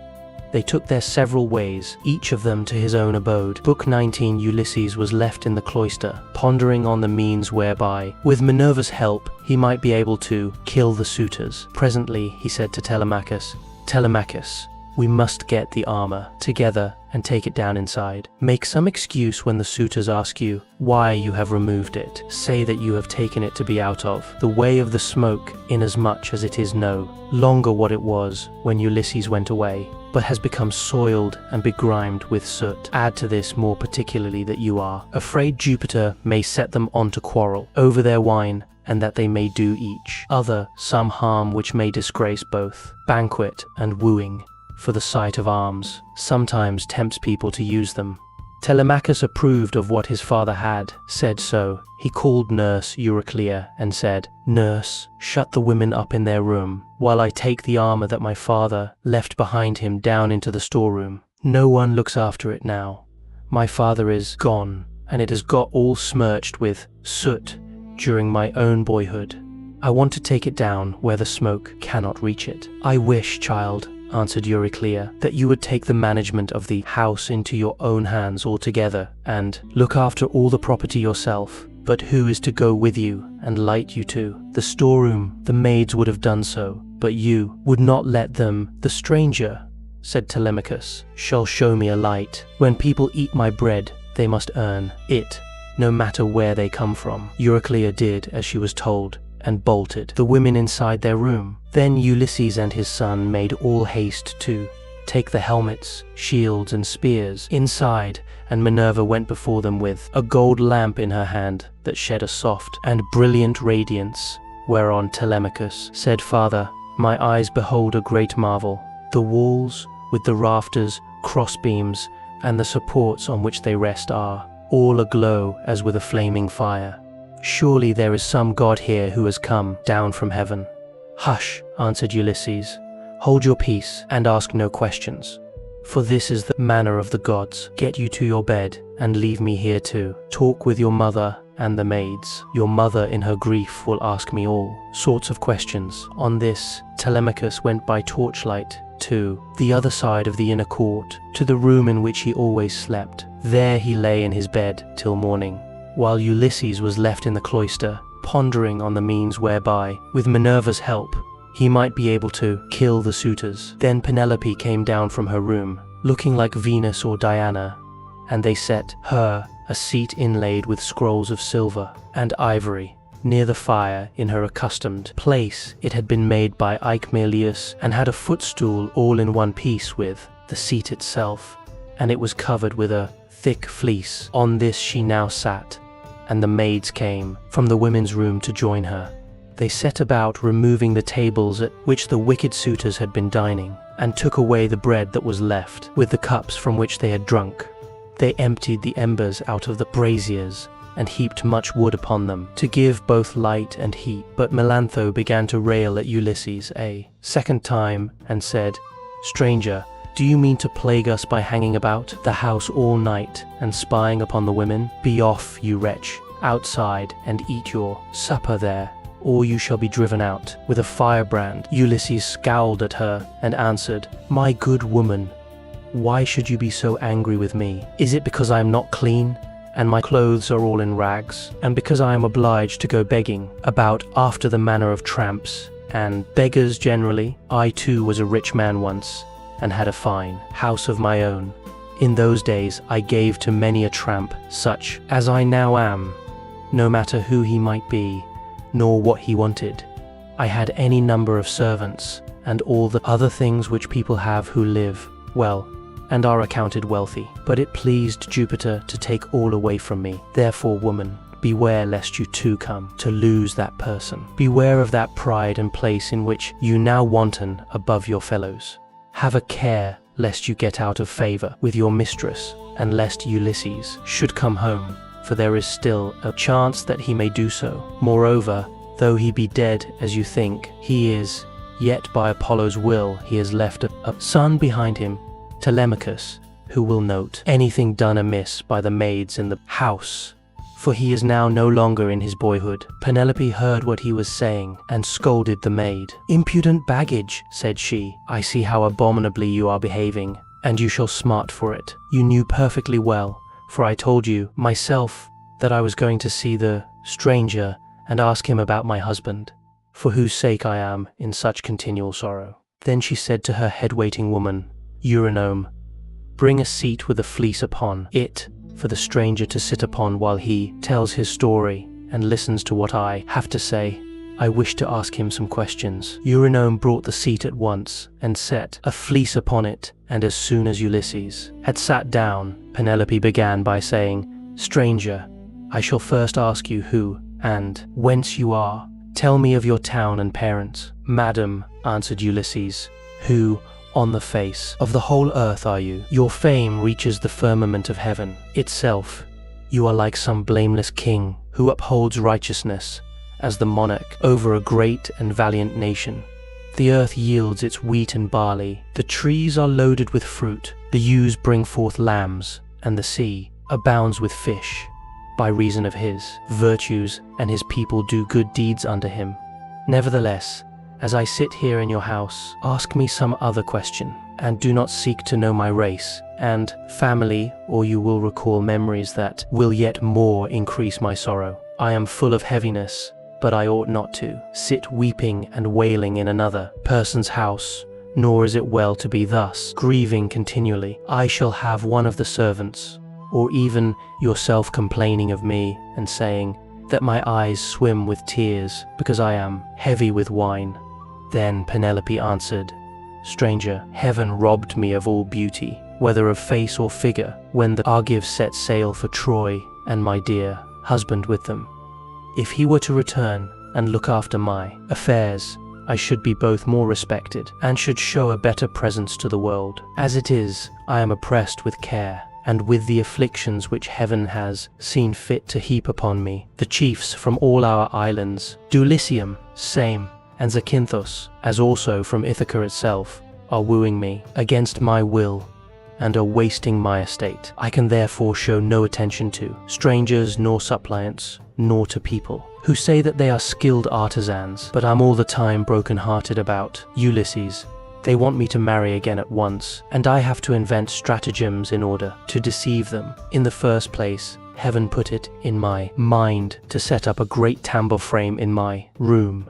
they took their several ways, each of them to his own abode. Book 19. Ulysses was left in the cloister, pondering on the means whereby, with Minerva's help, he might be able to kill the suitors. Presently he said to Telemachus, "Telemachus, we must get the armor together and take it down inside. Make some excuse when the suitors ask you why you have removed it. Say that you have taken it to be out of the way of the smoke, inasmuch as it is no longer what it was when Ulysses went away, but has become soiled and begrimed with soot. Add to this more particularly that you are afraid Jupiter may set them on to quarrel over their wine, and that they may do each other some harm which may disgrace both banquet and wooing, for the sight of arms sometimes tempts people to use them." Telemachus approved of what his father had said, so he called nurse Euryclea and said, "Nurse, shut the women up in their room, while I take the armor that my father left behind him down into the storeroom. No one looks after it now. My father is gone, and it has got all smirched with soot during my own boyhood. I want to take it down where the smoke cannot reach it." "I wish, child," answered Euryclea, "that you would take the management of the house into your own hands altogether, and look after all the property yourself. But who is to go with you and light you to the storeroom? The maids would have done so, but you would not let them. The stranger," said Telemachus, "shall show me a light. When people eat my bread, they must earn it, no matter where they come from." Euryclea did as she was told, and bolted the women inside their room. Then Ulysses and his son made all haste to take the helmets, shields, and spears inside, and Minerva went before them with a gold lamp in her hand that shed a soft and brilliant radiance, whereon Telemachus said, "Father, my eyes behold a great marvel. The walls, with the rafters, crossbeams, and the supports on which they rest are all aglow as with a flaming fire. Surely there is some god here who has come down from heaven." "Hush," answered Ulysses. "Hold your peace and ask no questions, for this is the manner of the gods. Get you to your bed and leave me here to talk with your mother and the maids. Your mother in her grief will ask me all sorts of questions." On this, Telemachus went by torchlight to the other side of the inner court, to the room in which he always slept. There he lay in his bed till morning, while Ulysses was left in the cloister, pondering on the means whereby, with Minerva's help, he might be able to kill the suitors. Then Penelope came down from her room, looking like Venus or Diana, and they set her a seat inlaid with scrolls of silver and ivory near the fire in her accustomed place. It had been made by Eumaeus, and had a footstool all in one piece with the seat itself, and it was covered with a thick fleece. On this she now sat, and the maids came from the women's room to join her. They set about removing the tables at which the wicked suitors had been dining, and took away the bread that was left, with the cups from which they had drunk. They emptied the embers out of the braziers, and heaped much wood upon them, to give both light and heat. But Melantho began to rail at Ulysses a second time, and said, "Stranger, do you mean to plague us by hanging about the house all night and spying upon the women? Be off, you wretch, outside, and eat your supper there, or you shall be driven out with a firebrand." Ulysses scowled at her and answered, "My good woman, why should you be so angry with me? Is it because I am not clean? and my clothes are all in rags, and because I am obliged to go begging about after the manner of tramps and beggars generally. I too was a rich man once, and had a fine house of my own. In those days I gave to many a tramp, such as I now am, no matter who he might be, nor what he wanted. I had any number of servants, and all the other things which people have who live well, and are accounted wealthy. But it pleased Jupiter to take all away from me. Therefore, woman, beware lest you too come to lose that person. Beware of that pride and place in which you now wanton above your fellows. Have a care lest you get out of favor with your mistress, and lest Ulysses should come home, for there is still a chance that he may do so. Moreover, though he be dead as you think he is, yet by Apollo's will he has left a son behind him, Telemachus, who will note anything done amiss by the maids in the house, for he is now no longer in his boyhood. Penelope heard what he was saying, and scolded the maid. "Impudent baggage," said she, "I see how abominably you are behaving, and you shall smart for it. You knew perfectly well, for I told you myself that I was going to see the stranger and ask him about my husband, for whose sake I am in such continual sorrow." Then she said to her head-waiting woman, Eurynome, "Bring a seat with a fleece upon it for the stranger to sit upon while he tells his story and listens to what I have to say. I wish to ask him some questions." Eurynome brought the seat at once and set a fleece upon it, and as soon as Ulysses had sat down, Penelope began by saying, "Stranger, I shall first ask you who and whence you are. Tell me of your town and parents." "Madam," answered Ulysses, "who on the face of the whole earth are you? Your fame reaches the firmament of heaven itself. You are like some blameless king who upholds righteousness as the monarch over a great and valiant nation. The earth yields its wheat and barley, the trees are loaded with fruit, the ewes bring forth lambs, and the sea abounds with fish, by reason of his virtues, and his people do good deeds under him. Nevertheless, as I sit here in your house, ask me some other question, and do not seek to know my race and family, or you will recall memories that will yet more increase my sorrow. I am full of heaviness, but I ought not to sit weeping and wailing in another person's house, nor is it well to be thus grieving continually. I shall have one of the servants, or even yourself, complaining of me and saying that my eyes swim with tears because I am heavy with wine." Then Penelope answered, "Stranger, heaven robbed me of all beauty, whether of face or figure, when the Argives set sail for Troy, and my dear husband with them. If he were to return and look after my affairs, I should be both more respected and should show a better presence to the world. As it is, I am oppressed with care, and with the afflictions which heaven has seen fit to heap upon me. The chiefs from all our islands, Dulichium, Same, and Zakynthos, as also from Ithaca itself, are wooing me against my will, and are wasting my estate. I can therefore show no attention to strangers nor suppliants, nor to people who say that they are skilled artisans, but I'm all the time broken-hearted about Ulysses. They want me to marry again at once, and I have to invent stratagems in order to deceive them. In the first place, heaven put it in my mind to set up a great tambour frame in my room,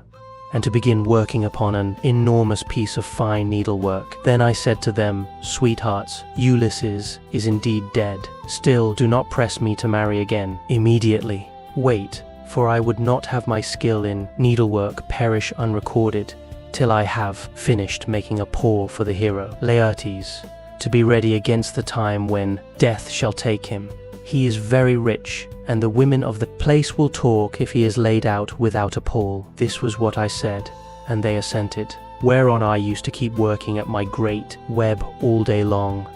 and to begin working upon an enormous piece of fine needlework. Then I said to them, "Sweethearts, Ulysses is indeed dead. Still, do not press me to marry again immediately. Wait, for I would not have my skill in needlework perish unrecorded till I have finished making a pall for the hero Laertes, to be ready against the time when death shall take him. He is very rich, and the women of the place will talk if he is laid out without a pall." This was what I said, and they assented. Whereon I used to keep working at my great web all day long,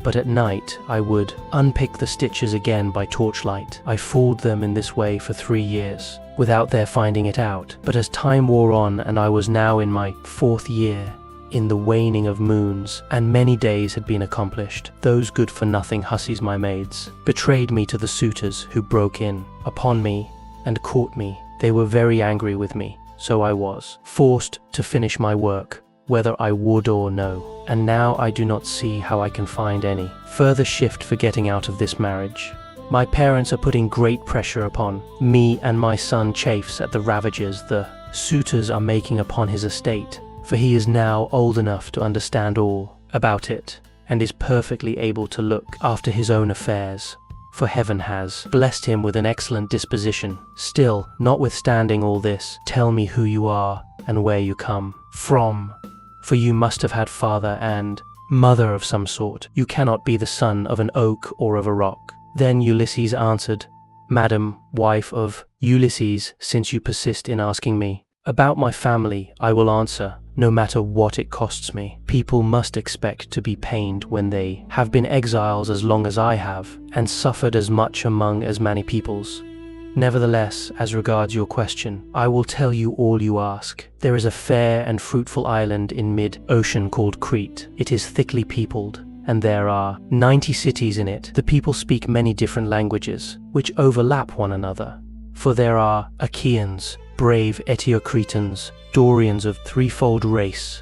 but at night I would unpick the stitches again by torchlight. I fooled them in this way for 3 years, without their finding it out. But as time wore on, and I was now in my 4th year, in the waning of moons, and many days had been accomplished, those good-for-nothing hussies, my maids, betrayed me to the suitors who broke in upon me and caught me. They were very angry with me, so I was forced to finish my work, whether I would or no. And now I do not see how I can find any further shift for getting out of this marriage. My parents are putting great pressure upon me, and my son chafes at the ravages the suitors are making upon his estate, for he is now old enough to understand all about it, and is perfectly able to look after his own affairs, for heaven has blessed him with an excellent disposition. Still, notwithstanding all this, tell me who you are and where you come from, for you must have had father and mother of some sort. You cannot be the son of an oak or of a rock." Then Ulysses answered, "Madam, wife of Ulysses, since you persist in asking me about my family, I will answer, no matter what it costs me. People must expect to be pained when they have been exiles as long as I have, and suffered as much among as many peoples. Nevertheless, as regards your question, I will tell you all you ask. There is a fair and fruitful island in mid-ocean called Crete. It is thickly peopled, and there are 90 cities in it. The people speak many different languages, which overlap one another. For there are Achaeans, brave Eteocretans, Dorians of threefold race,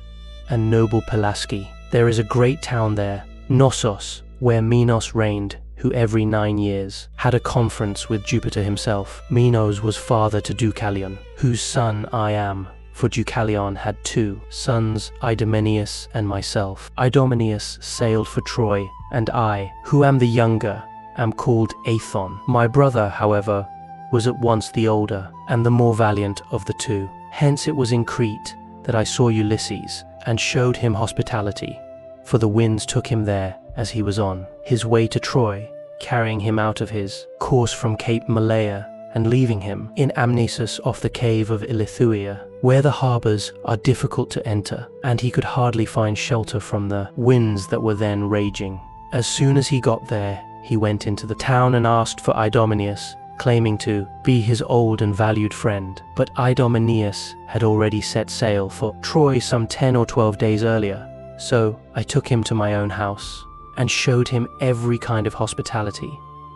and noble Pelasgi. There is a great town there, Knossos, where Minos reigned, who every 9 years had a conference with Jupiter himself. Minos was father to Deucalion, whose son I am, for Deucalion had 2 sons, Idomeneus and myself. Idomeneus sailed for Troy, and I, who am the younger, am called Aethon. My brother, however, was at once the older and the more valiant of the 2. Hence it was in Crete that I saw Ulysses and showed him hospitality, for the winds took him there as he was on his way to Troy, carrying him out of his course from Cape Malea and leaving him in Amnesus off the cave of Ilithuia, where the harbors are difficult to enter, and he could hardly find shelter from the winds that were then raging. As soon as he got there, he went into the town and asked for Idomeneus, claiming to be his old and valued friend. But Idomeneus had already set sail for Troy some 10 or 12 days earlier, so I took him to my own house and showed him every kind of hospitality,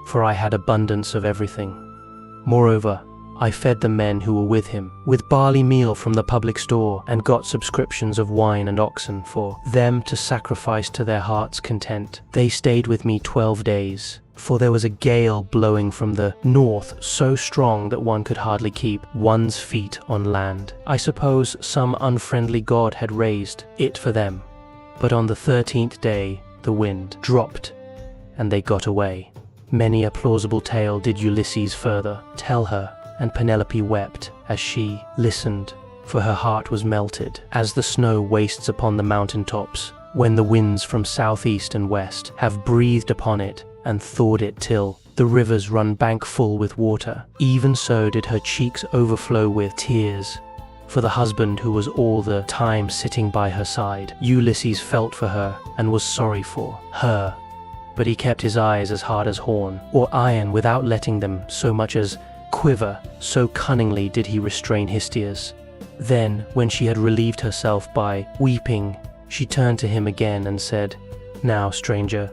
for I had abundance of everything. Moreover, I fed the men who were with him with barley meal from the public store, and got subscriptions of wine and oxen for them to sacrifice to their heart's content. They stayed with me 12 days, for there was a gale blowing from the north so strong that one could hardly keep one's feet on land. I suppose some unfriendly god had raised it for them. But on the 13th day the wind dropped, and they got away. Many a plausible tale did Ulysses further tell her, and Penelope wept as she listened, for her heart was melted, as the snow wastes upon the mountain tops, when the winds from southeast and west have breathed upon it and thawed it till the rivers run bank full with water. Even so did her cheeks overflow with tears, for the husband who was all the time sitting by her side. Ulysses felt for her and was sorry for her, but he kept his eyes as hard as horn or iron, without letting them so much as quiver, so cunningly did he restrain his tears. Then, when she had relieved herself by weeping, she turned to him again and said, "Now, stranger,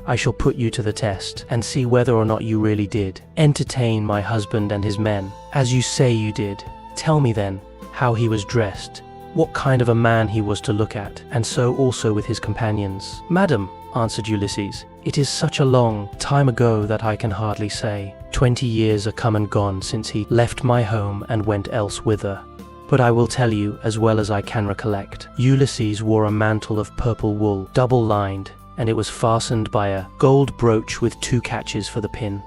I shall put you to the test, and see whether or not you really did entertain my husband and his men, as you say you did. Tell me then how he was dressed, what kind of a man he was to look at, and so also with his companions." "Madam," answered Ulysses, "it is such a long time ago that I can hardly say. 20 years are come and gone since he left my home and went elsewhither. But I will tell you as well as I can recollect. Ulysses wore a mantle of purple wool, double-lined, and it was fastened by a gold brooch with 2 catches for the pin.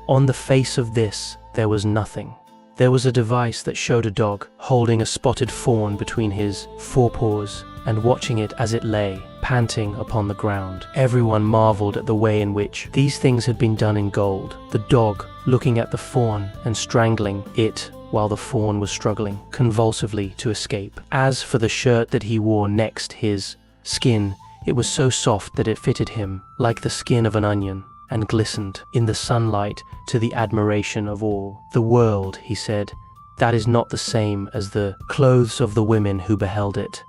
On the face of this there was nothing. There was a device that showed a dog holding a spotted fawn between his forepaws and watching it as it lay, panting upon the ground. Everyone marveled at the way in which these things had been done in gold, the dog looking at the fawn and strangling it while the fawn was struggling convulsively to escape. As for the shirt that he wore next his skin, it was so soft that it fitted him like the skin of an onion, and glistened in the sunlight to the admiration of all the world. He said, "That is not the same as the clothes of the women who beheld it.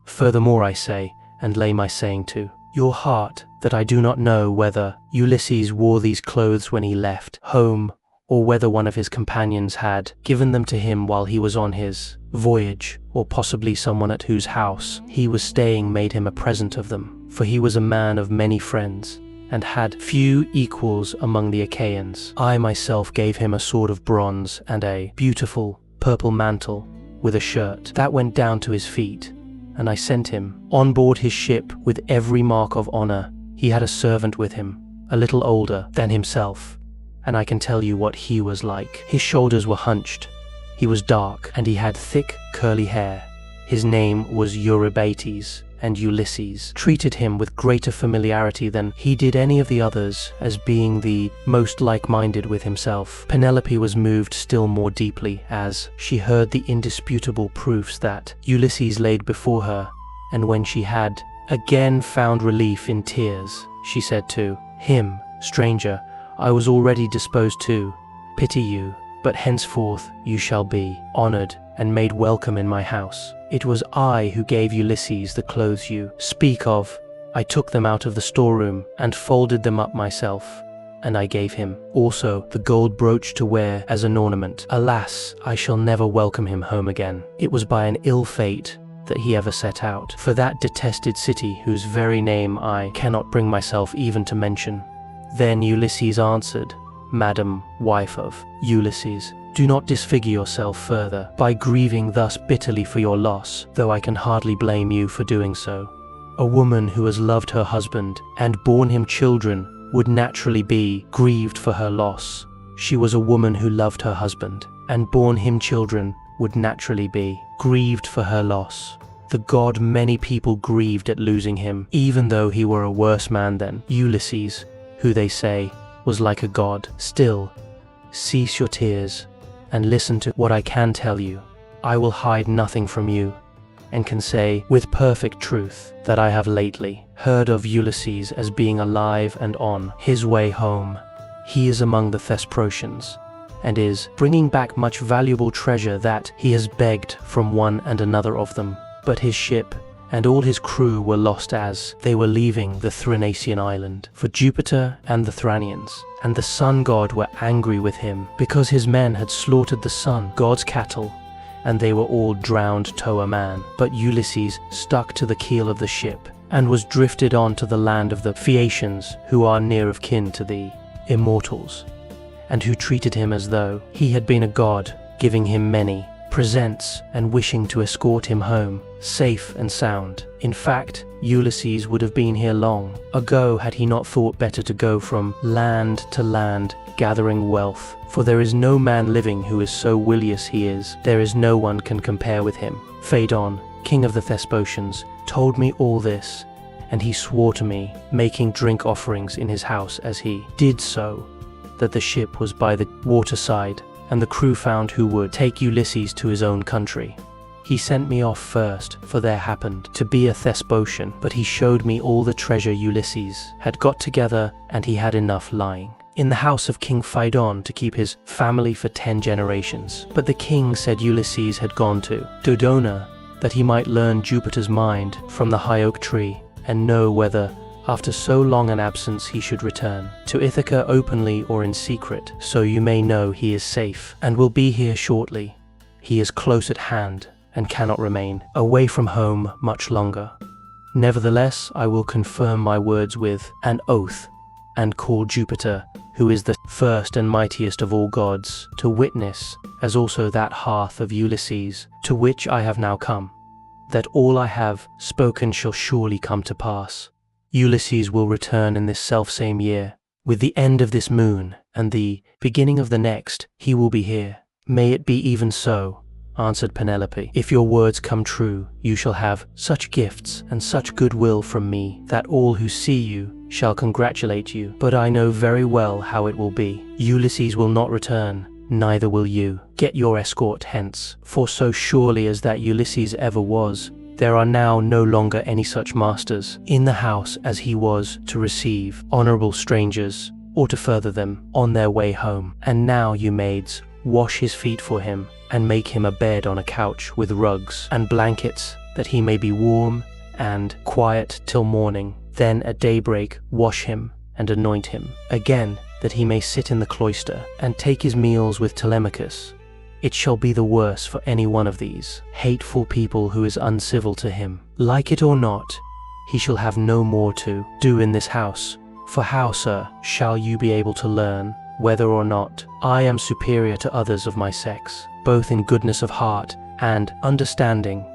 Furthermore I say, and lay my saying to your heart, that I do not know whether Ulysses wore these clothes when he left home, or whether one of his companions had given them to him while he was on his voyage, or possibly someone at whose house he was staying made him a present of them, for he was a man of many friends, and had few equals among the Achaeans. I myself gave him a sword of bronze and a beautiful purple mantle with a shirt that went down to his feet, and I sent him on board his ship with every mark of honor. He had a servant with him, a little older than himself, and I can tell you what he was like. His shoulders were hunched, he was dark, and he had thick curly hair. His name was Eurybates, and Ulysses treated him with greater familiarity than he did any of the others, as being the most like-minded with himself. Penelope was moved still more deeply as she heard the indisputable proofs that Ulysses laid before her, and when she had again found relief in tears, she said to him, "Stranger, I was already disposed to pity you, but henceforth you shall be honored and made welcome in my house. It was I who gave Ulysses the clothes you speak of. I took them out of the storeroom and folded them up myself, and I gave him also the gold brooch to wear as an ornament. Alas, I shall never welcome him home again. It was by an ill fate that he ever set out for that detested city whose very name I cannot bring myself even to mention." Then Ulysses answered, "Madam, wife of Ulysses, do not disfigure yourself further by grieving thus bitterly for your loss, though I can hardly blame you for doing so. A woman who has loved her husband and borne him children would naturally be grieved for her loss. She was a woman who loved her husband and borne him children would naturally be grieved for her loss. The god many people grieved at losing him, even though he were a worse man than Ulysses, who they say was like a god. Still, cease your tears and listen to what I can tell you. I will hide nothing from you, and can say with perfect truth that I have lately heard of Ulysses as being alive and on his way home. He is among the Thesprotians, and is bringing back much valuable treasure that he has begged from one and another of them. But his ship and all his crew were lost as they were leaving the Thrinacian island. For Jupiter and the Thranians and the sun god were angry with him because his men had slaughtered the sun god's cattle, and they were all drowned to a man. But Ulysses stuck to the keel of the ship and was drifted on to the land of the Phaeacians, who are near of kin to the immortals, and who treated him as though he had been a god, giving him many presents and wishing to escort him home safe and sound. In fact, Ulysses would have been here long ago had he not thought better to go from land to land gathering wealth, for there is no man living who is so wily as he is. There is no one can compare with him. Phaedon, king of the Thesprotians, told me all this, and he swore to me, making drink offerings in his house as he did so, that the ship was by the waterside, and the crew found who would take Ulysses to his own country. He sent me off first, for there happened to be a Thesprotian, but he showed me all the treasure Ulysses had got together, and he had enough lying in the house of King Phaedon to keep his family for 10 generations. But the king said Ulysses had gone to Dodona, that he might learn Jupiter's mind from the high oak tree, and know whether after so long an absence he should return to Ithaca openly or in secret, so you may know he is safe and will be here shortly. He is close at hand and cannot remain away from home much longer. Nevertheless, I will confirm my words with an oath and call Jupiter, who is the first and mightiest of all gods, to witness, as also that hearth of Ulysses, to which I have now come, that all I have spoken shall surely come to pass. Ulysses will return in this selfsame year. With the end of this moon and the beginning of the next, he will be here. May it be even so, answered Penelope. If your words come true, you shall have such gifts and such goodwill from me that all who see you shall congratulate you. But I know very well how it will be. Ulysses will not return, neither will you. Get your escort hence, for so surely as that Ulysses ever was, there are now no longer any such masters in the house as he was to receive honorable strangers or to further them on their way home. And now, you maids, wash his feet for him and make him a bed on a couch with rugs and blankets, that he may be warm and quiet till morning. Then at daybreak wash him and anoint him again, that he may sit in the cloister and take his meals with Telemachus. It shall be the worse for any one of these hateful people who is uncivil to him. Like it or not, he shall have no more to do in this house, For how, sir, shall you be able to learn whether or not I am superior to others of my sex, both in goodness of heart and understanding,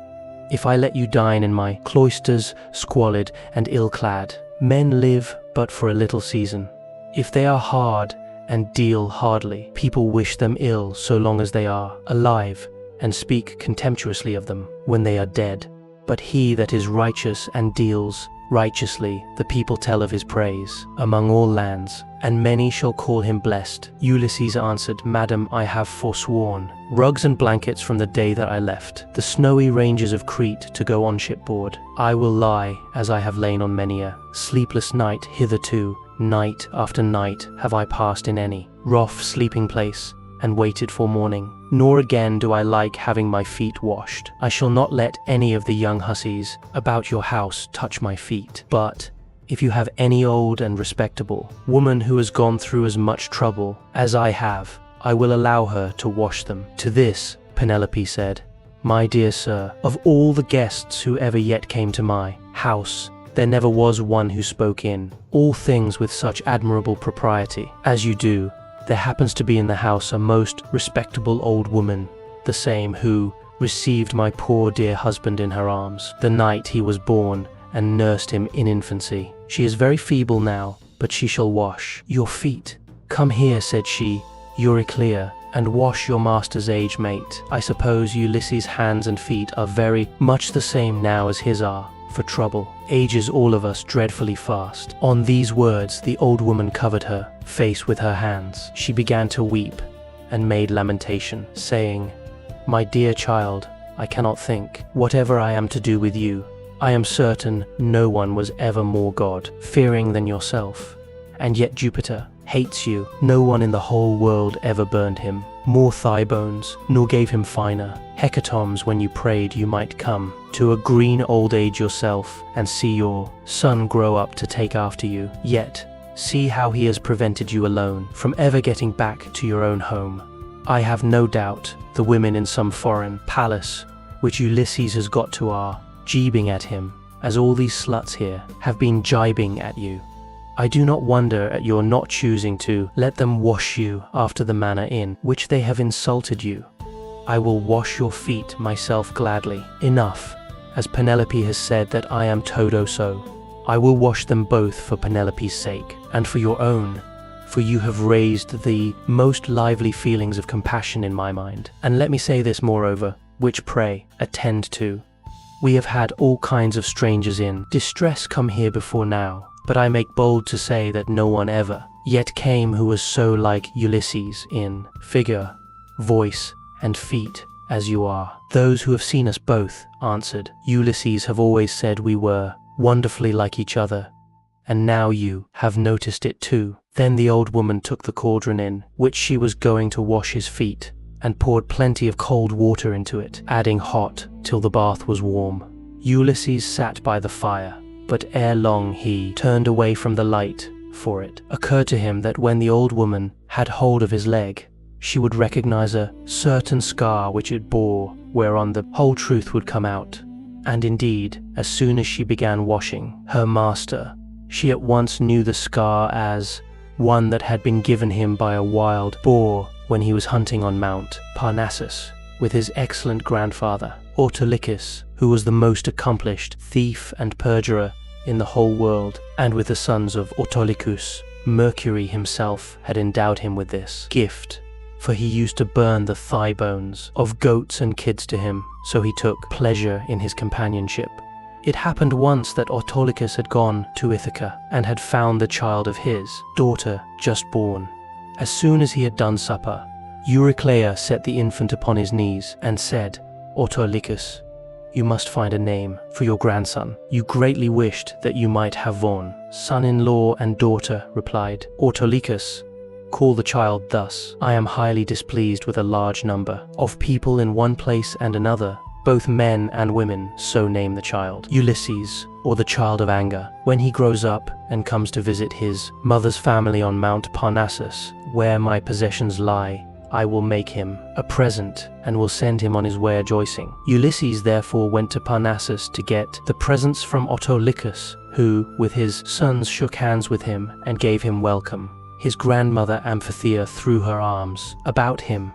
if I let you dine in my cloisters, squalid and ill-clad? Men live but for a little season. If they are hard and deal hardly, people wish them ill so long as they are alive, and speak contemptuously of them when they are dead. But he that is righteous and deals righteously, the people tell of his praise among all lands, and many shall call him blessed. Ulysses answered, Madam, I have forsworn rugs and blankets from the day that I left the snowy ranges of Crete to go on shipboard. I will lie as I have lain on many a sleepless night hitherto. Night after night have I passed in any rough sleeping place, and waited for morning. Nor again do I like having my feet washed. I shall not let any of the young hussies about your house touch my feet. But if you have any old and respectable woman who has gone through as much trouble as I have, I will allow her to wash them. To this Penelope said, My dear sir, of all the guests who ever yet came to my house, there never was one who spoke in all things with such admirable propriety as you do. There happens to be in the house a most respectable old woman, the same who received my poor dear husband in her arms the night he was born, and nursed him in infancy. She is very feeble now, but she shall wash your feet. Come here, said she, Euryclea, and wash your master's age mate. I suppose Ulysses' hands and feet are very much the same now as his are, for trouble ages all of us dreadfully fast. On these words the old woman covered her face with her hands. She began to weep and made lamentation, saying, My dear child, I cannot think whatever I am to do with you. I am certain no one was ever more God-fearing than yourself, and yet Jupiter hates you. No one in the whole world ever burned him more thigh bones, nor gave him finer hecatombs when you prayed you might come to a green old age yourself and see your son grow up to take after you. Yet see how he has prevented you alone from ever getting back to your own home. I have no doubt the women in some foreign palace which Ulysses has got to are jibing at him, as all these sluts here have been jibing at you. I do not wonder at your not choosing to let them wash you after the manner in which they have insulted you. I will wash your feet myself gladly. Enough, as Penelope has said that I am todo so. I will wash them both for Penelope's sake, and for your own, for you have raised the most lively feelings of compassion in my mind. And let me say this moreover, which pray attend to. We have had all kinds of strangers in distress come here before now, but I make bold to say that no one ever yet came who was so like Ulysses in figure, voice, and feet as you are. Those who have seen us both, answered Ulysses, have always said we were wonderfully like each other, and now you have noticed it too. Then the old woman took the cauldron in which she was going to wash his feet, and poured plenty of cold water into it, adding hot till the bath was warm. Ulysses sat by the fire, but ere long he turned away from the light, for it occurred to him that when the old woman had hold of his leg, she would recognize a certain scar which it bore, whereon the whole truth would come out. And indeed, as soon as she began washing her master, she at once knew the scar as one that had been given him by a wild boar when he was hunting on Mount Parnassus with his excellent grandfather, Autolycus, who was the most accomplished thief and perjurer in the whole world, and with the sons of Autolycus, Mercury himself had endowed him with this gift, for he used to burn the thigh bones of goats and kids to him, so he took pleasure in his companionship. It happened once that Autolycus had gone to Ithaca, and had found the child of his daughter just born. As soon as he had done supper, Euryclea set the infant upon his knees, and said, Autolycus, you must find a name for your grandson. You greatly wished that you might have one. Son-in-law and daughter, replied Autolycus, call the child thus. I am highly displeased with a large number of people in one place and another, both men and women, so name the child. Ulysses, or the child of anger, when he grows up and comes to visit his mother's family on Mount Parnassus, where my possessions lie, I will make him a present, and will send him on his way rejoicing. Ulysses therefore went to Parnassus to get the presents from Autolycus, who, with his sons, shook hands with him and gave him welcome. His grandmother Amphithea threw her arms about him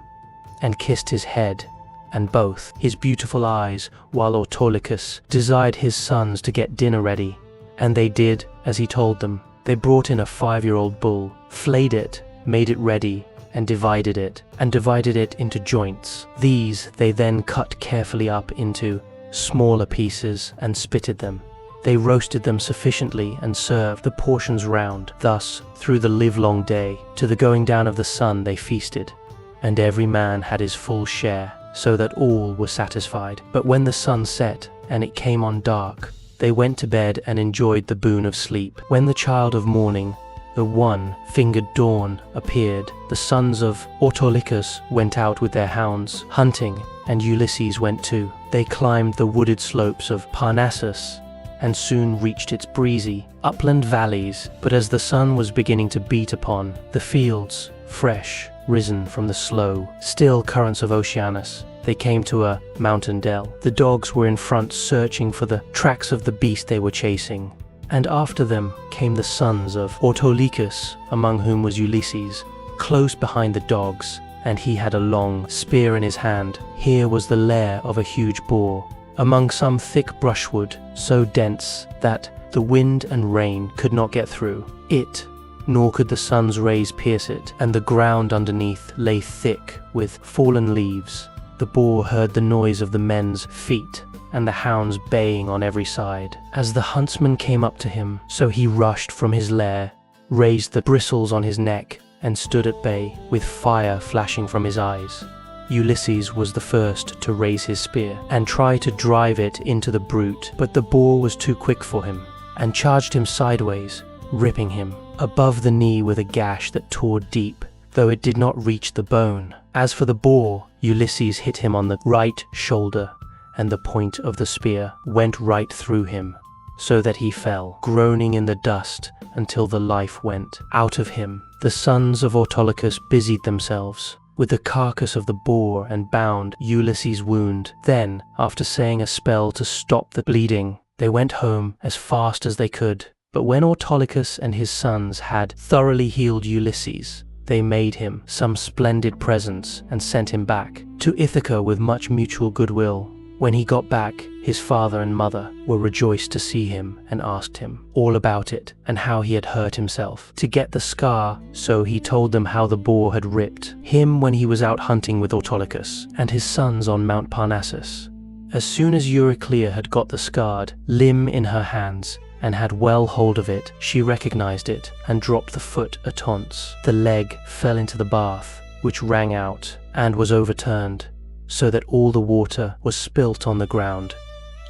and kissed his head and both his beautiful eyes, while Autolycus desired his sons to get dinner ready. And they did as he told them. They brought in a 5-year-old bull, flayed it, made it ready, and divided it into joints. These they then cut carefully up into smaller pieces and spitted them. They roasted them sufficiently and served the portions round. Thus, through the livelong day, to the going down of the sun they feasted, and every man had his full share, so that all were satisfied. But when the sun set, and it came on dark, they went to bed and enjoyed the boon of sleep. When the child of morning, the one-fingered dawn, appeared, the sons of Autolycus went out with their hounds, hunting, and Ulysses went too. They climbed the wooded slopes of Parnassus, and soon reached its breezy, upland valleys. But as the sun was beginning to beat upon the fields, fresh, risen from the slow, still currents of Oceanus, they came to a mountain dell. The dogs were in front, searching for the tracks of the beast they were chasing, and after them came the sons of Autolycus, among whom was Ulysses, close behind the dogs, and he had a long spear in his hand. Here was the lair of a huge boar, among some thick brushwood, so dense that the wind and rain could not get through it, nor could the sun's rays pierce it, and the ground underneath lay thick with fallen leaves. The boar heard the noise of the men's feet, and the hounds baying on every side. As the huntsman came up to him, so he rushed from his lair, raised the bristles on his neck, and stood at bay, with fire flashing from his eyes. Ulysses was the first to raise his spear, and try to drive it into the brute, but the boar was too quick for him, and charged him sideways, ripping him above the knee with a gash that tore deep, though it did not reach the bone. As for the boar, Ulysses hit him on the right shoulder, and the point of the spear went right through him, so that he fell, groaning in the dust, until the life went out of him. The sons of Autolycus busied themselves with the carcass of the boar and bound Ulysses' wound. Then, after saying a spell to stop the bleeding, they went home as fast as they could. But when Autolycus and his sons had thoroughly healed Ulysses, they made him some splendid presents and sent him back to Ithaca with much mutual goodwill. When he got back, his father and mother were rejoiced to see him and asked him all about it and how he had hurt himself to get the scar. So he told them how the boar had ripped him when he was out hunting with Autolycus and his sons on Mount Parnassus. As soon as Euryclea had got the scarred limb in her hands and had well hold of it, she recognized it and dropped the foot at once. The leg fell into the bath, which rang out and was overturned, so that all the water was spilt on the ground.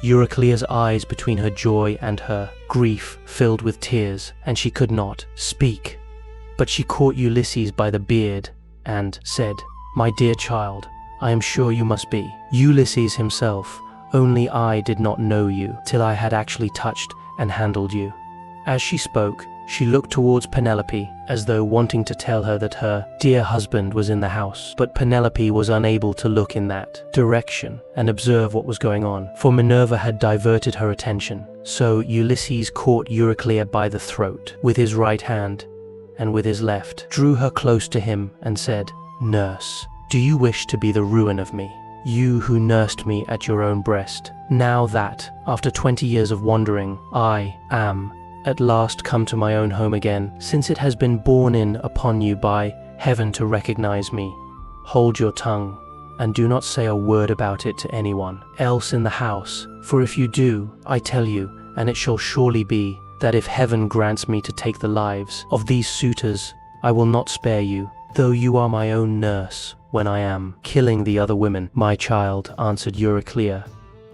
Euryclea's eyes between her joy and her grief filled with tears, and she could not speak. But she caught Ulysses by the beard and said, "My dear child, I am sure you must be Ulysses himself, only I did not know you till I had actually touched and handled you." As she spoke, she looked towards Penelope, as though wanting to tell her that her dear husband was in the house. But Penelope was unable to look in that direction and observe what was going on, for Minerva had diverted her attention. So Ulysses caught Euryclea by the throat with his right hand, and with his left drew her close to him and said, "Nurse, do you wish to be the ruin of me? You who nursed me at your own breast, now that, after 20 years of wandering, I am at last come to my own home again, since it has been borne in upon you by heaven to recognize me. Hold your tongue, and do not say a word about it to anyone else in the house, for if you do, I tell you, and it shall surely be, that if heaven grants me to take the lives of these suitors, I will not spare you, though you are my own nurse, when I am killing the other women." "My child," answered Euryclea,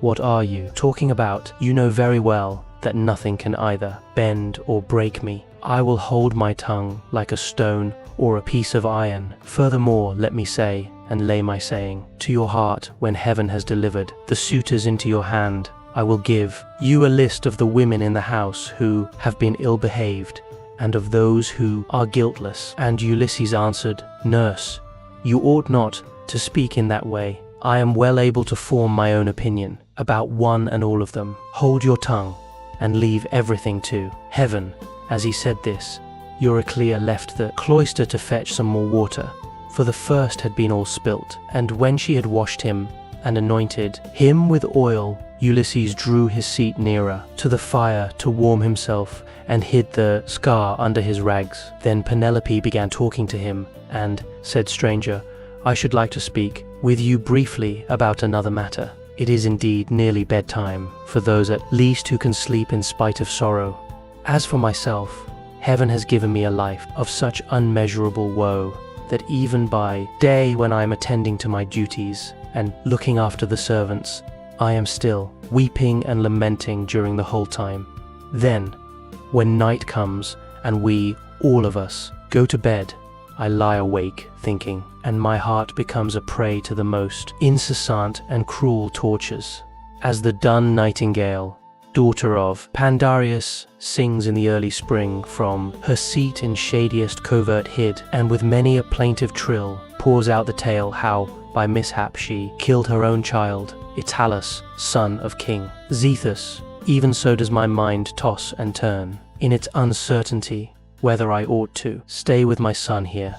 "what are you talking about? You know very well that nothing can either bend or break me. I will hold my tongue like a stone or a piece of iron. Furthermore, let me say, and lay my saying to your heart, when heaven has delivered the suitors into your hand, I will give you a list of the women in the house who have been ill-behaved, and of those who are guiltless." And Ulysses answered, "Nurse, you ought not to speak in that way. I am well able to form my own opinion about one and all of them. Hold your tongue, and leave everything to heaven." As he said this, Euryclea left the cloister to fetch some more water, for the first had been all spilt. And when she had washed him and anointed him with oil, Ulysses drew his seat nearer to the fire to warm himself and hid the scar under his rags. Then Penelope began talking to him and said, "Stranger, I should like to speak with you briefly about another matter. It is indeed nearly bedtime for those at least who can sleep in spite of sorrow. As for myself, heaven has given me a life of such unmeasurable woe that even by day, when I am attending to my duties and looking after the servants, I am still weeping and lamenting during the whole time. Then, when night comes and we, all of us, go to bed, I lie awake thinking, and my heart becomes a prey to the most incessant and cruel tortures. As the dun nightingale, daughter of Pandarius, sings in the early spring from her seat in shadiest covert hid, and with many a plaintive trill pours out the tale how by mishap she killed her own child, Italus, son of King Zethus, even so does my mind toss and turn in its uncertainty whether I ought to stay with my son here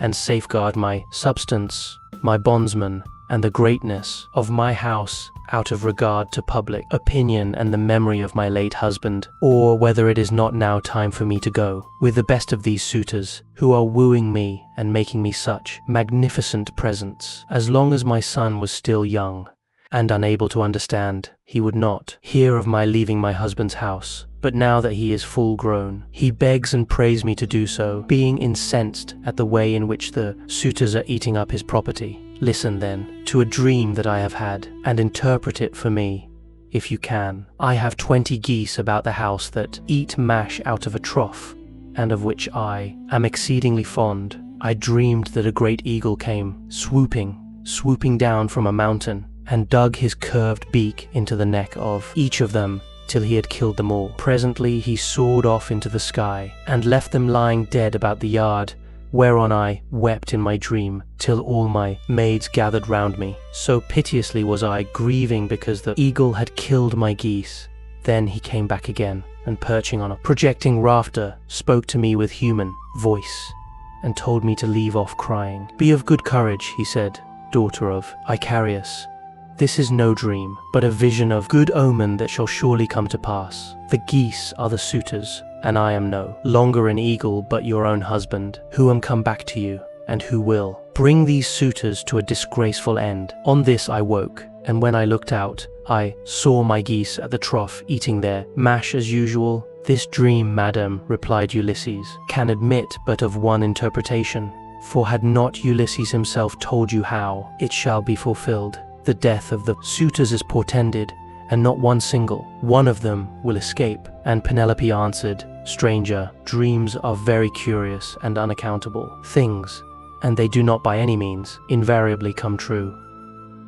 and safeguard my substance, my bondsman, and the greatness of my house out of regard to public opinion and the memory of my late husband, or whether it is not now time for me to go with the best of these suitors who are wooing me and making me such magnificent presents. As long as my son was still young and unable to understand, he would not hear of my leaving my husband's house. But now that he is full grown, he begs and prays me to do so, being incensed at the way in which the suitors are eating up his property. Listen then to a dream that I have had, and interpret it for me, if you can. I have 20 geese about the house that eat mash out of a trough, and of which I am exceedingly fond. I dreamed that a great eagle came swooping down from a mountain, and dug his curved beak into the neck of each of them till he had killed them all. Presently he soared off into the sky, and left them lying dead about the yard, whereon I wept in my dream, till all my maids gathered round me. So piteously was I grieving because the eagle had killed my geese. Then he came back again, and perching on a projecting rafter, spoke to me with human voice, and told me to leave off crying. "Be of good courage," he said, "daughter of Icarius. This is no dream, but a vision of good omen that shall surely come to pass. The geese are the suitors, and I am no longer an eagle but your own husband, who am come back to you, and who will bring these suitors to a disgraceful end." On this I woke, and when I looked out, I saw my geese at the trough eating their mash as usual. "This dream, madam," replied Ulysses, "can admit but of one interpretation, for had not Ulysses himself told you how it shall be fulfilled? The death of the suitors is portended, and not one single one of them will escape." And Penelope answered, "Stranger, dreams are very curious and unaccountable things, and they do not by any means invariably come true.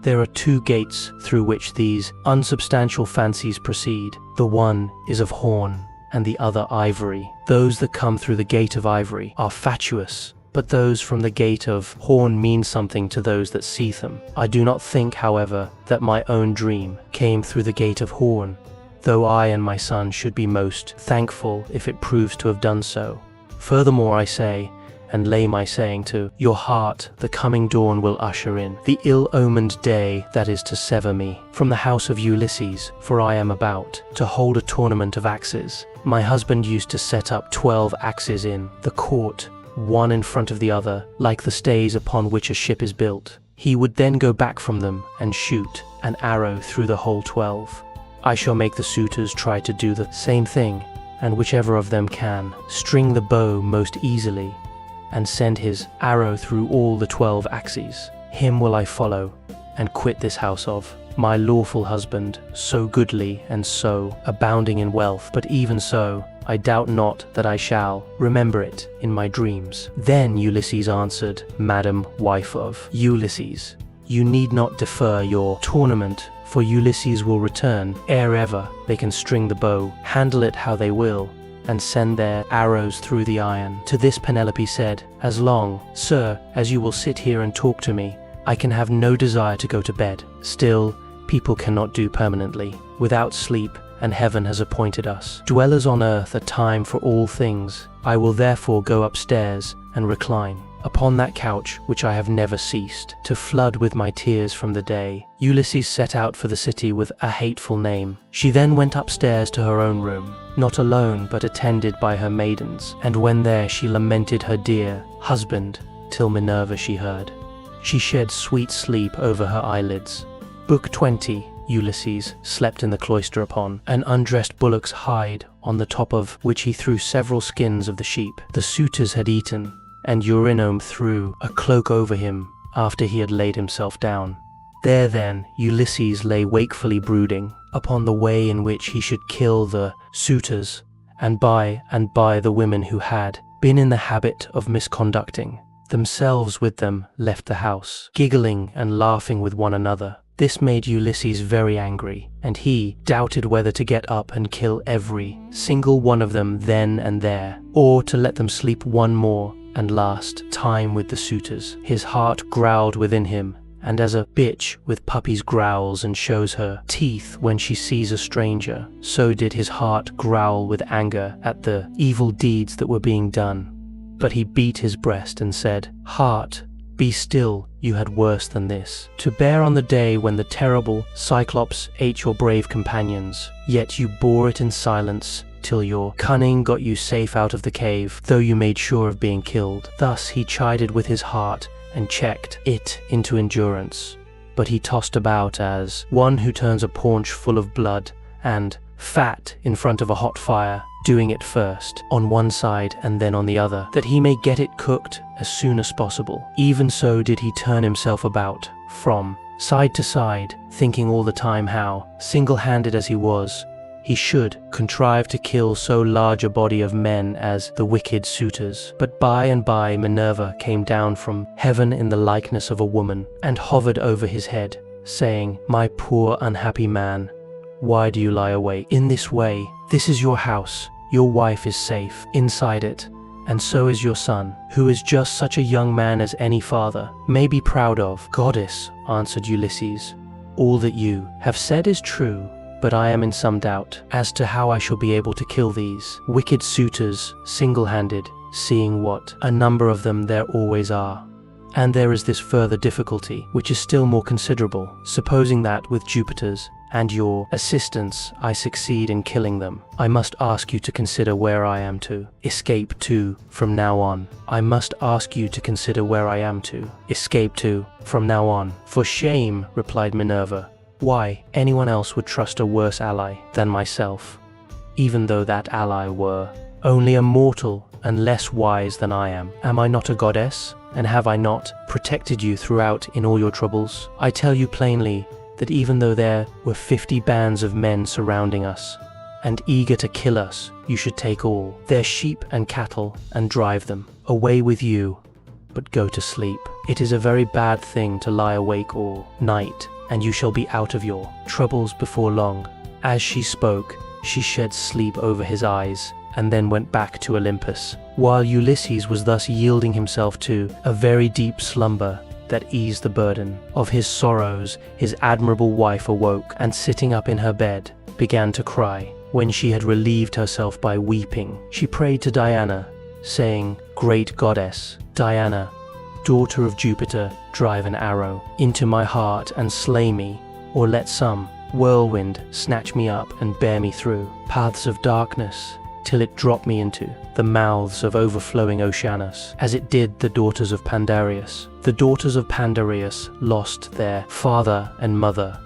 There are 2 gates through which these unsubstantial fancies proceed. The one is of horn, and the other ivory. Those that come through the gate of ivory are fatuous, but those from the gate of horn mean something to those that see them. I do not think, however, that my own dream came through the gate of horn, though I and my son should be most thankful if it proves to have done so. Furthermore I say, and lay my saying to your heart, the coming dawn will usher in the ill-omened day that is to sever me from the house of Ulysses, for I am about to hold a tournament of axes. My husband used to set up 12 axes in the court, one in front of the other, like the stays upon which a ship is built. He would then go back from them and shoot an arrow through the whole 12. I shall make the suitors try to do the same thing, and whichever of them can string the bow most easily and send his arrow through all the 12 axes, him will I follow and quit this house of my lawful husband, so goodly and so abounding in wealth. But even so, I doubt not that I shall remember it in my dreams." Then Ulysses answered, "Madam, wife of Ulysses, you need not defer your tournament, for Ulysses will return ere ever they can string the bow, handle it how they will, and send their arrows through the iron." To this Penelope said, "As long, sir, as you will sit here and talk to me, I can have no desire to go to bed. Still, people cannot do permanently without sleep, and heaven has appointed us, dwellers on earth, a time for all things. I will therefore go upstairs and recline upon that couch which I have never ceased to flood with my tears from the day. Ulysses set out for the city with a hateful name. She then went upstairs to her own room, not alone but attended by her maidens, and when there she lamented her dear husband, till Minerva she heard. She shed sweet sleep over her eyelids. Book 20. Ulysses slept in the cloister upon an undressed bullock's hide, on the top of which he threw several skins of the sheep the suitors had eaten, and Eurynome threw a cloak over him after he had laid himself down. There then Ulysses lay wakefully brooding upon the way in which he should kill the suitors, and by the women who had been in the habit of misconducting themselves with them left the house, giggling and laughing with one another. This made Ulysses very angry, and he doubted whether to get up and kill every single one of them then and there, or to let them sleep one more and last time with the suitors. His heart growled within him, and as a bitch with puppies growls and shows her teeth when she sees a stranger, so did his heart growl with anger at the evil deeds that were being done. But he beat his breast and said, "Heart, be still, you had worse than this to bear on the day when the terrible Cyclops ate your brave companions, yet you bore it in silence till your cunning got you safe out of the cave, though you made sure of being killed." Thus he chided with his heart and checked it into endurance, but he tossed about as one who turns a paunch full of blood and fat in front of a hot fire, doing it first on one side and then on the other, that he may get it cooked as soon as possible. Even so did he turn himself about from side to side, thinking all the time how, single-handed as he was, he should contrive to kill so large a body of men as the wicked suitors. But by and by Minerva came down from heaven in the likeness of a woman, and hovered over his head, saying, "My poor unhappy man, why do you lie awake in this way? This is your house, your wife is safe inside it, and so is your son, who is just such a young man as any father may be proud of." "Goddess," answered Ulysses, "all that you have said is true, but I am in some doubt as to how I shall be able to kill these wicked suitors single-handed, seeing what a number of them there always are. And there is this further difficulty, which is still more considerable. Supposing that with Jupiter's and your assistance I succeed in killing them, I must ask you to consider where I am to escape to from now on. I must ask you to consider where I am to escape to from now on." "For shame," replied Minerva. "Why, anyone else would trust a worse ally than myself, even though that ally were only a mortal and less wise than I am. Am I not a goddess, and have I not protected you throughout in all your troubles? I tell you plainly that even though there were 50 bands of men surrounding us, and eager to kill us, you should take all their sheep and cattle and drive them away with you, but go to sleep. It is a very bad thing to lie awake all night, and you shall be out of your troubles before long." As she spoke, she shed sleep over his eyes, and then went back to Olympus. While Ulysses was thus yielding himself to a very deep slumber that eased the burden of his sorrows, his admirable wife awoke, and sitting up in her bed, began to cry. When she had relieved herself by weeping, she prayed to Diana, saying, "Great goddess, Diana, daughter of Jupiter, drive an arrow into my heart and slay me, or let some whirlwind snatch me up and bear me through paths of darkness till it drop me into the mouths of overflowing Oceanus, as it did the daughters of Pandareus. The daughters of Pandareus lost their father and mother,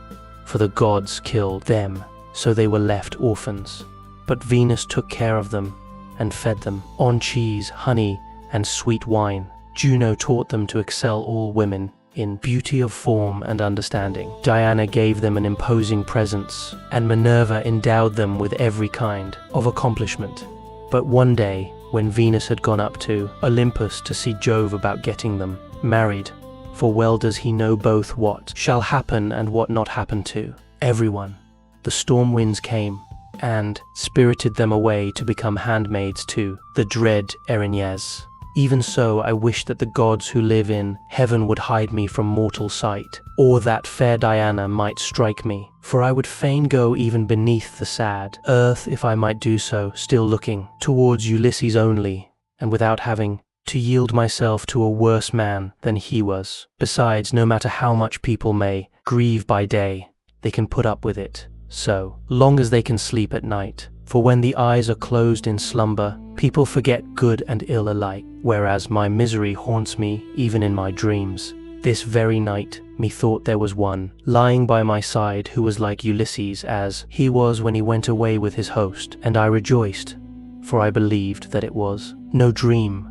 for the gods killed them, so they were left orphans. But Venus took care of them and fed them on cheese, honey, and sweet wine. Juno taught them to excel all women in beauty of form and understanding. Diana gave them an imposing presence, and Minerva endowed them with every kind of accomplishment. But one day, when Venus had gone up to Olympus to see Jove about getting them married, for well does he know both what shall happen and what not happen to everyone, the storm winds came and spirited them away to become handmaids to the dread Aeaea. Even so, I wish that the gods who live in heaven would hide me from mortal sight, or that fair Diana might strike me, for I would fain go even beneath the sad earth if I might do so, still looking towards Ulysses only, and without having to yield myself to a worse man than he was. Besides, no matter how much people may grieve by day, they can put up with it, so long as they can sleep at night. For when the eyes are closed in slumber, people forget good and ill alike, whereas my misery haunts me even in my dreams. This very night, methought there was one lying by my side who was like Ulysses as he was when he went away with his host, and I rejoiced, for I believed that it was no dream,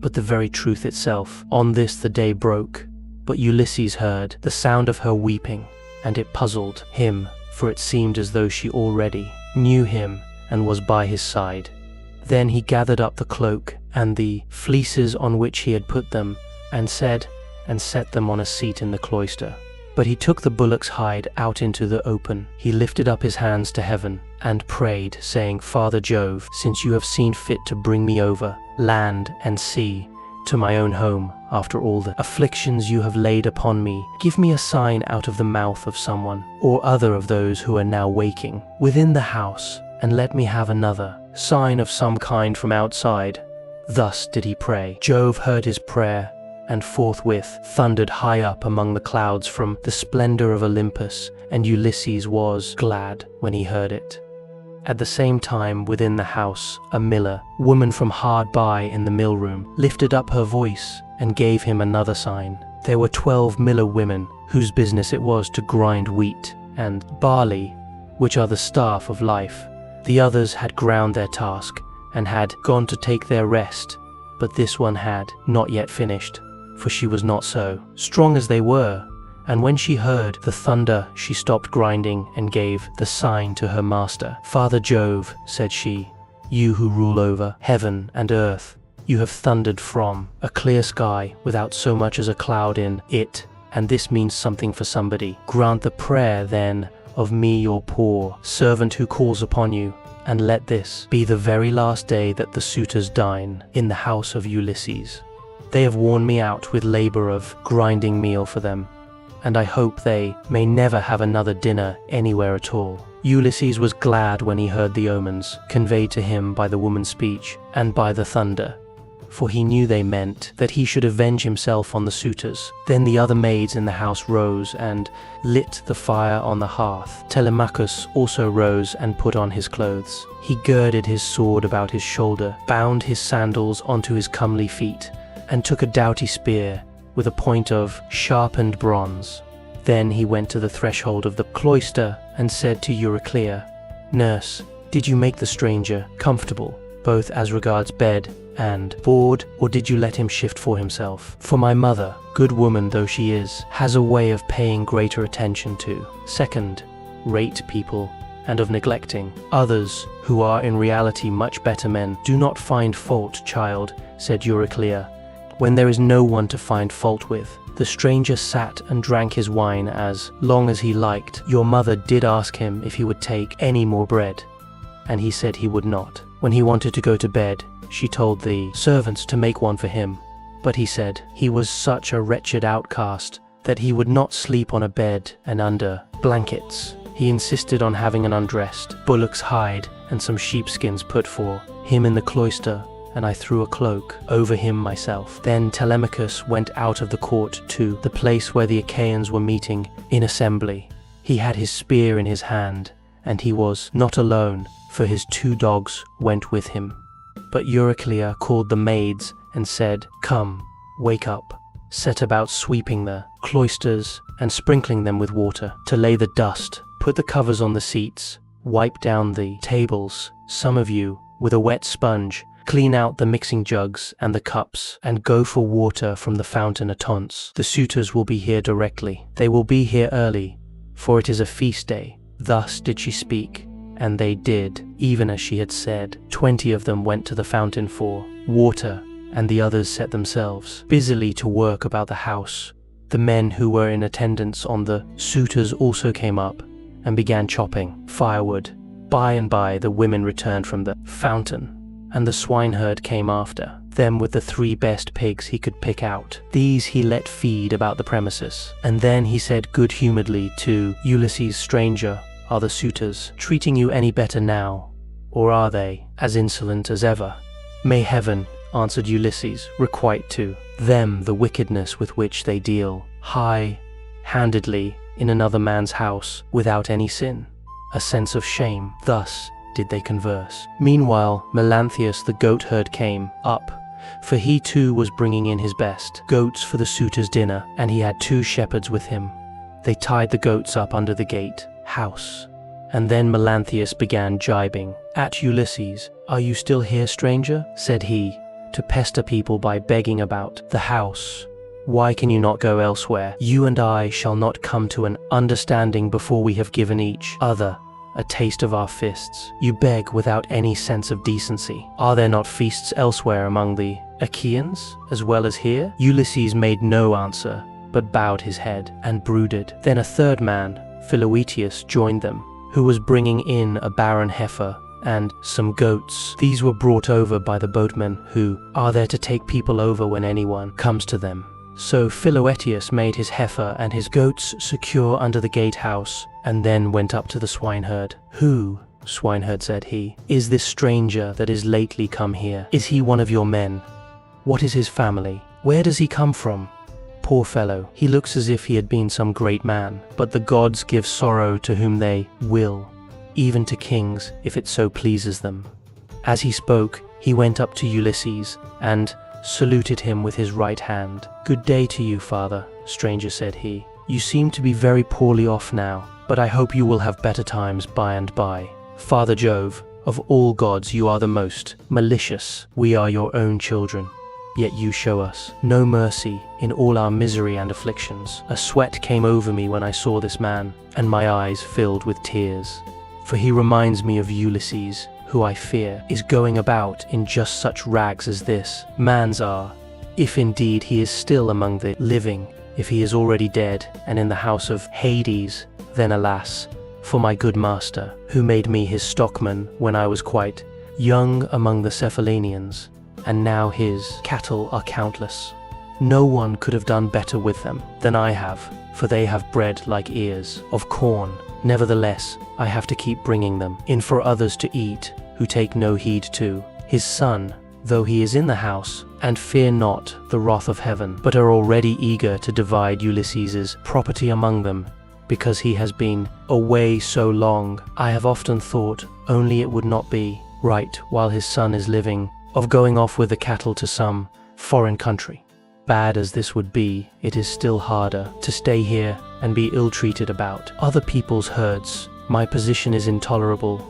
but the very truth itself. On this the day broke, but Ulysses heard the sound of her weeping, and it puzzled him, for it seemed as though she already knew him and was by his side. Then he gathered up the cloak and the fleeces on which he had put them, and set them on a seat in the cloister. But he took the bullock's hide out into the open. He lifted up his hands to heaven and prayed, saying, Father Jove, since you have seen fit to bring me over land and sea to my own home, after all the afflictions you have laid upon me, give me a sign out of the mouth of someone, or other of those who are now waking within the house, and let me have another sign of some kind from outside. Thus did he pray. Jove heard his prayer, and forthwith thundered high up among the clouds from the splendor of Olympus, and Ulysses was glad when he heard it. At the same time, within the house, a miller, woman from hard by in the mill room, lifted up her voice and gave him another sign. There were 12 miller women whose business it was to grind wheat and barley, which are the staff of life. The others had ground their task and had gone to take their rest, but this one had not yet finished, for she was not so strong as they were. And when she heard the thunder, she stopped grinding and gave the sign to her master. Father Jove, said she, you who rule over heaven and earth, you have thundered from a clear sky without so much as a cloud in it, and this means something for somebody. Grant the prayer then of me, your poor servant who calls upon you, and let this be the very last day that the suitors dine in the house of Ulysses. They have worn me out with labor of grinding meal for them, and I hope they may never have another dinner anywhere at all. Ulysses was glad when he heard the omens conveyed to him by the woman's speech and by the thunder, for he knew they meant that he should avenge himself on the suitors. Then the other maids in the house rose and lit the fire on the hearth. Telemachus also rose and put on his clothes. He girded his sword about his shoulder, bound his sandals onto his comely feet, and took a doughty spear with a point of sharpened bronze. Then he went to the threshold of the cloister and said to Euryclea, Nurse, did you make the stranger comfortable, both as regards bed and board, or did you let him shift for himself? For my mother, good woman though she is, has a way of paying greater attention to second-rate people, and of neglecting others who are in reality much better men. Do not find fault, child, said Euryclea, when there is no one to find fault with. The stranger sat and drank his wine as long as he liked. Your mother did ask him if he would take any more bread, and he said he would not. When he wanted to go to bed, she told the servants to make one for him, but he said he was such a wretched outcast that he would not sleep on a bed and under blankets. He insisted on having an undressed bullock's hide and some sheepskins put for him in the cloister, and I threw a cloak over him myself. Then Telemachus went out of the court to the place where the Achaeans were meeting in assembly. He had his spear in his hand, and he was not alone, for his 2 dogs went with him. But Euryclea called the maids and said, Come, wake up, set about sweeping the cloisters and sprinkling them with water, to lay the dust, put the covers on the seats, wipe down the tables, some of you, with a wet sponge, clean out the mixing jugs and the cups, and go for water from the fountain at once. The suitors will be here directly. They will be here early, for it is a feast day. Thus did she speak, and they did, even as she had said. 20 of them went to the fountain for water, and the others set themselves busily to work about the house. The men who were in attendance on the suitors also came up and began chopping firewood. By and by the women returned from the fountain, and the swineherd came after. them with the 3 best pigs he could pick out. These he let feed about the premises. And then he said good-humouredly to Ulysses, stranger, are the suitors treating you any better now, or are they as insolent as ever? May heaven, answered Ulysses, requite to them the wickedness with which they deal high-handedly in another man's house without any sin. A sense of shame. Thus did they converse. Meanwhile, Melanthius the goatherd came up, for he too was bringing in his best goats for the suitors' dinner, and he had 2 shepherds with him. They tied the goats up under the gate house, and then Melanthius began jibing at Ulysses. Are you still here, stranger? Said he, to pester people by begging about the house. Why can you not go elsewhere? You and I shall not come to an understanding before we have given each other a taste of our fists. You beg without any sense of decency. Are there not feasts elsewhere among the Achaeans as well as here? Ulysses made no answer, but bowed his head and brooded. Then a third man, Philoetius, joined them, who was bringing in a barren heifer and some goats. These were brought over by the boatmen, who are there to take people over when anyone comes to them. So Philoetius made his heifer and his goats secure under the gatehouse, and then went up to the swineherd. Who, swineherd, said he, is this stranger that is lately come here? Is he one of your men? What is his family? Where does he come from? Poor fellow, he looks as if he had been some great man, but the gods give sorrow to whom they will, even to kings, if it so pleases them. As he spoke, he went up to Ulysses, and saluted him with his right hand. Good day to you, father, stranger, said he. You seem to be very poorly off now, but I hope you will have better times by and by. Father Jove, of all gods you are the most malicious. We are your own children, yet you show us no mercy in all our misery and afflictions. A sweat came over me when I saw this man, and my eyes filled with tears. For he reminds me of Ulysses, who I fear is going about in just such rags as this man's are, if indeed he is still among the living. If he is already dead and in the house of Hades, then alas, for my good master, who made me his stockman when I was quite young among the Cephallenians, and now his cattle are countless. No one could have done better with them than I have, for they have bread like ears of corn. Nevertheless, I have to keep bringing them in for others to eat, who take no heed to his son, though he is in the house, and fear not the wrath of heaven, but are already eager to divide Ulysses's property among them, because he has been away so long. I have often thought only it would not be right, while his son is living, of going off with the cattle to some foreign country. Bad as this would be, it is still harder to stay here and be ill-treated about other people's herds. My position is intolerable,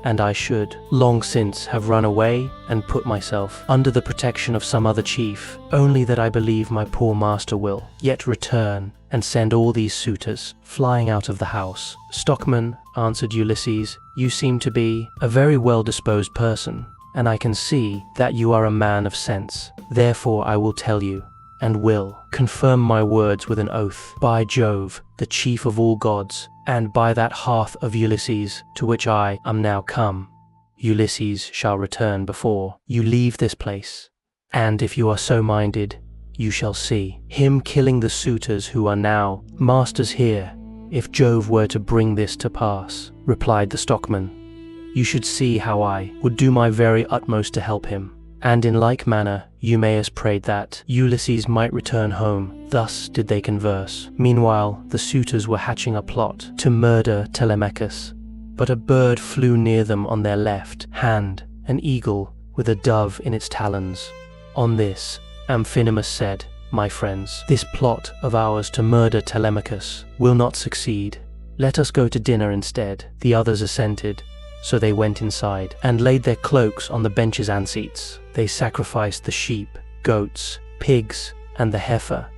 and I should long since have run away and put myself under the protection of some other chief, only that I believe my poor master will yet return and send all these suitors flying out of the house. Stockman, answered Ulysses, you seem to be a very well-disposed person, and I can see that you are a man of sense. Therefore I will tell you, and will confirm my words with an oath, by Jove, the chief of all gods, and by that hearth of Ulysses, to which I am now come, Ulysses shall return before you leave this place. And if you are so minded, you shall see him killing the suitors who are now masters here, if Jove were to bring this to pass, replied the stockman. You should see how I would do my very utmost to help him. And in like manner, Eumaeus prayed that Ulysses might return home. Thus did they converse. Meanwhile, the suitors were hatching a plot to murder Telemachus. But a bird flew near them on their left hand, an eagle with a dove in its talons. On this, Amphinomus said, my friends, this plot of ours to murder Telemachus will not succeed. Let us go to dinner instead. The others assented. So they went inside and laid their cloaks on the benches and seats. They sacrificed the sheep, goats, pigs, and the heifer.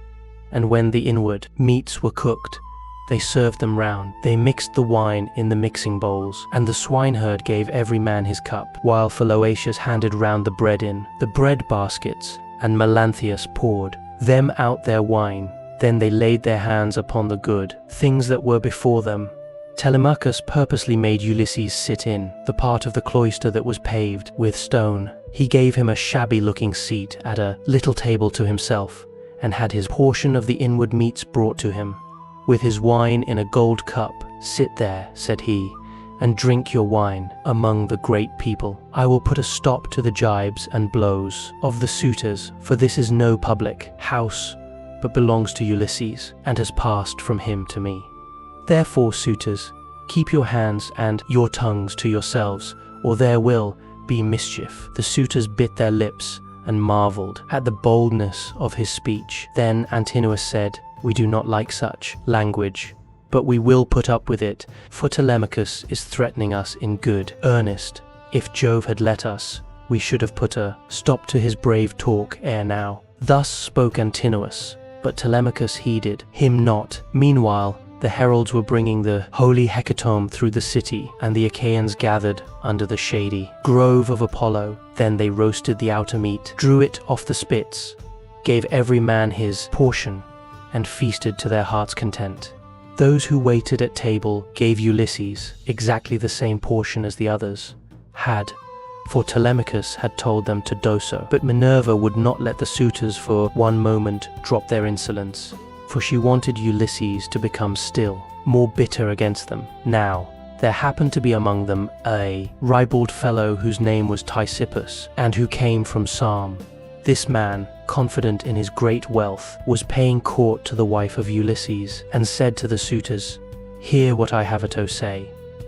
And when the inward meats were cooked, they served them round. They mixed the wine in the mixing bowls, and the swineherd gave every man his cup, while Philoetius handed round the bread in the bread baskets, and Melanthius poured them out their wine. Then they laid their hands upon the good things that were before them. Telemachus purposely made Ulysses sit in the part of the cloister that was paved with stone, He gave him a shabby-looking seat at a little table to himself, and had his portion of the inward meats brought to him. With his wine in a gold cup, "Sit there," said he, "and drink your wine among the great people. I will put a stop to the jibes and blows of the suitors, for this is no public house, but belongs to Ulysses, and has passed from him to me. Therefore, suitors, keep your hands and your tongues to yourselves, or there will be mischief." The suitors bit their lips and marveled at the boldness of his speech. Then Antinous said, "We do not like such language, but we will put up with it, for Telemachus is threatening us in good earnest. If Jove had let us, we should have put a stop to his brave talk ere now." Thus spoke Antinous, but Telemachus heeded him not. Meanwhile, the heralds were bringing the holy hecatomb through the city, and the Achaeans gathered under the shady grove of Apollo. Then they roasted the outer meat, drew it off the spits, gave every man his portion, and feasted to their heart's content. Those who waited at table gave Ulysses exactly the same portion as the others had, for Telemachus had told them to do so. But Minerva would not let the suitors for one moment drop their insolence, for she wanted Ulysses to become still more bitter against them. Now, there happened to be among them a ribald fellow whose name was Tysippus, and who came from Sarm. This man, confident in his great wealth, was paying court to the wife of Ulysses, and said to the suitors, "Hear what I have to say.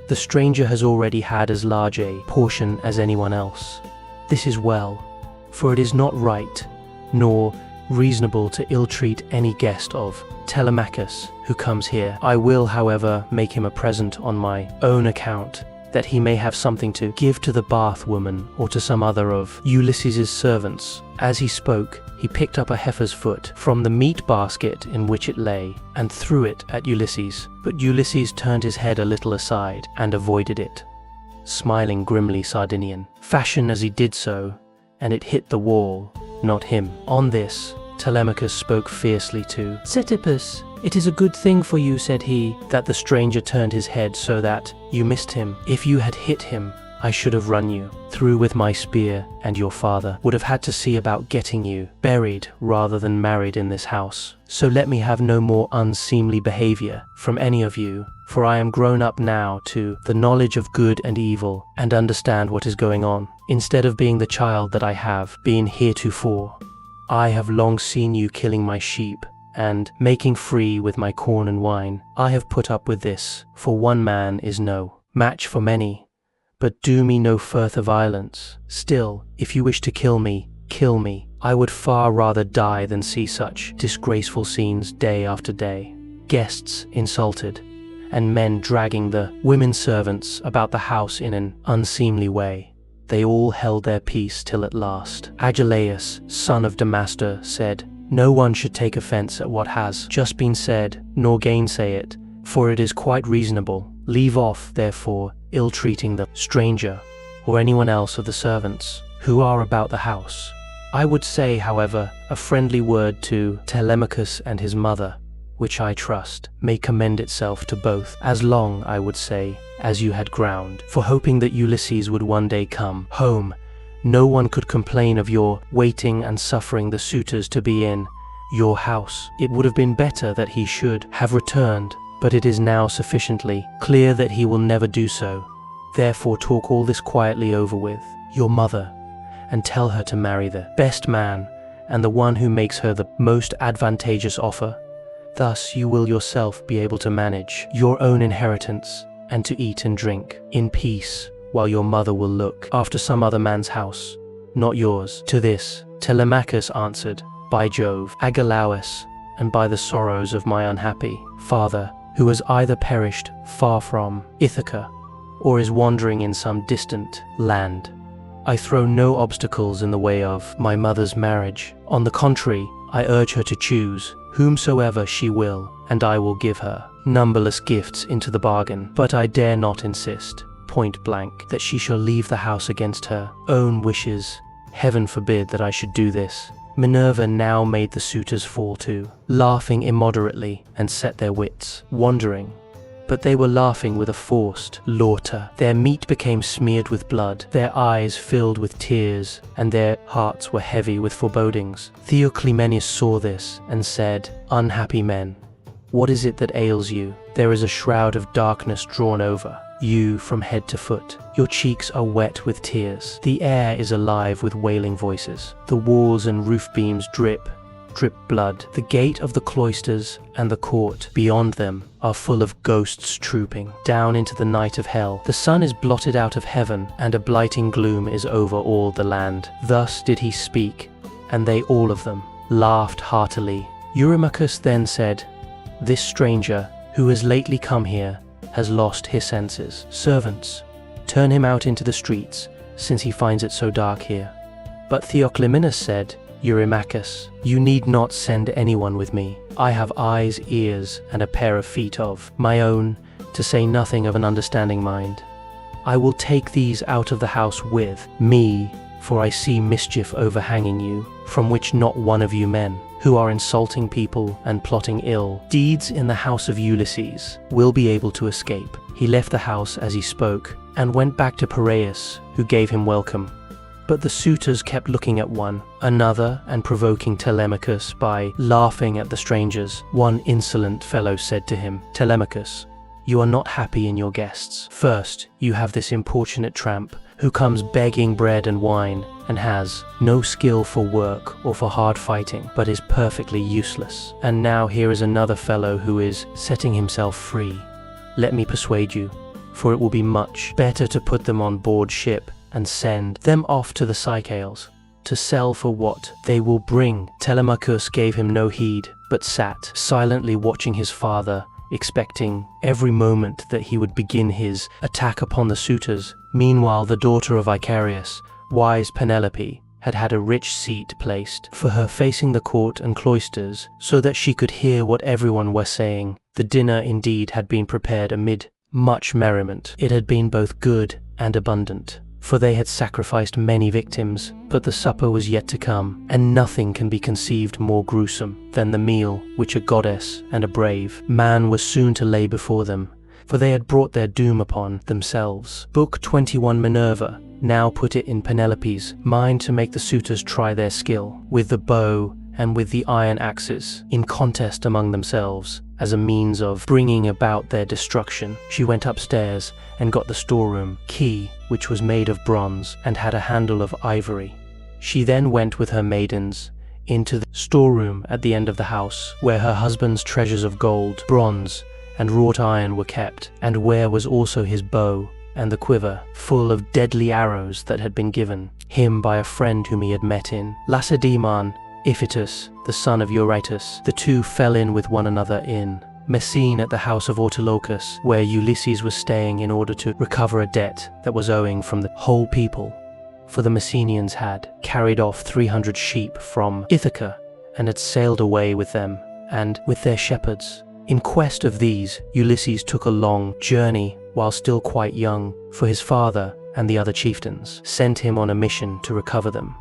The stranger has already had as large a portion as anyone else. This is well, for it is not right, nor reasonable to ill-treat any guest of Telemachus who comes here. I will, however, make him a present on my own account, that he may have something to give to the bath woman or to some other of Ulysses's servants." As he spoke, he picked up a heifer's foot from the meat basket in which it lay, and threw it at Ulysses. But Ulysses turned his head a little aside and avoided it, smiling grimly Sardinian fashion as he did so, and it hit the wall, not him. On this, Telemachus spoke fiercely to Ctesippus. "It is a good thing for you," said he, "that the stranger turned his head so that you missed him. If you had hit him, I should have run you through with my spear, and your father would have had to see about getting you buried rather than married in this house. So let me have no more unseemly behavior from any of you, for I am grown up now to the knowledge of good and evil, and understand what is going on, instead of being the child that I have been heretofore. I have long seen you killing my sheep, and making free with my corn and wine. I have put up with this, for one man is no match for many. But do me no further violence. Still, if you wish to kill me, kill me. I would far rather die than see such disgraceful scenes day after day. Guests insulted, and men dragging the women servants about the house in an unseemly way. They all held their peace till at last Agelaus, son of Damastor, said, "No one should take offense at what has just been said, nor gainsay it, for it is quite reasonable. Leave off, therefore, ill-treating the stranger, or anyone else of the servants who are about the house. I would say, however, a friendly word to Telemachus and his mother, which I trust may commend itself to both, as long, I would say, as you had ground for hoping that Ulysses would one day come home. No one could complain of your waiting and suffering the suitors to be in your house. It would have been better that he should have returned, but it is now sufficiently clear that he will never do so. Therefore talk all this quietly over with your mother, and tell her to marry the best man, and the one who makes her the most advantageous offer. Thus you will yourself be able to manage your own inheritance, and to eat and drink in peace, while your mother will look after some other man's house, not yours." To this, Telemachus answered, "By Jove, Agelaus, and by the sorrows of my unhappy father, who has either perished far from Ithaca, or is wandering in some distant land, I throw no obstacles in the way of my mother's marriage. On the contrary, I urge her to choose whomsoever she will, and I will give her numberless gifts into the bargain. But I dare not insist, point blank, that she shall leave the house against her own wishes. Heaven forbid that I should do this." Minerva now made the suitors fall to laughing immoderately, and set their wits wandering, but they were laughing with a forced laughter. Their meat became smeared with blood, their eyes filled with tears, and their hearts were heavy with forebodings. Theoclymenus saw this and said, "Unhappy men, what is it that ails you? There is a shroud of darkness drawn over you from head to foot. Your cheeks are wet with tears. The air is alive with wailing voices. The walls and roof beams drip blood. The gate of the cloisters and the court beyond them are full of ghosts trooping down into the night of hell. The sun is blotted out of heaven, and a blighting gloom is over all the land." Thus did he speak, and they all of them laughed heartily. Eurymachus then said, "This stranger, who has lately come here, has lost his senses. Servants, turn him out into the streets, since he finds it so dark here." But Theoclymenus said, "Eurymachus, you need not send anyone with me. I have eyes, ears, and a pair of feet of my own, to say nothing of an understanding mind. I will take these out of the house with me, for I see mischief overhanging you, from which not one of you men, who are insulting people and plotting ill deeds in the house of Ulysses, will be able to escape." He left the house as he spoke, and went back to Piraeus, who gave him welcome. But the suitors kept looking at one another and provoking Telemachus by laughing at the strangers. One insolent fellow said to him, "Telemachus, you are not happy in your guests. First, you have this importunate tramp, who comes begging bread and wine, and has no skill for work or for hard fighting, but is perfectly useless. And now here is another fellow who is setting himself free. Let me persuade you, for it will be much better to put them on board ship and send them off to the Cyclops, to sell for what they will bring." Telemachus gave him no heed, but sat silently watching his father, expecting every moment that he would begin his attack upon the suitors. Meanwhile, the daughter of Icarius, wise Penelope, had had a rich seat placed for her facing the court and cloisters, so that she could hear what everyone were saying. The dinner indeed had been prepared amid much merriment. It had been both good and abundant, for they had sacrificed many victims, but the supper was yet to come, and nothing can be conceived more gruesome than the meal which a goddess and a brave man was soon to lay before them, for they had brought their doom upon themselves. Book 21. Minerva now put it in Penelope's mind to make the suitors try their skill with the bow and with the iron axes in contest among themselves, as a means of bringing about their destruction. She went upstairs and got the storeroom key, which was made of bronze and had a handle of ivory. She then went with her maidens into the storeroom at the end of the house, where her husband's treasures of gold, bronze, and wrought iron were kept, and where was also his bow and the quiver, full of deadly arrows that had been given him by a friend whom he had met in Lacedaemon. Iphitus, the son of Eurytus, the two fell in with one another in Messene at the house of Autolycus, where Ulysses was staying in order to recover a debt that was owing from the whole people. For the Messenians had carried off 300 sheep from Ithaca, and had sailed away with them, and with their shepherds. In quest of these, Ulysses took a long journey while still quite young, for his father and the other chieftains sent him on a mission to recover them.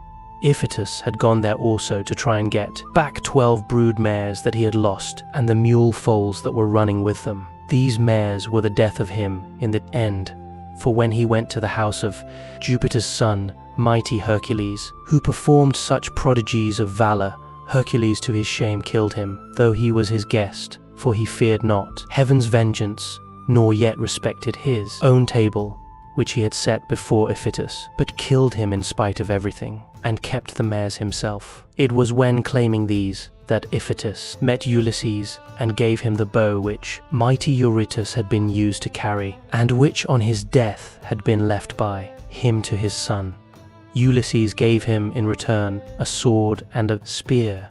Iphitus had gone there also to try and get back 12 brood mares that he had lost, and the mule foals that were running with them. These mares were the death of him in the end, for when he went to the house of Jupiter's son, mighty Hercules, who performed such prodigies of valor, Hercules to his shame killed him, though he was his guest, for he feared not heaven's vengeance, nor yet respected his own table, which he had set before Iphitus, but killed him in spite of everything, and kept the mares himself. It was when claiming these that Iphitus met Ulysses and gave him the bow which mighty Eurytus had been used to carry, and which on his death had been left by him to his son. Ulysses gave him in return a sword and a spear,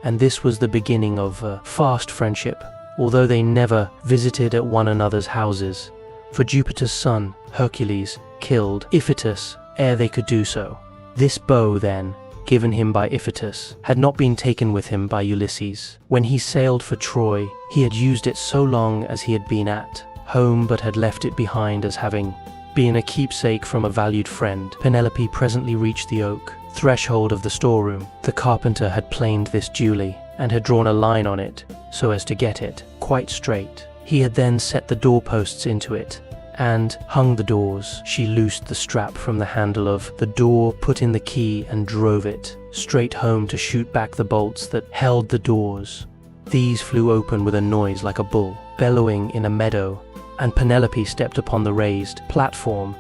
and this was the beginning of a fast friendship, although they never visited at one another's houses, for Jupiter's son, Hercules, killed Iphitus ere they could do so. This bow, then, given him by Iphitus, had not been taken with him by Ulysses. When he sailed for Troy, he had used it so long as he had been at home, but had left it behind as having been a keepsake from a valued friend. Penelope presently reached the oak threshold of the storeroom. The carpenter had planed this duly, and had drawn a line on it so as to get it quite straight. He had then set the doorposts into it and hung the doors. She loosed the strap from the handle of the door, put in the key, and drove it straight home to shoot back the bolts that held the doors. These flew open with a noise like a bull bellowing in a meadow, and Penelope stepped upon the raised platform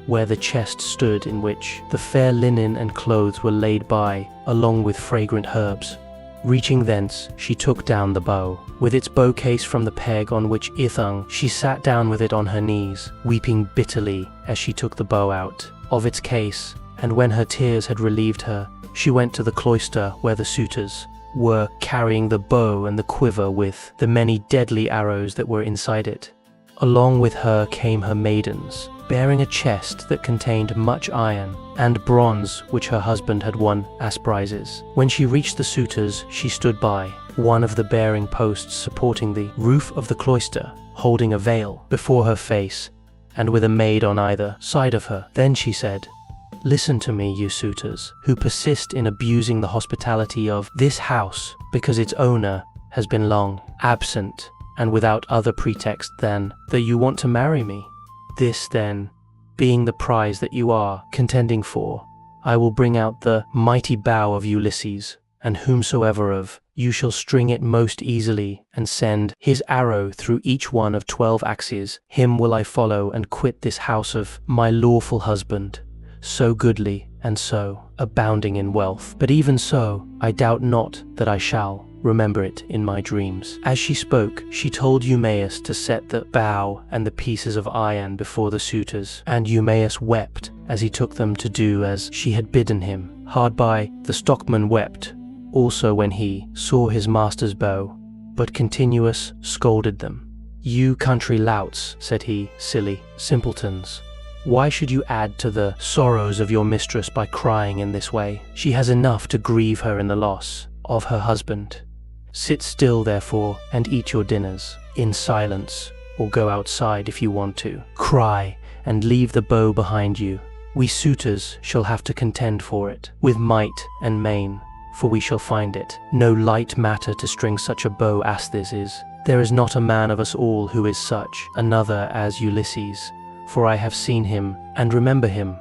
where the chest stood, in which the fair linen and clothes were laid by, along with fragrant herbs. Reaching thence, she took down the bow, with its bow case from the peg on which it hung. She sat down with it on her knees, weeping bitterly as she took the bow out of its case, and when her tears had relieved her, she went to the cloister where the suitors were carrying the bow and the quiver with the many deadly arrows that were inside it. Along with her came her maidens, bearing a chest that contained much iron and bronze which her husband had won as prizes. When she reached the suitors, she stood by one of the bearing posts supporting the roof of the cloister, holding a veil before her face and with a maid on either side of her. Then she said, "Listen to me, you suitors, who persist in abusing the hospitality of this house because its owner has been long absent, and without other pretext than that you want to marry me. This, then, being the prize that you are contending for, I will bring out the mighty bow of Ulysses, and whomsoever of you shall string it most easily and send his arrow through each one of 12 axes, him will I follow and quit this house of my lawful husband, so goodly and so abounding in wealth. But even so, I doubt not that I shall remember it in my dreams." As she spoke, she told Eumaeus to set the bow and the pieces of iron before the suitors, and Eumaeus wept as he took them to do as she had bidden him. Hard by, the stockman wept also when he saw his master's bow, but Continuous scolded them. "You country louts," said he, "silly simpletons. Why should you add to the sorrows of your mistress by crying in this way? She has enough to grieve her in the loss of her husband. Sit still, therefore, and eat your dinners in silence, or go outside if you want to. Cry, and leave the bow behind you. We suitors shall have to contend for it, with might and main, for we shall find it no light matter to string such a bow as this is. There is not a man of us all who is such another as Ulysses, for I have seen him and remember him,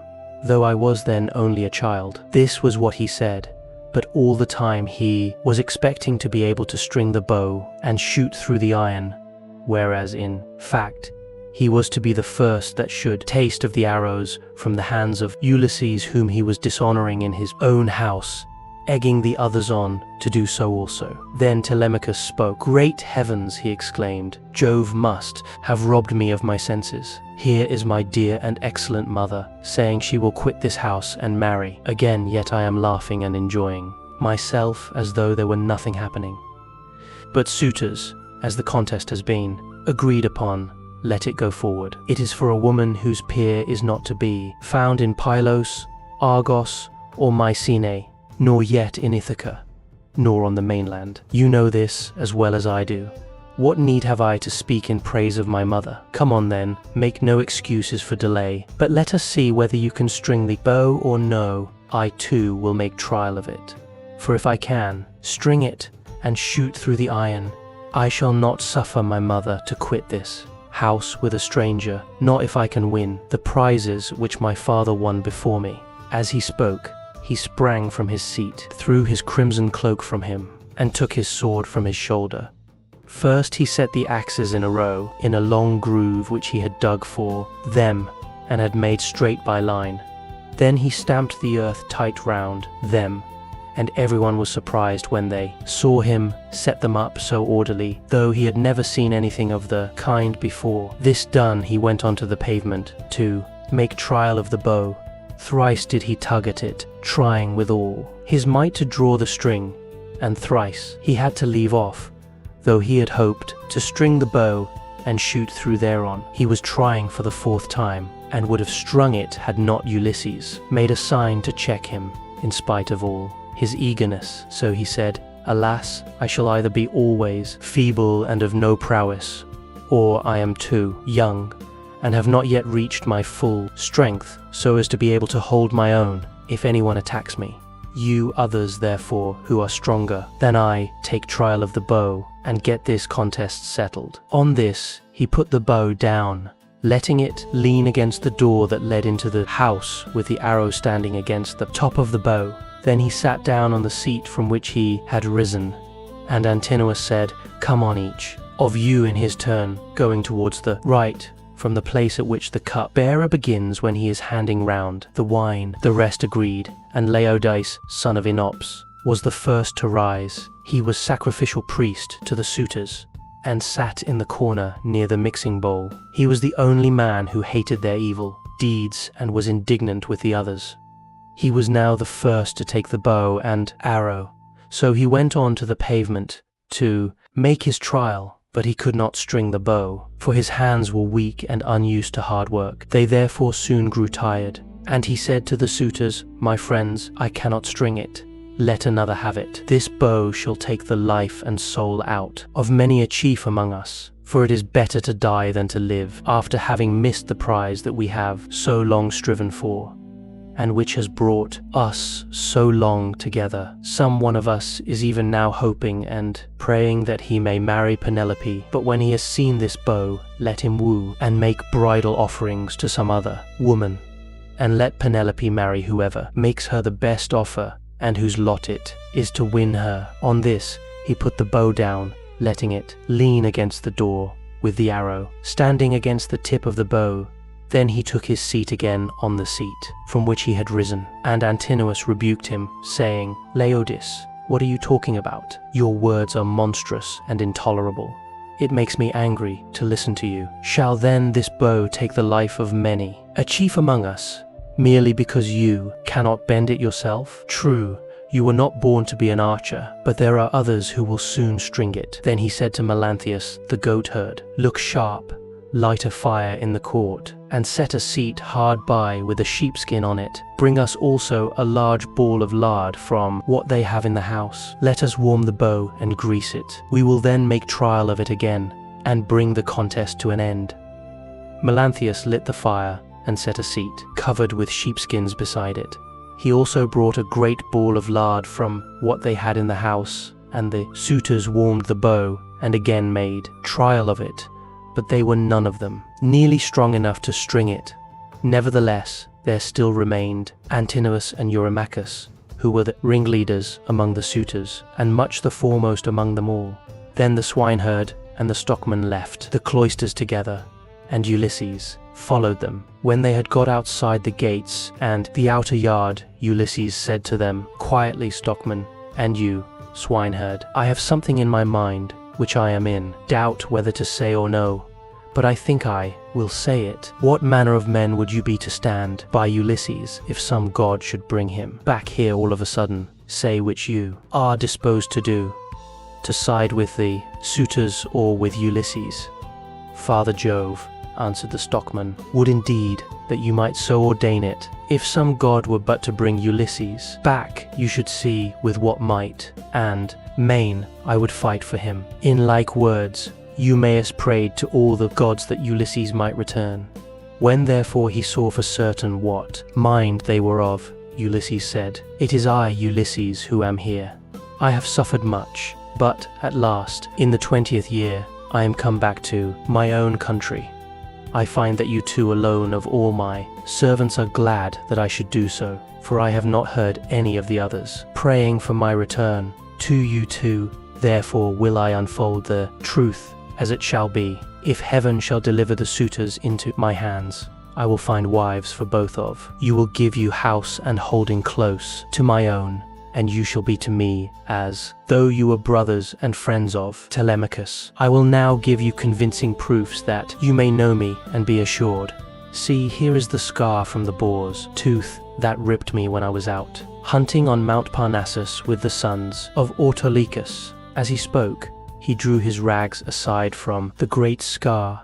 though I was then only a child." This was what he said, but all the time he was expecting to be able to string the bow and shoot through the iron, whereas in fact he was to be the first that should taste of the arrows from the hands of Ulysses, whom he was dishonoring in his own house, egging the others on to do so also. Then Telemachus spoke. "Great heavens," he exclaimed, "Jove must have robbed me of my senses. Here is my dear and excellent mother, saying she will quit this house and marry again, yet I am laughing and enjoying myself as though there were nothing happening. But suitors, as the contest has been agreed upon, let it go forward. It is for a woman whose peer is not to be found in Pylos, Argos, or Mycenae, nor yet in Ithaca, nor on the mainland. You know this as well as I do. What need have I to speak in praise of my mother? Come on then, make no excuses for delay, but let us see whether you can string the bow or no. I too will make trial of it. For if I can string it and shoot through the iron, I shall not suffer my mother to quit this house with a stranger, not if I can win the prizes which my father won before me." As he spoke, he sprang from his seat, threw his crimson cloak from him, and took his sword from his shoulder. First he set the axes in a row, in a long groove which he had dug for them, and had made straight by line. Then he stamped the earth tight round them, and everyone was surprised when they saw him set them up so orderly, though he had never seen anything of the kind before. This done, he went onto the pavement to make trial of the bow. Thrice did he tug at it, trying with all his might to draw the string, and thrice he had to leave off, though he had hoped to string the bow and shoot through thereon. He was trying for the 4th time, and would have strung it had not Ulysses made a sign to check him, in spite of all his eagerness. So he said, "Alas, I shall either be always feeble and of no prowess, or I am too young, and have not yet reached my full strength, so as to be able to hold my own if anyone attacks me. You others, therefore, who are stronger than I, take trial of the bow, and get this contest settled." On this, he put the bow down, letting it lean against the door that led into the house, with the arrow standing against the top of the bow. Then he sat down on the seat from which he had risen, and Antinous said, "Come on, each of you in his turn, going towards the right, from the place at which the cup-bearer begins when he is handing round the wine." The rest agreed, and Laodice, son of Inops, was the first to rise. He was sacrificial priest to the suitors, and sat in the corner near the mixing bowl. He was the only man who hated their evil deeds and was indignant with the others. He was now the first to take the bow and arrow, so he went on to the pavement to make his trial, but he could not string the bow, for his hands were weak and unused to hard work. They therefore soon grew tired, and he said to the suitors, "My friends, I cannot string it. Let another have it. This bow shall take the life and soul out of many a chief among us, for it is better to die than to live, after having missed the prize that we have so long striven for, and which has brought us so long together. Some one of us is even now hoping and praying that he may marry Penelope, but when he has seen this bow, let him woo and make bridal offerings to some other woman, and let Penelope marry whoever makes her the best offer, and whose lot it is to win her." On this, he put the bow down, letting it lean against the door, with the arrow standing against the tip of the bow. Then he took his seat again on the seat from which he had risen, and Antinous rebuked him, saying, "Laodice, what are you talking about? Your words are monstrous and intolerable. It makes me angry to listen to you. Shall then this bow take the life of many, a chief among us, merely because you cannot bend it yourself? True, you were not born to be an archer, but there are others who will soon string it." Then he said to Melanthius, the goatherd, "Look sharp, light a fire in the court, and set a seat hard by with a sheepskin on it. Bring us also a large ball of lard from what they have in the house. Let us warm the bow and grease it. We will then make trial of it again, and bring the contest to an end." Melanthius lit the fire and set a seat, covered with sheepskins, beside it. He also brought a great ball of lard from what they had in the house, and the suitors warmed the bow and again made trial of it, but they were none of them nearly strong enough to string it. Nevertheless, there still remained Antinous and Eurymachus, who were the ringleaders among the suitors, and much the foremost among them all. Then the swineherd and the stockman left the cloisters together, and Ulysses followed them. When they had got outside the gates and the outer yard, Ulysses said to them, "Quietly, stockman, and you, swineherd, I have something in my mind which I am in doubt whether to say or no, but I think I will say it. What manner of men would you be to stand by Ulysses if some god should bring him back here all of a sudden? Say which you are disposed to do, to side with the suitors or with Ulysses?" "Father Jove," answered the stockman, "would indeed that you might so ordain it. If some god were but to bring Ulysses back, you should see with what might and main I would fight for him." In like words, Eumaeus prayed to all the gods that Ulysses might return. When therefore he saw for certain what mind they were of, Ulysses said, "It is I, Ulysses, who am here. I have suffered much, but at last, in the 20th year, I am come back to my own country. I find that you two alone of all my servants are glad that I should do so, for I have not heard any of the others praying for my return. To you two, therefore, will I unfold the truth as it shall be. If heaven shall deliver the suitors into my hands, I will find wives for both of you. Will give you house and holding close to my own, and you shall be to me as though you were brothers and friends of Telemachus. I will now give you convincing proofs that you may know me and be assured. See, here is the scar from the boar's tooth that ripped me when I was out hunting on Mount Parnassus with the sons of Autolycus." As he spoke, he drew his rags aside from the great scar,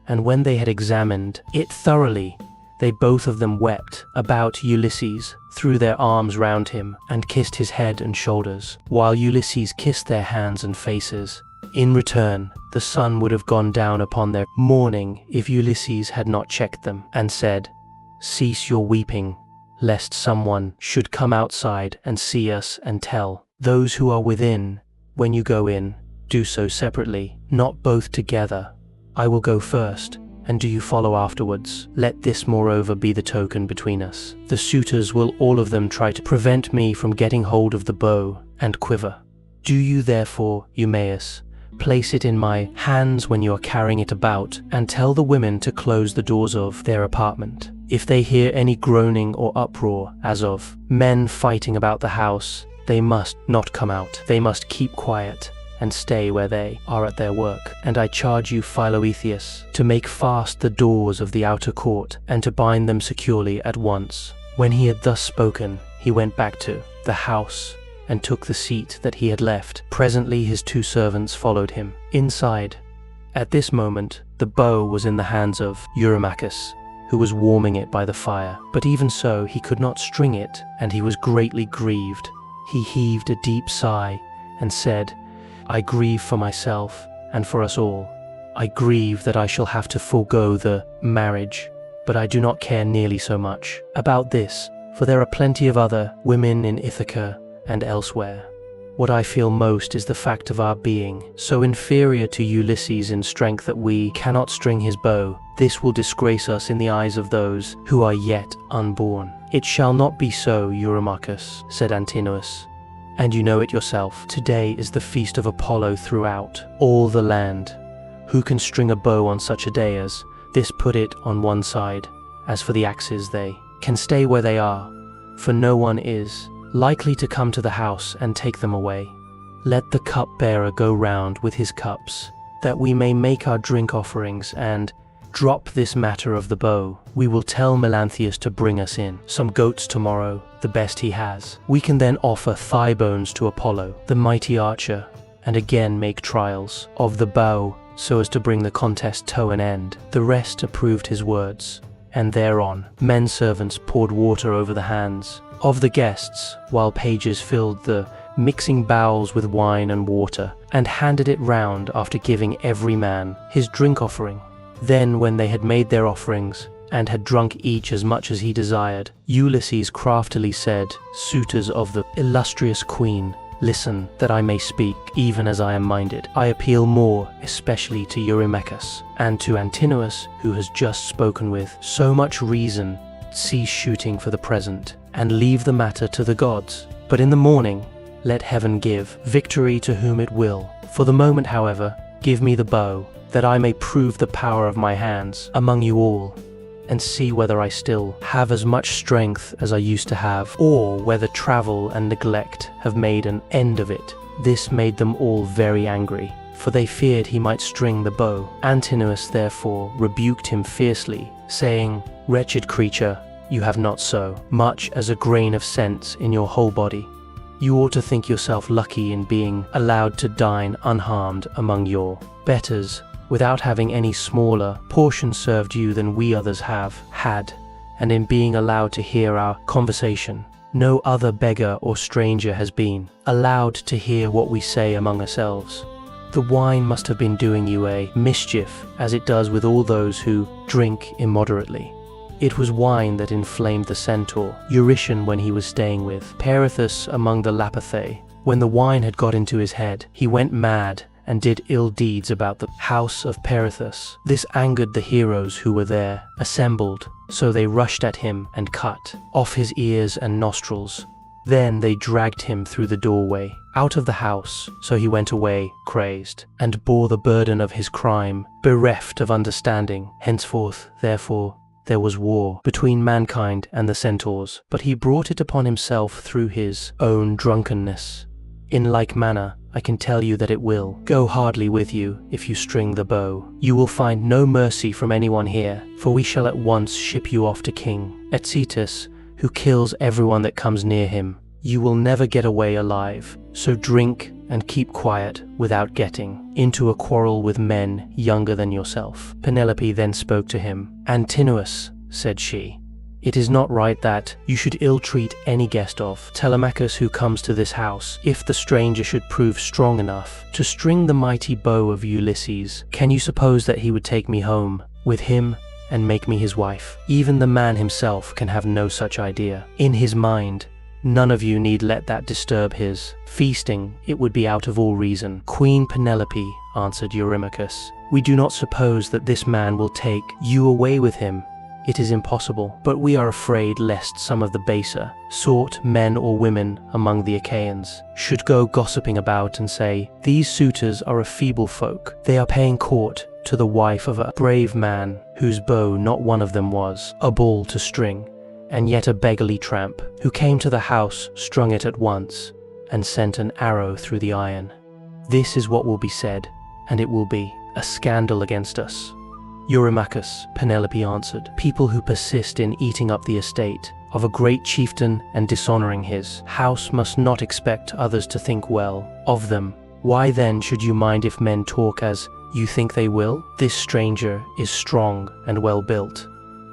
and when they had examined it thoroughly, they both of them wept about Ulysses, threw their arms round him, and kissed his head and shoulders, while Ulysses kissed their hands and faces. In return, the sun would have gone down upon their mourning if Ulysses had not checked them, and said, "Cease your weeping. lest someone should come outside and see us and tell those who are within, when you go in, do so separately, not both together. I will go first, and do you follow afterwards. Let this moreover be the token between us. The suitors will all of them try to prevent me from getting hold of the bow and quiver. Do you therefore, Eumaeus, place it in my hands when you are carrying it about, and tell the women to close the doors of their apartment. If they hear any groaning or uproar, as of men fighting about the house, they must not come out. They must keep quiet and stay where they are at their work. And I charge you, Philoethius, to make fast the doors of the outer court, and to bind them securely at once. When he had thus spoken, he went back to the house and took the seat that he had left. Presently his 2 servants followed him inside. At this moment the bow was in the hands of Eurymachus, who was warming it by the fire. But even so he could not string it, and he was greatly grieved. He heaved a deep sigh and said, I grieve for myself and for us all. I grieve that I shall have to forego the marriage, but I do not care nearly so much about this, for there are plenty of other women in Ithaca and elsewhere. What I feel most is the fact of our being so inferior to Ulysses in strength that we cannot string his bow. This will disgrace us in the eyes of those who are yet unborn. It shall not be so, Eurymachus, said Alcinous. And you know it yourself. Today is the feast of Apollo throughout all the land. Who can string a bow on such a day as this? Put it on one side. As for the axes, they can stay where they are, for no one is likely to come to the house and take them away. Let the cup-bearer go round with his cups, that we may make our drink offerings, and drop this matter of the bow. We will tell Melanthius to bring us in some goats tomorrow, the best he has. We can then offer thigh bones to Apollo, the mighty archer, and again make trials of the bow, so as to bring the contest to an end. The rest approved his words, and thereon men servants poured water over the hands of the guests, while pages filled the mixing bowls with wine and water, and handed it round after giving every man his drink offering. Then when they had made their offerings, and had drunk each as much as he desired, Ulysses craftily said, Suitors of the illustrious queen, listen, that I may speak even as I am minded. I appeal more especially to Eurymachus, and to Alcinous, who has just spoken with so much reason. Cease shooting for the present, and leave the matter to the gods. But in the morning let heaven give victory to whom it will. For the moment, however, give me the bow, that I may prove the power of my hands among you all, and see whether I still have as much strength as I used to have, or whether travel and neglect have made an end of it. This made them all very angry, for they feared he might string the bow. Alcinous therefore rebuked him fiercely, saying, Wretched creature, you have not so much as a grain of sense in your whole body. You ought to think yourself lucky in being allowed to dine unharmed among your betters, without having any smaller portion served you than we others have had, and in being allowed to hear our conversation. No other beggar or stranger has been allowed to hear what we say among ourselves. The wine must have been doing you a mischief, as it does with all those who drink immoderately. It was wine that inflamed the centaur, Eurytion, when he was staying with Perithous among the Lapithae. When the wine had got into his head, he went mad and did ill deeds about the house of Perithous. This angered the heroes who were there assembled, so they rushed at him and cut off his ears and nostrils. Then they dragged him through the doorway out of the house, so he went away crazed, and bore the burden of his crime, bereft of understanding. Henceforth, therefore, there was war between mankind and the centaurs, but he brought it upon himself through his own drunkenness. In like manner, I can tell you that it will go hardly with you if you string the bow. You will find no mercy from anyone here, for we shall at once ship you off to King Aeaea, who kills everyone that comes near him. You will never get away alive, so drink and keep quiet without getting into a quarrel with men younger than yourself. Penelope then spoke to him. Alcinous, said she, it is not right that you should ill-treat any guest of Telemachus who comes to this house. If the stranger should prove strong enough to string the mighty bow of Ulysses, can you suppose that he would take me home with him and make me his wife. Even the man himself can have no such idea. In his mind, none of you need let that disturb his feasting. It would be out of all reason." "Queen Penelope," answered Eurymachus, "we do not suppose that this man will take you away with him. It is impossible, but we are afraid lest some of the baser sort, men or women among the Achaeans, should go gossiping about and say, 'These suitors are a feeble folk. They are paying court to the wife of a brave man, whose bow not one of them was a ball to string, and yet a beggarly tramp, who came to the house, strung it at once, and sent an arrow through the iron.' This is what will be said, and it will be a scandal against us." "Eurymachus," Penelope answered, "people who persist in eating up the estate of a great chieftain and dishonoring his house must not expect others to think well of them. Why then should you mind if men talk as you think they will? This stranger is strong and well built.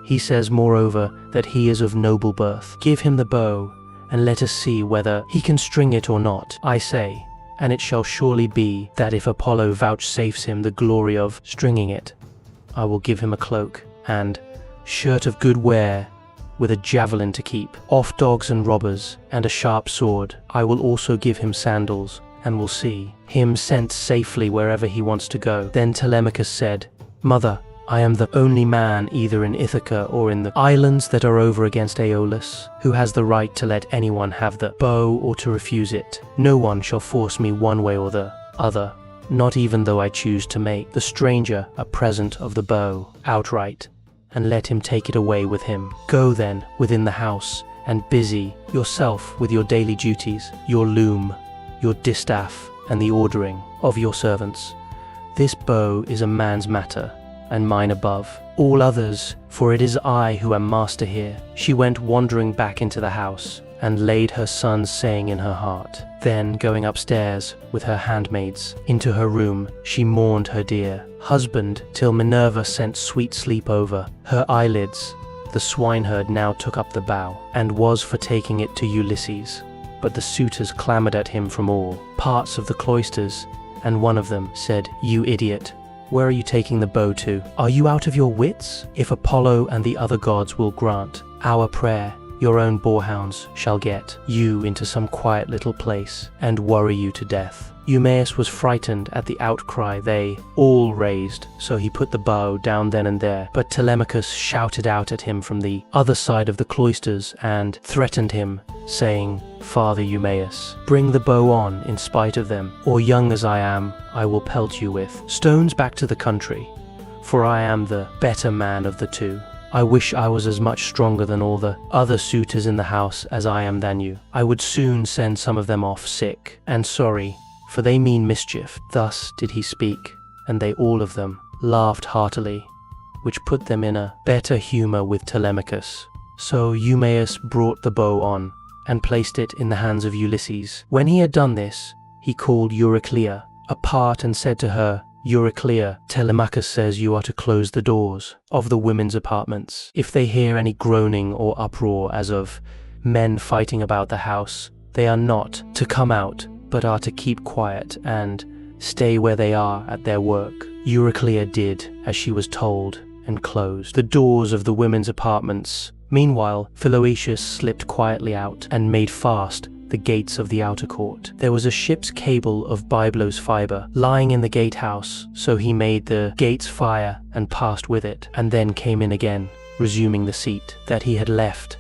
He says moreover that he is of noble birth. Give him the bow, and let us see whether he can string it or not, I say. And it shall surely be that if Apollo vouchsafes him the glory of stringing it, I will give him a cloak and shirt of good wear, with a javelin to keep off dogs and robbers, and a sharp sword. I will also give him sandals, and will see him sent safely wherever he wants to go." Then Telemachus said, "Mother, I am the only man either in Ithaca or in the islands that are over against Aeolus, who has the right to let anyone have the bow or to refuse it. No one shall force me one way or the other, not even though I choose to make the stranger a present of the bow outright, and let him take it away with him. Go then within the house, and busy yourself with your daily duties, your loom, your distaff, and the ordering of your servants. This bow is a man's matter, and mine above all others, for it is I who am master here." She went wandering back into the house, and laid her son's saying in her heart. Then, going upstairs with her handmaids into her room, she mourned her dear husband till Minerva sent sweet sleep over her eyelids. The swineherd now took up the bow, and was for taking it to Ulysses. But the suitors clamored at him from all parts of the cloisters, and one of them said, "You idiot, where are you taking the bow to? Are you out of your wits? If Apollo and the other gods will grant our prayer, your own boarhounds shall get you into some quiet little place and worry you to death." Eumaeus was frightened at the outcry they all raised, so he put the bow down then and there. But Telemachus shouted out at him from the other side of the cloisters and threatened him, saying, "Father Eumaeus, bring the bow on in spite of them, or young as I am, I will pelt you with stones back to the country, for I am the better man of the two. I wish I was as much stronger than all the other suitors in the house as I am than you. I would soon send some of them off sick and sorry, for they mean mischief." Thus did he speak, and they all of them laughed heartily, which put them in a better humor with Telemachus. So Eumaeus brought the bow on, and placed it in the hands of Ulysses. When he had done this, he called Euryclea apart and said to her, "Euryclea, Telemachus says you are to close the doors of the women's apartments. If they hear any groaning or uproar as of men fighting about the house, they are not to come out, but are to keep quiet and stay where they are at their work." Euryclea did as she was told, and closed the doors of the women's apartments. Meanwhile, Philœtius slipped quietly out and made fast the gates of the outer court. There was a ship's cable of byblos fibre lying in the gatehouse, so he made the gates fire and passed with it, and then came in again, resuming the seat that he had left,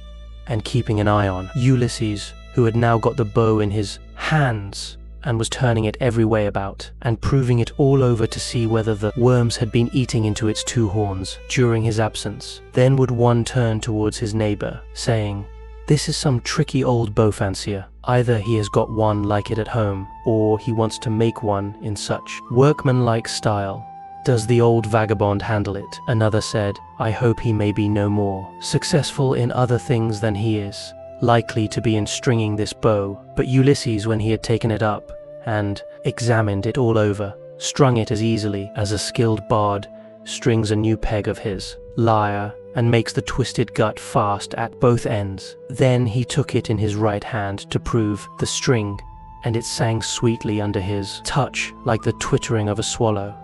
and keeping an eye on Ulysses, who had now got the bow in his hands, and was turning it every way about, and proving it all over to see whether the worms had been eating into its two horns during his absence. Then would one turn towards his neighbour, saying, "This is some tricky old bow fancier. Either he has got one like it at home, or he wants to make one in such workmanlike style. Does the old vagabond handle it?" Another said, "I hope he may be no more successful in other things than he is likely to be in stringing this bow." But Ulysses, when he had taken it up and examined it all over, strung it as easily as a skilled bard strings a new peg of his lyre, and makes the twisted gut fast at both ends. Then he took it in his right hand to prove the string, and it sang sweetly under his touch like the twittering of a swallow.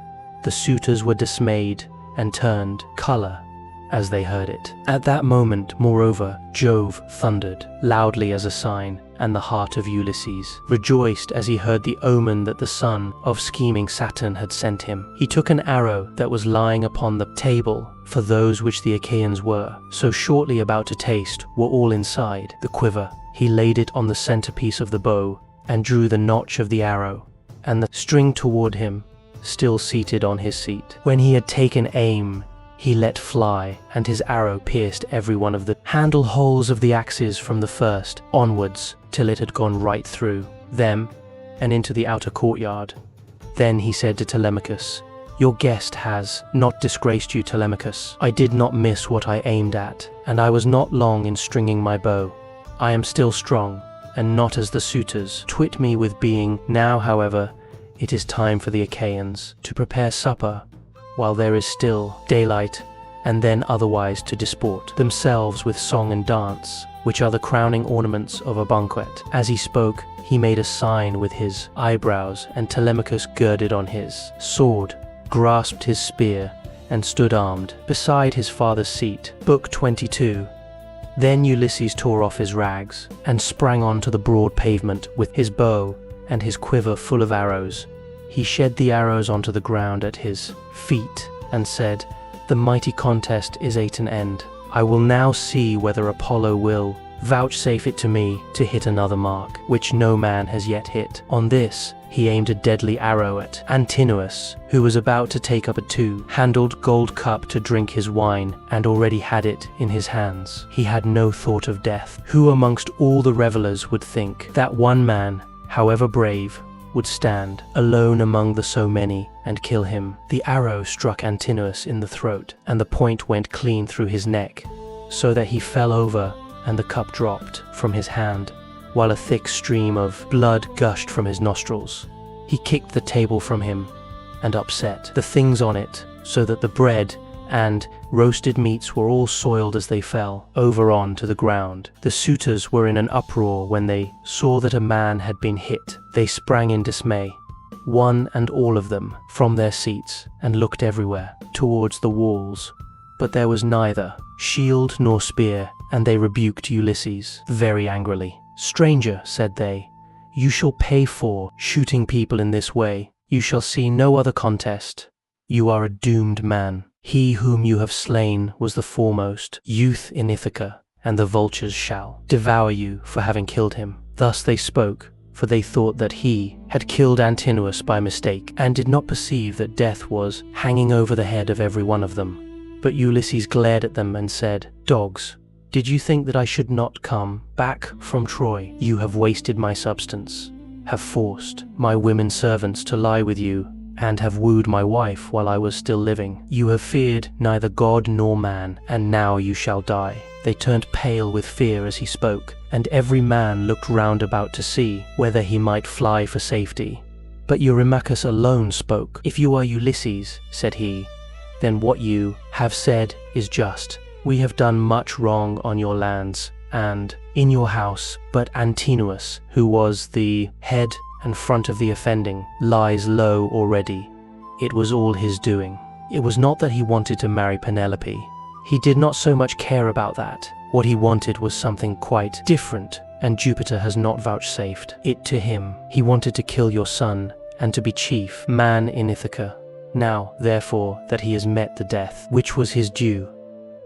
The suitors were dismayed and turned colour, as they heard it. At that moment, moreover, Jove thundered loudly as a sign, and the heart of Ulysses rejoiced as he heard the omen that the son of scheming Saturn had sent him. He took an arrow that was lying upon the table for those which the Achaeans were, so shortly about to taste, were all inside the quiver. He laid it on the centerpiece of the bow, and drew the notch of the arrow, and the string toward him, still seated on his seat. When he had taken aim, he let fly, and his arrow pierced every one of the handle holes of the axes from the first onwards, till it had gone right through them and into the outer courtyard. Then he said to Telemachus, "Your guest has not disgraced you, Telemachus. I did not miss what I aimed at, and I was not long in stringing my bow. I am still strong, and not as the suitors twit me with being. Now, however, it is time for the Achaeans to prepare supper, while there is still daylight, and then otherwise to disport themselves with song and dance, which are the crowning ornaments of a banquet." As he spoke, he made a sign with his eyebrows, and Telemachus girded on his sword, grasped his spear, and stood armed beside his father's seat. Book 22. Then Ulysses tore off his rags, and sprang on to the broad pavement with his bow and his quiver full of arrows. He shed the arrows onto the ground at his feet, and said, "The mighty contest is at an end. I will now see whether Apollo will vouchsafe it to me to hit another mark, which no man has yet hit." On this, he aimed a deadly arrow at Alcinous, who was about to take up a two-handled gold cup to drink his wine, and already had it in his hands. He had no thought of death. Who amongst all the revelers would think that one man, however brave, would stand alone among the so many and kill him? The arrow struck Alcinous in the throat, and the point went clean through his neck, so that he fell over, and the cup dropped from his hand, while a thick stream of blood gushed from his nostrils. He kicked the table from him, and upset the things on it, so that the bread and roasted meats were all soiled as they fell over on to the ground. The suitors were in an uproar when they saw that a man had been hit. They sprang in dismay, one and all of them, from their seats, and looked everywhere towards the walls. But there was neither shield nor spear, and they rebuked Ulysses very angrily. "Stranger," said they, "you shall pay for shooting people in this way. You shall see no other contest. You are a doomed man. He whom you have slain was the foremost youth in Ithaca, and the vultures shall devour you for having killed him." Thus they spoke, for they thought that he had killed Alcinous by mistake, and did not perceive that death was hanging over the head of every one of them. But Ulysses glared at them and said, "Dogs, did you think that I should not come back from Troy? You have wasted my substance, have forced my women servants to lie with you, and have wooed my wife while I was still living. You have feared neither God nor man, and now you shall die." They turned pale with fear as he spoke, and every man looked round about to see whether he might fly for safety. But Eurymachus alone spoke. "If you are Ulysses," said he, "then what you have said is just. We have done much wrong on your lands and in your house, but Alcinous, who was the head and front of the offending, lies low already. It was all his doing. It was not that he wanted to marry Penelope. He did not so much care about that. What he wanted was something quite different, and Jupiter has not vouchsafed it to him. He wanted to kill your son, and to be chief man in Ithaca. Now, therefore, that he has met the death which was his due,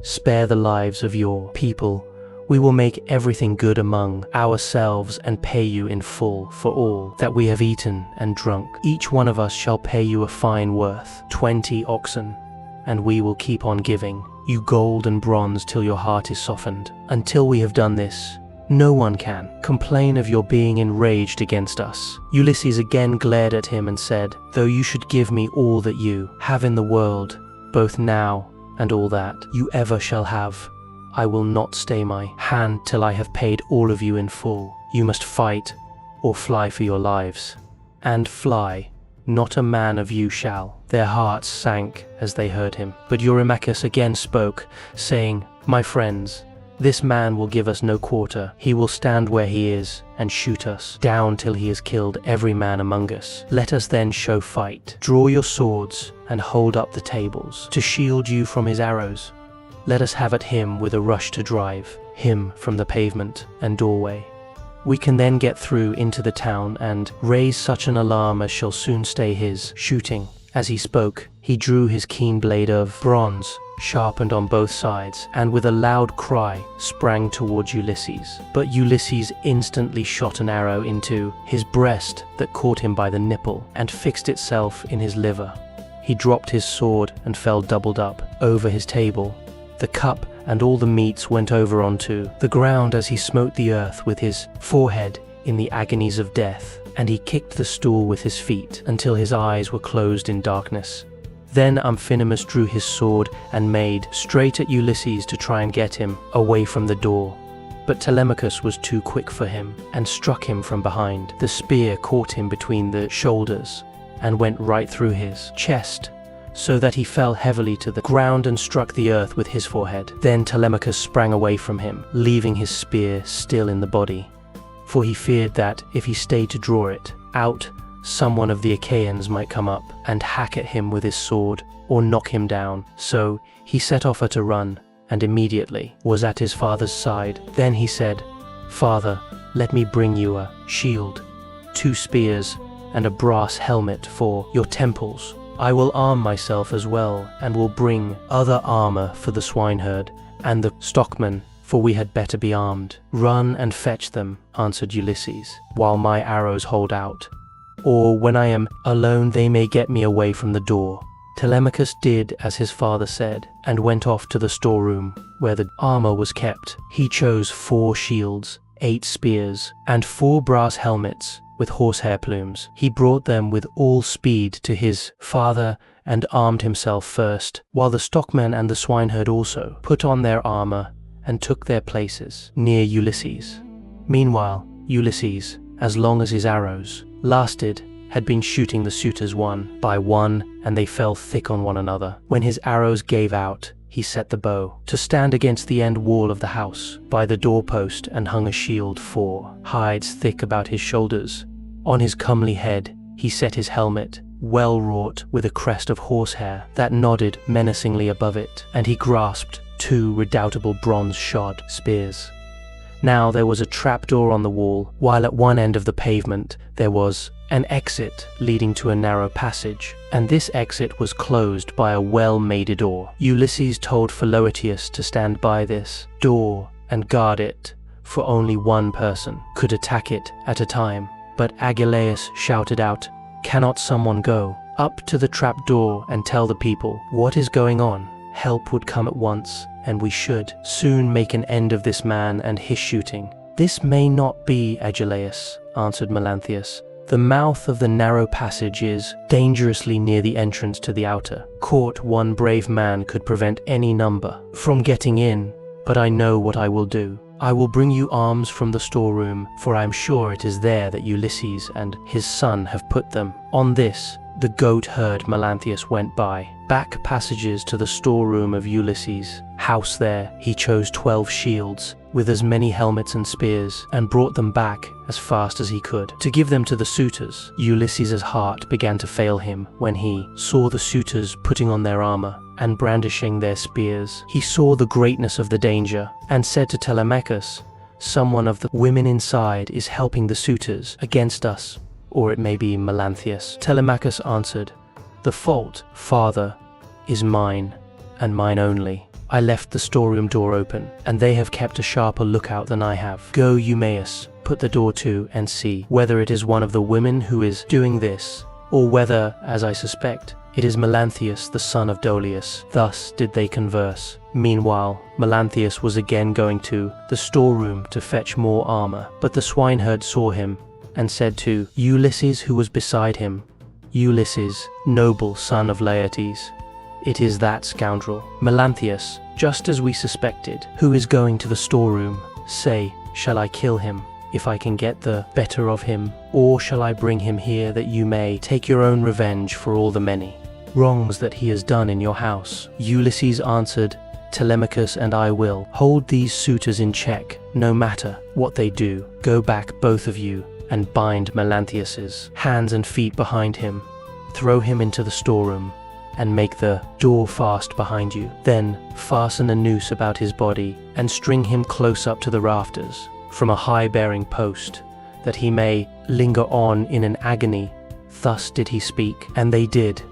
spare the lives of your people. We will make everything good among ourselves and pay you in full for all that we have eaten and drunk. Each one of us shall pay you a fine worth 20 oxen, and we will keep on giving you gold and bronze till your heart is softened. Until we have done this, no one can complain of your being enraged against us." Ulysses again glared at him and said, "Though you should give me all that you have in the world, both now and all that you ever shall have, I will not stay my hand till I have paid all of you in full. You must fight or fly for your lives. And fly, not a man of you shall." Their hearts sank as they heard him. But Eurymachus again spoke, saying, "My friends, this man will give us no quarter. He will stand where he is and shoot us down till he has killed every man among us. Let us then show fight. Draw your swords and hold up the tables to shield you from his arrows. let us have at him with a rush to drive him from the pavement and doorway. We can then get through into the town and raise such an alarm as shall soon stay his shooting." As he spoke, he drew his keen blade of bronze, sharpened on both sides, and with a loud cry sprang towards Ulysses. But Ulysses instantly shot an arrow into his breast that caught him by the nipple and fixed itself in his liver. He dropped his sword and fell doubled up over his table. The cup and all the meats went over onto the ground as he smote the earth with his forehead in the agonies of death, and he kicked the stool with his feet until his eyes were closed in darkness. Then Amphinomus drew his sword and made straight at Ulysses to try and get him away from the door. But Telemachus was too quick for him and struck him from behind. The spear caught him between the shoulders and went right through his chest, so that he fell heavily to the ground and struck the earth with his forehead. Then Telemachus sprang away from him, leaving his spear still in the body, for he feared that if he stayed to draw it out, someone of the Achaeans might come up and hack at him with his sword or knock him down. So he set off at a run and immediately was at his father's side. Then he said, "Father, let me bring you a shield, 2 spears, and a brass helmet for your temples. I will arm myself as well, and will bring other armor for the swineherd and the stockman, for we had better be armed." "Run and fetch them," answered Ulysses, "while my arrows hold out. Or when I am alone they may get me away from the door." Telemachus did as his father said, and went off to the storeroom where the armor was kept. He chose 4 shields, 8 spears, and 4 brass helmets with horsehair plumes. He brought them with all speed to his father and armed himself first, while the stockman and the swineherd also put on their armor and took their places near Ulysses. Meanwhile, Ulysses, as long as his arrows lasted, had been shooting the suitors one by one, and they fell thick on one another. When his arrows gave out, he set the bow to stand against the end wall of the house by the doorpost and hung a shield 4 hides thick about his shoulders. On his comely head he set his helmet, well wrought with a crest of horsehair that nodded menacingly above it, and he grasped 2 redoubtable bronze-shod spears. Now there was a trapdoor on the wall, while at one end of the pavement there was an exit leading to a narrow passage, and this exit was closed by a well-made door. Ulysses told Philocteus to stand by this door and guard it, for only one person could attack it at a time. But Agelaus shouted out, "Cannot someone go up to the trapdoor and tell the people what is going on? Help would come at once, and we should soon make an end of this man and his shooting." "This may not be, Agelaus," answered Melanthius. "The mouth of the narrow passage is dangerously near the entrance to the outer court. One brave man could prevent any number from getting in, but I know what I will do. I will bring you arms from the storeroom, for I am sure it is there that Ulysses and his son have put them." On this, the goat herd Melanthius went by back passages to the storeroom of Ulysses' house. There he chose 12 shields with as many helmets and spears, and brought them back as fast as he could to give them to the suitors. Ulysses' heart began to fail him when he saw the suitors putting on their armor and brandishing their spears. He saw the greatness of the danger and said to Telemachus, "Someone of the women inside is helping the suitors against us, or it may be Melanthius." Telemachus answered, "The fault, father, is mine, and mine only. I left the storeroom door open, and they have kept a sharper lookout than I have. Go, Eumaeus, put the door to, and see whether it is one of the women who is doing this, or whether, as I suspect, it is Melanthius the son of Dolius." Thus did they converse. Meanwhile, Melanthius was again going to the storeroom to fetch more armor, but the swineherd saw him and said to Ulysses, who was beside him, "Ulysses, noble son of Laertes, it is that scoundrel, Melanthius, just as we suspected, who is going to the storeroom. Say, shall I kill him, if I can get the better of him, or shall I bring him here that you may take your own revenge for all the many wrongs that he has done in your house?" Ulysses answered, "Telemachus and I will hold these suitors in check, no matter what they do. Go back, both of you, and bind Melanthius's hands and feet behind him. Throw him into the storeroom, and make the door fast behind you. Then fasten a noose about his body and string him close up to the rafters from a high-bearing post, that he may linger on in an agony. Thus did he speak, and they did,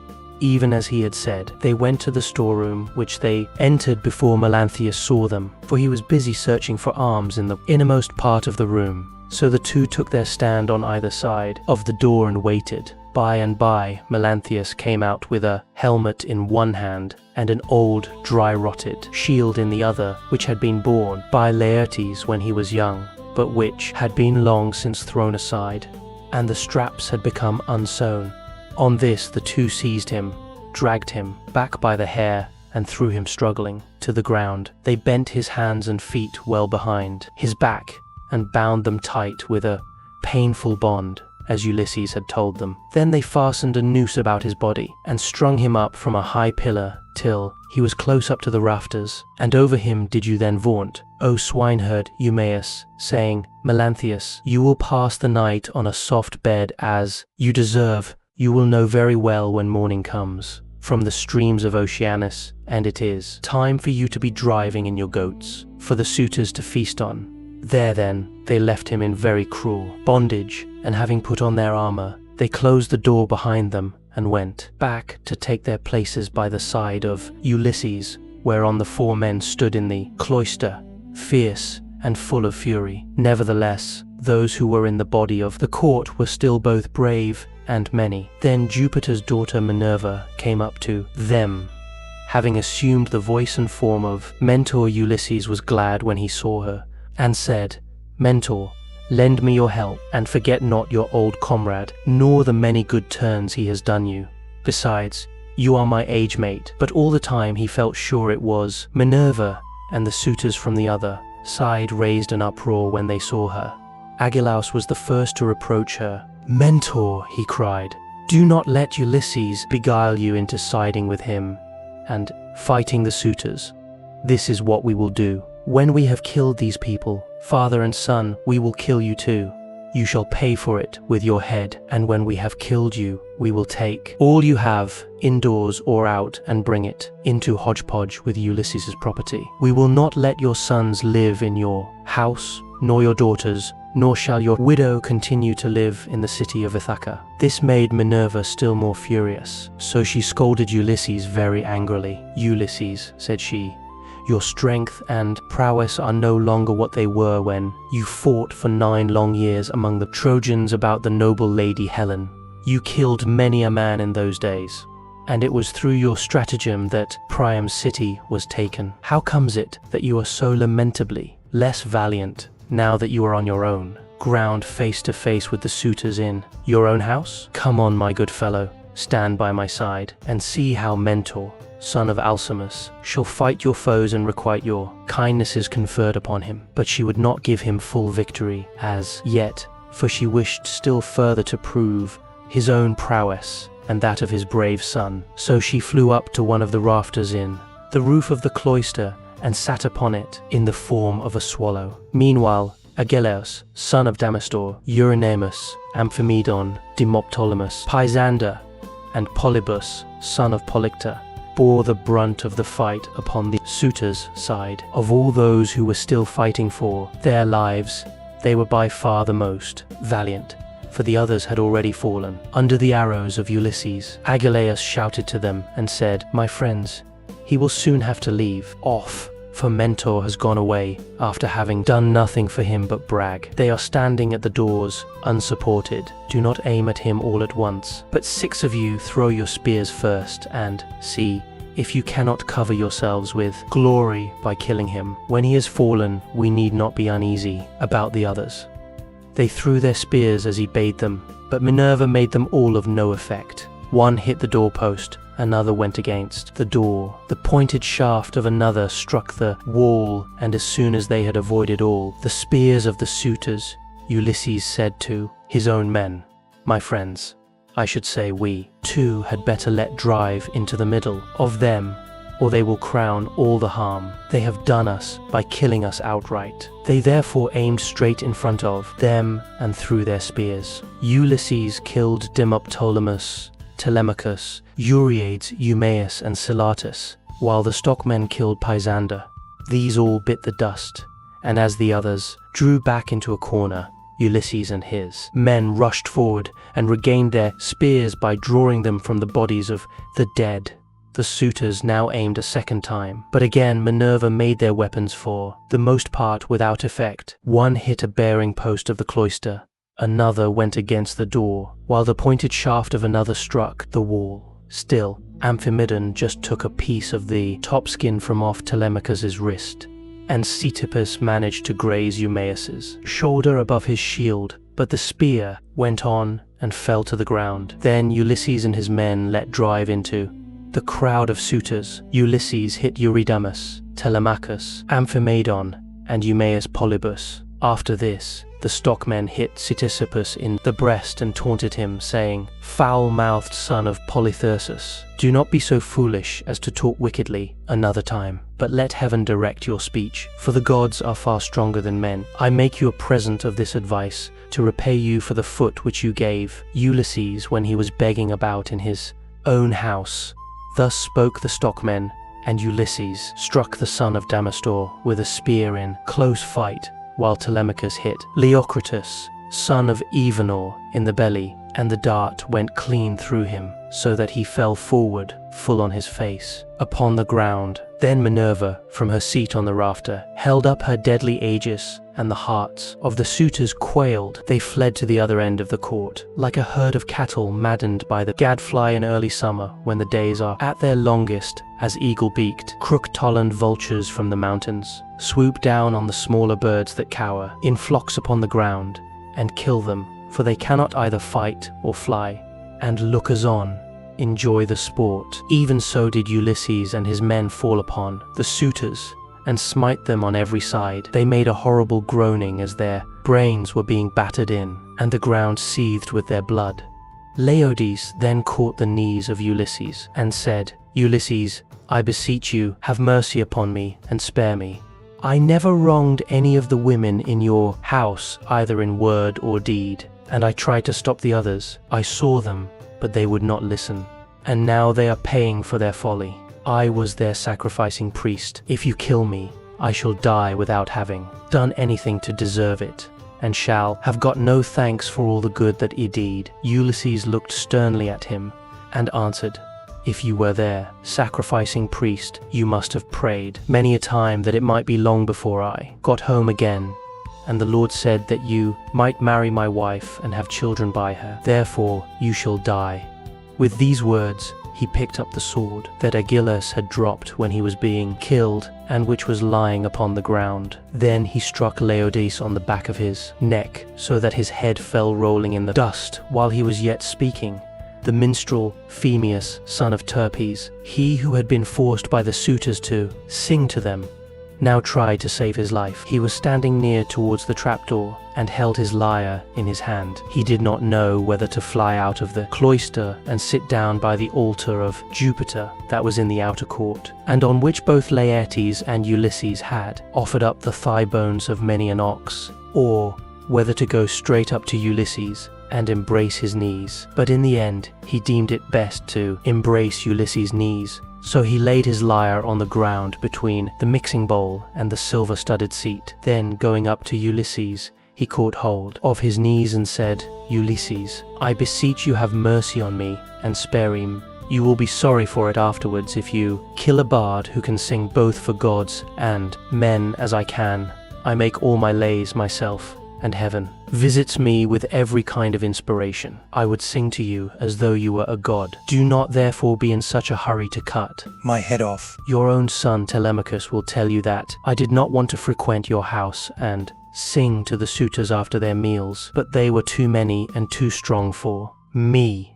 even as he had said. They went to the storeroom, which they entered before Melanthius saw them, for he was busy searching for arms in the innermost part of the room. So the two took their stand on either side of the door and waited. By and by, Melanthius came out with a helmet in one hand and an old, dry-rotted shield in the other, which had been borne by Laertes when he was young, but which had been long since thrown aside, and the straps had become unsewn. On this the two seized him, dragged him back by the hair, and threw him struggling to the ground. They bent his hands and feet well behind his back, and bound them tight with a painful bond, as Ulysses had told them. Then they fastened a noose about his body, and strung him up from a high pillar, till he was close up to the rafters. And over him did you then vaunt, O swineherd Eumaeus, saying, Melanthius, you will pass the night on a soft bed as you deserve. You will know very well when morning comes from the streams of Oceanus, and it is time for you to be driving in your goats, for the suitors to feast on. There then they left him in very cruel bondage, and having put on their armor, they closed the door behind them and went back to take their places by the side of Ulysses, whereon the four men stood in the cloister, fierce and full of fury. Nevertheless, those who were in the body of the court were still both brave and many. Then Jupiter's daughter Minerva came up to them. Having assumed the voice and form of Mentor, Ulysses was glad when he saw her, and said, Mentor, lend me your help, and forget not your old comrade, nor the many good turns he has done you. Besides, you are my age mate. But all the time he felt sure it was Minerva, and the suitors from the other side raised an uproar when they saw her. Agelaus was the first to reproach her. Mentor, he cried, do not let Ulysses beguile you into siding with him and fighting the suitors. This is what we will do. When we have killed these people, father and son, we will kill you too. You shall pay for it with your head, and when we have killed you, we will take all you have, indoors or out, and bring it into hodgepodge with Ulysses's property. We will not let your sons live in your house, nor your daughters, nor shall your widow continue to live in the city of Ithaca. This made Minerva still more furious, so she scolded Ulysses very angrily. Ulysses, said she, your strength and prowess are no longer what they were when you fought for 9 long years among the Trojans about the noble lady Helen. You killed many a man in those days, and it was through your stratagem that Priam's city was taken. How comes it that you are so lamentably less valiant now that you are on your own ground, face to face with the suitors in your own house? Come on, my good fellow, stand by my side, and see how Mentor, son of Alcinous, shall fight your foes and requite your kindnesses conferred upon him. But she would not give him full victory as yet, for she wished still further to prove his own prowess and that of his brave son. So she flew up to one of the rafters in the roof of the cloister and sat upon it in the form of a swallow. Meanwhile, Agelaus, son of Damastor, Eurynomus, Amphimedon, Demoptolemus, Pisander, and Polybus, son of Polycta, bore the brunt of the fight upon the suitors' side. Of all those who were still fighting for their lives, they were by far the most valiant, for the others had already fallen under the arrows of Ulysses. Agelaus shouted to them and said, my friends, he will soon have to leave off, for Mentor has gone away after having done nothing for him but brag. They are standing at the doors, unsupported. Do not aim at him all at once, but 6 of you throw your spears first, and see if you cannot cover yourselves with glory by killing him. When he has fallen, we need not be uneasy about the others. They threw their spears as he bade them, but Minerva made them all of no effect. One hit the doorpost, another went against the door. The pointed shaft of another struck the wall, and as soon as they had avoided all the spears of the suitors, Ulysses said to his own men, my friends, I should say we, too, had better let drive into the middle of them, or they will crown all the harm they have done us by killing us outright. They therefore aimed straight in front of them and threw their spears. Ulysses killed Demoptolemus, Telemachus, Euryades, Eumaeus, and Celatus, while the stockmen killed Pisander. These all bit the dust, and as the others drew back into a corner, Ulysses and his men rushed forward and regained their spears by drawing them from the bodies of the dead. The suitors now aimed a second time, but again Minerva made their weapons for the most part without effect. One hit a bearing post of the cloister, another went against the door, while the pointed shaft of another struck the wall. Still, Amphimedon just took a piece of the top skin from off Telemachus's wrist, and Ctesippus managed to graze Eumaeus's shoulder above his shield, but the spear went on and fell to the ground. Then Ulysses and his men let drive into the crowd of suitors. Ulysses hit Eurydamas, Telemachus, Amphimedon, and Eumaeus Polybus. After this, the stockmen hit Ctesippus in the breast and taunted him, saying, "Foul-mouthed son of Polythersus, do not be so foolish as to talk wickedly another time, but let heaven direct your speech, for the gods are far stronger than men. I make you a present of this advice to repay you for the foot which you gave Ulysses when he was begging about in his own house." Thus spoke the stockmen, and Ulysses struck the son of Damastor with a spear in close fight, while Telemachus hit Leocritus, son of Evenor, in the belly, and the dart went clean through him, so that he fell forward, full on his face, upon the ground. Then Minerva, from her seat on the rafter, held up her deadly aegis, and the hearts of the suitors quailed. They fled to the other end of the court, like a herd of cattle maddened by the gadfly in early summer, when the days are at their longest, as eagle-beaked, crook-taloned vultures from the mountains swoop down on the smaller birds that cower in flocks upon the ground, and kill them, for they cannot either fight or fly, and lookers-on enjoy the sport. Even so did Ulysses and his men fall upon the suitors, and smite them on every side. They made a horrible groaning as their brains were being battered in, and the ground seethed with their blood. Laodice then caught the knees of Ulysses, and said, "Ulysses, I beseech you, have mercy upon me, and spare me. I never wronged any of the women in your house, either in word or deed, and I tried to stop the others. I saw them, but they would not listen, and now they are paying for their folly. I was their sacrificing priest. If you kill me, I shall die without having done anything to deserve it, and shall have got no thanks for all the good that I did." Ulysses looked sternly at him, and answered, "If you were their sacrificing priest, you must have prayed many a time that it might be long before I got home again, and the Lord said that you might marry my wife and have children by her. Therefore you shall die." With these words, he picked up the sword that Aeaea had dropped when he was being killed, and which was lying upon the ground. Then he struck Laodice on the back of his neck, so that his head fell rolling in the dust while he was yet speaking. The minstrel Phemius, son of Terpes, he who had been forced by the suitors to sing to them, now tried to save his life. He was standing near towards the trapdoor, and held his lyre in his hand. He did not know whether to fly out of the cloister and sit down by the altar of Jupiter that was in the outer court, and on which both Laertes and Ulysses had offered up the thigh bones of many an ox, or whether to go straight up to Ulysses and embrace his knees. But in the end, he deemed it best to embrace Ulysses' knees, so he laid his lyre on the ground between the mixing bowl and the silver-studded seat. Then, going up to Ulysses, he caught hold of his knees and said, "Ulysses, I beseech you have mercy on me and spare him. You will be sorry for it afterwards if you kill a bard who can sing both for gods and men as I can. I make all my lays myself, and heaven visits me with every kind of inspiration. I would sing to you as though you were a god. Do not therefore be in such a hurry to cut my head off. Your own son Telemachus will tell you that I did not want to frequent your house and sing to the suitors after their meals, but they were too many and too strong for me,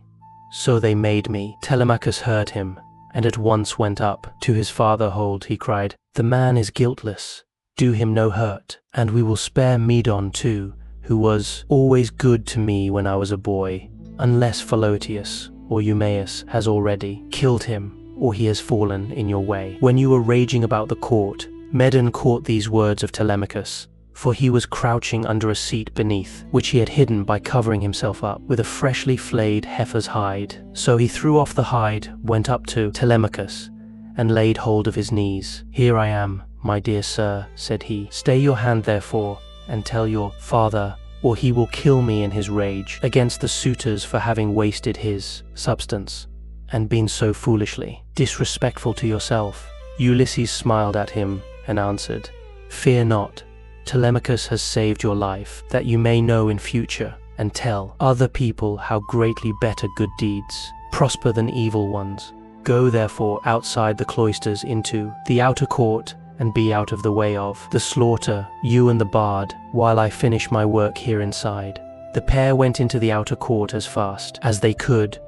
so they made me." Telemachus heard him, and at once went up to his father. "Hold," he cried, "the man is guiltless. Do him no hurt, and we will spare Medon too, who was always good to me when I was a boy, unless Philœtius or Eumaeus has already killed him, or he has fallen in your way." When you were raging about the court, Medon caught these words of Telemachus, for he was crouching under a seat beneath, which he had hidden by covering himself up with a freshly flayed heifer's hide. So he threw off the hide, went up to Telemachus, and laid hold of his knees. "Here I am, my dear sir," said he. "Stay your hand therefore, and tell your father, or he will kill me in his rage against the suitors for having wasted his substance, and been so foolishly disrespectful to yourself." Ulysses smiled at him and answered, "Fear not. Telemachus has saved your life, that you may know in future, and tell other people how greatly better good deeds prosper than evil ones. Go therefore outside the cloisters into the outer court, and be out of the way of the slaughter, you and the bard, while I finish my work here inside." The pair went into the outer court as fast as they could,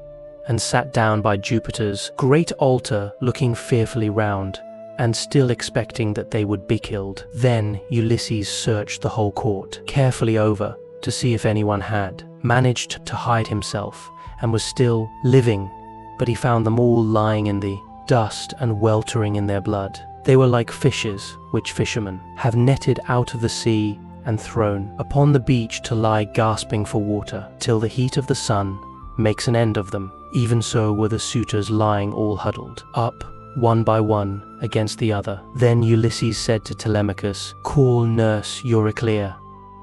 and sat down by Jupiter's great altar, looking fearfully round, and still expecting that they would be killed. Then Ulysses searched the whole court carefully over to see if anyone had managed to hide himself and was still living, but he found them all lying in the dust and weltering in their blood. They were like fishes which fishermen have netted out of the sea and thrown upon the beach to lie gasping for water till the heat of the sun makes an end of them. Even so were the suitors lying all huddled up, one by one, against the other. Then Ulysses said to Telemachus, "Call nurse Euryclea.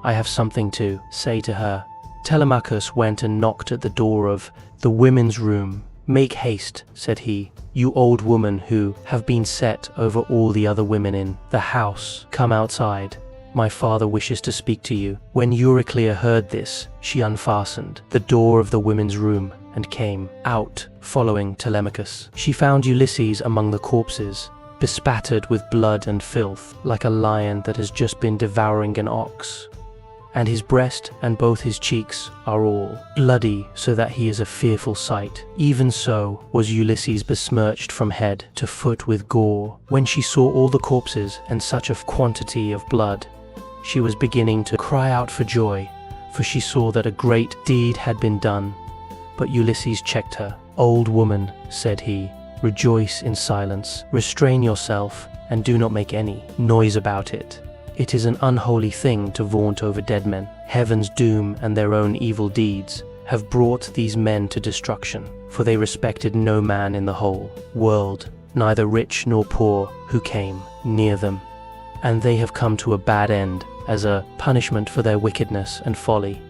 I have something to say to her." Telemachus went and knocked at the door of the women's room. "Make haste," said he, "you old woman who have been set over all the other women in the house. Come outside. My father wishes to speak to you." When Euryclea heard this, she unfastened the door of the women's room and came out, following Telemachus. She found Ulysses among the corpses, bespattered with blood and filth, like a lion that has just been devouring an ox. And his breast and both his cheeks are all bloody, so that he is a fearful sight. Even so was Ulysses besmirched from head to foot with gore. When she saw all the corpses and such a quantity of blood, she was beginning to cry out for joy, for she saw that a great deed had been done. But Ulysses checked her. "Old woman," said he, "rejoice in silence. Restrain yourself, and do not make any noise about it. It is an unholy thing to vaunt over dead men. Heaven's doom and their own evil deeds have brought these men to destruction, for they respected no man in the whole world, neither rich nor poor, who came near them. And they have come to a bad end as a punishment for their wickedness and folly.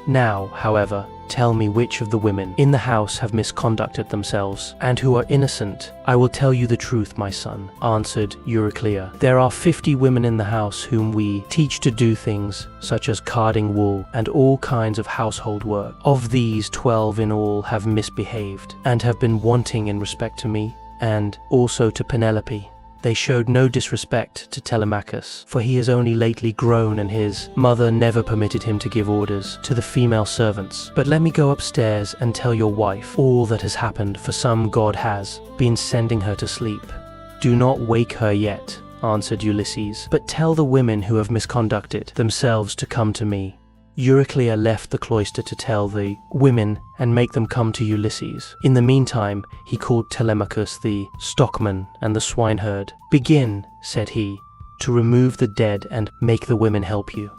Now, however, tell me which of the women in the house have misconducted themselves, and who are innocent." "I will tell you the truth, my son," answered Euryclea. "There are 50 women in the house whom we teach to do things such as carding wool and all kinds of household work. Of these, 12 in all have misbehaved, and have been wanting in respect to me, and also to Penelope. They showed no disrespect to Telemachus, for he has only lately grown and his mother never permitted him to give orders to the female servants. But let me go upstairs and tell your wife all that has happened, for some god has been sending her to sleep." "Do not wake her yet," answered Ulysses, "but tell the women who have misconducted themselves to come to me." Euryclea left the cloister to tell the women and make them come to Ulysses. In the meantime, he called Telemachus the stockman and the swineherd. "Begin," said he, "to remove the dead and make the women help you.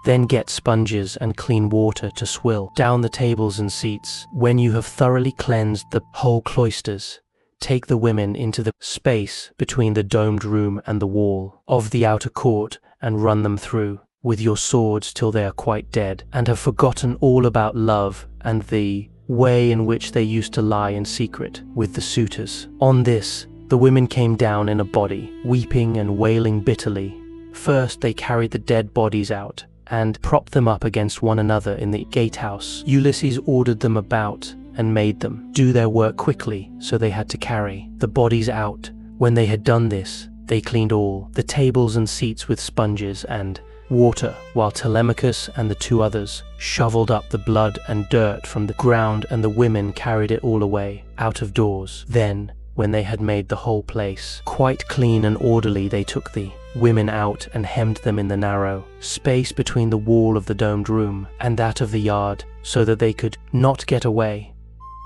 Then get sponges and clean water to swill down the tables and seats. When you have thoroughly cleansed the whole cloisters, take the women into the space between the domed room and the wall of the outer court and run them through with your swords till they are quite dead, and have forgotten all about love and the way in which they used to lie in secret with the suitors." On this, the women came down in a body, weeping and wailing bitterly. First they carried the dead bodies out, and propped them up against one another in the gatehouse. Ulysses ordered them about, and made them do their work quickly, so they had to carry the bodies out. When they had done this, they cleaned all the tables and seats with sponges and water, while Telemachus and the 2 others shoveled up the blood and dirt from the ground, and the women carried it all away out of doors. Then, when they had made the whole place quite clean and orderly, they took the women out and hemmed them in the narrow space between the wall of the domed room and that of the yard, so that they could not get away.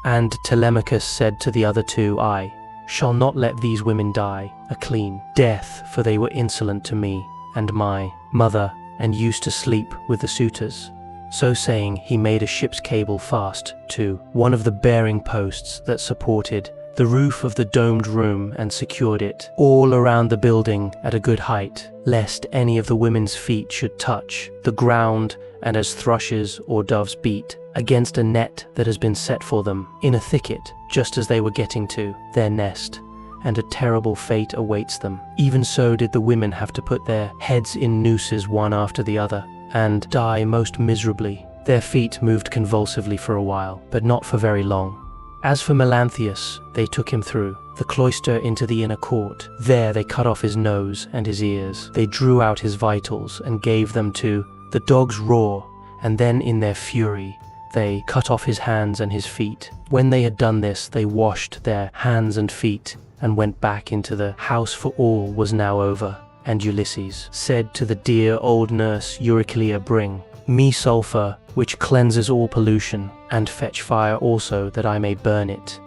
And Telemachus said to the other 2, "I shall not let these women die a clean death, for they were insolent to me and my mother and used to sleep with the suitors. So saying, he made a ship's cable fast to one of the bearing posts that supported the roof of the domed room and secured it all around the building at a good height, lest any of the women's feet should touch the ground, and as thrushes or doves beat against a net that has been set for them in a thicket just as they were getting to their nest, and a terrible fate awaits them. Even so did the women have to put their heads in nooses one after the other, and die most miserably. Their feet moved convulsively for a while, but not for very long. As for Melanthius, they took him through the cloister into the inner court. There they cut off his nose and his ears. They drew out his vitals and gave them to the dogs raw, and then in their fury they cut off his hands and his feet. When they had done this, they washed their hands and feet and went back into the house, for all was now over. And Ulysses said to the dear old nurse Euryclea, "Bring me sulphur, which cleanses all pollution, and fetch fire also, that I may burn it,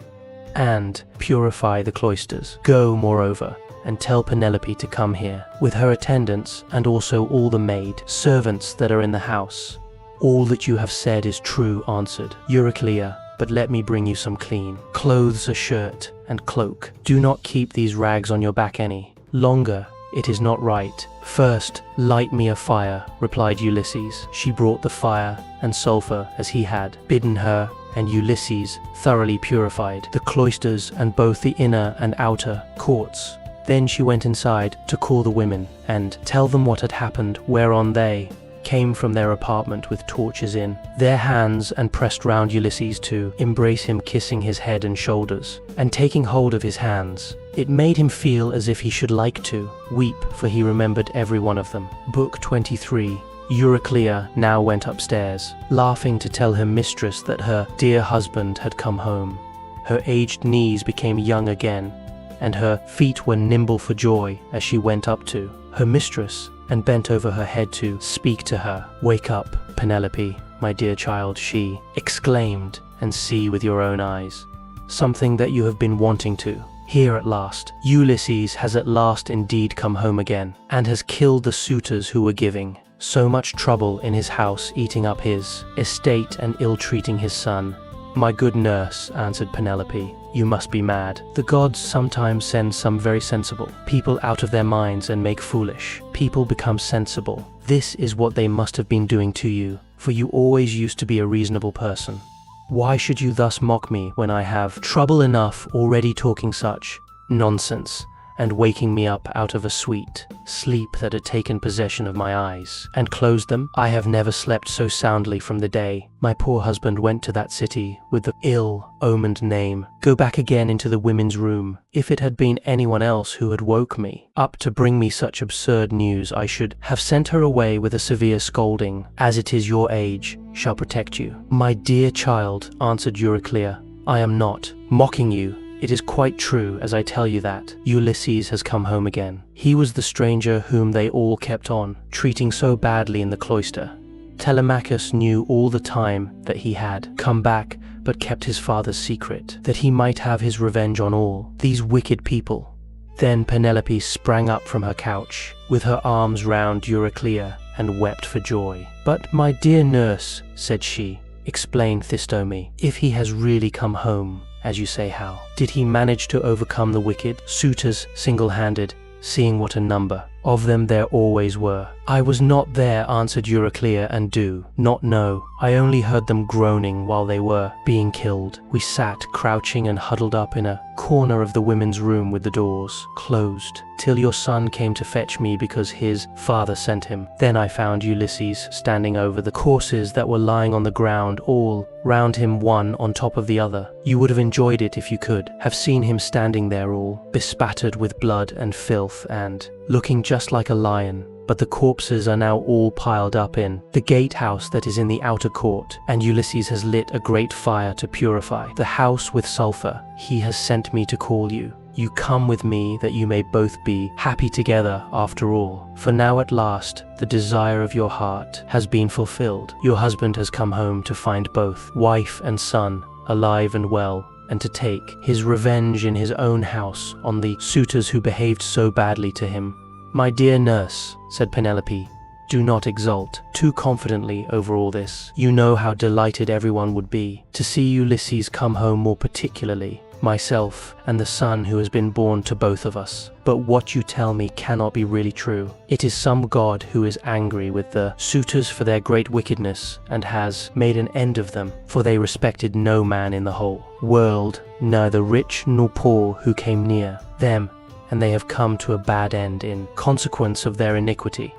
and purify the cloisters. Go, moreover, and tell Penelope to come here, with her attendants, and also all the maid servants that are in the house." "All that you have said is true," answered Euryclea, "but let me bring you some clean clothes, a shirt and cloak. Do not keep these rags on your back any longer. It is not right." "First, light me a fire," replied Ulysses. She brought the fire and sulphur as he had bidden her, and Ulysses thoroughly purified the cloisters and both the inner and outer courts. Then she went inside to call the women and tell them what had happened, whereon they came from their apartment with torches in their hands and pressed round Ulysses to embrace him, kissing his head and shoulders and taking hold of his hands. It made him feel as if he should like to weep, for he remembered every one of them. Book 23. Euryclea now went upstairs, laughing to tell her mistress that her dear husband had come home. Her aged knees became young again, and her feet were nimble for joy as she went up to her mistress and bent over her head to speak to her. "Wake up, Penelope, my dear child," she exclaimed, "and see with your own eyes something that you have been wanting to. Here at last, Ulysses has at last indeed come home again, and has killed the suitors who were giving so much trouble in his house, eating up his estate and ill-treating his son." "My good nurse," answered Penelope, "you must be mad. The gods sometimes send some very sensible people out of their minds and make foolish people become sensible. This is what they must have been doing to you, for you always used to be a reasonable person. Why should you thus mock me when I have trouble enough already, talking such nonsense and waking me up out of a sweet sleep that had taken possession of my eyes and closed them? I have never slept so soundly from the day my poor husband went to that city with the ill-omened name. Go back again into the women's room. If it had been anyone else who had woke me up to bring me such absurd news, I should have sent her away with a severe scolding. As it is, your age shall protect you." "My dear child," answered Euryclea, "I am not mocking you. It is quite true as I tell you that Ulysses has come home again. He was the stranger whom they all kept on treating so badly in the cloister. Telemachus knew all the time that he had come back, but kept his father's secret, that he might have his revenge on all these wicked people." Then Penelope sprang up from her couch with her arms round Euryclea and wept for joy. "But my dear nurse," said she, "explain, Thistome, if he has really come home, as you say, how did he manage to overcome the wicked suitors single-handed, seeing what a number of them there always were?" "I was not there," answered Euryclea, "and do not know. I only heard them groaning while they were being killed. We sat crouching and huddled up in a corner of the women's room with the doors closed, till your son came to fetch me because his father sent him. Then I found Ulysses standing over the corpses that were lying on the ground, all round him, one on top of the other. You would have enjoyed it if you could have seen him standing there, all bespattered with blood and filth, and looking just like a lion. But the corpses are now all piled up in the gatehouse that is in the outer court, and Ulysses has lit a great fire to purify the house with sulphur. He has sent me to call you. You come with me that you may both be happy together after all. For now at last the desire of your heart has been fulfilled. Your husband has come home to find both wife and son alive and well, and to take his revenge in his own house on the suitors who behaved so badly to him." "My dear nurse," said Penelope, Do not exult too confidently over all this. You know how delighted everyone would be to see Ulysses come home, more particularly myself and the son who has been born to both of us. But what you tell me cannot be really true. It is some god who is angry with the suitors for their great wickedness and has made an end of them, for they respected no man in the whole world, neither rich nor poor, who came near them, and they have come to a bad end in consequence of their iniquity.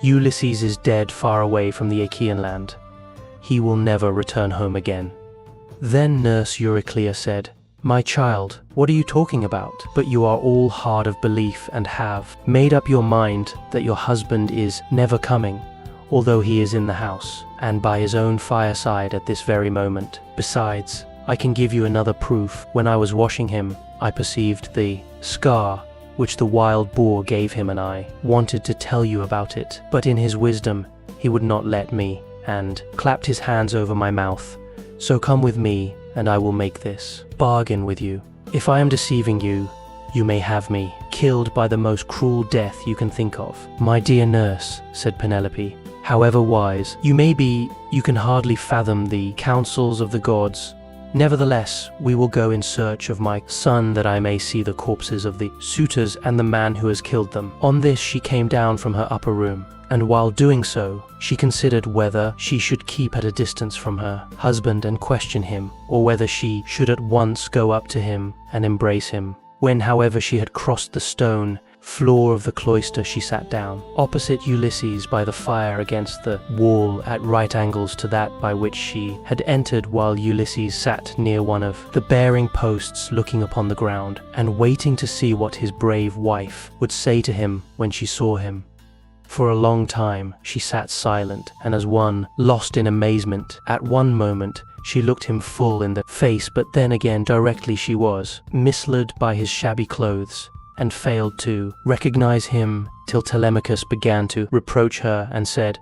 Ulysses is dead far away from the Achaean land. He will never return home again. Then nurse Euryclea said, "My child, what are you talking about? But you are all hard of belief and have made up your mind that your husband is never coming, although he is in the house, and by his own fireside at this very moment. Besides, I can give you another proof. When I was washing him, I perceived the scar which the wild boar gave him, and I wanted to tell you about it, but in his wisdom he would not let me, and clapped his hands over my mouth. So come with me, and I will make this bargain with you. If I am deceiving you, you may have me killed by the most cruel death you can think of." "My dear nurse," said Penelope, "however wise you may be, you can hardly fathom the counsels of the gods. Nevertheless, we will go in search of my son, that I may see the corpses of the suitors and the man who has killed them." On this she came down from her upper room, and while doing so, she considered whether she should keep at a distance from her husband and question him, or whether she should at once go up to him and embrace him. When, however, she had crossed the stone floor of the cloister, she sat down opposite Ulysses by the fire, against the wall at right angles to that by which she had entered, while Ulysses sat near one of the bearing posts, looking upon the ground, and waiting to see what his brave wife would say to him when she saw him. For a long time she sat silent, and as one lost in amazement. At one moment she looked him full in the face, but then again directly she was misled by his shabby clothes, and failed to recognize him, till Telemachus began to reproach her and said,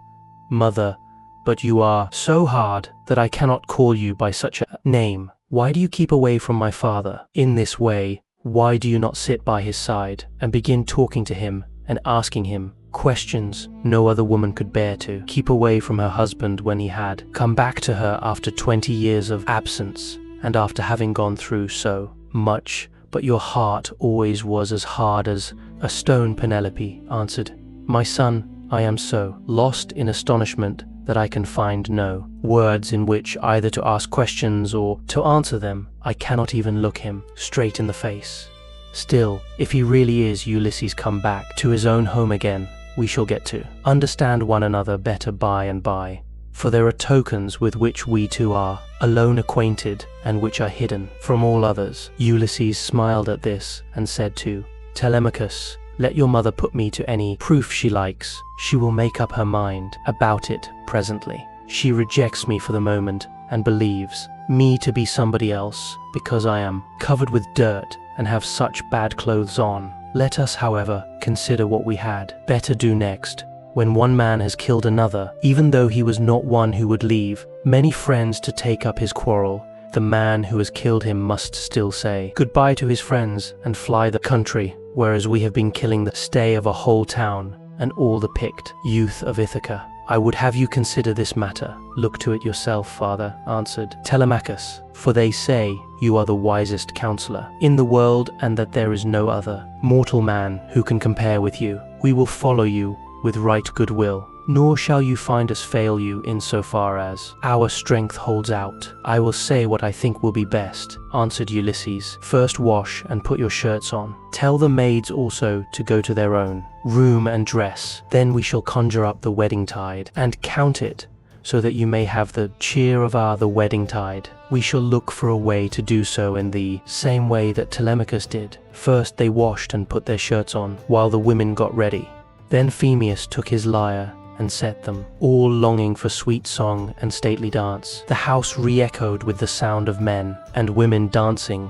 "Mother, but you are so hard that I cannot call you by such a name. Why do you keep away from my father in this way? Why do you not sit by his side and begin talking to him and asking him questions no other woman could bear to keep away from her husband when he had come back to her after 20 years of absence, and after having gone through so much? But your heart always was as hard as a stone." Penelope answered, "My son, I am so lost in astonishment that I can find no words in which either to ask questions or to answer them. I cannot even look him straight in the face. Still, if he really is Ulysses come back to his own home again, we shall get to understand one another better by and by, for there are tokens with which we two are alone acquainted, and which are hidden from all others." Ulysses smiled at this and said to Telemachus, "Let your mother put me to any proof she likes. She will make up her mind about it presently. She rejects me for the moment and believes me to be somebody else because I am covered with dirt and have such bad clothes on. Let us, however, consider what we had better do next. When one man has killed another, even though he was not one who would leave many friends to take up his quarrel, the man who has killed him must still say goodbye to his friends and fly the country, whereas we have been killing the stay of a whole town and all the picked youth of Ithaca. I would have you consider this matter." "Look to it yourself, father," answered Telemachus, "for they say you are the wisest counselor in the world, and that there is no other mortal man who can compare with you. We will follow you with right good will, nor shall you find us fail you in so far as our strength holds out." "I will say what I think will be best," answered Ulysses. "First wash and put your shirts on. Tell the maids also to go to their own room and dress. Then we shall conjure up the wedding tide and count it, so that you may have the cheer of the wedding tide. We shall look for a way to do so in the same way that Telemachus did." First they washed and put their shirts on, while the women got ready. Then Eumaeus took his lyre and set them, all longing for sweet song and stately dance. The house re-echoed with the sound of men and women dancing,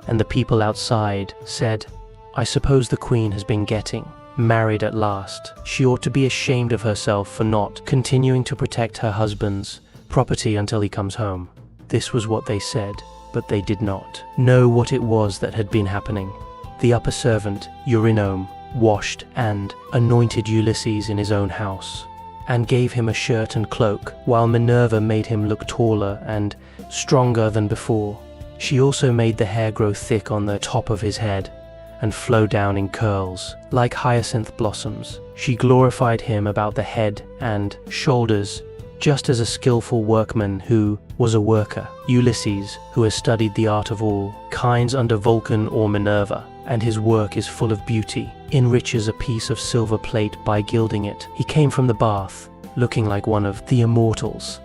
and the people outside said, "I suppose the queen has been getting married at last. She ought to be ashamed of herself for not continuing to protect her husband's property until he comes home." This was what they said, but they did not know what it was that had been happening. The upper servant, Eurynomé, washed and anointed Ulysses in his own house. and gave him a shirt and cloak, while Minerva made him look taller and stronger than before. She also made the hair grow thick on the top of his head and flow down in curls, like hyacinth blossoms. She glorified him about the head and shoulders, just as a skillful workman who was a worker. Ulysses, who has studied the art of all kinds under Vulcan or Minerva, and his work is full of beauty, enriches a piece of silver plate by gilding it. He came from the bath, looking like one of the immortals,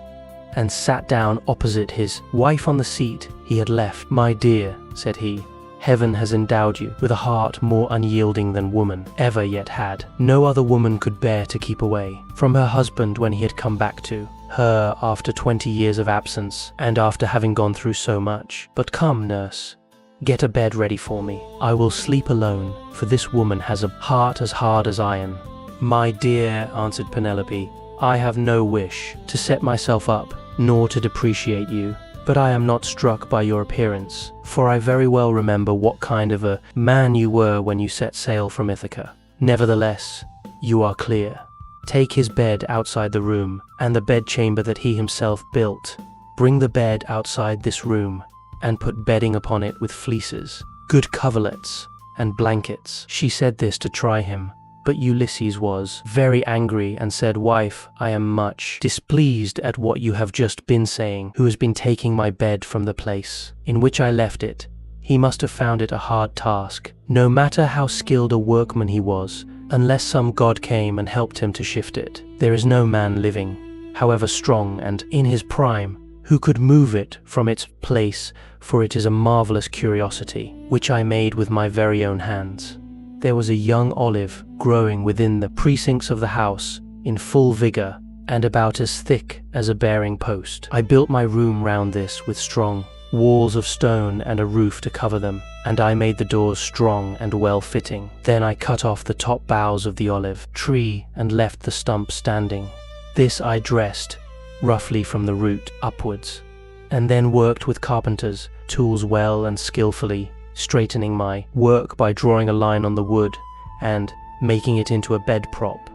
and sat down opposite his wife on the seat he had left. "My dear," said he, "heaven has endowed you with a heart more unyielding than woman ever yet had. No other woman could bear to keep away from her husband when he had come back to her after 20 years of absence, and after having gone through so much. But come, nurse, get a bed ready for me. I will sleep alone, for this woman has a heart as hard as iron." "My dear," answered Penelope, "I have no wish to set myself up, nor to depreciate you, but I am not struck by your appearance, for I very well remember what kind of a man you were when you set sail from Ithaca. Nevertheless, you are clear. Take his bed outside the room, and the bedchamber that he himself built. Bring the bed outside this room, and put bedding upon it with fleeces, good coverlets, and blankets." She said this to try him, but Ulysses was very angry and said, "Wife, I am much displeased at what you have just been saying. Who has been taking my bed from the place in which I left it? He must have found it a hard task, no matter how skilled a workman he was, unless some god came and helped him to shift it. There is no man living, however strong and in his prime, who could move it from its place, for it is a marvelous curiosity, which I made with my very own hands." There was a young olive growing within the precincts of the house, in full vigor, and about as thick as a bearing post. I built my room round this with strong walls of stone and a roof to cover them, and I made the doors strong and well-fitting. Then I cut off the top boughs of the olive tree and left the stump standing. This I dressed roughly from the root upwards, and then worked with carpenters' tools well and skillfully, straightening my work by drawing a line on the wood and making it into a bed prop.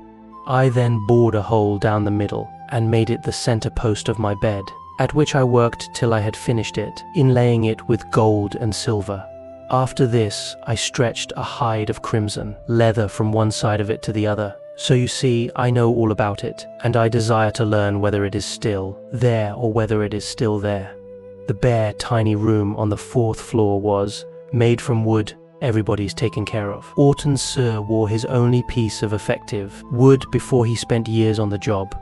I then bored a hole down the middle and made it the center post of my bed, at which I worked till I had finished it, inlaying it with gold and silver. After this I stretched a hide of crimson leather from one side of it to the other. So you see, I know all about it, and I desire to learn whether it is still there or whether it is still there. The bare, tiny room on the 4th floor was made from wood everybody's taken care of. Circe wore his only piece of effective wood before he spent years on the job.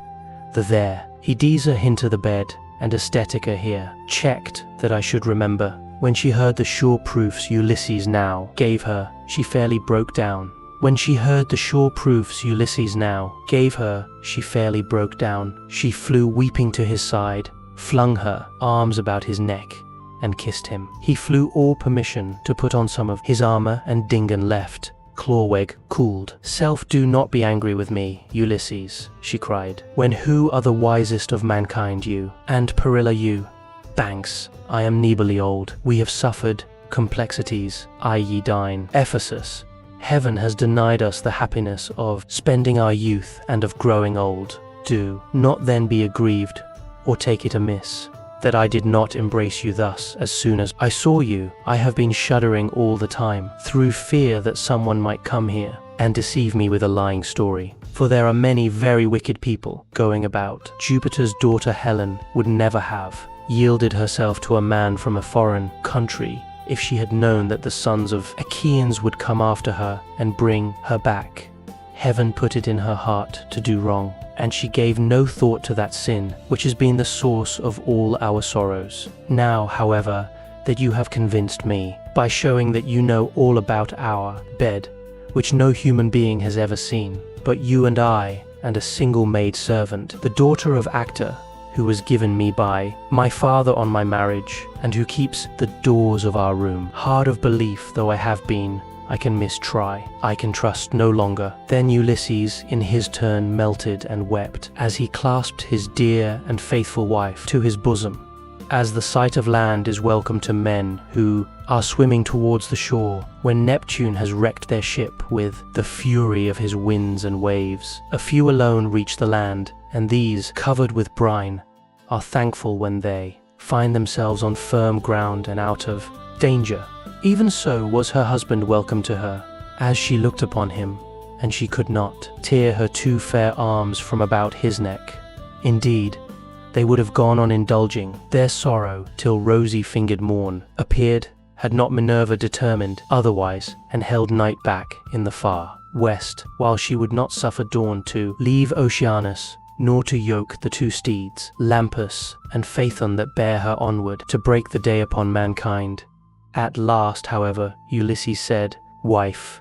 Aeaea hinter the bed, and Aesthetica here checked that I should remember. When she heard the sure proofs Ulysses now gave her, she fairly broke down. She fairly broke down. She flew weeping to his side, flung her arms about his neck, and kissed him. He flew all permission to put on some of his armor, and Dingan left. Clorweg cooled. "Self, do not be angry with me, Ulysses," she cried, "when who are the wisest of mankind, you, and Perilla you? Banks, I am neebly old. We have suffered complexities, i.e. dine. Ephesus, heaven has denied us the happiness of spending our youth and of growing old. Do not then be aggrieved, or take it amiss, that I did not embrace you thus as soon as I saw you. I have been shuddering all the time, through fear that someone might come here and deceive me with a lying story. For there are many very wicked people going about. Jupiter's daughter Helen would never have yielded herself to a man from a foreign country if she had known that the sons of Achaeans would come after her and bring her back. Heaven put it in her heart to do wrong, and she gave no thought to that sin which has been the source of all our sorrows. Now, however, that you have convinced me, by showing that you know all about our bed, which no human being has ever seen, but you and I, and a single maid servant, the daughter of Actor, who was given me by my father on my marriage, and who keeps the doors of our room. Hard of belief though I have been, I can mistry. I can trust no longer." Then Ulysses in his turn melted and wept, as he clasped his dear and faithful wife to his bosom. as the sight of land is welcome to men who are swimming towards the shore, when Neptune has wrecked their ship with the fury of his winds and waves. A few alone reach the land, and these, covered with brine, are thankful when they find themselves on firm ground and out of danger. Even so was her husband welcome to her, as she looked upon him, and she could not tear her two fair arms from about his neck. Indeed, they would have gone on indulging their sorrow till rosy-fingered morn appeared, had not Minerva determined otherwise, and held night back in the far west, while she would not suffer dawn to leave Oceanus, nor to yoke the two steeds, Lampus and Phaethon, that bear her onward to break the day upon mankind. At last, however, Ulysses said, "Wife,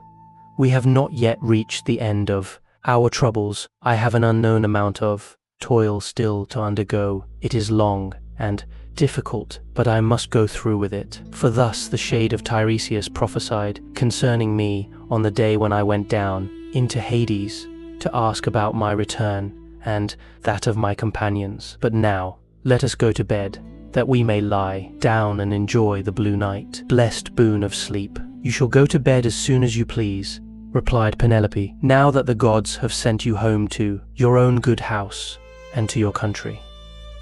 we have not yet reached the end of our troubles. I have an unknown amount of toil still to undergo. It is long and difficult, but I must go through with it. For thus the shade of Tiresias prophesied concerning me on the day when I went down into Hades to ask about my return and that of my companions. But now let us go to bed, that we may lie down and enjoy the blue night, blessed boon of sleep." "You shall go to bed as soon as you please," replied Penelope, "now that the gods have sent you home to your own good house and to your country.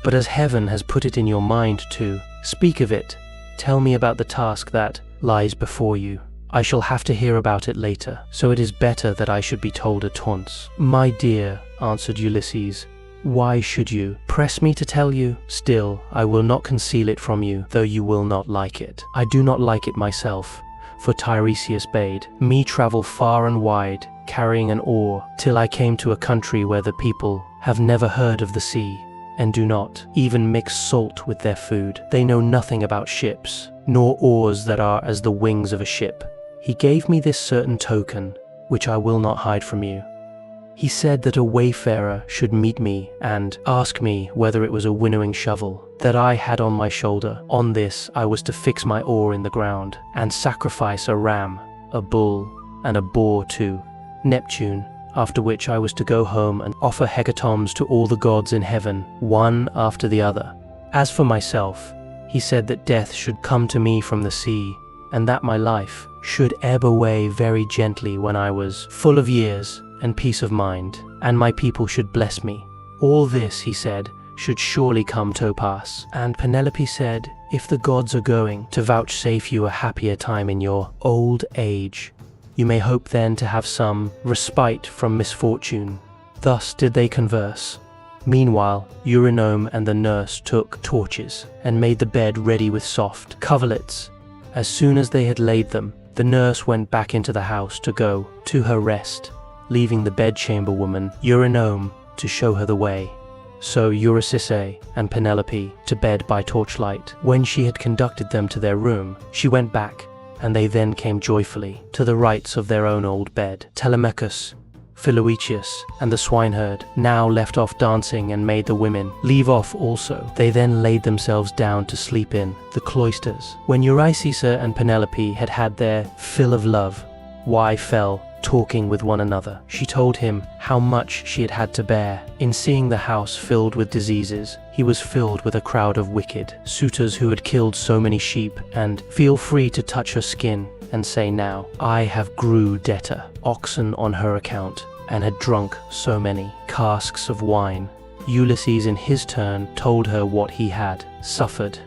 But as heaven has put it in your mind to speak of it, tell me about the task that lies before you. I shall have to hear about it later, so it is better that I should be told at once." "My dear," answered Ulysses, "why should you press me to tell you? Still, I will not conceal it from you, though you will not like it. I do not like it myself, for Tiresias bade me travel far and wide, carrying an oar, till I came to a country where the people have never heard of the sea, and do not even mix salt with their food. They know nothing about ships, nor oars that are as the wings of a ship. He gave me this certain token, which I will not hide from you. He said that a wayfarer should meet me and ask me whether it was a winnowing shovel that I had on my shoulder. On this I was to fix my oar in the ground, and sacrifice a ram, a bull, and a boar to Neptune, after which I was to go home and offer hecatombs to all the gods in heaven, one after the other. As for myself, he said that death should come to me from the sea, and that my life should ebb away very gently when I was full of years and peace of mind, and my people should bless me. All this, he said, should surely come to pass." And Penelope said, "If the gods are going to vouchsafe you a happier time in your old age, you may hope then to have some respite from misfortune." Thus did they converse. Meanwhile, Eurynome and the nurse took torches and made the bed ready with soft coverlets. As soon as they had laid them, the nurse went back into the house to go to her rest, leaving the bedchamber woman, Eurynome, to show her the way. So Eurydice and Penelope to bed by torchlight. When she had conducted them to their room, she went back, and they then came joyfully to the rights of their own old bed. Telemachus, Philoetius, and the swineherd now left off dancing and made the women leave off also. They then laid themselves down to sleep in the cloisters. When Eurydice and Penelope had had their fill of love, why fell talking with one another. She told him how much she had had to bear. In seeing the house filled with diseases, he was filled with a crowd of wicked suitors who had killed so many sheep, and feel free to touch her skin and say, "Now I have grew debtor oxen on her account, and had drunk so many casks of wine." Ulysses in his turn told her what he had suffered,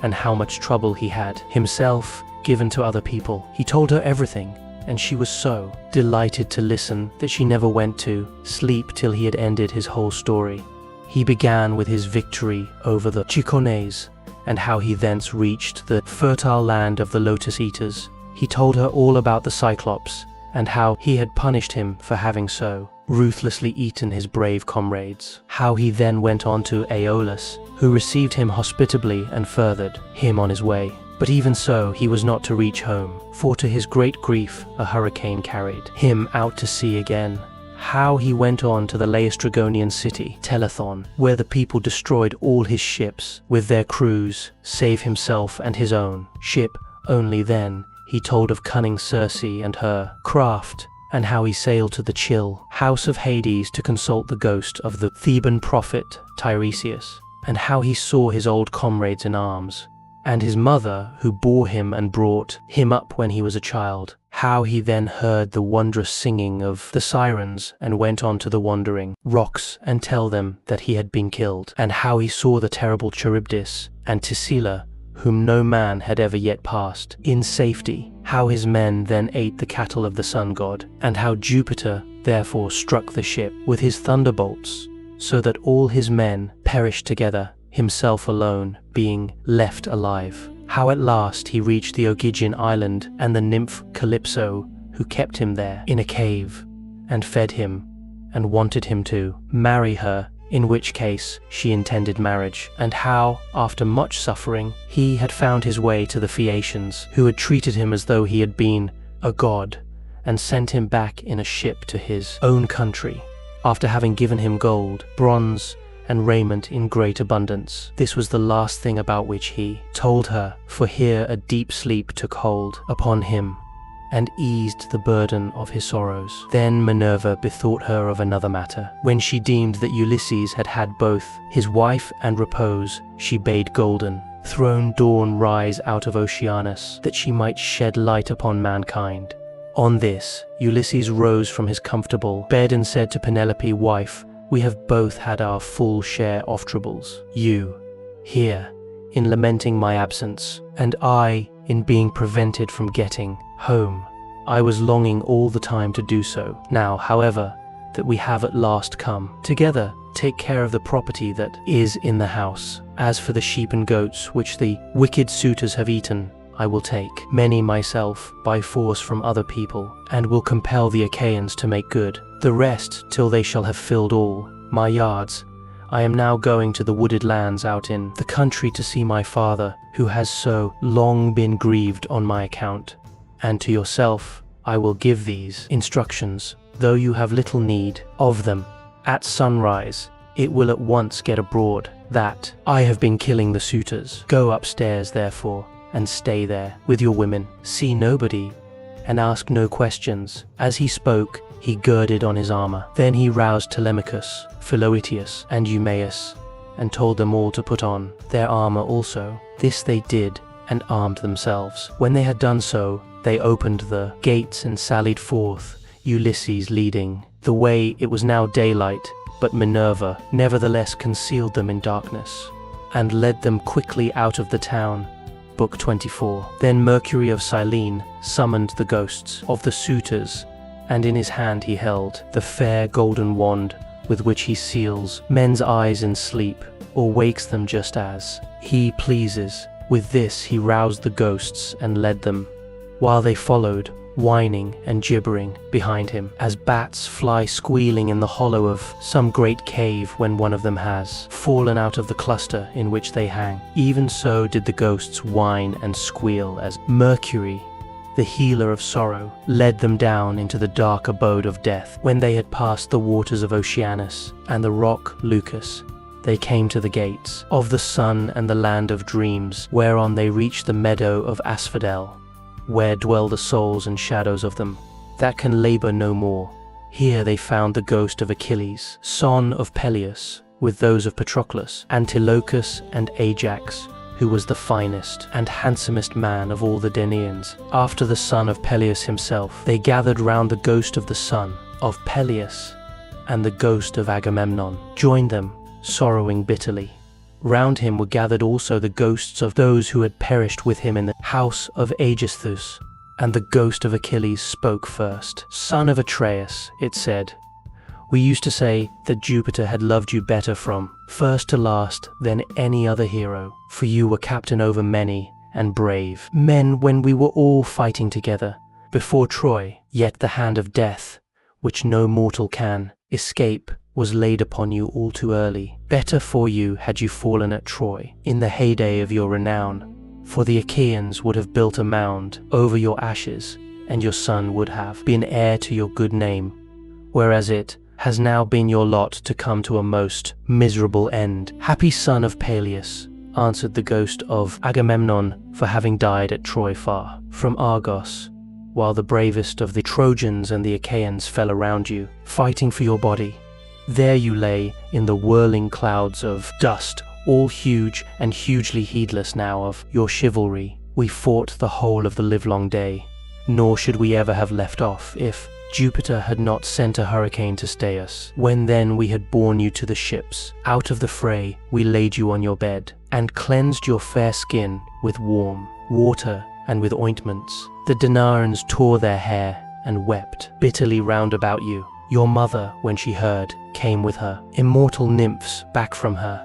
and how much trouble he had himself given to other people. He told her everything, and she was so delighted to listen that she never went to sleep till he had ended his whole story. He began with his victory over the Chicones, and how he thence reached the fertile land of the Lotus Eaters. He told her all about the Cyclops, and how he had punished him for having so ruthlessly eaten his brave comrades. How he then went on to Aeolus, who received him hospitably and furthered him on his way. But even so, he was not to reach home, for to his great grief a hurricane carried him out to sea again. How he went on to the Laestrygonian city, Telethon, where the people destroyed all his ships with their crews, save himself and his own ship. Only then he told of cunning Circe and her craft, and how he sailed to the chill house of Hades to consult the ghost of the Theban prophet Tiresias, and how he saw his old comrades in arms, and his mother who bore him and brought him up when he was a child, how he then heard the wondrous singing of the sirens and went on to the wandering rocks and tell them that he had been killed, and how he saw the terrible Charybdis and Tessila, whom no man had ever yet passed, in safety, how his men then ate the cattle of the sun god, and how Jupiter therefore struck the ship with his thunderbolts, so that all his men perished together, himself alone being left alive. How at last he reached the Ogygian island, and the nymph Calypso, who kept him there in a cave, and fed him, and wanted him to marry her, in which case she intended marriage, and how, after much suffering, he had found his way to the Phaeacians, who had treated him as though he had been a god, and sent him back in a ship to his own country, after having given him gold, bronze, and raiment in great abundance. This was the last thing about which he told her, for here a deep sleep took hold upon him, and eased the burden of his sorrows. Then Minerva bethought her of another matter. When she deemed that Ulysses had had both his wife and repose, she bade golden throned Dawn rise out of Oceanus, that she might shed light upon mankind. On this, Ulysses rose from his comfortable bed and said to Penelope, "Wife, we have both had our full share of troubles. You, here, in lamenting my absence, and I, in being prevented from getting home. I was longing all the time to do so. Now, however, that we have at last come together, take care of the property that is in the house. As for the sheep and goats which the wicked suitors have eaten, I will take many myself by force from other people, and will compel the Achaeans to make good the rest till they shall have filled all my yards. I am now going to the wooded lands out in the country to see my father, who has so long been grieved on my account. And to yourself I will give these instructions, though you have little need of them. At sunrise it will at once get abroad that I have been killing the suitors. Go upstairs, therefore, and stay there with your women. See nobody, and ask no questions." As he spoke, he girded on his armor. Then he roused Telemachus, Philoetius, and Eumaeus, and told them all to put on their armor also. This they did, and armed themselves. When they had done so, they opened the gates and sallied forth, Ulysses leading the way. It was now daylight, but Minerva nevertheless concealed them in darkness, and led them quickly out of the town. Book 24. Then Mercury of Cyllene summoned the ghosts of the suitors, and in his hand he held the fair golden wand with which he seals men's eyes in sleep, or wakes them just as he pleases. With this he roused the ghosts and led them, while they followed, whining and gibbering behind him, as bats fly squealing in the hollow of some great cave when one of them has fallen out of the cluster in which they hang. Even so did the ghosts whine and squeal as Mercury, the healer of sorrow, led them down into the dark abode of death. When they had passed the waters of Oceanus and the rock Lucus, they came to the gates of the sun and the land of dreams, whereon they reached the meadow of Asphodel, where dwell the souls and shadows of them that can labor no more. Here they found the ghost of Achilles, son of Peleus, with those of Patroclus, Antilochus, and Ajax, who was the finest and handsomest man of all the Danaans. After the son of Peleus himself, they gathered round the ghost of the son of Peleus, and the ghost of Agamemnon joined them, sorrowing bitterly. Round him were gathered also the ghosts of those who had perished with him in the house of Aegisthus, and the ghost of Achilles spoke first. "Son of Atreus," it said, "we used to say that Jupiter had loved you better from first to last than any other hero, for you were captain over many and brave men when we were all fighting together before Troy. Yet the hand of death, which no mortal can escape, was laid upon you all too early. Better for you had you fallen at Troy in the heyday of your renown, for the Achaeans would have built a mound over your ashes, and your son would have been heir to your good name, whereas it has now been your lot to come to a most miserable end." "Happy son of Peleus," answered the ghost of Agamemnon, "for having died at Troy far from Argos, while the bravest of the Trojans and the Achaeans fell around you, fighting for your body. There you lay in the whirling clouds of dust all huge and hugely heedless now of your chivalry. We fought the whole of the livelong day, nor should we ever have left off if Jupiter had not sent a hurricane to stay us. When then we had borne you to the ships, out of the fray we laid you on your bed, and cleansed your fair skin with warm water and with ointments. The Danarans tore their hair and wept bitterly round about you. Your mother, when she heard, came with her immortal nymphs back from her,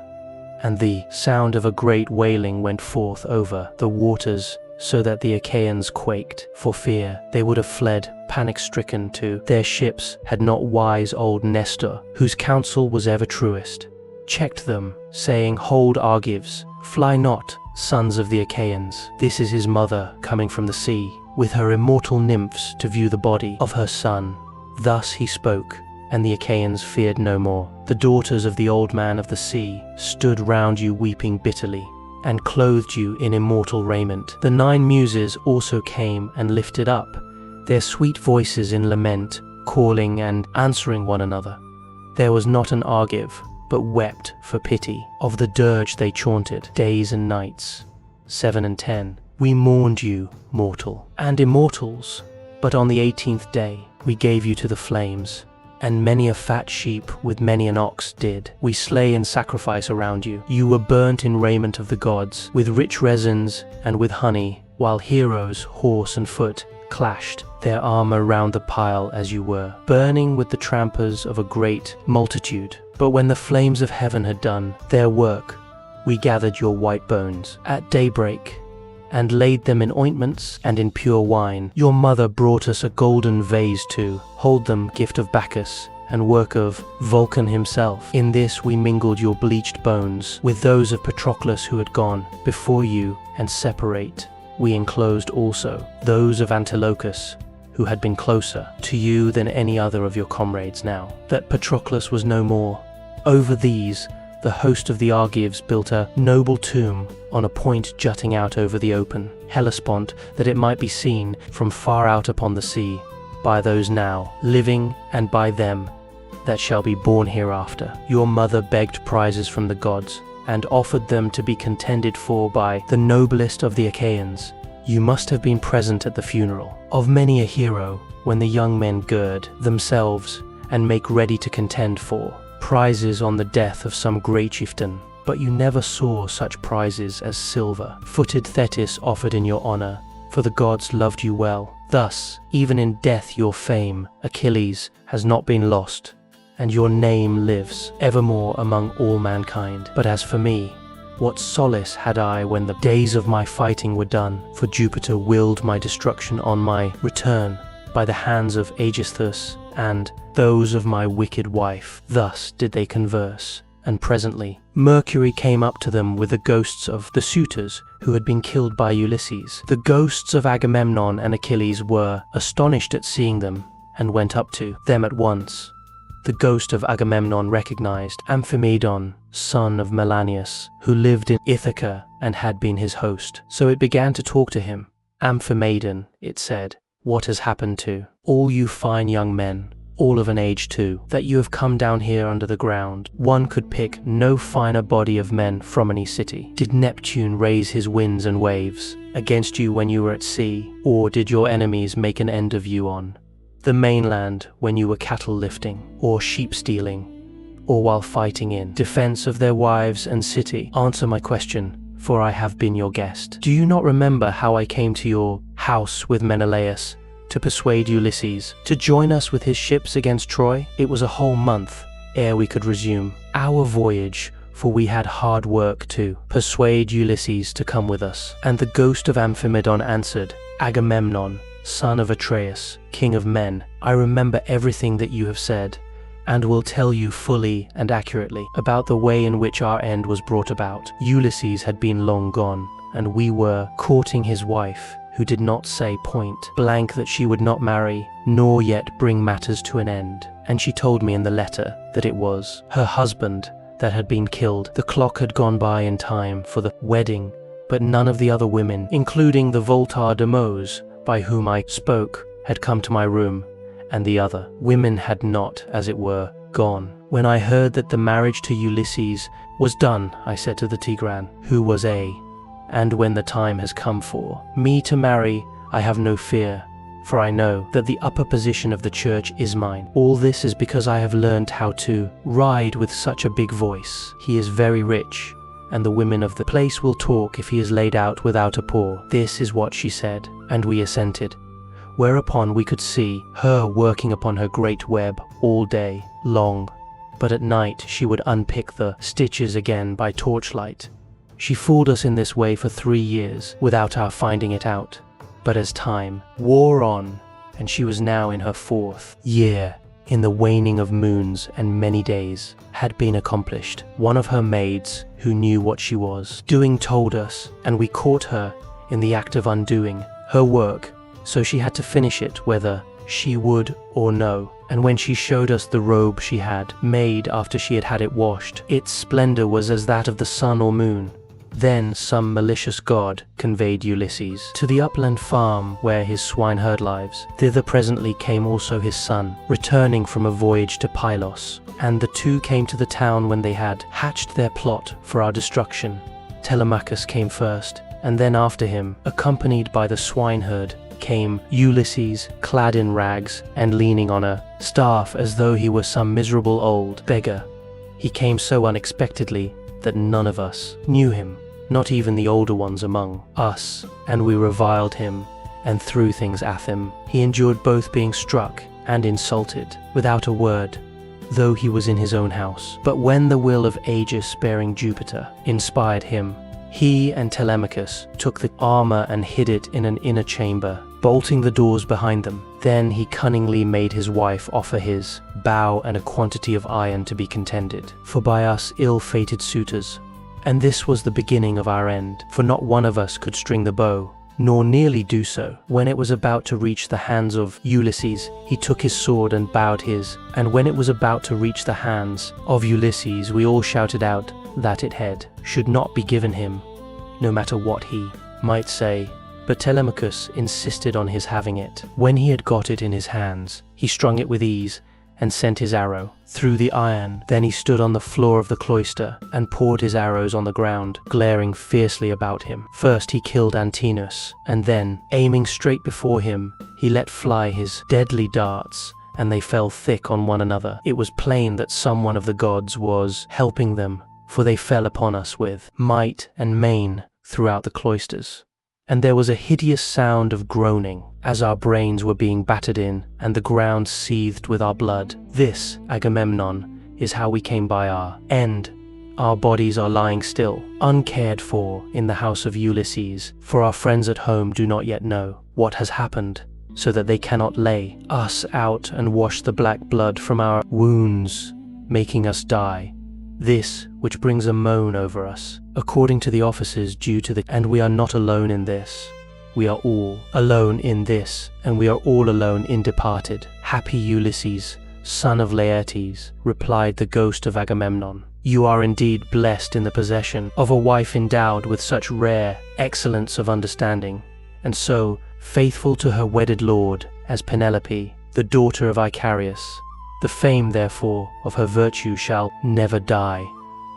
and the sound of a great wailing went forth over the waters, so that the Achaeans quaked for fear. They would have fled panic-stricken to their ships had not wise old Nestor, whose counsel was ever truest, checked them, saying, "Hold, Argives, fly not, sons of the Achaeans. This is his mother coming from the sea, with her immortal nymphs to view the body of her son." Thus he spoke, and the Achaeans feared no more. The daughters of the old man of the sea stood round you weeping bitterly, and clothed you in immortal raiment. The 9 muses also came and lifted up their sweet voices in lament, calling and answering one another. There was not an Argive but wept for pity. Of the dirge they chaunted days and nights. 7 and 10. We mourned you, mortal and immortals, but on the 18th day we gave you to the flames, and many a fat sheep with many an ox did we slay and sacrifice around you. You were burnt in raiment of the gods, with rich resins and with honey, while heroes, horse and foot, clashed their armor round the pile as you were, burning with the trampers of a great multitude. But when the flames of heaven had done their work, we gathered your white bones at daybreak, and laid them in ointments and in pure wine. Your mother brought us a golden vase to hold them, gift of Bacchus and work of Vulcan himself. In this we mingled your bleached bones with those of Patroclus who had gone before you, and separate we enclosed also those of Antilochus, who had been closer to you than any other of your comrades. Now that Patroclus was no more, over these the host of the Argives built a noble tomb on a point jutting out over the open Hellespont, that it might be seen from far out upon the sea by those now living and by them that shall be born hereafter. Your mother begged prizes from the gods and offered them to be contended for by the noblest of the Achaeans. You must have been present at the funeral of many a hero, when the young men gird themselves and make ready to contend for prizes on the death of some great chieftain. But you never saw such prizes as silver-footed Thetis offered in your honor, for the gods loved you well. Thus, even in death your fame, Achilles, has not been lost, and your name lives evermore among all mankind. But as for me, what solace had I when the days of my fighting were done? For Jupiter willed my destruction on my return by the hands of Aegisthus and those of my wicked wife. Thus did they converse, and presently Mercury came up to them with the ghosts of the suitors who had been killed by Ulysses. The ghosts of Agamemnon and Achilles were astonished at seeing them, and went up to them at once. The ghost of Agamemnon recognized Amphimedon, son of Melanius, who lived in Ithaca and had been his host. So it began to talk to him. "Amphimedon," it said, "what has happened to all you fine young men, all of an age too, that you have come down here under the ground? One could pick no finer body of men from any city. Did Neptune raise his winds and waves against you when you were at sea, or did your enemies make an end of you on the mainland when you were cattle lifting, or sheep stealing, or while fighting in defense of their wives and city? Answer my question, for I have been your guest. Do you not remember how I came to your house with Menelaus to persuade Ulysses to join us with his ships against Troy? It was a whole month ere we could resume our voyage, for we had hard work to persuade Ulysses to come with us." And the ghost of Amphimedon answered, "Agamemnon, son of Atreus, king of men, I remember everything that you have said, and will tell you fully and accurately about the way in which our end was brought about. Ulysses had been long gone, and we were courting his wife, who did not say point blank that she would not marry, nor yet bring matters to an end. And she told me in the letter that it was her husband that had been killed. The clock had gone by in time for the wedding, but none of the other women, including the Voltar Demois, by whom I spoke, had come to my room, and the other women had not, as it were, gone. When I heard that the marriage to Ulysses was done, I said to the Tigran, who was and when the time has come for me to marry, I have no fear, for I know that the upper position of the church is mine. All this is because I have learned how to ride with such a big voice. He is very rich, and the women of the place will talk if he is laid out without a paw. This is what she said, and we assented. Whereupon we could see her working upon her great web all day long, but at night she would unpick the stitches again by torchlight. She fooled us in this way for 3 years without our finding it out. But as time wore on, and she was now in her 4th year, in the waning of moons and many days had been accomplished, one of her maids, who knew what she was doing, told us, and we caught her in the act of undoing her work, so she had to finish it whether she would or no. And when she showed us the robe she had made after she had had it washed, its splendor was as that of the sun or moon. Then some malicious god conveyed Ulysses to the upland farm where his swineherd lives. Thither presently came also his son, returning from a voyage to Pylos, and the two came to the town when they had hatched their plot for our destruction. Telemachus came first, and then after him, accompanied by the swineherd, came Ulysses, clad in rags and leaning on a staff as though he were some miserable old beggar. He came so unexpectedly that none of us knew him, not even the older ones among us, and we reviled him and threw things at him. He endured both being struck and insulted without a word, though he was in his own house. But when the will of Aegis-bearing Jupiter inspired him, he and Telemachus took the armor and hid it in an inner chamber, bolting the doors behind them. Then he cunningly made his wife offer his bow and a quantity of iron to be contended, for by us ill-fated suitors. And this was the beginning of our end, for not one of us could string the bow, nor nearly do so. When it was about to reach the hands of Ulysses, he took his sword and bowed his, and when it was about to reach the hands of Ulysses, we all shouted out that it should not be given him, no matter what he might say. But Telemachus insisted on his having it. When he had got it in his hands, he strung it with ease and sent his arrow through the iron. Then he stood on the floor of the cloister and poured his arrows on the ground, glaring fiercely about him. First he killed Alcinous, and then, aiming straight before him, he let fly his deadly darts, and they fell thick on one another. It was plain that some one of the gods was helping them, for they fell upon us with might and main throughout the cloisters. And there was a hideous sound of groaning as our brains were being battered in and the ground seethed with our blood. This, Agamemnon, is how we came by our end. Our bodies are lying still, uncared for, in the house of Ulysses, for our friends at home do not yet know what has happened, so that they cannot lay us out and wash the black blood from our wounds, making us die. This, which brings a moan over us, according to the offices due to the... And we are not alone in this. We are all alone in this, and we are all alone in departed. Happy Ulysses, son of Laertes, replied the ghost of Agamemnon. You are indeed blessed in the possession of a wife endowed with such rare excellence of understanding, and so faithful to her wedded lord as Penelope, the daughter of Icarius. The fame, therefore, of her virtue shall never die,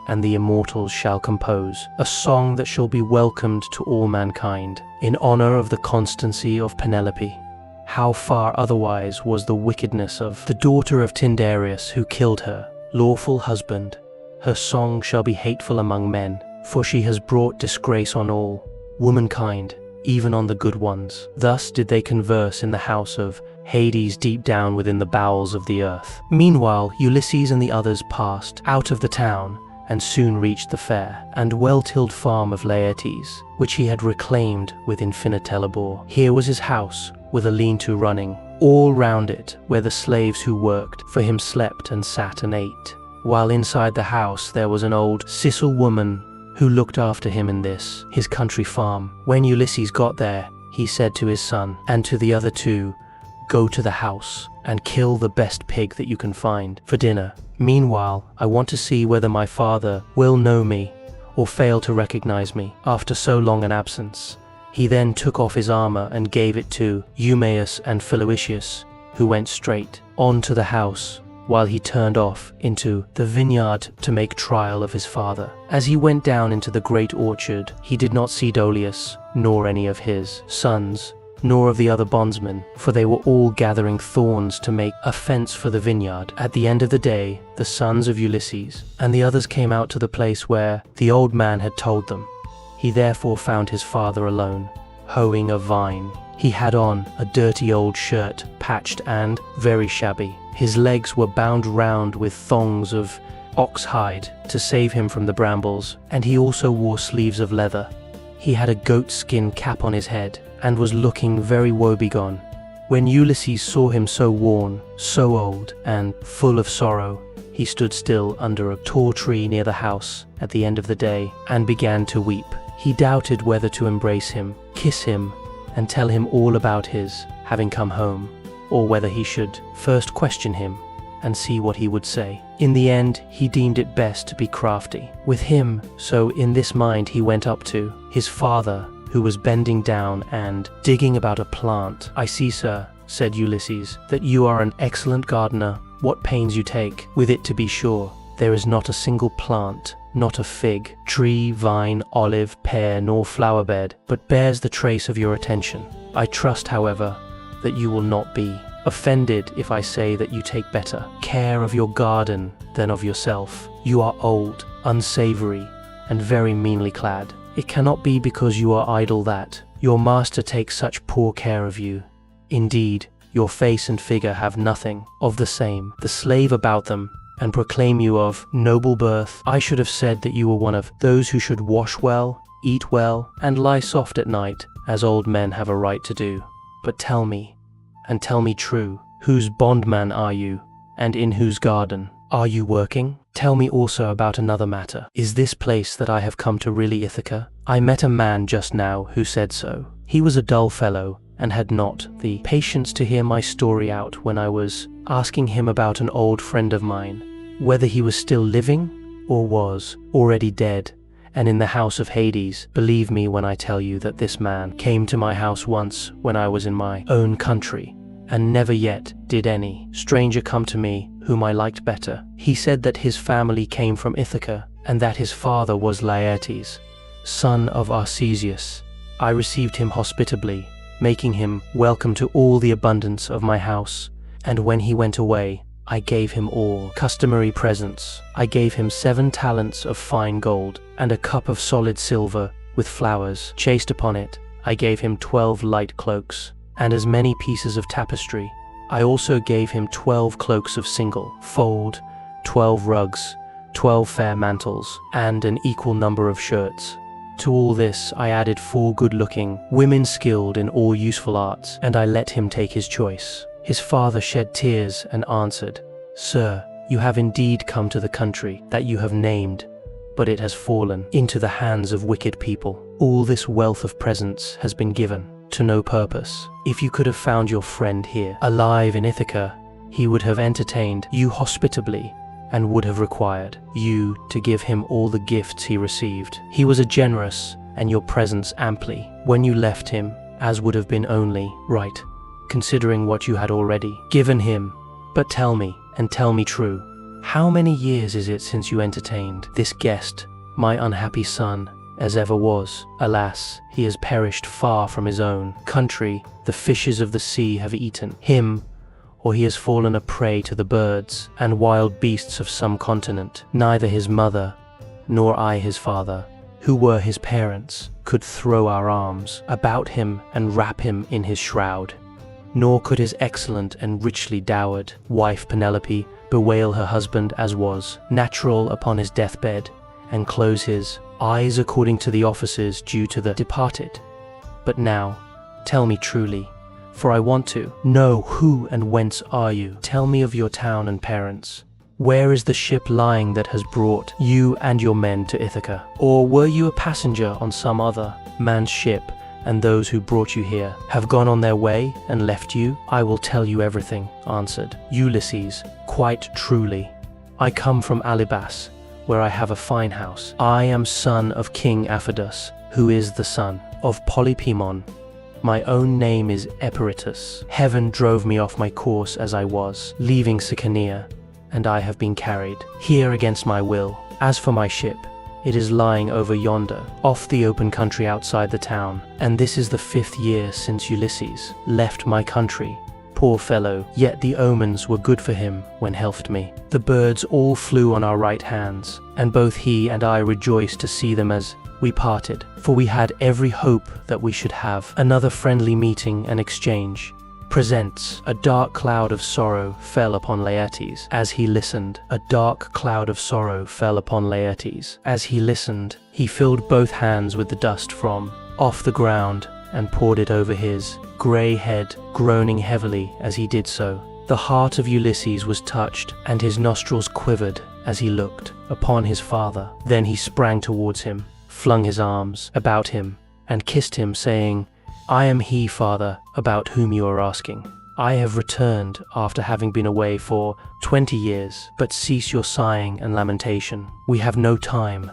and the immortals shall compose a song that shall be welcomed to all mankind, in honor of the constancy of Penelope. How far otherwise was the wickedness of the daughter of Tyndareus who killed her lawful husband? Her song shall be hateful among men, for she has brought disgrace on all womankind, even on the good ones. Thus did they converse in the house of Hades deep down within the bowels of the earth. Meanwhile, Ulysses and the others passed out of the town and soon reached the fair and well-tilled farm of Laertes, which he had reclaimed with infinite Telebor. Here was his house, with a lean-to running all round it, where the slaves who worked for him slept and sat and ate, while inside the house there was an old Sicel woman who looked after him in this, his country farm. When Ulysses got there, he said to his son and to the other two, "Go to the house and kill the best pig that you can find for dinner. Meanwhile, I want to see whether my father will know me or fail to recognize me after so long an absence." He then took off his armor and gave it to Eumaeus and Philoetius, who went straight on to the house while he turned off into the vineyard to make trial of his father. As he went down into the great orchard, he did not see Dolius, nor any of his sons, nor of the other bondsmen, for they were all gathering thorns to make a fence for the vineyard. At the end of the day, the sons of Ulysses and the others came out to the place where the old man had told them. He therefore found his father alone, hoeing a vine. He had on a dirty old shirt, patched and very shabby. His legs were bound round with thongs of ox hide to save him from the brambles, and he also wore sleeves of leather. He had a goat-skin cap on his head, and was looking very woebegone. When Ulysses saw him so worn, so old, and full of sorrow, he stood still under a tall tree near the house at the end of the day, and began to weep. He doubted whether to embrace him, kiss him, and tell him all about his having come home, or whether he should first question him and see what he would say. In the end, he deemed it best to be crafty with him, so in this mind he went up to his father, who was bending down and digging about a plant. "I see, sir," said Ulysses, "that you are an excellent gardener. What pains you take with it, to be sure. There is not a single plant, not a fig, tree, vine, olive, pear, nor flower bed, but bears the trace of your attention. I trust, however, that you will not be offended if I say that you take better care of your garden than of yourself. You are old, unsavory, and very meanly clad. It cannot be because you are idle that your master takes such poor care of you. Indeed, your face and figure have nothing of the same. The slave about them, and proclaim you of noble birth. I should have said that you were one of those who should wash well, eat well, and lie soft at night, as old men have a right to do. But tell me, and tell me true, whose bondman are you, and in whose garden are you working? Tell me also about another matter. Is this place that I have come to really Ithaca? I met a man just now who said so. He was a dull fellow, and had not the patience to hear my story out when I was asking him about an old friend of mine, whether he was still living, or was already dead, and in the house of Hades. Believe me when I tell you that this man came to my house once when I was in my own country, and never yet did any stranger come to me whom I liked better. He said that his family came from Ithaca, and that his father was Laertes, son of Arcesius. I received him hospitably, making him welcome to all the abundance of my house, and when he went away, I gave him all customary presents. I gave him 7 talents of fine gold, and a cup of solid silver with flowers chased upon it. I gave him 12 light cloaks, and as many pieces of tapestry. I also gave him 12 cloaks of single fold, 12 rugs, 12 fair mantles, and an equal number of shirts. To all this I added 4 good-looking women skilled in all useful arts, and I let him take his choice. His father shed tears and answered, "Sir, you have indeed come to the country that you have named, but it has fallen into the hands of wicked people. All this wealth of presents has been given to no purpose. If you could have found your friend here, alive in Ithaca, he would have entertained you hospitably, and would have required you to give him all the gifts he received. He was a generous, and your presents amply, when you left him, as would have been only right, considering what you had already given him. But tell me, and tell me true, how many years is it since you entertained this guest, my unhappy son, as ever was? Alas, he has perished far from his own country. The fishes of the sea have eaten him, or he has fallen a prey to the birds and wild beasts of some continent. Neither his mother, nor I his father, who were his parents, could throw our arms about him and wrap him in his shroud. Nor could his excellent and richly dowered wife Penelope bewail her husband as was natural upon his deathbed, and close his eyes according to the offices due to the departed. But now, tell me truly, for I want to know who and whence are you. Tell me of your town and parents. Where is the ship lying that has brought you and your men to Ithaca? Or were you a passenger on some other man's ship, and those who brought you here have gone on their way and left you? I will tell you everything, answered Ulysses, quite truly. I come from Alybas, where I have a fine house. I am son of King Aphidas, who is the son of Polypemon. My own name is Eperitus. Heaven drove me off my course as I was leaving Sicania, and I have been carried here against my will. As for my ship, it is lying over yonder, off the open country outside the town, and this is the 5th year since Ulysses left my country. Poor fellow, yet the omens were good for him when helped me. The birds all flew on our right hands, and both he and I rejoiced to see them as we parted, for we had every hope that we should have another friendly meeting and exchange. Presents. A dark cloud of sorrow fell upon Laertes as he listened. A dark cloud of sorrow fell upon Laertes as he listened. He filled both hands with the dust from off the ground and poured it over his grey head, groaning heavily as he did so. The heart of Ulysses was touched, and his nostrils quivered as he looked upon his father. Then he sprang towards him, flung his arms about him, and kissed him, saying, "I am he, father, about whom you are asking. I have returned after having been away for 20 years, but cease your sighing and lamentation. We have no time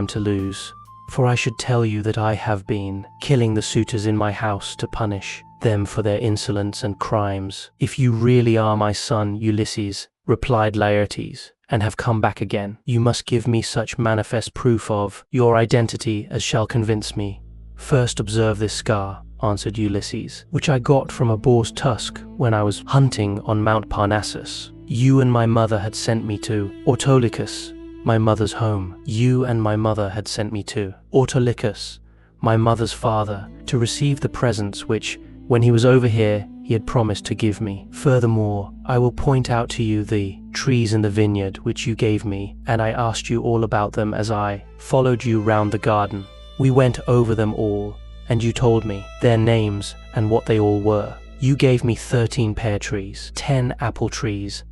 to lose, for I should tell you that I have been killing the suitors in my house to punish them for their insolence and crimes. If you really are my son Ulysses," replied Laertes, "and have come back again, you must give me such manifest proof of your identity as shall convince me." "First observe this scar," answered Ulysses, "which I got from a boar's tusk when I was hunting on Mount Parnassus. You and my mother had sent me to Autolycus, my mother's home. You and my mother had sent me to Autolycus, my mother's father, to receive the presents which, when he was over here, he had promised to give me. Furthermore, I will point out to you the trees in the vineyard which you gave me, and I asked you all about them as I followed you round the garden. We went over them all, and you told me their names and what they all were. You gave me 13 pear trees, 10 apple trees,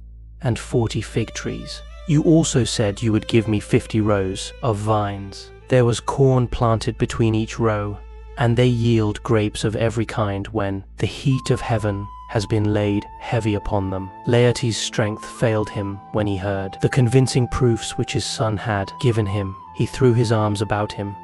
and 40 fig trees. You also said you would give me 50 rows of vines. There was corn planted between each row, and they yield grapes of every kind when the heat of heaven has been laid heavy upon them." Laertes' strength failed him when he heard the convincing proofs which his son had given him. He threw his arms about him,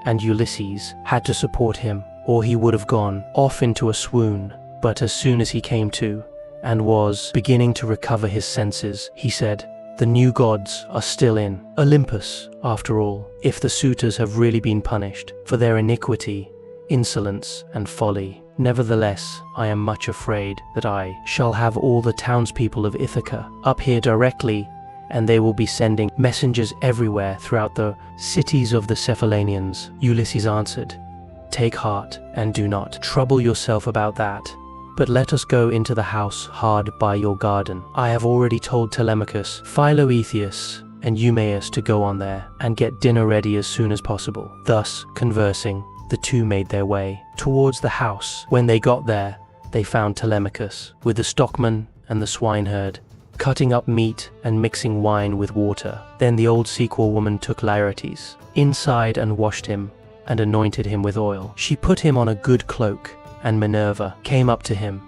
and Ulysses had to support him, or he would have gone off into a swoon. But as soon as he came to, and was beginning to recover his senses, he said, "The new gods are still in Olympus, after all, if the suitors have really been punished for their iniquity, insolence, and folly. Nevertheless, I am much afraid that I shall have all the townspeople of Ithaca up here directly, and they will be sending messengers everywhere throughout the cities of the Cephallenians." Ulysses answered, "Take heart, and do not trouble yourself about that, but let us go into the house hard by your garden. I have already told Telemachus, Philoethius, and Eumaeus to go on there and get dinner ready as soon as possible." Thus conversing, the two made their way towards the house. When they got there, they found Telemachus with the stockman and the swineherd, cutting up meat and mixing wine with water. Then the old sequel woman took Laertes inside and washed him and anointed him with oil. She put him on a good cloak, and Minerva came up to him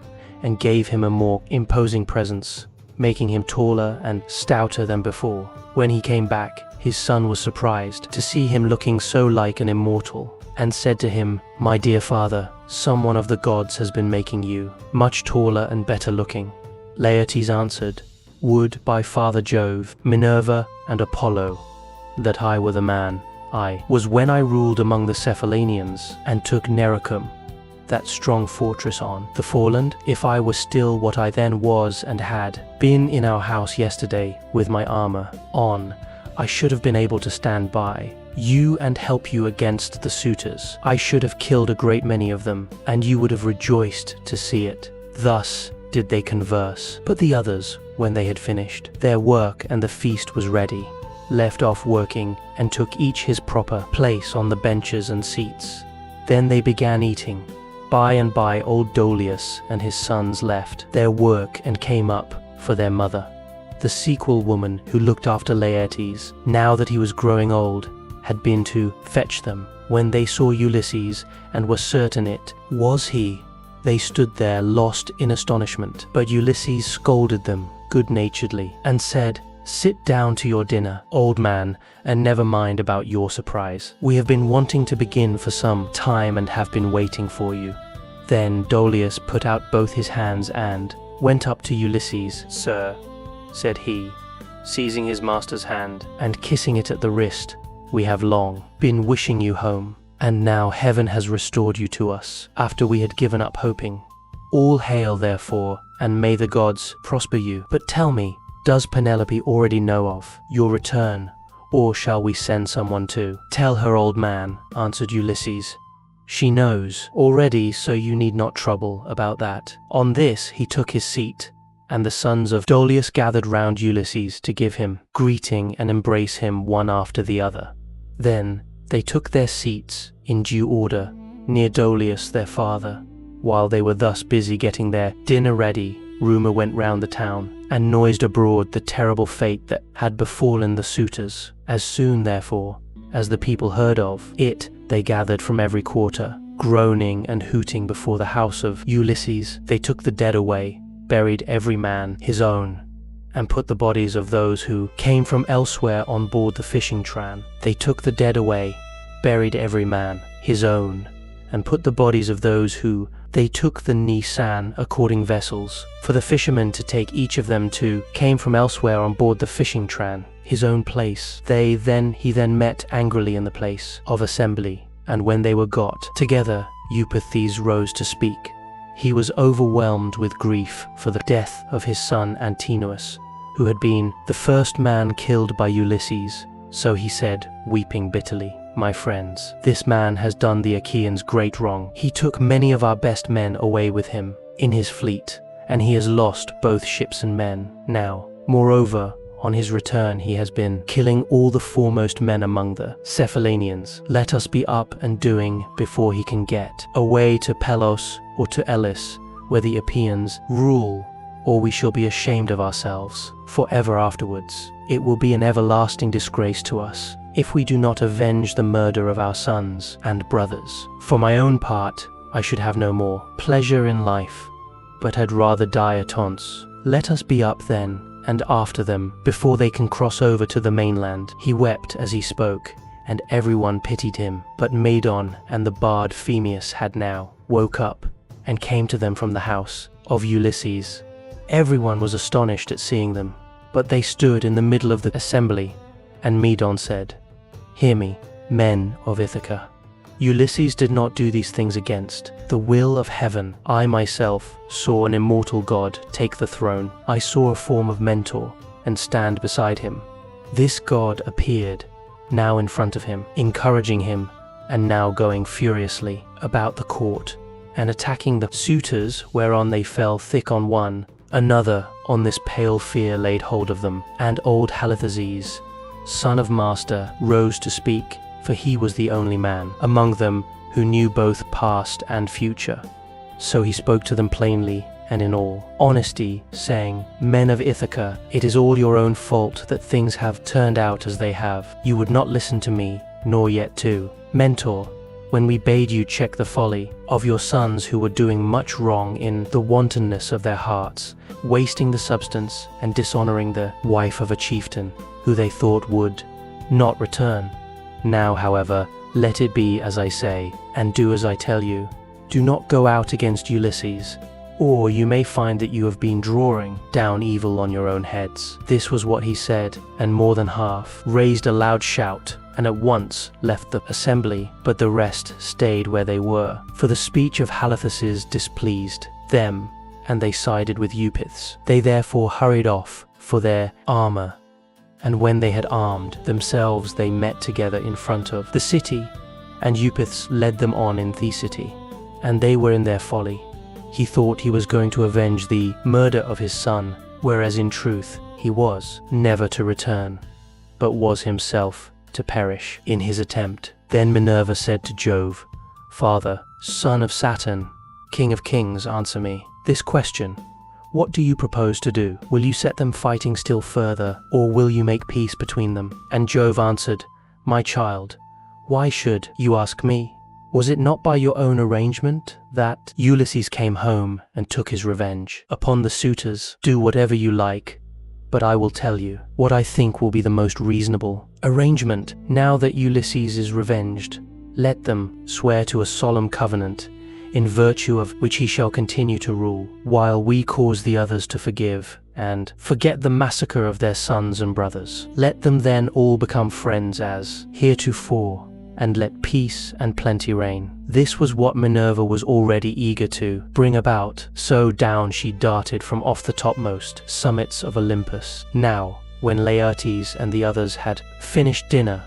and gave him a more imposing presence, making him taller and stouter than before. When he came back, his son was surprised to see him looking so like an immortal, and said to him, "My dear father, someone of the gods has been making you much taller and better looking." Laertes answered, "Would, by Father Jove, Minerva, and Apollo, that I were the man I was when I ruled among the Cephallenians and took Nericum, that strong fortress on the foreland. If I were still what I then was and had been in our house yesterday with my armor on, I should have been able to stand by you and help you against the suitors. I should have killed a great many of them, and you would have rejoiced to see it." Thus did they converse. But the others, when they had finished their work and the feast was ready, left off working and took each his proper place on the benches and seats. Then they began eating. By and by old Dolius and his sons left their work and came up for their mother. The sequel woman who looked after Laertes, now that he was growing old, had been to fetch them. When they saw Ulysses and were certain it was he, they stood there lost in astonishment. But Ulysses scolded them good-naturedly and said, "Sit down to your dinner, old man, and never mind about your surprise. We have been wanting to begin for some time and have been waiting for you." Then Dolius put out both his hands and went up to Ulysses. "Sir," said he, seizing his master's hand and kissing it at the wrist. "We have long been wishing you home, and now heaven has restored you to us after we had given up hoping. All hail, therefore, and may the gods prosper you. But tell me, does Penelope already know of your return, or shall we send someone to tell her, old man?" answered Ulysses. "She knows already, so you need not trouble about that." On this he took his seat, and the sons of Dolius gathered round Ulysses to give him greeting and embrace him one after the other. Then they took their seats in due order near Dolius their father. While they were thus busy getting their dinner ready, rumour went round the town and noised abroad the terrible fate that had befallen the suitors. As soon, therefore, as the people heard of it, they gathered from every quarter, groaning and hooting before the house of Ulysses. They took the dead away, buried every man his own, and put the bodies of those who came from elsewhere on board the fishing tran. They took the dead away, buried every man his own, and put the bodies of those who they took the Nisan according vessels, for the fishermen to take each of them to came from elsewhere on board the fishing tran, his own place. He then met angrily in the place of assembly, and when they were got together, Eupeithes rose to speak. He was overwhelmed with grief for the death of his son Antinous, who had been the first man killed by Ulysses. So he said, weeping bitterly, "My friends, this man has done the Achaeans great wrong. He took many of our best men away with him in his fleet, and he has lost both ships and men. Now, moreover, on his return he has been killing all the foremost men among the Cephallenians. Let us be up and doing before he can get away to Pelos or to Elis, where the Epeans rule, or we shall be ashamed of ourselves forever afterwards. It will be an everlasting disgrace to us if we do not avenge the murder of our sons and brothers. For my own part, I should have no more pleasure in life, but had rather die at once. Let us be up then, and after them, before they can cross over to the mainland." He wept as he spoke, and everyone pitied him. But Medon and the bard Phemius had now woke up, and came to them from the house of Ulysses. Everyone was astonished at seeing them, but they stood in the middle of the assembly, and Medon said, "Hear me, men of Ithaca. Ulysses did not do these things against the will of heaven. I myself saw an immortal god take the throne. I saw a form of Mentor and stand beside him. This god appeared, now in front of him, encouraging him, and now going furiously about the court, and attacking the suitors, whereon they fell thick on one another. On this pale fear laid hold of them, and old Halitherses, son of Master, rose to speak, for he was the only man among them who knew both past and future. So he spoke to them plainly and in all honesty, saying, "Men of Ithaca, it is all your own fault that things have turned out as they have. You would not listen to me, nor yet to Mentor, when we bade you check the folly of your sons who were doing much wrong in the wantonness of their hearts, wasting the substance and dishonoring the wife of a chieftain, who they thought would not return. Now, however, let it be as I say, and do as I tell you. Do not go out against Ulysses, or you may find that you have been drawing down evil on your own heads." This was what he said, and more than half raised a loud shout, and at once left the assembly, but the rest stayed where they were, for the speech of Halitherses displeased them, and they sided with Eupeithes. They therefore hurried off for their armor, and when they had armed themselves they met together in front of the city, and Eupeithes led them on in Thesity, and they were in their folly. He thought he was going to avenge the murder of his son, whereas in truth he was never to return, but was himself to perish in his attempt. Then Minerva said to Jove, "Father, son of Saturn, king of kings, answer me this question. What do you propose to do? Will you set them fighting still further, or will you make peace between them?" And Jove answered, "My child, why should you ask me? Was it not by your own arrangement that Ulysses came home and took his revenge upon the suitors? Do whatever you like, but I will tell you what I think will be the most reasonable arrangement. Now that Ulysses is revenged, let them swear to a solemn covenant in virtue of which he shall continue to rule, while we cause the others to forgive and forget the massacre of their sons and brothers. Let them then all become friends as heretofore, and let peace and plenty reign." This was what Minerva was already eager to bring about, so down she darted from off the topmost summits of Olympus. Now, when Laertes and the others had finished dinner,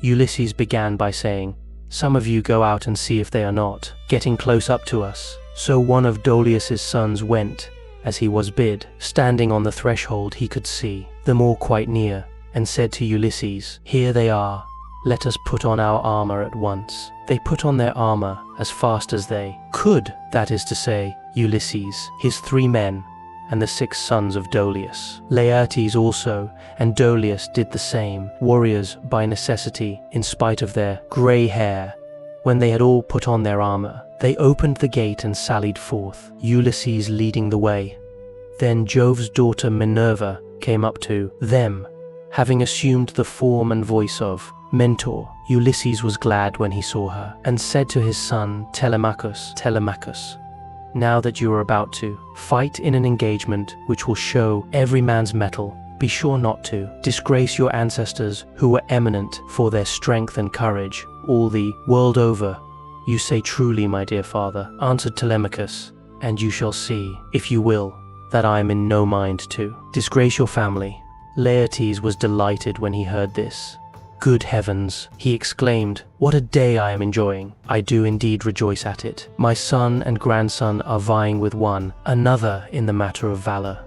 Ulysses began by saying, "Some of you go out and see if they are not getting close up to us." So one of Dolius's sons went, as he was bid. Standing on the threshold he could see them all quite near, and said to Ulysses, "Here they are. Let us put on our armor at once." They put on their armor as fast as they could, that is to say, Ulysses, his 3 men, and the 6 sons of Dolius. Laertes also and Dolius did the same, warriors by necessity, in spite of their grey hair. When they had all put on their armor, they opened the gate and sallied forth, Ulysses leading the way. Then Jove's daughter Minerva came up to them, having assumed the form and voice of Mentor. Ulysses was glad when he saw her, and said to his son Telemachus, "Telemachus, now that you are about to fight in an engagement which will show every man's mettle, be sure not to disgrace your ancestors who were eminent for their strength and courage all the world over." "You say truly, my dear father," answered Telemachus, "and you shall see, if you will, that I am in no mind to disgrace your family." Laertes was delighted when he heard this. "Good heavens," he exclaimed, "what a day I am enjoying! I do indeed rejoice at it. My son and grandson are vying with one another in the matter of valor."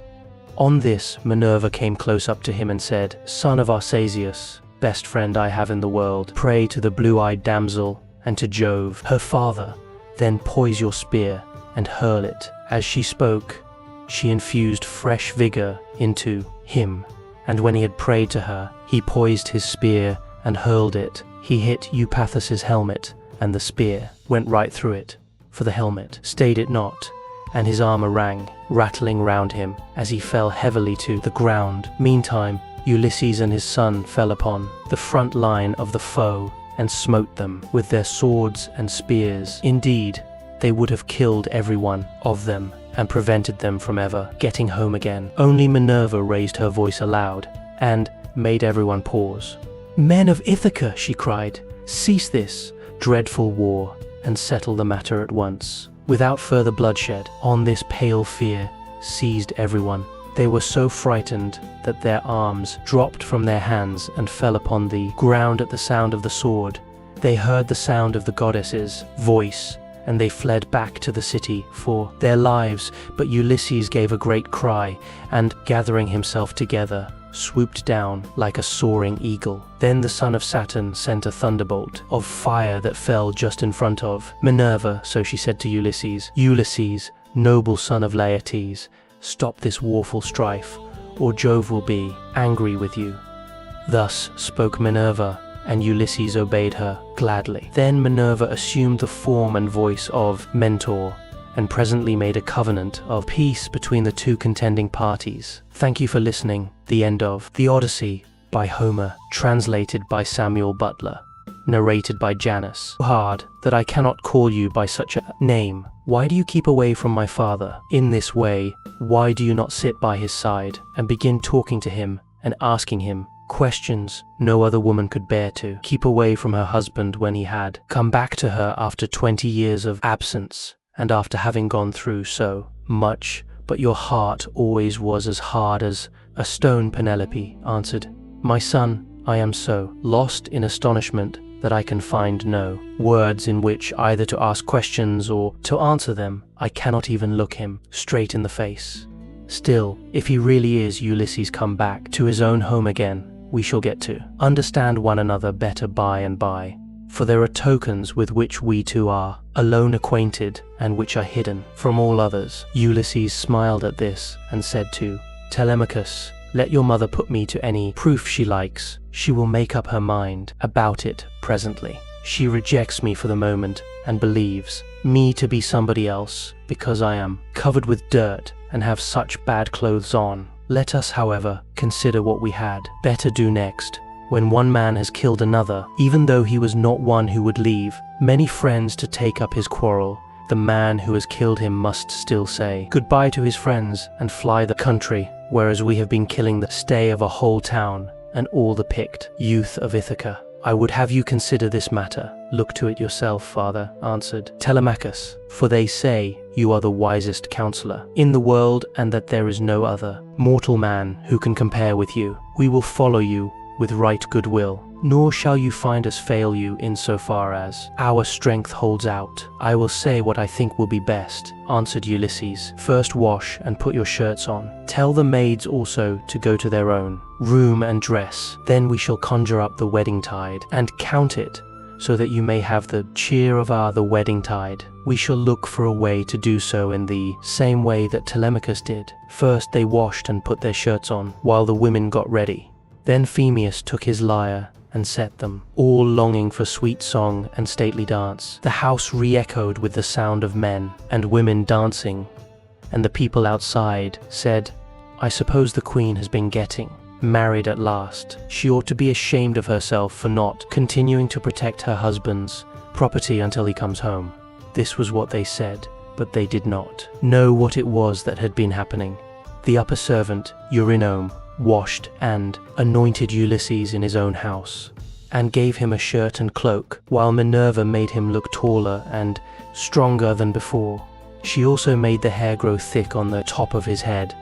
On this, Minerva came close up to him and said, "Son of Arceisius, best friend I have in the world, pray to the blue-eyed damsel and to Jove, her father, then poise your spear and hurl it." As she spoke, she infused fresh vigor into him, and when he had prayed to her, he poised his spear and hurled it. He hit Eupathus's helmet, and the spear went right through it, for the helmet stayed it not, and his armor rang, rattling round him as he fell heavily to the ground. Meantime, Ulysses and his son fell upon the front line of the foe and smote them with their swords and spears. Indeed, they would have killed every one of them and prevented them from ever getting home again. Only Minerva raised her voice aloud and made everyone pause. "Men of Ithaca," she cried, "cease this dreadful war and settle the matter at once, without further bloodshed." On this pale fear seized everyone. They were so frightened that their arms dropped from their hands and fell upon the ground at the sound of the sword. They heard the sound of the goddess's voice, and they fled back to the city for their lives. But Ulysses gave a great cry, and gathering himself together, swooped down like a soaring eagle. Then the son of Saturn sent a thunderbolt of fire that fell just in front of Minerva. So she said to Ulysses, "Ulysses, noble son of Laertes, stop this warful strife, or Jove will be angry with you." Thus spoke Minerva, and Ulysses obeyed her gladly. Then Minerva assumed the form and voice of Mentor, and presently made a covenant of peace between the 2 contending parties. Thank you for listening. The end of The Odyssey by Homer, translated by Samuel Butler, narrated by Janus. "Hard that I cannot call you by such a name. Why do you keep away from my father in this way? Why do you not sit by his side and begin talking to him and asking him questions no other woman could bear to keep away from her husband when he had come back to her after 20 years of absence, and after having gone through so much? But your heart always was as hard as a stone." Penelope answered, "My son, I am so lost in astonishment that I can find no words in which either to ask questions or to answer them. I cannot even look him straight in the face. Still, if he really is Ulysses come back to his own home again, we shall get to understand one another better by and by, for there are tokens with which we 2 are alone acquainted and which are hidden from all others." Ulysses smiled at this and said to Telemachus, "Let your mother put me to any proof she likes. She will make up her mind about it presently. She rejects me for the moment and believes me to be somebody else because I am covered with dirt and have such bad clothes on. Let us, however, consider what we had better do next. When one man has killed another, even though he was not one who would leave many friends to take up his quarrel, the man who has killed him must still say goodbye to his friends and fly the country, whereas we have been killing the stay of a whole town and all the picked youth of Ithaca. I would have you consider this matter. Look to it yourself, father, answered Telemachus, for they say you are the wisest counselor in the world, and that there is no other mortal man who can compare with you. We will follow you with right goodwill, nor shall you find us fail you in so far as our strength holds out. I will say what I think will be best, answered Ulysses. First wash and put your shirts on. Tell the maids also to go to their own room and dress. Then we shall conjure up the wedding tide and count it, so that you may have the cheer of the wedding tide. We shall look for a way to do so in the same way that Telemachus did. First they washed and put their shirts on, while the women got ready. Then Eumaeus took his lyre and set them, all longing for sweet song and stately dance. The house re-echoed with the sound of men and women dancing, and the people outside said, I suppose the queen has been getting married at last. She ought to be ashamed of herself for not continuing to protect her husband's property until he comes home. This was what they said, but they did not know what it was that had been happening. The upper servant, Eumaeus, washed and anointed Ulysses in his own house, and gave him a shirt and cloak, while Minerva made him look taller and stronger than before. She also made the hair grow thick on the top of his head,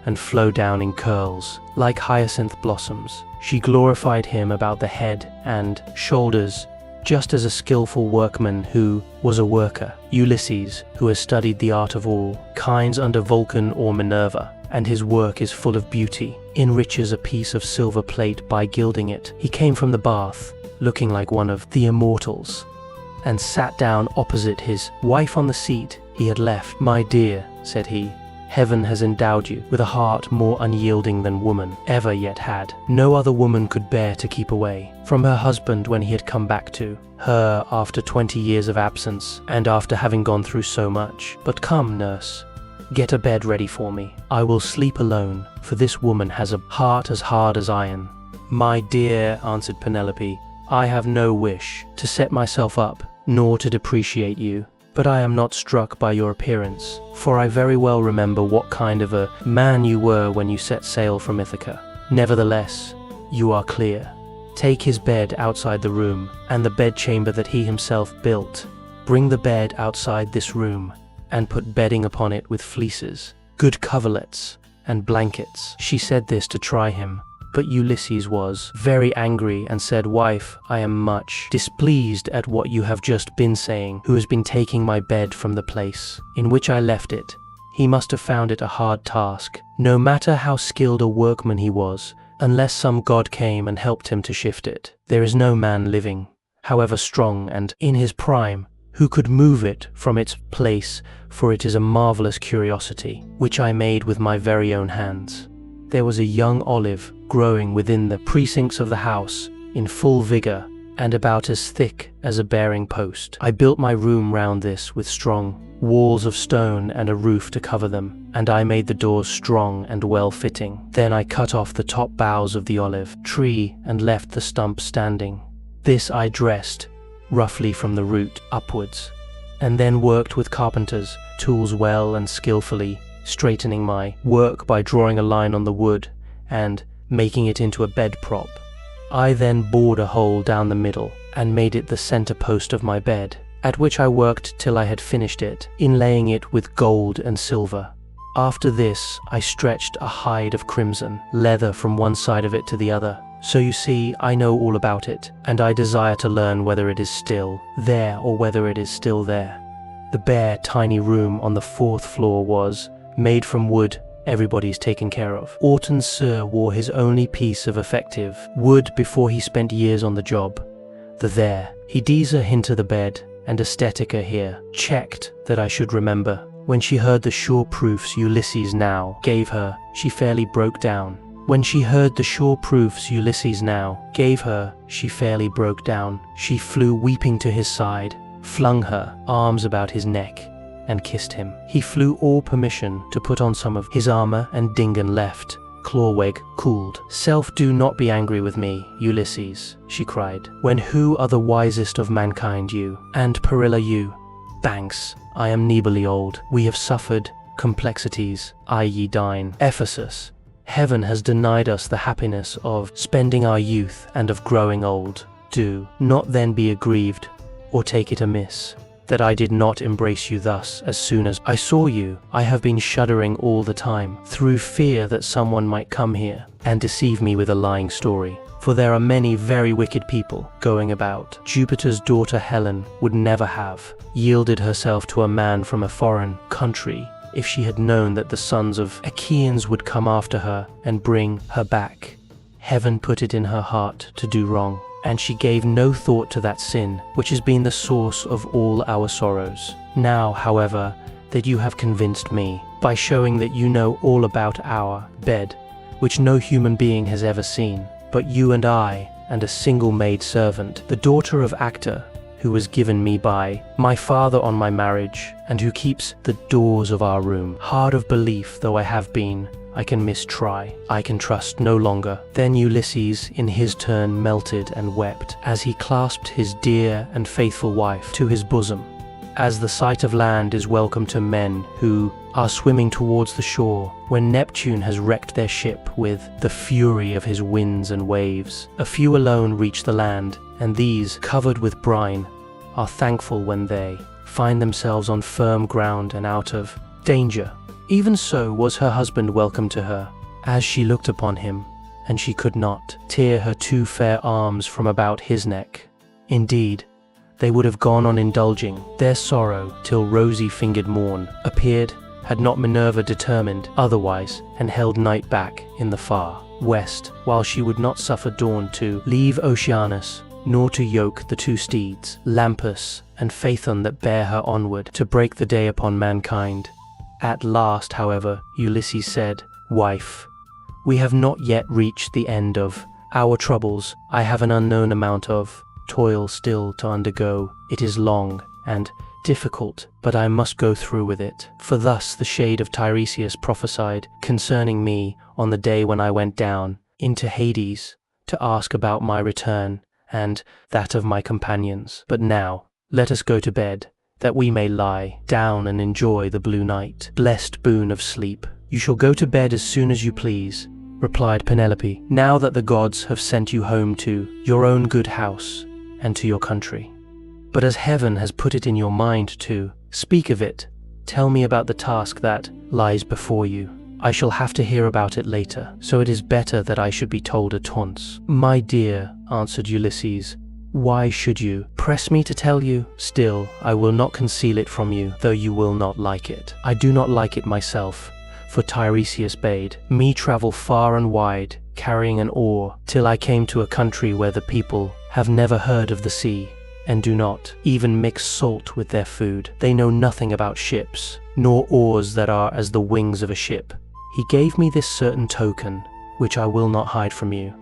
and flow down in curls, like hyacinth blossoms. She glorified him about the head and shoulders, just as a skillful workman who was a worker. Ulysses, who has studied the art of all kinds under Vulcan or Minerva, and his work is full of beauty, enriches a piece of silver plate by gilding it. He came from the bath, looking like one of the immortals, and sat down opposite his wife on the seat he had left. My dear, said he, heaven has endowed you with a heart more unyielding than woman ever yet had. No other woman could bear to keep away from her husband when he had come back to her after 20 years of absence, and after having gone through so much. But come, nurse, get a bed ready for me. I will sleep alone, for this woman has a heart as hard as iron. My dear, answered Penelope, I have no wish to set myself up, nor to depreciate you, but I am not struck by your appearance, for I very well remember what kind of a man you were when you set sail from Ithaca. Nevertheless, you are clear. Take his bed outside the room, and the bedchamber that he himself built. Bring the bed outside this room, and put bedding upon it with fleeces, good coverlets, and blankets. She said this to try him, but Ulysses was very angry and said, Wife, I am much displeased at what you have just been saying. Who has been taking my bed from the place in which I left it? He must have found it a hard task, no matter how skilled a workman he was, unless some god came and helped him to shift it. There is no man living, however strong and in his prime, who could move it from its place, for it is a marvelous curiosity, which I made with my very own hands. There was a young olive growing within the precincts of the house, in full vigor, and about as thick as a bearing post. I built my room round this with strong walls of stone and a roof to cover them, and I made the doors strong and well-fitting. Then I cut off the top boughs of the olive tree and left the stump standing. This I dressed roughly from the root upwards, and then worked with carpenter's tools well and skillfully, straightening my work by drawing a line on the wood and making it into a bed prop. I then bored a hole down the middle and made it the center post of my bed, at which I worked till I had finished it, inlaying it with gold and silver. After this I stretched a hide of crimson leather from one side of it to the other. So you see, I know all about it, and I desire to learn whether it is still there or whether it is still there. The bare, tiny room on the 4th floor was made from wood. Everybody's taken care of. Circe wore his only piece of effective wood before he spent years on the job. There, Aeaea hinted the bed, and Aesthetica here checked that I should remember. When she heard the sure proofs Ulysses now gave her, she fairly broke down. When she heard the sure proofs Ulysses now gave her, she fairly broke down. She flew weeping to his side, flung her arms about his neck, and kissed him. He flew all permission to put on some of his armor, and Dingan left. Clawweg cooled. Self, do not be angry with me, Ulysses, she cried, when who are the wisest of mankind, you, and Perilla you? Thanks, I am neebly old. We have suffered complexities, i.e. dine. Ephesus, heaven has denied us the happiness of spending our youth and of growing old. Do not then be aggrieved, or take it amiss, that I did not embrace you thus as soon as I saw you. I have been shuddering all the time, through fear that someone might come here and deceive me with a lying story. For there are many very wicked people going about. Jupiter's daughter Helen would never have yielded herself to a man from a foreign country if she had known that the sons of Achaeans would come after her and bring her back. Heaven put it in her heart to do wrong, and she gave no thought to that sin which has been the source of all our sorrows. Now, however, that you have convinced me, by showing that you know all about our bed, which no human being has ever seen, but you and I, and a single maid servant, the daughter of Actor, who was given me by my father on my marriage, and who keeps the doors of our room. Hard of belief though I have been, I can mistry. I can trust no longer. Then Ulysses in his turn melted and wept, as he clasped his dear and faithful wife to his bosom. As the sight of land is welcome to men who are swimming towards the shore, when Neptune has wrecked their ship with the fury of his winds and waves, a few alone reach the land, and these, covered with brine, are thankful when they find themselves on firm ground and out of danger. Even so was her husband welcome to her, as she looked upon him, and she could not tear her two fair arms from about his neck. Indeed, they would have gone on indulging their sorrow till rosy-fingered morn appeared, had not Minerva determined otherwise, and held night back in the far west, while she would not suffer dawn to leave Oceanus, nor to yoke the two steeds, Lampus and Phaethon, that bear her onward to break the day upon mankind. At last, however, Ulysses said, "Wife, we have not yet reached the end of our troubles. I have an unknown amount of toil still to undergo. It is long and difficult, but I must go through with it. For thus the shade of Tiresias prophesied concerning me on the day when I went down into Hades to ask about my return and that of my companions. But now let us go to bed, that we may lie down and enjoy the blue night, blessed boon of sleep." "You shall go to bed as soon as you please," replied Penelope, "now that the gods have sent you home to your own good house and to your country. But as heaven has put it in your mind to speak of it, tell me about the task that lies before you. I shall have to hear about it later, so it is better that I should be told at once." "My dear," answered Ulysses, "why should you press me to tell you? Still, I will not conceal it from you, though you will not like it. I do not like it myself, for Tiresias bade me travel far and wide, carrying an oar, till I came to a country where the people have never heard of the sea, and do not even mix salt with their food. They know nothing about ships, nor oars that are as the wings of a ship. He gave me this certain token, which I will not hide from you.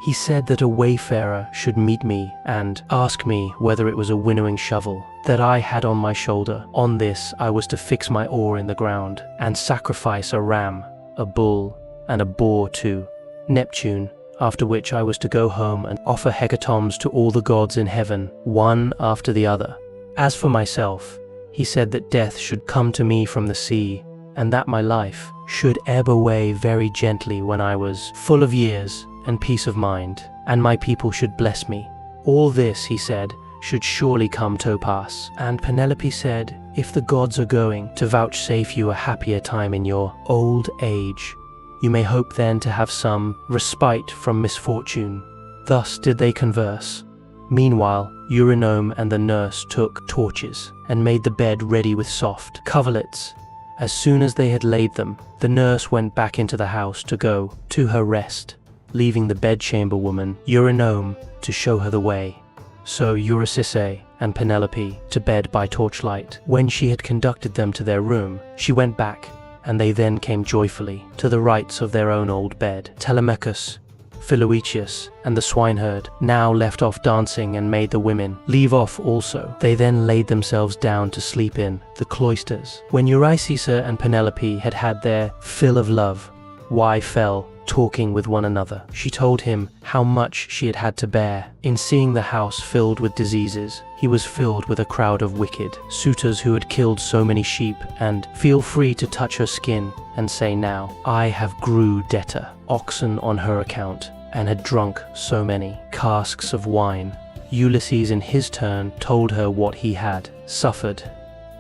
He said that a wayfarer should meet me and ask me whether it was a winnowing shovel that I had on my shoulder. On this I was to fix my oar in the ground, and sacrifice a ram, a bull, and a boar to Neptune, after which I was to go home and offer hecatombs to all the gods in heaven, one after the other. As for myself, he said that death should come to me from the sea, and that my life should ebb away very gently when I was full of years and peace of mind, and my people should bless me. All this, he said, should surely come to pass. And Penelope said, "If the gods are going to vouchsafe you a happier time in your old age, you may hope then to have some respite from misfortune." Thus did they converse. Meanwhile, Eurynome and the nurse took torches and made the bed ready with soft coverlets. As soon as they had laid them, the nurse went back into the house to go to her rest, leaving the bedchamber woman, Eurynome, to show her the way. So Eurydice and Penelope to bed by torchlight. When she had conducted them to their room, she went back, and they then came joyfully to the rites of their own old bed. Telemachus, Philoetius, and the swineherd now left off dancing and made the women leave off also. They then laid themselves down to sleep in the cloisters. When Eurydice and Penelope had had their fill of love, why fell talking with one another. She told him how much she had had to bear. In seeing the house filled with diseases, he was filled with a crowd of wicked suitors who had killed so many sheep, and feel free to touch her skin and say now, I have grew debtor, oxen on her account, and had drunk so many casks of wine. Ulysses in his turn told her what he had suffered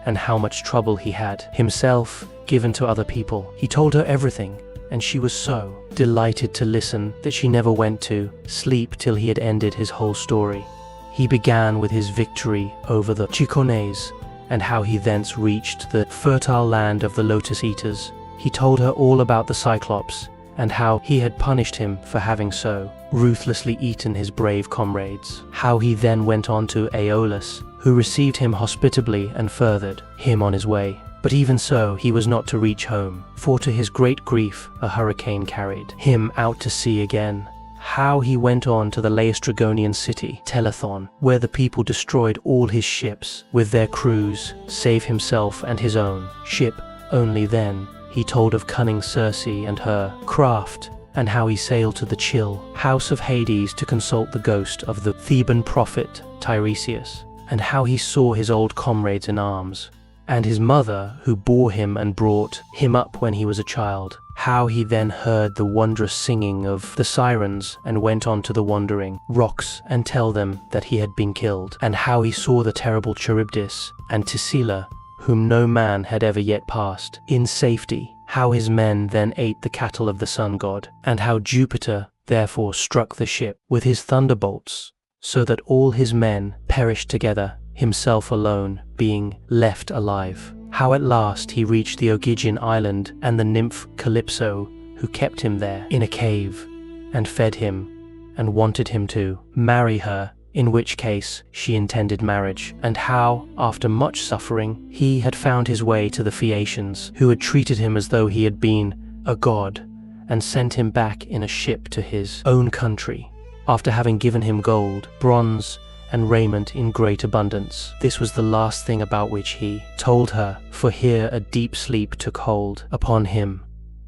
and how much trouble he had himself given to other people. He told her everything, and she was so delighted to listen that she never went to sleep till he had ended his whole story. He began with his victory over the Chicones and how he thence reached the fertile land of the Lotus Eaters. He told her all about the Cyclops and how he had punished him for having so ruthlessly eaten his brave comrades. How he then went on to Aeolus, who received him hospitably and furthered him on his way. But even so, he was not to reach home, for to his great grief a hurricane carried him out to sea again. How he went on to the Laestrygonian city, Telethon, where the people destroyed all his ships with their crews, save himself and his own ship. Only then he told of cunning Circe and her craft, and how he sailed to the chill house of Hades to consult the ghost of the Theban prophet Tiresias, and how he saw his old comrades in arms, and his mother who bore him and brought him up when he was a child. How he then heard the wondrous singing of the sirens and went on to the wandering rocks and tell them that he had been killed, and how he saw the terrible Charybdis and Tisila, whom no man had ever yet passed, in safety. How his men then ate the cattle of the sun god, and how Jupiter therefore struck the ship with his thunderbolts, so that all his men perished together, himself alone being left alive. How at last he reached the Ogygian island and the nymph Calypso, who kept him there in a cave and fed him and wanted him to marry her, in which case she intended marriage. And how, after much suffering, he had found his way to the Phaeacians, who had treated him as though he had been a god and sent him back in a ship to his own country, after having given him gold, bronze, and raiment in great abundance. This was the last thing about which he told her, for here a deep sleep took hold upon him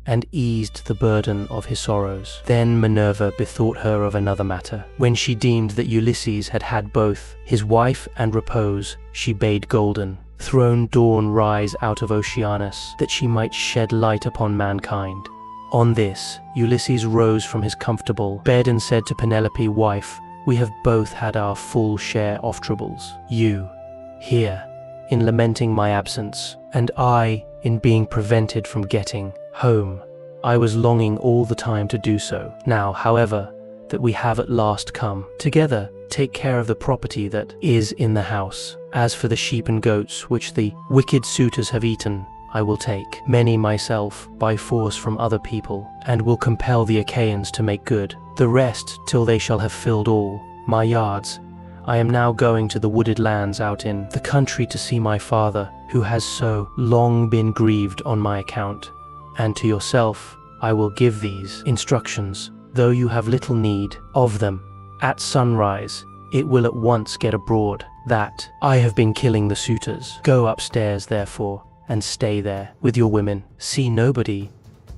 and eased the burden of his sorrows. Then Minerva bethought her of another matter. When she deemed that Ulysses had had both his wife and repose, she bade golden throned Dawn rise out of Oceanus, that she might shed light upon mankind. On this, Ulysses rose from his comfortable bed and said to Penelope, wife, we have both had our full share of troubles. You, here, in lamenting my absence, and I, in being prevented from getting home. I was longing all the time to do so. Now, however, that we have at last come together, take care of the property that is in the house. As for the sheep and goats which the wicked suitors have eaten, I will take many myself by force from other people, and will compel the Achaeans to make good the rest till they shall have filled all my yards. I am now going to the wooded lands out in the country to see my father, who has so long been grieved on my account. And to yourself I will give these instructions, though you have little need of them. At sunrise it will at once get abroad that I have been killing the suitors. Go upstairs, therefore, and stay there with your women. See nobody,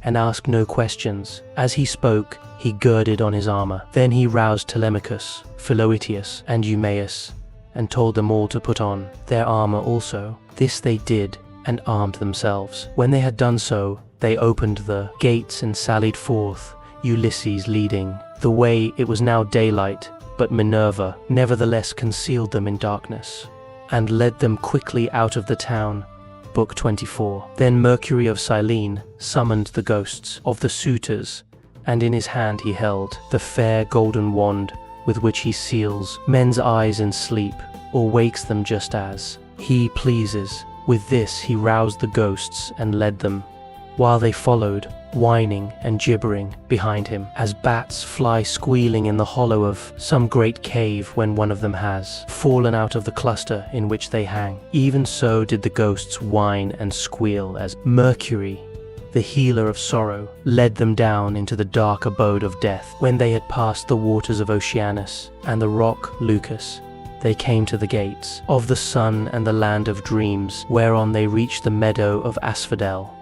and ask no questions. As he spoke, he girded on his armor. Then he roused Telemachus, Philoetius, and Eumaeus, and told them all to put on their armor also. This they did, and armed themselves. When they had done so, they opened the gates and sallied forth, Ulysses leading the way. It was now daylight, but Minerva nevertheless concealed them in darkness, and led them quickly out of the town. Book 24. Then Mercury of Cyllene summoned the ghosts of the suitors, and in his hand he held the fair golden wand with which he seals men's eyes in sleep, or wakes them just as he pleases. With this he roused the ghosts and led them, while they followed, whining and gibbering behind him, as bats fly squealing in the hollow of some great cave when one of them has fallen out of the cluster in which they hang. Even so did the ghosts whine and squeal as Mercury, the healer of sorrow, led them down into the dark abode of death. When they had passed the waters of Oceanus and the rock Lucus, they came to the gates of the sun and the land of dreams, whereon they reached the meadow of Asphodel,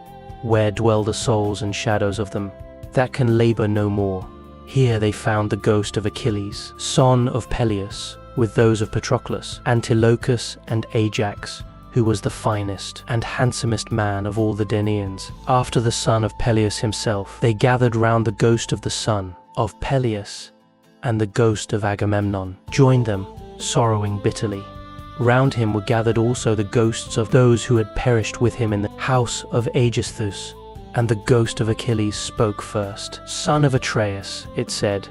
where dwell the souls and shadows of them that can labor no more. Here they found the ghost of Achilles, son of Peleus, with those of Patroclus, Antilochus, and Ajax, who was the finest and handsomest man of all the Danaans. After the son of Peleus himself, they gathered round the ghost of the son of Peleus, and the ghost of Agamemnon joined them, sorrowing bitterly. Round him were gathered also the ghosts of those who had perished with him in the house of Aegisthus, and the ghost of Achilles spoke first. Son of Atreus, it said,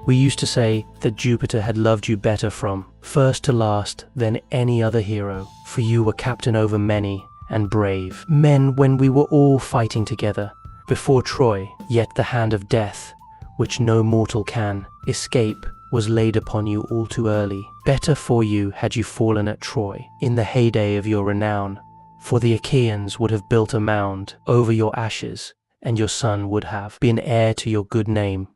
we used to say that Jupiter had loved you better from first to last than any other hero, for you were captain over many and brave men when we were all fighting together before Troy. Yet the hand of death, which no mortal can escape, was laid upon you all too early. Better for you had you fallen at Troy in the heyday of your renown, for the Achaeans would have built a mound over your ashes, and your son would have been heir to your good name,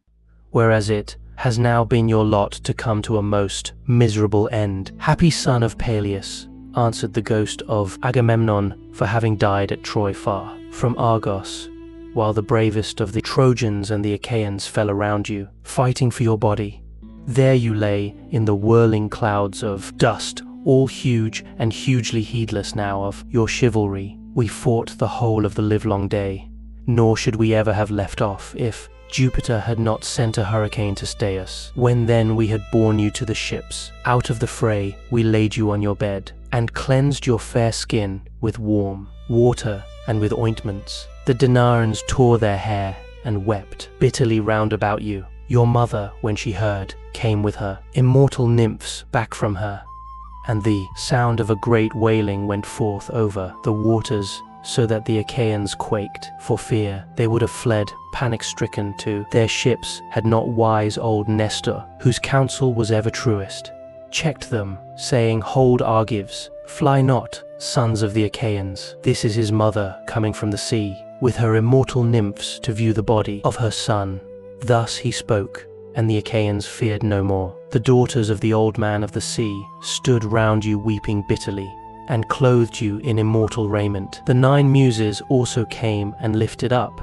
whereas it has now been your lot to come to a most miserable end. Happy son of Peleus, answered the ghost of Agamemnon, for having died at Troy far from Argos, while the bravest of the Trojans and the Achaeans fell around you, fighting for your body. There you lay in the whirling clouds of dust, all huge and hugely heedless now of your chivalry. We fought the whole of the livelong day, nor should we ever have left off if Jupiter had not sent a hurricane to stay us. When then we had borne you to the ships, out of the fray we laid you on your bed, and cleansed your fair skin with warm water and with ointments. The Danaans tore their hair and wept bitterly round about you. Your mother, when she heard, came with her immortal nymphs back from her, and the sound of a great wailing went forth over the waters, so that the Achaeans quaked for fear. They would have fled panic-stricken to their ships had not wise old Nestor, whose counsel was ever truest, checked them, saying, Hold, Argives, fly not, sons of the Achaeans. This is his mother coming from the sea, with her immortal nymphs to view the body of her son. Thus he spoke, and the Achaeans feared no more. The daughters of the old man of the sea stood round you weeping bitterly, and clothed you in immortal raiment. The 9 muses also came and lifted up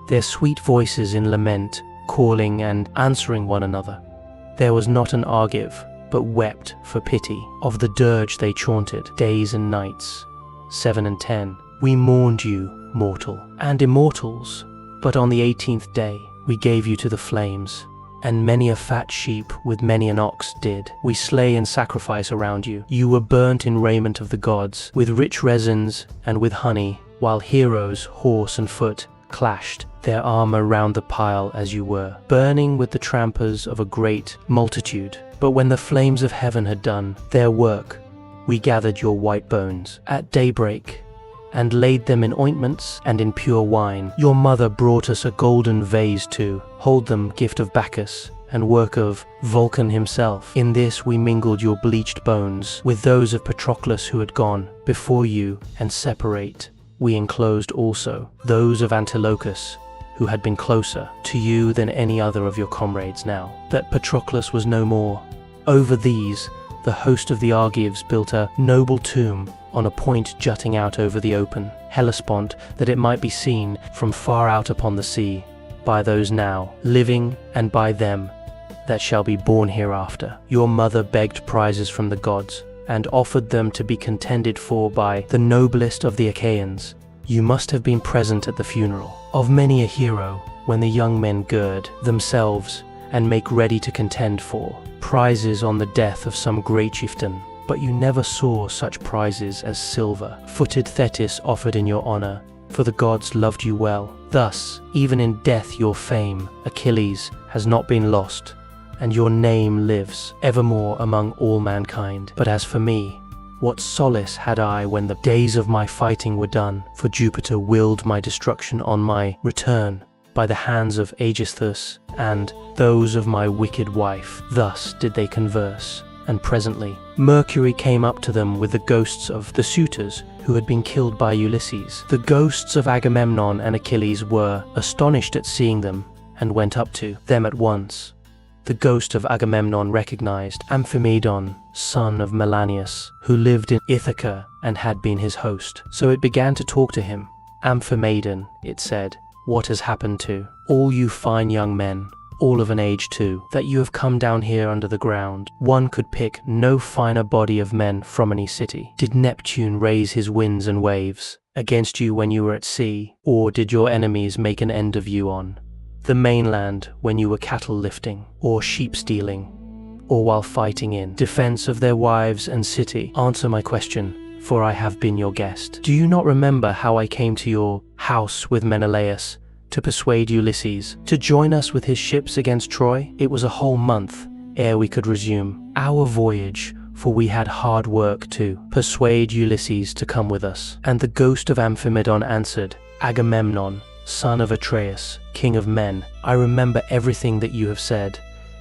their sweet voices in lament, calling and answering one another. There was not an Argive but wept for pity of the dirge they chaunted days and nights. 7 and 10. We mourned you, mortal and immortals, but on the 18th day we gave you to the flames, and many a fat sheep with many an ox did we slay and sacrifice around you. You were burnt in raiment of the gods, with rich resins and with honey, while heroes, horse and foot, clashed their armor round the pile as you were, burning with the trampers of a great multitude. But when the flames of heaven had done their work, we gathered your white bones at daybreak, and laid them in ointments and in pure wine. Your mother brought us a golden vase to hold them, gift of Bacchus, and work of Vulcan himself. In this we mingled your bleached bones with those of Patroclus who had gone before you, and separate we enclosed also those of Antilochus, who had been closer to you than any other of your comrades now that Patroclus was no more. Over these the host of the Argives built a noble tomb on a point jutting out over the open Hellespont, that it might be seen from far out upon the sea by those now living and by them that shall be born hereafter. Your mother begged prizes from the gods and offered them to be contended for by the noblest of the Achaeans. You must have been present at the funeral of many a hero when the young men gird themselves and make ready to contend for prizes on the death of some great chieftain. But you never saw such prizes as silver-footed Thetis offered in your honor, for the gods loved you well. Thus, even in death your fame, Achilles, has not been lost, and your name lives evermore among all mankind. But as for me, what solace had I when the days of my fighting were done? For Jupiter willed my destruction on my return by the hands of Aegisthus and those of my wicked wife. Thus did they converse. And presently Mercury came up to them with the ghosts of the suitors who had been killed by Ulysses. The ghosts of Agamemnon and Achilles were astonished at seeing them, and went up to them at once. The ghost of Agamemnon recognized Amphimedon, son of Melanius, who lived in Ithaca and had been his host. So it began to talk to him. Amphimedon, it said, what has happened to all you fine young men, all of an age too, that you have come down here under the ground. One could pick no finer body of men from any city. Did Neptune raise his winds and waves against you when you were at sea, or did your enemies make an end of you on the mainland when you were cattle lifting, or sheep stealing, or while fighting in defense of their wives and city? Answer my question, for I have been your guest. Do you not remember how I came to your house with Menelaus to persuade Ulysses to join us with his ships against Troy? It was a whole month ere we could resume our voyage, for we had hard work to persuade Ulysses to come with us. And the ghost of Amphimedon answered, Agamemnon, son of Atreus, king of men, I remember everything that you have said,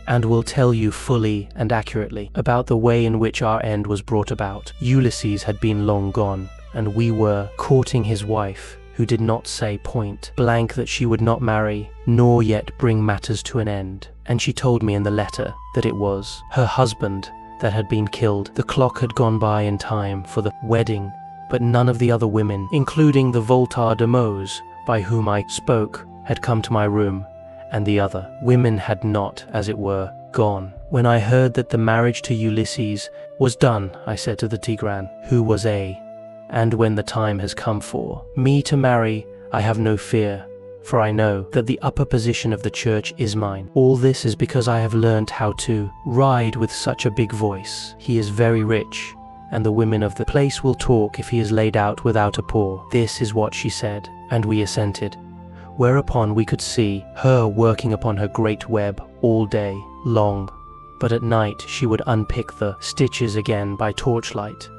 and will tell you fully and accurately about the way in which our end was brought about. Ulysses had been long gone, and we were courting his wife, who did not say point blank that she would not marry, nor yet bring matters to an end. And she told me in the letter that it was her husband that had been killed. The clock had gone by in time for the wedding, but none of the other women, including the Voltar de Meuse, by whom I spoke, had come to my room, and the other women had not, as it were, gone. When I heard that the marriage to Ulysses was done, I said to the Tigran, who was and when the time has come for me to marry, I have no fear, for I know that the upper position of the church is mine. All this is because I have learned how to ride with such a big voice. He is very rich, and the women of the place will talk if he is laid out without a paw. This is what she said, and we assented. Whereupon we could see her working upon her great web all day long, but at night she would unpick the stitches again by torchlight.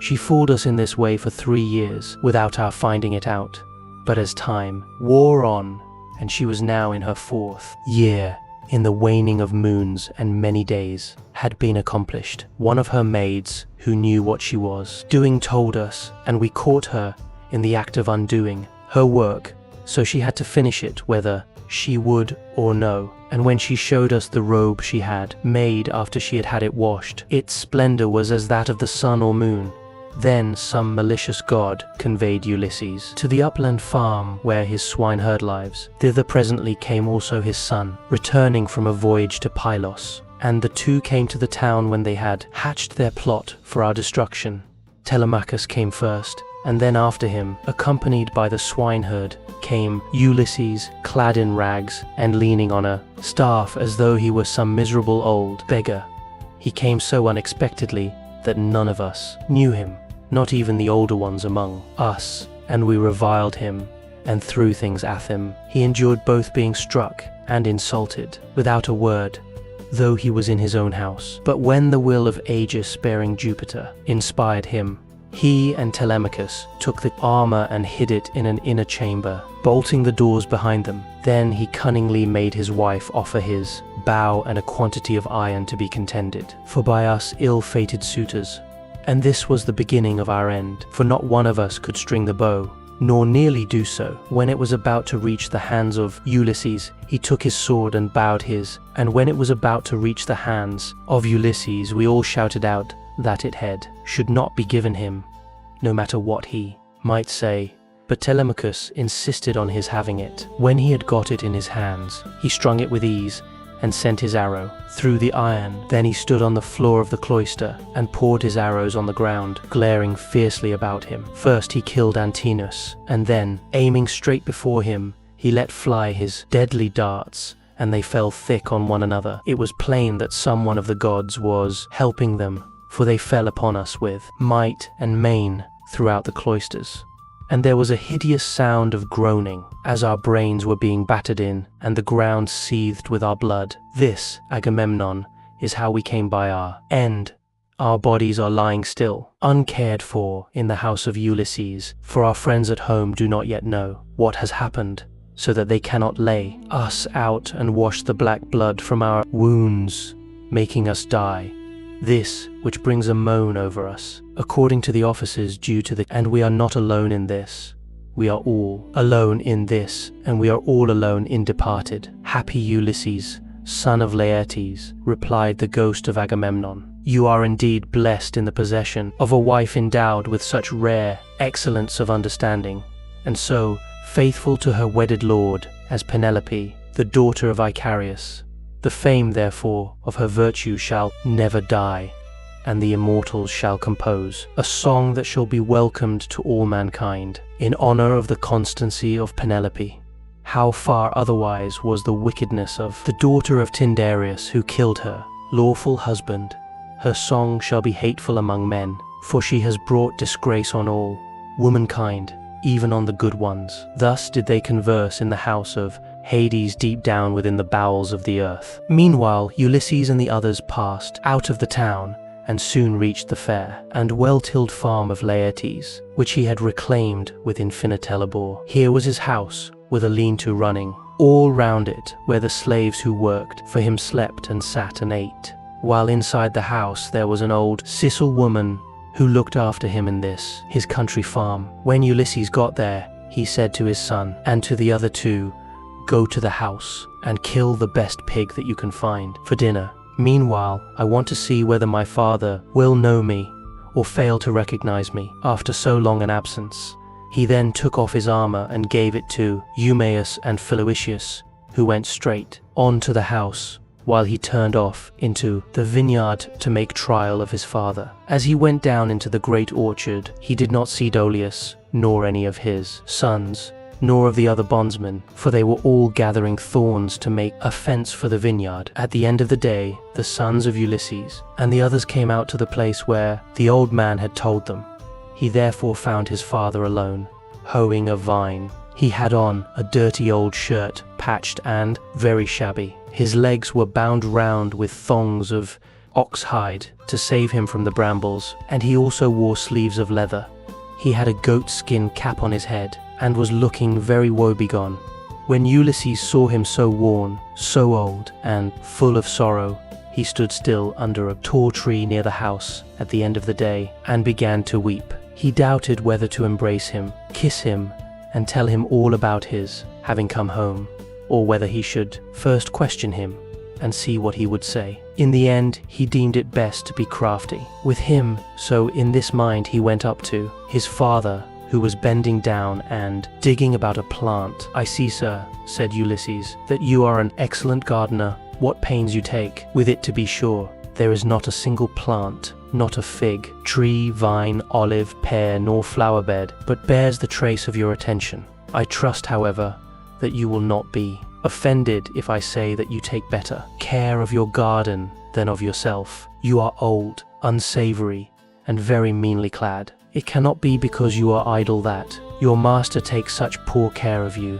She fooled us in this way for 3 years without our finding it out. But as time wore on, and she was now in her 4th year, in the waning of moons and many days had been accomplished, one of her maids, who knew what she was doing, told us, and we caught her in the act of undoing her work, so she had to finish it whether she would or no. And when she showed us the robe she had made after she had had it washed, its splendor was as that of the sun or moon. Then some malicious god conveyed Ulysses to the upland farm where his swineherd lives. Thither presently came also his son, returning from a voyage to Pylos. And the two came to the town when they had hatched their plot for our destruction. Telemachus came first, and then after him, accompanied by the swineherd, came Ulysses, clad in rags and leaning on a staff as though he were some miserable old beggar. He came so unexpectedly that none of us knew him, not even the older ones among us, and we reviled him and threw things at him. He endured both being struck and insulted without a word, though he was in his own house. But when the will of Aegis-bearing Jupiter inspired him, he and Telemachus took the armor and hid it in an inner chamber, bolting the doors behind them. Then he cunningly made his wife offer his bow and a quantity of iron to be contended for by us ill-fated suitors. And this was the beginning of our end, for not one of us could string the bow, nor nearly do so. When it was about to reach the hands of Ulysses, he took his sword and bowed his, and when it was about to reach the hands of Ulysses, we all shouted out that it should not be given him, no matter what he might say. But Telemachus insisted on his having it. When he had got it in his hands, he strung it with ease and sent his arrow through the iron. Then he stood on the floor of the cloister and poured his arrows on the ground, glaring fiercely about him. First he killed Alcinous, and then, aiming straight before him, he let fly his deadly darts, and they fell thick on one another. It was plain that some one of the gods was helping them, for they fell upon us with might and main throughout the cloisters. And there was a hideous sound of groaning as our brains were being battered in and the ground seethed with our blood. This, Agamemnon, is how we came by our end. Our bodies are lying still, uncared for, in the house of Ulysses, for our friends at home do not yet know what has happened, so that they cannot lay us out and wash the black blood from our wounds, making us die. This, which brings a moan over us, according to the offices due to the... And we are not alone in this. We are all alone in this, and we are all alone in departed. Happy Ulysses, son of Laertes, replied the ghost of Agamemnon. You are indeed blessed in the possession of a wife endowed with such rare excellence of understanding, and so faithful to her wedded lord as Penelope, the daughter of Icarius. The fame, therefore, of her virtue shall never die, and the immortals shall compose a song that shall be welcomed to all mankind, in honor of the constancy of Penelope. How far otherwise was the wickedness of the daughter of Tyndareus who killed her lawful husband. Her song shall be hateful among men, for she has brought disgrace on all womankind, even on the good ones. Thus did they converse in the house of Hades deep down within the bowels of the earth. Meanwhile Ulysses and the others passed out of the town, and soon reached the fair and well-tilled farm of Laertes, which he had reclaimed with Infinitelabor. Here was his house, with a lean-to running all round it, where the slaves who worked for him slept and sat and ate, while inside the house there was an old Sicel woman who looked after him in this, his country farm. When Ulysses got there, he said to his son and to the other two, "Go to the house and kill the best pig that you can find for dinner. Meanwhile, I want to see whether my father will know me or fail to recognize me after so long an absence." He then took off his armor and gave it to Eumaeus and Philoetius, who went straight on to the house, while he turned off into the vineyard to make trial of his father. As he went down into the great orchard, he did not see Dolius, nor any of his sons, nor of the other bondsmen, for they were all gathering thorns to make a fence for the vineyard. At the end of the day, the sons of Ulysses and the others came out to the place where the old man had told them. He therefore found his father alone, hoeing a vine. He had on a dirty old shirt, patched and very shabby. His legs were bound round with thongs of ox hide to save him from the brambles, and he also wore sleeves of leather. He had a goat-skin cap on his head, and was looking very woebegone. When Ulysses saw him so worn, so old, and full of sorrow, he stood still under a tall tree near the house at the end of the day, and began to weep. He doubted whether to embrace him, kiss him, and tell him all about his having come home, or whether he should first question him and see what he would say. In the end, he deemed it best to be crafty with him, so in this mind he went up to his father, who was bending down and digging about a plant. "I see, sir," said Ulysses, "that you are an excellent gardener. What pains you take with it, to be sure. There is not a single plant, not a fig, tree, vine, olive, pear, nor flower bed, but bears the trace of your attention. I trust, however, that you will not be offended if I say that you take better care of your garden than of yourself. You are old, unsavory, and very meanly clad. It cannot be because you are idle that your master takes such poor care of you.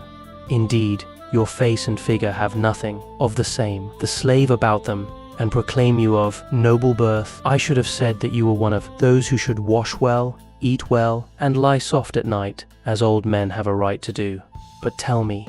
Indeed, your face and figure have nothing of the same. The slave about them, and proclaim you of noble birth. I should have said that you were one of those who should wash well, eat well, and lie soft at night, as old men have a right to do. But tell me,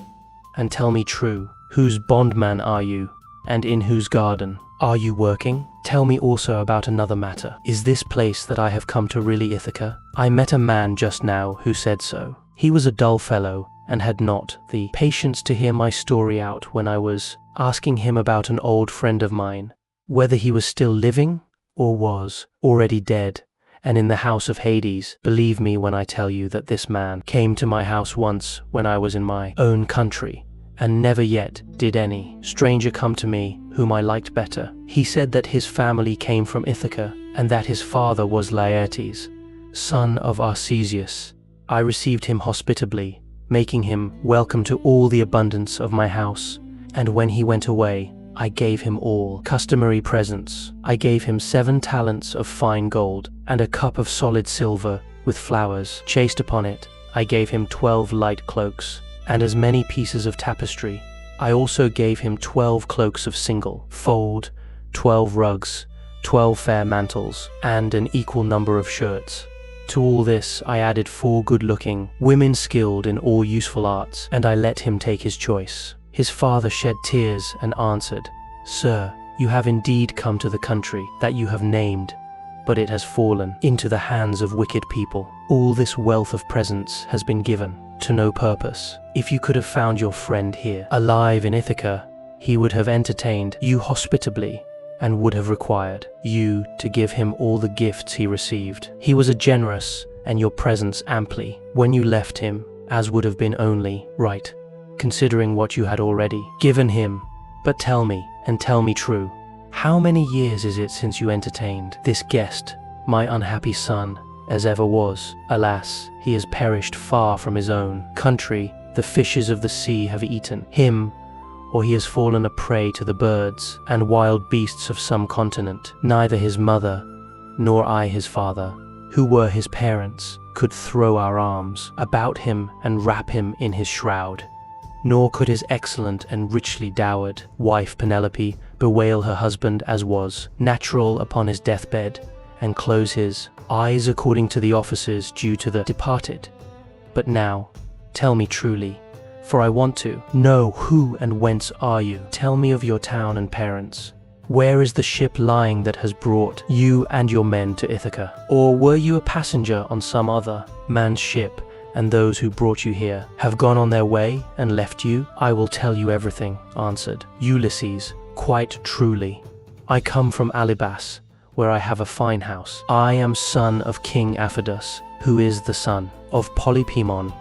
and tell me true, whose bondman are you, and in whose garden are you working? Tell me also about another matter. Is this place that I have come to really Ithaca? I met a man just now who said so. He was a dull fellow, and had not the patience to hear my story out when I was asking him about an old friend of mine, whether he was still living or was already dead, and in the house of Hades. Believe me when I tell you that this man came to my house once when I was in my own country, and never yet did any stranger come to me whom I liked better. He said that his family came from Ithaca, and that his father was Laertes, son of Arcesius. I received him hospitably, making him welcome to all the abundance of my house, and when he went away, I gave him all customary presents. I gave him 7 talents of fine gold, and a cup of solid silver with flowers chased upon it. I gave him 12 light cloaks, and as many pieces of tapestry. I also gave him 12 cloaks of single fold, 12 rugs, 12 fair mantles, and an equal number of shirts. To all this I added 4 good-looking women skilled in all useful arts, and I let him take his choice. His father shed tears and answered, "Sir, you have indeed come to the country that you have named, but it has fallen into the hands of wicked people. All this wealth of presents has been given to no purpose. If you could have found your friend here, alive in Ithaca, he would have entertained you hospitably, and would have required you to give him all the gifts he received. He was a generous, and your presents amply. When you left him, as would have been only right, considering what you had already given him. But tell me, and tell me true, how many years is it since you entertained this guest, my unhappy son, as ever was? Alas, he has perished far from his own country. The fishes of the sea have eaten him, or he has fallen a prey to the birds and wild beasts of some continent. Neither his mother, nor I his father, who were his parents, could throw our arms about him and wrap him in his shroud. Nor could his excellent and richly dowered wife Penelope bewail her husband as was natural upon his deathbed, and close his eyes according to the offices due to the departed. But now, tell me truly, for I want to know who and whence are you. Tell me of your town and parents. Where is the ship lying that has brought you and your men to Ithaca? Or were you a passenger on some other man's ship, and those who brought you here have gone on their way and left you? I will tell you everything, answered Ulysses, quite truly. I come from Alybas, where I have a fine house. I am son of King Aphidas, who is the son of Polypemon.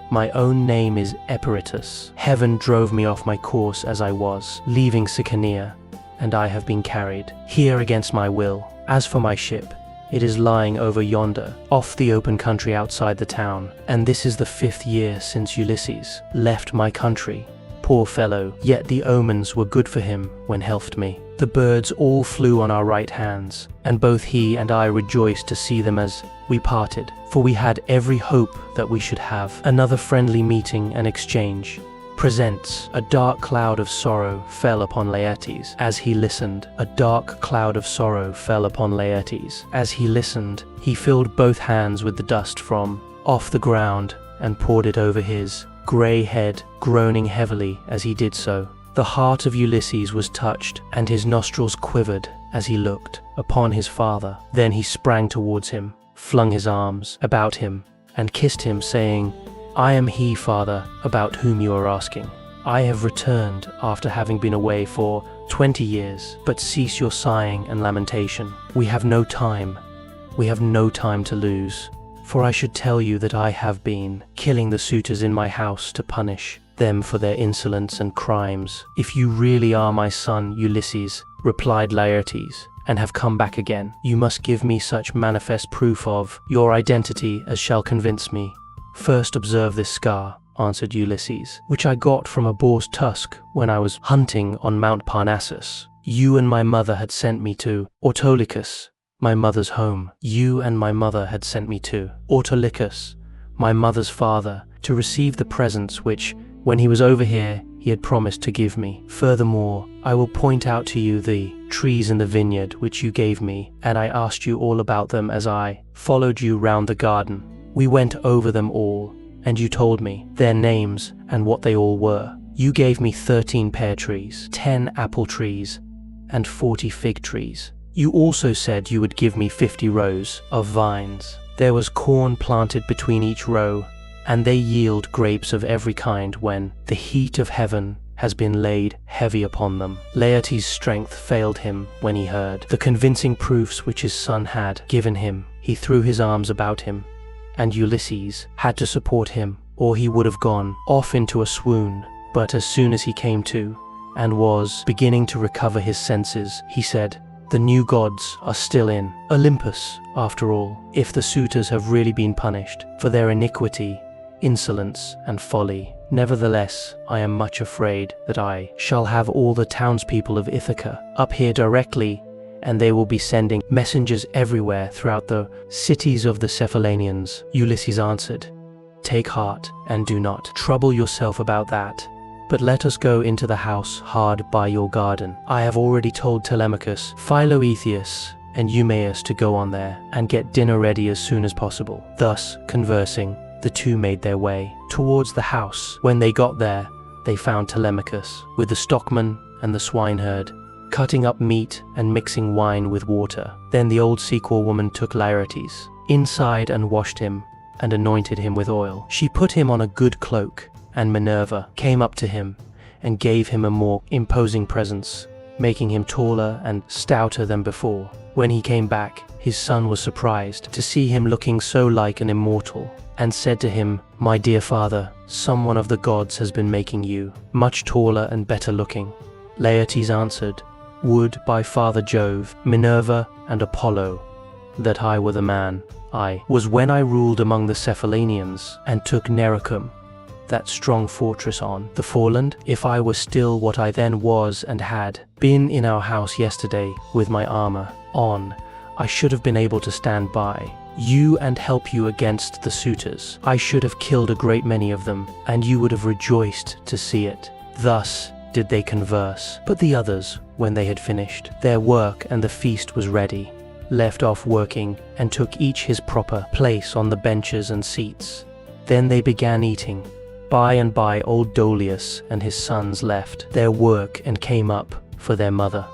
My own name is Eperitus. Heaven drove me off my course as I was, leaving Sicania, and I have been carried here against my will. As for my ship, it is lying over yonder, off the open country outside the town, and this is the 5th year since Ulysses left my country. Poor fellow, yet the omens were good for him when helped me. The birds all flew on our right hands, and both he and I rejoiced to see them as we parted, for we had every hope that we should have another friendly meeting and exchange presents. A dark cloud of sorrow fell upon Laertes as he listened. A dark cloud of sorrow fell upon Laertes. As he listened, he filled both hands with the dust from off the ground and poured it over his grey head, groaning heavily as he did so. The heart of Ulysses was touched, and his nostrils quivered as he looked upon his father. Then he sprang towards him, flung his arms about him, and kissed him, saying, I am he, father, about whom you are asking. I have returned after having been away for 20 years, but cease your sighing and lamentation. We have no time to lose, for I should tell you that I have been killing the suitors in my house to punish them for their insolence and crimes. If you really are my son Ulysses, replied Laertes, and have come back again, you must give me such manifest proof of your identity as shall convince me. First observe this scar, answered Ulysses, which I got from a boar's tusk when I was hunting on Mount Parnassus. You and my mother had sent me to Autolycus, my mother's home. You and my mother had sent me to Autolycus, my mother's father, to receive the presents which, when he was over here, he had promised to give me. Furthermore, I will point out to you the trees in the vineyard which you gave me, and I asked you all about them as I followed you round the garden. We went over them all, and you told me their names and what they all were. You gave me 13 pear trees, 10 apple trees, and 40 fig trees. You also said you would give me 50 rows of vines. There was corn planted between each row, and they yield grapes of every kind when the heat of heaven has been laid heavy upon them. Laertes' strength failed him when he heard the convincing proofs which his son had given him. He threw his arms about him, and Ulysses had to support him, or he would have gone off into a swoon. But as soon as he came to, and was beginning to recover his senses, he said, the new gods are still in Olympus, after all, if the suitors have really been punished for their iniquity, insolence, and folly. Nevertheless, I am much afraid that I shall have all the townspeople of Ithaca up here directly, and they will be sending messengers everywhere throughout the cities of the Cephallenians. Ulysses answered, take heart, and do not trouble yourself about that, but let us go into the house hard by your garden. I have already told Telemachus, Philoethius, and Eumaeus to go on there and get dinner ready as soon as possible. Thus, conversing, the two made their way towards the house. When they got there, they found Telemachus with the stockman and the swineherd, cutting up meat and mixing wine with water. Then the old sequel woman took Laertes inside and washed him and anointed him with oil. She put him on a good cloak, and Minerva came up to him and gave him a more imposing presence, making him taller and stouter than before. When he came back, his son was surprised to see him looking so like an immortal, and said to him, "My dear father, someone of the gods has been making you much taller and better looking." Laertes answered, "Would by Father Jove, Minerva, and Apollo, that I were the man I was when I ruled among the Cephallenians and took Nericum, that strong fortress on the foreland. If I were still what I then was and had been in our house yesterday with my armor on, I should have been able to stand by you and help you against the suitors. I should have killed a great many of them, and you would have rejoiced to see it." Thus did they converse. But the others, when they had finished their work and the feast was ready, left off working and took each his proper place on the benches and seats. Then they began eating. By and by old Dolius and his sons left their work and came up for their mother.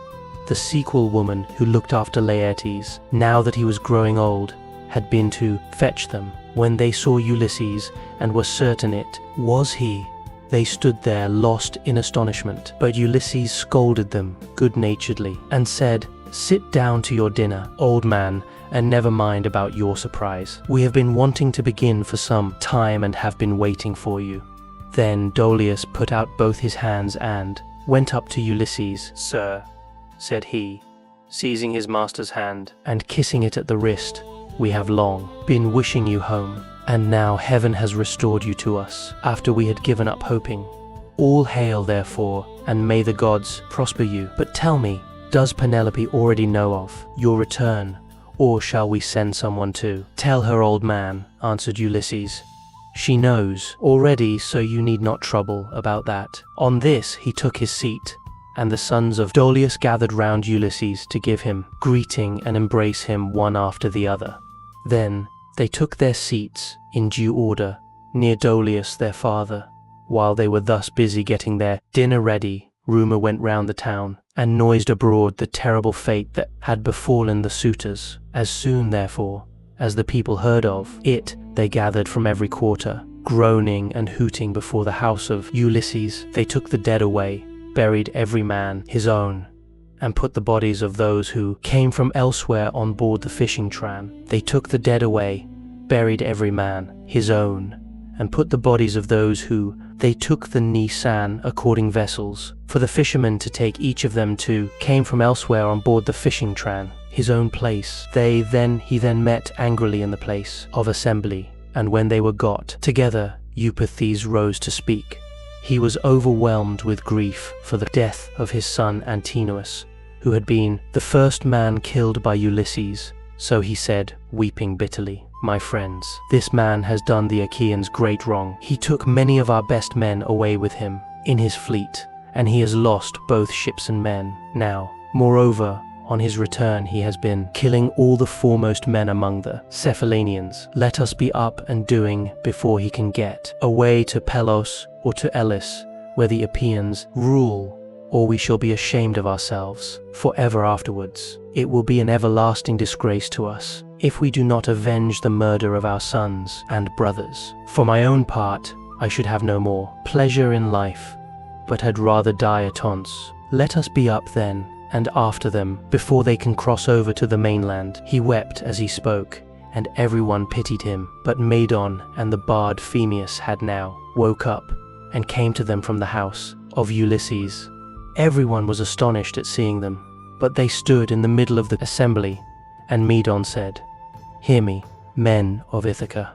The sequel woman who looked after Laertes, now that he was growing old, had been to fetch them. When they saw Ulysses and were certain it was he, they stood there lost in astonishment. But Ulysses scolded them good-naturedly and said, "Sit down to your dinner, old man, and never mind about your surprise. We have been wanting to begin for some time and have been waiting for you." Then Dolius put out both his hands and went up to Ulysses. "Sir," said he, seizing his master's hand and kissing it at the wrist, "we have long been wishing you home, and now heaven has restored you to us after we had given up hoping. All hail therefore, and may the gods prosper you. But tell me, does Penelope already know of your return, or shall we send someone to tell her?" "Old man," answered Ulysses, "she knows already, so you need not trouble about that." On this he took his seat, and the sons of Dolius gathered round Ulysses to give him greeting and embrace him one after the other. Then they took their seats in due order near Dolius their father. While they were thus busy getting their dinner ready, rumour went round the town and noised abroad the terrible fate that had befallen the suitors. As soon, therefore, as the people heard of it, they gathered from every quarter, groaning and hooting before the house of Ulysses. They took the dead away, buried every man his own, and put the bodies of those who came from elsewhere on board the fishing tran. They took the dead away, buried every man his own, and put the bodies of those who they took the Nisan according vessels, for the fishermen to take each of them to came from elsewhere on board the fishing tran his own place. He then met angrily in the place of assembly, and when they were got together, Eupeithes rose to speak. He was overwhelmed with grief for the death of his son Antinous, who had been the first man killed by Ulysses. So he said, weeping bitterly, "My friends, this man has done the Achaeans great wrong. He took many of our best men away with him in his fleet, and he has lost both ships and men. Now, moreover, on his return he has been killing all the foremost men among the Cephallenians. Let us be up and doing before he can get away to Pelos or to Elis, where the Aeaeans rule, or we shall be ashamed of ourselves forever afterwards. It will be an everlasting disgrace to us if we do not avenge the murder of our sons and brothers. For my own part, I should have no more pleasure in life, but had rather die at once. Let us be up then, and after them, before they can cross over to the mainland." He wept as he spoke, and everyone pitied him. But Medon and the bard Phemius had now woke up, and came to them from the house of Ulysses. Everyone was astonished at seeing them, but they stood in the middle of the assembly, and Medon said, "Hear me, men of Ithaca.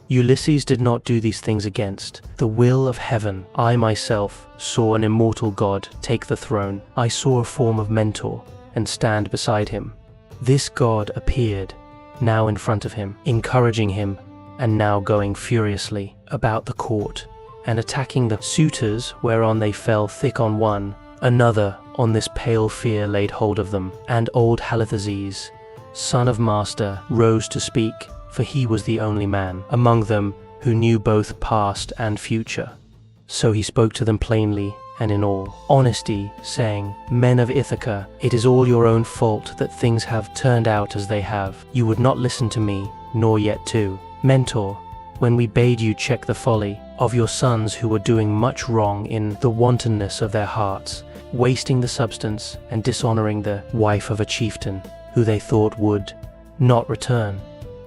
Ulysses did not do these things against the will of heaven. I myself saw an immortal god take the throne. I saw a form of Mentor and stand beside him. This god appeared, now in front of him, encouraging him, and now going furiously about the court, and attacking the suitors, whereon they fell thick on one another. On this pale fear laid hold of them, and old Halitherses, son of Master, rose to speak, for he was the only man among them who knew both past and future. So he spoke to them plainly and in all honesty, saying, "Men of Ithaca, it is all your own fault that things have turned out as they have. You would not listen to me, nor yet to Mentor, when we bade you check the folly of your sons who were doing much wrong in the wantonness of their hearts, wasting the substance and dishonoring the wife of a chieftain, who they thought would not return.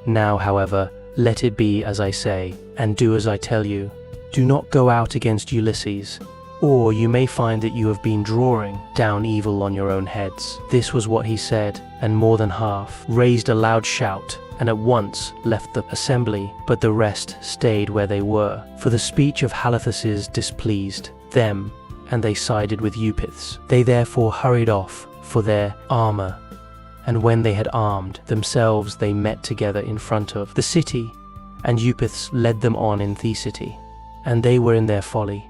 Now, however, let it be as I say, and do as I tell you. Do not go out against Ulysses, or you may find that you have been drawing down evil on your own heads." This was what he said, and more than half raised a loud shout, and at once left the assembly, but the rest stayed where they were, for the speech of Halitherses displeased them, and they sided with Eupeithes. They therefore hurried off for their armor, and when they had armed themselves they met together in front of the city, and Eupeithes led them on in Thesity. And they were in their folly.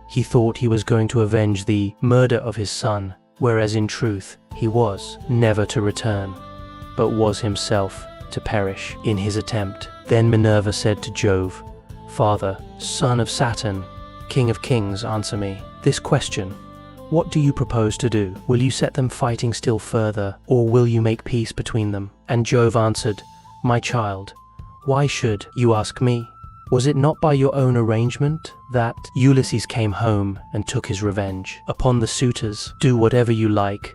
He thought he was going to avenge the murder of his son, whereas in truth he was never to return, but was himself to perish in his attempt. Then Minerva said to Jove, "Father, son of Saturn, king of kings, answer me this question. What do you propose to do? Will you set them fighting still further, or will you make peace between them?" And Jove answered, "My child, why should you ask me? Was it not by your own arrangement that Ulysses came home and took his revenge upon the suitors? Do whatever you like,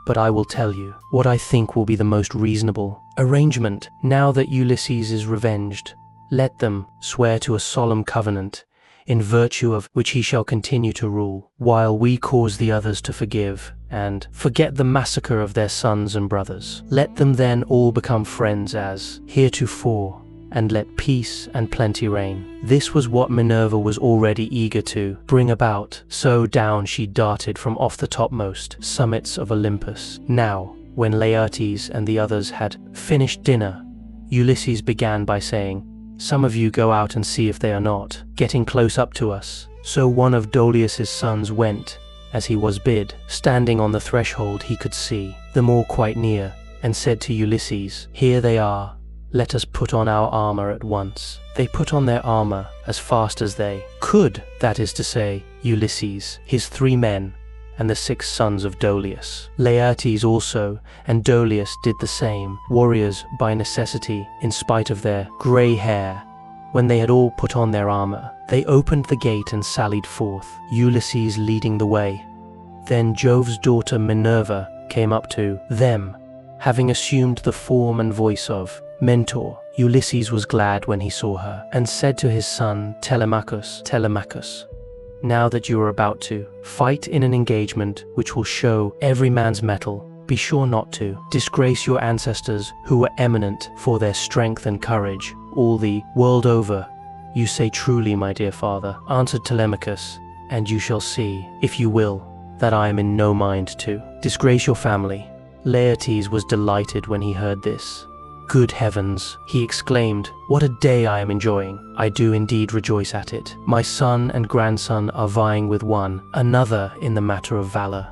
but I will tell you what I think will be the most reasonable arrangement. Now that Ulysses is revenged, let them swear to a solemn covenant, in virtue of which he shall continue to rule, while we cause the others to forgive and forget the massacre of their sons and brothers. Let them then all become friends as heretofore, and let peace and plenty reign." This was what Minerva was already eager to bring about, so down she darted from off the topmost summits of Olympus. Now, when Laertes and the others had finished dinner, Ulysses began by saying, "Some of you go out and see if they are not getting close up to us." So one of Dolius's sons went, as he was bid. Standing on the threshold he could see them all quite near, and said to Ulysses, "Here they are. Let us put on our armor at once." They put on their armor as fast as they could, that is to say, Ulysses, his 3 men, and the 6 sons of Dolius. Laertes also and Dolius did the same, warriors by necessity, in spite of their grey hair. When they had all put on their armor, they opened the gate and sallied forth, Ulysses leading the way. Then Jove's daughter Minerva came up to them, having assumed the form and voice of Mentor. Ulysses was glad when he saw her, and said to his son Telemachus, "Telemachus, now that you are about to fight in an engagement which will show every man's mettle, be sure not to disgrace your ancestors who were eminent for their strength and courage all the world over." "You say truly, my dear father," answered Telemachus, "and you shall see, if you will, that I am in no mind to disgrace your family." Laertes was delighted when he heard this. "Good heavens," he exclaimed, "what a day I am enjoying! I do indeed rejoice at it. My son and grandson are vying with one another in the matter of valor."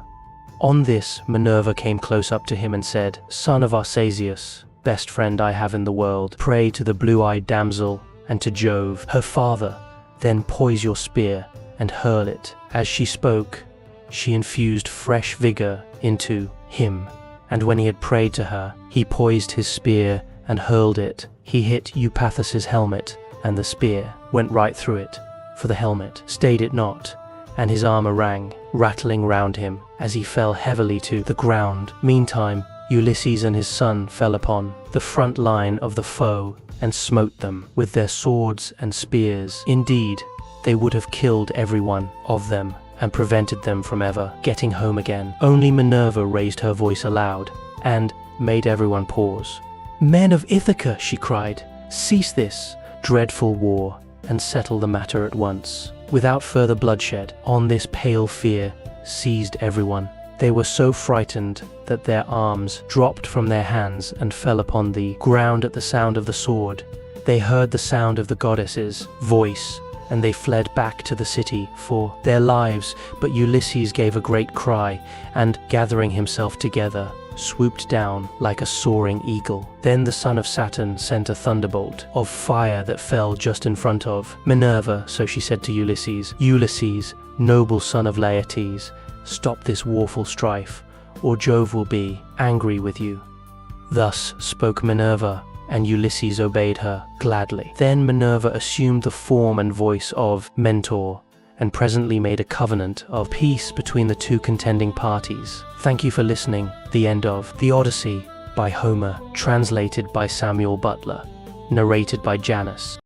On this, Minerva came close up to him and said, "Son of Arceisius, best friend I have in the world, pray to the blue-eyed damsel and to Jove, her father, then poise your spear and hurl it." As she spoke, she infused fresh vigor into him, and when he had prayed to her, he poised his spear and hurled it. He hit Eupathus's helmet, and the spear went right through it, for the helmet stayed it not, and his armor rang, rattling round him as he fell heavily to the ground. Meantime, Ulysses and his son fell upon the front line of the foe and smote them with their swords and spears. Indeed, they would have killed every one of them and prevented them from ever getting home again. Only Minerva raised her voice aloud and made everyone pause. "Men of Ithaca," she cried, "cease this dreadful war and settle the matter at once, without further bloodshed." On this pale fear seized everyone. They were so frightened that their arms dropped from their hands and fell upon the ground at the sound of the sword. They heard the sound of the goddess's voice, and they fled back to the city for their lives. But Ulysses gave a great cry, and, gathering himself together, swooped down like a soaring eagle. Then the son of Saturn sent a thunderbolt of fire that fell just in front of Minerva. So she said to Ulysses, "Ulysses, noble son of Laertes, stop this warful strife, or Jove will be angry with you." Thus spoke Minerva, and Ulysses obeyed her gladly. Then Minerva assumed the form and voice of Mentor, and presently made a covenant of peace between the two contending parties. Thank you for listening. The end of The Odyssey by Homer, translated by Samuel Butler, narrated by Janus.